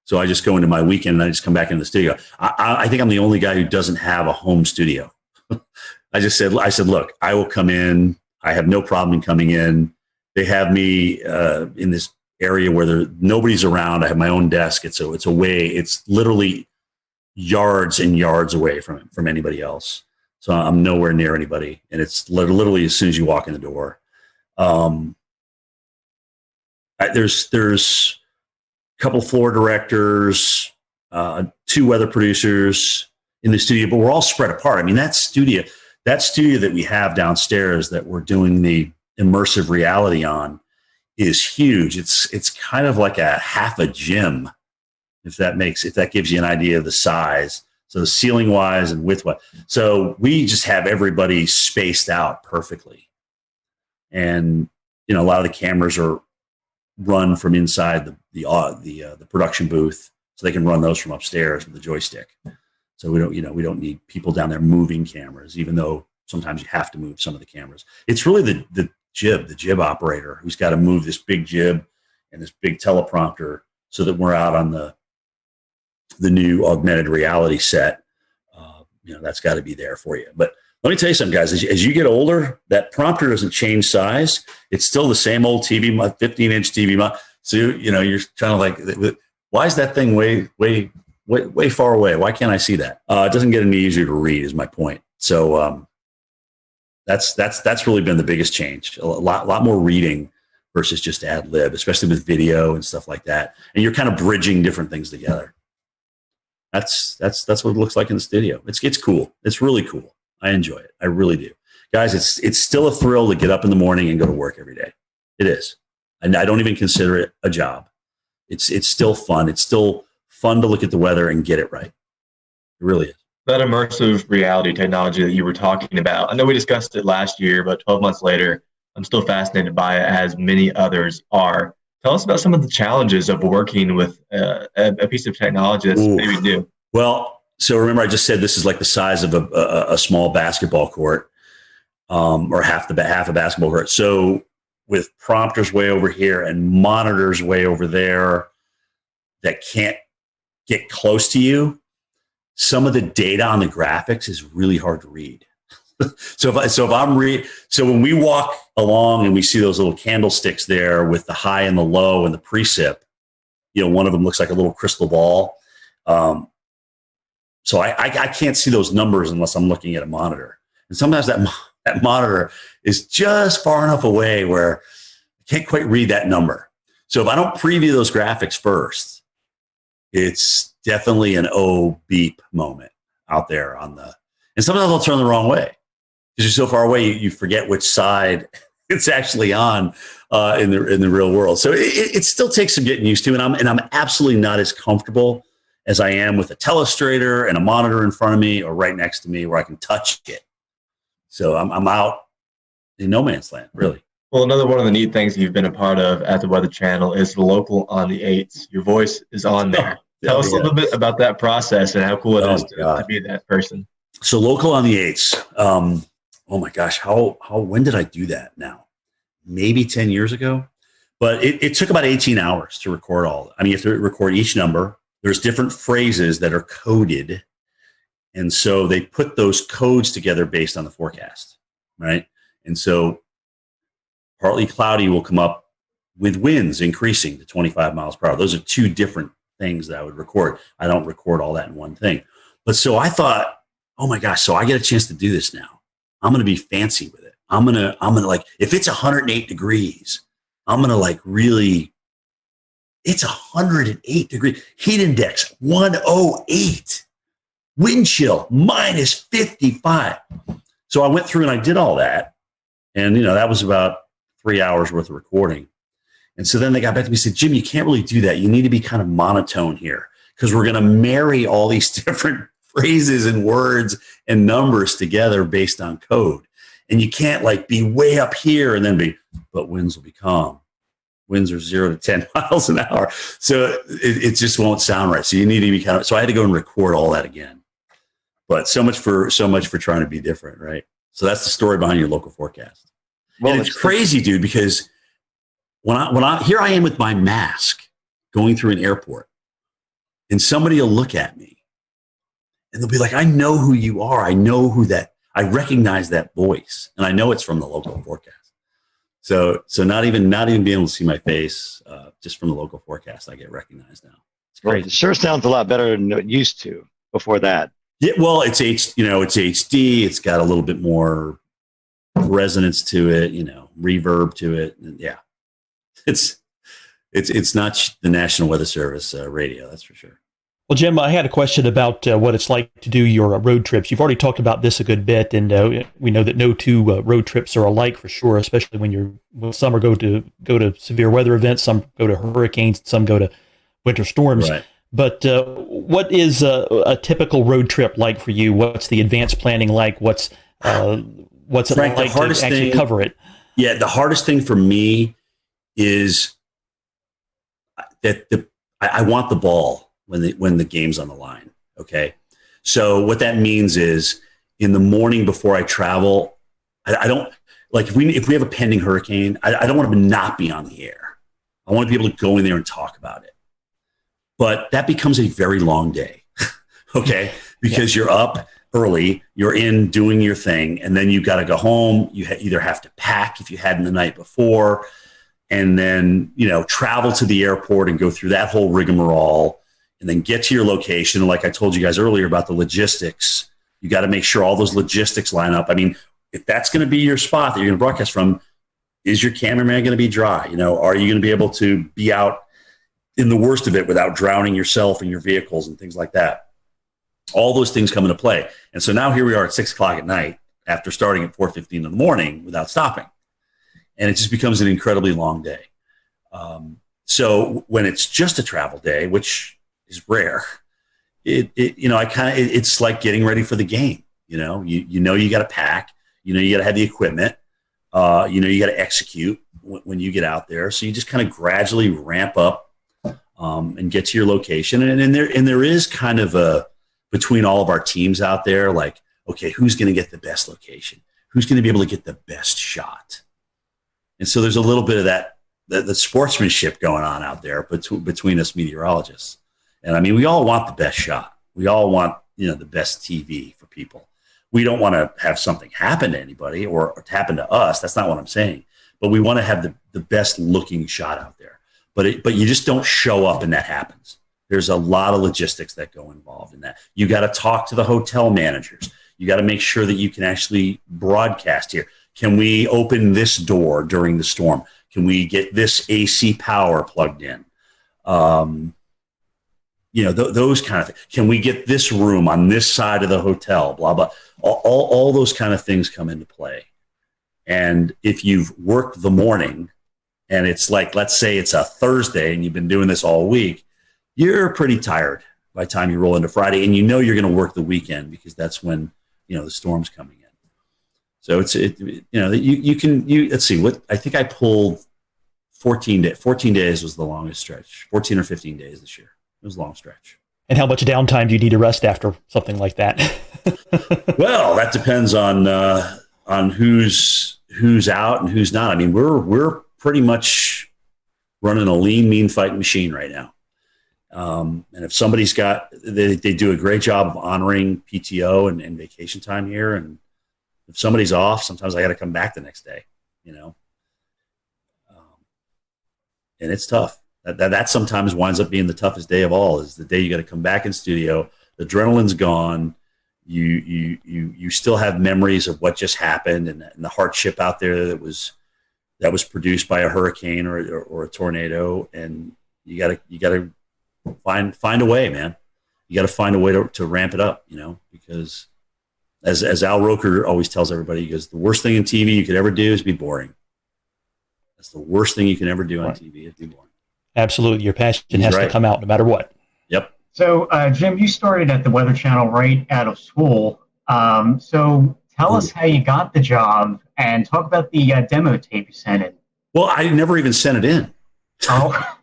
So I just go into my weekend and I just come back into the studio. I think I'm the only guy who doesn't have a home studio. I said, look, I will come in. I have no problem in coming in. They have me in this area where nobody's around. I have my own desk. It's literally yards and yards away from anybody else. So I'm nowhere near anybody. And it's literally as soon as you walk in the door. There's a couple floor directors, 2 weather producers in the studio, but we're all spread apart. That studio that we have downstairs that we're doing the immersive reality on is huge. It's kind of like a half a gym if that gives you an idea of the size. So ceiling wise and width wise. So we just have everybody spaced out perfectly. And, you know, a lot of the cameras are run from inside the production booth, so they can run those from upstairs with the joystick. So we don't need people down there moving cameras, even though sometimes you have to move some of the cameras. It's really the jib operator who's got to move this big jib and this big teleprompter so that we're out on the new augmented reality set. That's got to be there for you. But let me tell you something, guys. As you get older, that prompter doesn't change size. It's still the same old TV, 15-inch TV. So you're kind of like, why is that thing way far away? Why can't I see that? It doesn't get any easier to read, is my point. So that's really been the biggest change. A lot more reading versus just ad lib, especially with video and stuff like that. And you're kind of bridging different things together. That's what it looks like in the studio. It's cool. It's really cool. I enjoy it. I really do. Guys, it's still a thrill to get up in the morning and go to work every day. It is. And I don't even consider it a job. It's still fun. It's still fun to look at the weather and get it right. It really is. That immersive reality technology that you were talking about, I know we discussed it last year, but 12 months later, I'm still fascinated by it, as many others are. Tell us about some of the challenges of working with a piece of technology that's maybe new. Well, so remember I just said this is like the size of a small basketball court, or half a basketball court. So with prompters way over here and monitors way over there that can't get close to you, some of the data on the graphics is really hard to read. So when we walk along and we see those little candlesticks there with the high and the low and the precip, one of them looks like a little crystal ball. So I can't see those numbers unless I'm looking at a monitor. And sometimes that monitor is just far enough away where I can't quite read that number. So if I don't preview those graphics first, it's definitely an beep moment out there and sometimes I'll turn the wrong way. Because you're so far away, you forget which side it's actually on in the real world. So it still takes some getting used to, and I'm absolutely not as comfortable as I am with a telestrator and a monitor in front of me or right next to me where I can touch it. So I'm out in no man's land, really. Well, another one of the neat things you've been a part of at the Weather Channel is the local on the 8s. Your voice is on there. Tell us a little bit about that process and how cool it is to be that person. So local on the 8s. Oh my gosh, when did I do that now? Maybe 10 years ago? But it took about 18 hours to record all. I mean, you have to record each number. There's different phrases that are coded. And so they put those codes together based on the forecast, right? And so partly cloudy will come up with winds increasing to 25 miles per hour. Those are two different things that I would record. I don't record all that in one thing. But so I thought, oh my gosh, so I get a chance to do this now. I'm going to be fancy with it. I'm going to like, if it's 108 degrees, I'm going to like really, it's 108 degrees, heat index 108, wind chill minus 55. So I went through and I did all that. And, that was about 3 hours worth of recording. And so then they got back to me and said, Jim, you can't really do that. You need to be kind of monotone here because we're going to marry all these different phrases and words and numbers together based on code. And you can't like be way up here and then but winds will be calm. Winds are 0 to 10 miles an hour. So it just won't sound right. So you need to be so I had to go and record all that again. But so much for trying to be different, right? So that's the story behind your local forecast. Well, and it's crazy, dude, because when I here I am with my mask going through an airport and somebody will look at me and they'll be like, I know who you are. I know I recognize that voice. And I know it's from the local forecast. So not even being able to see my face, just from the local forecast, I get recognized now. It's great. Well, it sure sounds a lot better than it used to before that. Yeah, well, it's HD. It's got a little bit more resonance to it, reverb to it. And yeah, it's not the National Weather Service radio, that's for sure. Well, Jim, I had a question about what it's like to do your road trips. You've already talked about this a good bit, and we know that no two road trips are alike for sure, especially when some go to severe weather events, some go to hurricanes, some go to winter storms. Right. But what is a typical road trip like for you? What's the advanced planning like? What's it Frank, like to actually cover it? Yeah, the hardest thing for me is that I want the ball when the game's on the line. Okay, so what that means is in the morning before I travel, I don't like if we have a pending hurricane, I don't want to not be on the air. I want to be able to go in there and talk about it. But that becomes a very long day, okay? Because you're up early, you're in doing your thing, and then you got to go home. You either have to pack if you hadn't the night before, and then travel to the airport and go through that whole rigmarole, and then get to your location. And like I told you guys earlier about the logistics, you got to make sure all those logistics line up. I mean, if that's going to be your spot that you're going to broadcast from, is your cameraman going to be dry? Are you going to be able to be out in the worst of it without drowning yourself and your vehicles and things like that? All those things come into play. And so now here we are at 6 o'clock at night after starting at 4:15 in the morning without stopping. And it just becomes an incredibly long day. So when it's just a travel day, which is rare, it's like getting ready for the game. You got to pack, you got to have the equipment, you got to execute when you get out there. So you just kind of gradually ramp up and get to your location. And there is kind of between all of our teams out there, like, okay, who's going to get the best location? Who's going to be able to get the best shot? And so there's a little bit of that, the sportsmanship going on out there between us meteorologists. And I mean, we all want the best shot. We all want, the best TV for people. We don't want to have something happen to anybody or happen to us. That's not what I'm saying. But we want to have the best looking shot out there. But you just don't show up and that happens. There's a lot of logistics that go involved in that. You got to talk to the hotel managers. You got to make sure that you can actually broadcast here. Can we open this door during the storm? Can we get this AC power plugged in? Those kind of things. Can we get this room on this side of the hotel? Blah, blah. All those kind of things come into play. And if you've worked the morning and it's like, let's say it's a Thursday and you've been doing this all week, you're pretty tired by the time you roll into Friday, and you're going to work the weekend because that's when, the storm's coming in. So let's see what, I think I pulled 14 days was the longest stretch, 14 or 15 days this year. It was a long stretch. And how much downtime do you need to rest after something like that? Well, that depends on who's out and who's not. I mean, we're pretty much running a lean, mean fighting machine right now. And if somebody's they do a great job of honoring PTO and vacation time here. And if somebody's off, sometimes I got to come back the next day, and it's tough. That sometimes winds up being the toughest day of all, is the day you got to come back in studio. The adrenaline's gone. You still have memories of what just happened and the hardship out there that was produced by a hurricane or a tornado. And you gotta find a way, man. You got to find a way to ramp it up, because as Al Roker always tells everybody, he goes, the worst thing in TV you could ever do is be boring. That's the worst thing you can ever do on TV is be boring. Absolutely. Your passion has to come out no matter what. Yep. So, Jim, you started at the Weather Channel right out of school. So tell us how you got the job and talk about the demo tape you sent in. Well, I never even sent it in. Oh.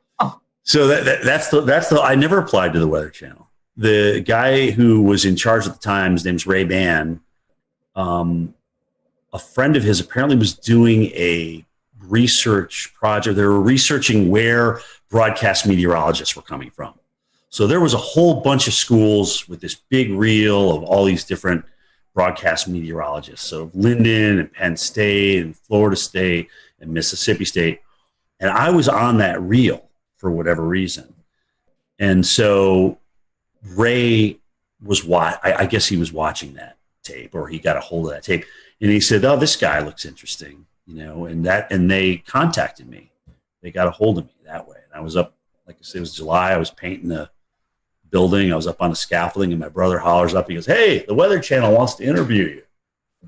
So that's the I never applied to the Weather Channel. The guy who was in charge at the time, his name's Ray Bann. A friend of his apparently was doing a research project. They were researching where broadcast meteorologists were coming from. So there was a whole bunch of schools with this big reel of all these different broadcast meteorologists. So Linden and Penn State and Florida State and Mississippi State. And I was on that reel for whatever reason. And so Ray was I guess he was watching that tape, or he got a hold of that tape. And he said, oh, this guy looks interesting, and they contacted me. They got a hold of me that way. And I was up, like I said, it was July. I was painting the building. I was up on the scaffolding, and my brother hollers up. He goes, hey, the Weather Channel wants to interview you.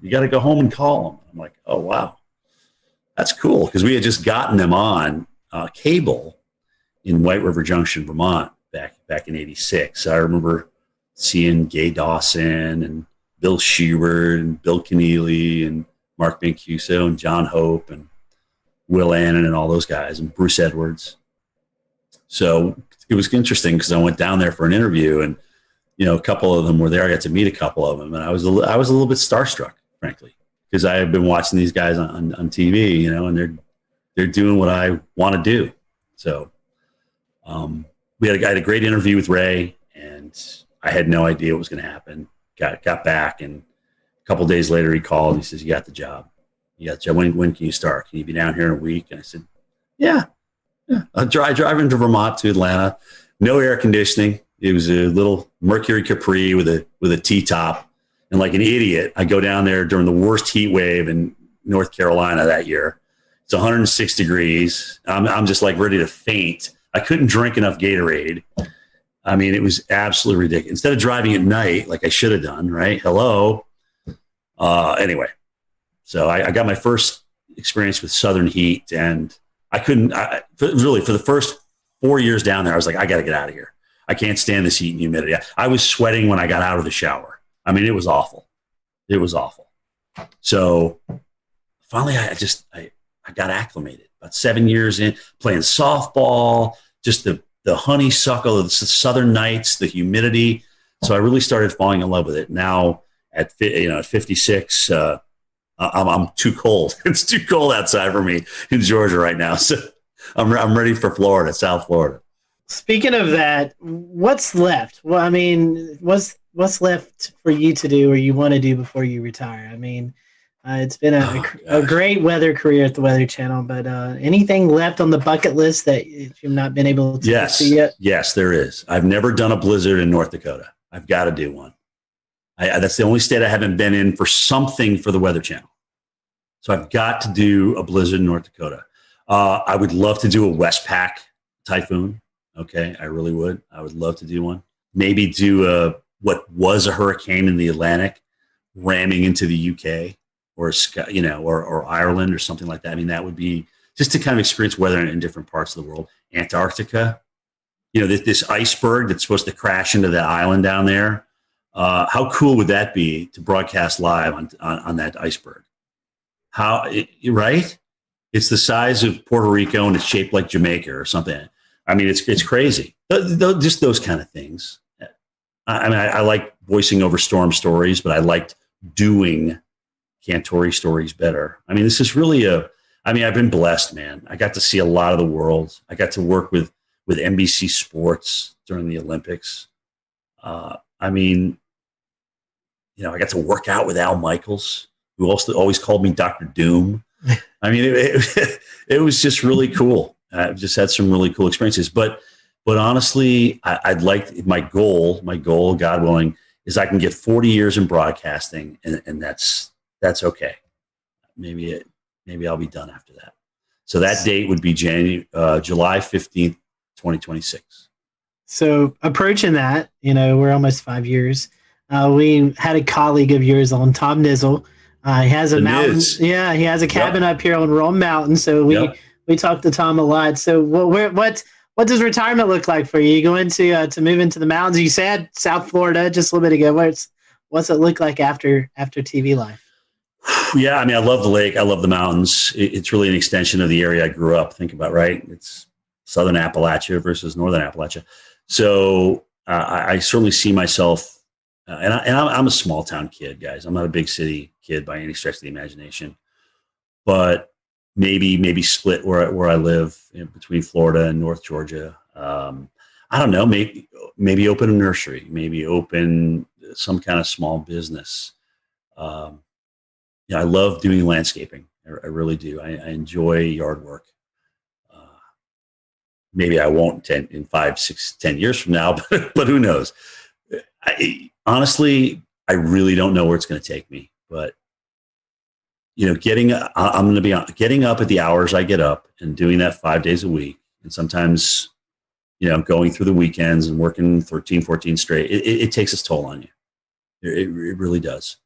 You got to go home and call them. I'm like, oh, wow. That's cool, because we had just gotten them on cable in White River Junction, Vermont. back in '86. I remember seeing Gay Dawson and Bill Schubert and Bill Keneally and Mark Mancuso and John Hope and Will Annan and all those guys and Bruce Edwards. So it was interesting because I went down there for an interview, and a couple of them were there. I got to meet a couple of them, and I was a little bit starstruck, frankly, because I had been watching these guys on TV, and they're doing what I want to do. So I had a great interview with Ray, and I had no idea what was going to happen. Got back, and a couple of days later he called and he says, "You got the job. You got the job. When can you start? Can you be down here in a week?" And I said, "Yeah." I'll drive into Vermont to Atlanta. No air conditioning. It was a little Mercury Capri with a T-top. And like an idiot, I go down there during the worst heat wave in North Carolina that year. It's 106 degrees. I'm just like ready to faint. I couldn't drink enough Gatorade. I mean, it was absolutely ridiculous. Instead of driving at night like I should have done, right? Hello. Anyway, so I got my first experience with Southern heat, and I couldn't really, for the first 4 years down there, I was like, I got to get out of here. I can't stand this heat and humidity. I was sweating when I got out of the shower. I mean, it was awful. It was awful. So finally, I got acclimated. About 7 years in, playing softball, just the honeysuckle of the southern nights, the humidity. So I really started falling in love with it. Now at 56, I'm too cold. It's too cold outside for me in Georgia right now. So I'm ready for Florida, South Florida. Speaking of that, what's left? Well, I mean, what's left for you to do or you want to do before you retire? I mean, it's been a great weather career at the Weather Channel, but anything left on the bucket list that you've not been able to see yet? Yes, there is. I've never done a blizzard in North Dakota. I've got to do one. That's the only state I haven't been in for something for the Weather Channel. So I've got to do a blizzard in North Dakota. I would love to do a Westpac typhoon. Okay, I really would. I would love to do one. Maybe do what was a hurricane in the Atlantic ramming into the UK or Ireland or something like that. I mean, that would be just to kind of experience weather in different parts of the world. Antarctica, this iceberg that's supposed to crash into that island down there. How cool would that be to broadcast live on that iceberg? Right? It's the size of Puerto Rico and it's shaped like Jamaica or something. I mean, it's crazy. Just those kind of things. I mean, I like voicing over storm stories, but I liked doing Cantore stories better. I mean, this is really I've been blessed, man. I got to see a lot of the world. I got to work with NBC Sports during the Olympics. I got to work out with Al Michaels, who also always called me Dr. Doom. I mean, it was just really cool. I've just had some really cool experiences. But honestly, I'd like my goal, God willing, is I can get 40 years in broadcasting, and that's okay. Maybe I'll be done after that. So that date would be July 15th, 2026. So approaching that, we're almost 5 years. We had a colleague of yours on, Tom Nizzle. He has a mountain. Yeah, he has a cabin up here on Rome Mountain. So we talked to Tom a lot. So what does retirement look like for you? You going to move into the mountains? You said South Florida just a little bit ago. What's it look like after TV life? Yeah, I mean, I love the lake. I love the mountains. It's really an extension of the area I grew up. Think about, right? It's Southern Appalachia versus Northern Appalachia. So I certainly see myself, and I'm a small town kid, guys. I'm not a big city kid by any stretch of the imagination, but maybe split where I live between Florida and North Georgia. I don't know. Maybe open a nursery. Maybe open some kind of small business. I love doing landscaping. I really do. I enjoy yard work. Maybe I won't in 5, 6, 10 years from now, but who knows? Honestly, I really don't know where it's going to take me. But getting up at the hours I get up and doing that 5 days a week, and sometimes going through the weekends and working 13, 14 straight. It takes its toll on you. It really does.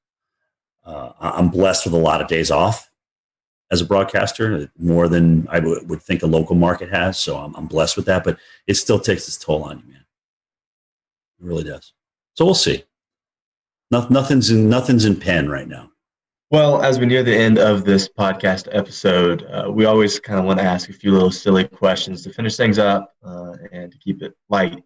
I'm blessed with a lot of days off as a broadcaster, more than I would think a local market has. So I'm blessed with that, but it still takes its toll on you, man. It really does. So we'll see. Nothing's in pen right now. Well, as we near the end of this podcast episode, we always kind of want to ask a few little silly questions to finish things up and to keep it light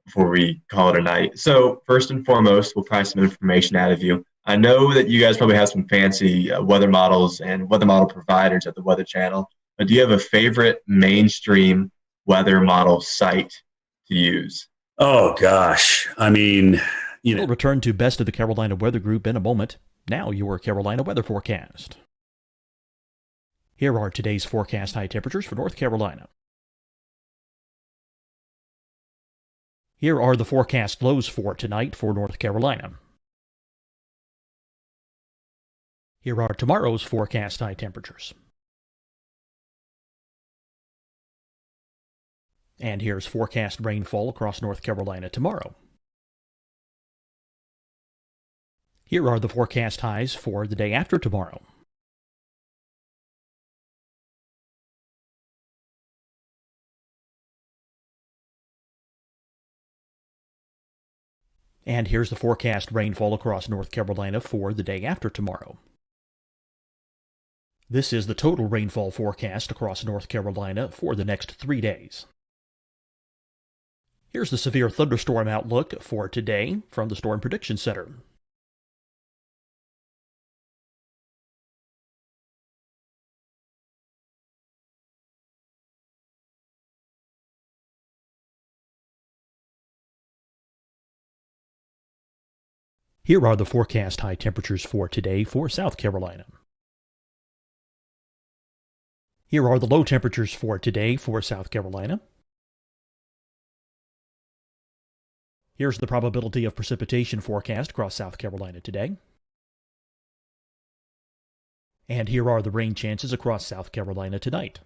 before we call it a night. So first and foremost, we'll try some information out of you. I know that you guys probably have some fancy weather models and weather model providers at the Weather Channel, but do you have a favorite mainstream weather model site to use? Oh, gosh. I mean, We'll return to Best of the Carolina Weather Group in a moment. Now your Carolina weather forecast. Here are today's forecast high temperatures for North Carolina. Here are the forecast lows for tonight for North Carolina. Here are tomorrow's forecast high temperatures. And here's forecast rainfall across North Carolina tomorrow. Here are the forecast highs for the day after tomorrow. And here's the forecast rainfall across North Carolina for the day after tomorrow. This is the total rainfall forecast across North Carolina for the next 3 days. Here's the severe thunderstorm outlook for today from the Storm Prediction Center. Here are the forecast high temperatures for today for South Carolina. Here are the low temperatures for today for South Carolina. Here's the probability of precipitation forecast across South Carolina today. And here are the rain chances across South Carolina tonight.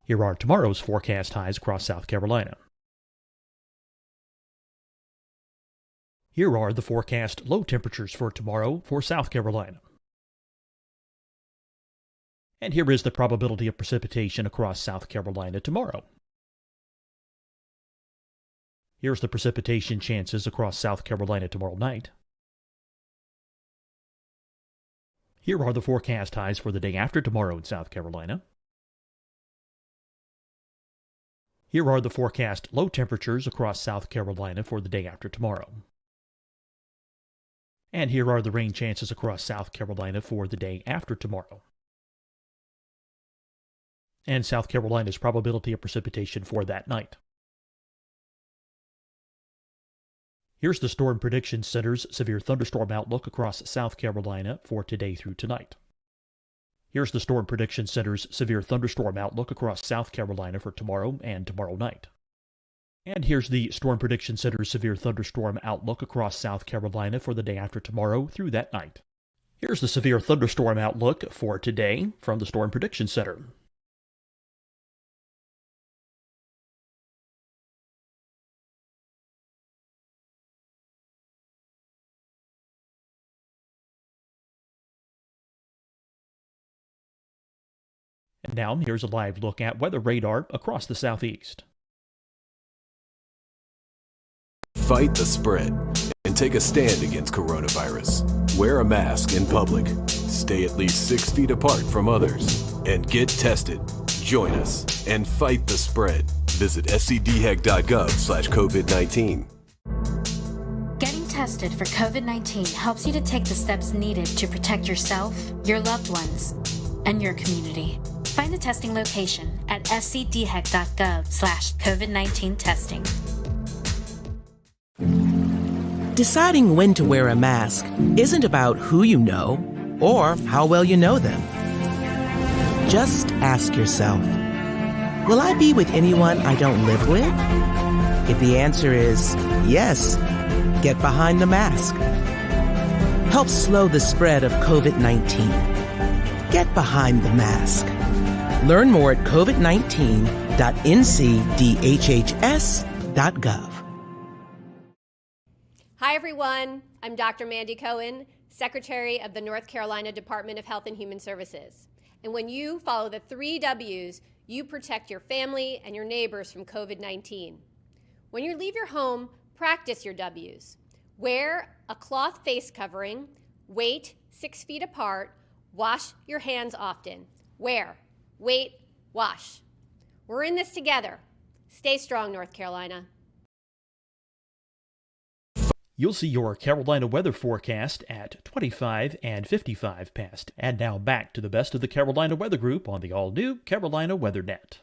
Here are tomorrow's forecast highs across South Carolina. Here are the forecast low temperatures for tomorrow for South Carolina. And here is the probability of precipitation across South Carolina tomorrow. Here's the precipitation chances across South Carolina tomorrow night. Here are the forecast highs for the day after tomorrow in South Carolina. Here are the forecast low temperatures across South Carolina for the day after tomorrow. And here are the rain chances across South Carolina for the day after tomorrow. And South Carolina's probability of precipitation for that night. Here's the Storm Prediction Center's severe thunderstorm outlook across South Carolina for today through tonight. Here's the Storm Prediction Center's severe thunderstorm outlook across South Carolina for tomorrow and tomorrow night. And here's the Storm Prediction Center's severe thunderstorm outlook across South Carolina for the day after tomorrow through that night. Here's the severe thunderstorm outlook for today from the Storm Prediction Center. And now here's a live look at weather radar across the southeast. Fight the spread and take a stand against coronavirus. Wear a mask in public. Stay at least 6 feet apart from others. And get tested. Join us and fight the spread. Visit scdhec.gov/COVID-19. Getting tested for COVID-19 helps you to take the steps needed to protect yourself, your loved ones, and your community. Find the testing location at scdhec.gov/COVID-19 testing. Deciding when to wear a mask isn't about who you know or how well you know them. Just ask yourself, will I be with anyone I don't live with? If the answer is yes, get behind the mask. Help slow the spread of COVID-19. Get behind the mask. Learn more at covid19.ncdhhs.gov. Hi, everyone. I'm Dr. Mandy Cohen, Secretary of the North Carolina Department of Health and Human Services. And when you follow the 3 W's, you protect your family and your neighbors from COVID-19. When you leave your home, practice your W's. Wear a cloth face covering, wait 6 feet apart, wash your hands often. Wear, wait, wash. We're in this together. Stay strong, North Carolina. You'll see your Carolina weather forecast at 25 and 55 past. And now back to the best of the Carolina Weather Group on the all-new Carolina Weather Net.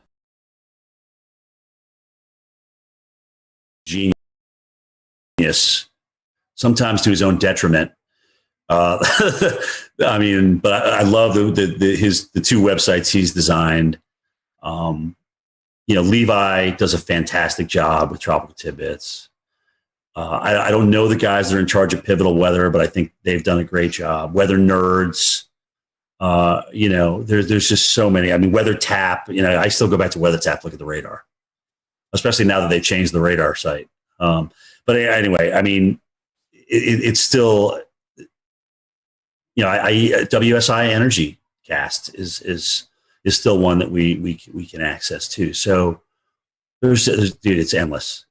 Genius, sometimes to his own detriment. I mean, but I love the two websites he's designed. Levi does a fantastic job with Tropical Tidbits. I don't know the guys that are in charge of Pivotal Weather, but I think they've done a great job. Weather Nerds, there's just so many. I mean, Weather Tap, I still go back to Weather Tap, look at the radar, especially now that they changed the radar site. But anyway, I mean, it's still, WSI Energy Cast is still one that we can access too. So dude, it's endless.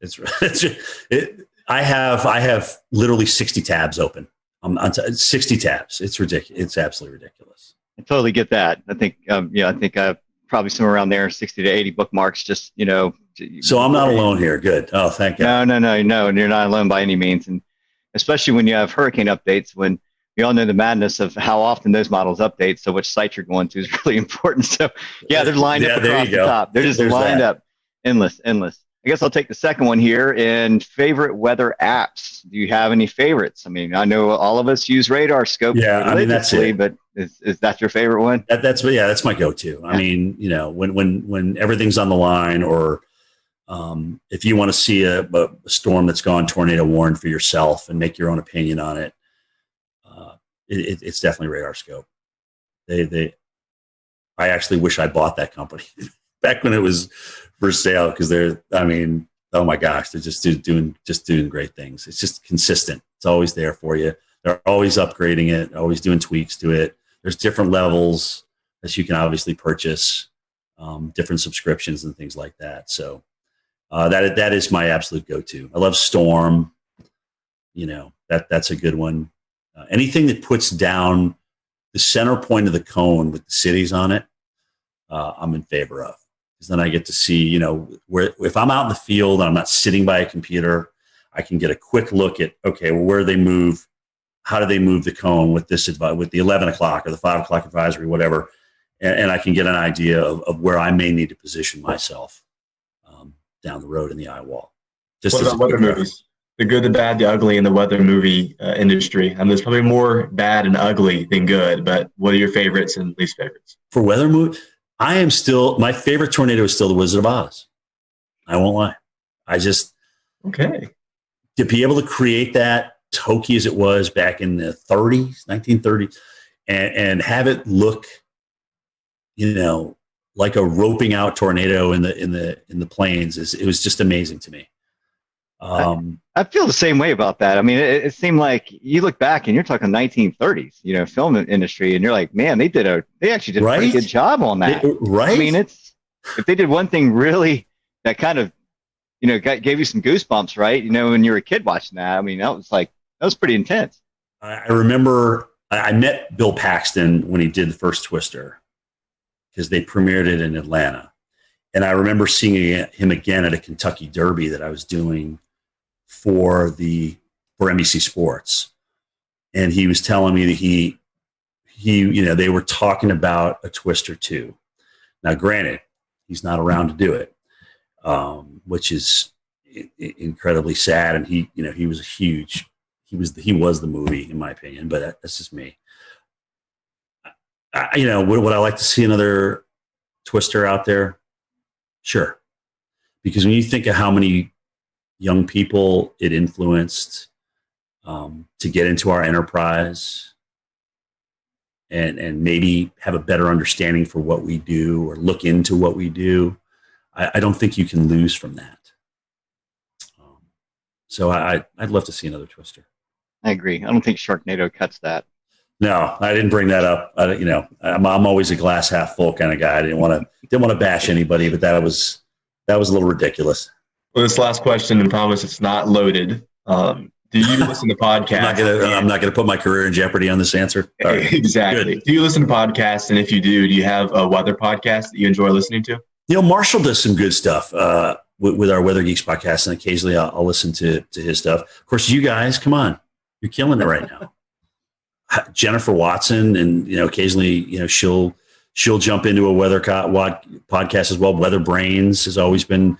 I have literally 60 tabs open. 60 tabs. It's ridiculous. It's absolutely ridiculous. I totally get that. I think, I think probably somewhere around there, 60 to 80 bookmarks. Just So I'm not alone here. Good. Oh, thank God. No, and you're not alone by any means. And especially when you have hurricane updates, when we all know the madness of how often those models update. So which site you're going to is really important. So yeah, they're lined up across the top. They're just lined up, endless. I guess I'll take the second one here. And favorite weather apps. Do you have any favorites? I mean, I know all of us use Radar Scope. Yeah, I mean, that's it. But is that your favorite one? That's my go-to. Yeah. I mean, when everything's on the line, or if you want to see a storm that's gone tornado warned for yourself and make your own opinion on it, it's definitely Radar Scope. I actually wish I bought that company back when it was for sale, because oh my gosh, they're just doing great things. It's just consistent. It's always there for you. They're always upgrading it, always doing tweaks to it. There's different levels that you can obviously purchase, different subscriptions and things like that. So that is my absolute go-to. I love Storm. That's a good one. Anything that puts down the center point of the cone with the cities on it, I'm in favor of. Because then I get to see, where, if I'm out in the field and I'm not sitting by a computer, I can get a quick look at, okay, well, where do they move? How do they move the cone with with the 11 o'clock or the 5 o'clock advisory, whatever. And I can get an idea of where I may need to position myself down the road in the eye wall. What about weather movies? The good, the bad, the ugly in the weather movie industry. There's probably more bad and ugly than good, but what are your favorites and least favorites? For weather movie, my favorite tornado is still The Wizard of Oz. I won't lie. To be able to create that hokey as it was back in the 1930s, and have it look, like a roping out tornado in the plains, it was just amazing to me. I feel the same way about that. I mean, it seemed like you look back and you're talking 1930s, film industry, and you're like, man, they actually did a pretty good job on that. Right. I mean, if they did one thing really that kind of, gave you some goosebumps, right? When you were a kid watching that, I mean, that was pretty intense. I remember I met Bill Paxton when he did the first Twister, because they premiered it in Atlanta. And I remember seeing him again at a Kentucky Derby that I was doing for NBC Sports. And he was telling me that they were talking about a Twister 2. Now, granted, he's not around to do it, which is incredibly sad. And he was the movie, in my opinion, but that's just me. Would I like to see another Twister out there? Sure. Because when you think of how many young people it influenced to get into our enterprise and maybe have a better understanding for what we do or look into what we do, I don't think you can lose from that. So I'd love to see another Twister. I agree. I don't think Sharknado cuts that. No, I didn't bring that up. I'm always a glass half full kind of guy. I didn't want to bash anybody, but that was a little ridiculous. Well, this last question, and promise it's not loaded. Do you listen to podcasts? I'm not gonna put my career in jeopardy on this answer. Right. Exactly. Good. Do you listen to podcasts? And if you do you have a weather podcast that you enjoy listening to? Marshall does some good stuff with our Weather Geeks podcast, and occasionally I'll listen to his stuff. Of course, you guys, come on, you're killing it right now. Jennifer Watson, and occasionally she'll jump into a weather podcast as well. Weather Brains has always been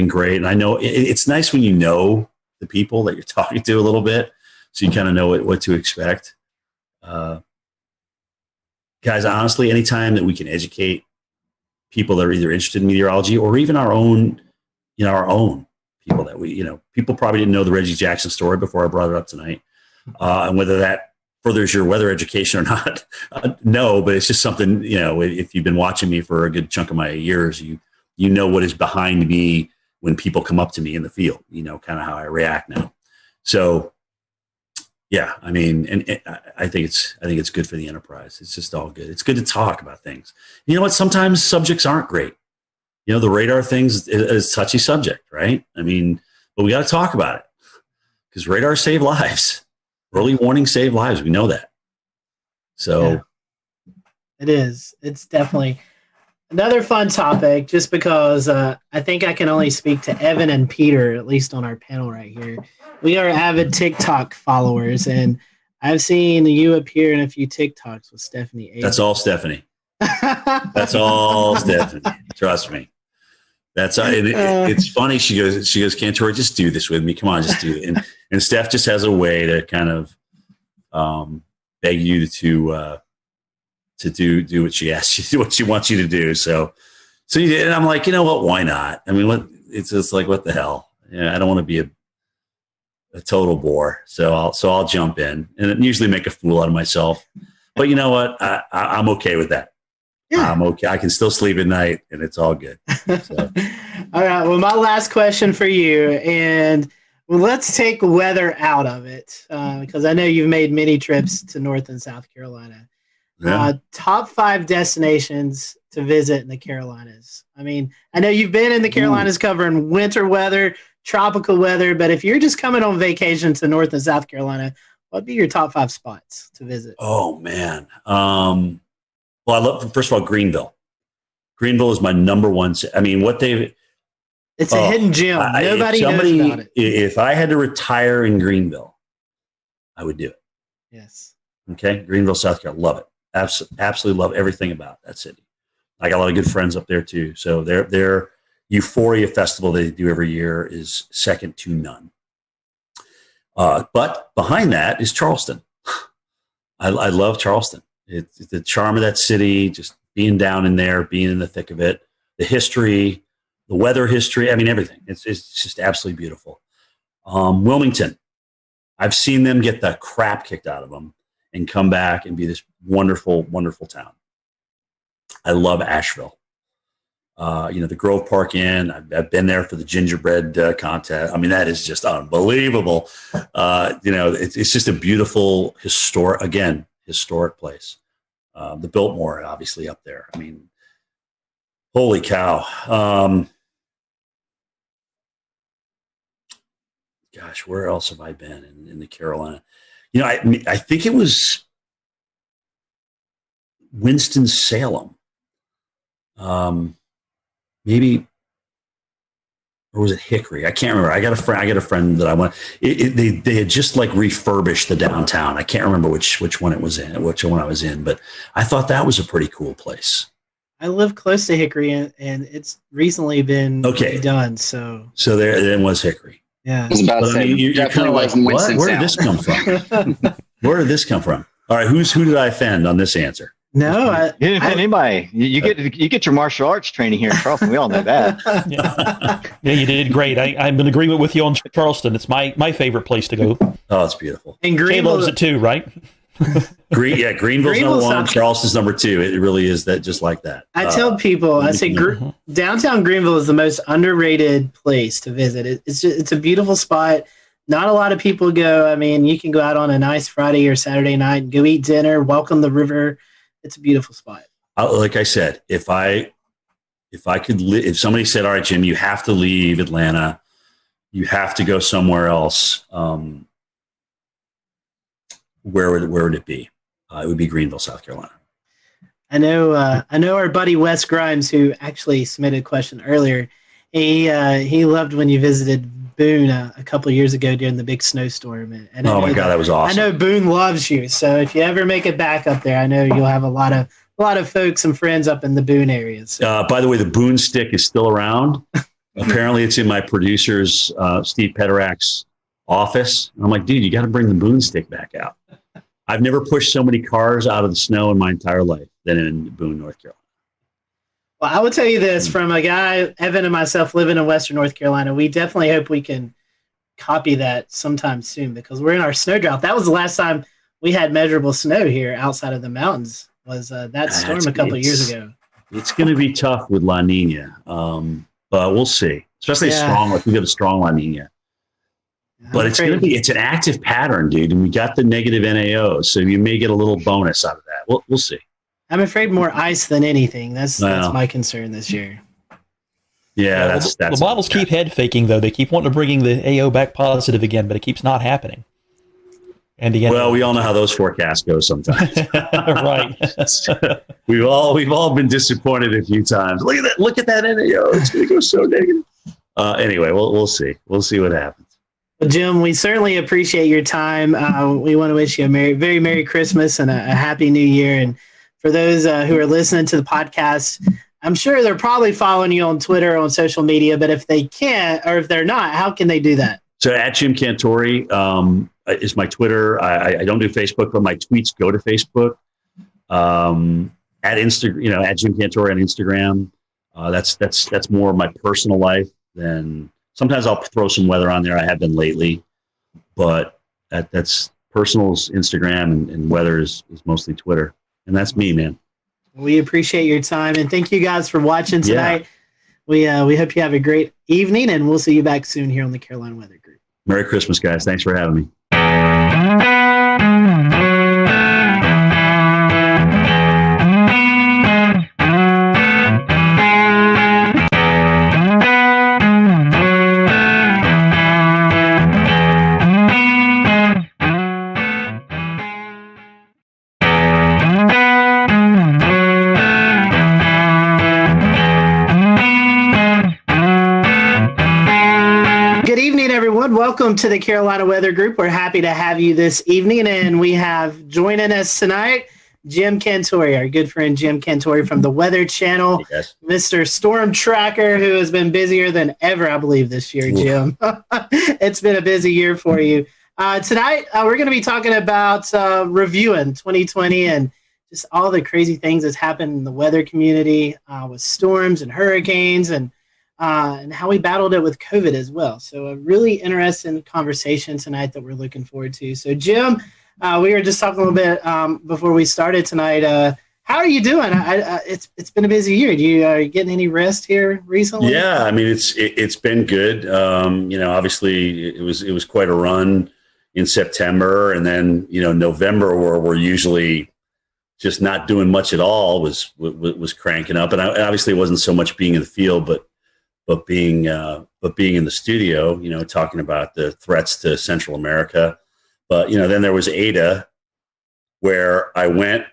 great, and I know it's nice when you know the people that you're talking to a little bit, so you kind of know what to expect. Guys, honestly, anytime that we can educate people that are either interested in meteorology or even our own people that people probably didn't know the Reggie Jackson story before I brought it up tonight, and whether that furthers your weather education or not, no, but it's just something, if you've been watching me for a good chunk of my years, you know what is behind me when people come up to me in the field, kind of how I react now. So yeah, I mean, and I think it's good for the enterprise. It's just all good. It's good to talk about things. You know what? Sometimes subjects aren't great. The radar things is a touchy subject, right? I mean, but we got to talk about it because radar save lives. Early warning save lives. We know that. So yeah, it is. It's definitely another fun topic just because I think I can only speak to Evan and Peter, at least on our panel right here. We are avid TikTok followers, and I've seen you appear in a few TikToks with Stephanie A. That's all Stephanie. That's all Stephanie. Trust me. That's it's funny. She goes, Cantore, just do this with me. Come on, just do it. And Steph just has a way to kind of beg you to do what she asks you, what she wants you to do. So you did, and I'm like, you know what? Why not? I mean, it's just like, what the hell? I don't want to be a total bore. So I'll jump in and usually make a fool out of myself. But you know what? I'm okay with that. Yeah. I'm okay. I can still sleep at night, and it's all good. So. All right. Well, my last question for you, and let's take weather out of it because I know you've made many trips to North and South Carolina. Yeah. Top 5 destinations to visit in the Carolinas. I mean, I know you've been in the Carolinas covering winter weather, tropical weather, but if you're just coming on vacation to North and South Carolina, what'd be your top 5 spots to visit? Oh, man. Well, I love, first of all, Greenville. Greenville is my number one. I mean, it's a hidden gem. Nobody knows about it. If I had to retire in Greenville, I would do it. Yes. Okay. Greenville, South Carolina. Love it. Absolutely love everything about that city. I got a lot of good friends up there too. So their Euphoria Festival they do every year is second to none. But behind that is Charleston. I love Charleston. It's the charm of that city, just being down in there, being in the thick of it, the history, the weather history. I mean, everything. It's just absolutely beautiful. Wilmington. I've seen them get the crap kicked out of them and come back and be this wonderful, wonderful town. I love Asheville. The Grove Park Inn. I've been there for the gingerbread contest. I mean, that is just unbelievable. It's just a beautiful historic place. The Biltmore, obviously, up there. I mean, holy cow. Gosh, where else have I been in the Carolina? I think it was Winston-Salem. Maybe, or was it Hickory? I can't remember. I got a friend that I went. They had just like refurbished the downtown. I can't remember which one it was in, which one I was in, but I thought that was a pretty cool place. I live close to Hickory, and it's recently been redone. So there was Hickory. Yeah, I was about to say, you're kind of like, what? Where did this come from? Where did this come from? All right, who did I offend on this answer? No, you didn't offend anybody. You get your martial arts training here in Charleston. We all know that. Yeah, you did great. I'm in agreement with you on Charleston. It's my favorite place to go. Oh, it's beautiful. And Jay loves it too, right? Greenville's number 1. Charleston's number 2. It really is that, just like that. I tell people, I say downtown Greenville is the most underrated place to visit. It's a beautiful spot. not a lot of people go. I mean, you can go out on a nice Friday or Saturday night and go eat dinner, welcome the river. It's a beautiful spot. Like I said, if somebody said, all right, Jim, you have to leave Atlanta, you have to go somewhere else, where would it be? It would be Greenville, South Carolina. I know our buddy Wes Grimes, who actually submitted a question earlier. He loved when you visited Boone a couple of years ago during the big snowstorm. And oh my God, that was awesome. I know Boone loves you, so if you ever make it back up there, I know you'll have a lot of folks and friends up in the Boone area. So. By the way, the Boone stick is still around. Apparently, it's in my producer's Steve Pederak's office. I'm like, dude, you got to bring the Boone stick back out. I've never pushed so many cars out of the snow in my entire life than in Boone, North Carolina. Well, I will tell you this, from a guy, Evan and myself, living in Western North Carolina, we definitely hope we can copy that sometime soon, because we're in our snow drought. That was the last time we had measurable snow here outside of the mountains, was that storm a couple of years ago. It's going to be tough with La Nina, but we'll see. Especially strong, like we got a strong La Nina. But it's an active pattern, dude, and we got the negative NAO, so you may get a little bonus out of that. We'll see. I'm afraid more ice than anything. That's my concern this year. Yeah, that's the models keep head faking, though. They keep wanting to bring the AO back positive again, but it keeps not happening. And again, well, we all know how those forecasts go sometimes. Right. we've all been disappointed a few times. Look at that NAO. It's going to go so negative. Anyway, we'll see. We'll see what happens. Well, Jim, we certainly appreciate your time. We want to wish you a very Merry Christmas and a Happy New Year. And for those who are listening to the podcast, I'm sure they're probably following you on Twitter, on social media, but if they can't, or if they're not, how can they do that? So at Jim Cantore is my Twitter. I don't do Facebook, but my tweets go to Facebook. At Instagram, at Jim Cantore on Instagram. That's more of my personal life than. Sometimes I'll throw some weather on there. I have been lately, but that's personal's Instagram, and weather is mostly Twitter. And that's me, man. We appreciate your time, and thank you guys for watching tonight. Yeah. We hope you have a great evening, and we'll see you back soon here on the Carolina Weather Group. Merry Christmas, guys. Thanks for having me. Welcome to the Carolina Weather Group. We're happy to have you this evening, and we have joining us tonight Jim Cantore, our good friend Jim Cantore from the Weather Channel, Mr. Storm Tracker, who has been busier than ever, I believe, this year, Jim. It's been a busy year for you. Tonight, we're going to be talking about reviewing 2020 and just all the crazy things that's happened in the weather community with storms and hurricanes and how we battled it with COVID as well. So a really interesting conversation tonight that we're looking forward to. So Jim, we were just talking a little bit before we started tonight. How are you doing? It's been a busy year. Are you getting any rest here recently? Yeah, I mean it's been good. Obviously it was quite a run in September, and then November, where we're usually just not doing much at all, was cranking up. And obviously it wasn't so much being in the field, but being in the studio, talking about the threats to Central America. But, then there was Ada, where I went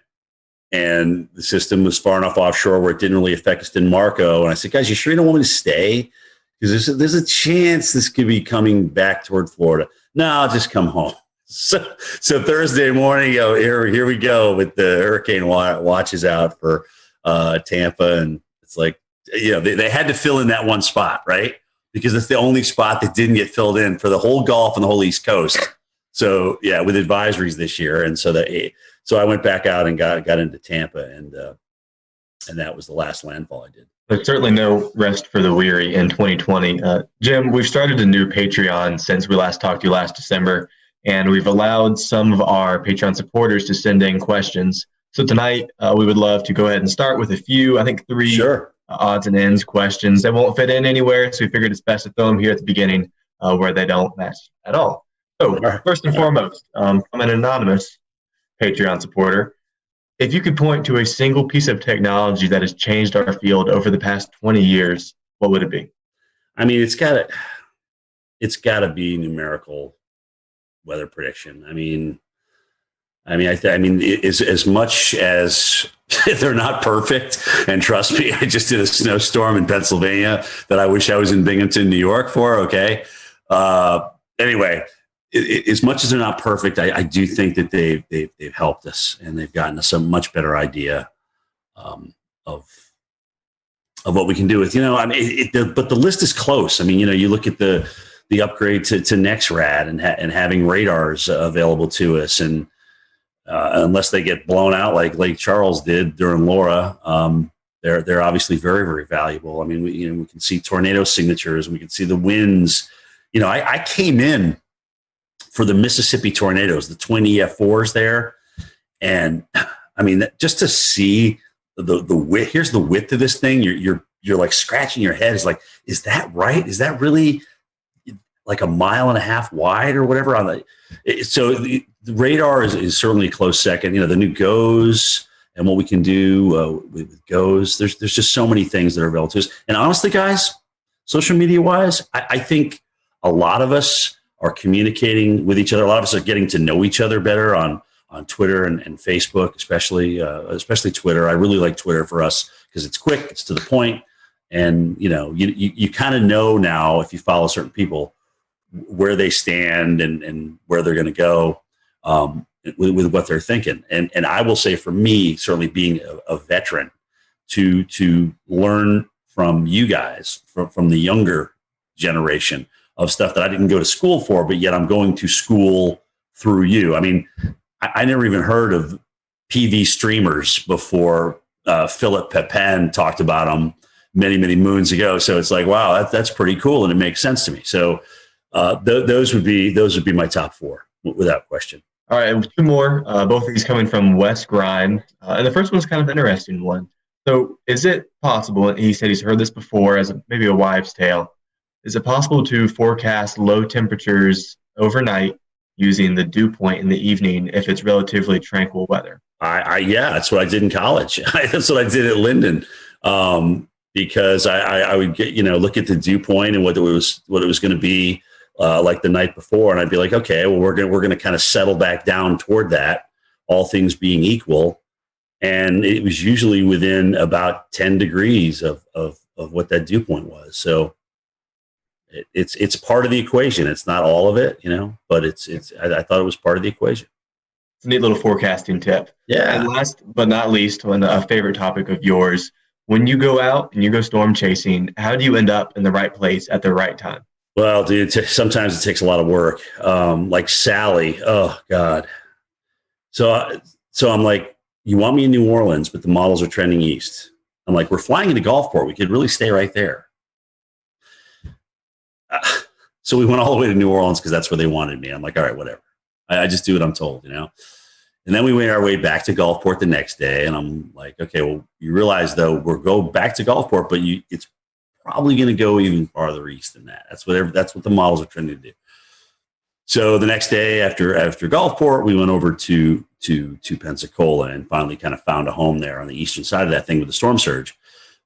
and the system was far enough offshore where it didn't really affect us in Marco. And I said, guys, you sure you don't want me to stay? Because there's a chance this could be coming back toward Florida. No, I'll just come home. So Thursday morning, here we go with the hurricane watches out for Tampa. And it's like, they had to fill in that one spot, right? Because it's the only spot that didn't get filled in for the whole Gulf and the whole East Coast. So yeah, with advisories this year, and so I went back out and got into Tampa, and that was the last landfall I did. There's certainly no rest for the weary in 2020. Jim, we've started a new Patreon since we last talked to you last December, and we've allowed some of our Patreon supporters to send in questions. So tonight, we would love to go ahead and start with a few, I think 3 odds and ends questions. They won't fit in anywhere, so we figured it's best to throw them here at the beginning where they don't match at all. So, first and foremost, I'm an anonymous Patreon supporter. If you could point to a single piece of technology that has changed our field over the past 20 years, what would it be? I mean, it's got to be numerical weather prediction. I mean, as much as they're not perfect, and trust me, I just did a snowstorm in Pennsylvania that I wish I was in Binghamton, New York for. Okay. Anyway, as much as they're not perfect, I do think that they've helped us, and they've gotten us a much better idea of what we can do with, but the list is close. I mean, you look at the upgrade to NexRad and having radars available to us, and unless they get blown out like Lake Charles did during Laura, they're obviously very, very valuable. I mean, we can see tornado signatures, and we can see the winds. I came in for the Mississippi tornadoes, the twin EF4s there, and I mean, just to see the width. Here's the width of this thing. You're like scratching your head. It's like, is that right? Is that really like a mile and a half wide or whatever? So the radar is certainly a close second. The new GOES and what we can do with GOES. There's just so many things that are available to us. And honestly, guys, social media wise, I think a lot of us are communicating with each other. A lot of us are getting to know each other better on Twitter and Facebook, especially Twitter. I really like Twitter for us because it's quick, it's to the point, and you kind of know now, if you follow certain people, where they stand and where they're going to go with what they're thinking. And I will say, for me, certainly being a veteran, to learn from you guys, from the younger generation, of stuff that I didn't go to school for, but yet I'm going to school through you. I mean, I never even heard of PV streamers before Philip Pepin talked about them many, many moons ago. So it's like, wow, that's pretty cool, and it makes sense to me. So those would be my top four without question. All right, two more. Both of these coming from Wes Grime, and the first one's kind of an interesting one. So, is it possible? And he said he's heard this before as maybe a wives' tale. Is it possible to forecast low temperatures overnight using the dew point in the evening if it's relatively tranquil weather? Yeah, that's what I did in college. That's what I did at Linden, because I would get look at the dew point and what it was going to be like the night before, and I'd be like, okay, well we're going to kind of settle back down toward that, all things being equal, and it was usually within about 10 degrees of what that dew point was. So it's part of the equation. It's not all of it, but I thought it was part of the equation. It's a neat little forecasting tip. Yeah. And last but not least, on a favorite topic of yours, when you go out and you go storm chasing, how do you end up in the right place at the right time? Well, dude, sometimes it takes a lot of work. Like Sally, oh God. So I'm like, you want me in New Orleans, but the models are trending east. I'm like, we're flying into Gulfport. We could really stay right there. So we went all the way to New Orleans because that's where they wanted me. I'm like, all right, whatever. I just do what I'm told, And then we made our way back to Gulfport the next day, and I'm like, okay, well, you realize though we'll go back to Gulfport, but it's probably going to go even farther east than that. That's what the models are trying to do. So the next day after Gulfport, we went over to Pensacola and finally kind of found a home there on the eastern side of that thing with the storm surge.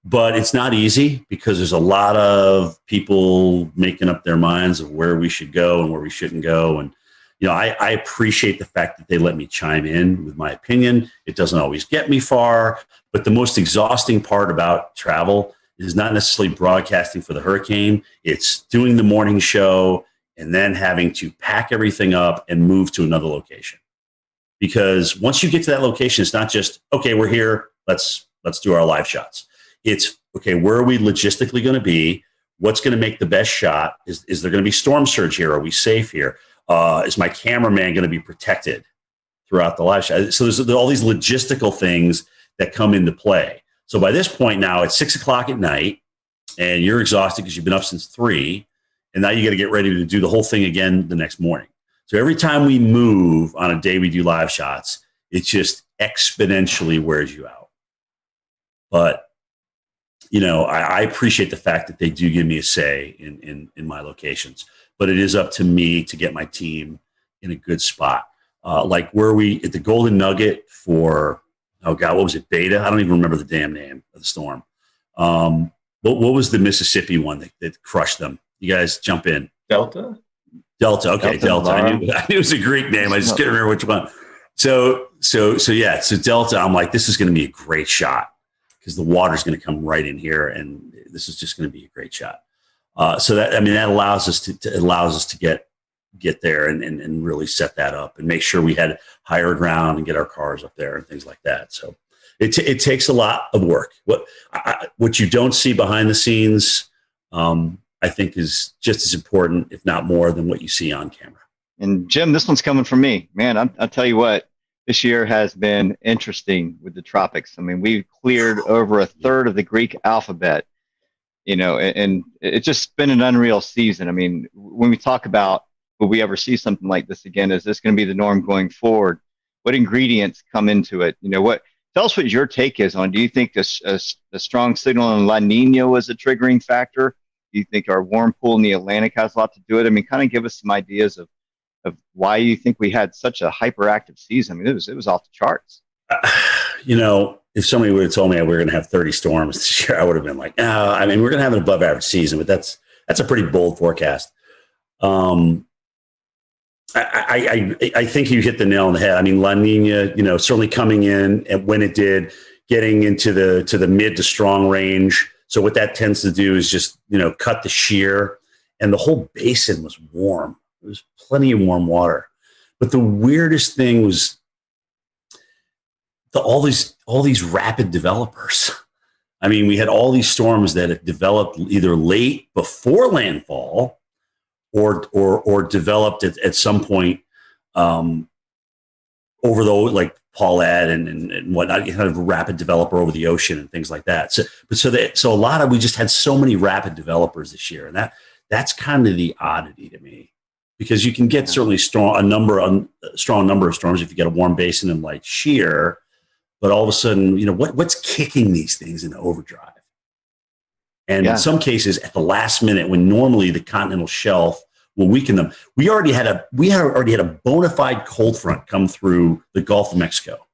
But it's not easy because there's a lot of people making up their minds of where we should go and where we shouldn't go. And, I appreciate the fact that they let me chime in with my opinion. It doesn't always get me far, but the most exhausting part about travel is not necessarily broadcasting for the hurricane. It's doing the morning show and then having to pack everything up and move to another location. Because once you get to that location, it's not just, okay, we're here, let's do our live shots. It's, okay, where are we logistically going to be? What's going to make the best shot? Is there going to be storm surge here? Are we safe here? Is my cameraman going to be protected throughout the live shot? So there's all these logistical things that come into play. So by this point now, it's 6 o'clock at night, and you're exhausted because you've been up since 3, and now you got to get ready to do the whole thing again the next morning. So every time we move on a day we do live shots, it just exponentially wears you out. But I appreciate the fact that they do give me a say in my locations. but it is up to me to get my team in a good spot. Like were we at the Golden Nugget for, oh God, what was it? Beta? I don't even remember the damn name of the storm. What was the Mississippi one that crushed them? You guys jump in. Delta. Okay, Delta. I knew it was a Greek name. I just can't remember which one. So Delta. I'm like, this is going to be a great shot because the water's going to come right in here, and this is just going to be a great shot. So that allows us to get there and really set that up and make sure we had higher ground and get our cars up there and things like that. So it takes a lot of work. What you don't see behind the scenes, I think is just as important, if not more, than what you see on camera. And Jim, this one's coming from me, man. I'll tell you what, this year has been interesting with the tropics. I mean, we've cleared over a third of the Greek alphabet, and it's just been an unreal season. I mean, when we talk about, will we ever see something like this again? Is this going to be the norm going forward? What ingredients come into it? Tell us what your take is on, do you think a strong signal in La Nina was a triggering factor? Do you think our warm pool in the Atlantic has a lot to do with it? I mean, kind of give us some ideas of why you think we had such a hyperactive season. I mean, it was off the charts. If somebody would have told me we were going to have 30 storms this year, I would have been like, no, I mean, we're going to have an above average season, but that's a pretty bold forecast. I think you hit the nail on the head. I mean, La Nina, certainly coming in and when it did, getting into the mid to strong range. So what that tends to do is just, cut the shear, and the whole basin was warm. There was plenty of warm water. But the weirdest thing was all these rapid developers. I mean, we had all these storms that had developed either late before landfall or developed at some point over like Paulette and whatnot, kind of a rapid developer over the ocean and things like that. So we just had so many rapid developers this year, and that's kind of the oddity to me, because you can get certainly strong number of storms if you get a warm basin and light shear, but all of a sudden, what's kicking these things into overdrive? And in some cases, at the last minute, when normally the continental shelf will weaken them, we already had a bona fide cold front come through the Gulf of Mexico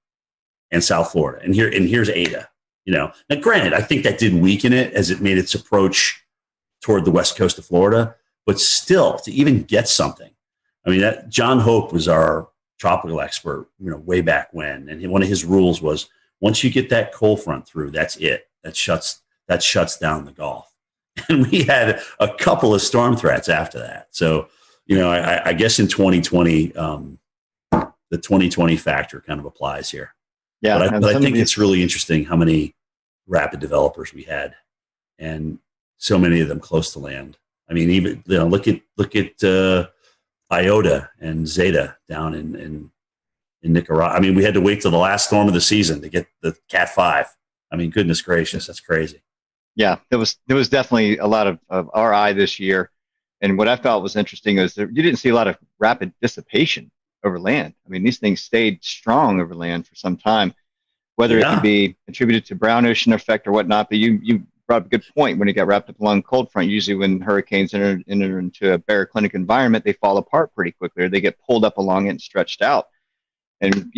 and South Florida, and here's Ada. Now, granted, I think that did weaken it as it made its approach toward the west coast of Florida, but still, to even get something, I mean, that John Hope was our tropical expert, way back when, and one of his rules was once you get that cold front through, that's it. That shuts down the Gulf. And we had a couple of storm threats after that. So, I guess in 2020, the 2020 factor kind of applies here. Yeah, but I think it's really interesting how many rapid developers we had, and so many of them close to land. I mean, even look at Iota and Zeta down in Nicaragua. I mean, we had to wait till the last storm of the season to get the Cat 5. I mean, goodness gracious, that's crazy. Yeah, there was definitely a lot of RI this year, and what I felt was interesting is that you didn't see a lot of rapid dissipation over land. I mean, these things stayed strong over land for some time, whether it could be attributed to brown ocean effect or whatnot. But you brought up a good point. When it got wrapped up along cold front, usually when hurricanes enter into a baroclinic environment, they fall apart pretty quickly, or they get pulled up along it and stretched out. And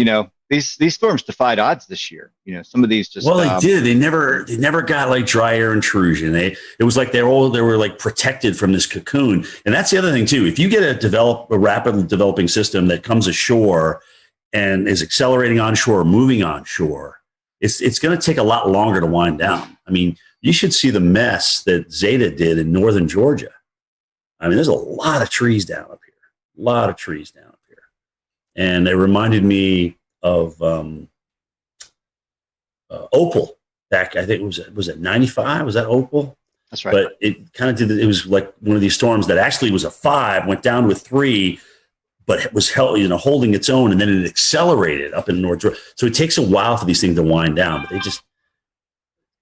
these storms defied odds this year. Some of these just they did. They never got like dry air intrusion. It was like they were like protected from this cocoon. And that's the other thing too. If you get a rapidly developing system that comes ashore and is accelerating onshore, or moving onshore, it's going to take a lot longer to wind down. I mean, you should see the mess that Zeta did in northern Georgia. I mean, there's a lot of trees down up here. And it reminded me of Opal back, I think was it 95? Was that Opal? That's right. But it kind of did, it was like one of these storms that actually was a 5, went down to a 3, but it was holding its own, and then it accelerated up in North Georgia. So it takes a while for these things to wind down, but they just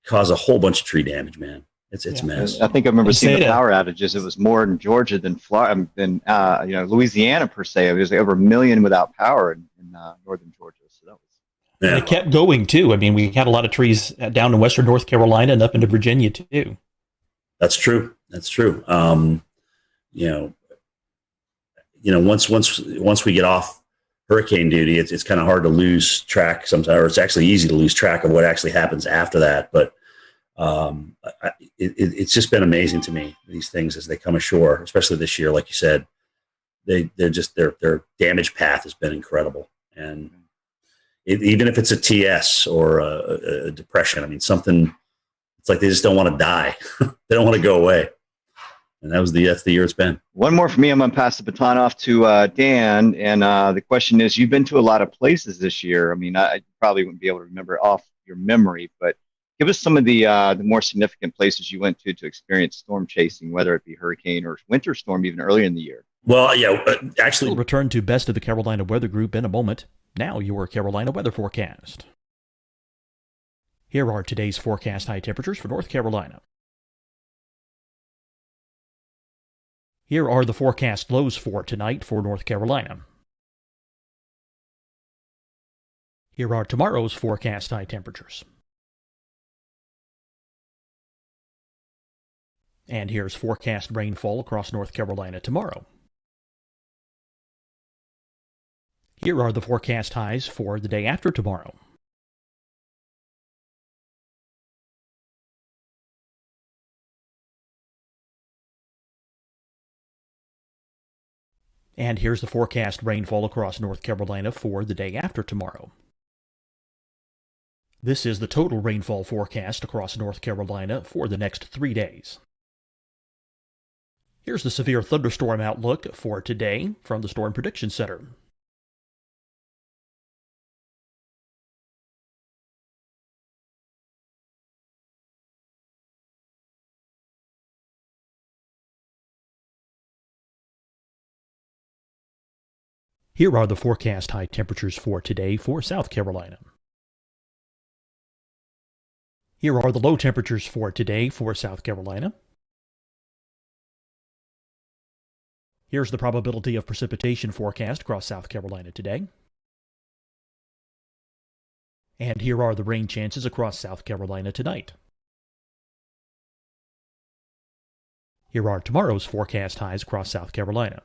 cause a whole bunch of tree damage, man. It's a mess. I think I remember seeing the power outages. It was more in Georgia than Florida, than Louisiana per se. It was over 1 million without power in northern Georgia. So that was. Yeah. And it kept going too. I mean, we had a lot of trees down in western North Carolina and up into Virginia too. That's true. once we get off hurricane duty, it's kind of hard to lose track sometimes, or it's actually easy to lose track of what actually happens after that. But it's just been amazing to me, these things as they come ashore, especially this year. Like you said, their damage path has been incredible. And even if it's a TS or a depression, I mean, something, it's like they just don't want to die. They don't want to go away. And that's the year it's been. One more for me. I'm going to pass the baton off to Dan. And the question is, you've been to a lot of places this year. I mean, I probably wouldn't be able to remember off your memory, but give us some of the more significant places you went to experience storm chasing, whether it be hurricane or winter storm, even earlier in the year. Well, yeah, actually. We'll return to Best of the Carolina Weather Group in a moment. Now your Carolina weather forecast. Here are today's forecast high temperatures for North Carolina. Here are the forecast lows for tonight for North Carolina. Here are tomorrow's forecast high temperatures. And here's forecast rainfall across North Carolina tomorrow. Here are the forecast highs for the day after tomorrow. And here's the forecast rainfall across North Carolina for the day after tomorrow. This is the total rainfall forecast across North Carolina for the next 3 days. Here's the severe thunderstorm outlook for today from the Storm Prediction Center. Here are the forecast high temperatures for today for South Carolina. Here are the low temperatures for today for South Carolina. Here's the probability of precipitation forecast across South Carolina today. And here are the rain chances across South Carolina tonight. Here are tomorrow's forecast highs across South Carolina.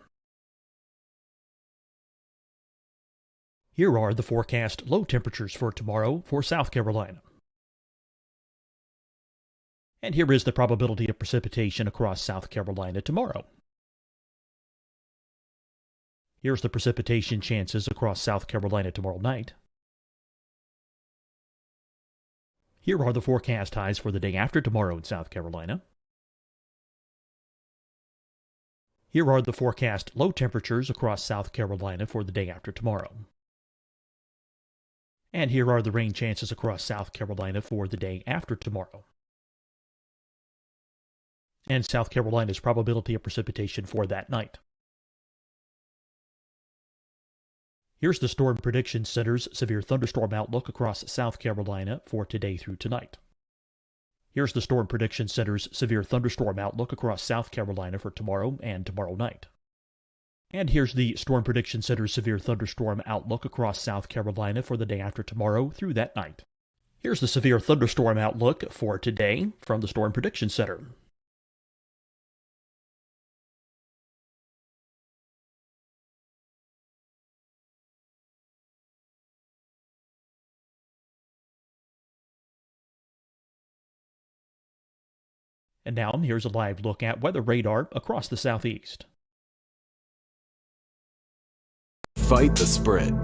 Here are the forecast low temperatures for tomorrow for South Carolina. And here is the probability of precipitation across South Carolina tomorrow. Here's the precipitation chances across South Carolina tomorrow night. Here are the forecast highs for the day after tomorrow in South Carolina. Here are the forecast low temperatures across South Carolina for the day after tomorrow. And here are the rain chances across South Carolina for the day after tomorrow. And South Carolina's probability of precipitation for that night. Here's the Storm Prediction Center's severe thunderstorm outlook across South Carolina for today through tonight. Here's the Storm Prediction Center's severe thunderstorm outlook across South Carolina for tomorrow and tomorrow night. And here's the Storm Prediction Center's severe thunderstorm outlook across South Carolina for the day after tomorrow through that night. Here's the severe thunderstorm outlook for today from the Storm Prediction Center. And now here's a live look at weather radar across the southeast. Fight the spread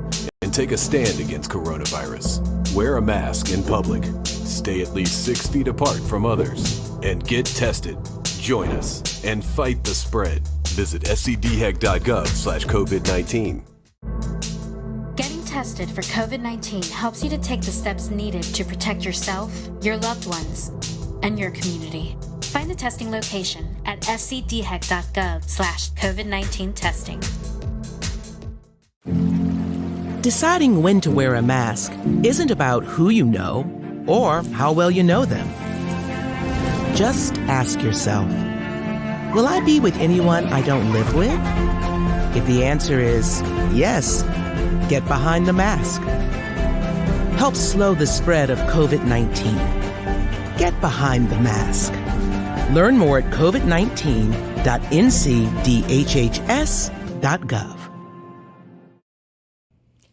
and take a stand against coronavirus. Wear a mask in public. Stay at least 6 feet apart from others. And get tested. Join us and fight the spread. Visit scdhec.gov/COVID-19. Getting tested for COVID-19 helps you to take the steps needed to protect yourself, your loved ones, and your community. Find the testing location at scdhec.gov/COVID-19 testing. Deciding when to wear a mask isn't about who you know or how well you know them. Just ask yourself, will I be with anyone I don't live with? If the answer is yes, get behind the mask. Help slow the spread of COVID-19. Get behind the mask. Learn more at covid19.ncdhhs.gov. nsp.gov.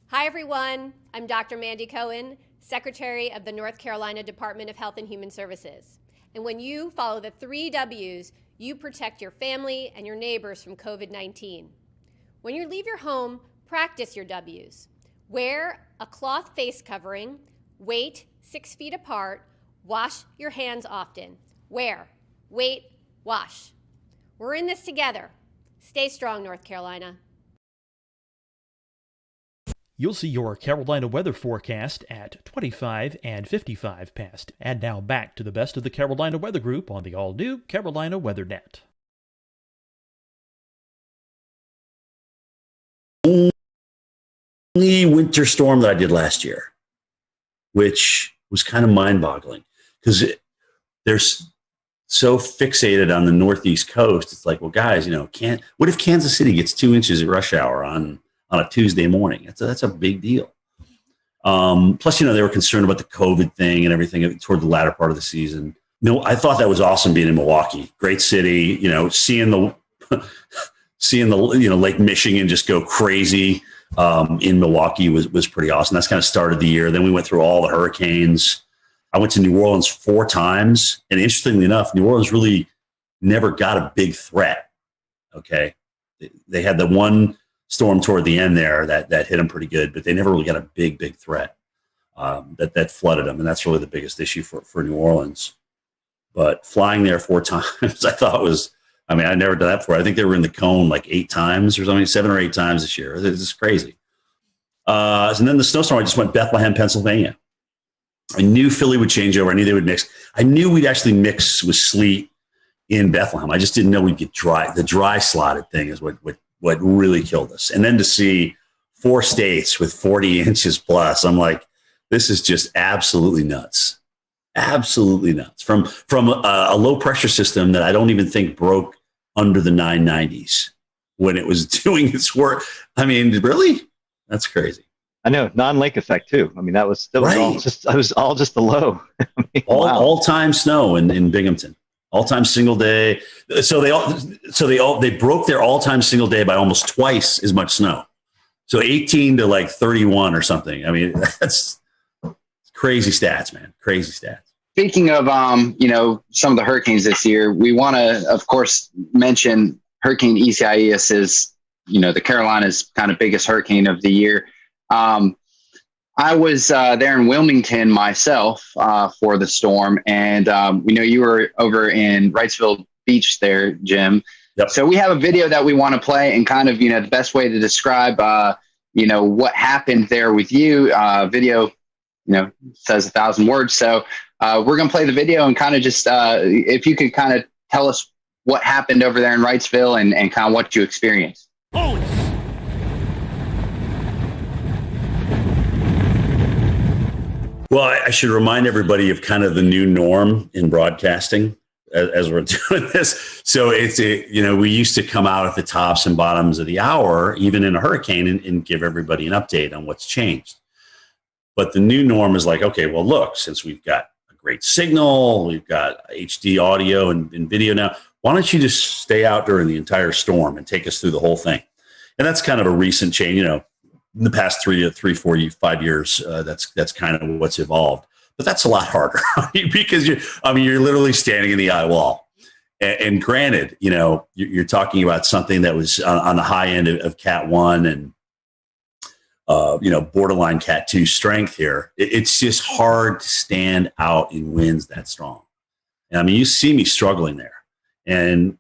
Hi, everyone. I'm Dr. Mandy Cohen, Secretary of the North Carolina Department of Health and Human Services. And when you follow the 3 W's, you protect your family and your neighbors from COVID-19. When you leave your home, practice your W's. Wear a cloth face covering, wait 6 feet apart, wash your hands often. Wear, wait, wash. We're in this together. Stay strong, North Carolina. You'll see your Carolina weather forecast at 25 and 55 past. And now back to the best of the Carolina Weather Group on the all-new Carolina Weather Net. Only winter storm that I did last year, which was kind of mind-boggling because they're so fixated on the Northeast coast. It's like, well, guys, what if Kansas City gets 2 inches at rush hour on a Tuesday morning? That's a big deal. Plus, they were concerned about the COVID thing and everything toward the latter part of the season. I thought that was awesome being in Milwaukee. Great city, seeing the Lake Michigan just go crazy in Milwaukee was pretty awesome. That's kind of started the year. Then we went through all the hurricanes. I went to New Orleans 4 times. And interestingly enough, New Orleans really never got a big threat. Okay. They had the one storm toward the end there that hit them pretty good, but they never really got a big threat that flooded them. And that's really the biggest issue for New Orleans. But flying there 4 times, I thought I'd never done that before. I think they were in the cone like 8 times or something, 7 or 8 times this year. It's just crazy. And then the snowstorm, I just went Bethlehem, Pennsylvania. I knew Philly would change over. I knew they would mix. I knew we'd actually mix with sleet in Bethlehem. I just didn't know we'd get dry. The dry slotted thing is what really killed us. And then to see 4 states with 40 inches plus, I'm like, this is just absolutely nuts. Absolutely nuts. From a low pressure system that I don't even think broke under the 990s when it was doing its work. I mean, really? That's crazy. I know, non-lake effect too. I mean, that was right. all just the low. All-time snow in Binghamton. All-time single day. So they broke their all-time single day by almost twice as much snow. So 18 to like 31 or something. I mean, that's crazy stats, man. Crazy stats. Speaking of, some of the hurricanes this year, we want to, of course, mention Hurricane Isaias is, the Carolinas' kind of biggest hurricane of the year. I was there in Wilmington myself for the storm, and we know you were over in Wrightsville Beach there, Jim. Yep. So we have a video that we want to play, and kind of the best way to describe what happened there with you. Video says 1,000 words, so we're gonna play the video and kind of just if you could kind of tell us what happened over there in Wrightsville and kind of what you experienced. Well, I should remind everybody of kind of the new norm in broadcasting as we're doing this. So we used to come out at the tops and bottoms of the hour, even in a hurricane, and give everybody an update on what's changed. But the new norm is like, okay, well, look, since we've got a great signal, we've got HD audio and video now, why don't you just stay out during the entire storm and take us through the whole thing? And that's kind of a recent change, in the past 3, 4, 5 years, that's kind of what's evolved. But that's a lot harder because you're literally standing in the eye wall. And granted, you're talking about something that was on the high end of Cat 1 and borderline Cat 2 strength here. It's just hard to stand out in winds that strong. And I mean, you see me struggling there. And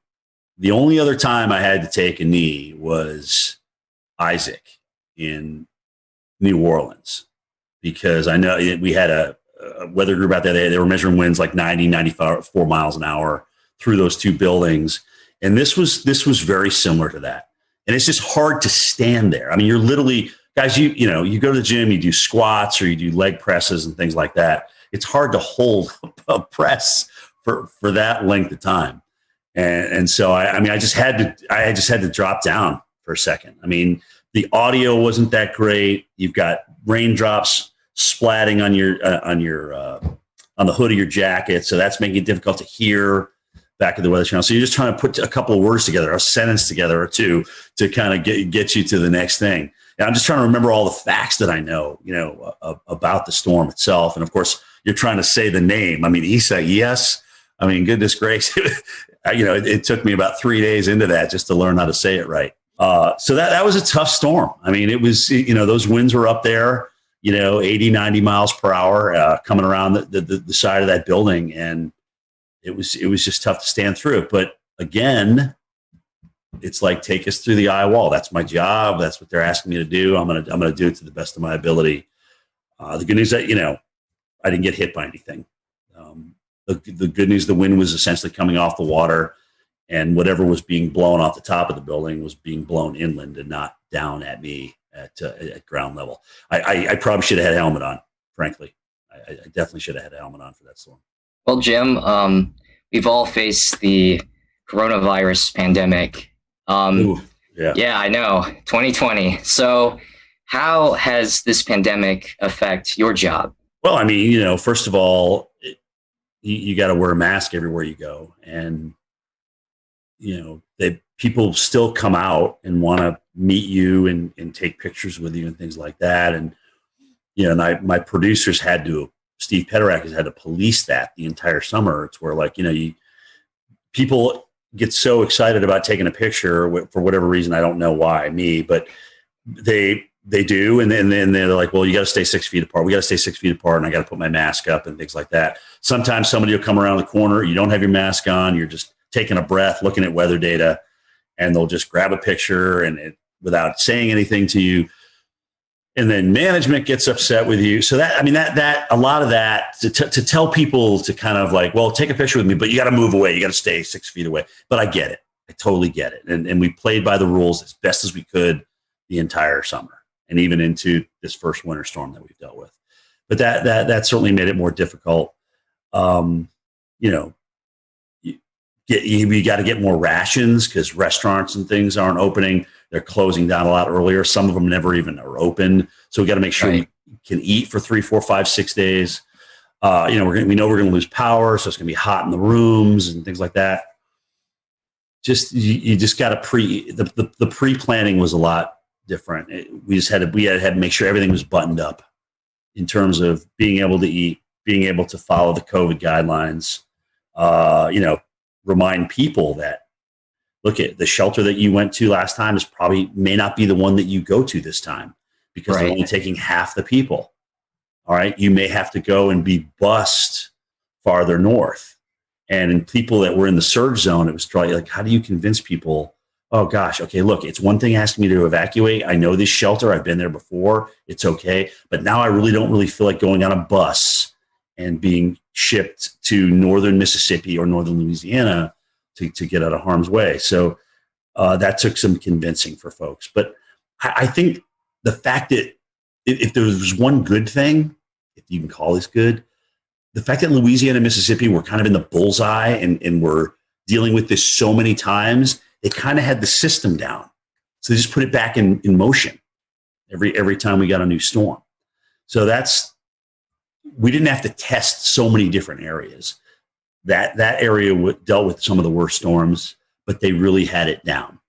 the only other time I had to take a knee was Isaac in New Orleans, because I know we had a weather group out there. They were measuring winds like 90, 94 miles an hour through those 2 buildings. And this was very similar to that. And it's just hard to stand there. I mean, you're literally, guys, you go to the gym, you do squats or you do leg presses and things like that. It's hard to hold a press for that length of time. And so I just had to drop down for a second. I mean, the audio wasn't that great. You've got raindrops splatting on the hood of your jacket, so that's making it difficult to hear. back at the Weather Channel. So you're just trying to put a couple of words together, a sentence together or two to kind of get you to the next thing. And I'm just trying to remember all the facts that I know, about the storm itself. And of course, you're trying to say the name. I mean, Isaias. I mean, goodness gracious, it took me about 3 days into that just to learn how to say it right. So that was a tough storm. I mean, it was, those winds were up there, 80, 90 miles per hour coming around the side of that building. And it was just tough to stand through it. But again, it's like, take us through the eye wall. That's my job. That's what they're asking me to do. I'm going to do it to the best of my ability. The good news that, I didn't get hit by anything. The good news, the wind was essentially coming off the water, and whatever was being blown off the top of the building was being blown inland and not down at me at ground level. I probably should have had a helmet on, frankly. I definitely should have had a helmet on for that storm. Well, Jim, we've all faced the coronavirus pandemic. Yeah, I know, 2020. So how has this pandemic affect your job? Well, I mean, first of all, you got to wear a mask everywhere you go. And, people still come out and want to meet you and take pictures with you and things like that. And, my producers Steve Pederak has had to police that the entire summer. It's where people get so excited about taking a picture for whatever reason. I don't know why, but they do. And then they're like, well, you got to stay 6 feet apart. We got to stay 6 feet apart. And I got to put my mask up and things like that. Sometimes somebody will come around the corner. You don't have your mask on. You're just taking a breath, looking at weather data, and they'll just grab a picture without saying anything to you. And then management gets upset with you. So that a lot of that to tell people to kind of like, well, take a picture with me, but you got to move away. You got to stay 6 feet away. But I get it. I totally get it. And we played by the rules as best as we could the entire summer and even into this first winter storm that we've dealt with. But that certainly made it more difficult. You got to get more rations because restaurants and things aren't opening. They're closing down a lot earlier. Some of them never even are open. So we got to make sure we can eat for 3, 4, 5, 6 days. We know we're going to lose power, so it's going to be hot in the rooms and things like that. You just got to the pre-planning was a lot different. We had to make sure everything was buttoned up in terms of being able to eat, being able to follow the COVID guidelines. Remind people that, look, at the shelter that you went to last time may not be the one that you go to this time because they're only taking half the people. All right. You may have to go and be bused farther north. And in people that were in the surge zone, it was probably like, how do you convince people? Oh gosh. Okay. Look, it's one thing asking me to evacuate. I know this shelter. I've been there before. It's okay. But now I really don't feel like going on a bus and being shipped to northern Mississippi or northern Louisiana to get out of harm's way. So that took some convincing for folks. But I think the fact that if there was one good thing, if you can call this good, the fact that Louisiana and Mississippi were kind of in the bullseye and were dealing with this so many times, they kind of had the system down. So they just put it back in motion every time we got a new storm. So we didn't have to test so many different areas. That area dealt with some of the worst storms, but they really had it down.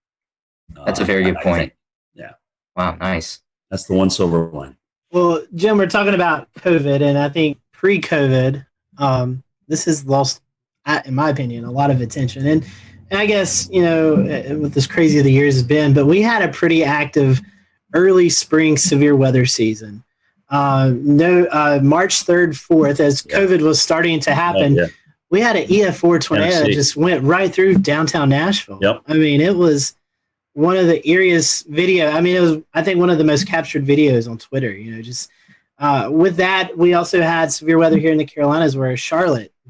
That's a very good point. Yeah. Wow. Nice. That's the one silver line. Well, Jim, we're talking about COVID, and I think pre-COVID, this has lost, in my opinion, a lot of attention. And I guess, with as crazy as the years has been, but we had a pretty active early spring severe weather season. March 3rd, 4th, as COVID was starting to happen, we had an EF4 tornado that just went right through downtown Nashville. Yep. I mean, it was one of the eeriest video. I mean, it was, I think, one of the most captured videos on Twitter. With that, we also had severe weather here in the Carolinas, where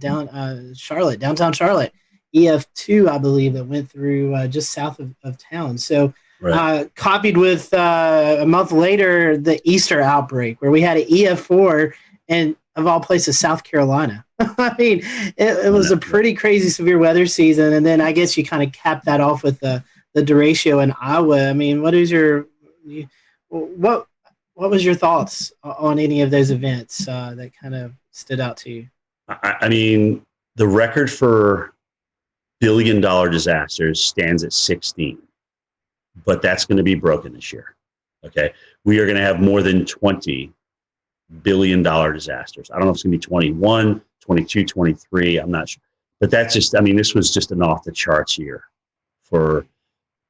downtown Charlotte, EF2, I believe, that went through just south of town. So. Right. Copied with a month later the Easter outbreak, where we had an EF4 and, of all places, South Carolina. I mean, it was a pretty crazy severe weather season, and then I guess you kind of cap that off with the derecho in Iowa. I mean, what was your thoughts on any of those events that kind of stood out to you? I mean, the record for billion-dollar disasters stands at 16, but that's going to be broken this year. Okay, we are going to have more than 20 billion-dollar disasters. I don't know if it's going to be 21, 22, 23. I'm not sure, but that's just. I mean, this was just an off-the-charts year for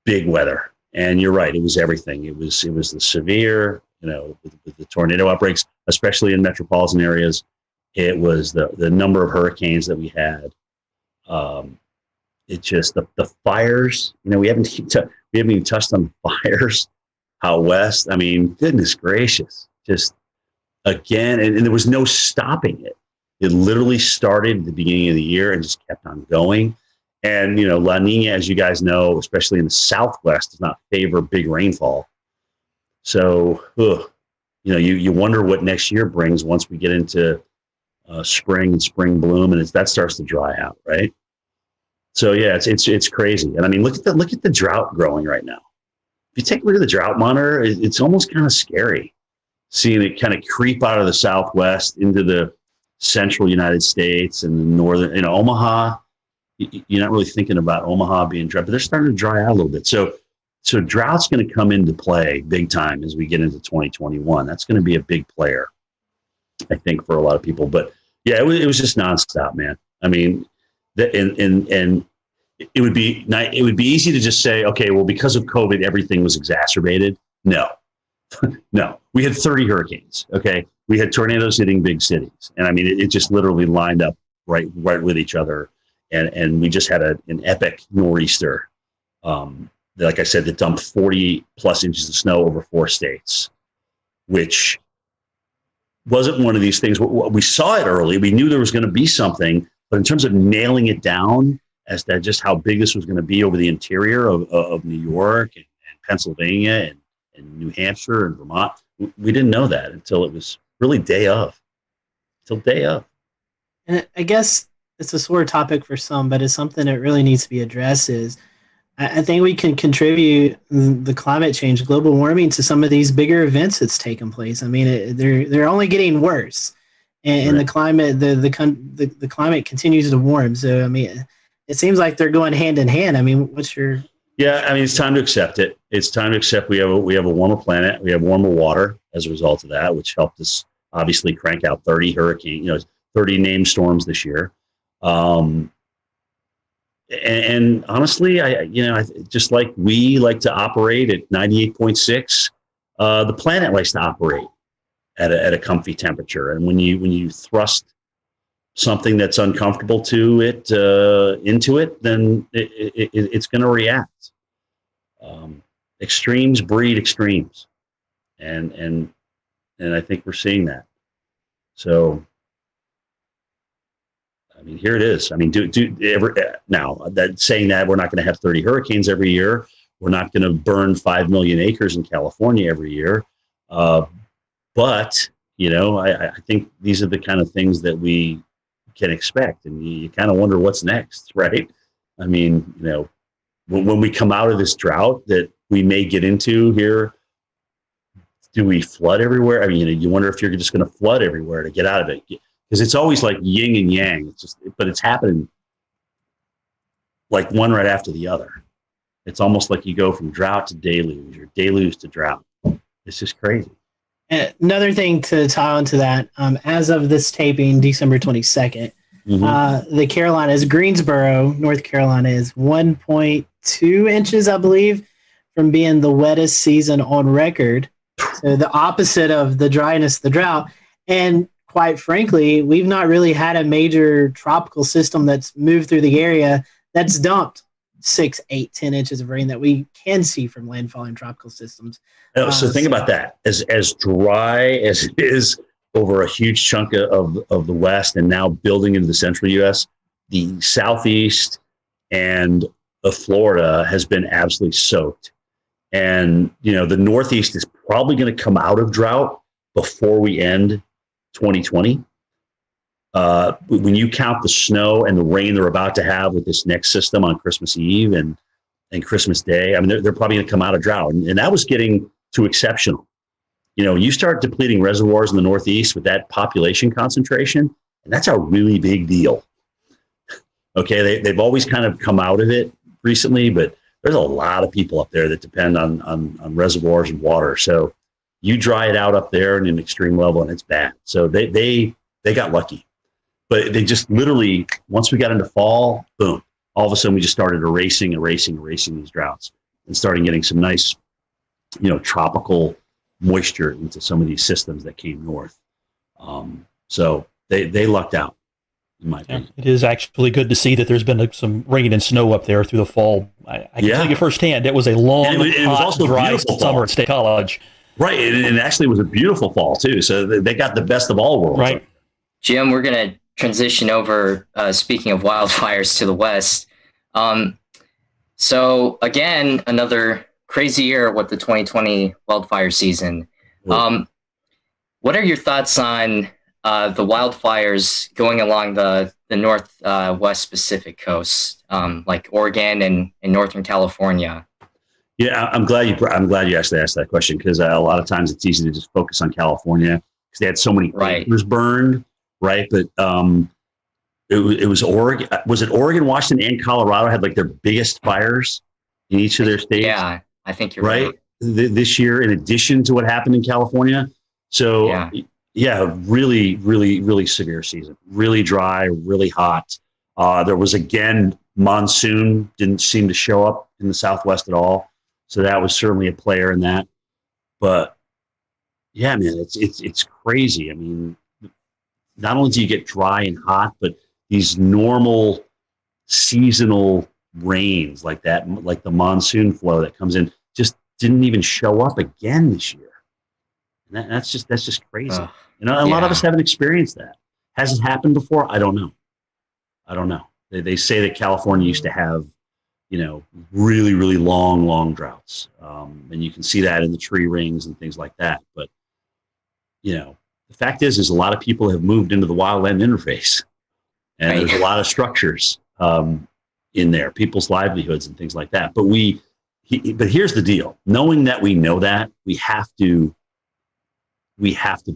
big weather. And you're right; it was everything. It was the severe, with the tornado outbreaks, especially in metropolitan areas. It was the number of hurricanes that we had. It just the fires. We haven't even touched on the fires out west. I mean, goodness gracious, just again, and there was no stopping it. It literally started at the beginning of the year and just kept on going. And La Nina, as you guys know, especially in the Southwest, does not favor big rainfall. So, you wonder what next year brings once we get into spring and spring bloom, and that starts to dry out, right? So yeah, it's crazy. And I mean, look at the drought growing right now. If you take a look at the drought monitor, it's almost kind of scary seeing it kind of creep out of the Southwest into the central United States and the northern, Omaha. You're not really thinking about Omaha being dry, but they're starting to dry out a little bit. So drought's going to come into play big time as we get into 2021. That's going to be a big player, I think, for a lot of people. But yeah, it was just nonstop, man. I mean, and it would be easy to just say, okay, well, because of COVID, everything was exacerbated. No, no, we had 30 hurricanes. Okay, we had tornadoes hitting big cities, and I mean, it just literally lined up right with each other, and we just had an epic nor'easter. Like I said, that dumped 40 plus inches of snow over 4 states, which wasn't one of these things. We saw it early. We knew there was going to be something, but in terms of nailing it down as to just how big this was going to be over the interior of New York and Pennsylvania and New Hampshire and Vermont, we didn't know that until it was really day of. And I guess it's a sore topic for some, but it's something that really needs to be addressed. Is I think we can contribute the climate change, global warming, to some of these bigger events that's taken place. I mean, they're only getting worse, and right. the climate continues to warm. So I mean, it seems like they're going hand in hand. I mean, what's your? Yeah, I mean, it's time to accept it. It's time to accept we have a warmer planet. We have warmer water as a result of that, which helped us obviously crank out 30 hurricanes, 30 named storms this year. And honestly, I just like we like to operate at 98.6, the planet likes to operate at a comfy temperature. And when you thrust something that's uncomfortable to it into it, then it's going to react. Extremes breed extremes, and I think we're seeing that. So. I mean, here it is. I mean, now that saying that we're not going to have 30 hurricanes every year, we're not going to burn 5 million acres in California every year. But I think these are the kind of things that we can expect, and you kind of wonder what's next, right? I mean, when we come out of this drought that we may get into here, do we flood everywhere? I mean, you wonder if you're just going to flood everywhere to get out of it. Because it's always like yin and yang. But it's happening like one right after the other. It's almost like you go from drought to deluge or deluge to drought. It's just crazy. Another thing to tie onto that, as of this taping, December 22nd, the Carolinas, Greensboro, North Carolina, is 1.2 inches, I believe, from being the wettest season on record. So the opposite of the dryness, the drought. And quite frankly, we've not really had a major tropical system that's moved through the area that's dumped 6, 8, 10 inches of rain that we can see from landfalling tropical systems. So think about that. As dry as it is over a huge chunk of the West and now building into the central U.S., the Southeast and Florida has been absolutely soaked. And, the Northeast is probably going to come out of drought before we end 2020. When you count the snow and the rain they're about to have with this next system on Christmas Eve and Christmas Day, I mean, they're probably going to come out of drought. And that was getting to exceptional. You start depleting reservoirs in the Northeast with that population concentration, and that's a really big deal. Okay, they've always kind of come out of it recently, but there's a lot of people up there that depend on reservoirs and water. So you dry it out up there in an extreme level, and it's bad. So they got lucky, but they just literally, once we got into fall, boom, all of a sudden we just started erasing these droughts and starting getting some nice, tropical moisture into some of these systems that came north. So they lucked out, in my opinion. It is actually good to see that there's been some rain and snow up there through the fall. I can tell you firsthand, it was a long, it was also dry beautiful summer fall at State College. Right, and it actually was a beautiful fall too. So they got the best of all worlds. Right, Jim, we're going to transition over. Speaking of wildfires, to the west. So again, another crazy year with the 2020 wildfire season. What are your thoughts on the wildfires going along the northwest Pacific coast, like Oregon and Northern California? Yeah, I'm glad you actually asked that question, because a lot of times it's easy to just focus on California because they had so many acres burned, right? But it was Oregon. Was it Oregon, Washington, and Colorado had like their biggest fires in each of their states? Yeah, I think you're right. This year, in addition to what happened in California. So yeah, really, really, really severe season. Really dry, really hot. There was, again, monsoon didn't seem to show up in the Southwest at all. So that was certainly a player in that. But yeah, man, it's crazy. I mean, not only do you get dry and hot, but these normal seasonal rains like that, like the monsoon flow that comes in, just didn't even show up again this year. And that's just crazy. A lot of us haven't experienced that. Has it happened before? I don't know. They say that California used to have, really, really long droughts. And you can see that in the tree rings and things like that. But, the fact is a lot of people have moved into the wildland interface. And there's a lot of structures in there, people's livelihoods and things like that. But but here's the deal. Knowing that we know that, we have to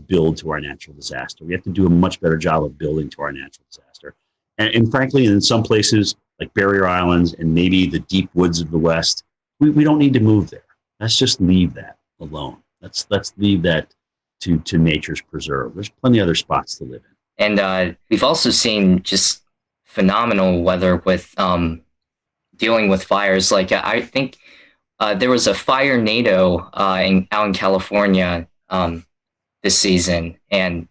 build to our natural disaster. We have to do a much better job of building to our natural disaster. And frankly, in some places like Barrier Islands and maybe the deep woods of the West, we don't need to move there. Let's just leave that alone. Let's leave that to nature's preserve. There's plenty of other spots to live in. And we've also seen just phenomenal weather with dealing with fires. Like I think there was a fire NATO out in California this season, and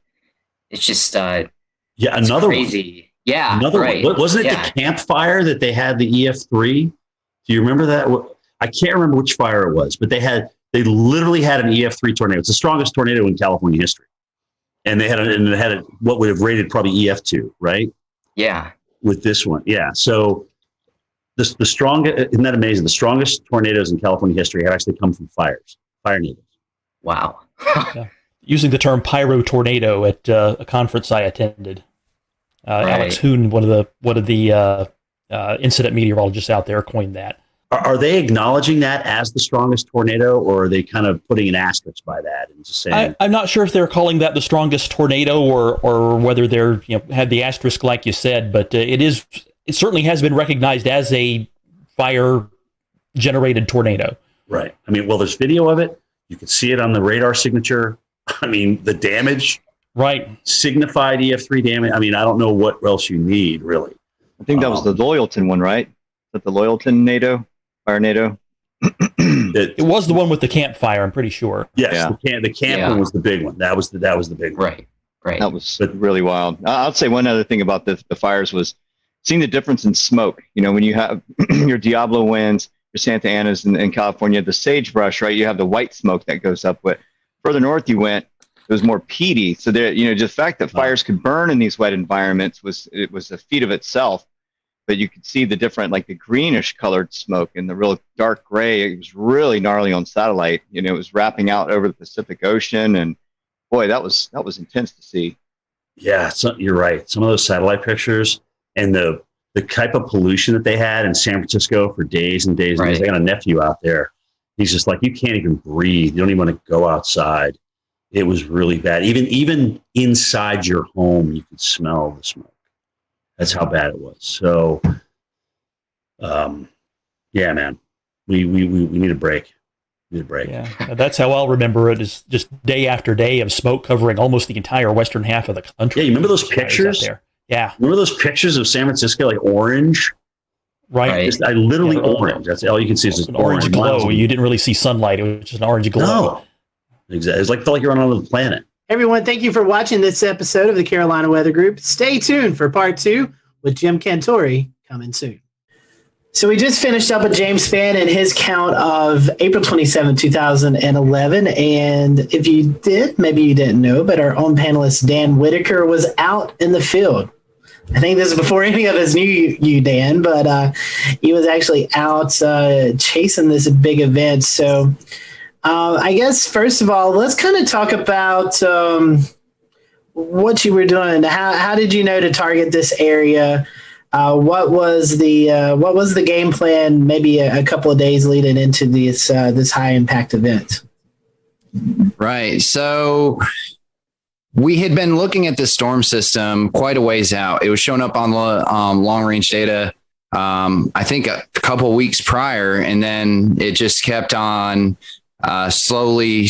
it's just another crazy. One. Yeah, another right. one. Wasn't it the campfire that they had the EF3? Do you remember that? I can't remember which fire it was, but they literally had an EF3 tornado. It's the strongest tornado in California history, and they had what would have rated probably EF2, right? Yeah. With this one, yeah. So the strongest, isn't that amazing? The strongest tornadoes in California history have actually come from fire nados. Wow. Yeah. Using the term pyro tornado at a conference I attended. Alex Hoon, one of the incident meteorologists out there, coined that. Are they acknowledging that as the strongest tornado, or are they kind of putting an asterisk by that and just saying? I'm not sure if they're calling that the strongest tornado or whether they're had the asterisk like you said, but it certainly has been recognized as a fire generated tornado. Right. I mean, well, there's video of it. You can see it on the radar signature. I mean, the damage. Right. Signified EF3 damage. I mean, I don't know what else you need, really. I think that was the Loyalton one, right? Is that the Loyalton NATO? Fire NATO? It was the one with the campfire, I'm pretty sure. Yes, the camp one was the big one. That was the big one. Right. That was really wild. I'll say one other thing about the fires was seeing the difference in smoke. When you have your Diablo winds, your Santa Anas in California, the sagebrush, right? You have the white smoke that goes up. But further north you went, it was more peaty. So there, just the fact that fires could burn in these wet environments was a feat of itself. But you could see the different, like the greenish colored smoke and the real dark gray. It was really gnarly on satellite. It was wrapping out over the Pacific Ocean, and boy, that was intense to see. Yeah, you're right. Some of those satellite pictures and the type of pollution that they had in San Francisco for days and days and days. I got a nephew out there. He's just like, you can't even breathe. You don't even want to go outside. It was really bad. Even inside your home, you could smell the smoke. That's how bad it was. So, yeah, man, we need a break. We need a break. Yeah, that's how I'll remember it, is just day after day of smoke covering almost the entire western half of the country. Yeah, you remember those pictures? There. Yeah. Remember those pictures of San Francisco, like orange? Right. I literally orange. That's all you can see is just an orange glow. You didn't really see sunlight. It was just an orange glow. No. Exactly. It's felt like you're on another planet. Everyone, thank you for watching this episode of the Carolina Weather Group. Stay tuned for part 2 with Jim Cantore coming soon. So we just finished up with James Spann and his count of April 27, 2011. And if you did, maybe you didn't know, but our own panelist, Dan Whitaker, was out in the field. I think this is before any of us knew you, Dan, but he was actually out chasing this big event. So I guess, first of all, let's kind of talk about what you were doing. How did you know to target this area? What was the game plan? Maybe a couple of days leading into this high impact event. Right. So we had been looking at the storm system quite a ways out. It was showing up on the long range data, I think a couple of weeks prior, and then it just kept on slowly,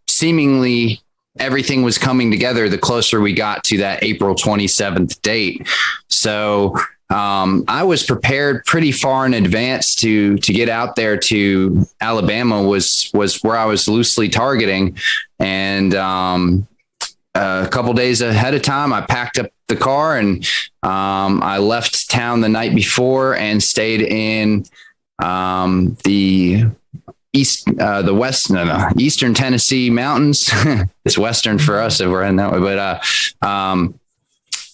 seemingly everything was coming together the closer we got to that April 27th date. So I was prepared pretty far in advance to get out there to Alabama was where I was loosely targeting. And a couple days ahead of time, I packed up the car and I left town the night before and stayed in the Eastern Tennessee mountains. It's Western for us if we're in that way,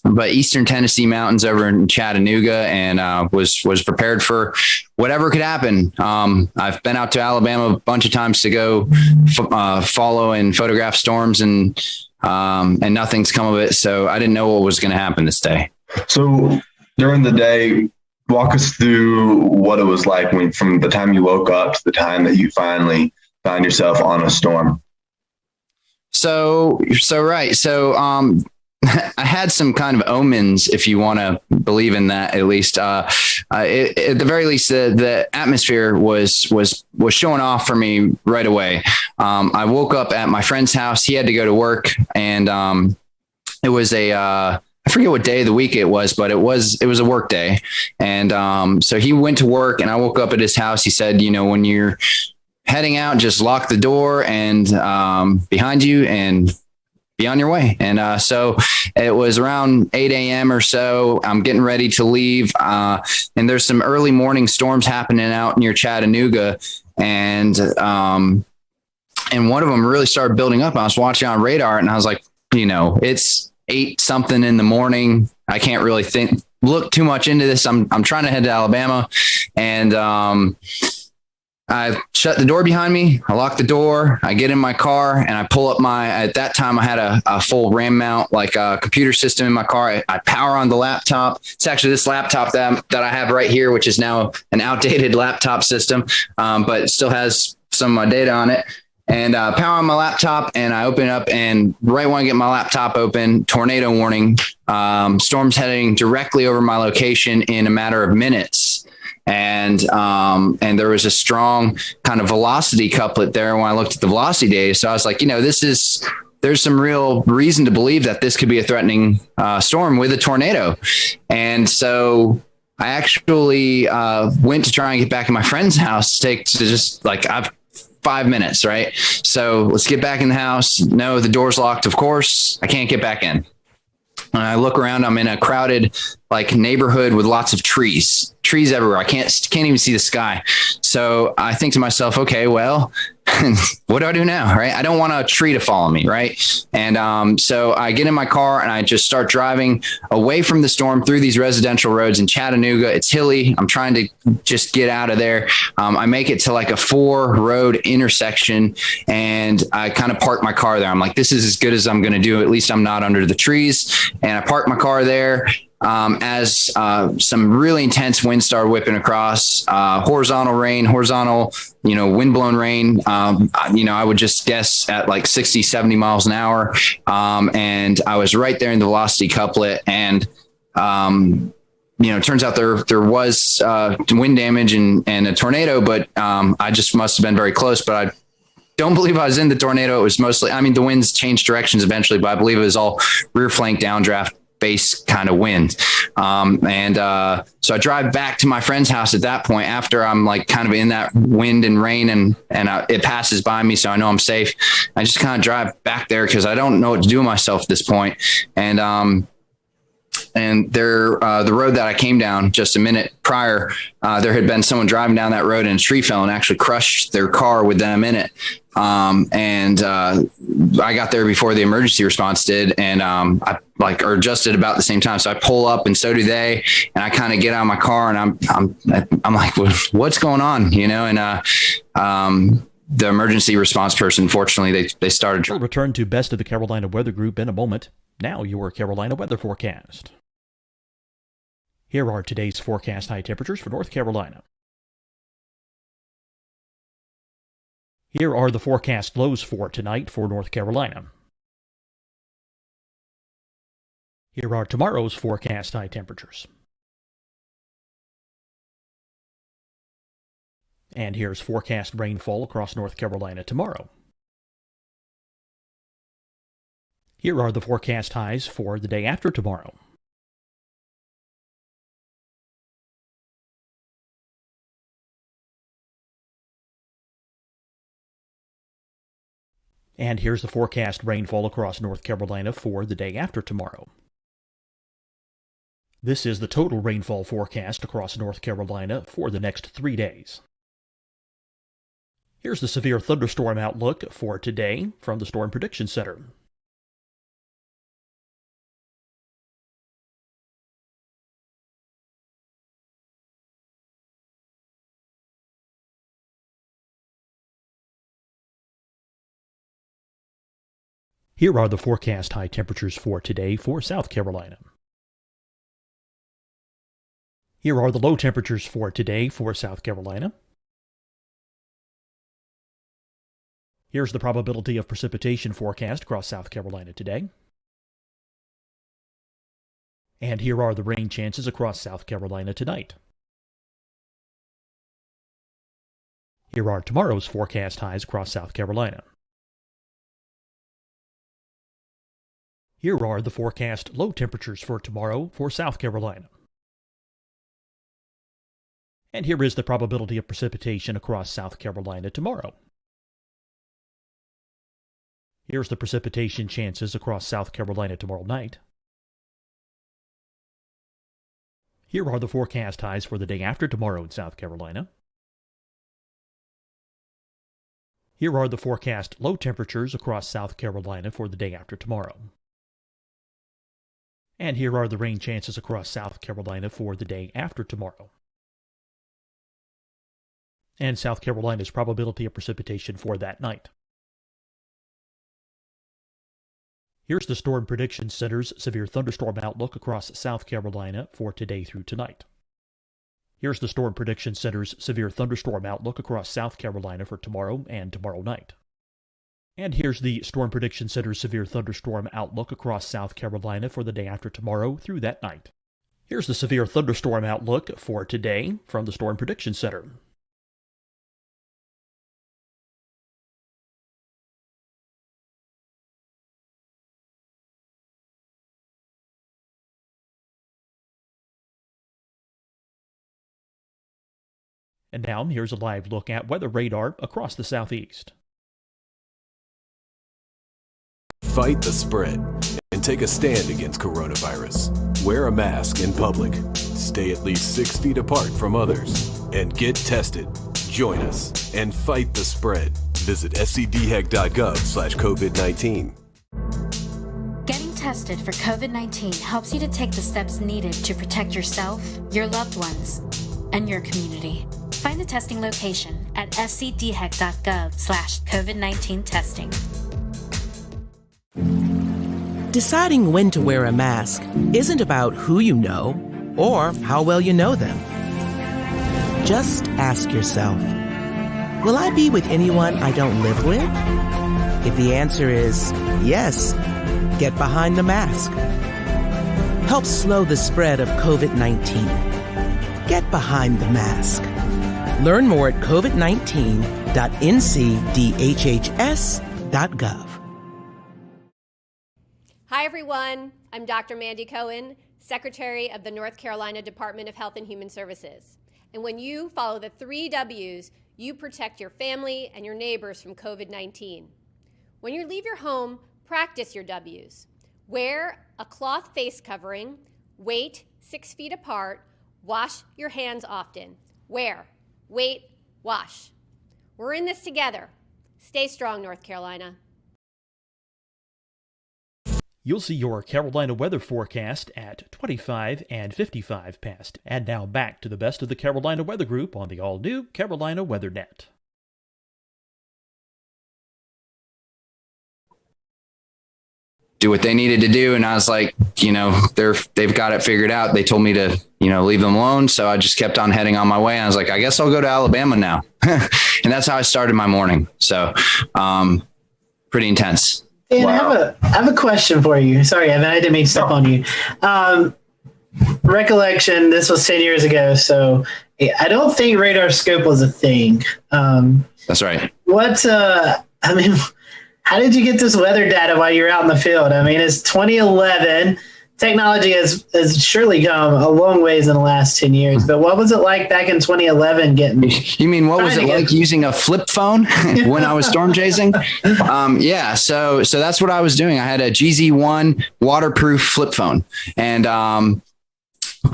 but Eastern Tennessee mountains over in Chattanooga, and was prepared for whatever could happen. I've been out to Alabama a bunch of times to go follow and photograph storms, and nothing's come of it. So I didn't know what was going to happen this day. So during the day, walk us through what it was like from the time you woke up to the time that you finally found yourself on a storm. So I had some kind of omens, if you want to believe in that, at least. At the very least, the atmosphere was showing off for me right away. I woke up at my friend's house. He had to go to work, and it was I forget what day of the week it was, but it was a work day. And so he went to work, and I woke up at his house. He said, when you're heading out, just lock the door and behind you and be on your way. And so it was around 8 a.m. or so. I'm getting ready to leave. And there's some early morning storms happening out near Chattanooga. And one of them really started building up. I was watching on radar, and I was like, it's 8 something in the morning. I can't really look too much into this. I'm trying to head to Alabama, and I shut the door behind me. I lock the door. I get in my car, and I pull up at that time I had a full RAM mount, like a computer system in my car. I power on the laptop. It's actually this laptop that I have right here, which is now an outdated laptop system, but it still has some of my data on it. And power on my laptop, and I open it up, and right when I get my laptop open, tornado warning, storms heading directly over my location in a matter of minutes. And there was a strong kind of velocity couplet there when I looked at the velocity data. So I was like, there's some real reason to believe that this could be a threatening storm with a tornado. And so I actually went to try and get back in my friend's house I've 5 minutes, right? So let's get back in the house. No, the door's locked, of course. I can't get back in. I look around. I'm in a crowded neighborhood with lots of trees everywhere. I can't even see the sky. So I think to myself, okay, well, what do I do now? Right. I don't want a tree to follow me. Right. And so I get in my car, and I just start driving away from the storm through these residential roads in Chattanooga. It's hilly. I'm trying to just get out of there. I make it to a 4-road intersection, and I kind of park my car there. I'm like, this is as good as I'm going to do. At least I'm not under the trees. And I park my car there. As some really intense winds start whipping across, horizontal windblown rain, I would just guess at 60, 70 miles an hour. And I was right there in the velocity couplet, and it turns out there was wind damage and a tornado, but I just must have been very close. But I don't believe I was in the tornado. It was mostly, the winds changed directions eventually, but I believe it was all rear flank downdraft base kind of wind. So I drive back to my friend's house at that point after I'm like kind of in that wind and rain and it passes by me. So I know I'm safe. I just kind of drive back there because I don't know what to do with myself at this point. And the road that I came down just a minute prior, there had been someone driving down that road and a tree fell and actually crushed their car with them in it. I got there before the emergency response did. And or just at about the same time. So I pull up and so do they. And I kind of get out of my car and I'm like, what's going on? The emergency response person, fortunately, they started. We'll return to Best of the Carolina Weather Group in a moment. Now your Carolina weather forecast. Here are today's forecast high temperatures for North Carolina. Here are the forecast lows for tonight for North Carolina. Here are tomorrow's forecast high temperatures. And here's forecast rainfall across North Carolina tomorrow. Here are the forecast highs for the day after tomorrow. And here's the forecast rainfall across North Carolina for the day after tomorrow. This is the total rainfall forecast across North Carolina for the next 3 days. Here's the severe thunderstorm outlook for today from the Storm Prediction Center. Here are the forecast high temperatures for today for South Carolina. Here are the low temperatures for today for South Carolina. Here's the probability of precipitation forecast across South Carolina today. And here are the rain chances across South Carolina tonight. Here are tomorrow's forecast highs across South Carolina. Here are the forecast low temperatures for tomorrow for South Carolina. And here is the probability of precipitation across South Carolina tomorrow. Here's the precipitation chances across South Carolina tomorrow night. Here are the forecast highs for the day after tomorrow in South Carolina. Here are the forecast low temperatures across South Carolina for the day after tomorrow. And here are the rain chances across South Carolina for the day after tomorrow. And South Carolina's probability of precipitation for that night. Here's the Storm Prediction Center's severe thunderstorm outlook across South Carolina for today through tonight. Here's the Storm Prediction Center's severe thunderstorm outlook across South Carolina for tomorrow and tomorrow night. And here's the Storm Prediction Center's severe thunderstorm outlook across South Carolina for the day after tomorrow through that night. Here's the severe thunderstorm outlook for today from the Storm Prediction Center. And now here's a live look at weather radar across the southeast. Fight the spread and take a stand against coronavirus. Wear a mask in public. Stay at least 6 feet apart from others. And get tested. Join us and fight the spread. Visit scdhec.gov/COVID-19. Getting tested for COVID-19 helps you to take the steps needed to protect yourself, your loved ones, and your community. Find the testing location at scdhec.gov/COVID-19 testing. Deciding when to wear a mask isn't about who you know or how well you know them. Just ask yourself, will I be with anyone I don't live with? If the answer is yes, get behind the mask. helps slow the spread of COVID-19. Get behind the mask. Learn more at covid19.ncdhhs.gov. Hi, everyone. I'm Dr. Mandy Cohen, Secretary of the North Carolina Department of Health and Human Services. And when you follow the 3 W's, you protect your family and your neighbors from COVID-19. When you leave your home, practice your W's. Wear a cloth face covering, wait 6 feet apart, wash your hands often. Wear, wait, wash. We're in this together. Stay strong, North Carolina. You'll see your Carolina weather forecast at 25 and 55 past. And now back to the best of the Carolina Weather Group on the all-new Carolina Weather Net. Do what they needed to do. And I was like, they've got it figured out. They told me to, leave them alone. So I just kept on heading on my way. And I was like, I guess I'll go to Alabama now. And that's how I started my morning. So pretty intense. Dan, wow. I have a question for you. Sorry, Evan, I didn't mean to step on you. Recollection, this was 10 years ago. So I don't think radar scope was a thing. That's right. How did you get this weather data while you're out in the field? I mean, it's 2011. Technology has surely come a long ways in the last 10 years. But what was it like back in 2011 getting... You mean, what was it like using a flip phone when I was storm chasing? Yeah, so that's what I was doing. I had a GZ1 waterproof flip phone. And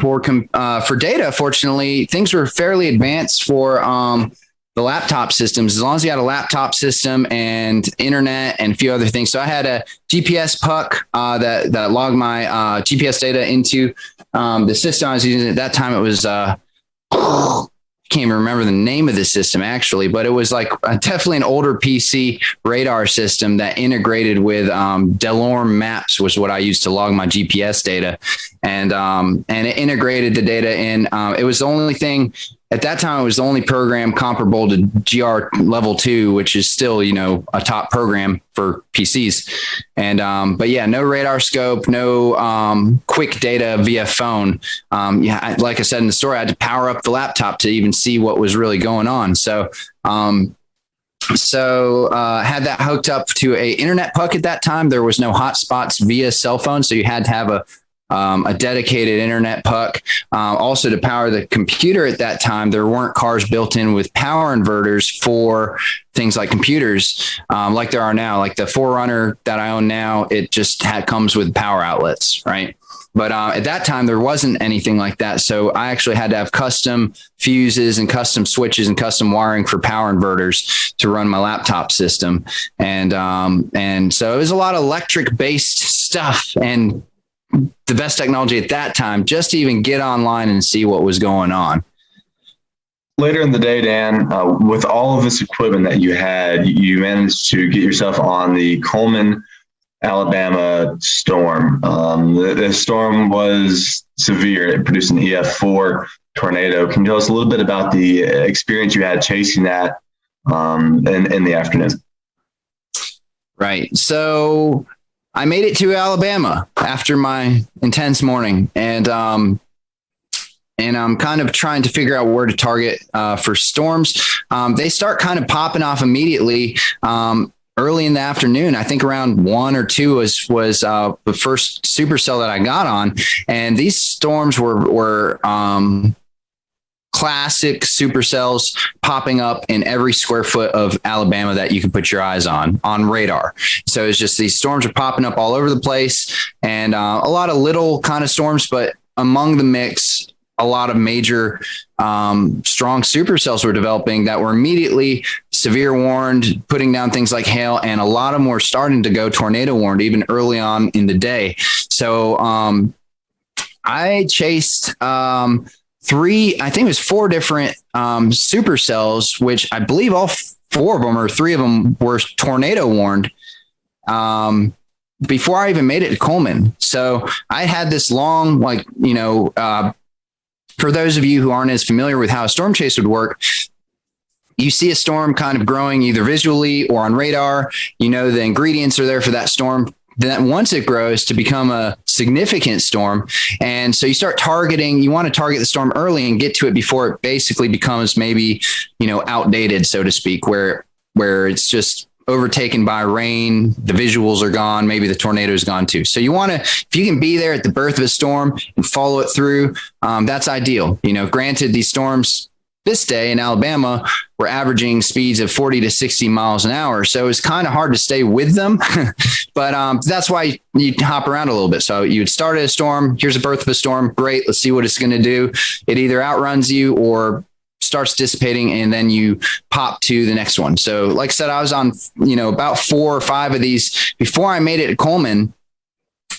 for data, fortunately, things were fairly advanced for... the laptop systems, as long as you had a laptop system and internet and a few other things. So I had a GPS puck that logged my GPS data into the system I was using. At that time, it was, I can't even remember the name of the system actually, but it was like definitely an older PC radar system that integrated with Delorme Maps was what I used to log my GPS data. And it integrated the data in. It was the only thing. At that time, it was the only program comparable to GR Level 2, which is still, a top program for PCs. And, but yeah, no radar scope, no quick data via phone. Like I said in the story, I had to power up the laptop to even see what was really going on. So had that hooked up to a internet puck at that time. There was no hotspots via cell phone. So you had to have a dedicated internet puck. Also to power the computer at that time, there weren't cars built in with power inverters for things like computers, like there are now. Like the 4Runner that I own now, it just comes with power outlets, right? But at that time, there wasn't anything like that. So I actually had to have custom fuses and custom switches and custom wiring for power inverters to run my laptop system. And so it was a lot of electric-based stuff and the best technology at that time just to even get online and see what was going on. Later in the day, Dan, with all of this equipment that you had, you managed to get yourself on the Coleman, Alabama storm. The storm was severe. It produced an EF4 tornado. Can you tell us a little bit about the experience you had chasing that in the afternoon? Right. So I made it to Alabama after my intense morning, and I'm kind of trying to figure out where to target for storms. They start kind of popping off immediately early in the afternoon. I think around 1 or 2 was the first supercell that I got on, and these storms were classic supercells popping up in every square foot of Alabama that you can put your eyes on radar. So it's just these storms are popping up all over the place, and a lot of little kind of storms, but among the mix, a lot of major strong supercells were developing that were immediately severe warned, putting down things like hail, and a lot of them were starting to go tornado warned even early on in the day. So I chased 4 different supercells, which I believe all 4 of them or 3 of them were tornado warned before I even made it to Coleman. So I had this long, for those of you who aren't as familiar with how a storm chase would work, you see a storm kind of growing either visually or on radar. The ingredients are there for that storm then once it grows to become a significant storm. And so you want to target the storm early and get to it before it basically becomes maybe, outdated, so to speak, where it's just overtaken by rain, the visuals are gone, maybe the tornado is gone too. So you want to, if you can be there at the birth of a storm and follow it through, that's ideal. Granted, these storms this day in Alabama were averaging speeds of 40 to 60 miles an hour. So it's kind of hard to stay with them, but that's why you hop around a little bit. So you'd start at a storm. Here's the birth of a storm. Great. Let's see what it's going to do. It either outruns you or starts dissipating, and then you pop to the next one. So like I said, I was on, about 4 or 5 of these before I made it to Coleman.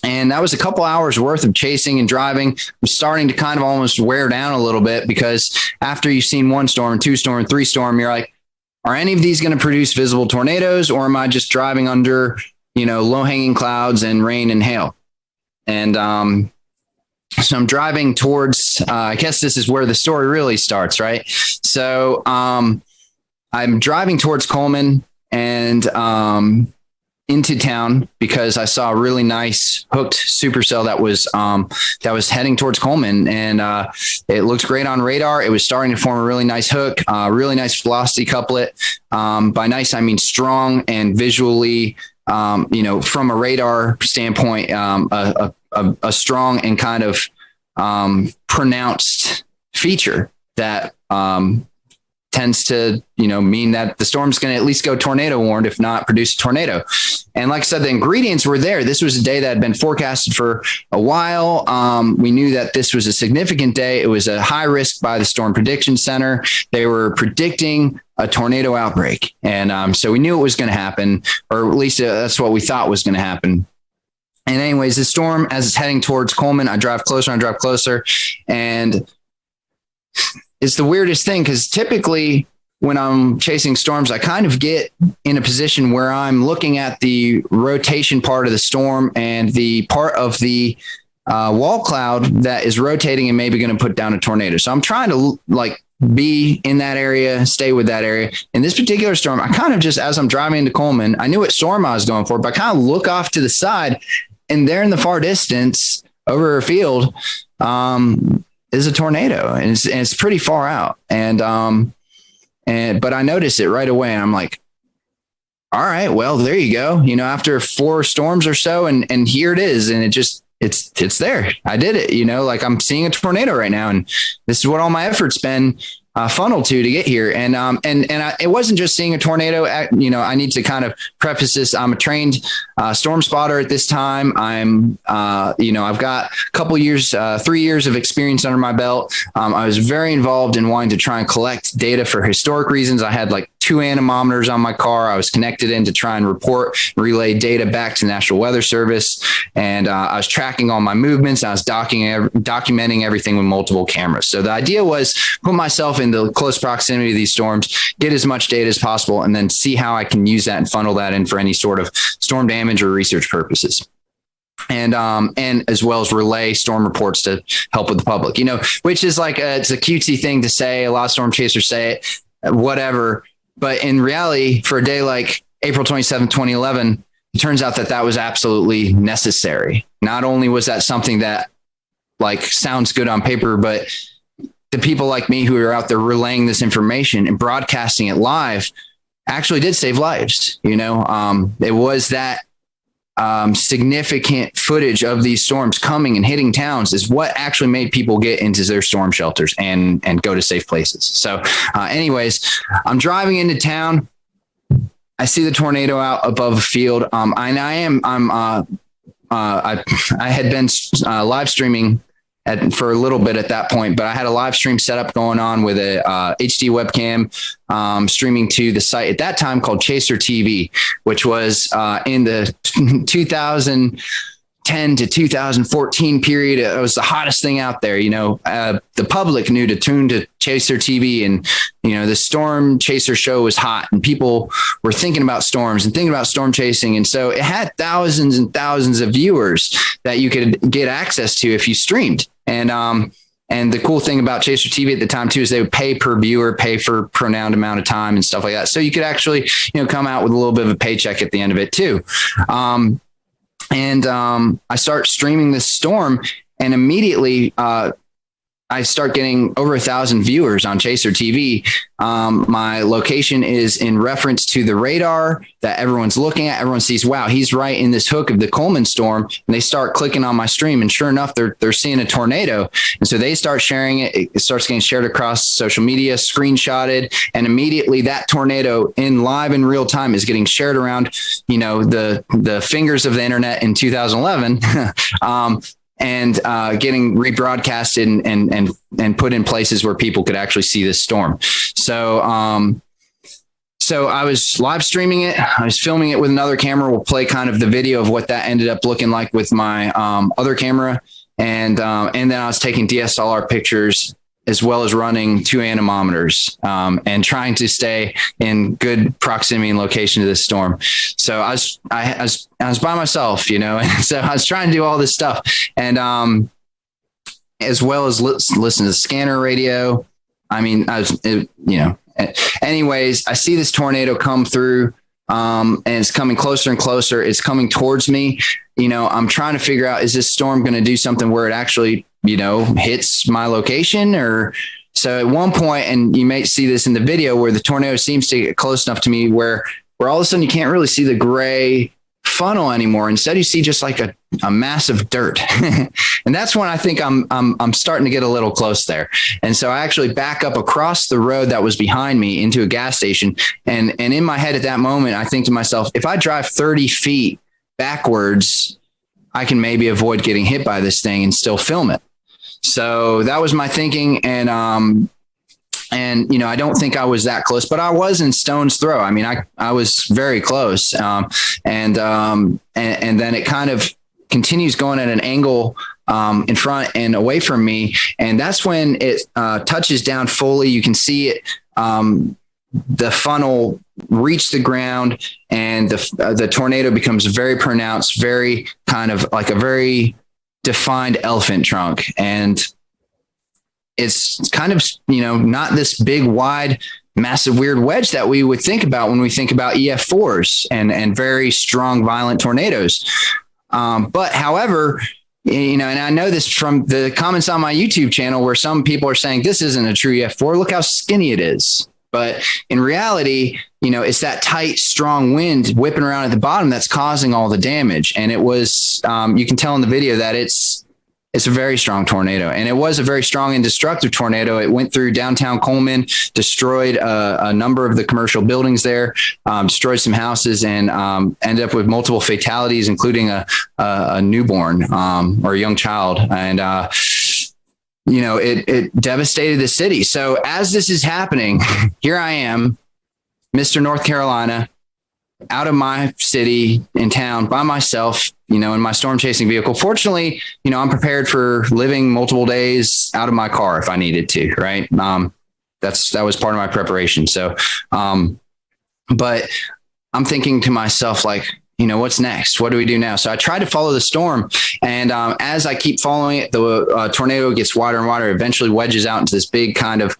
And that was a couple hours worth of chasing and driving. I'm starting to kind of almost wear down a little bit, because after you've seen 1 storm, 2 storm, 3 storm, you're like, are any of these going to produce visible tornadoes, or am I just driving under, low hanging clouds and rain and hail? And, so I'm driving towards, I guess this is where the story really starts, right? So I'm driving towards Coleman and into town because I saw a really nice hooked supercell that was heading towards Coleman, and it looked great on radar. It was starting to form a really nice hook, really nice velocity couplet. By nice, I mean strong and visually, from a radar standpoint, a strong and kind of pronounced feature that tends to, mean that the storm's going to at least go tornado warned, if not produce a tornado. And like I said, the ingredients were there. This was a day that had been forecasted for a while. We knew that this was a significant day. It was a high risk by the Storm Prediction Center. They were predicting a tornado outbreak. And so we knew it was going to happen, or at least that's what we thought was going to happen. And anyways, the storm, as it's heading towards Coleman, I drive closer, and it's the weirdest thing, because typically when I'm chasing storms, I kind of get in a position where I'm looking at the rotation part of the storm and the part of the wall cloud that is rotating and maybe going to put down a tornado. So I'm trying to be in that area, stay with that area. In this particular storm, I kind of just, as I'm driving into Coleman, I knew what storm I was going for, but I kind of look off to the side, and there in the far distance over a field is a tornado, and it's pretty far out. But I noticed it right away, and I'm like, all right, well, there you go. After 4 storms or so, and here it is. And it's there. I did it, I'm seeing a tornado right now. And this is what all my effort's been funneled to get here. And it wasn't just seeing a tornado. I need to kind of preface this. I'm a trained storm spotter at this time. I've got a couple years, 3 years of experience under my belt. I was very involved in wanting to try and collect data for historic reasons. I had 2 anemometers on my car. I was connected in to try and relay data back to the National Weather Service. And I was tracking all my movements. I was documenting everything with multiple cameras. So the idea was put myself into close proximity to these storms, get as much data as possible, and then see how I can use that and funnel that in for any sort of storm damage or research purposes. And as well as relay storm reports to help with the public, which is it's a cutesy thing to say. A lot of storm chasers say it, whatever. But in reality, for a day like April 27, 2011, it turns out that was absolutely necessary. Not only was that something that sounds good on paper, but the people like me who are out there relaying this information and broadcasting it live actually did save lives. It was that significant footage of these storms coming and hitting towns is what actually made people get into their storm shelters and go to safe places. So anyways, I'm driving into town. I see the tornado out above a field. I had been live streaming for a little bit at that point, but I had a live stream setup going on with a HD webcam streaming to the site at that time called Chaser TV, which was in the 2010 to 2014 period. It was the hottest thing out there. The public knew to tune to Chaser TV, and the Storm Chaser show was hot, and people were thinking about storms and thinking about storm chasing. And so it had thousands and thousands of viewers that you could get access to if you streamed. And the cool thing about Chaser TV at the time too is they would pay per viewer, pay for pronounced amount of time and stuff like that. So you could actually, come out with a little bit of a paycheck at the end of it too. And I start streaming this storm, and immediately I start getting over 1,000 viewers on Chaser TV. My location is in reference to the radar that everyone's looking at. Everyone sees, wow, he's right in this hook of the Coleman storm. And they start clicking on my stream. And sure enough, they're seeing a tornado. And so they start sharing it. It starts getting shared across social media, screenshotted. And immediately that tornado in live in real time is getting shared around, the fingers of the internet in 2011. And getting rebroadcasted and put in places where people could actually see this storm. So I was live streaming it. I was filming it with another camera. We'll play kind of the video of what that ended up looking like with my other camera. And then I was taking DSLR pictures, as well as running 2 anemometers and trying to stay in good proximity and location to this storm. So I was by myself, and so I was trying to do all this stuff, and as well as listen to the scanner radio. I mean, anyways, I see this tornado come through, and it's coming closer and closer. It's coming towards me. I'm trying to figure out, is this storm going to do something where it actually hits my location? Or so at one point, and you may see this in the video, where the tornado seems to get close enough to me where all of a sudden you can't really see the gray funnel anymore. Instead, you see just like a mass of dirt. And that's when I think I'm starting to get a little close there. And so I actually back up across the road that was behind me into a gas station. And in my head at that moment, I think to myself, if I drive 30 feet backwards, I can maybe avoid getting hit by this thing and still film it. So that was my thinking. And I don't think I was that close, but I was in stone's throw. I mean, I was very close. And then it kind of continues going at an angle in front and away from me. And that's when it touches down fully. You can see it, the funnel reach the ground, and the tornado becomes very pronounced, very kind of like a very defined elephant trunk. And it's kind of, not this big, wide, massive, weird wedge that we would think about when we think about EF4s and very strong, violent tornadoes. But however, and I know this from the comments on my YouTube channel, where some people are saying this isn't a true EF4. Look how skinny it is. But in reality, it's that tight, strong wind whipping around at the bottom that's causing all the damage. And it was, you can tell in the video that it's a very strong tornado, and it was a very strong and destructive tornado. It went through downtown Coleman, destroyed a number of the commercial buildings there, destroyed some houses, and ended up with multiple fatalities, including a newborn or a young child. And, it devastated the city. So as this is happening, here I am, Mr. North Carolina, out of my city in town by myself, in my storm chasing vehicle. Fortunately, I'm prepared for living multiple days out of my car if I needed to, right? That was part of my preparation. So, but I'm thinking to myself, like, what's next? What do we do now? So I tried to follow the storm, and as I keep following it, the tornado gets wider and wider, eventually wedges out into this big kind of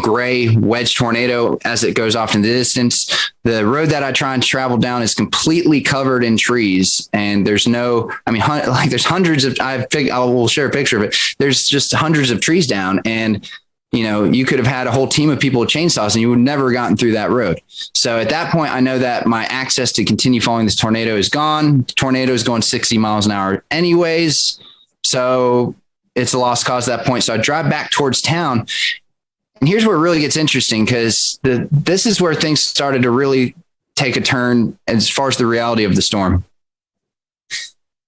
gray wedge tornado as it goes off in the distance. The road that I try and travel down is completely covered in trees, and there's there's hundreds of, I will share a picture of it. There's just hundreds of trees down, and you could have had a whole team of people with chainsaws and you would never have gotten through that road. So at that point, I know that my access to continue following this tornado is gone. The tornado is going 60 miles an hour anyways. So it's a lost cause at that point. So I drive back towards town. And here's where it really gets interesting, because this is where things started to really take a turn as far as the reality of the storm.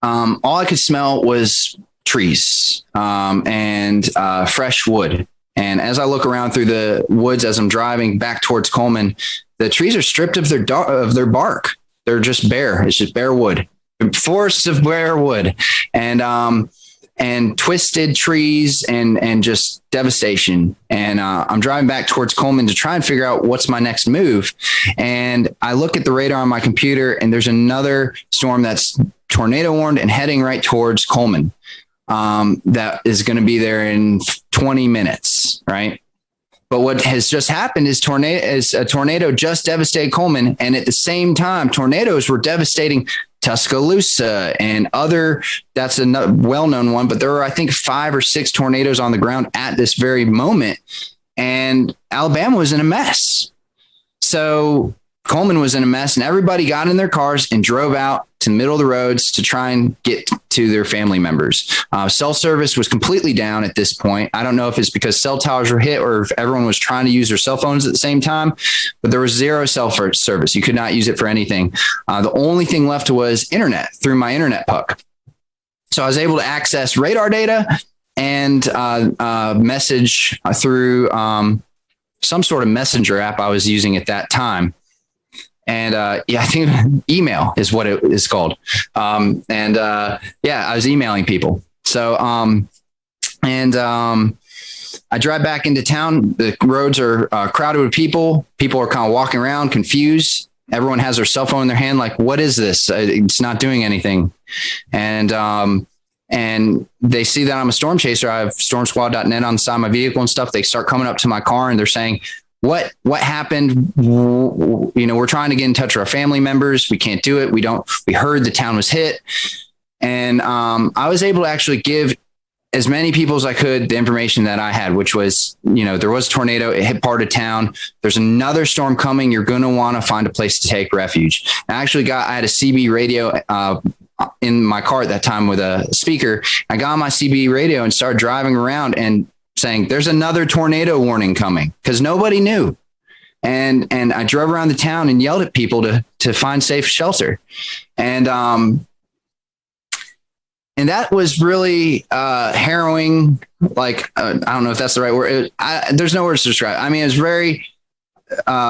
All I could smell was trees and fresh wood. And as I look around through the woods as I'm driving back towards Coleman, the trees are stripped of their bark. They're just bare. It's just bare wood, forests of bare wood, and twisted trees and just devastation. And I'm driving back towards Coleman to try and figure out what's my next move. And I look at the radar on my computer, and there's another storm that's tornado warned and heading right towards Coleman. That is going to be there in 20 minutes, right? But what has just happened is a tornado just devastated Coleman, and at the same time, tornadoes were devastating Tuscaloosa and other, that's a well-known one, but there are, I think, 5 or 6 tornadoes on the ground at this very moment. And Alabama was in a mess. So Coleman was in a mess, and everybody got in their cars and drove out to the middle of the roads to try and get to their family members. Cell service was completely down at this point. I don't know if it's because cell towers were hit or if everyone was trying to use their cell phones at the same time, but there was zero cell service. You could not use it for anything. The only thing left was internet through my internet puck. So I was able to access radar data and message through some sort of messenger app I was using at that time. And I think email is what it is called. I was emailing people. So I drive back into town. The roads are crowded with people. People are kind of walking around confused. Everyone has their cell phone in their hand. Like, what is this? It's not doing anything. And they see that I'm a storm chaser. I have stormsquad.net on the side of my vehicle and stuff. They start coming up to my car and they're saying, what happened? We're trying to get in touch with our family members. We can't do it. We heard the town was hit. And I was able to actually give as many people as I could the information that I had, which was, there was a tornado. It hit part of town. There's another storm coming. You're going to want to find a place to take refuge. I had a CB radio in my car at that time with a speaker. I got on my CB radio and started driving around and saying, there's another tornado warning coming, because nobody knew. And I drove around the town and yelled at people to find safe shelter. And that was really harrowing. Like, I don't know if that's the right word. There's no words to describe. I mean, it was very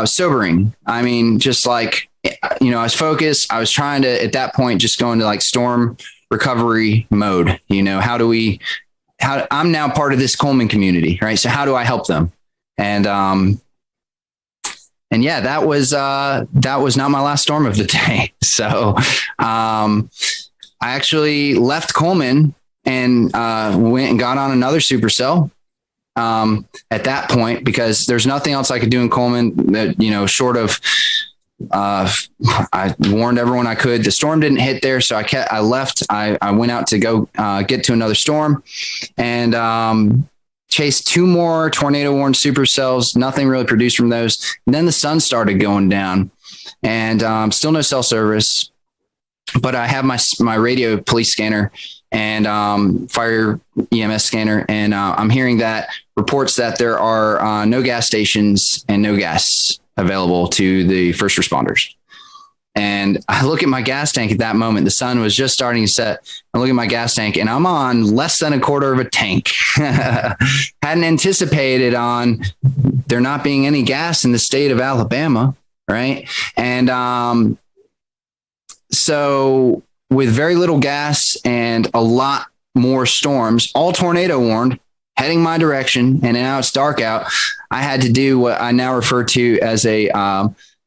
sobering. I mean, just like, I was focused. I was trying to, at that point, just go into like storm recovery mode. I'm now part of this Coleman community, right? So how do I help them? And yeah, that was not my last storm of the day. So I actually left Coleman and went and got on another supercell at that point, because there's nothing else I could do in Coleman that, short of, I warned everyone I could. The storm didn't hit there, so I left. I went out to go get to another storm and chased 2 more tornado warned supercells. Nothing really produced from those. And then the sun started going down, and still no cell service. But I have my radio police scanner and fire EMS scanner, and I'm hearing that reports that there are no gas stations and no gas available to the first responders. And I look at my gas tank at that moment. The sun was just starting to set. I look at my gas tank and I'm on less than a quarter of a tank. Hadn't anticipated on there not being any gas in the state of Alabama. Right. And so with very little gas and a lot more storms, all tornado warned, heading my direction, and now it's dark out, I had to do what I now refer to as a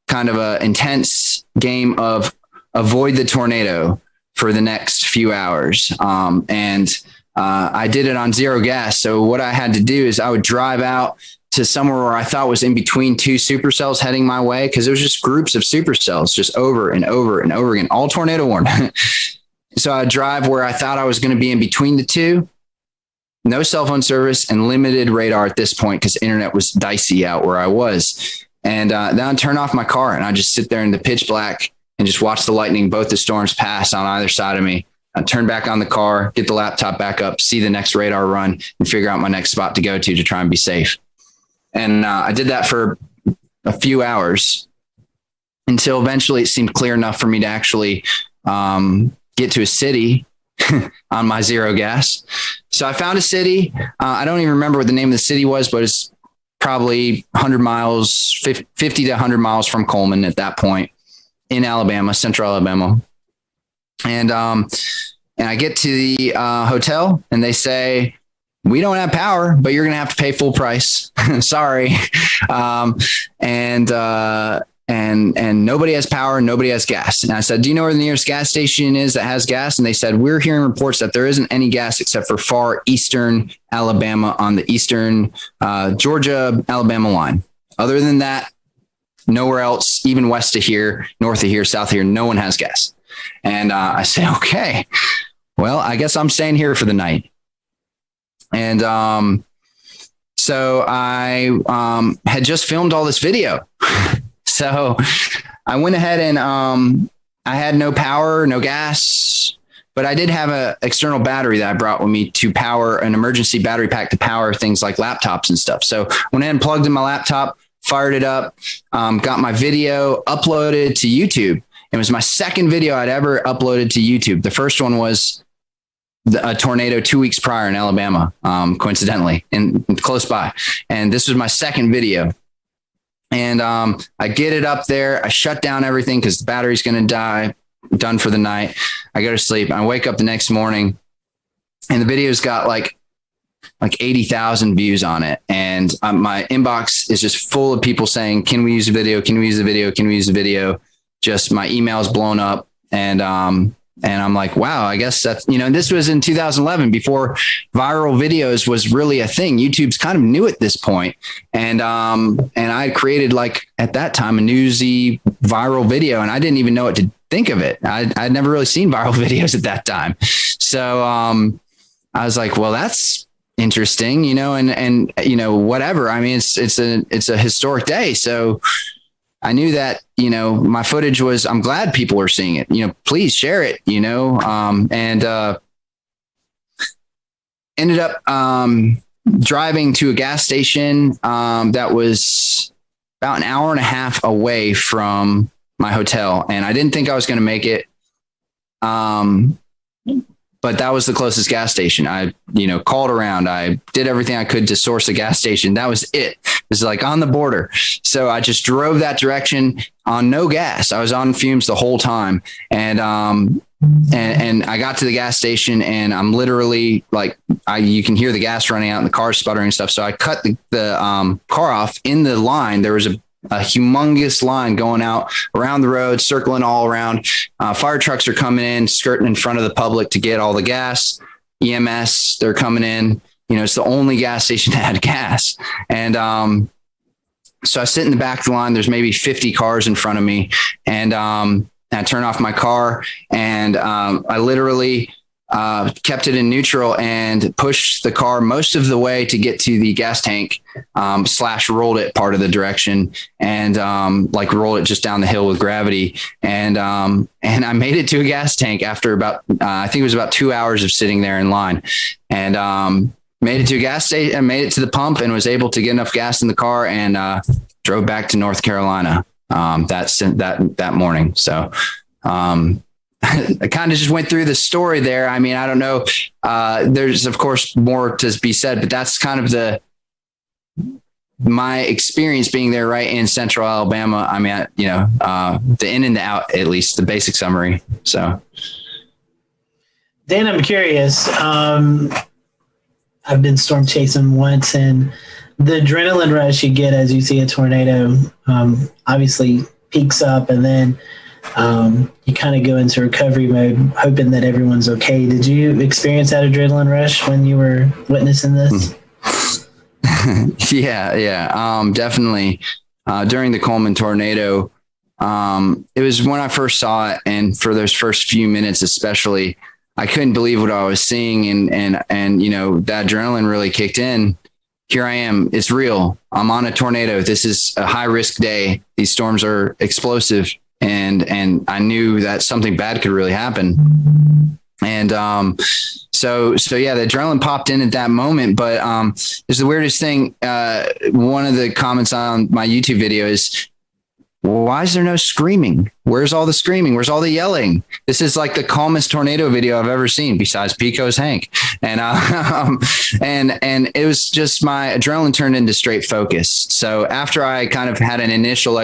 kind of a intense game of avoid the tornado for the next few hours. I did it on zero gas. So what I had to do is I would drive out to somewhere where I thought was in between 2 supercells heading my way, because there was just groups of supercells just over and over and over again, all tornado warned. So I'd drive where I thought I was going to be in between the 2. No cell phone service and limited radar at this point because internet was dicey out where I was. And then I'd turn off my car and I'd just sit there in the pitch black and just watch the lightning, both the storms pass on either side of me. I'd turn back on the car, get the laptop back up, see the next radar run, and figure out my next spot to go to try and be safe. And I did that for a few hours until eventually it seemed clear enough for me to actually get to a city on my zero gas. So I found a city. I don't even remember what the name of the city was, but it's probably 100 miles, 50 to 100 miles from Coleman at that point in Alabama, central Alabama. And I get to the hotel and they say, we don't have power, but you're going to have to pay full price. Sorry. And nobody has power, nobody has gas. And I said, do you know where the nearest gas station is that has gas? And they said, we're hearing reports that there isn't any gas except for far eastern Alabama on the eastern Georgia, Alabama line. Other than that, nowhere else, even west of here, north of here, south of here, no one has gas. And I said, okay, well, I guess I'm staying here for the night. And so I had just filmed all this video. So I went ahead and I had no power, no gas, but I did have an external battery that I brought with me to power an emergency battery pack to power things like laptops and stuff. So went ahead and plugged in my laptop, fired it up, got my video uploaded to YouTube. It was my second video I'd ever uploaded to YouTube. The first one was a tornado 2 weeks prior in Alabama, coincidentally, and close by. And this was my second video. And I get it up there. I shut down everything because the battery's going to die. Done for the night. I go to sleep. I wake up the next morning, and the video's got like 80,000 views on it. And my inbox is just full of people saying, "Can we use the video? Can we use the video? Can we use the video?" Just my email's blown up, and I'm like, wow, I guess that's, this was in 2011 before viral videos was really a thing. YouTube's kind of new at this point. And I created, like, at that time, a newsy viral video, and I didn't even know what to think of it. I'd never really seen viral videos at that time. So I was like, well, that's interesting, and whatever. I mean, it's a historic day. So I knew that, my footage was, I'm glad people are seeing it, please share it, and ended up driving to a gas station that was about an hour and a half away from my hotel. And I didn't think I was going to make it. But that was the closest gas station. I, called around. I did everything I could to source a gas station. That was it. It was like on the border. So I just drove that direction on no gas. I was on fumes the whole time. And I got to the gas station, and I'm literally like, you can hear the gas running out and the car sputtering and stuff. So I cut the car off in the line. There was a humongous line going out around the road, circling all around. Fire trucks are coming in, skirting in front of the public to get all the gas. EMS, they're coming in. It's the only gas station that had gas. And so I sit in the back of the line. There's maybe 50 cars in front of me. And I turn off my car, and I literally kept it in neutral and pushed the car most of the way to get to the gas tank, / rolled it part of the direction, and rolled it just down the hill with gravity. And I made it to a gas tank after about, I think it was about 2 hours of sitting there in line, and made it to a gas station and made it to the pump, and was able to get enough gas in the car, and drove back to North Carolina that morning. So I kind of just went through the story there. I mean, I don't know. There's of course more to be said, but that's kind of my experience being there right in central Alabama. I mean, the in and the out, at least the basic summary. So, Dan, I'm curious. I've been storm chasing once, and the adrenaline rush you get as you see a tornado obviously peaks up, and then you kind of go into recovery mode, hoping that everyone's okay. Did you experience that adrenaline rush when you were witnessing this? Yeah. Definitely. During the Coleman tornado, it was when I first saw it. And for those first few minutes, especially, I couldn't believe what I was seeing. And that adrenaline really kicked in. Here I am. It's real. I'm on a tornado. This is a high risk day. These storms are explosive. And I knew that something bad could really happen. And so yeah, the adrenaline popped in at that moment. But it's the weirdest thing. One of the comments on my YouTube video is, why is there no screaming? Where's all the screaming? Where's all the yelling? This is like the calmest tornado video I've ever seen, besides Pico's Hank. And and it was just my adrenaline turned into straight focus. So after I kind of had an initial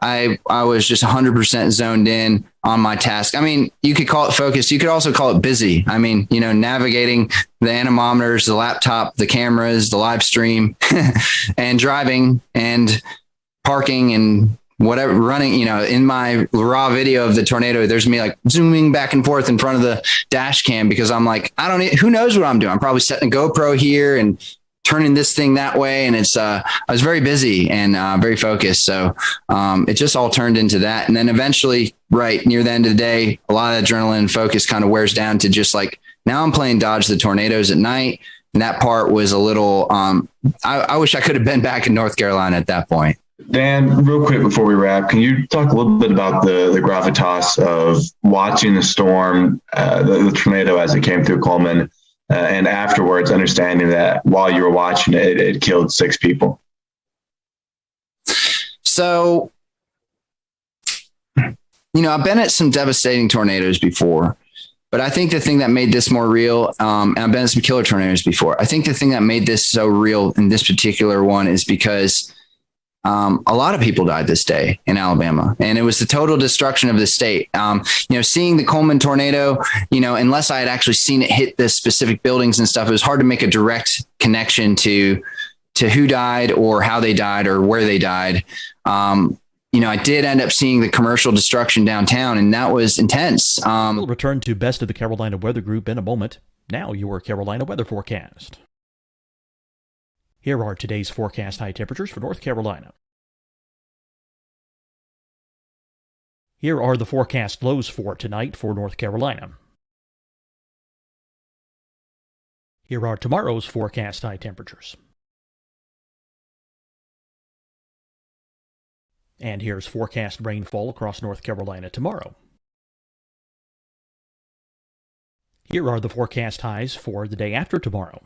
I was just 100% zoned in on my task. I mean, you could call it focused. You could also call it busy. I mean, navigating the anemometers, the laptop, the cameras, the live stream, and driving and parking and whatever, running, in my raw video of the tornado, there's me like zooming back and forth in front of the dash cam, because I'm like, who knows what I'm doing? I'm probably setting a GoPro here and turning this thing that way. And I was very busy and very focused. So it just all turned into that. And then eventually, right near the end of the day, a lot of adrenaline and focus kind of wears down to just like, now I'm playing dodge the tornadoes at night. And that part was a little, I wish I could have been back in North Carolina at that point. Dan, real quick before we wrap, can you talk a little bit about the gravitas of watching the storm, the tornado as it came through Coleman, and afterwards understanding that while you were watching it, it killed 6 people? So, I've been at some devastating tornadoes before, but I think the thing that made this more real, and I've been at some killer tornadoes before. I think the thing that made this so real in this particular one is because a lot of people died this day in Alabama, and it was the total destruction of the state. Seeing the Coleman tornado, unless I had actually seen it hit the specific buildings and stuff, it was hard to make a direct connection to who died or how they died or where they died. I did end up seeing the commercial destruction downtown, and that was intense. We'll return to Best of the Carolina Weather Group in a moment. Now your Carolina weather forecast. Here are today's forecast high temperatures for North Carolina. Here are the forecast lows for tonight for North Carolina. Here are tomorrow's forecast high temperatures. And here's forecast rainfall across North Carolina tomorrow. Here are the forecast highs for the day after tomorrow.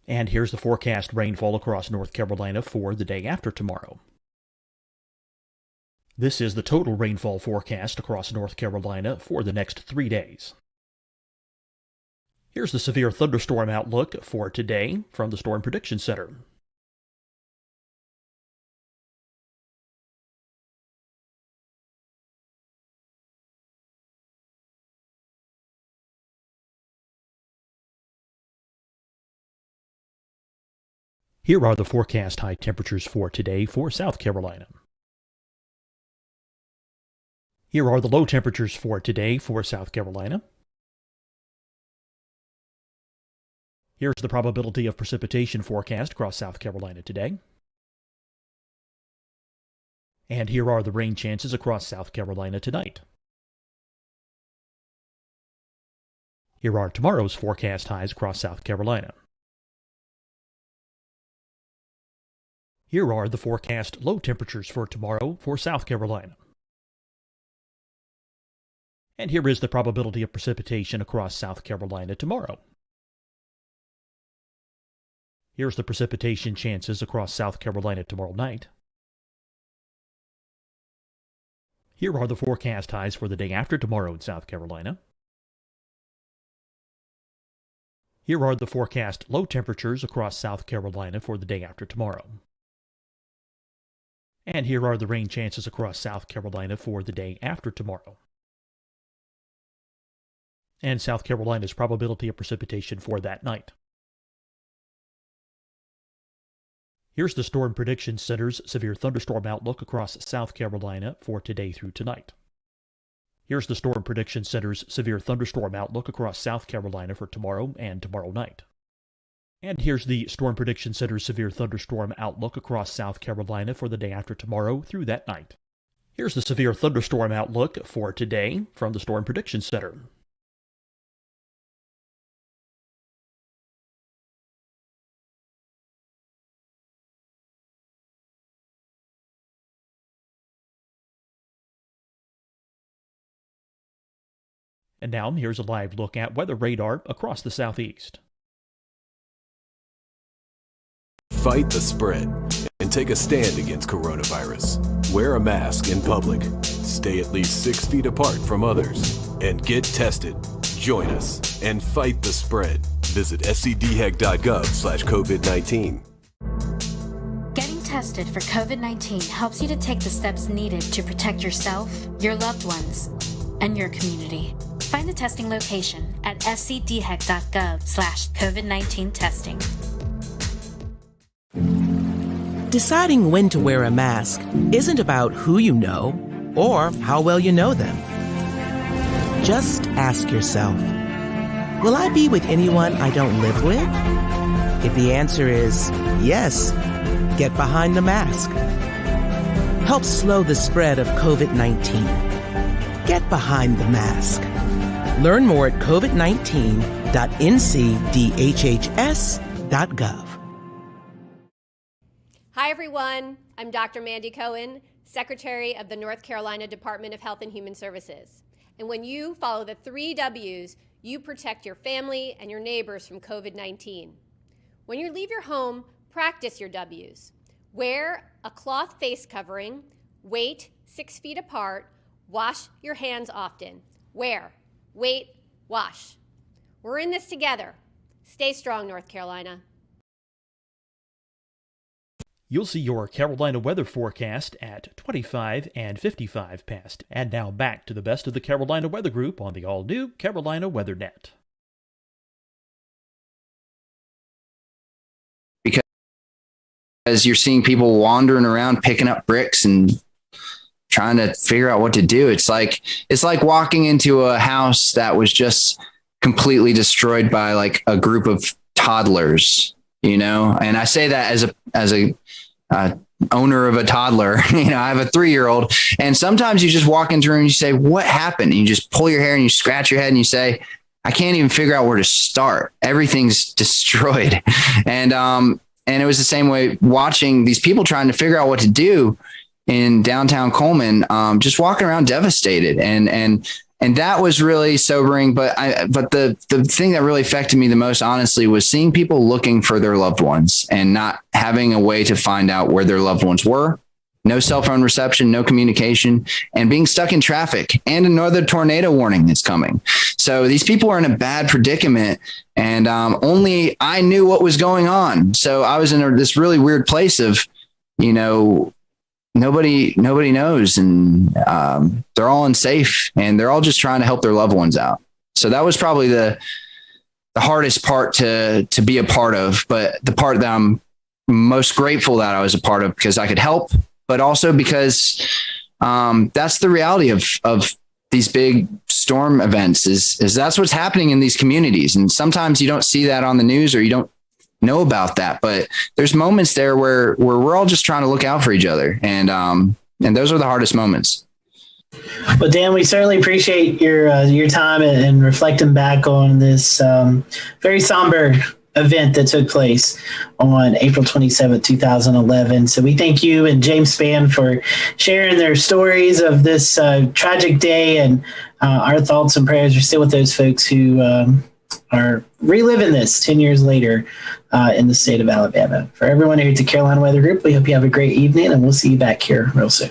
And here's the forecast rainfall across North Carolina for the day after tomorrow. This is the total rainfall forecast across North Carolina for the next 3 days. Here's the severe thunderstorm outlook for today from the Storm Prediction Center. Here are the forecast high temperatures for today for South Carolina. Here are the low temperatures for today for South Carolina. Here's the probability of precipitation forecast across South Carolina today. And here are the rain chances across South Carolina tonight. Here are tomorrow's forecast highs across South Carolina. Here are the forecast low temperatures for tomorrow for South Carolina. And here is the probability of precipitation across South Carolina tomorrow. Here's the precipitation chances across South Carolina tomorrow night. Here are the forecast highs for the day after tomorrow in South Carolina. Here are the forecast low temperatures across South Carolina for the day after tomorrow. And here are the rain chances across South Carolina for the day after tomorrow. And South Carolina's probability of precipitation for that night. Here's the Storm Prediction Center's severe thunderstorm outlook across South Carolina for today through tonight. Here's the Storm Prediction Center's severe thunderstorm outlook across South Carolina for tomorrow and tomorrow night. And here's the Storm Prediction Center's severe thunderstorm outlook across South Carolina for the day after tomorrow through that night. Here's the severe thunderstorm outlook for today from the Storm Prediction Center. And now here's a live look at weather radar across the southeast. Fight the spread and take a stand against coronavirus. Wear a mask in public. Stay at least 6 feet apart from others. And get tested. Join us and fight the spread. Visit scdhec.gov/COVID-19. Getting tested for COVID-19 helps you to take the steps needed to protect yourself, your loved ones, and your community. Find the testing location at scdhec.gov/COVID-19 testing. Deciding when to wear a mask isn't about who you know or how well you know them. Just ask yourself, will I be with anyone I don't live with? If the answer is yes, get behind the mask. Help slow the spread of COVID-19. Get behind the mask. Learn more at covid19.ncdhhs.gov. Hi, everyone. I'm Dr. Mandy Cohen, Secretary of the North Carolina Department of Health and Human Services. And when you follow the 3 W's, you protect your family and your neighbors from COVID-19. When you leave your home, practice your W's. Wear a cloth face covering, wait 6 feet apart, wash your hands often. Wear, wait, wash. We're in this together. Stay strong, North Carolina. You'll see your Carolina weather forecast at 25 and 55 past. And now back to the best of the Carolina Weather Group on the all-new Carolina Weather Net. Because you're seeing people wandering around picking up bricks and trying to figure out what to do. It's like walking into a house that was just completely destroyed by like a group of toddlers, you know? And I say that as a owner of a toddler. You know, I have a 3-year-old, and sometimes you just walk into a room and you say, what happened? And you just pull your hair and you scratch your head and you say, I can't even figure out where to start. Everything's destroyed. And it was the same way watching these people trying to figure out what to do in downtown Coleman, just walking around devastated. And that was really sobering. But the thing that really affected me the most, honestly, was seeing people looking for their loved ones and not having a way to find out where their loved ones were. No cell phone reception, no communication, and being stuck in traffic, and another tornado warning that's coming. So these people are in a bad predicament, and only I knew what was going on. So I was in this really weird place of, you know, nobody knows, and they're all unsafe, and they're all just trying to help their loved ones out. So that was probably the hardest part to be a part of, but the part that I'm most grateful that I was a part of, because I could help, but also because that's the reality of these big storm events is that's what's happening in these communities. And sometimes you don't see that on the news, or you don't know about that, but there's moments there where we're all just trying to look out for each other. And those are the hardest moments. Well, Dan, we certainly appreciate your time and reflecting back on this very somber event that took place on April 27th, 2011. So we thank you and James Spann for sharing their stories of this tragic day, and our thoughts and prayers are still with those folks who are reliving this 10 years later in the state of Alabama. For everyone here at the Carolina Weather Group, we hope you have a great evening, and we'll see you back here real soon.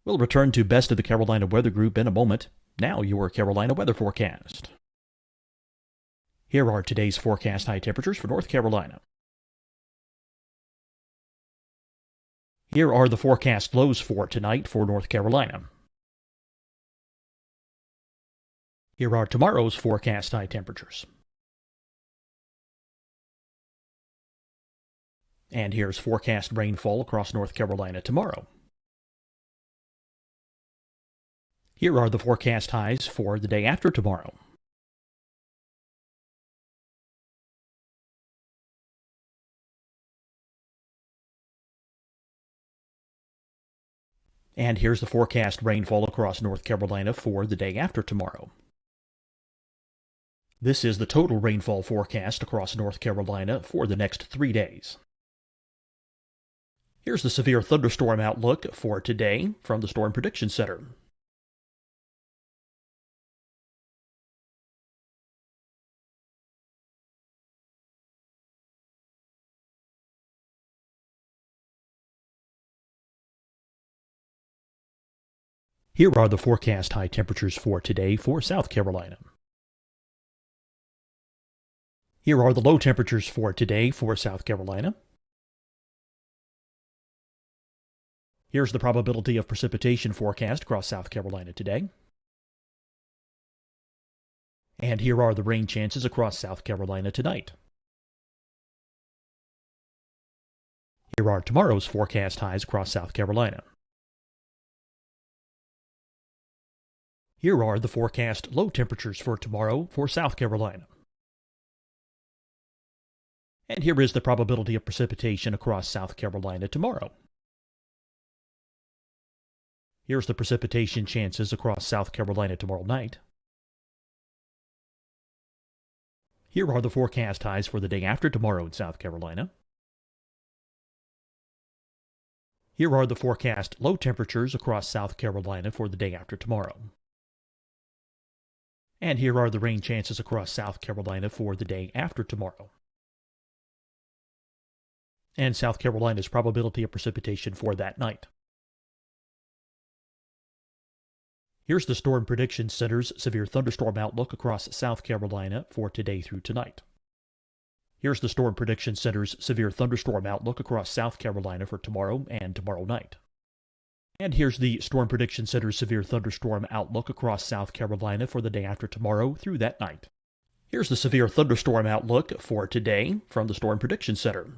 We'll return to Best of the Carolina Weather Group in a moment. Now your Carolina weather forecast. Here are today's forecast high temperatures for North Carolina. Here are the forecast lows for tonight for North Carolina. Here are tomorrow's forecast high temperatures. And here's forecast rainfall across North Carolina tomorrow. Here are the forecast highs for the day after tomorrow. And here's the forecast rainfall across North Carolina for the day after tomorrow. This is the total rainfall forecast across North Carolina for the next 3 days. Here's the severe thunderstorm outlook for today from the Storm Prediction Center. Here are the forecast high temperatures for today for South Carolina. Here are the low temperatures for today for South Carolina. Here's the probability of precipitation forecast across South Carolina today. And here are the rain chances across South Carolina tonight. Here are tomorrow's forecast highs across South Carolina. Here are the forecast low temperatures for tomorrow for South Carolina. And here is the probability of precipitation across South Carolina tomorrow. Here's the precipitation chances across South Carolina tomorrow night. Here are the forecast highs for the day after tomorrow in South Carolina. Here are the forecast low temperatures across South Carolina for the day after tomorrow. And here are the rain chances across South Carolina for the day after tomorrow. And South Carolina's probability of precipitation for that night. Here's the Storm Prediction Center's severe thunderstorm outlook across South Carolina for today through tonight. Here's the Storm Prediction Center's severe thunderstorm outlook across South Carolina for tomorrow and tomorrow night. And here's the Storm Prediction Center's severe thunderstorm outlook across South Carolina for the day after tomorrow through that night. Here's the severe thunderstorm outlook for today from the Storm Prediction Center.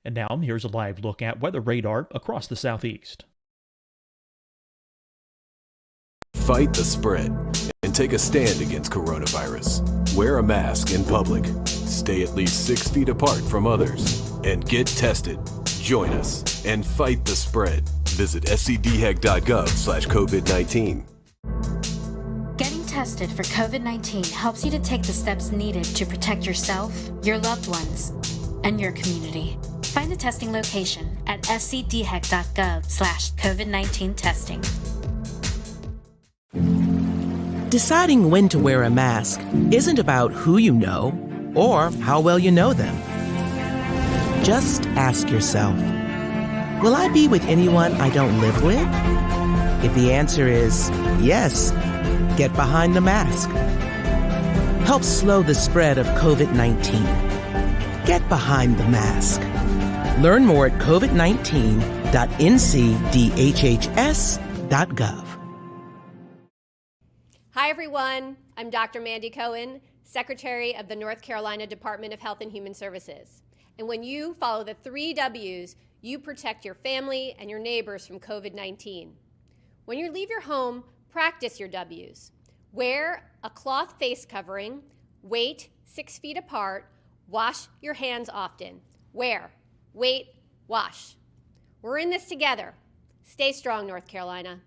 And now here's a live look at weather radar across the southeast. Fight the spread and take a stand against coronavirus. Wear a mask in public. Stay at least 6 feet apart from others. And get tested. Join us and fight the spread. Visit scdhec.gov/COVID-19. Getting tested for COVID-19 helps you to take the steps needed to protect yourself, your loved ones, and your community. Find the testing location at scdhec.gov/COVID-19 testing. Deciding when to wear a mask isn't about who you know or how well you know them. Just ask yourself, will I be with anyone I don't live with? If the answer is yes, get behind the mask. Help slow the spread of COVID-19. Get behind the mask. Learn more at covid19.ncdhhs.gov. Hi, everyone. I'm Dr. Mandy Cohen, Secretary of the North Carolina Department of Health and Human Services. And when you follow the 3 W's, you protect your family and your neighbors from COVID-19. When you leave your home, practice your W's. Wear a cloth face covering, wait 6 feet apart, wash your hands often. Wear, wait, wash. We're in this together. Stay strong, North Carolina.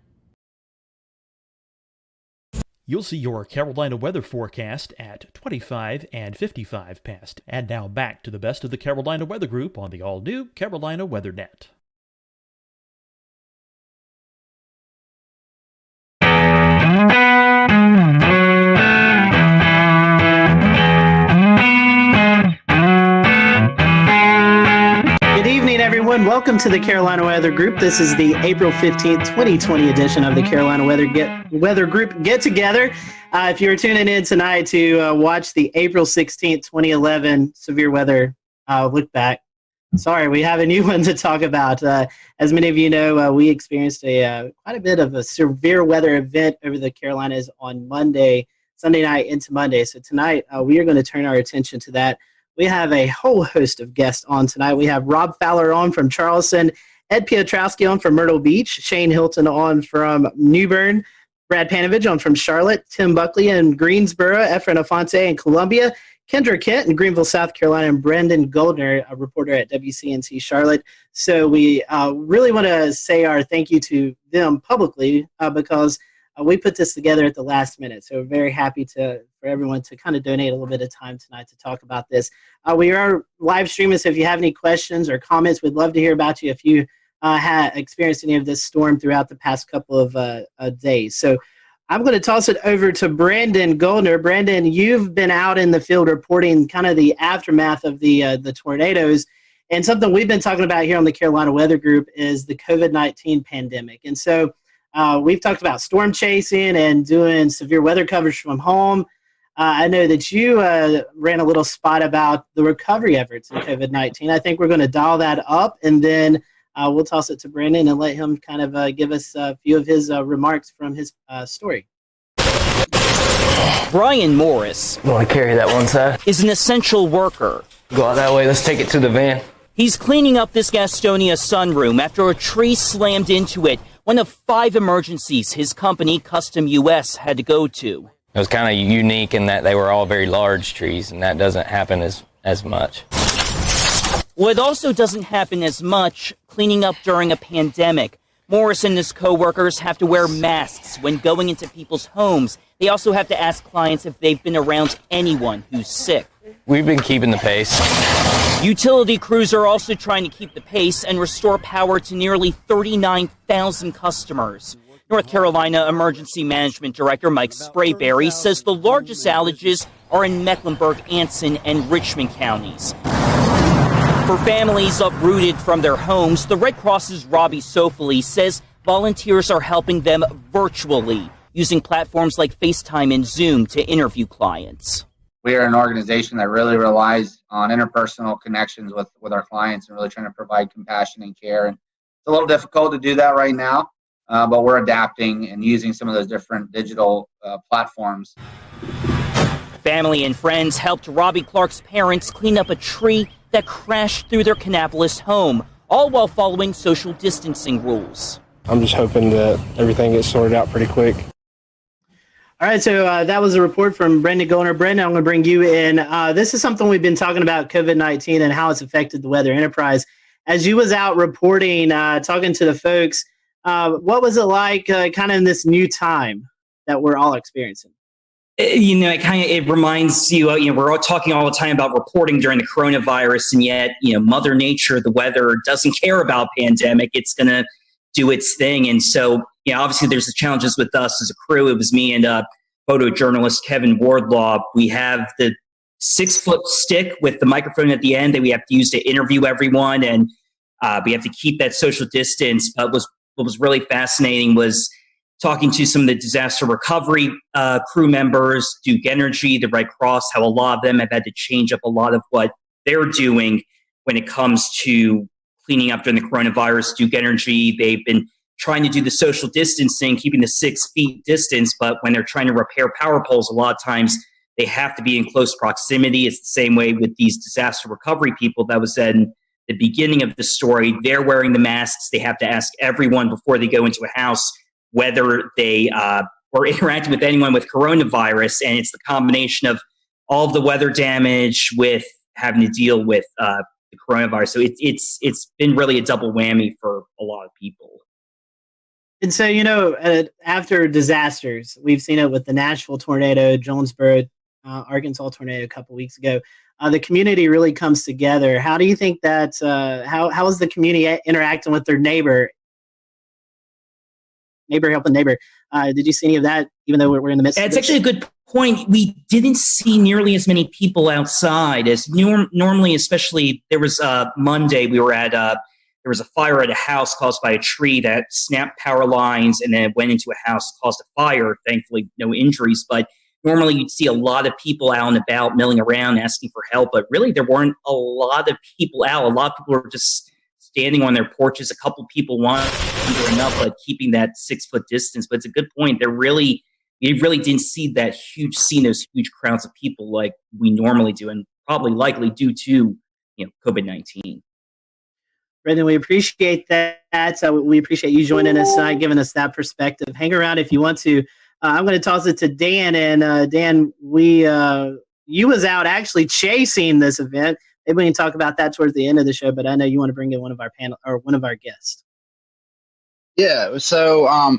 You'll see your Carolina weather forecast at 25 and 55 past. And now back to the best of the Carolina Weather Group on the all-new Carolina WeatherNet. welcome to the Carolina Weather Group. This is the April 15th, 2020 edition of the Carolina Weather Group Get Together. If you were tuning in tonight to watch the April 16th, 2011 severe weather look back, sorry, we have a new one to talk about. As many of you know, we experienced quite a bit of a severe weather event over the Carolinas on Sunday night into Monday. So tonight, we are going to turn our attention to that. We have a whole host of guests on tonight. We have Rob Fowler on from Charleston, Ed Piotrowski on from Myrtle Beach, Shane Hilton on from New Bern, Brad Panovich on from Charlotte, Tim Buckley in Greensboro, Efren Afonte in Columbia, Kendra Kent in Greenville, South Carolina, and Brendan Goldner, a reporter at WCNC Charlotte. So we really want to say our thank you to them publicly because we put this together at the last minute. So we're very happy for everyone to kind of donate a little bit of time tonight to talk about this. We are live streaming, so if you have any questions or comments, we'd love to hear about you if you had experienced any of this storm throughout the past couple of days. So I'm going to toss it over to Brandon Goldner. Brandon, you've been out in the field reporting kind of the aftermath of the tornadoes. And something we've been talking about here on the Carolina Weather Group is the COVID-19 pandemic. And so we've talked about storm chasing and doing severe weather coverage from home. I know that you ran a little spot about the recovery efforts in COVID-19. I think we're going to dial that up, and then we'll toss it to Brandon and let him kind of give us a few of his remarks from his story. Brian Morris. You want to carry that one side? Is an essential worker. Go out that way. Let's take it to the van. He's cleaning up this Gastonia sunroom after a tree slammed into it. One of 5 emergencies his company, Custom US, had to go to. It was kind of unique in that they were all very large trees, and that doesn't happen as much. What also doesn't happen as much, cleaning up during a pandemic. Morris and his co-workers have to wear masks when going into people's homes. They also have to ask clients if they've been around anyone who's sick. We've been keeping the pace. Utility crews are also trying to keep the pace and restore power to nearly 39,000 customers. North Carolina Emergency Management Director Mike Sprayberry says the largest outages are in Mecklenburg, Anson, and Richmond counties. For families uprooted from their homes, the Red Cross's Robbie Sofoli says volunteers are helping them virtually, using platforms like FaceTime and Zoom to interview clients. We are an organization that really relies on interpersonal connections with our clients and really trying to provide compassion and care. And it's a little difficult to do that right now, but we're adapting and using some of those different digital platforms. Family and friends helped Robbie Clark's parents clean up a tree that crashed through their Kannapolis home, all while following social distancing rules. I'm just hoping that everything gets sorted out pretty quick. All right, so that was a report from Brendan Goldner. Brendan, I'm going to bring you in. This is something we've been talking about, COVID-19 and how it's affected the weather enterprise. As you was out reporting, talking to the folks, what was it like kind of in this new time that we're all experiencing? You know, it reminds you, we're all talking all the time about reporting during the coronavirus, and yet, Mother Nature, the weather, doesn't care about pandemic. It's going to do its thing. And so, obviously there's the challenges with us as a crew. It was me and photojournalist Kevin Wardlaw. We have the 6-foot stick with the microphone at the end that we have to use to interview everyone. And we have to keep that social distance. But what was really fascinating was talking to some of the disaster recovery crew members, Duke Energy, the Red Cross, how a lot of them have had to change up a lot of what they're doing when it comes to cleaning up during the coronavirus. Duke Energy, they've been trying to do the social distancing, keeping the 6 feet distance, but when they're trying to repair power poles, a lot of times they have to be in close proximity. It's the same way with these disaster recovery people that was in the beginning of the story. They're wearing the masks. They have to ask everyone before they go into a house whether they were interacting with anyone with coronavirus, and it's the combination of all of the weather damage with having to deal with the coronavirus. So it's been really a double whammy for a lot of people. And so, after disasters, we've seen it with the Nashville tornado, Jonesboro, Arkansas tornado a couple weeks ago. The community really comes together. How do you think that, how is the community interacting with their neighbor helping neighbor? Did you see any of that, even though we're in the midst of It's actually a good point. We didn't see nearly as many people outside as normally, especially there was Monday, we were at there was a fire at a house caused by a tree that snapped power lines and then it went into a house, caused a fire. Thankfully, no injuries. But normally you'd see a lot of people out and about milling around asking for help. But really, there weren't a lot of people out. A lot of people were just standing on their porches. A couple people wandering up, but keeping that 6-foot distance. But it's a good point. You really didn't see those huge crowds of people like we normally do, and probably likely due to COVID-19. Brendan, we appreciate that. So we appreciate you joining us tonight, giving us that perspective. Hang around if you want to. I'm going to toss it to Dan, and Dan, you was out actually chasing this event. Maybe we can talk about that towards the end of the show. But I know you want to bring in one of our panel or one of our guests. Yeah. So,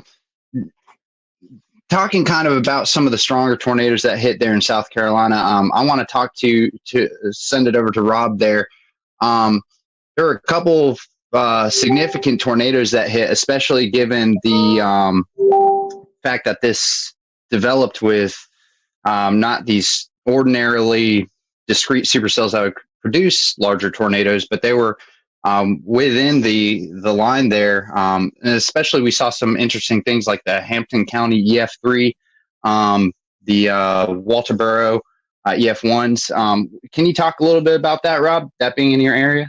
talking kind of about some of the stronger tornadoes that hit there in South Carolina, I want to talk to send it over to Rob there. There were a couple of significant tornadoes that hit, especially given the fact that this developed with not these ordinarily discrete supercells that would produce larger tornadoes, but they were within the line there. And especially we saw some interesting things like the Hampton County EF3, the Walterboro EF1s. Can you talk a little bit about that, Rob, that being in your area?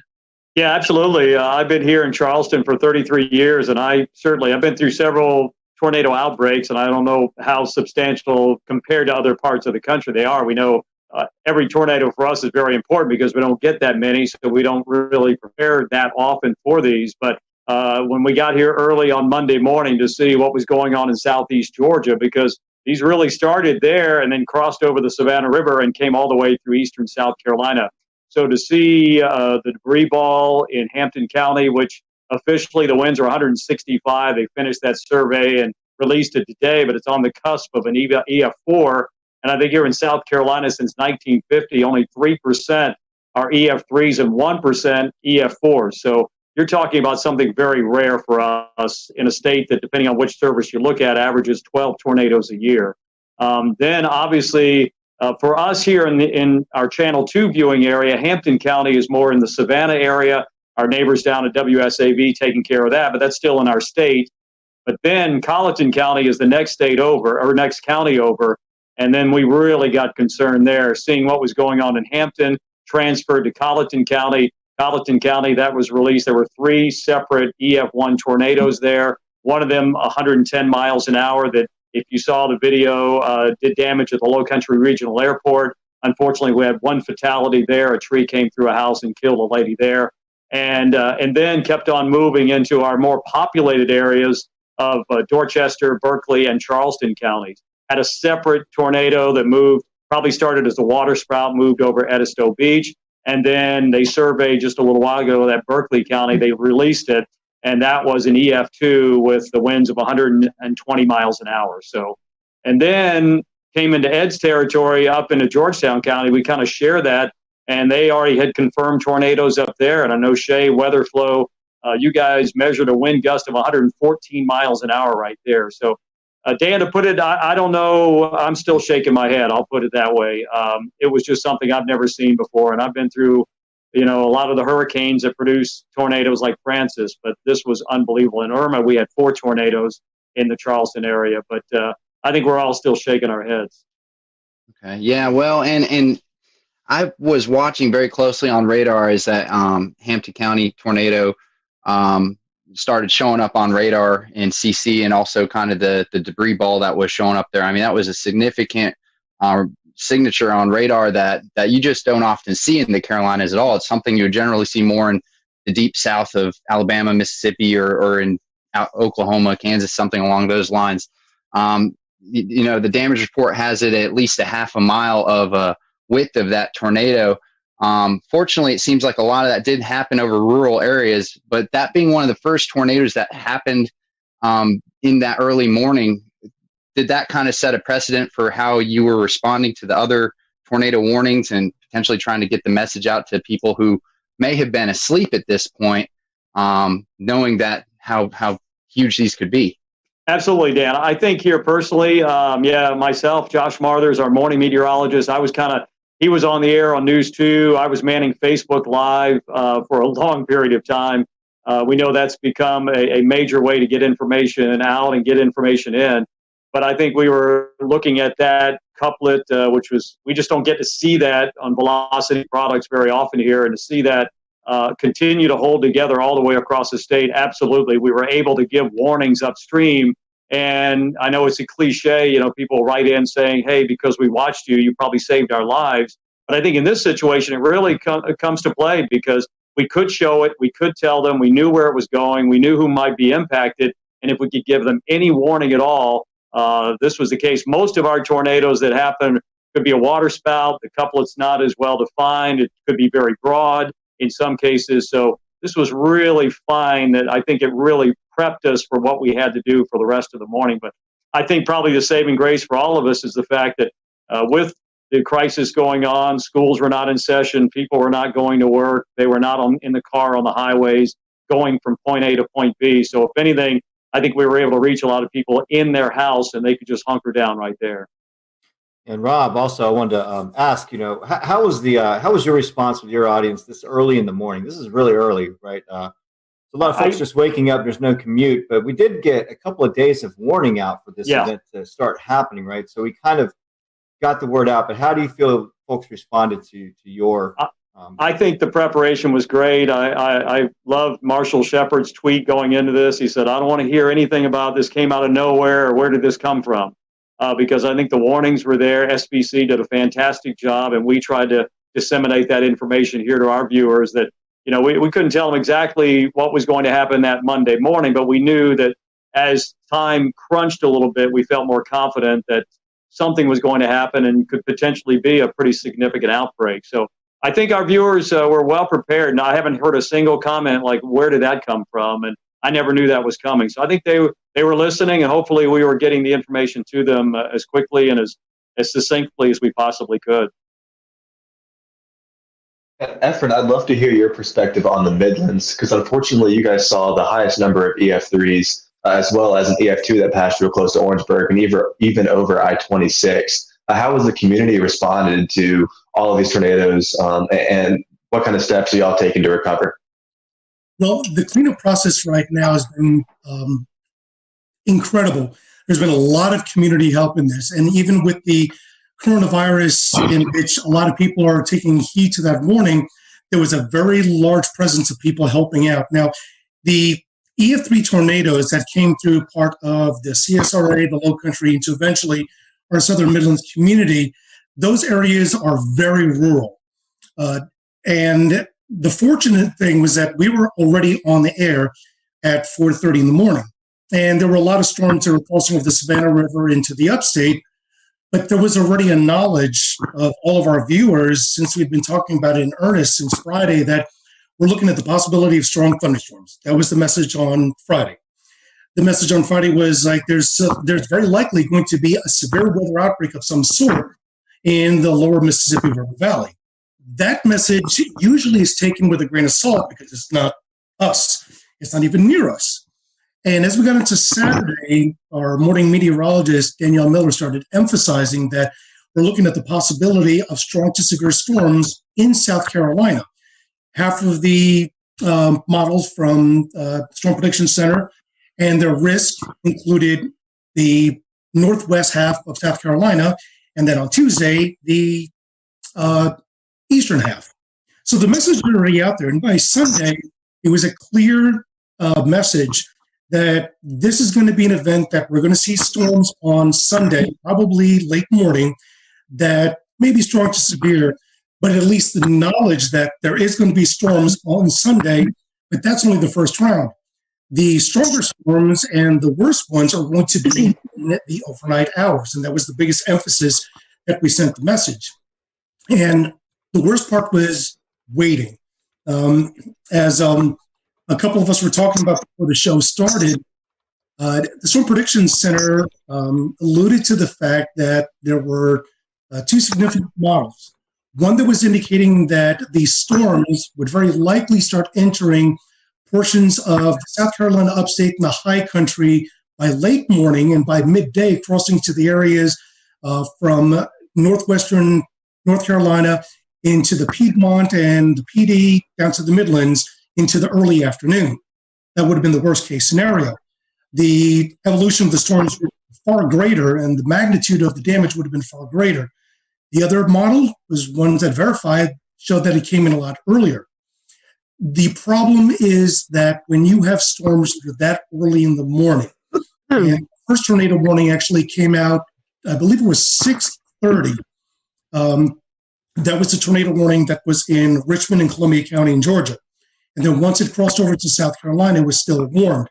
Yeah, absolutely. I've been here in Charleston for 33 years, and I've been through several tornado outbreaks, and I don't know how substantial compared to other parts of the country they are. We know every tornado for us is very important because we don't get that many, so we don't really prepare that often for these. But when we got here early on Monday morning to see what was going on in southeast Georgia, because these really started there and then crossed over the Savannah River and came all the way through eastern South Carolina. So to see the debris ball in Hampton County, which officially the winds are 165, they finished that survey and released it today, but it's on the cusp of an EF4. And I think here in South Carolina since 1950, only 3% are EF3s and 1% EF4s. So you're talking about something very rare for us in a state that, depending on which service you look at, averages 12 tornadoes a year. Then obviously, for us here in our Channel 2 viewing area, Hampton County is more in the Savannah area. Our neighbors down at WSAV taking care of that, but that's still in our state. But then Colleton County is the next state over, or next county over. And then we really got concerned there, seeing what was going on in Hampton, transferred to Colleton County. Colleton County, that was released. There were 3 separate EF1 tornadoes there. One of them 110 miles an hour that, if you saw the video, did damage at the Low Country Regional Airport. Unfortunately, we had 1 fatality there. A tree came through a house and killed a lady there. And then kept on moving into our more populated areas of Dorchester, Berkeley, and Charleston counties. Had a separate tornado that moved, probably started as a water spout, moved over Edisto Beach. And then they surveyed just a little while ago that Berkeley County, they released it. And that was an EF2 with the winds of 120 miles an hour. So, and then came into Ed's territory up into Georgetown County. We kind of share that, and they already had confirmed tornadoes up there. And I know Shea, Weatherflow, you guys measured a wind gust of 114 miles an hour right there. So, Dan, to put it, I don't know. I'm still shaking my head. I'll put it that way. It was just something I've never seen before, and I've been through a lot of the hurricanes that produce tornadoes like Francis, but this was unbelievable. In Irma, we had 4 tornadoes in the Charleston area, but I think we're all still shaking our heads. Okay. Yeah. Well, and I was watching very closely on radar as that Hampton County tornado started showing up on radar in CC, and also kind of the debris ball that was showing up there. I mean, that was a significant signature on radar that you just don't often see in the Carolinas at all. It's something you would generally see more in the deep south of Alabama, Mississippi, or in Oklahoma, Kansas, something along those lines. The damage report has it at least a half a mile of width of that tornado. Fortunately, it seems like a lot of that did happen over rural areas, but that being one of the first tornadoes that happened in that early morning, did that kind of set a precedent for how you were responding to the other tornado warnings and potentially trying to get the message out to people who may have been asleep at this point, knowing that how huge these could be? Absolutely, Dan. I think here personally, myself, Josh Marthers, our morning meteorologist, he was on the air on News 2. I was manning Facebook Live for a long period of time. We know that's become a major way to get information out and get information in. But I think we were looking at that couplet, which was, we just don't get to see that on Velocity products very often here, and to see that continue to hold together all the way across the state. Absolutely. We were able to give warnings upstream. And I know it's a cliche, you know, people write in saying, hey, because we watched you, you probably saved our lives. But I think in this situation, it really comes to play, because we could show it, we could tell them, we knew where it was going, we knew who might be impacted, and if we could give them any warning at all, this was the case. Most of our tornadoes that happen could be a water spout, the couplet's not as well defined, it could be very broad in some cases. So this was really fine, that I think it really prepped us for what we had to do for the rest of the morning. But I think probably the saving grace for all of us is the fact that with the crisis going on, schools were not in session, people were not going to work, they were not in the car on the highways going from point A to point B. So if anything, I think we were able to reach a lot of people in their house, and they could just hunker down right there. And Rob, also, I wanted to ask, you know, how was your response with your audience this early in the morning? This is really early, right? A lot of folks just waking up. There's no commute, but we did get a couple of days of warning out for this event to start happening, right? So we kind of got the word out. But how do you feel folks responded to your? I think the preparation was great. I loved Marshall Shepard's tweet going into this. He said, "I don't want to hear anything about this came out of nowhere, or where did this come from?" Because I think the warnings were there. SBC did a fantastic job, and we tried to disseminate that information here to our viewers, that, you know, we couldn't tell them exactly what was going to happen that Monday morning, but we knew that as time crunched a little bit, we felt more confident that something was going to happen and could potentially be a pretty significant outbreak. So I think our viewers were well prepared, and I haven't heard a single comment like, where did that come from? And I never knew that was coming. So I think they were listening, and hopefully we were getting the information to them as quickly and as succinctly as we possibly could. Efren, I'd love to hear your perspective on the Midlands, because unfortunately you guys saw the highest number of EF3s as well as an EF2 that passed real close to Orangeburg and even over I-26. How has the community responded to all of these tornadoes, and what kind of steps are y'all taking to recover? Well, the cleanup process right now has been incredible. There's been a lot of community help in this, and even with the coronavirus, in which a lot of people are taking heed to that warning, there was a very large presence of people helping out. Now, the EF3 tornadoes that came through part of the CSRA, the Low Country, into eventually our Southern Midlands community, those areas are very rural. And the fortunate thing was that we were already on the air at 4:30 in the morning. And there were a lot of storms that were crossing over the Savannah River into the upstate, but there was already a knowledge of all of our viewers, since we've been talking about it in earnest since Friday, that we're looking at the possibility of strong thunderstorms. That was the message on Friday. The message on Friday was like, there's very likely going to be a severe weather outbreak of some sort in the lower Mississippi River Valley. That message usually is taken with a grain of salt, because it's not us. It's not even near us. And as we got into Saturday, our morning meteorologist, Danielle Miller, started emphasizing that we're looking at the possibility of strong to severe storms in South Carolina. Half of the models from Storm Prediction Center and their risk included the northwest half of South Carolina, and then on Tuesday, the eastern half. So the message was already out there, and by Sunday, it was a clear message that this is going to be an event that we're going to see storms on Sunday, probably late morning, that may be strong to severe, but at least the knowledge that there is going to be storms on Sunday, but that's only the first round. The stronger storms and the worst ones are going to be in the overnight hours, and that was the biggest emphasis that we sent the message. And the worst part was waiting. As a couple of us were talking about before the show started, the Storm Prediction Center alluded to the fact that there were two significant models. One that was indicating that these storms would very likely start entering portions of South Carolina upstate and the high country by late morning, and by midday crossing to the areas from northwestern North Carolina into the Piedmont and the PD down to the Midlands into the early afternoon. that would have been the worst case scenario. The evolution of the storms were far greater, and the magnitude of the damage would have been far greater. The other model was one that verified, showed that it came in a lot earlier. The problem is that when you have storms that early in the morning, and the first tornado warning actually came out, I believe it was 6:30. That was the tornado warning that was in Richmond and Columbia County in Georgia. And then once it crossed over to South Carolina, it was still warned.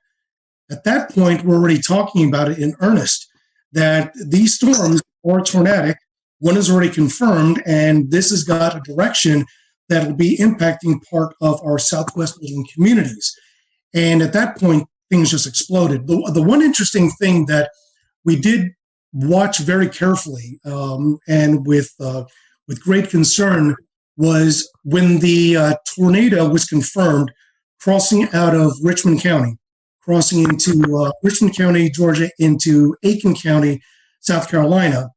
At that point, we're already talking about it in earnest, that these storms are tornadic. One is already confirmed, and this has got a direction that will be impacting part of our southwestern communities. And at that point, things just exploded. The one interesting thing that we did watch very carefully and with great concern was when the tornado was confirmed crossing out of Richmond County, crossing into Richmond County, Georgia, into Aiken County, South Carolina.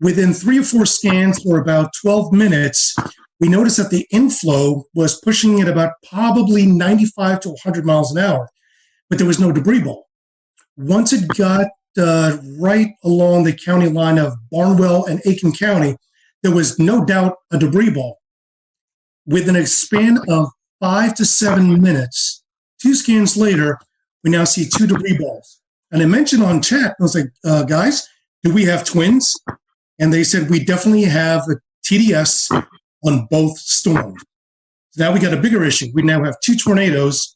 Within 3 or 4 scans for about 12 minutes, we noticed that the inflow was pushing at about probably 95 to 100 miles an hour, but there was no debris ball. Once it got right along the county line of Barnwell and Aiken County, there was no doubt a debris ball. Within a span of 5 to 7 minutes, 2 scans later, we now see 2 debris balls. And I mentioned on chat, I was like, guys, do we have twins? And they said, we definitely have a TDS on both storms. So now we got a bigger issue. We now have 2 tornadoes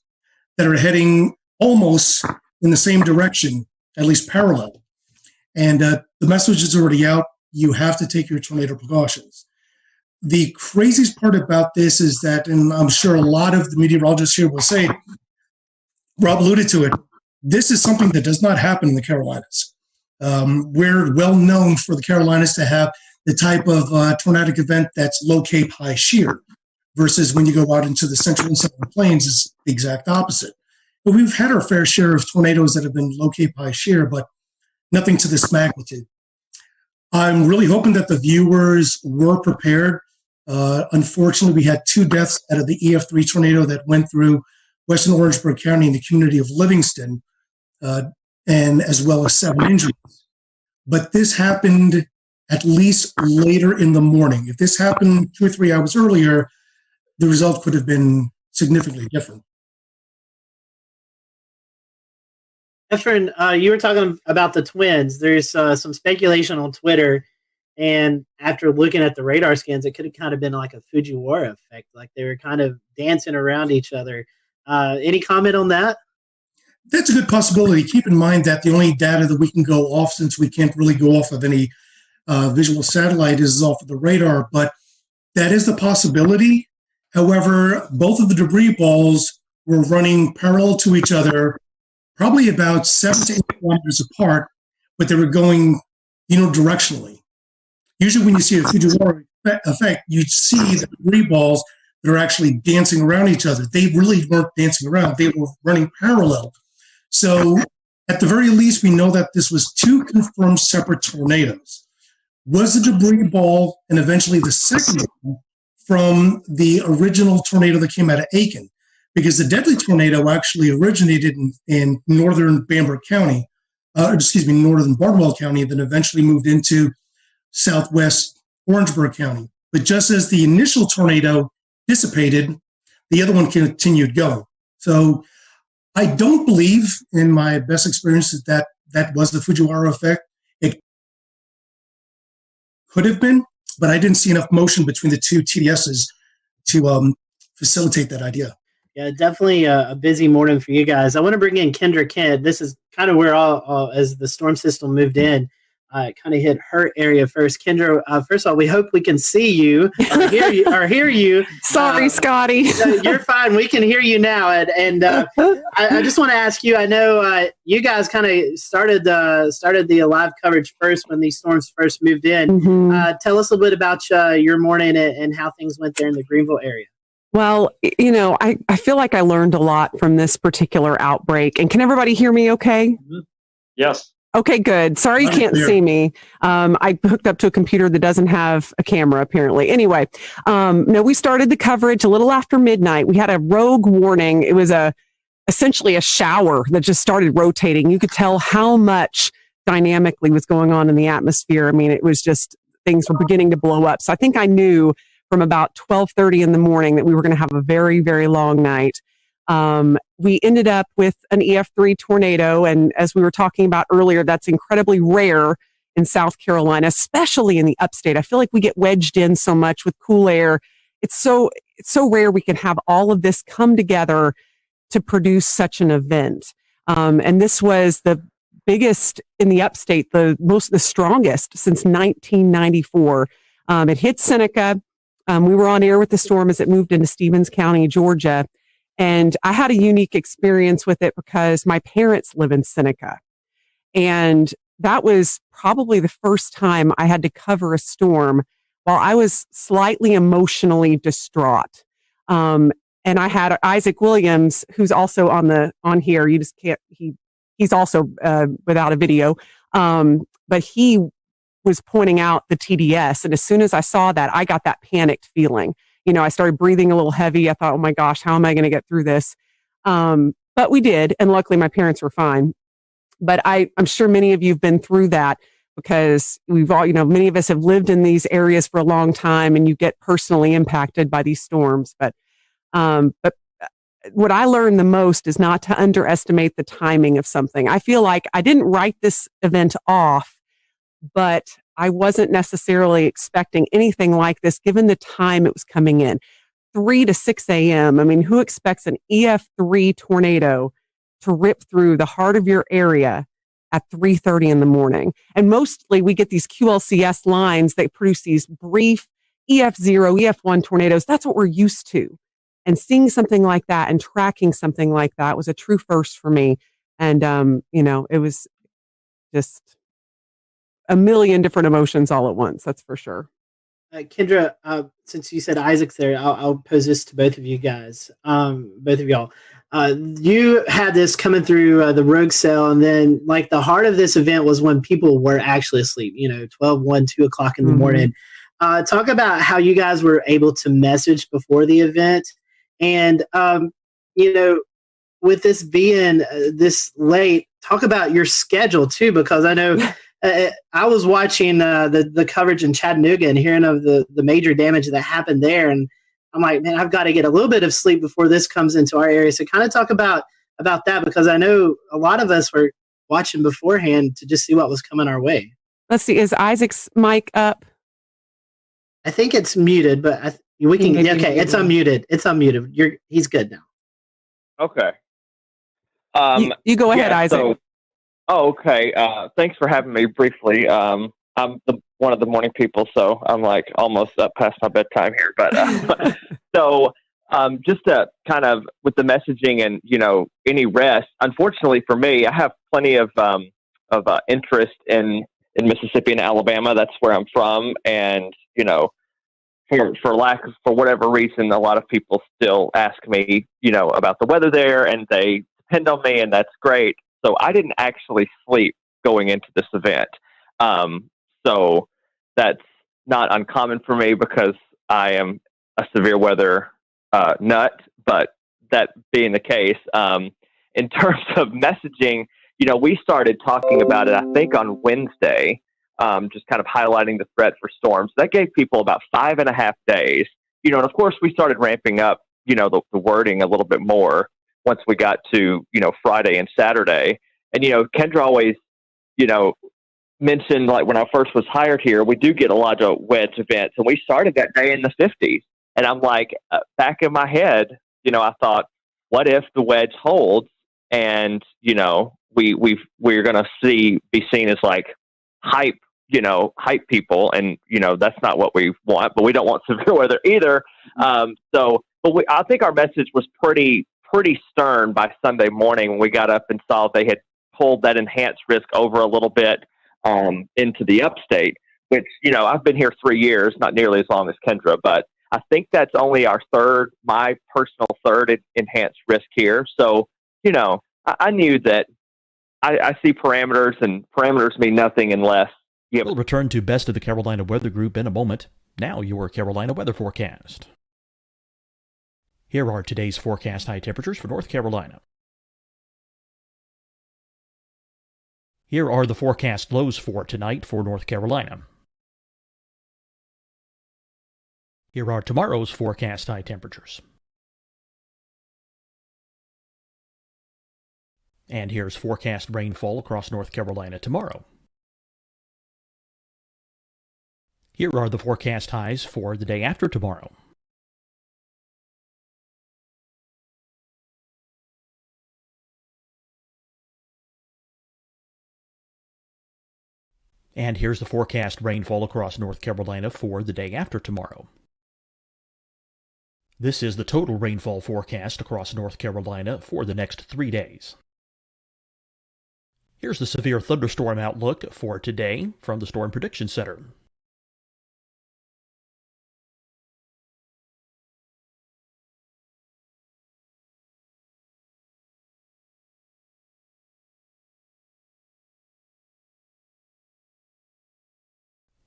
that are heading almost in the same direction, at least parallel. And the message is already out. You have to take your tornado precautions. The craziest part about this is that, and I'm sure a lot of the meteorologists here will say, Rob alluded to it, this is something that does not happen in the Carolinas. We're well known for the Carolinas to have the type of tornadic event that's low cape, high shear, versus when you go out into the central and southern plains, it's the exact opposite. But we've had our fair share of tornadoes that have been low cape, high shear, but nothing to this magnitude. I'm really hoping that the viewers were prepared. Unfortunately, we had 2 deaths out of the EF3 tornado that went through western Orangeburg County in the community of Livingston, and as well as 7 injuries. But this happened at least later in the morning. If this happened 2 or 3 hours earlier, the result could have been significantly different. Efren, you were talking about the twins. There's some speculation on Twitter, and after looking at the radar scans, it could have kind of been like a Fujiwara effect, like they were kind of dancing around each other. Any comment on that? That's a good possibility. Keep in mind that the only data that we can go off, since we can't really go off of any visual satellite, is off of the radar, but that is the possibility. However, both of the debris balls were running parallel to each other, probably about 7 to 8 kilometers apart, but they were going, directionally. Usually when you see a Fujiwara effect, you see the debris balls that are actually dancing around each other. They really weren't dancing around. They were running parallel. So at the very least, we know that this was 2 confirmed separate tornadoes. Was the debris ball and eventually the second one from the original tornado that came out of Aiken? Because the deadly tornado actually originated in northern Bamberg County, northern Barnwell County, then eventually moved into southwest Orangeburg County. But just as the initial tornado dissipated, the other one continued going. So I don't believe, in my best experience, that was the Fujiwara effect. It could have been, but I didn't see enough motion between the 2 TDSs to facilitate that idea. Yeah, definitely a busy morning for you guys. I want to bring in Kendra Kent. This is kind of where as the storm system moved in, it kind of hit her area first. Kendra, first of all, we hope we can see you or hear you. Sorry, Scotty. You're fine. We can hear you now. And I just want to ask you, I know you guys kind of started the live coverage first when these storms first moved in. Mm-hmm. Tell us a little bit about your morning and how things went there in the Greenville area. Well, I feel like I learned a lot from this particular outbreak. And can everybody hear me okay? Mm-hmm. Yes. Okay, good. Sorry you can't see me. I hooked up to a computer that doesn't have a camera, apparently. Anyway, no, we started the coverage a little after midnight. We had a rogue warning. It was a essentially a shower that just started rotating. You could tell how much dynamically was going on in the atmosphere. I mean, it was just things were beginning to blow up. So I think I knew from about 12:30 in the morning that we were going to have a very, very long night. We ended up with an EF3 tornado. And as we were talking about earlier, that's incredibly rare in South Carolina, especially in the upstate. I feel like we get wedged in so much with cool air. It's so rare we can have all of this come together to produce such an event. And this was the biggest in the upstate, the strongest since 1994. It hit Seneca. We were on air with the storm as it moved into Stevens County, Georgia. And I had a unique experience with it because my parents live in Seneca. And that was probably the first time I had to cover a storm while I was slightly emotionally distraught. And I had Isaac Williams, who's also on here. You just can't, he's also without a video. But he was pointing out the TDS. And as soon as I saw that, I got that panicked feeling. You know, I started breathing a little heavy. I thought, oh my gosh, how am I going to get through this? But we did. And luckily my parents were fine. But I'm sure many of you have been through that because we've all, many of us have lived in these areas for a long time and you get personally impacted by these storms. But what I learned the most is not to underestimate the timing of something. I feel like I didn't write this event off, but I wasn't necessarily expecting anything like this given the time it was coming in. 3 to 6 a.m. I mean, who expects an EF3 tornado to rip through the heart of your area at 3:30 in the morning? And mostly we get these QLCS lines that produce these brief EF0, EF1 tornadoes. That's what we're used to. And seeing something like that and tracking something like that was a true first for me. And, it was just a million different emotions all at once. That's for sure. Kendra, since you said Isaac's there, I'll pose this to both of you guys, both of y'all. You had this coming through the rogue cell, and then like the heart of this event was when people were actually asleep, 12, 1, 2 o'clock in the morning. Talk about how you guys were able to message before the event. And, with this being this late, talk about your schedule too, because I know I was watching the coverage in Chattanooga and hearing of the major damage that happened there. And I'm like, man, I've got to get a little bit of sleep before this comes into our area. So kind of talk about that, because I know a lot of us were watching beforehand to just see what was coming our way. Let's see. Is Isaac's mic up? I think it's muted, but we can. Yeah, okay, it's unmuted. It's unmuted. He's good now. Okay. You go ahead, Isaac. Okay. Thanks for having me briefly. I'm one of the morning people, so I'm like almost up past my bedtime here. But just to kind of with the messaging and any rest. Unfortunately for me, I have plenty of interest in Mississippi and Alabama. That's where I'm from, and for whatever reason, a lot of people still ask me, about the weather there, and they depend on me, and that's great. So I didn't actually sleep going into this event. So that's not uncommon for me because I am a severe weather nut. But that being the case, in terms of messaging, we started talking about it, I think, on Wednesday. Just kind of highlighting the threat for storms. That gave people about 5.5 days, and of course we started ramping up, the wording a little bit more once we got to, Friday and Saturday. And, Kendra always, mentioned, like when I first was hired here, we do get a lot of wedge events, and we started that day in the 50s. And I'm like, back in my head, I thought, what if the wedge holds and, we're going to be seen as like hype people, and that's not what we want, but we don't want severe weather either. I think our message was pretty stern by Sunday morning when we got up and saw they had pulled that enhanced risk over a little bit into the upstate, which I've been here 3 years, not nearly as long as Kendra, but I think that's only my personal third enhanced risk here. So I knew that I see parameters, and parameters mean nothing unless. We'll return to Best of the Carolina Weather Group in a moment. Now your Carolina weather forecast. Here are today's forecast high temperatures for North Carolina. Here are the forecast lows for tonight for North Carolina. Here are tomorrow's forecast high temperatures. And here's forecast rainfall across North Carolina tomorrow. Here are the forecast highs for the day after tomorrow. And here's the forecast rainfall across North Carolina for the day after tomorrow. This is the total rainfall forecast across North Carolina for the next 3 days. Here's the severe thunderstorm outlook for today from the Storm Prediction Center.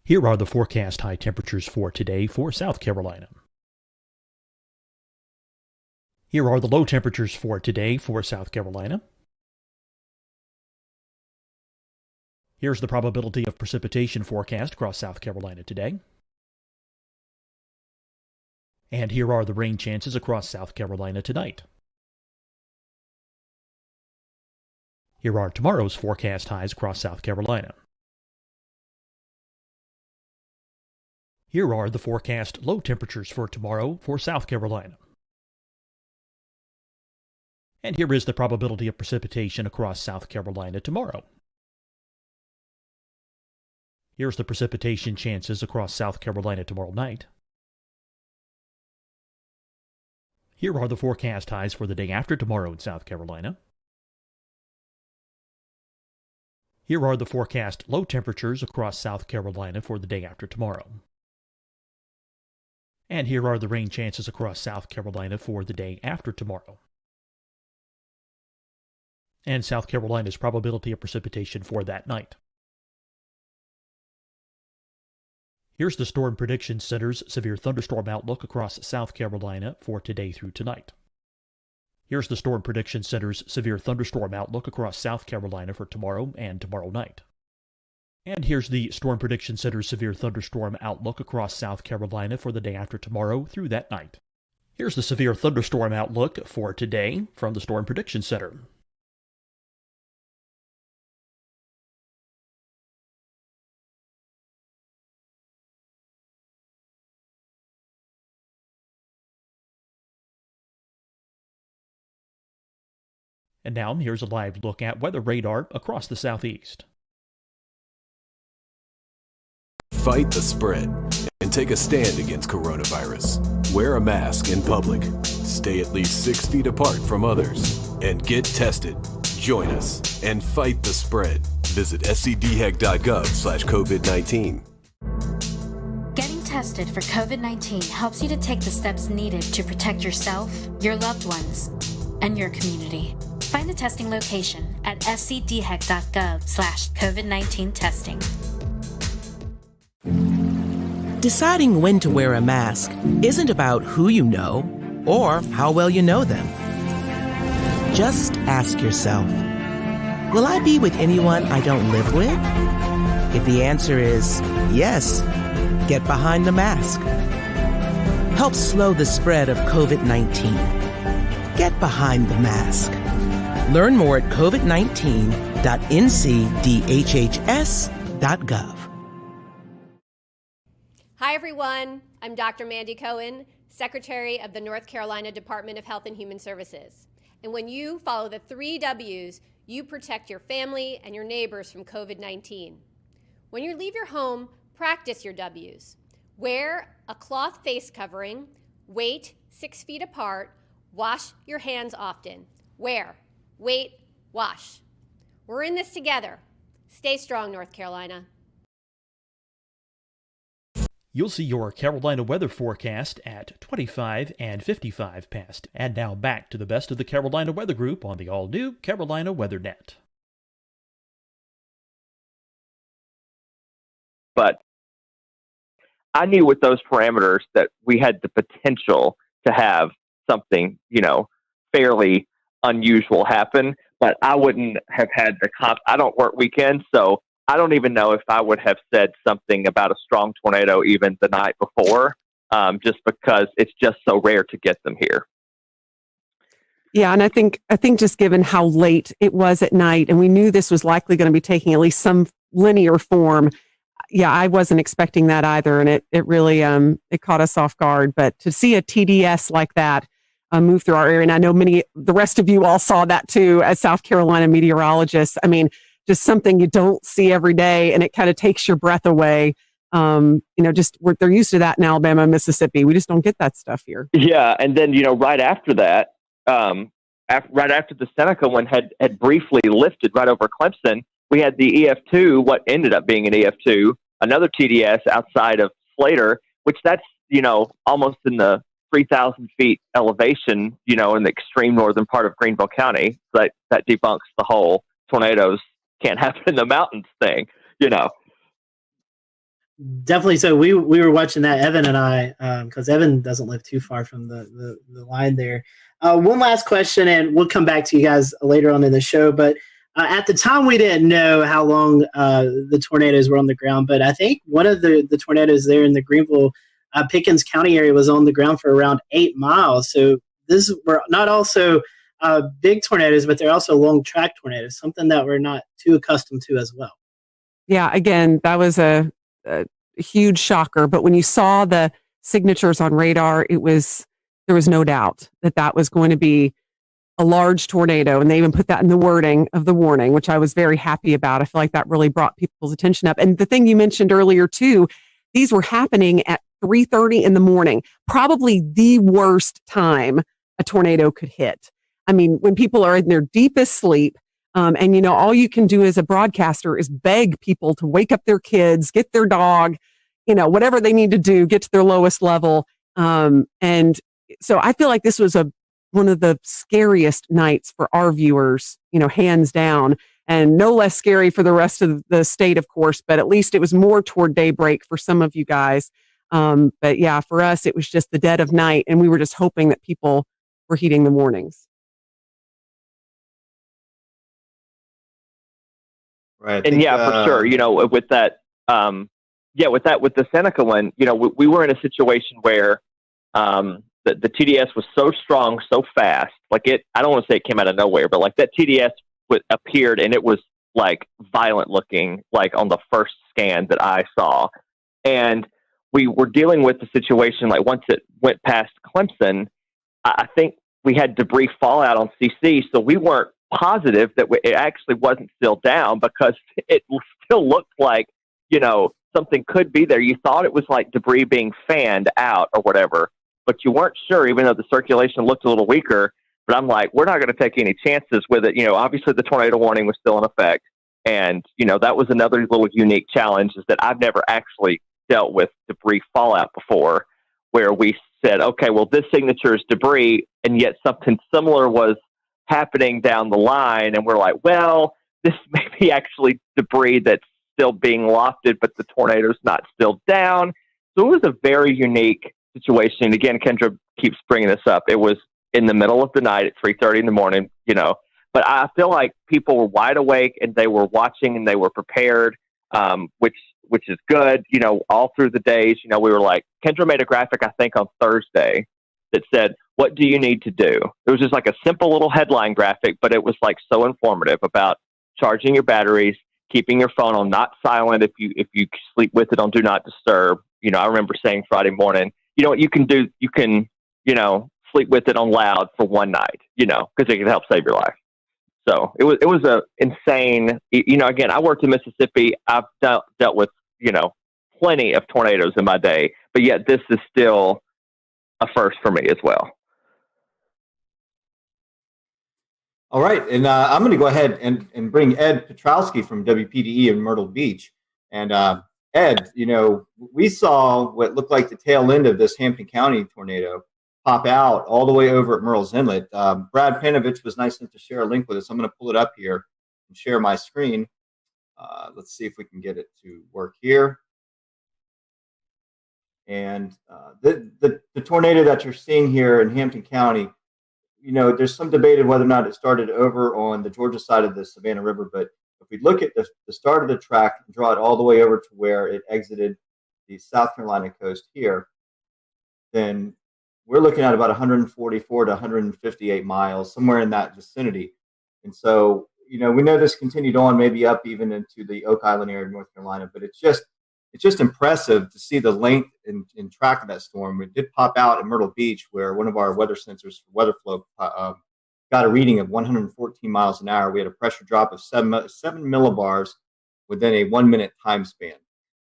Here are the forecast high temperatures for today for South Carolina. Here are the low temperatures for today for South Carolina. Here's the probability of precipitation forecast across South Carolina today. And here are the rain chances across South Carolina tonight. Here are tomorrow's forecast highs across South Carolina. Here are the forecast low temperatures for tomorrow for South Carolina. And here is the probability of precipitation across South Carolina tomorrow. Here's the precipitation chances across South Carolina tomorrow night. Here are the forecast highs for the day after tomorrow in South Carolina. Here are the forecast low temperatures across South Carolina for the day after tomorrow. And here are the rain chances across South Carolina for the day after tomorrow. And South Carolina's probability of precipitation for that night. Here's the Storm Prediction Center's severe thunderstorm outlook across South Carolina for today through tonight. Here's the Storm Prediction Center's severe thunderstorm outlook across South Carolina for tomorrow and tomorrow night. And here's the Storm Prediction Center's severe thunderstorm outlook across South Carolina for the day after tomorrow through that night. Here's the severe thunderstorm outlook for today from the Storm Prediction Center. And now here's a live look at weather radar across the southeast. Fight the spread and take a stand against coronavirus. Wear a mask in public. Stay at least 6 feet apart from others. And get tested. Join us and fight the spread. Visit scdhec.gov/COVID-19. Getting tested for COVID-19 helps you to take the steps needed to protect yourself, your loved ones, and your community. Find the testing location at scdhec.gov/COVID-19 testing. Deciding when to wear a mask isn't about who you know or how well you know them. Just ask yourself, will I be with anyone I don't live with? If the answer is yes, get behind the mask. Help slow the spread of COVID-19. Get behind the mask. Learn more at covid19.ncdhhs.gov. Hi, everyone. I'm Dr. Mandy Cohen, Secretary of the North Carolina Department of Health and Human Services. And when you follow the 3 W's, you protect your family and your neighbors from COVID-19. When you leave your home, practice your W's. Wear a cloth face covering, wait 6 feet apart, wash your hands often. Wear, wait, wash. We're in this together. Stay strong, North Carolina. You'll see your Carolina weather forecast at 25 and 55 past. And now back to the best of the Carolina Weather Group on the all-new Carolina Weather Net. But I knew with those parameters that we had the potential to have something, fairly unusual happen. but I wouldn't have had I don't work weekends, so I don't even know if I would have said something about a strong tornado even the night before, just because it's just so rare to get them here. Yeah, and I think just given how late it was at night, and we knew this was likely going to be taking at least some linear form. Yeah, I wasn't expecting that either, and it really it caught us off guard. But to see a TDS like that move through our area, and I know the rest of you all saw that too as South Carolina meteorologists. I mean, just something you don't see every day, and it kind of takes your breath away. They're used to that in Alabama and Mississippi. We just don't get that stuff here. Yeah, and then right after that, right after the Seneca one had briefly lifted right over Clemson, we had the EF2, what ended up being an EF2, another TDS outside of Slater, which that's, almost in the 3,000 feet elevation, in the extreme northern part of Greenville County. That debunks the whole tornadoes can't happen in the mountains thing, Definitely. So we were watching that, Evan and I, because Evan doesn't live too far from the line there. One last question, and we'll come back to you guys later on in the show. But at the time, we didn't know how long the tornadoes were on the ground. But I think one of the tornadoes there in the Greenville, Pickens County area was on the ground for around 8 miles. So this were not also big tornadoes, but they're also long track tornadoes, something that we're not too accustomed to as well. Yeah, again, that was a huge shocker. But when you saw the signatures on radar, there was no doubt that was going to be a large tornado. And they even put that in the wording of the warning, which I was very happy about. I feel like that really brought people's attention up. And the thing you mentioned earlier too, these were happening at 3:30 in the morning, probably the worst time a tornado could hit. I mean, when people are in their deepest sleep, and all you can do as a broadcaster is beg people to wake up their kids, get their dog, whatever they need to do, get to their lowest level. And so I feel like this was one of the scariest nights for our viewers, hands down, and no less scary for the rest of the state, of course, but at least it was more toward daybreak for some of you guys. But yeah, for us, it was just the dead of night, and we were just hoping that people were heeding the warnings. Right. And for sure, with that, with the Seneca one, we were in a situation where the TDS was so strong, so fast. Like I don't want to say it came out of nowhere, but like that TDS appeared and it was like violent looking, like on the first scan that I saw. And we were dealing with the situation, like once it went past Clemson, I think we had debris fallout on CC, so we weren't positive that it actually wasn't still down because it still looked like, something could be there. You thought it was like debris being fanned out or whatever, but you weren't sure, even though the circulation looked a little weaker. But I'm like, we're not going to take any chances with it. Obviously the tornado warning was still in effect. And, that was another little unique challenge, is that I've never actually dealt with debris fallout before, where we said, okay, well, this signature is debris, and yet something similar was happening down the line. And we're like, well, this may be actually debris that's still being lofted, but the tornado's not still down. So it was a very unique situation. Again, Kendra keeps bringing this up. It was in the middle of the night at 3:30 in the morning, but I feel like people were wide awake and they were watching and they were prepared, which is good. All through the days, we were like, Kendra made a graphic, I think on Thursday, that said, what do you need to do? It was just like a simple little headline graphic, but it was like so informative about charging your batteries, keeping your phone on not silent if you sleep with it on do not disturb. I remember saying Friday morning, what you can do, you can, sleep with it on loud for one night, because it can help save your life. So it was a insane, again, I worked in Mississippi. I've dealt with, plenty of tornadoes in my day, but yet this is still a first for me as well. All right, and I'm going to go ahead and bring Ed Petrowski from WPDE in Myrtle Beach. And Ed, we saw what looked like the tail end of this Hampton County tornado pop out all the way over at Murrells Inlet. Brad Panovich was nice enough to share a link with us. I'm going to pull it up here and share my screen. Let's see if we can get it to work here. And the tornado that you're seeing here in Hampton County, there's some debate of whether or not it started over on the Georgia side of the Savannah River, but if we look at the start of the track and draw it all the way over to where it exited the South Carolina coast here, then we're looking at about 144 to 158 miles, somewhere in that vicinity. And so, we know this continued on, maybe up even into the Oak Island area of North Carolina, but it's just impressive to see the length and track of that storm. It did pop out at Myrtle Beach, where one of our weather sensors for weather flow got a reading of 114 miles an hour. We had a pressure drop of 7 millibars within a 1 minute time span.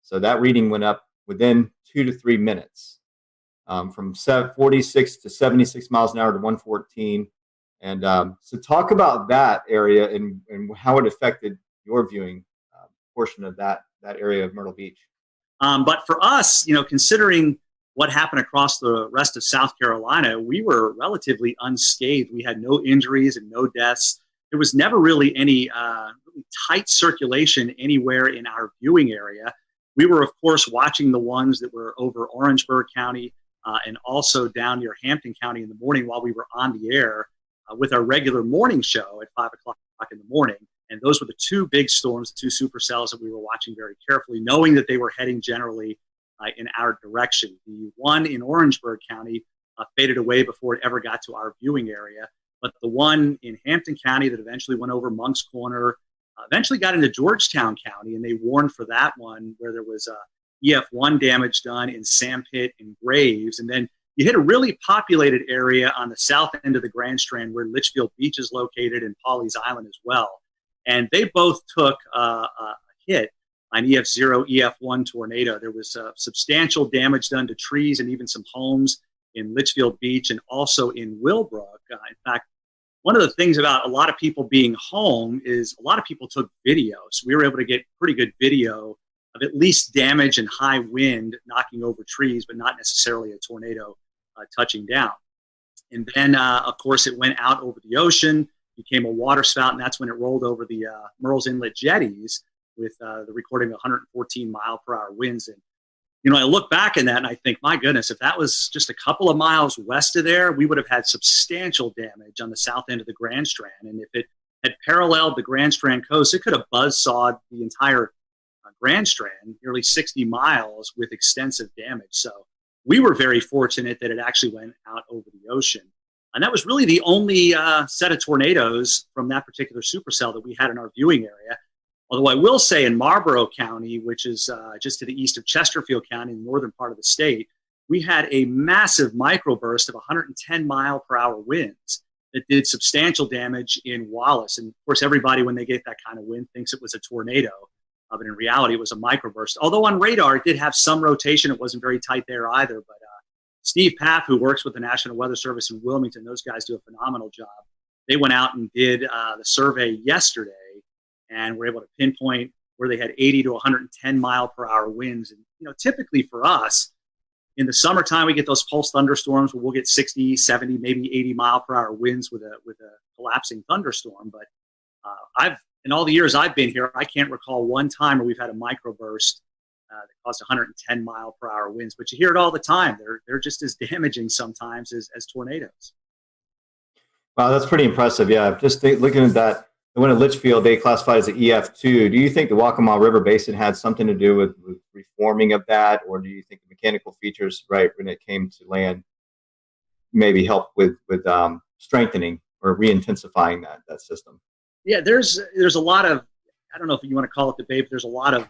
So that reading went up within 2 to 3 minutes, from 46 to 76 miles an hour to 114. And so talk about that area and how it affected your viewing portion of that area of Myrtle Beach. But for us, considering what happened across the rest of South Carolina, we were relatively unscathed. We had no injuries and no deaths. There was never really any really tight circulation anywhere in our viewing area. We were, of course, watching the ones that were over Orangeburg County and also down near Hampton County in the morning while we were on the air with our regular morning show at 5 o'clock in the morning. And those were the two big storms, the two supercells that we were watching very carefully, knowing that they were heading generally in our direction. The one in Orangeburg County faded away before it ever got to our viewing area. But the one in Hampton County that eventually went over Monk's Corner, eventually got into Georgetown County, and they warned for that one where there was EF1 damage done in Sandpit and Graves. And then you hit a really populated area on the south end of the Grand Strand where Litchfield Beach is located and Pawleys Island as well. And they both took a hit on EF0, EF1 tornado. There was substantial damage done to trees and even some homes in Litchfield Beach and also in Willbrook. In fact, one of the things about a lot of people being home is a lot of people took video. So we were able to get pretty good video of at least damage and high wind knocking over trees, but not necessarily a tornado touching down. And then, of course, it went out over the ocean, became a water spout, and that's when it rolled over the Murrells Inlet jetties with the recording of 114 mile per hour winds. And, I look back in that and I think, my goodness, if that was just a couple of miles west of there, we would have had substantial damage on the south end of the Grand Strand. And if it had paralleled the Grand Strand coast, it could have buzzsawed the entire Grand Strand, nearly 60 miles with extensive damage. So we were very fortunate that it actually went out over the ocean. And that was really the only set of tornadoes from that particular supercell that we had in our viewing area. Although I will say in Marlborough County, which is just to the east of Chesterfield County in the northern part of the state, we had a massive microburst of 110 mile per hour winds that did substantial damage in Wallace. And of course, everybody, when they get that kind of wind, thinks it was a tornado. But in reality, it was a microburst. Although on radar, it did have some rotation. It wasn't very tight there either. But Steve Paff, who works with the National Weather Service in Wilmington, those guys do a phenomenal job. They went out and did the survey yesterday and were able to pinpoint where they had 80 to 110 mile per hour winds. And, typically for us, in the summertime, we get those pulse thunderstorms where we'll get 60, 70, maybe 80 mile per hour winds with a collapsing thunderstorm. But in all the years I've been here, I can't recall one time where we've had a microburst that caused 110 mile per hour winds. But you hear it all the time. They're just as damaging sometimes as tornadoes. Wow, that's pretty impressive. Yeah, just looking at that, the one at Litchfield, they classified as an EF2. Do you think the Waccamaw River Basin had something to do with reforming of that, or do you think the mechanical features, right, when it came to land, maybe help with strengthening or re-intensifying that system? Yeah, there's a lot of, I don't know if you want to call it debate, but there's a lot of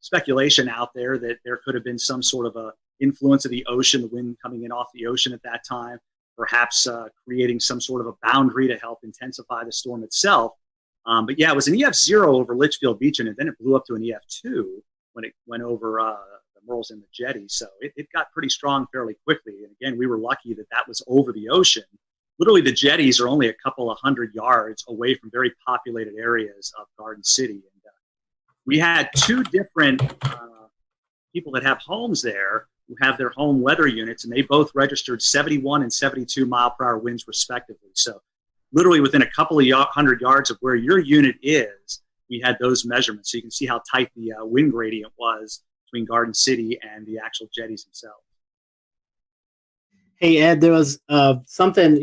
speculation out there that there could have been some sort of a influence of the ocean, the wind coming in off the ocean at that time, perhaps creating some sort of a boundary to help intensify the storm itself. But yeah, it was an EF0 over Litchfield Beach, and then it blew up to an EF2 when it went over the Murrells Inlet jetty. So it got pretty strong fairly quickly. And again, we were lucky that was over the ocean. Literally, the jetties are only a couple of 100 yards away from very populated areas of Garden City. And we had two different people that have homes there who have their home weather units, and they both registered 71 and 72 mile per hour winds respectively. So literally within a couple of 100 yards of where your unit is, we had those measurements. So you can see how tight the wind gradient was between Garden City and the actual jetties themselves. Hey, Ed, there was something,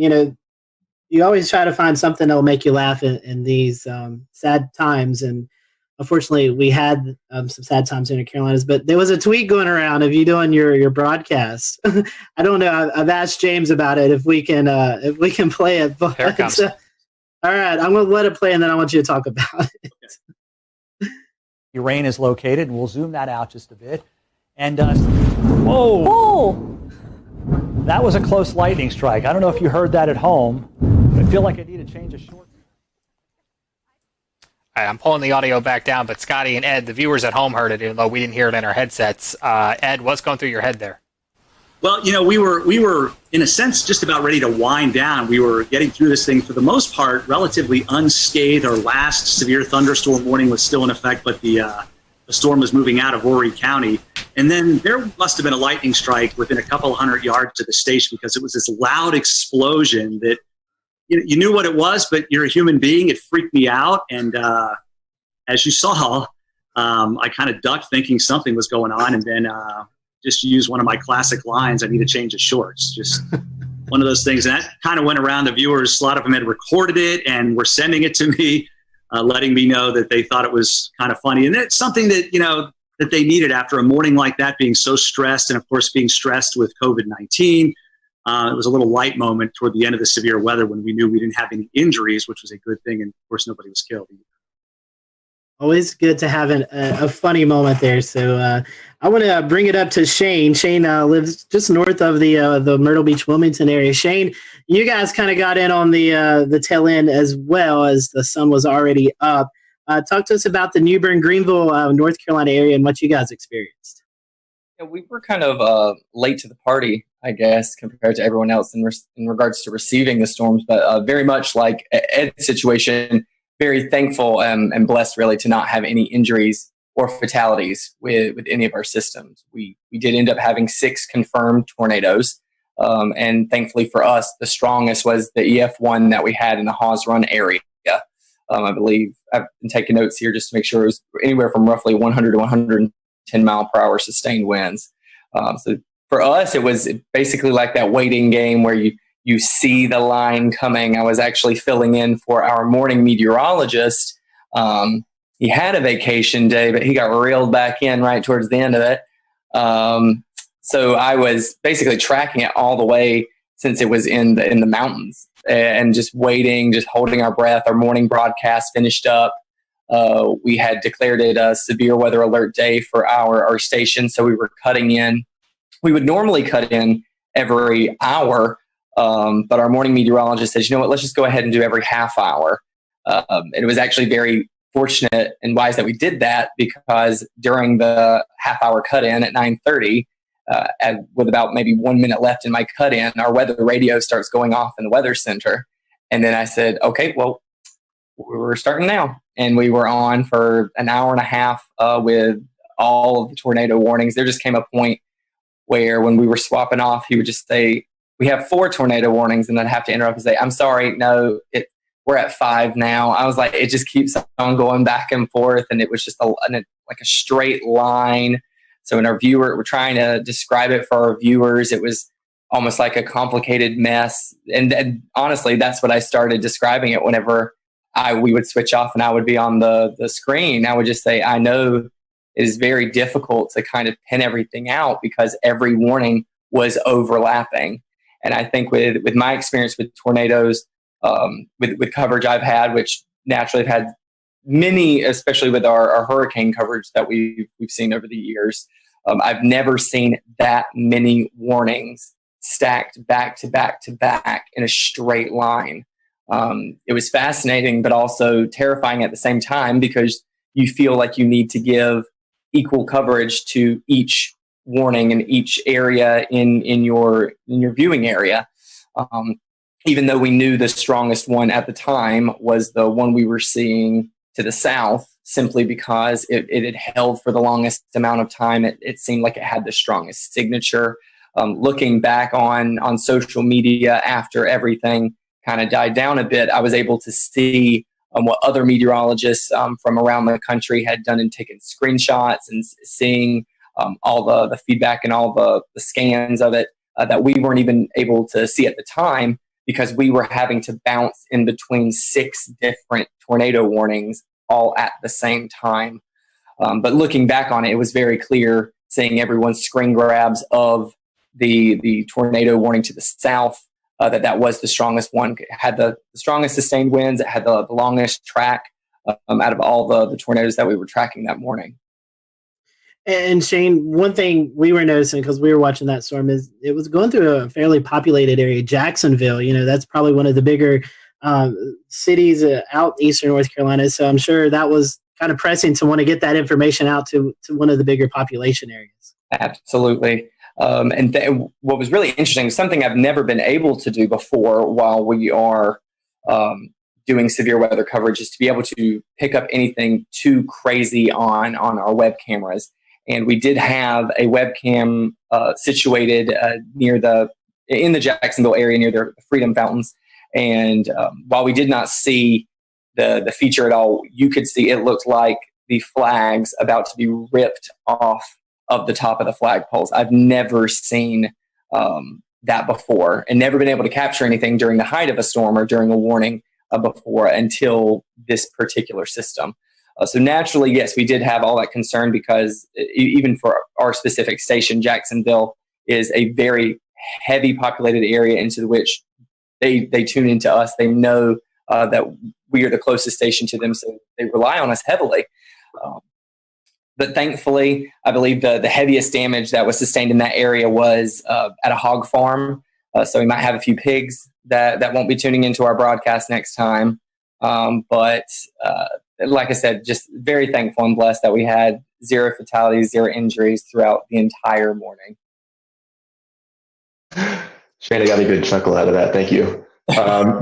you always try to find something that'll make you laugh in these sad times. And unfortunately, we had some sad times in the Carolinas. But there was a tweet going around of you doing your broadcast. I don't know. I've asked James about it if we can play it. But, Here it comes. all right, I'm going to let it play, and then I want you to talk about it. Your rain is located, and we'll zoom that out just a bit. And whoa! Oh! That was a close lightning strike. I don't know if you heard that at home, but I feel like I need to change a short. All right, I'm pulling the audio back down, but Scotty and Ed, the viewers at home heard it, even though we didn't hear it in our headsets. Ed, what's going through your head there? Well, we were in a sense just about ready to wind down. We were getting through this thing for the most part relatively unscathed. Our last severe thunderstorm warning was still in effect, but the storm was moving out of Horry County. And then there must have been a lightning strike within a couple hundred yards to the station, because it was this loud explosion that you knew what it was, but you're a human being. It freaked me out. And as you saw, I kind of ducked thinking something was going on, and then just used one of my classic lines, I need to change the shorts. Just one of those things. And that kind of went around the viewers. A lot of them had recorded it and were sending it to me, letting me know that they thought it was kind of funny. And it's something that, that they needed after a morning like that, being so stressed, and of course being stressed with COVID-19. It was a little light moment toward the end of the severe weather when we knew we didn't have any injuries, which was a good thing. And of course, nobody was killed either. Always good to have a funny moment there. So I want to bring it up to Shane. Shane lives just north of the Myrtle Beach, Wilmington area. Shane, you guys kind of got in on the tail end as well, as the sun was already up. Talk to us about the Newbern, Greenville, North Carolina area and what you guys experienced. Yeah, we were kind of late to the party, I guess, compared to everyone else in regards to receiving the storms, but very much like Ed's situation, very thankful and blessed really to not have any injuries or fatalities with any of our systems. We did end up having 6 confirmed tornadoes, and thankfully for us, the strongest was the EF1 that we had in the Hawes Run area. I believe I've been taking notes here just to make sure it was anywhere from roughly 100 to 110 mile per hour sustained winds. So for us, it was basically like that waiting game where you see the line coming. I was actually filling in for our morning meteorologist. He had a vacation day, but he got reeled back in right towards the end of it. So I was basically tracking it all the way since it was in the mountains, and just waiting, just holding our breath. Our morning broadcast finished up. We had declared it a severe weather alert day for our station, so we were cutting in. We would normally cut in every hour, but our morning meteorologist says, you know what, let's just go ahead and do every half hour. And it was actually very fortunate and wise that we did that, because during the half hour cut in at 9:30, with about maybe 1 minute left in my cut in, our weather radio starts going off in the weather center. And then I said, okay, well, we're starting now. And we were on for an hour and a half with all of the tornado warnings. There just came a point where when we were swapping off, he would just say, we have 4 tornado warnings. And I'd have to interrupt and say, I'm sorry, no, we're at 5 now. I was like, it just keeps on going back and forth. And it was just like a straight line. So when we're trying to describe it for our viewers, it was almost like a complicated mess. And honestly, that's what I started describing it whenever we would switch off and I would be on the screen. I would just say, I know it is very difficult to kind of pin everything out because every warning was overlapping. And I think with my experience with tornadoes, with coverage I've had, which naturally have had many, especially with our hurricane coverage that we've seen over the years, I've never seen that many warnings stacked back to back to back in a straight line. It was fascinating, but also terrifying at the same time, because you feel like you need to give equal coverage to each warning in each area in your viewing area. Even though we knew the strongest one at the time was the one we were seeing to the south, simply because it had held for the longest amount of time. It seemed like it had the strongest signature. Looking back on social media after everything kind of died down a bit, I was able to see what other meteorologists from around the country had done and taken screenshots, and seeing all the feedback and all the scans of it that we weren't even able to see at the time, because we were having to bounce in between 6 different tornado warnings all at the same time. But looking back on it, it was very clear seeing everyone's screen grabs of the tornado warning to the south, that was the strongest one. It had the strongest sustained winds. It had the longest track out of all the tornadoes that we were tracking that morning. And Shane, one thing we were noticing because we were watching that storm is it was going through a fairly populated area. Jacksonville, that's probably one of the bigger cities out eastern North Carolina. So I'm sure that was kind of pressing to want to get that information out to one of the bigger population areas. Absolutely. What was really interesting, something I've never been able to do before while we are doing severe weather coverage, is to be able to pick up anything too crazy on our web cameras. And we did have a webcam situated in the Jacksonville area near the Freedom Fountains. And while we did not see the feature at all, you could see it looked like the flags about to be ripped off of the top of the flagpoles. I've never seen that before, and never been able to capture anything during the height of a storm or during a warning before until this particular system. So naturally, yes, we did have all that concern because even for our specific station, Jacksonville is a very heavy populated area into which they tune into us. They know that we are the closest station to them, so they rely on us heavily. But thankfully, I believe the heaviest damage that was sustained in that area was at a hog farm. So we might have a few pigs that won't be tuning into our broadcast next time. But like I said, just very thankful and blessed that we had 0 fatalities, 0 injuries throughout the entire morning. Shane, I got a good chuckle out of that. Thank you.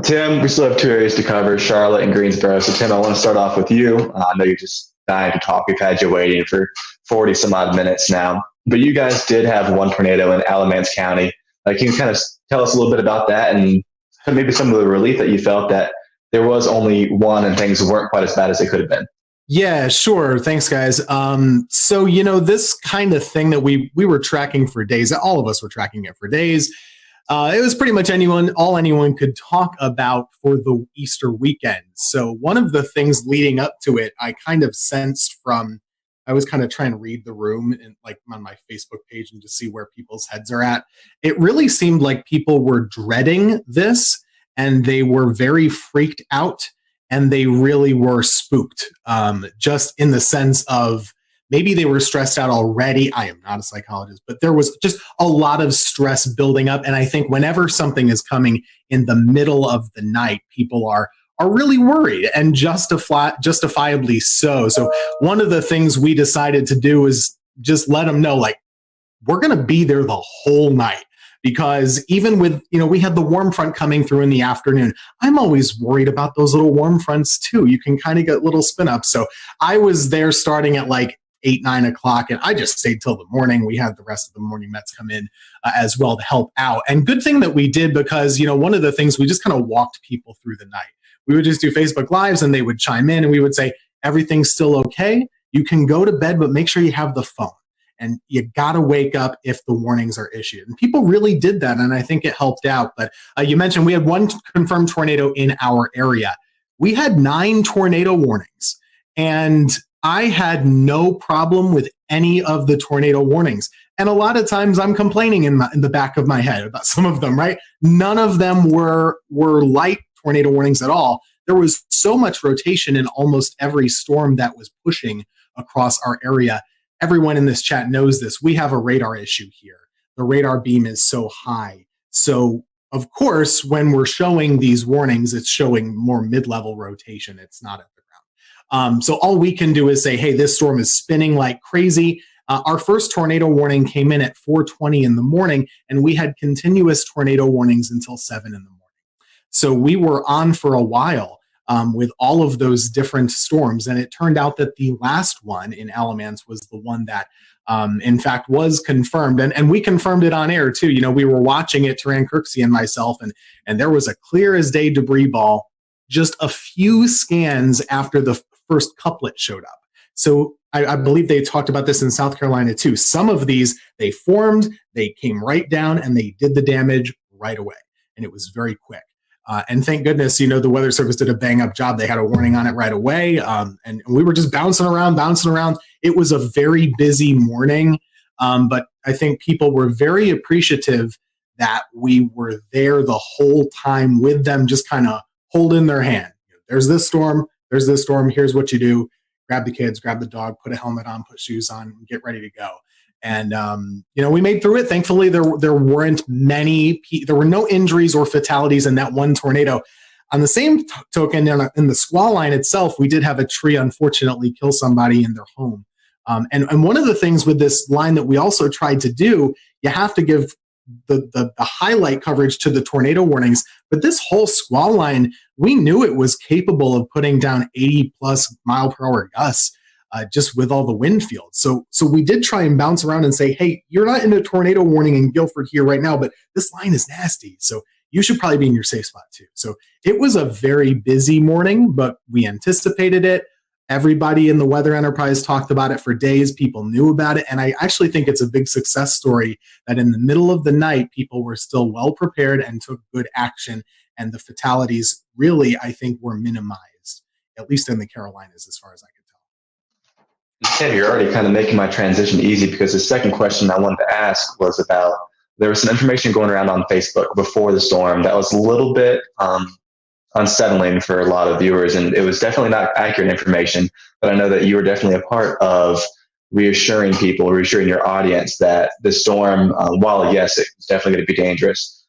Tim, we still have 2 areas to cover, Charlotte and Greensboro. So Tim, I want to start off with you. I know you're just dying to talk. We've had you waiting for 40 some odd minutes now. But you guys did have one tornado in Alamance County. Can you kind of tell us a little bit about that and maybe some of the relief that you felt that there was only one and things weren't quite as bad as they could have been? Yeah, sure. Thanks, guys. So, this kind of thing that we were tracking for days, all of us were tracking it for days. It was pretty much all anyone could talk about for the Easter weekend. So one of the things leading up to it, I kind of sensed I was kind of trying to read the room and on my Facebook page and just see where people's heads are at. It really seemed like people were dreading this and they were very freaked out and they really were spooked, just in the sense of maybe they were stressed out already. I am not a psychologist, but there was just a lot of stress building up. And I think whenever something is coming in the middle of the night, people are really worried, and justifiably so. So one of the things we decided to do is just let them know, we're going to be there the whole night. Because even with, we had the warm front coming through in the afternoon. I'm always worried about those little warm fronts too. You can kind of get little spin ups. So I was there starting at 8, 9 o'clock, and I just stayed till the morning. We had the rest of the morning Mets come in as well to help out. And good thing that we did, because, one of the things, we just kind of walked people through the night. We would just do Facebook Lives and they would chime in and we would say, everything's still okay. You can go to bed, but make sure you have the phone. And you got to wake up if the warnings are issued. And people really did that, and I think it helped out. But you mentioned we had one confirmed tornado in our area. We had 9 tornado warnings, and I had no problem with any of the tornado warnings. And a lot of times I'm complaining in the back of my head about some of them, right? None of them were light tornado warnings at all. There was so much rotation in almost every storm that was pushing across our area. Everyone in this chat knows this. We have a radar issue here. The radar beam is so high. So, of course, when we're showing these warnings, it's showing more mid-level rotation. It's not at the ground. So all we can do is say, hey, this storm is spinning like crazy. Our first tornado warning came in at 4:20 in the morning, and we had continuous tornado warnings until 7 in the morning. So we were on for a while with all of those different storms. And it turned out that the last one in Alamance was the one that, in fact, was confirmed. And we confirmed it on air, too. We were watching it, Taran Kirksey and myself, and there was a clear as day debris ball just a few scans after the first couplet showed up. So I believe they talked about this in South Carolina, too. Some of these, they formed, they came right down, and they did the damage right away. And it was very quick. And thank goodness, the Weather Service did a bang up job. They had a warning on it right away. And we were just bouncing around. It was a very busy morning. But I think people were very appreciative that we were there the whole time with them, just kind of holding their hand. There's this storm. Here's what you do. Grab the kids, grab the dog, put a helmet on, put shoes on, and get ready to go. And, we made through it. Thankfully, there weren't there were no injuries or fatalities in that one tornado. On the same token, in the squall line itself, we did have a tree, unfortunately, kill somebody in their home. And one of the things with this line that we also tried to do, you have to give the highlight coverage to the tornado warnings. But this whole squall line, we knew it was capable of putting down 80 plus mile per hour gusts. Just with all the wind fields. So we did try and bounce around and say, hey, you're not in a tornado warning in Guilford here right now, but this line is nasty. So you should probably be in your safe spot too. So it was a very busy morning, but we anticipated it. Everybody in the weather enterprise talked about it for days. People knew about it. And I actually think it's a big success story that in the middle of the night, people were still well prepared and took good action. And the fatalities really, I think, were minimized, at least in the Carolinas, as far as I could. Tim, you're already kind of making my transition easy, because the second question I wanted to ask was about, there was some information going around on Facebook before the storm that was a little bit unsettling for a lot of viewers, and it was definitely not accurate information, but I know that you were definitely a part of reassuring your audience that the storm, while yes, it's definitely going to be dangerous,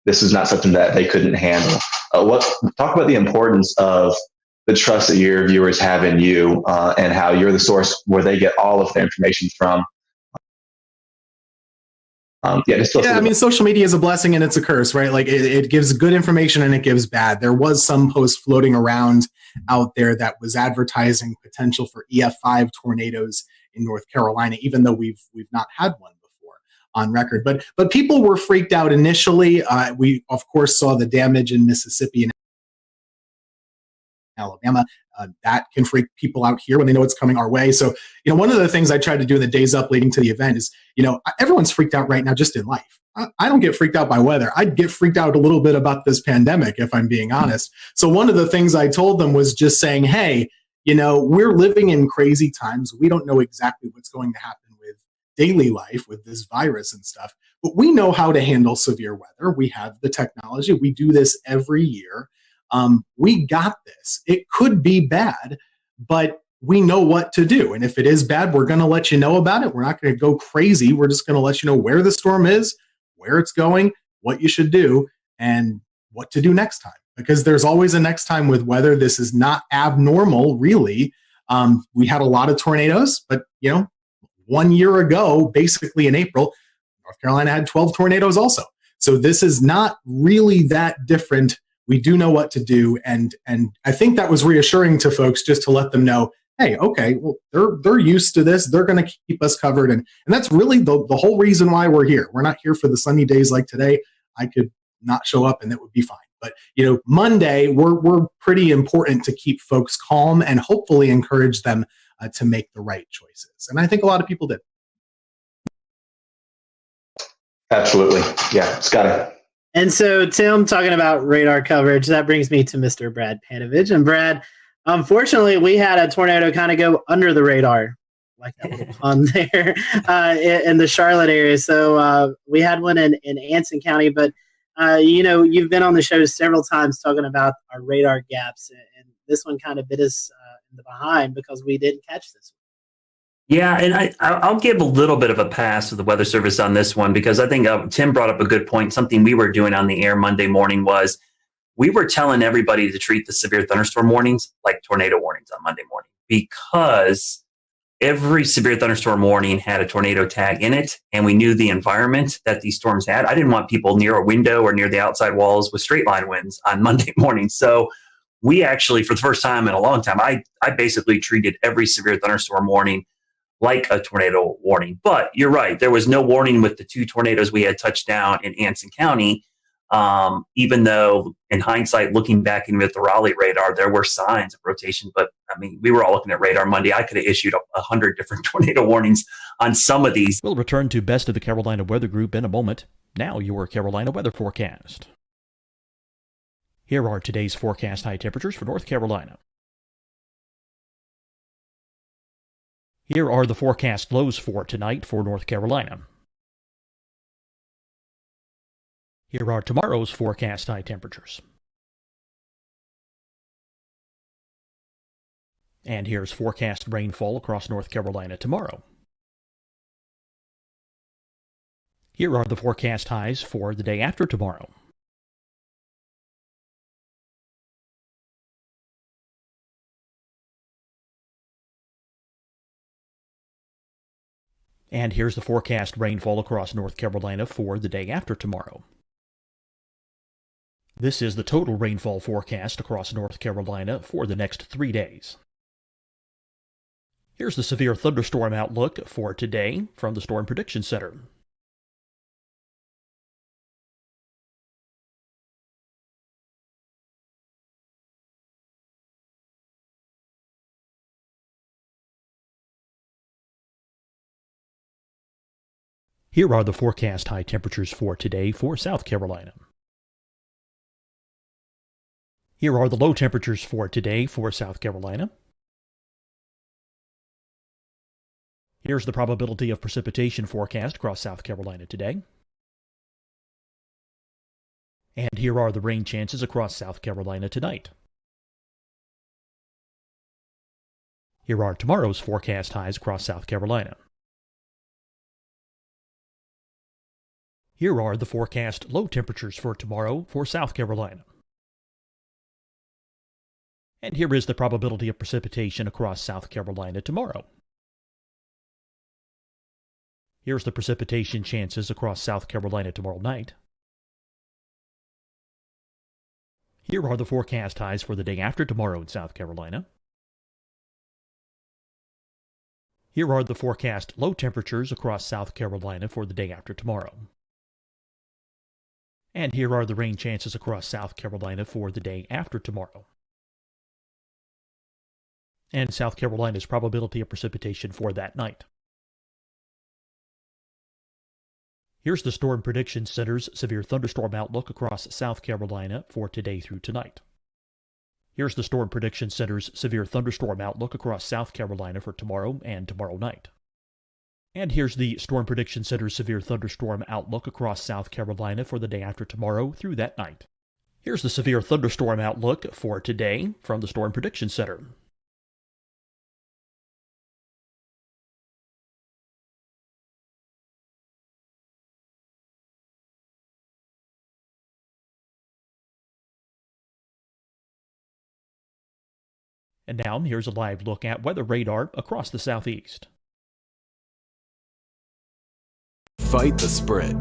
this is not something that they couldn't handle. Talk about the importance of the trust that your viewers have in you, and how you're the source where they get all of the information from. Social media is a blessing and it's a curse, right? Like it gives good information and it gives bad. There was some post floating around out there that was advertising potential for EF5 tornadoes in North Carolina, even though we've not had one before on record. But people were freaked out initially. We of course saw the damage in Mississippi and Alabama. That can freak people out here when they know it's coming our way. So, one of the things I tried to do in the days up leading to the event is, everyone's freaked out right now just in life. I don't get freaked out by weather. I'd get freaked out a little bit about this pandemic, if I'm being honest. So one of the things I told them was just saying, hey, we're living in crazy times. We don't know exactly what's going to happen with daily life with this virus and stuff, but we know how to handle severe weather. We have the technology. We do this every year. We got this. It could be bad, but we know what to do. And if it is bad, we're going to let you know about it. We're not going to go crazy. We're just going to let you know where the storm is, where it's going, what you should do, and what to do next time. Because there's always a next time with weather. This is not abnormal, really. We had a lot of tornadoes, but 1 year ago, basically in April, North Carolina had 12 tornadoes also. So this is not really that different. We do know what to do, and I think that was reassuring to folks, just to let them know, hey, okay, well, they're used to this. They're going to keep us covered, and that's really the whole reason why we're here. We're not here for the sunny days like today. I could not show up, and that would be fine. But Monday, we're pretty important to keep folks calm and hopefully encourage them to make the right choices. And I think a lot of people did. Absolutely, yeah, Scotty. And so, Tim, talking about radar coverage, that brings me to Mr. Brad Panovich. And Brad, unfortunately, we had a tornado kind of go under the radar, like that little pun there, in the Charlotte area. So we had one in Anson County. But, you've been on the show several times talking about our radar gaps. And this one kind of bit us in the behind because we didn't catch this one. Yeah, and I'll give a little bit of a pass to the Weather Service on this one, because I think Tim brought up a good point. Something we were doing on the air Monday morning was we were telling everybody to treat the severe thunderstorm warnings like tornado warnings on Monday morning, because every severe thunderstorm warning had a tornado tag in it, and we knew the environment that these storms had. I didn't want people near a window or near the outside walls with straight line winds on Monday morning. So we actually, for the first time in a long time, I basically treated every severe thunderstorm warning like a tornado warning. But you're right, there was no warning with the 2 tornadoes we had touched down in Anson County, even though in hindsight, looking back into the Raleigh radar, there were signs of rotation. But I mean, we were all looking at radar Monday. I could have issued 100 different tornado warnings on some of these. We'll return to Best of the Carolina Weather Group in a moment. Now your Carolina weather forecast. Here are today's forecast high temperatures for North Carolina. Here are the forecast lows for tonight for North Carolina. Here are tomorrow's forecast high temperatures. And here's forecast rainfall across North Carolina tomorrow. Here are the forecast highs for the day after tomorrow. And here's the forecast rainfall across North Carolina for the day after tomorrow. This is the total rainfall forecast across North Carolina for the next 3 days. Here's the severe thunderstorm outlook for today from the Storm Prediction Center. Here are the forecast high temperatures for today for South Carolina. Here are the low temperatures for today for South Carolina. Here's the probability of precipitation forecast across South Carolina today. And here are the rain chances across South Carolina tonight. Here are tomorrow's forecast highs across South Carolina. Here are the forecast low temperatures for tomorrow for South Carolina. And here is the probability of precipitation across South Carolina tomorrow. Here's the precipitation chances across South Carolina tomorrow night. Here are the forecast highs for the day after tomorrow in South Carolina. Here are the forecast low temperatures across South Carolina for the day after tomorrow. And here are the rain chances across South Carolina for the day after tomorrow. And South Carolina's probability of precipitation for that night. Here's the Storm Prediction Center's severe thunderstorm outlook across South Carolina for today through tonight. Here's the Storm Prediction Center's severe thunderstorm outlook across South Carolina for tomorrow and tomorrow night. And here's the Storm Prediction Center's severe thunderstorm outlook across South Carolina for the day after tomorrow through that night. Here's the severe thunderstorm outlook for today from the Storm Prediction Center. And now here's a live look at weather radar across the southeast. Fight the spread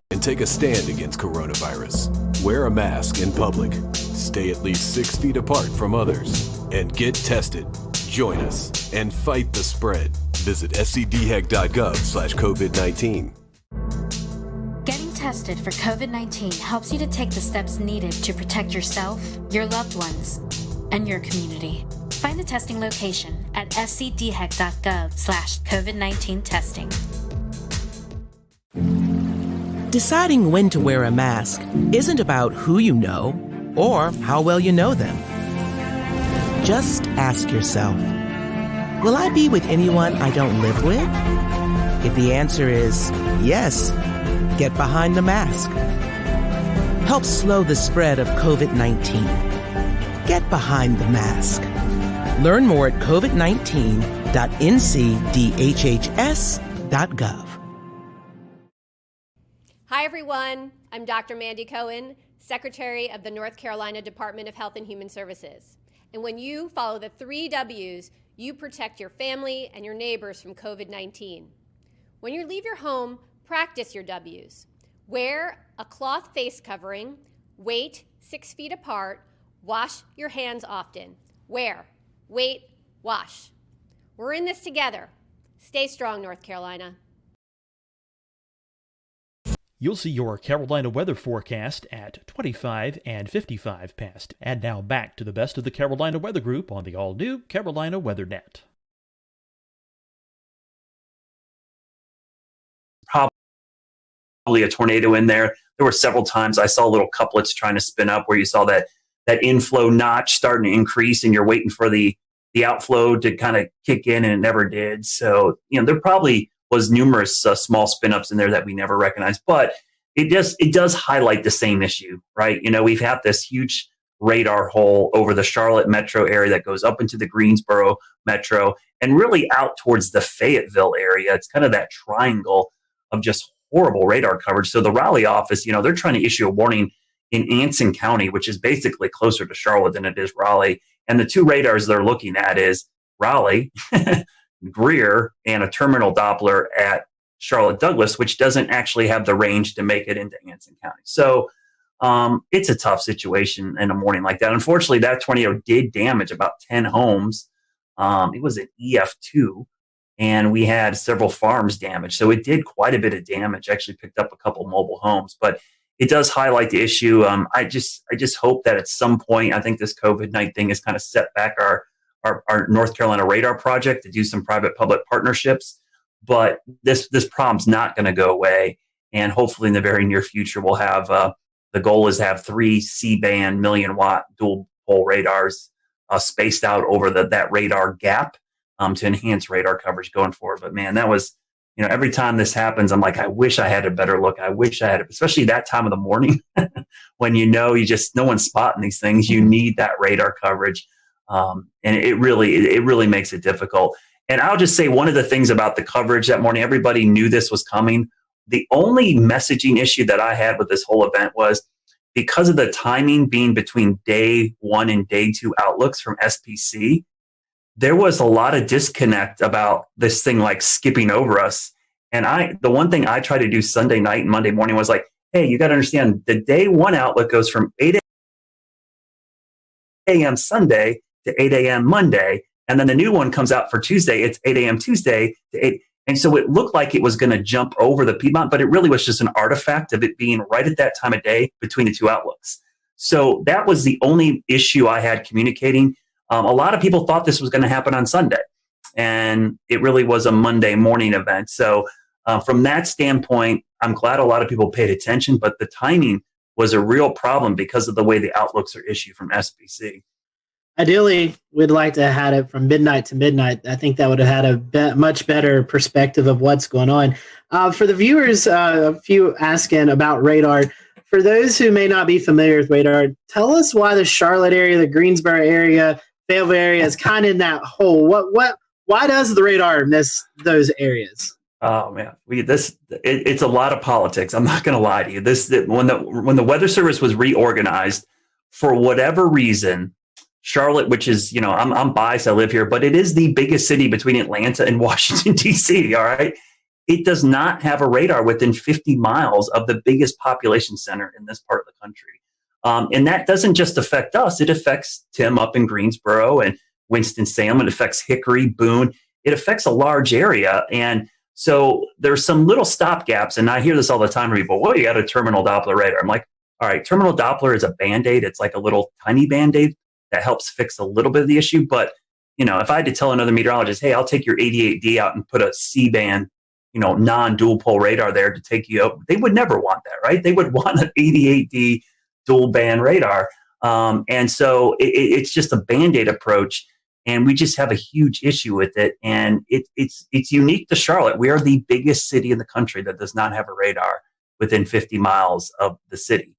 and take a stand against coronavirus. Wear a mask in public. Stay at least 6 feet apart from others. And get tested. Join us and fight the spread. Visit scdhec.gov/COVID-19. Getting tested for COVID-19 helps you to take the steps needed to protect yourself, your loved ones, and your community. Find the testing location at scdhec.gov/COVID-19 testing. Deciding when to wear a mask isn't about who you know or how well you know them. Just ask yourself, will I be with anyone I don't live with? If the answer is yes, get behind the mask. Help slow the spread of COVID-19. Get behind the mask. Learn more at covid19.ncdhhs.gov. Hi, everyone. I'm Dr. Mandy Cohen, Secretary of the North Carolina Department of Health and Human Services. And when you follow the 3 W's, you protect your family and your neighbors from COVID-19. When you leave your home, practice your W's. Wear a cloth face covering, wait 6 feet apart, wash your hands often. Wear, wait, wash. We're in this together. Stay strong, North Carolina. You'll see your Carolina weather forecast at 25 and 55 past. And now back to the best of the Carolina Weather Group on the all-new Carolina Weather Net. Probably a tornado in there. There were several times I saw little couplets trying to spin up where you saw that that inflow notch starting to increase, and you're waiting for the outflow to kind of kick in, and it never did. So, there probably was numerous small spin-ups in there that we never recognized, but it does highlight the same issue, right? We've had this huge radar hole over the Charlotte metro area that goes up into the Greensboro metro and really out towards the Fayetteville area. It's kind of that triangle of just horrible radar coverage. So the Raleigh office, they're trying to issue a warning in Anson County, which is basically closer to Charlotte than it is Raleigh. And the two radars they're looking at is Raleigh, Greer, and a terminal Doppler at Charlotte Douglas, which doesn't actually have the range to make it into Anson County. So it's a tough situation in a morning like that. Unfortunately, that tornado did damage about 10 homes. It was an EF2, and we had several farms damaged. So it did quite a bit of damage, actually picked up a couple mobile homes. But it does highlight the issue. I just hope that at some point, I think this COVID-19 thing has kind of set back our North Carolina radar project to do some private-public partnerships. But this problem's not going to go away. And hopefully in the very near future, we'll have the goal is to have 3 C-band million-watt dual-pole radars spaced out over that radar gap to enhance radar coverage going forward. But man, that was, every time this happens, I'm like, I wish I had a better look. I wish I had, especially that time of the morning when no one's spotting these things. You need that radar coverage, and it really makes it difficult. And I'll just say one of the things about the coverage that morning, everybody knew this was coming. The only messaging issue that I had with this whole event was because of the timing being between day 1 and day 2 outlooks from SPC, there was a lot of disconnect about this thing like skipping over us. And the one thing I tried to do Sunday night and Monday morning was like, hey, you got to understand the day 1 outlook goes from 8 a.m. Sunday to 8 a.m. Monday. And then the new one comes out for Tuesday. It's 8 a.m. Tuesday to 8. And so it looked like it was going to jump over the Piedmont, but it really was just an artifact of it being right at that time of day between the 2 outlooks. So that was the only issue I had communicating. A lot of people thought this was going to happen on Sunday, and it really was a Monday morning event. So from that standpoint, I'm glad a lot of people paid attention, but the timing was a real problem because of the way the outlooks are issued from SPC. Ideally, we'd like to have had it from midnight to midnight. I think that would have had a much better perspective of what's going on. For the viewers, a few asking about radar. For those who may not be familiar with radar, tell us why the Charlotte area, the Greensboro area, Fayetteville area is kind of in that hole. Why does the radar miss those areas? Oh man, it's a lot of politics. I'm not going to lie to you. When the Weather Service was reorganized, for whatever reason, Charlotte, which is, I'm biased, I live here, but it is the biggest city between Atlanta and Washington, D.C., all right? It does not have a radar within 50 miles of the biggest population center in this part of the country. And that doesn't just affect us. It affects Tim up in Greensboro and Winston-Salem. It affects Hickory, Boone. It affects a large area. And so there's some little stopgaps. And I hear this all the time from people, well, you got a terminal Doppler radar. I'm like, all right, terminal Doppler is a Band-Aid. It's like a little tiny Band-Aid that helps fix a little bit of the issue. But, if I had to tell another meteorologist, hey, I'll take your 88D out and put a C-band, non-dual pole radar there to take you up, they would never want that, right? They would want an 88D dual band radar. And so it's just a Band-Aid approach. And we just have a huge issue with it. And it's unique to Charlotte. We are the biggest city in the country that does not have a radar within 50 miles of the city.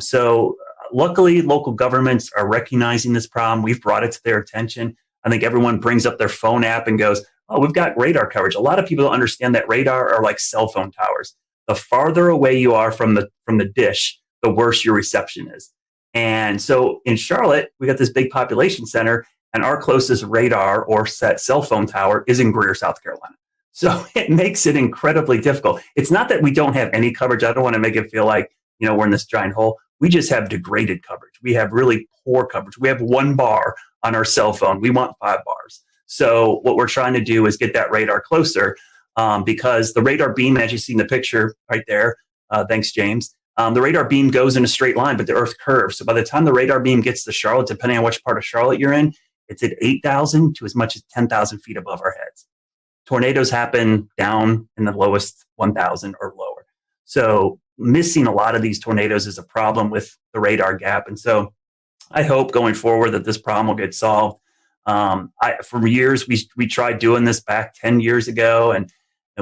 So luckily, local governments are recognizing this problem. We've brought it to their attention. I think everyone brings up their phone app and goes, oh, we've got radar coverage. A lot of people don't understand that radar are like cell phone towers. The farther away you are from the dish, the worse your reception is. And so in Charlotte, we got this big population center, and our closest radar or set cell phone tower is in Greer, South Carolina. So it makes it incredibly difficult. It's not that we don't have any coverage. I don't want to make it feel like, we're in this giant hole. We just have degraded coverage. We have really poor coverage. We have 1 bar on our cell phone. We want 5 bars. So what we're trying to do is get that radar closer because the radar beam, as you see in the picture right there, thanks, James, the radar beam goes in a straight line, but the Earth curves. So by the time the radar beam gets to Charlotte, depending on which part of Charlotte you're in, it's at 8,000 to as much as 10,000 feet above our heads. Tornadoes happen down in the lowest 1,000 or lower. So missing a lot of these tornadoes is a problem with the radar gap. And so I hope going forward that this problem will get solved. For years, we tried doing this back 10 years ago, and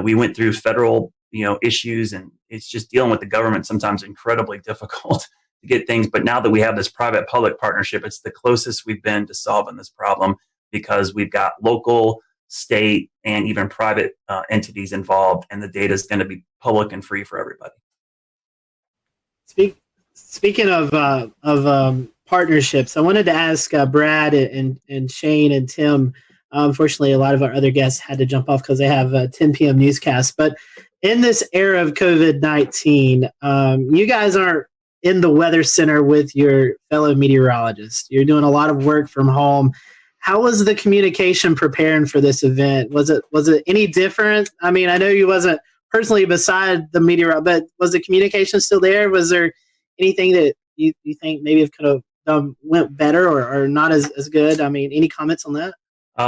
we went through federal, issues, and it's just dealing with the government sometimes incredibly difficult to get things. But now that we have this private-public partnership, it's the closest we've been to solving this problem because we've got local, state, and even private entities involved, and the data is going to be public and free for everybody. Speaking of partnerships, I wanted to ask Brad and Shane and Tim. Unfortunately, a lot of our other guests had to jump off because they have a 10 p.m. newscast. But in this era of COVID-19, you guys aren't in the weather center with your fellow meteorologists. You're doing a lot of work from home. How was the communication preparing for this event? Was it any different? I mean, I know you wasn't personally beside the meteorologist, but was the communication still there? Was there anything that you think maybe it could have went better or not as good? I mean, any comments on that?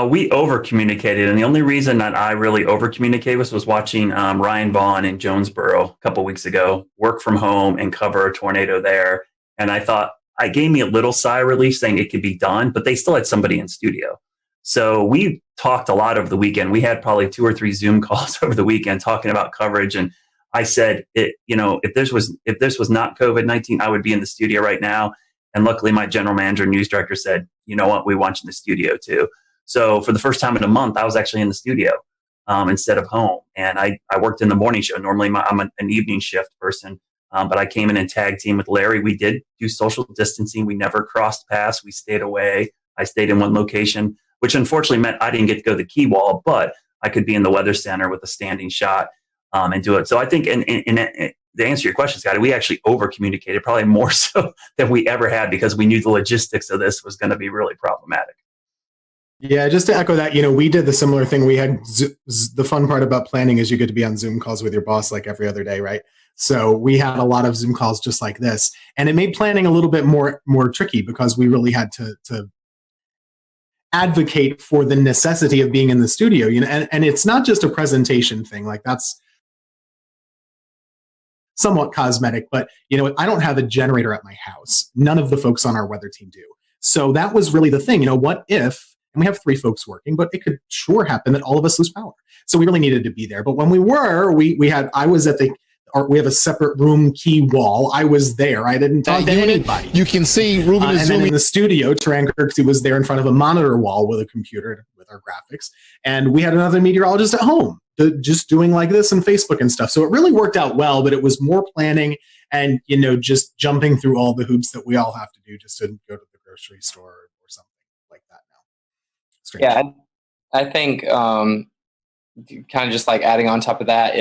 We over-communicated, and the only reason that I really over-communicated was watching Ryan Vaughn in Jonesboro a couple weeks ago work from home and cover a tornado there. And I thought, it gave me a little sigh of relief saying it could be done, but they still had somebody in studio. So we talked a lot over the weekend. We had probably 2 or 3 Zoom calls over the weekend talking about coverage. And I said, if this was not COVID-19, I would be in the studio right now. And luckily, my general manager and news director said, you know what, we want you in the studio too. So for the first time in a month, I was actually in the studio instead of home. And I worked in the morning show. Normally, I'm an evening shift person, but I came in and tag team with Larry. We did do social distancing. We never crossed paths. We stayed away. I stayed in one location, which unfortunately meant I didn't get to go to the key wall, but I could be in the weather center with a standing shot and do it. So I think, and to answer your question, Scotty, we actually over-communicated, probably more so than we ever had because we knew the logistics of this was going to be really problematic. Yeah, just to echo that, we did the similar thing. We had the fun part about planning is you get to be on Zoom calls with your boss like every other day, right? So we had a lot of Zoom calls just like this, and it made planning a little bit more tricky because we really had to advocate for the necessity of being in the studio. And it's not just a presentation thing, like that's somewhat cosmetic, but I don't have a generator at my house. None of the folks on our weather team do. So that was really the thing. What if? And we have 3 folks working, but it could sure happen that all of us lose power. So we really needed to be there. But when we were, we have a separate room key wall. I was there. I didn't talk to anybody. You can see Ruben is and zooming. Then in the studio, Taran Kirksey was there in front of a monitor wall with a computer with our graphics. And we had another meteorologist at home just doing like this on Facebook and stuff. So it really worked out well, but it was more planning and, just jumping through all the hoops that we all have to do just to go to the grocery store or something like that now. Strange. Yeah, I think kind of just like adding on top of that,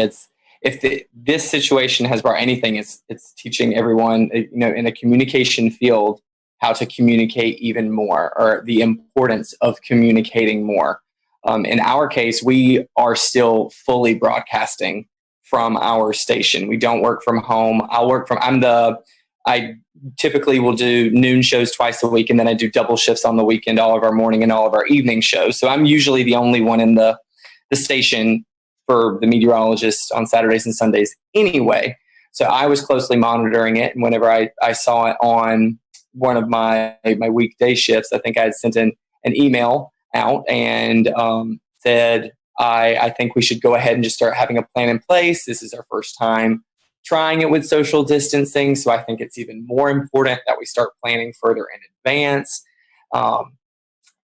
this situation has brought anything, it's teaching everyone, in a communication field how to communicate even more, or the importance of communicating more. In our case, we are still fully broadcasting from our station. We don't work from home. I typically will do noon shows twice a week, and then I do double shifts on the weekend, all of our morning and all of our evening shows. So I'm usually the only one in the station for the meteorologists on Saturdays and Sundays anyway. So I was closely monitoring it. And whenever I saw it on one of my weekday shifts, I think I had sent an email out and said, I think we should go ahead and just start having a plan in place. This is our first time trying it with social distancing. So I think it's even more important that we start planning further in advance.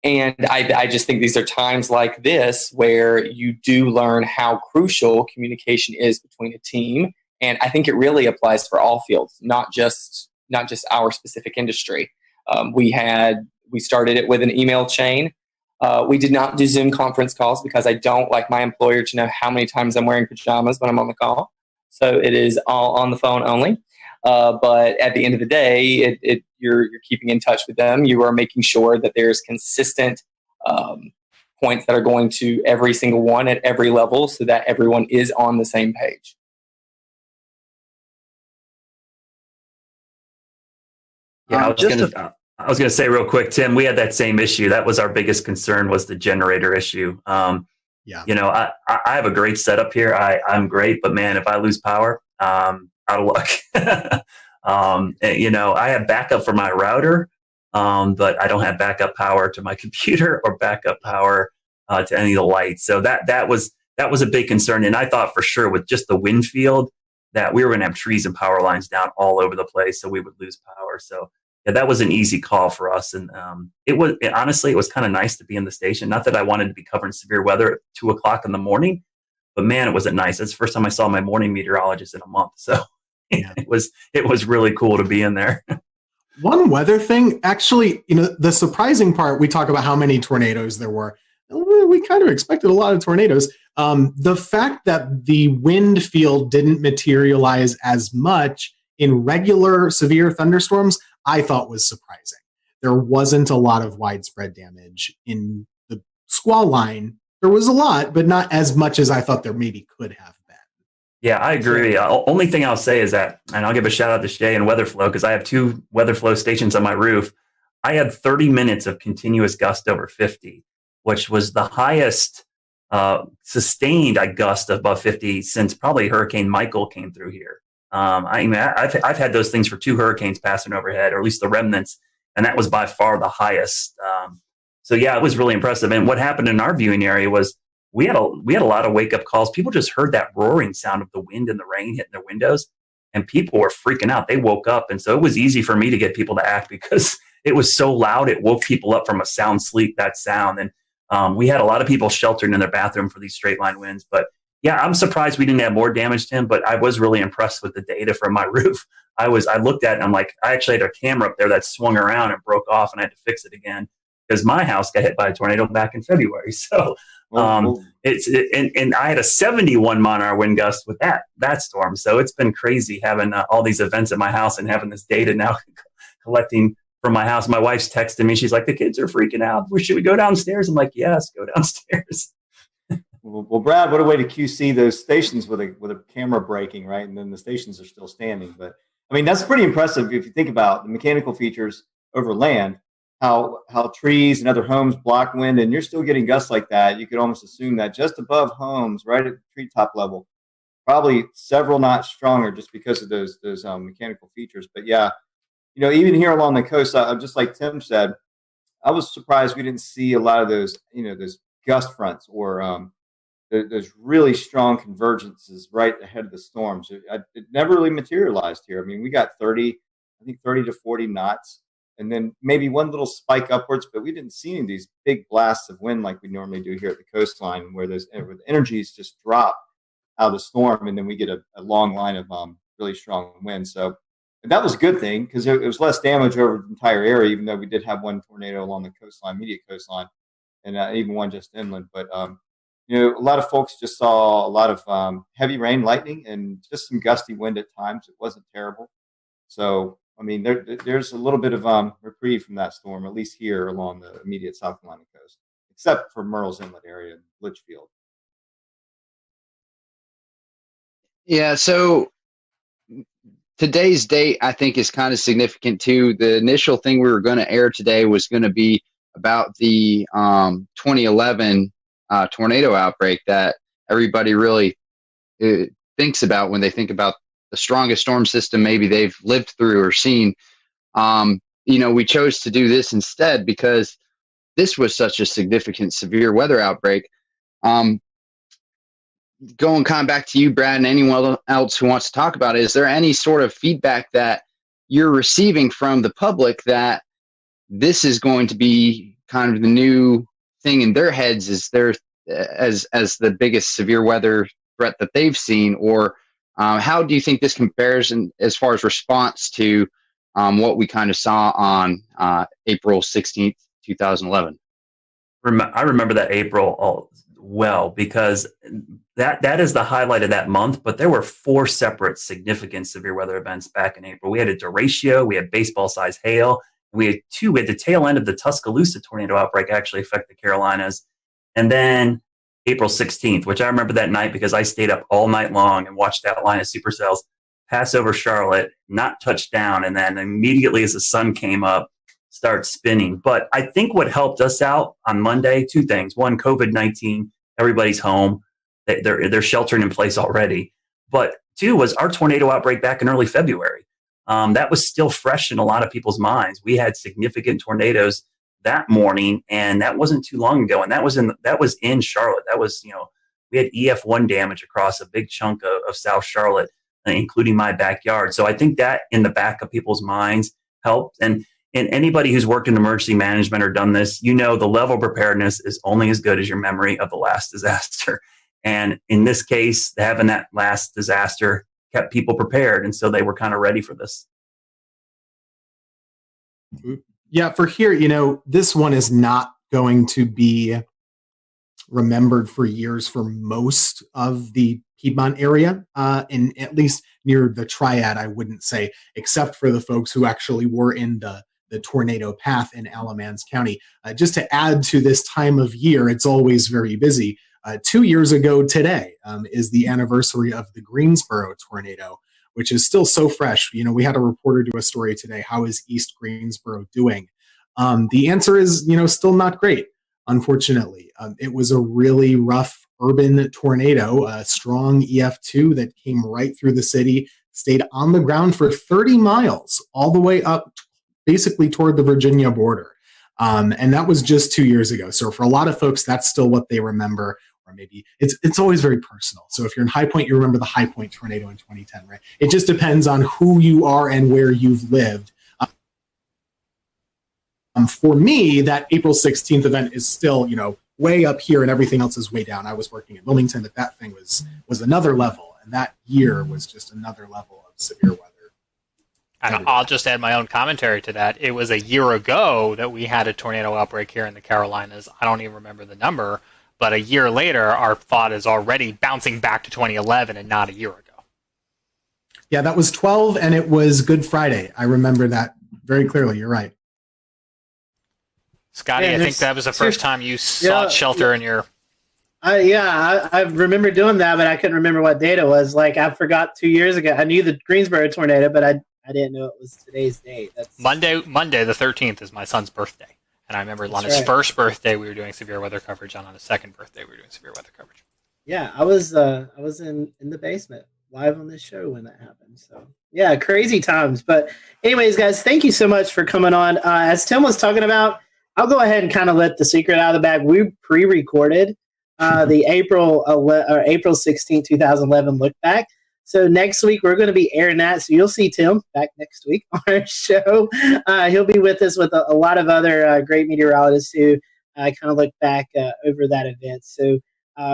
And I just think these are times like this where you do learn how crucial communication is between a team. And I think it really applies for all fields, not just our specific industry. We started it with an email chain. We did not do Zoom conference calls because I don't like my employer to know how many times I'm wearing pajamas when I'm on the call. So it is all on the phone only. But at the end of the day, you're keeping in touch with them. You are making sure that there's consistent points that are going to every single one at every level so that everyone is on the same page. Yeah, I was going to say real quick, Tim, we had that same issue. That was our biggest concern, was the generator issue. I have a great setup here. I'm great, but man, if I lose power, out of luck. I have backup for my router, but I don't have backup power to my computer or backup power to any of the lights. So that was a big concern. And I thought for sure with just the wind field that we were going to have trees and power lines down all over the place, so we would lose power. So yeah, that was an easy call for us. And honestly, it was kind of nice to be in the station. Not that I wanted to be covering severe weather at 2:00 in the morning, but man, it wasn't nice. That's the first time I saw my morning meteorologist in a month. So yeah. it was really cool to be in there. One weather thing, actually, the surprising part, we talk about how many tornadoes there were. We kind of expected a lot of tornadoes. The fact that the wind field didn't materialize as much in regular severe thunderstorms, I thought was surprising. There wasn't a lot of widespread damage in the squall line. There was a lot, but not as much as I thought there maybe could have been. Yeah, I agree. Only thing I'll say is that, and I'll give a shout out to Shay and WeatherFlow, because I have 2 WeatherFlow stations on my roof. I had 30 minutes of continuous gust over 50, which was the highest sustained gust above 50 since probably Hurricane Michael came through here. I've had those things for 2 hurricanes passing overhead, or at least the remnants, and that was by far the highest. So yeah, it was really impressive. And what happened in our viewing area was we had a lot of wake up calls. People just heard that roaring sound of the wind and the rain hitting their windows, and people were freaking out. They woke up, and so it was easy for me to get people to act because it was so loud. It woke people up from a sound sleep. That sound, and we had a lot of people sheltered in their bathroom for these straight line winds. But yeah, I'm surprised we didn't have more damage, Tim, but I was really impressed with the data from my roof. I looked at it and I'm like, I actually had a camera up there that swung around and broke off, and I had to fix it again because my house got hit by a tornado back in February. So and I had a 71 mile-an-hour wind gust with that storm. So it's been crazy having all these events at my house and having this data now collecting from my house. My wife's texting me. She's like, the kids are freaking out. Should we go downstairs? I'm like, yes, go downstairs. Well, Brad, what a way to QC those stations with a camera breaking, right? And then the stations are still standing. But I mean, that's pretty impressive if you think about the mechanical features over land, how trees and other homes block wind, and you're still getting gusts like that. You could almost assume that just above homes, right at the treetop level, probably several notch stronger just because of those mechanical features. But yeah, even here along the coast, just like Tim said, I was surprised we didn't see a lot of those, those gust fronts or there's really strong convergences right ahead of the storms. It never really materialized here. I mean, we got 30 to 40 knots, and then maybe one little spike upwards, but we didn't see any of these big blasts of wind like we normally do here at the coastline, where the energies just drop out of the storm, and then we get a long line of really strong wind. So that was a good thing because it was less damage over the entire area, even though we did have one tornado along the coastline, immediate coastline, and even one just inland. But a lot of folks just saw a lot of heavy rain, lightning, and just some gusty wind at times. It wasn't terrible. So, I mean, there's a little bit of reprieve from that storm, at least here along the immediate South Carolina coast, except for Murrells Inlet area and Litchfield. Yeah, so today's date, I think, is kind of significant, too. The initial thing we were going to air today was going to be about the 2011 tornado outbreak that everybody really thinks about when they think about the strongest storm system maybe they've lived through or seen. We chose to do this instead because this was such a significant severe weather outbreak. Going kind of back to you, Brad, and anyone else who wants to talk about it, is there any sort of feedback that you're receiving from the public that this is going to be kind of the new thing in their heads as the biggest severe weather threat that they've seen, or how do you think this compares as far as response to what we kind of saw on April 16th, 2011? I remember that April well because that is the highlight of that month, but there were 4 separate significant severe weather events back in April. We had a derecho, we had baseball-sized hail, we had the tail end of the Tuscaloosa tornado outbreak actually affect the Carolinas. And then April 16th, which I remember that night because I stayed up all night long and watched that line of supercells pass over Charlotte, not touch down, and then immediately as the sun came up, start spinning. But I think what helped us out on Monday, 2 things. One, COVID-19, everybody's home. They're sheltering in place already. But 2 was our tornado outbreak back in early February. that was still fresh in a lot of people's minds. We had significant tornadoes that morning, and that wasn't too long ago. And that was in Charlotte. That was, we had EF1 damage across a big chunk of South Charlotte, including my backyard. So I think that in the back of people's minds helped. And anybody who's worked in emergency management or done this, the level of preparedness is only as good as your memory of the last disaster. And in this case, having that last disaster kept people prepared. And so they were kind of ready for this. Yeah, for here, this one is not going to be remembered for years for most of the Piedmont area, and at least near the Triad, I wouldn't say, except for the folks who actually were in the tornado path in Alamance County. Just to add to this time of year, it's always very busy. 2 years ago today is the anniversary of the Greensboro tornado, which is still so fresh. We had a reporter do a story today. How is East Greensboro doing? The answer is, still not great, unfortunately. It was a really rough urban tornado, a strong EF2 that came right through the city, stayed on the ground for 30 miles, all the way up basically toward the Virginia border. And that was just 2 years ago. So for a lot of folks, that's still what they remember. Or maybe it's always very personal. So if you're in High Point, you remember the High Point tornado in 2010, right? It just depends on who you are and where you've lived. For me, that April 16th event is still, way up here and everything else is way down. I was working in Wilmington, but that thing was another level. And that year was just another level of severe weather. And I'll just add my own commentary to that. It was a year ago that we had a tornado outbreak here in the Carolinas. I don't even remember the number, but a year later, our thought is already bouncing back to 2011 and not a year ago. Yeah, that was 12, and it was Good Friday. I remember that very clearly. You're right. Scotty, I think that was the first time you sought shelter in your... I remember doing that, but I couldn't remember what date it was. Like, I forgot 2 years ago. I knew the Greensboro tornado, but I didn't know it was today's date. That's Monday the 13th is my son's birthday. And I remember on his first birthday, we were doing severe weather coverage, and on his second birthday, we were doing severe weather coverage. Yeah, I was in the basement live on this show when that happened. So, yeah, crazy times. But anyways, guys, thank you so much for coming on. As Tim was talking about, I'll go ahead and kind of let the secret out of the bag. We pre-recorded the April 16, 2011 look back. So next week, we're going to be airing that. So you'll see Tim back next week on our show. He'll be with us with a lot of other great meteorologists who kind of look back over that event. So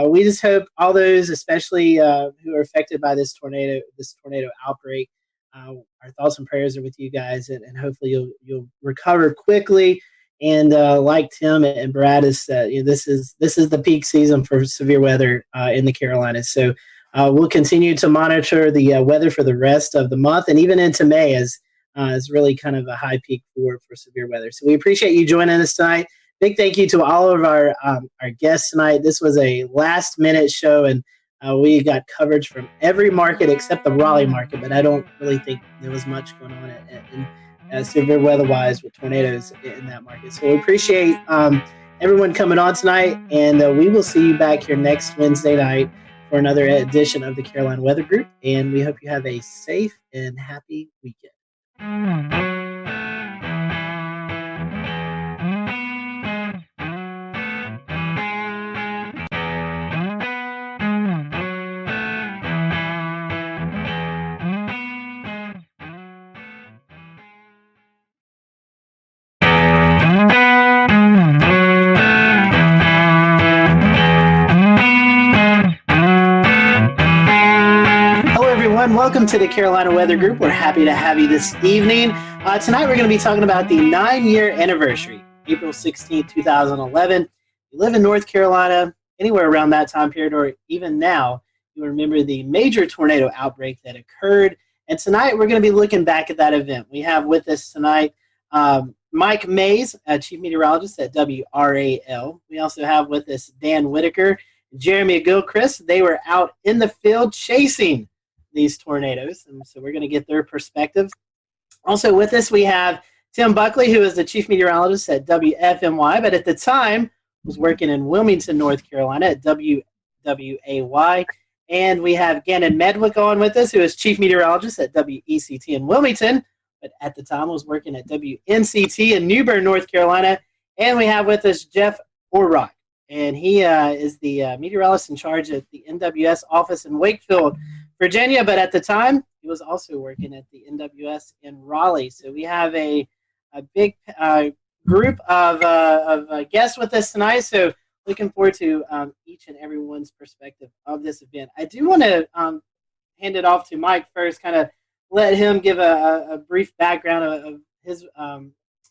we just hope all those, especially who are affected by this tornado outbreak, our thoughts and prayers are with you guys, and hopefully you'll recover quickly. And like Tim and Brad has said, this is the peak season for severe weather in the Carolinas. So we'll continue to monitor the weather for the rest of the month and even into May as is really kind of a high peak for severe weather. So we appreciate you joining us tonight. Big thank you to all of our guests tonight. This was a last-minute show, and we got coverage from every market except the Raleigh market, but I don't really think there was much going on in severe weather-wise with tornadoes in that market. So we appreciate everyone coming on tonight, and we will see you back here next Wednesday night for another edition of the Carolina Weather Group, and we hope you have a safe and happy weekend. Welcome to the Carolina Weather Group. We're happy to have you this evening. Tonight we're going to be talking about the 9-year anniversary, April 16, 2011. If you live in North Carolina, anywhere around that time period, or even now, you remember the major tornado outbreak that occurred. And tonight we're going to be looking back at that event. We have with us tonight Mike Mays, Chief Meteorologist at WRAL. We also have with us Dan Whitaker, Jeremy Gilchrist. They were out in the field chasing these tornadoes, and so we're going to get their perspective. Also with us, we have Tim Buckley, who is the Chief Meteorologist at WFMY, but at the time was working in Wilmington, North Carolina at WWAY, And we have Gannon Medwick on with us, who is chief meteorologist at WECT in Wilmington, but at the time was working at WNCT in New Bern, North Carolina. And we have with us Jeff Orrock, and he is the meteorologist in charge at the NWS office in Wakefield, Virginia. But at the time, he was also working at the NWS in Raleigh. So we have a big group of guests with us tonight. So looking forward to each and everyone's perspective of this event. I do want to hand it off to Mike first, kind of let him give a brief background of his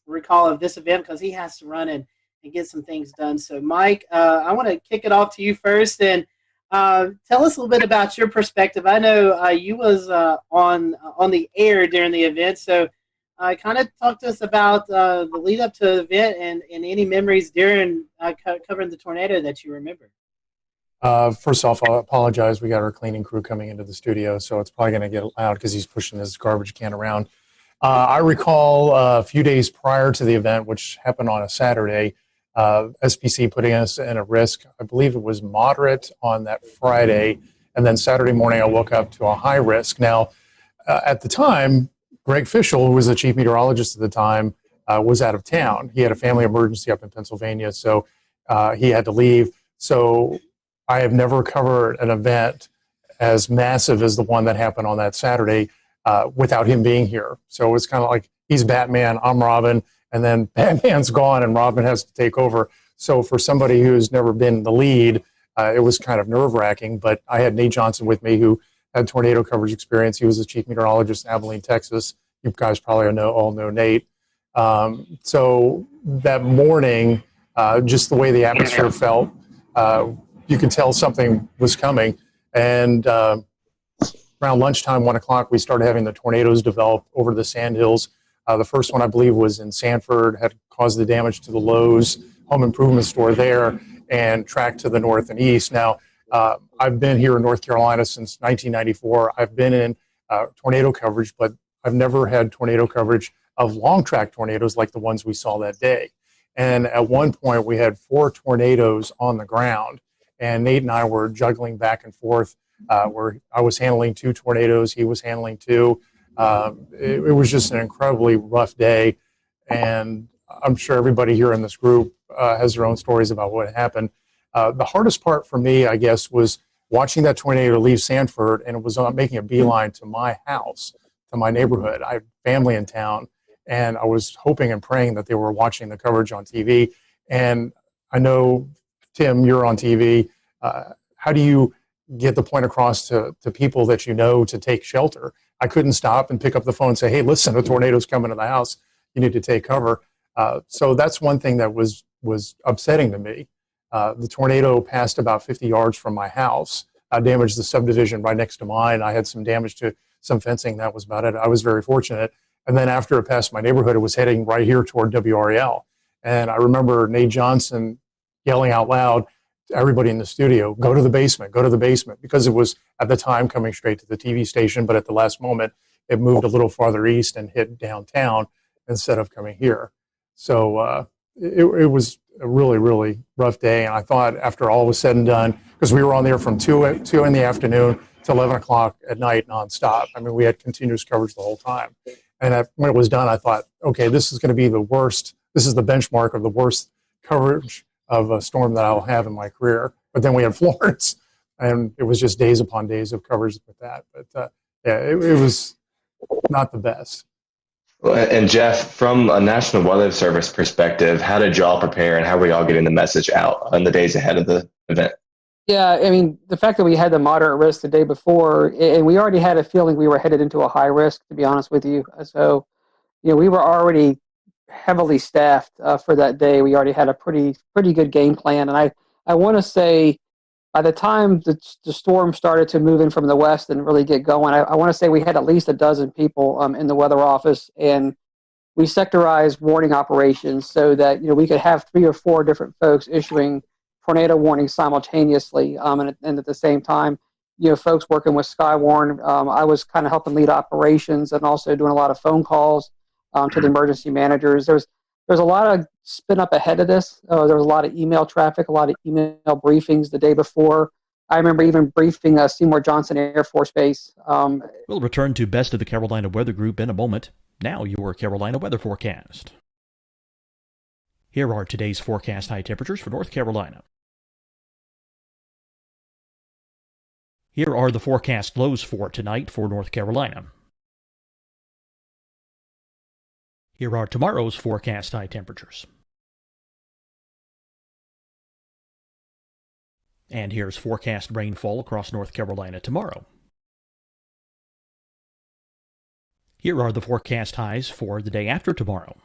recall of this event, because he has to run and get some things done. So Mike, I want to kick it off to you first, and tell us a little bit about your perspective. I know you was on the air during the event, so kind of talk to us about the lead up to the event and any memories during covering the tornado that you remember. First off, I'll apologize. We got our cleaning crew coming into the studio, so it's probably going to get loud because he's pushing his garbage can around. I recall a few days prior to the event, which happened on a Saturday, SPC putting us in a risk. I believe it was moderate on that Friday, and then Saturday morning I woke up to a high risk. Now, at the time, Greg Fischel, who was the chief meteorologist at the time, was out of town. He had a family emergency up in Pennsylvania, so he had to leave. So I have never covered an event as massive as the one that happened on that Saturday without him being here. So it's kind of like he's Batman, I'm Robin, and then Batman's gone and Robin has to take over. So for somebody who's never been the lead, it was kind of nerve-wracking. But I had Nate Johnson with me, who had tornado coverage experience. He was the chief meteorologist in Abilene, Texas. You guys probably all know Nate. So that morning, just the way the atmosphere felt, you could tell something was coming. And around lunchtime, 1 o'clock, we started having the tornadoes develop over the sandhills. The first one, I believe, was in Sanford, had caused the damage to the Lowe's home improvement store there and tracked to the north and east. Now, I've been here in North Carolina since 1994. I've been in tornado coverage, but I've never had tornado coverage of long track tornadoes like the ones we saw that day. And at one point, we had 4 tornadoes on the ground, and Nate and I were juggling back and forth, where I was handling 2 tornadoes, he was handling 2. It was just an incredibly rough day, and I'm sure everybody here in this group has their own stories about what happened. The hardest part for me, I guess, was watching that tornado leave Sanford, and it was making a beeline to my house, to my neighborhood. I have family in town, and I was hoping and praying that they were watching the coverage on TV. And I know, Tim, you're on TV. How do you get the point across to people that you know to take shelter? I couldn't stop and pick up the phone and say, hey, listen, a tornado's coming to the house. You need to take cover. So that's one thing that was upsetting to me. The tornado passed about 50 yards from my house. I damaged the subdivision right next to mine. I had some damage to some fencing. That was about it. I was very fortunate. And then after it passed my neighborhood, it was heading right here toward WREL. And I remember Nate Johnson yelling out loud to everybody in the studio, go to the basement, because it was at the time coming straight to the TV station, but at the last moment, it moved a little farther east and hit downtown instead of coming here. So it was a really, really rough day. And I thought after all was said and done, because we were on there from 2 in the afternoon to 11 o'clock at night nonstop. I mean, we had continuous coverage the whole time. And when it was done, I thought, okay, this is going to be the worst. This is the benchmark of the worst coverage of a storm that I'll have in my career. But then we had Florence, and it was just days upon days of coverage with that. But yeah, it was not the best. Well, and Jeff, from a National Weather Service perspective, how did y'all prepare, and how were y'all getting the message out in the days ahead of the event? Yeah, I mean, the fact that we had the moderate risk the day before, and we already had a feeling we were headed into a high risk, to be honest with you. So, you know, we were already heavily staffed for that day. We already had a pretty good game plan. And I want to say by the time the storm started to move in from the west and really get going, I want to say we had at least a dozen people in the weather office, and we sectorized warning operations so that, you know, we could have 3 or 4 different folks issuing tornado warnings simultaneously, and at the same time, you know, folks working with Skywarn. I was kind of helping lead operations and also doing a lot of phone calls to the emergency managers. There's a lot of spin up ahead of this. There was a lot of email traffic, a lot of email briefings the day before. I remember even briefing Seymour Johnson Air Force Base. We'll return to Best of the Carolina Weather Group in a moment. Now your Carolina weather forecast. Here are today's forecast high temperatures for North Carolina. Here are the forecast lows for tonight for North Carolina. Here are tomorrow's forecast high temperatures. And here's forecast rainfall across North Carolina tomorrow. Here are the forecast highs for the day after tomorrow.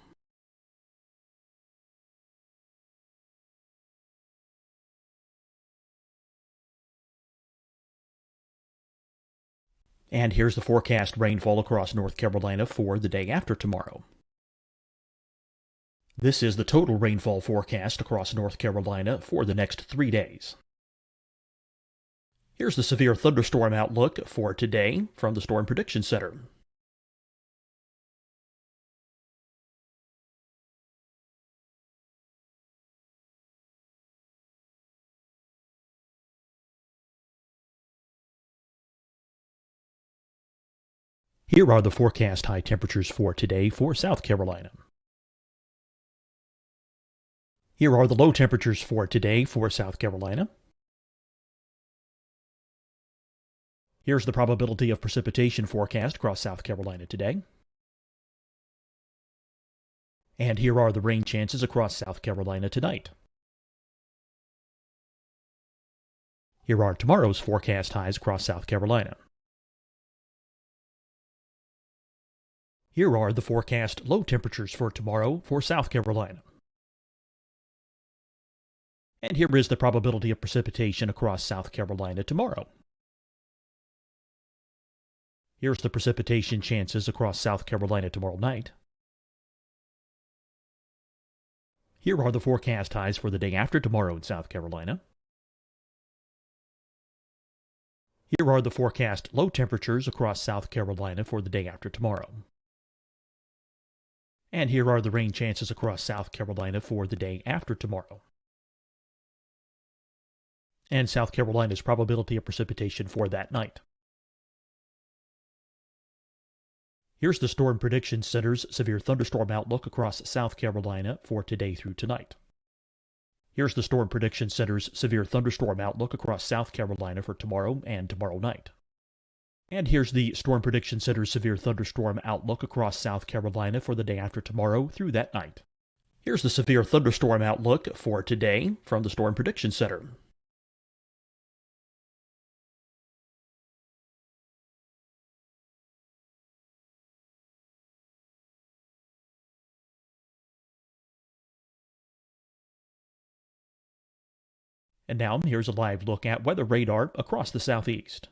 And here's the forecast rainfall across North Carolina for the day after tomorrow. This is the total rainfall forecast across North Carolina for the next 3 days. Here's the severe thunderstorm outlook for today from the Storm Prediction Center. Here are the forecast high temperatures for today for South Carolina. Here are the low temperatures for today for South Carolina. Here's the probability of precipitation forecast across South Carolina today. And here are the rain chances across South Carolina tonight. Here are tomorrow's forecast highs across South Carolina. Here are the forecast low temperatures for tomorrow for South Carolina. And here is the probability of precipitation across South Carolina tomorrow. Here's the precipitation chances across South Carolina tomorrow night. Here are the forecast highs for the day after tomorrow in South Carolina. Here are the forecast low temperatures across South Carolina for the day after tomorrow. And here are the rain chances across South Carolina for the day after tomorrow. And South Carolina's probability of precipitation for that night. Here's the Storm Prediction Center's severe thunderstorm outlook across South Carolina for today through tonight. Here's the Storm Prediction Center's severe thunderstorm outlook across South Carolina for tomorrow and tomorrow night. And here's the Storm Prediction Center's severe thunderstorm outlook across South Carolina for the day after tomorrow through that night. Here's the severe thunderstorm outlook for today from the Storm Prediction Center. And now here's a live look at weather radar across the southeast.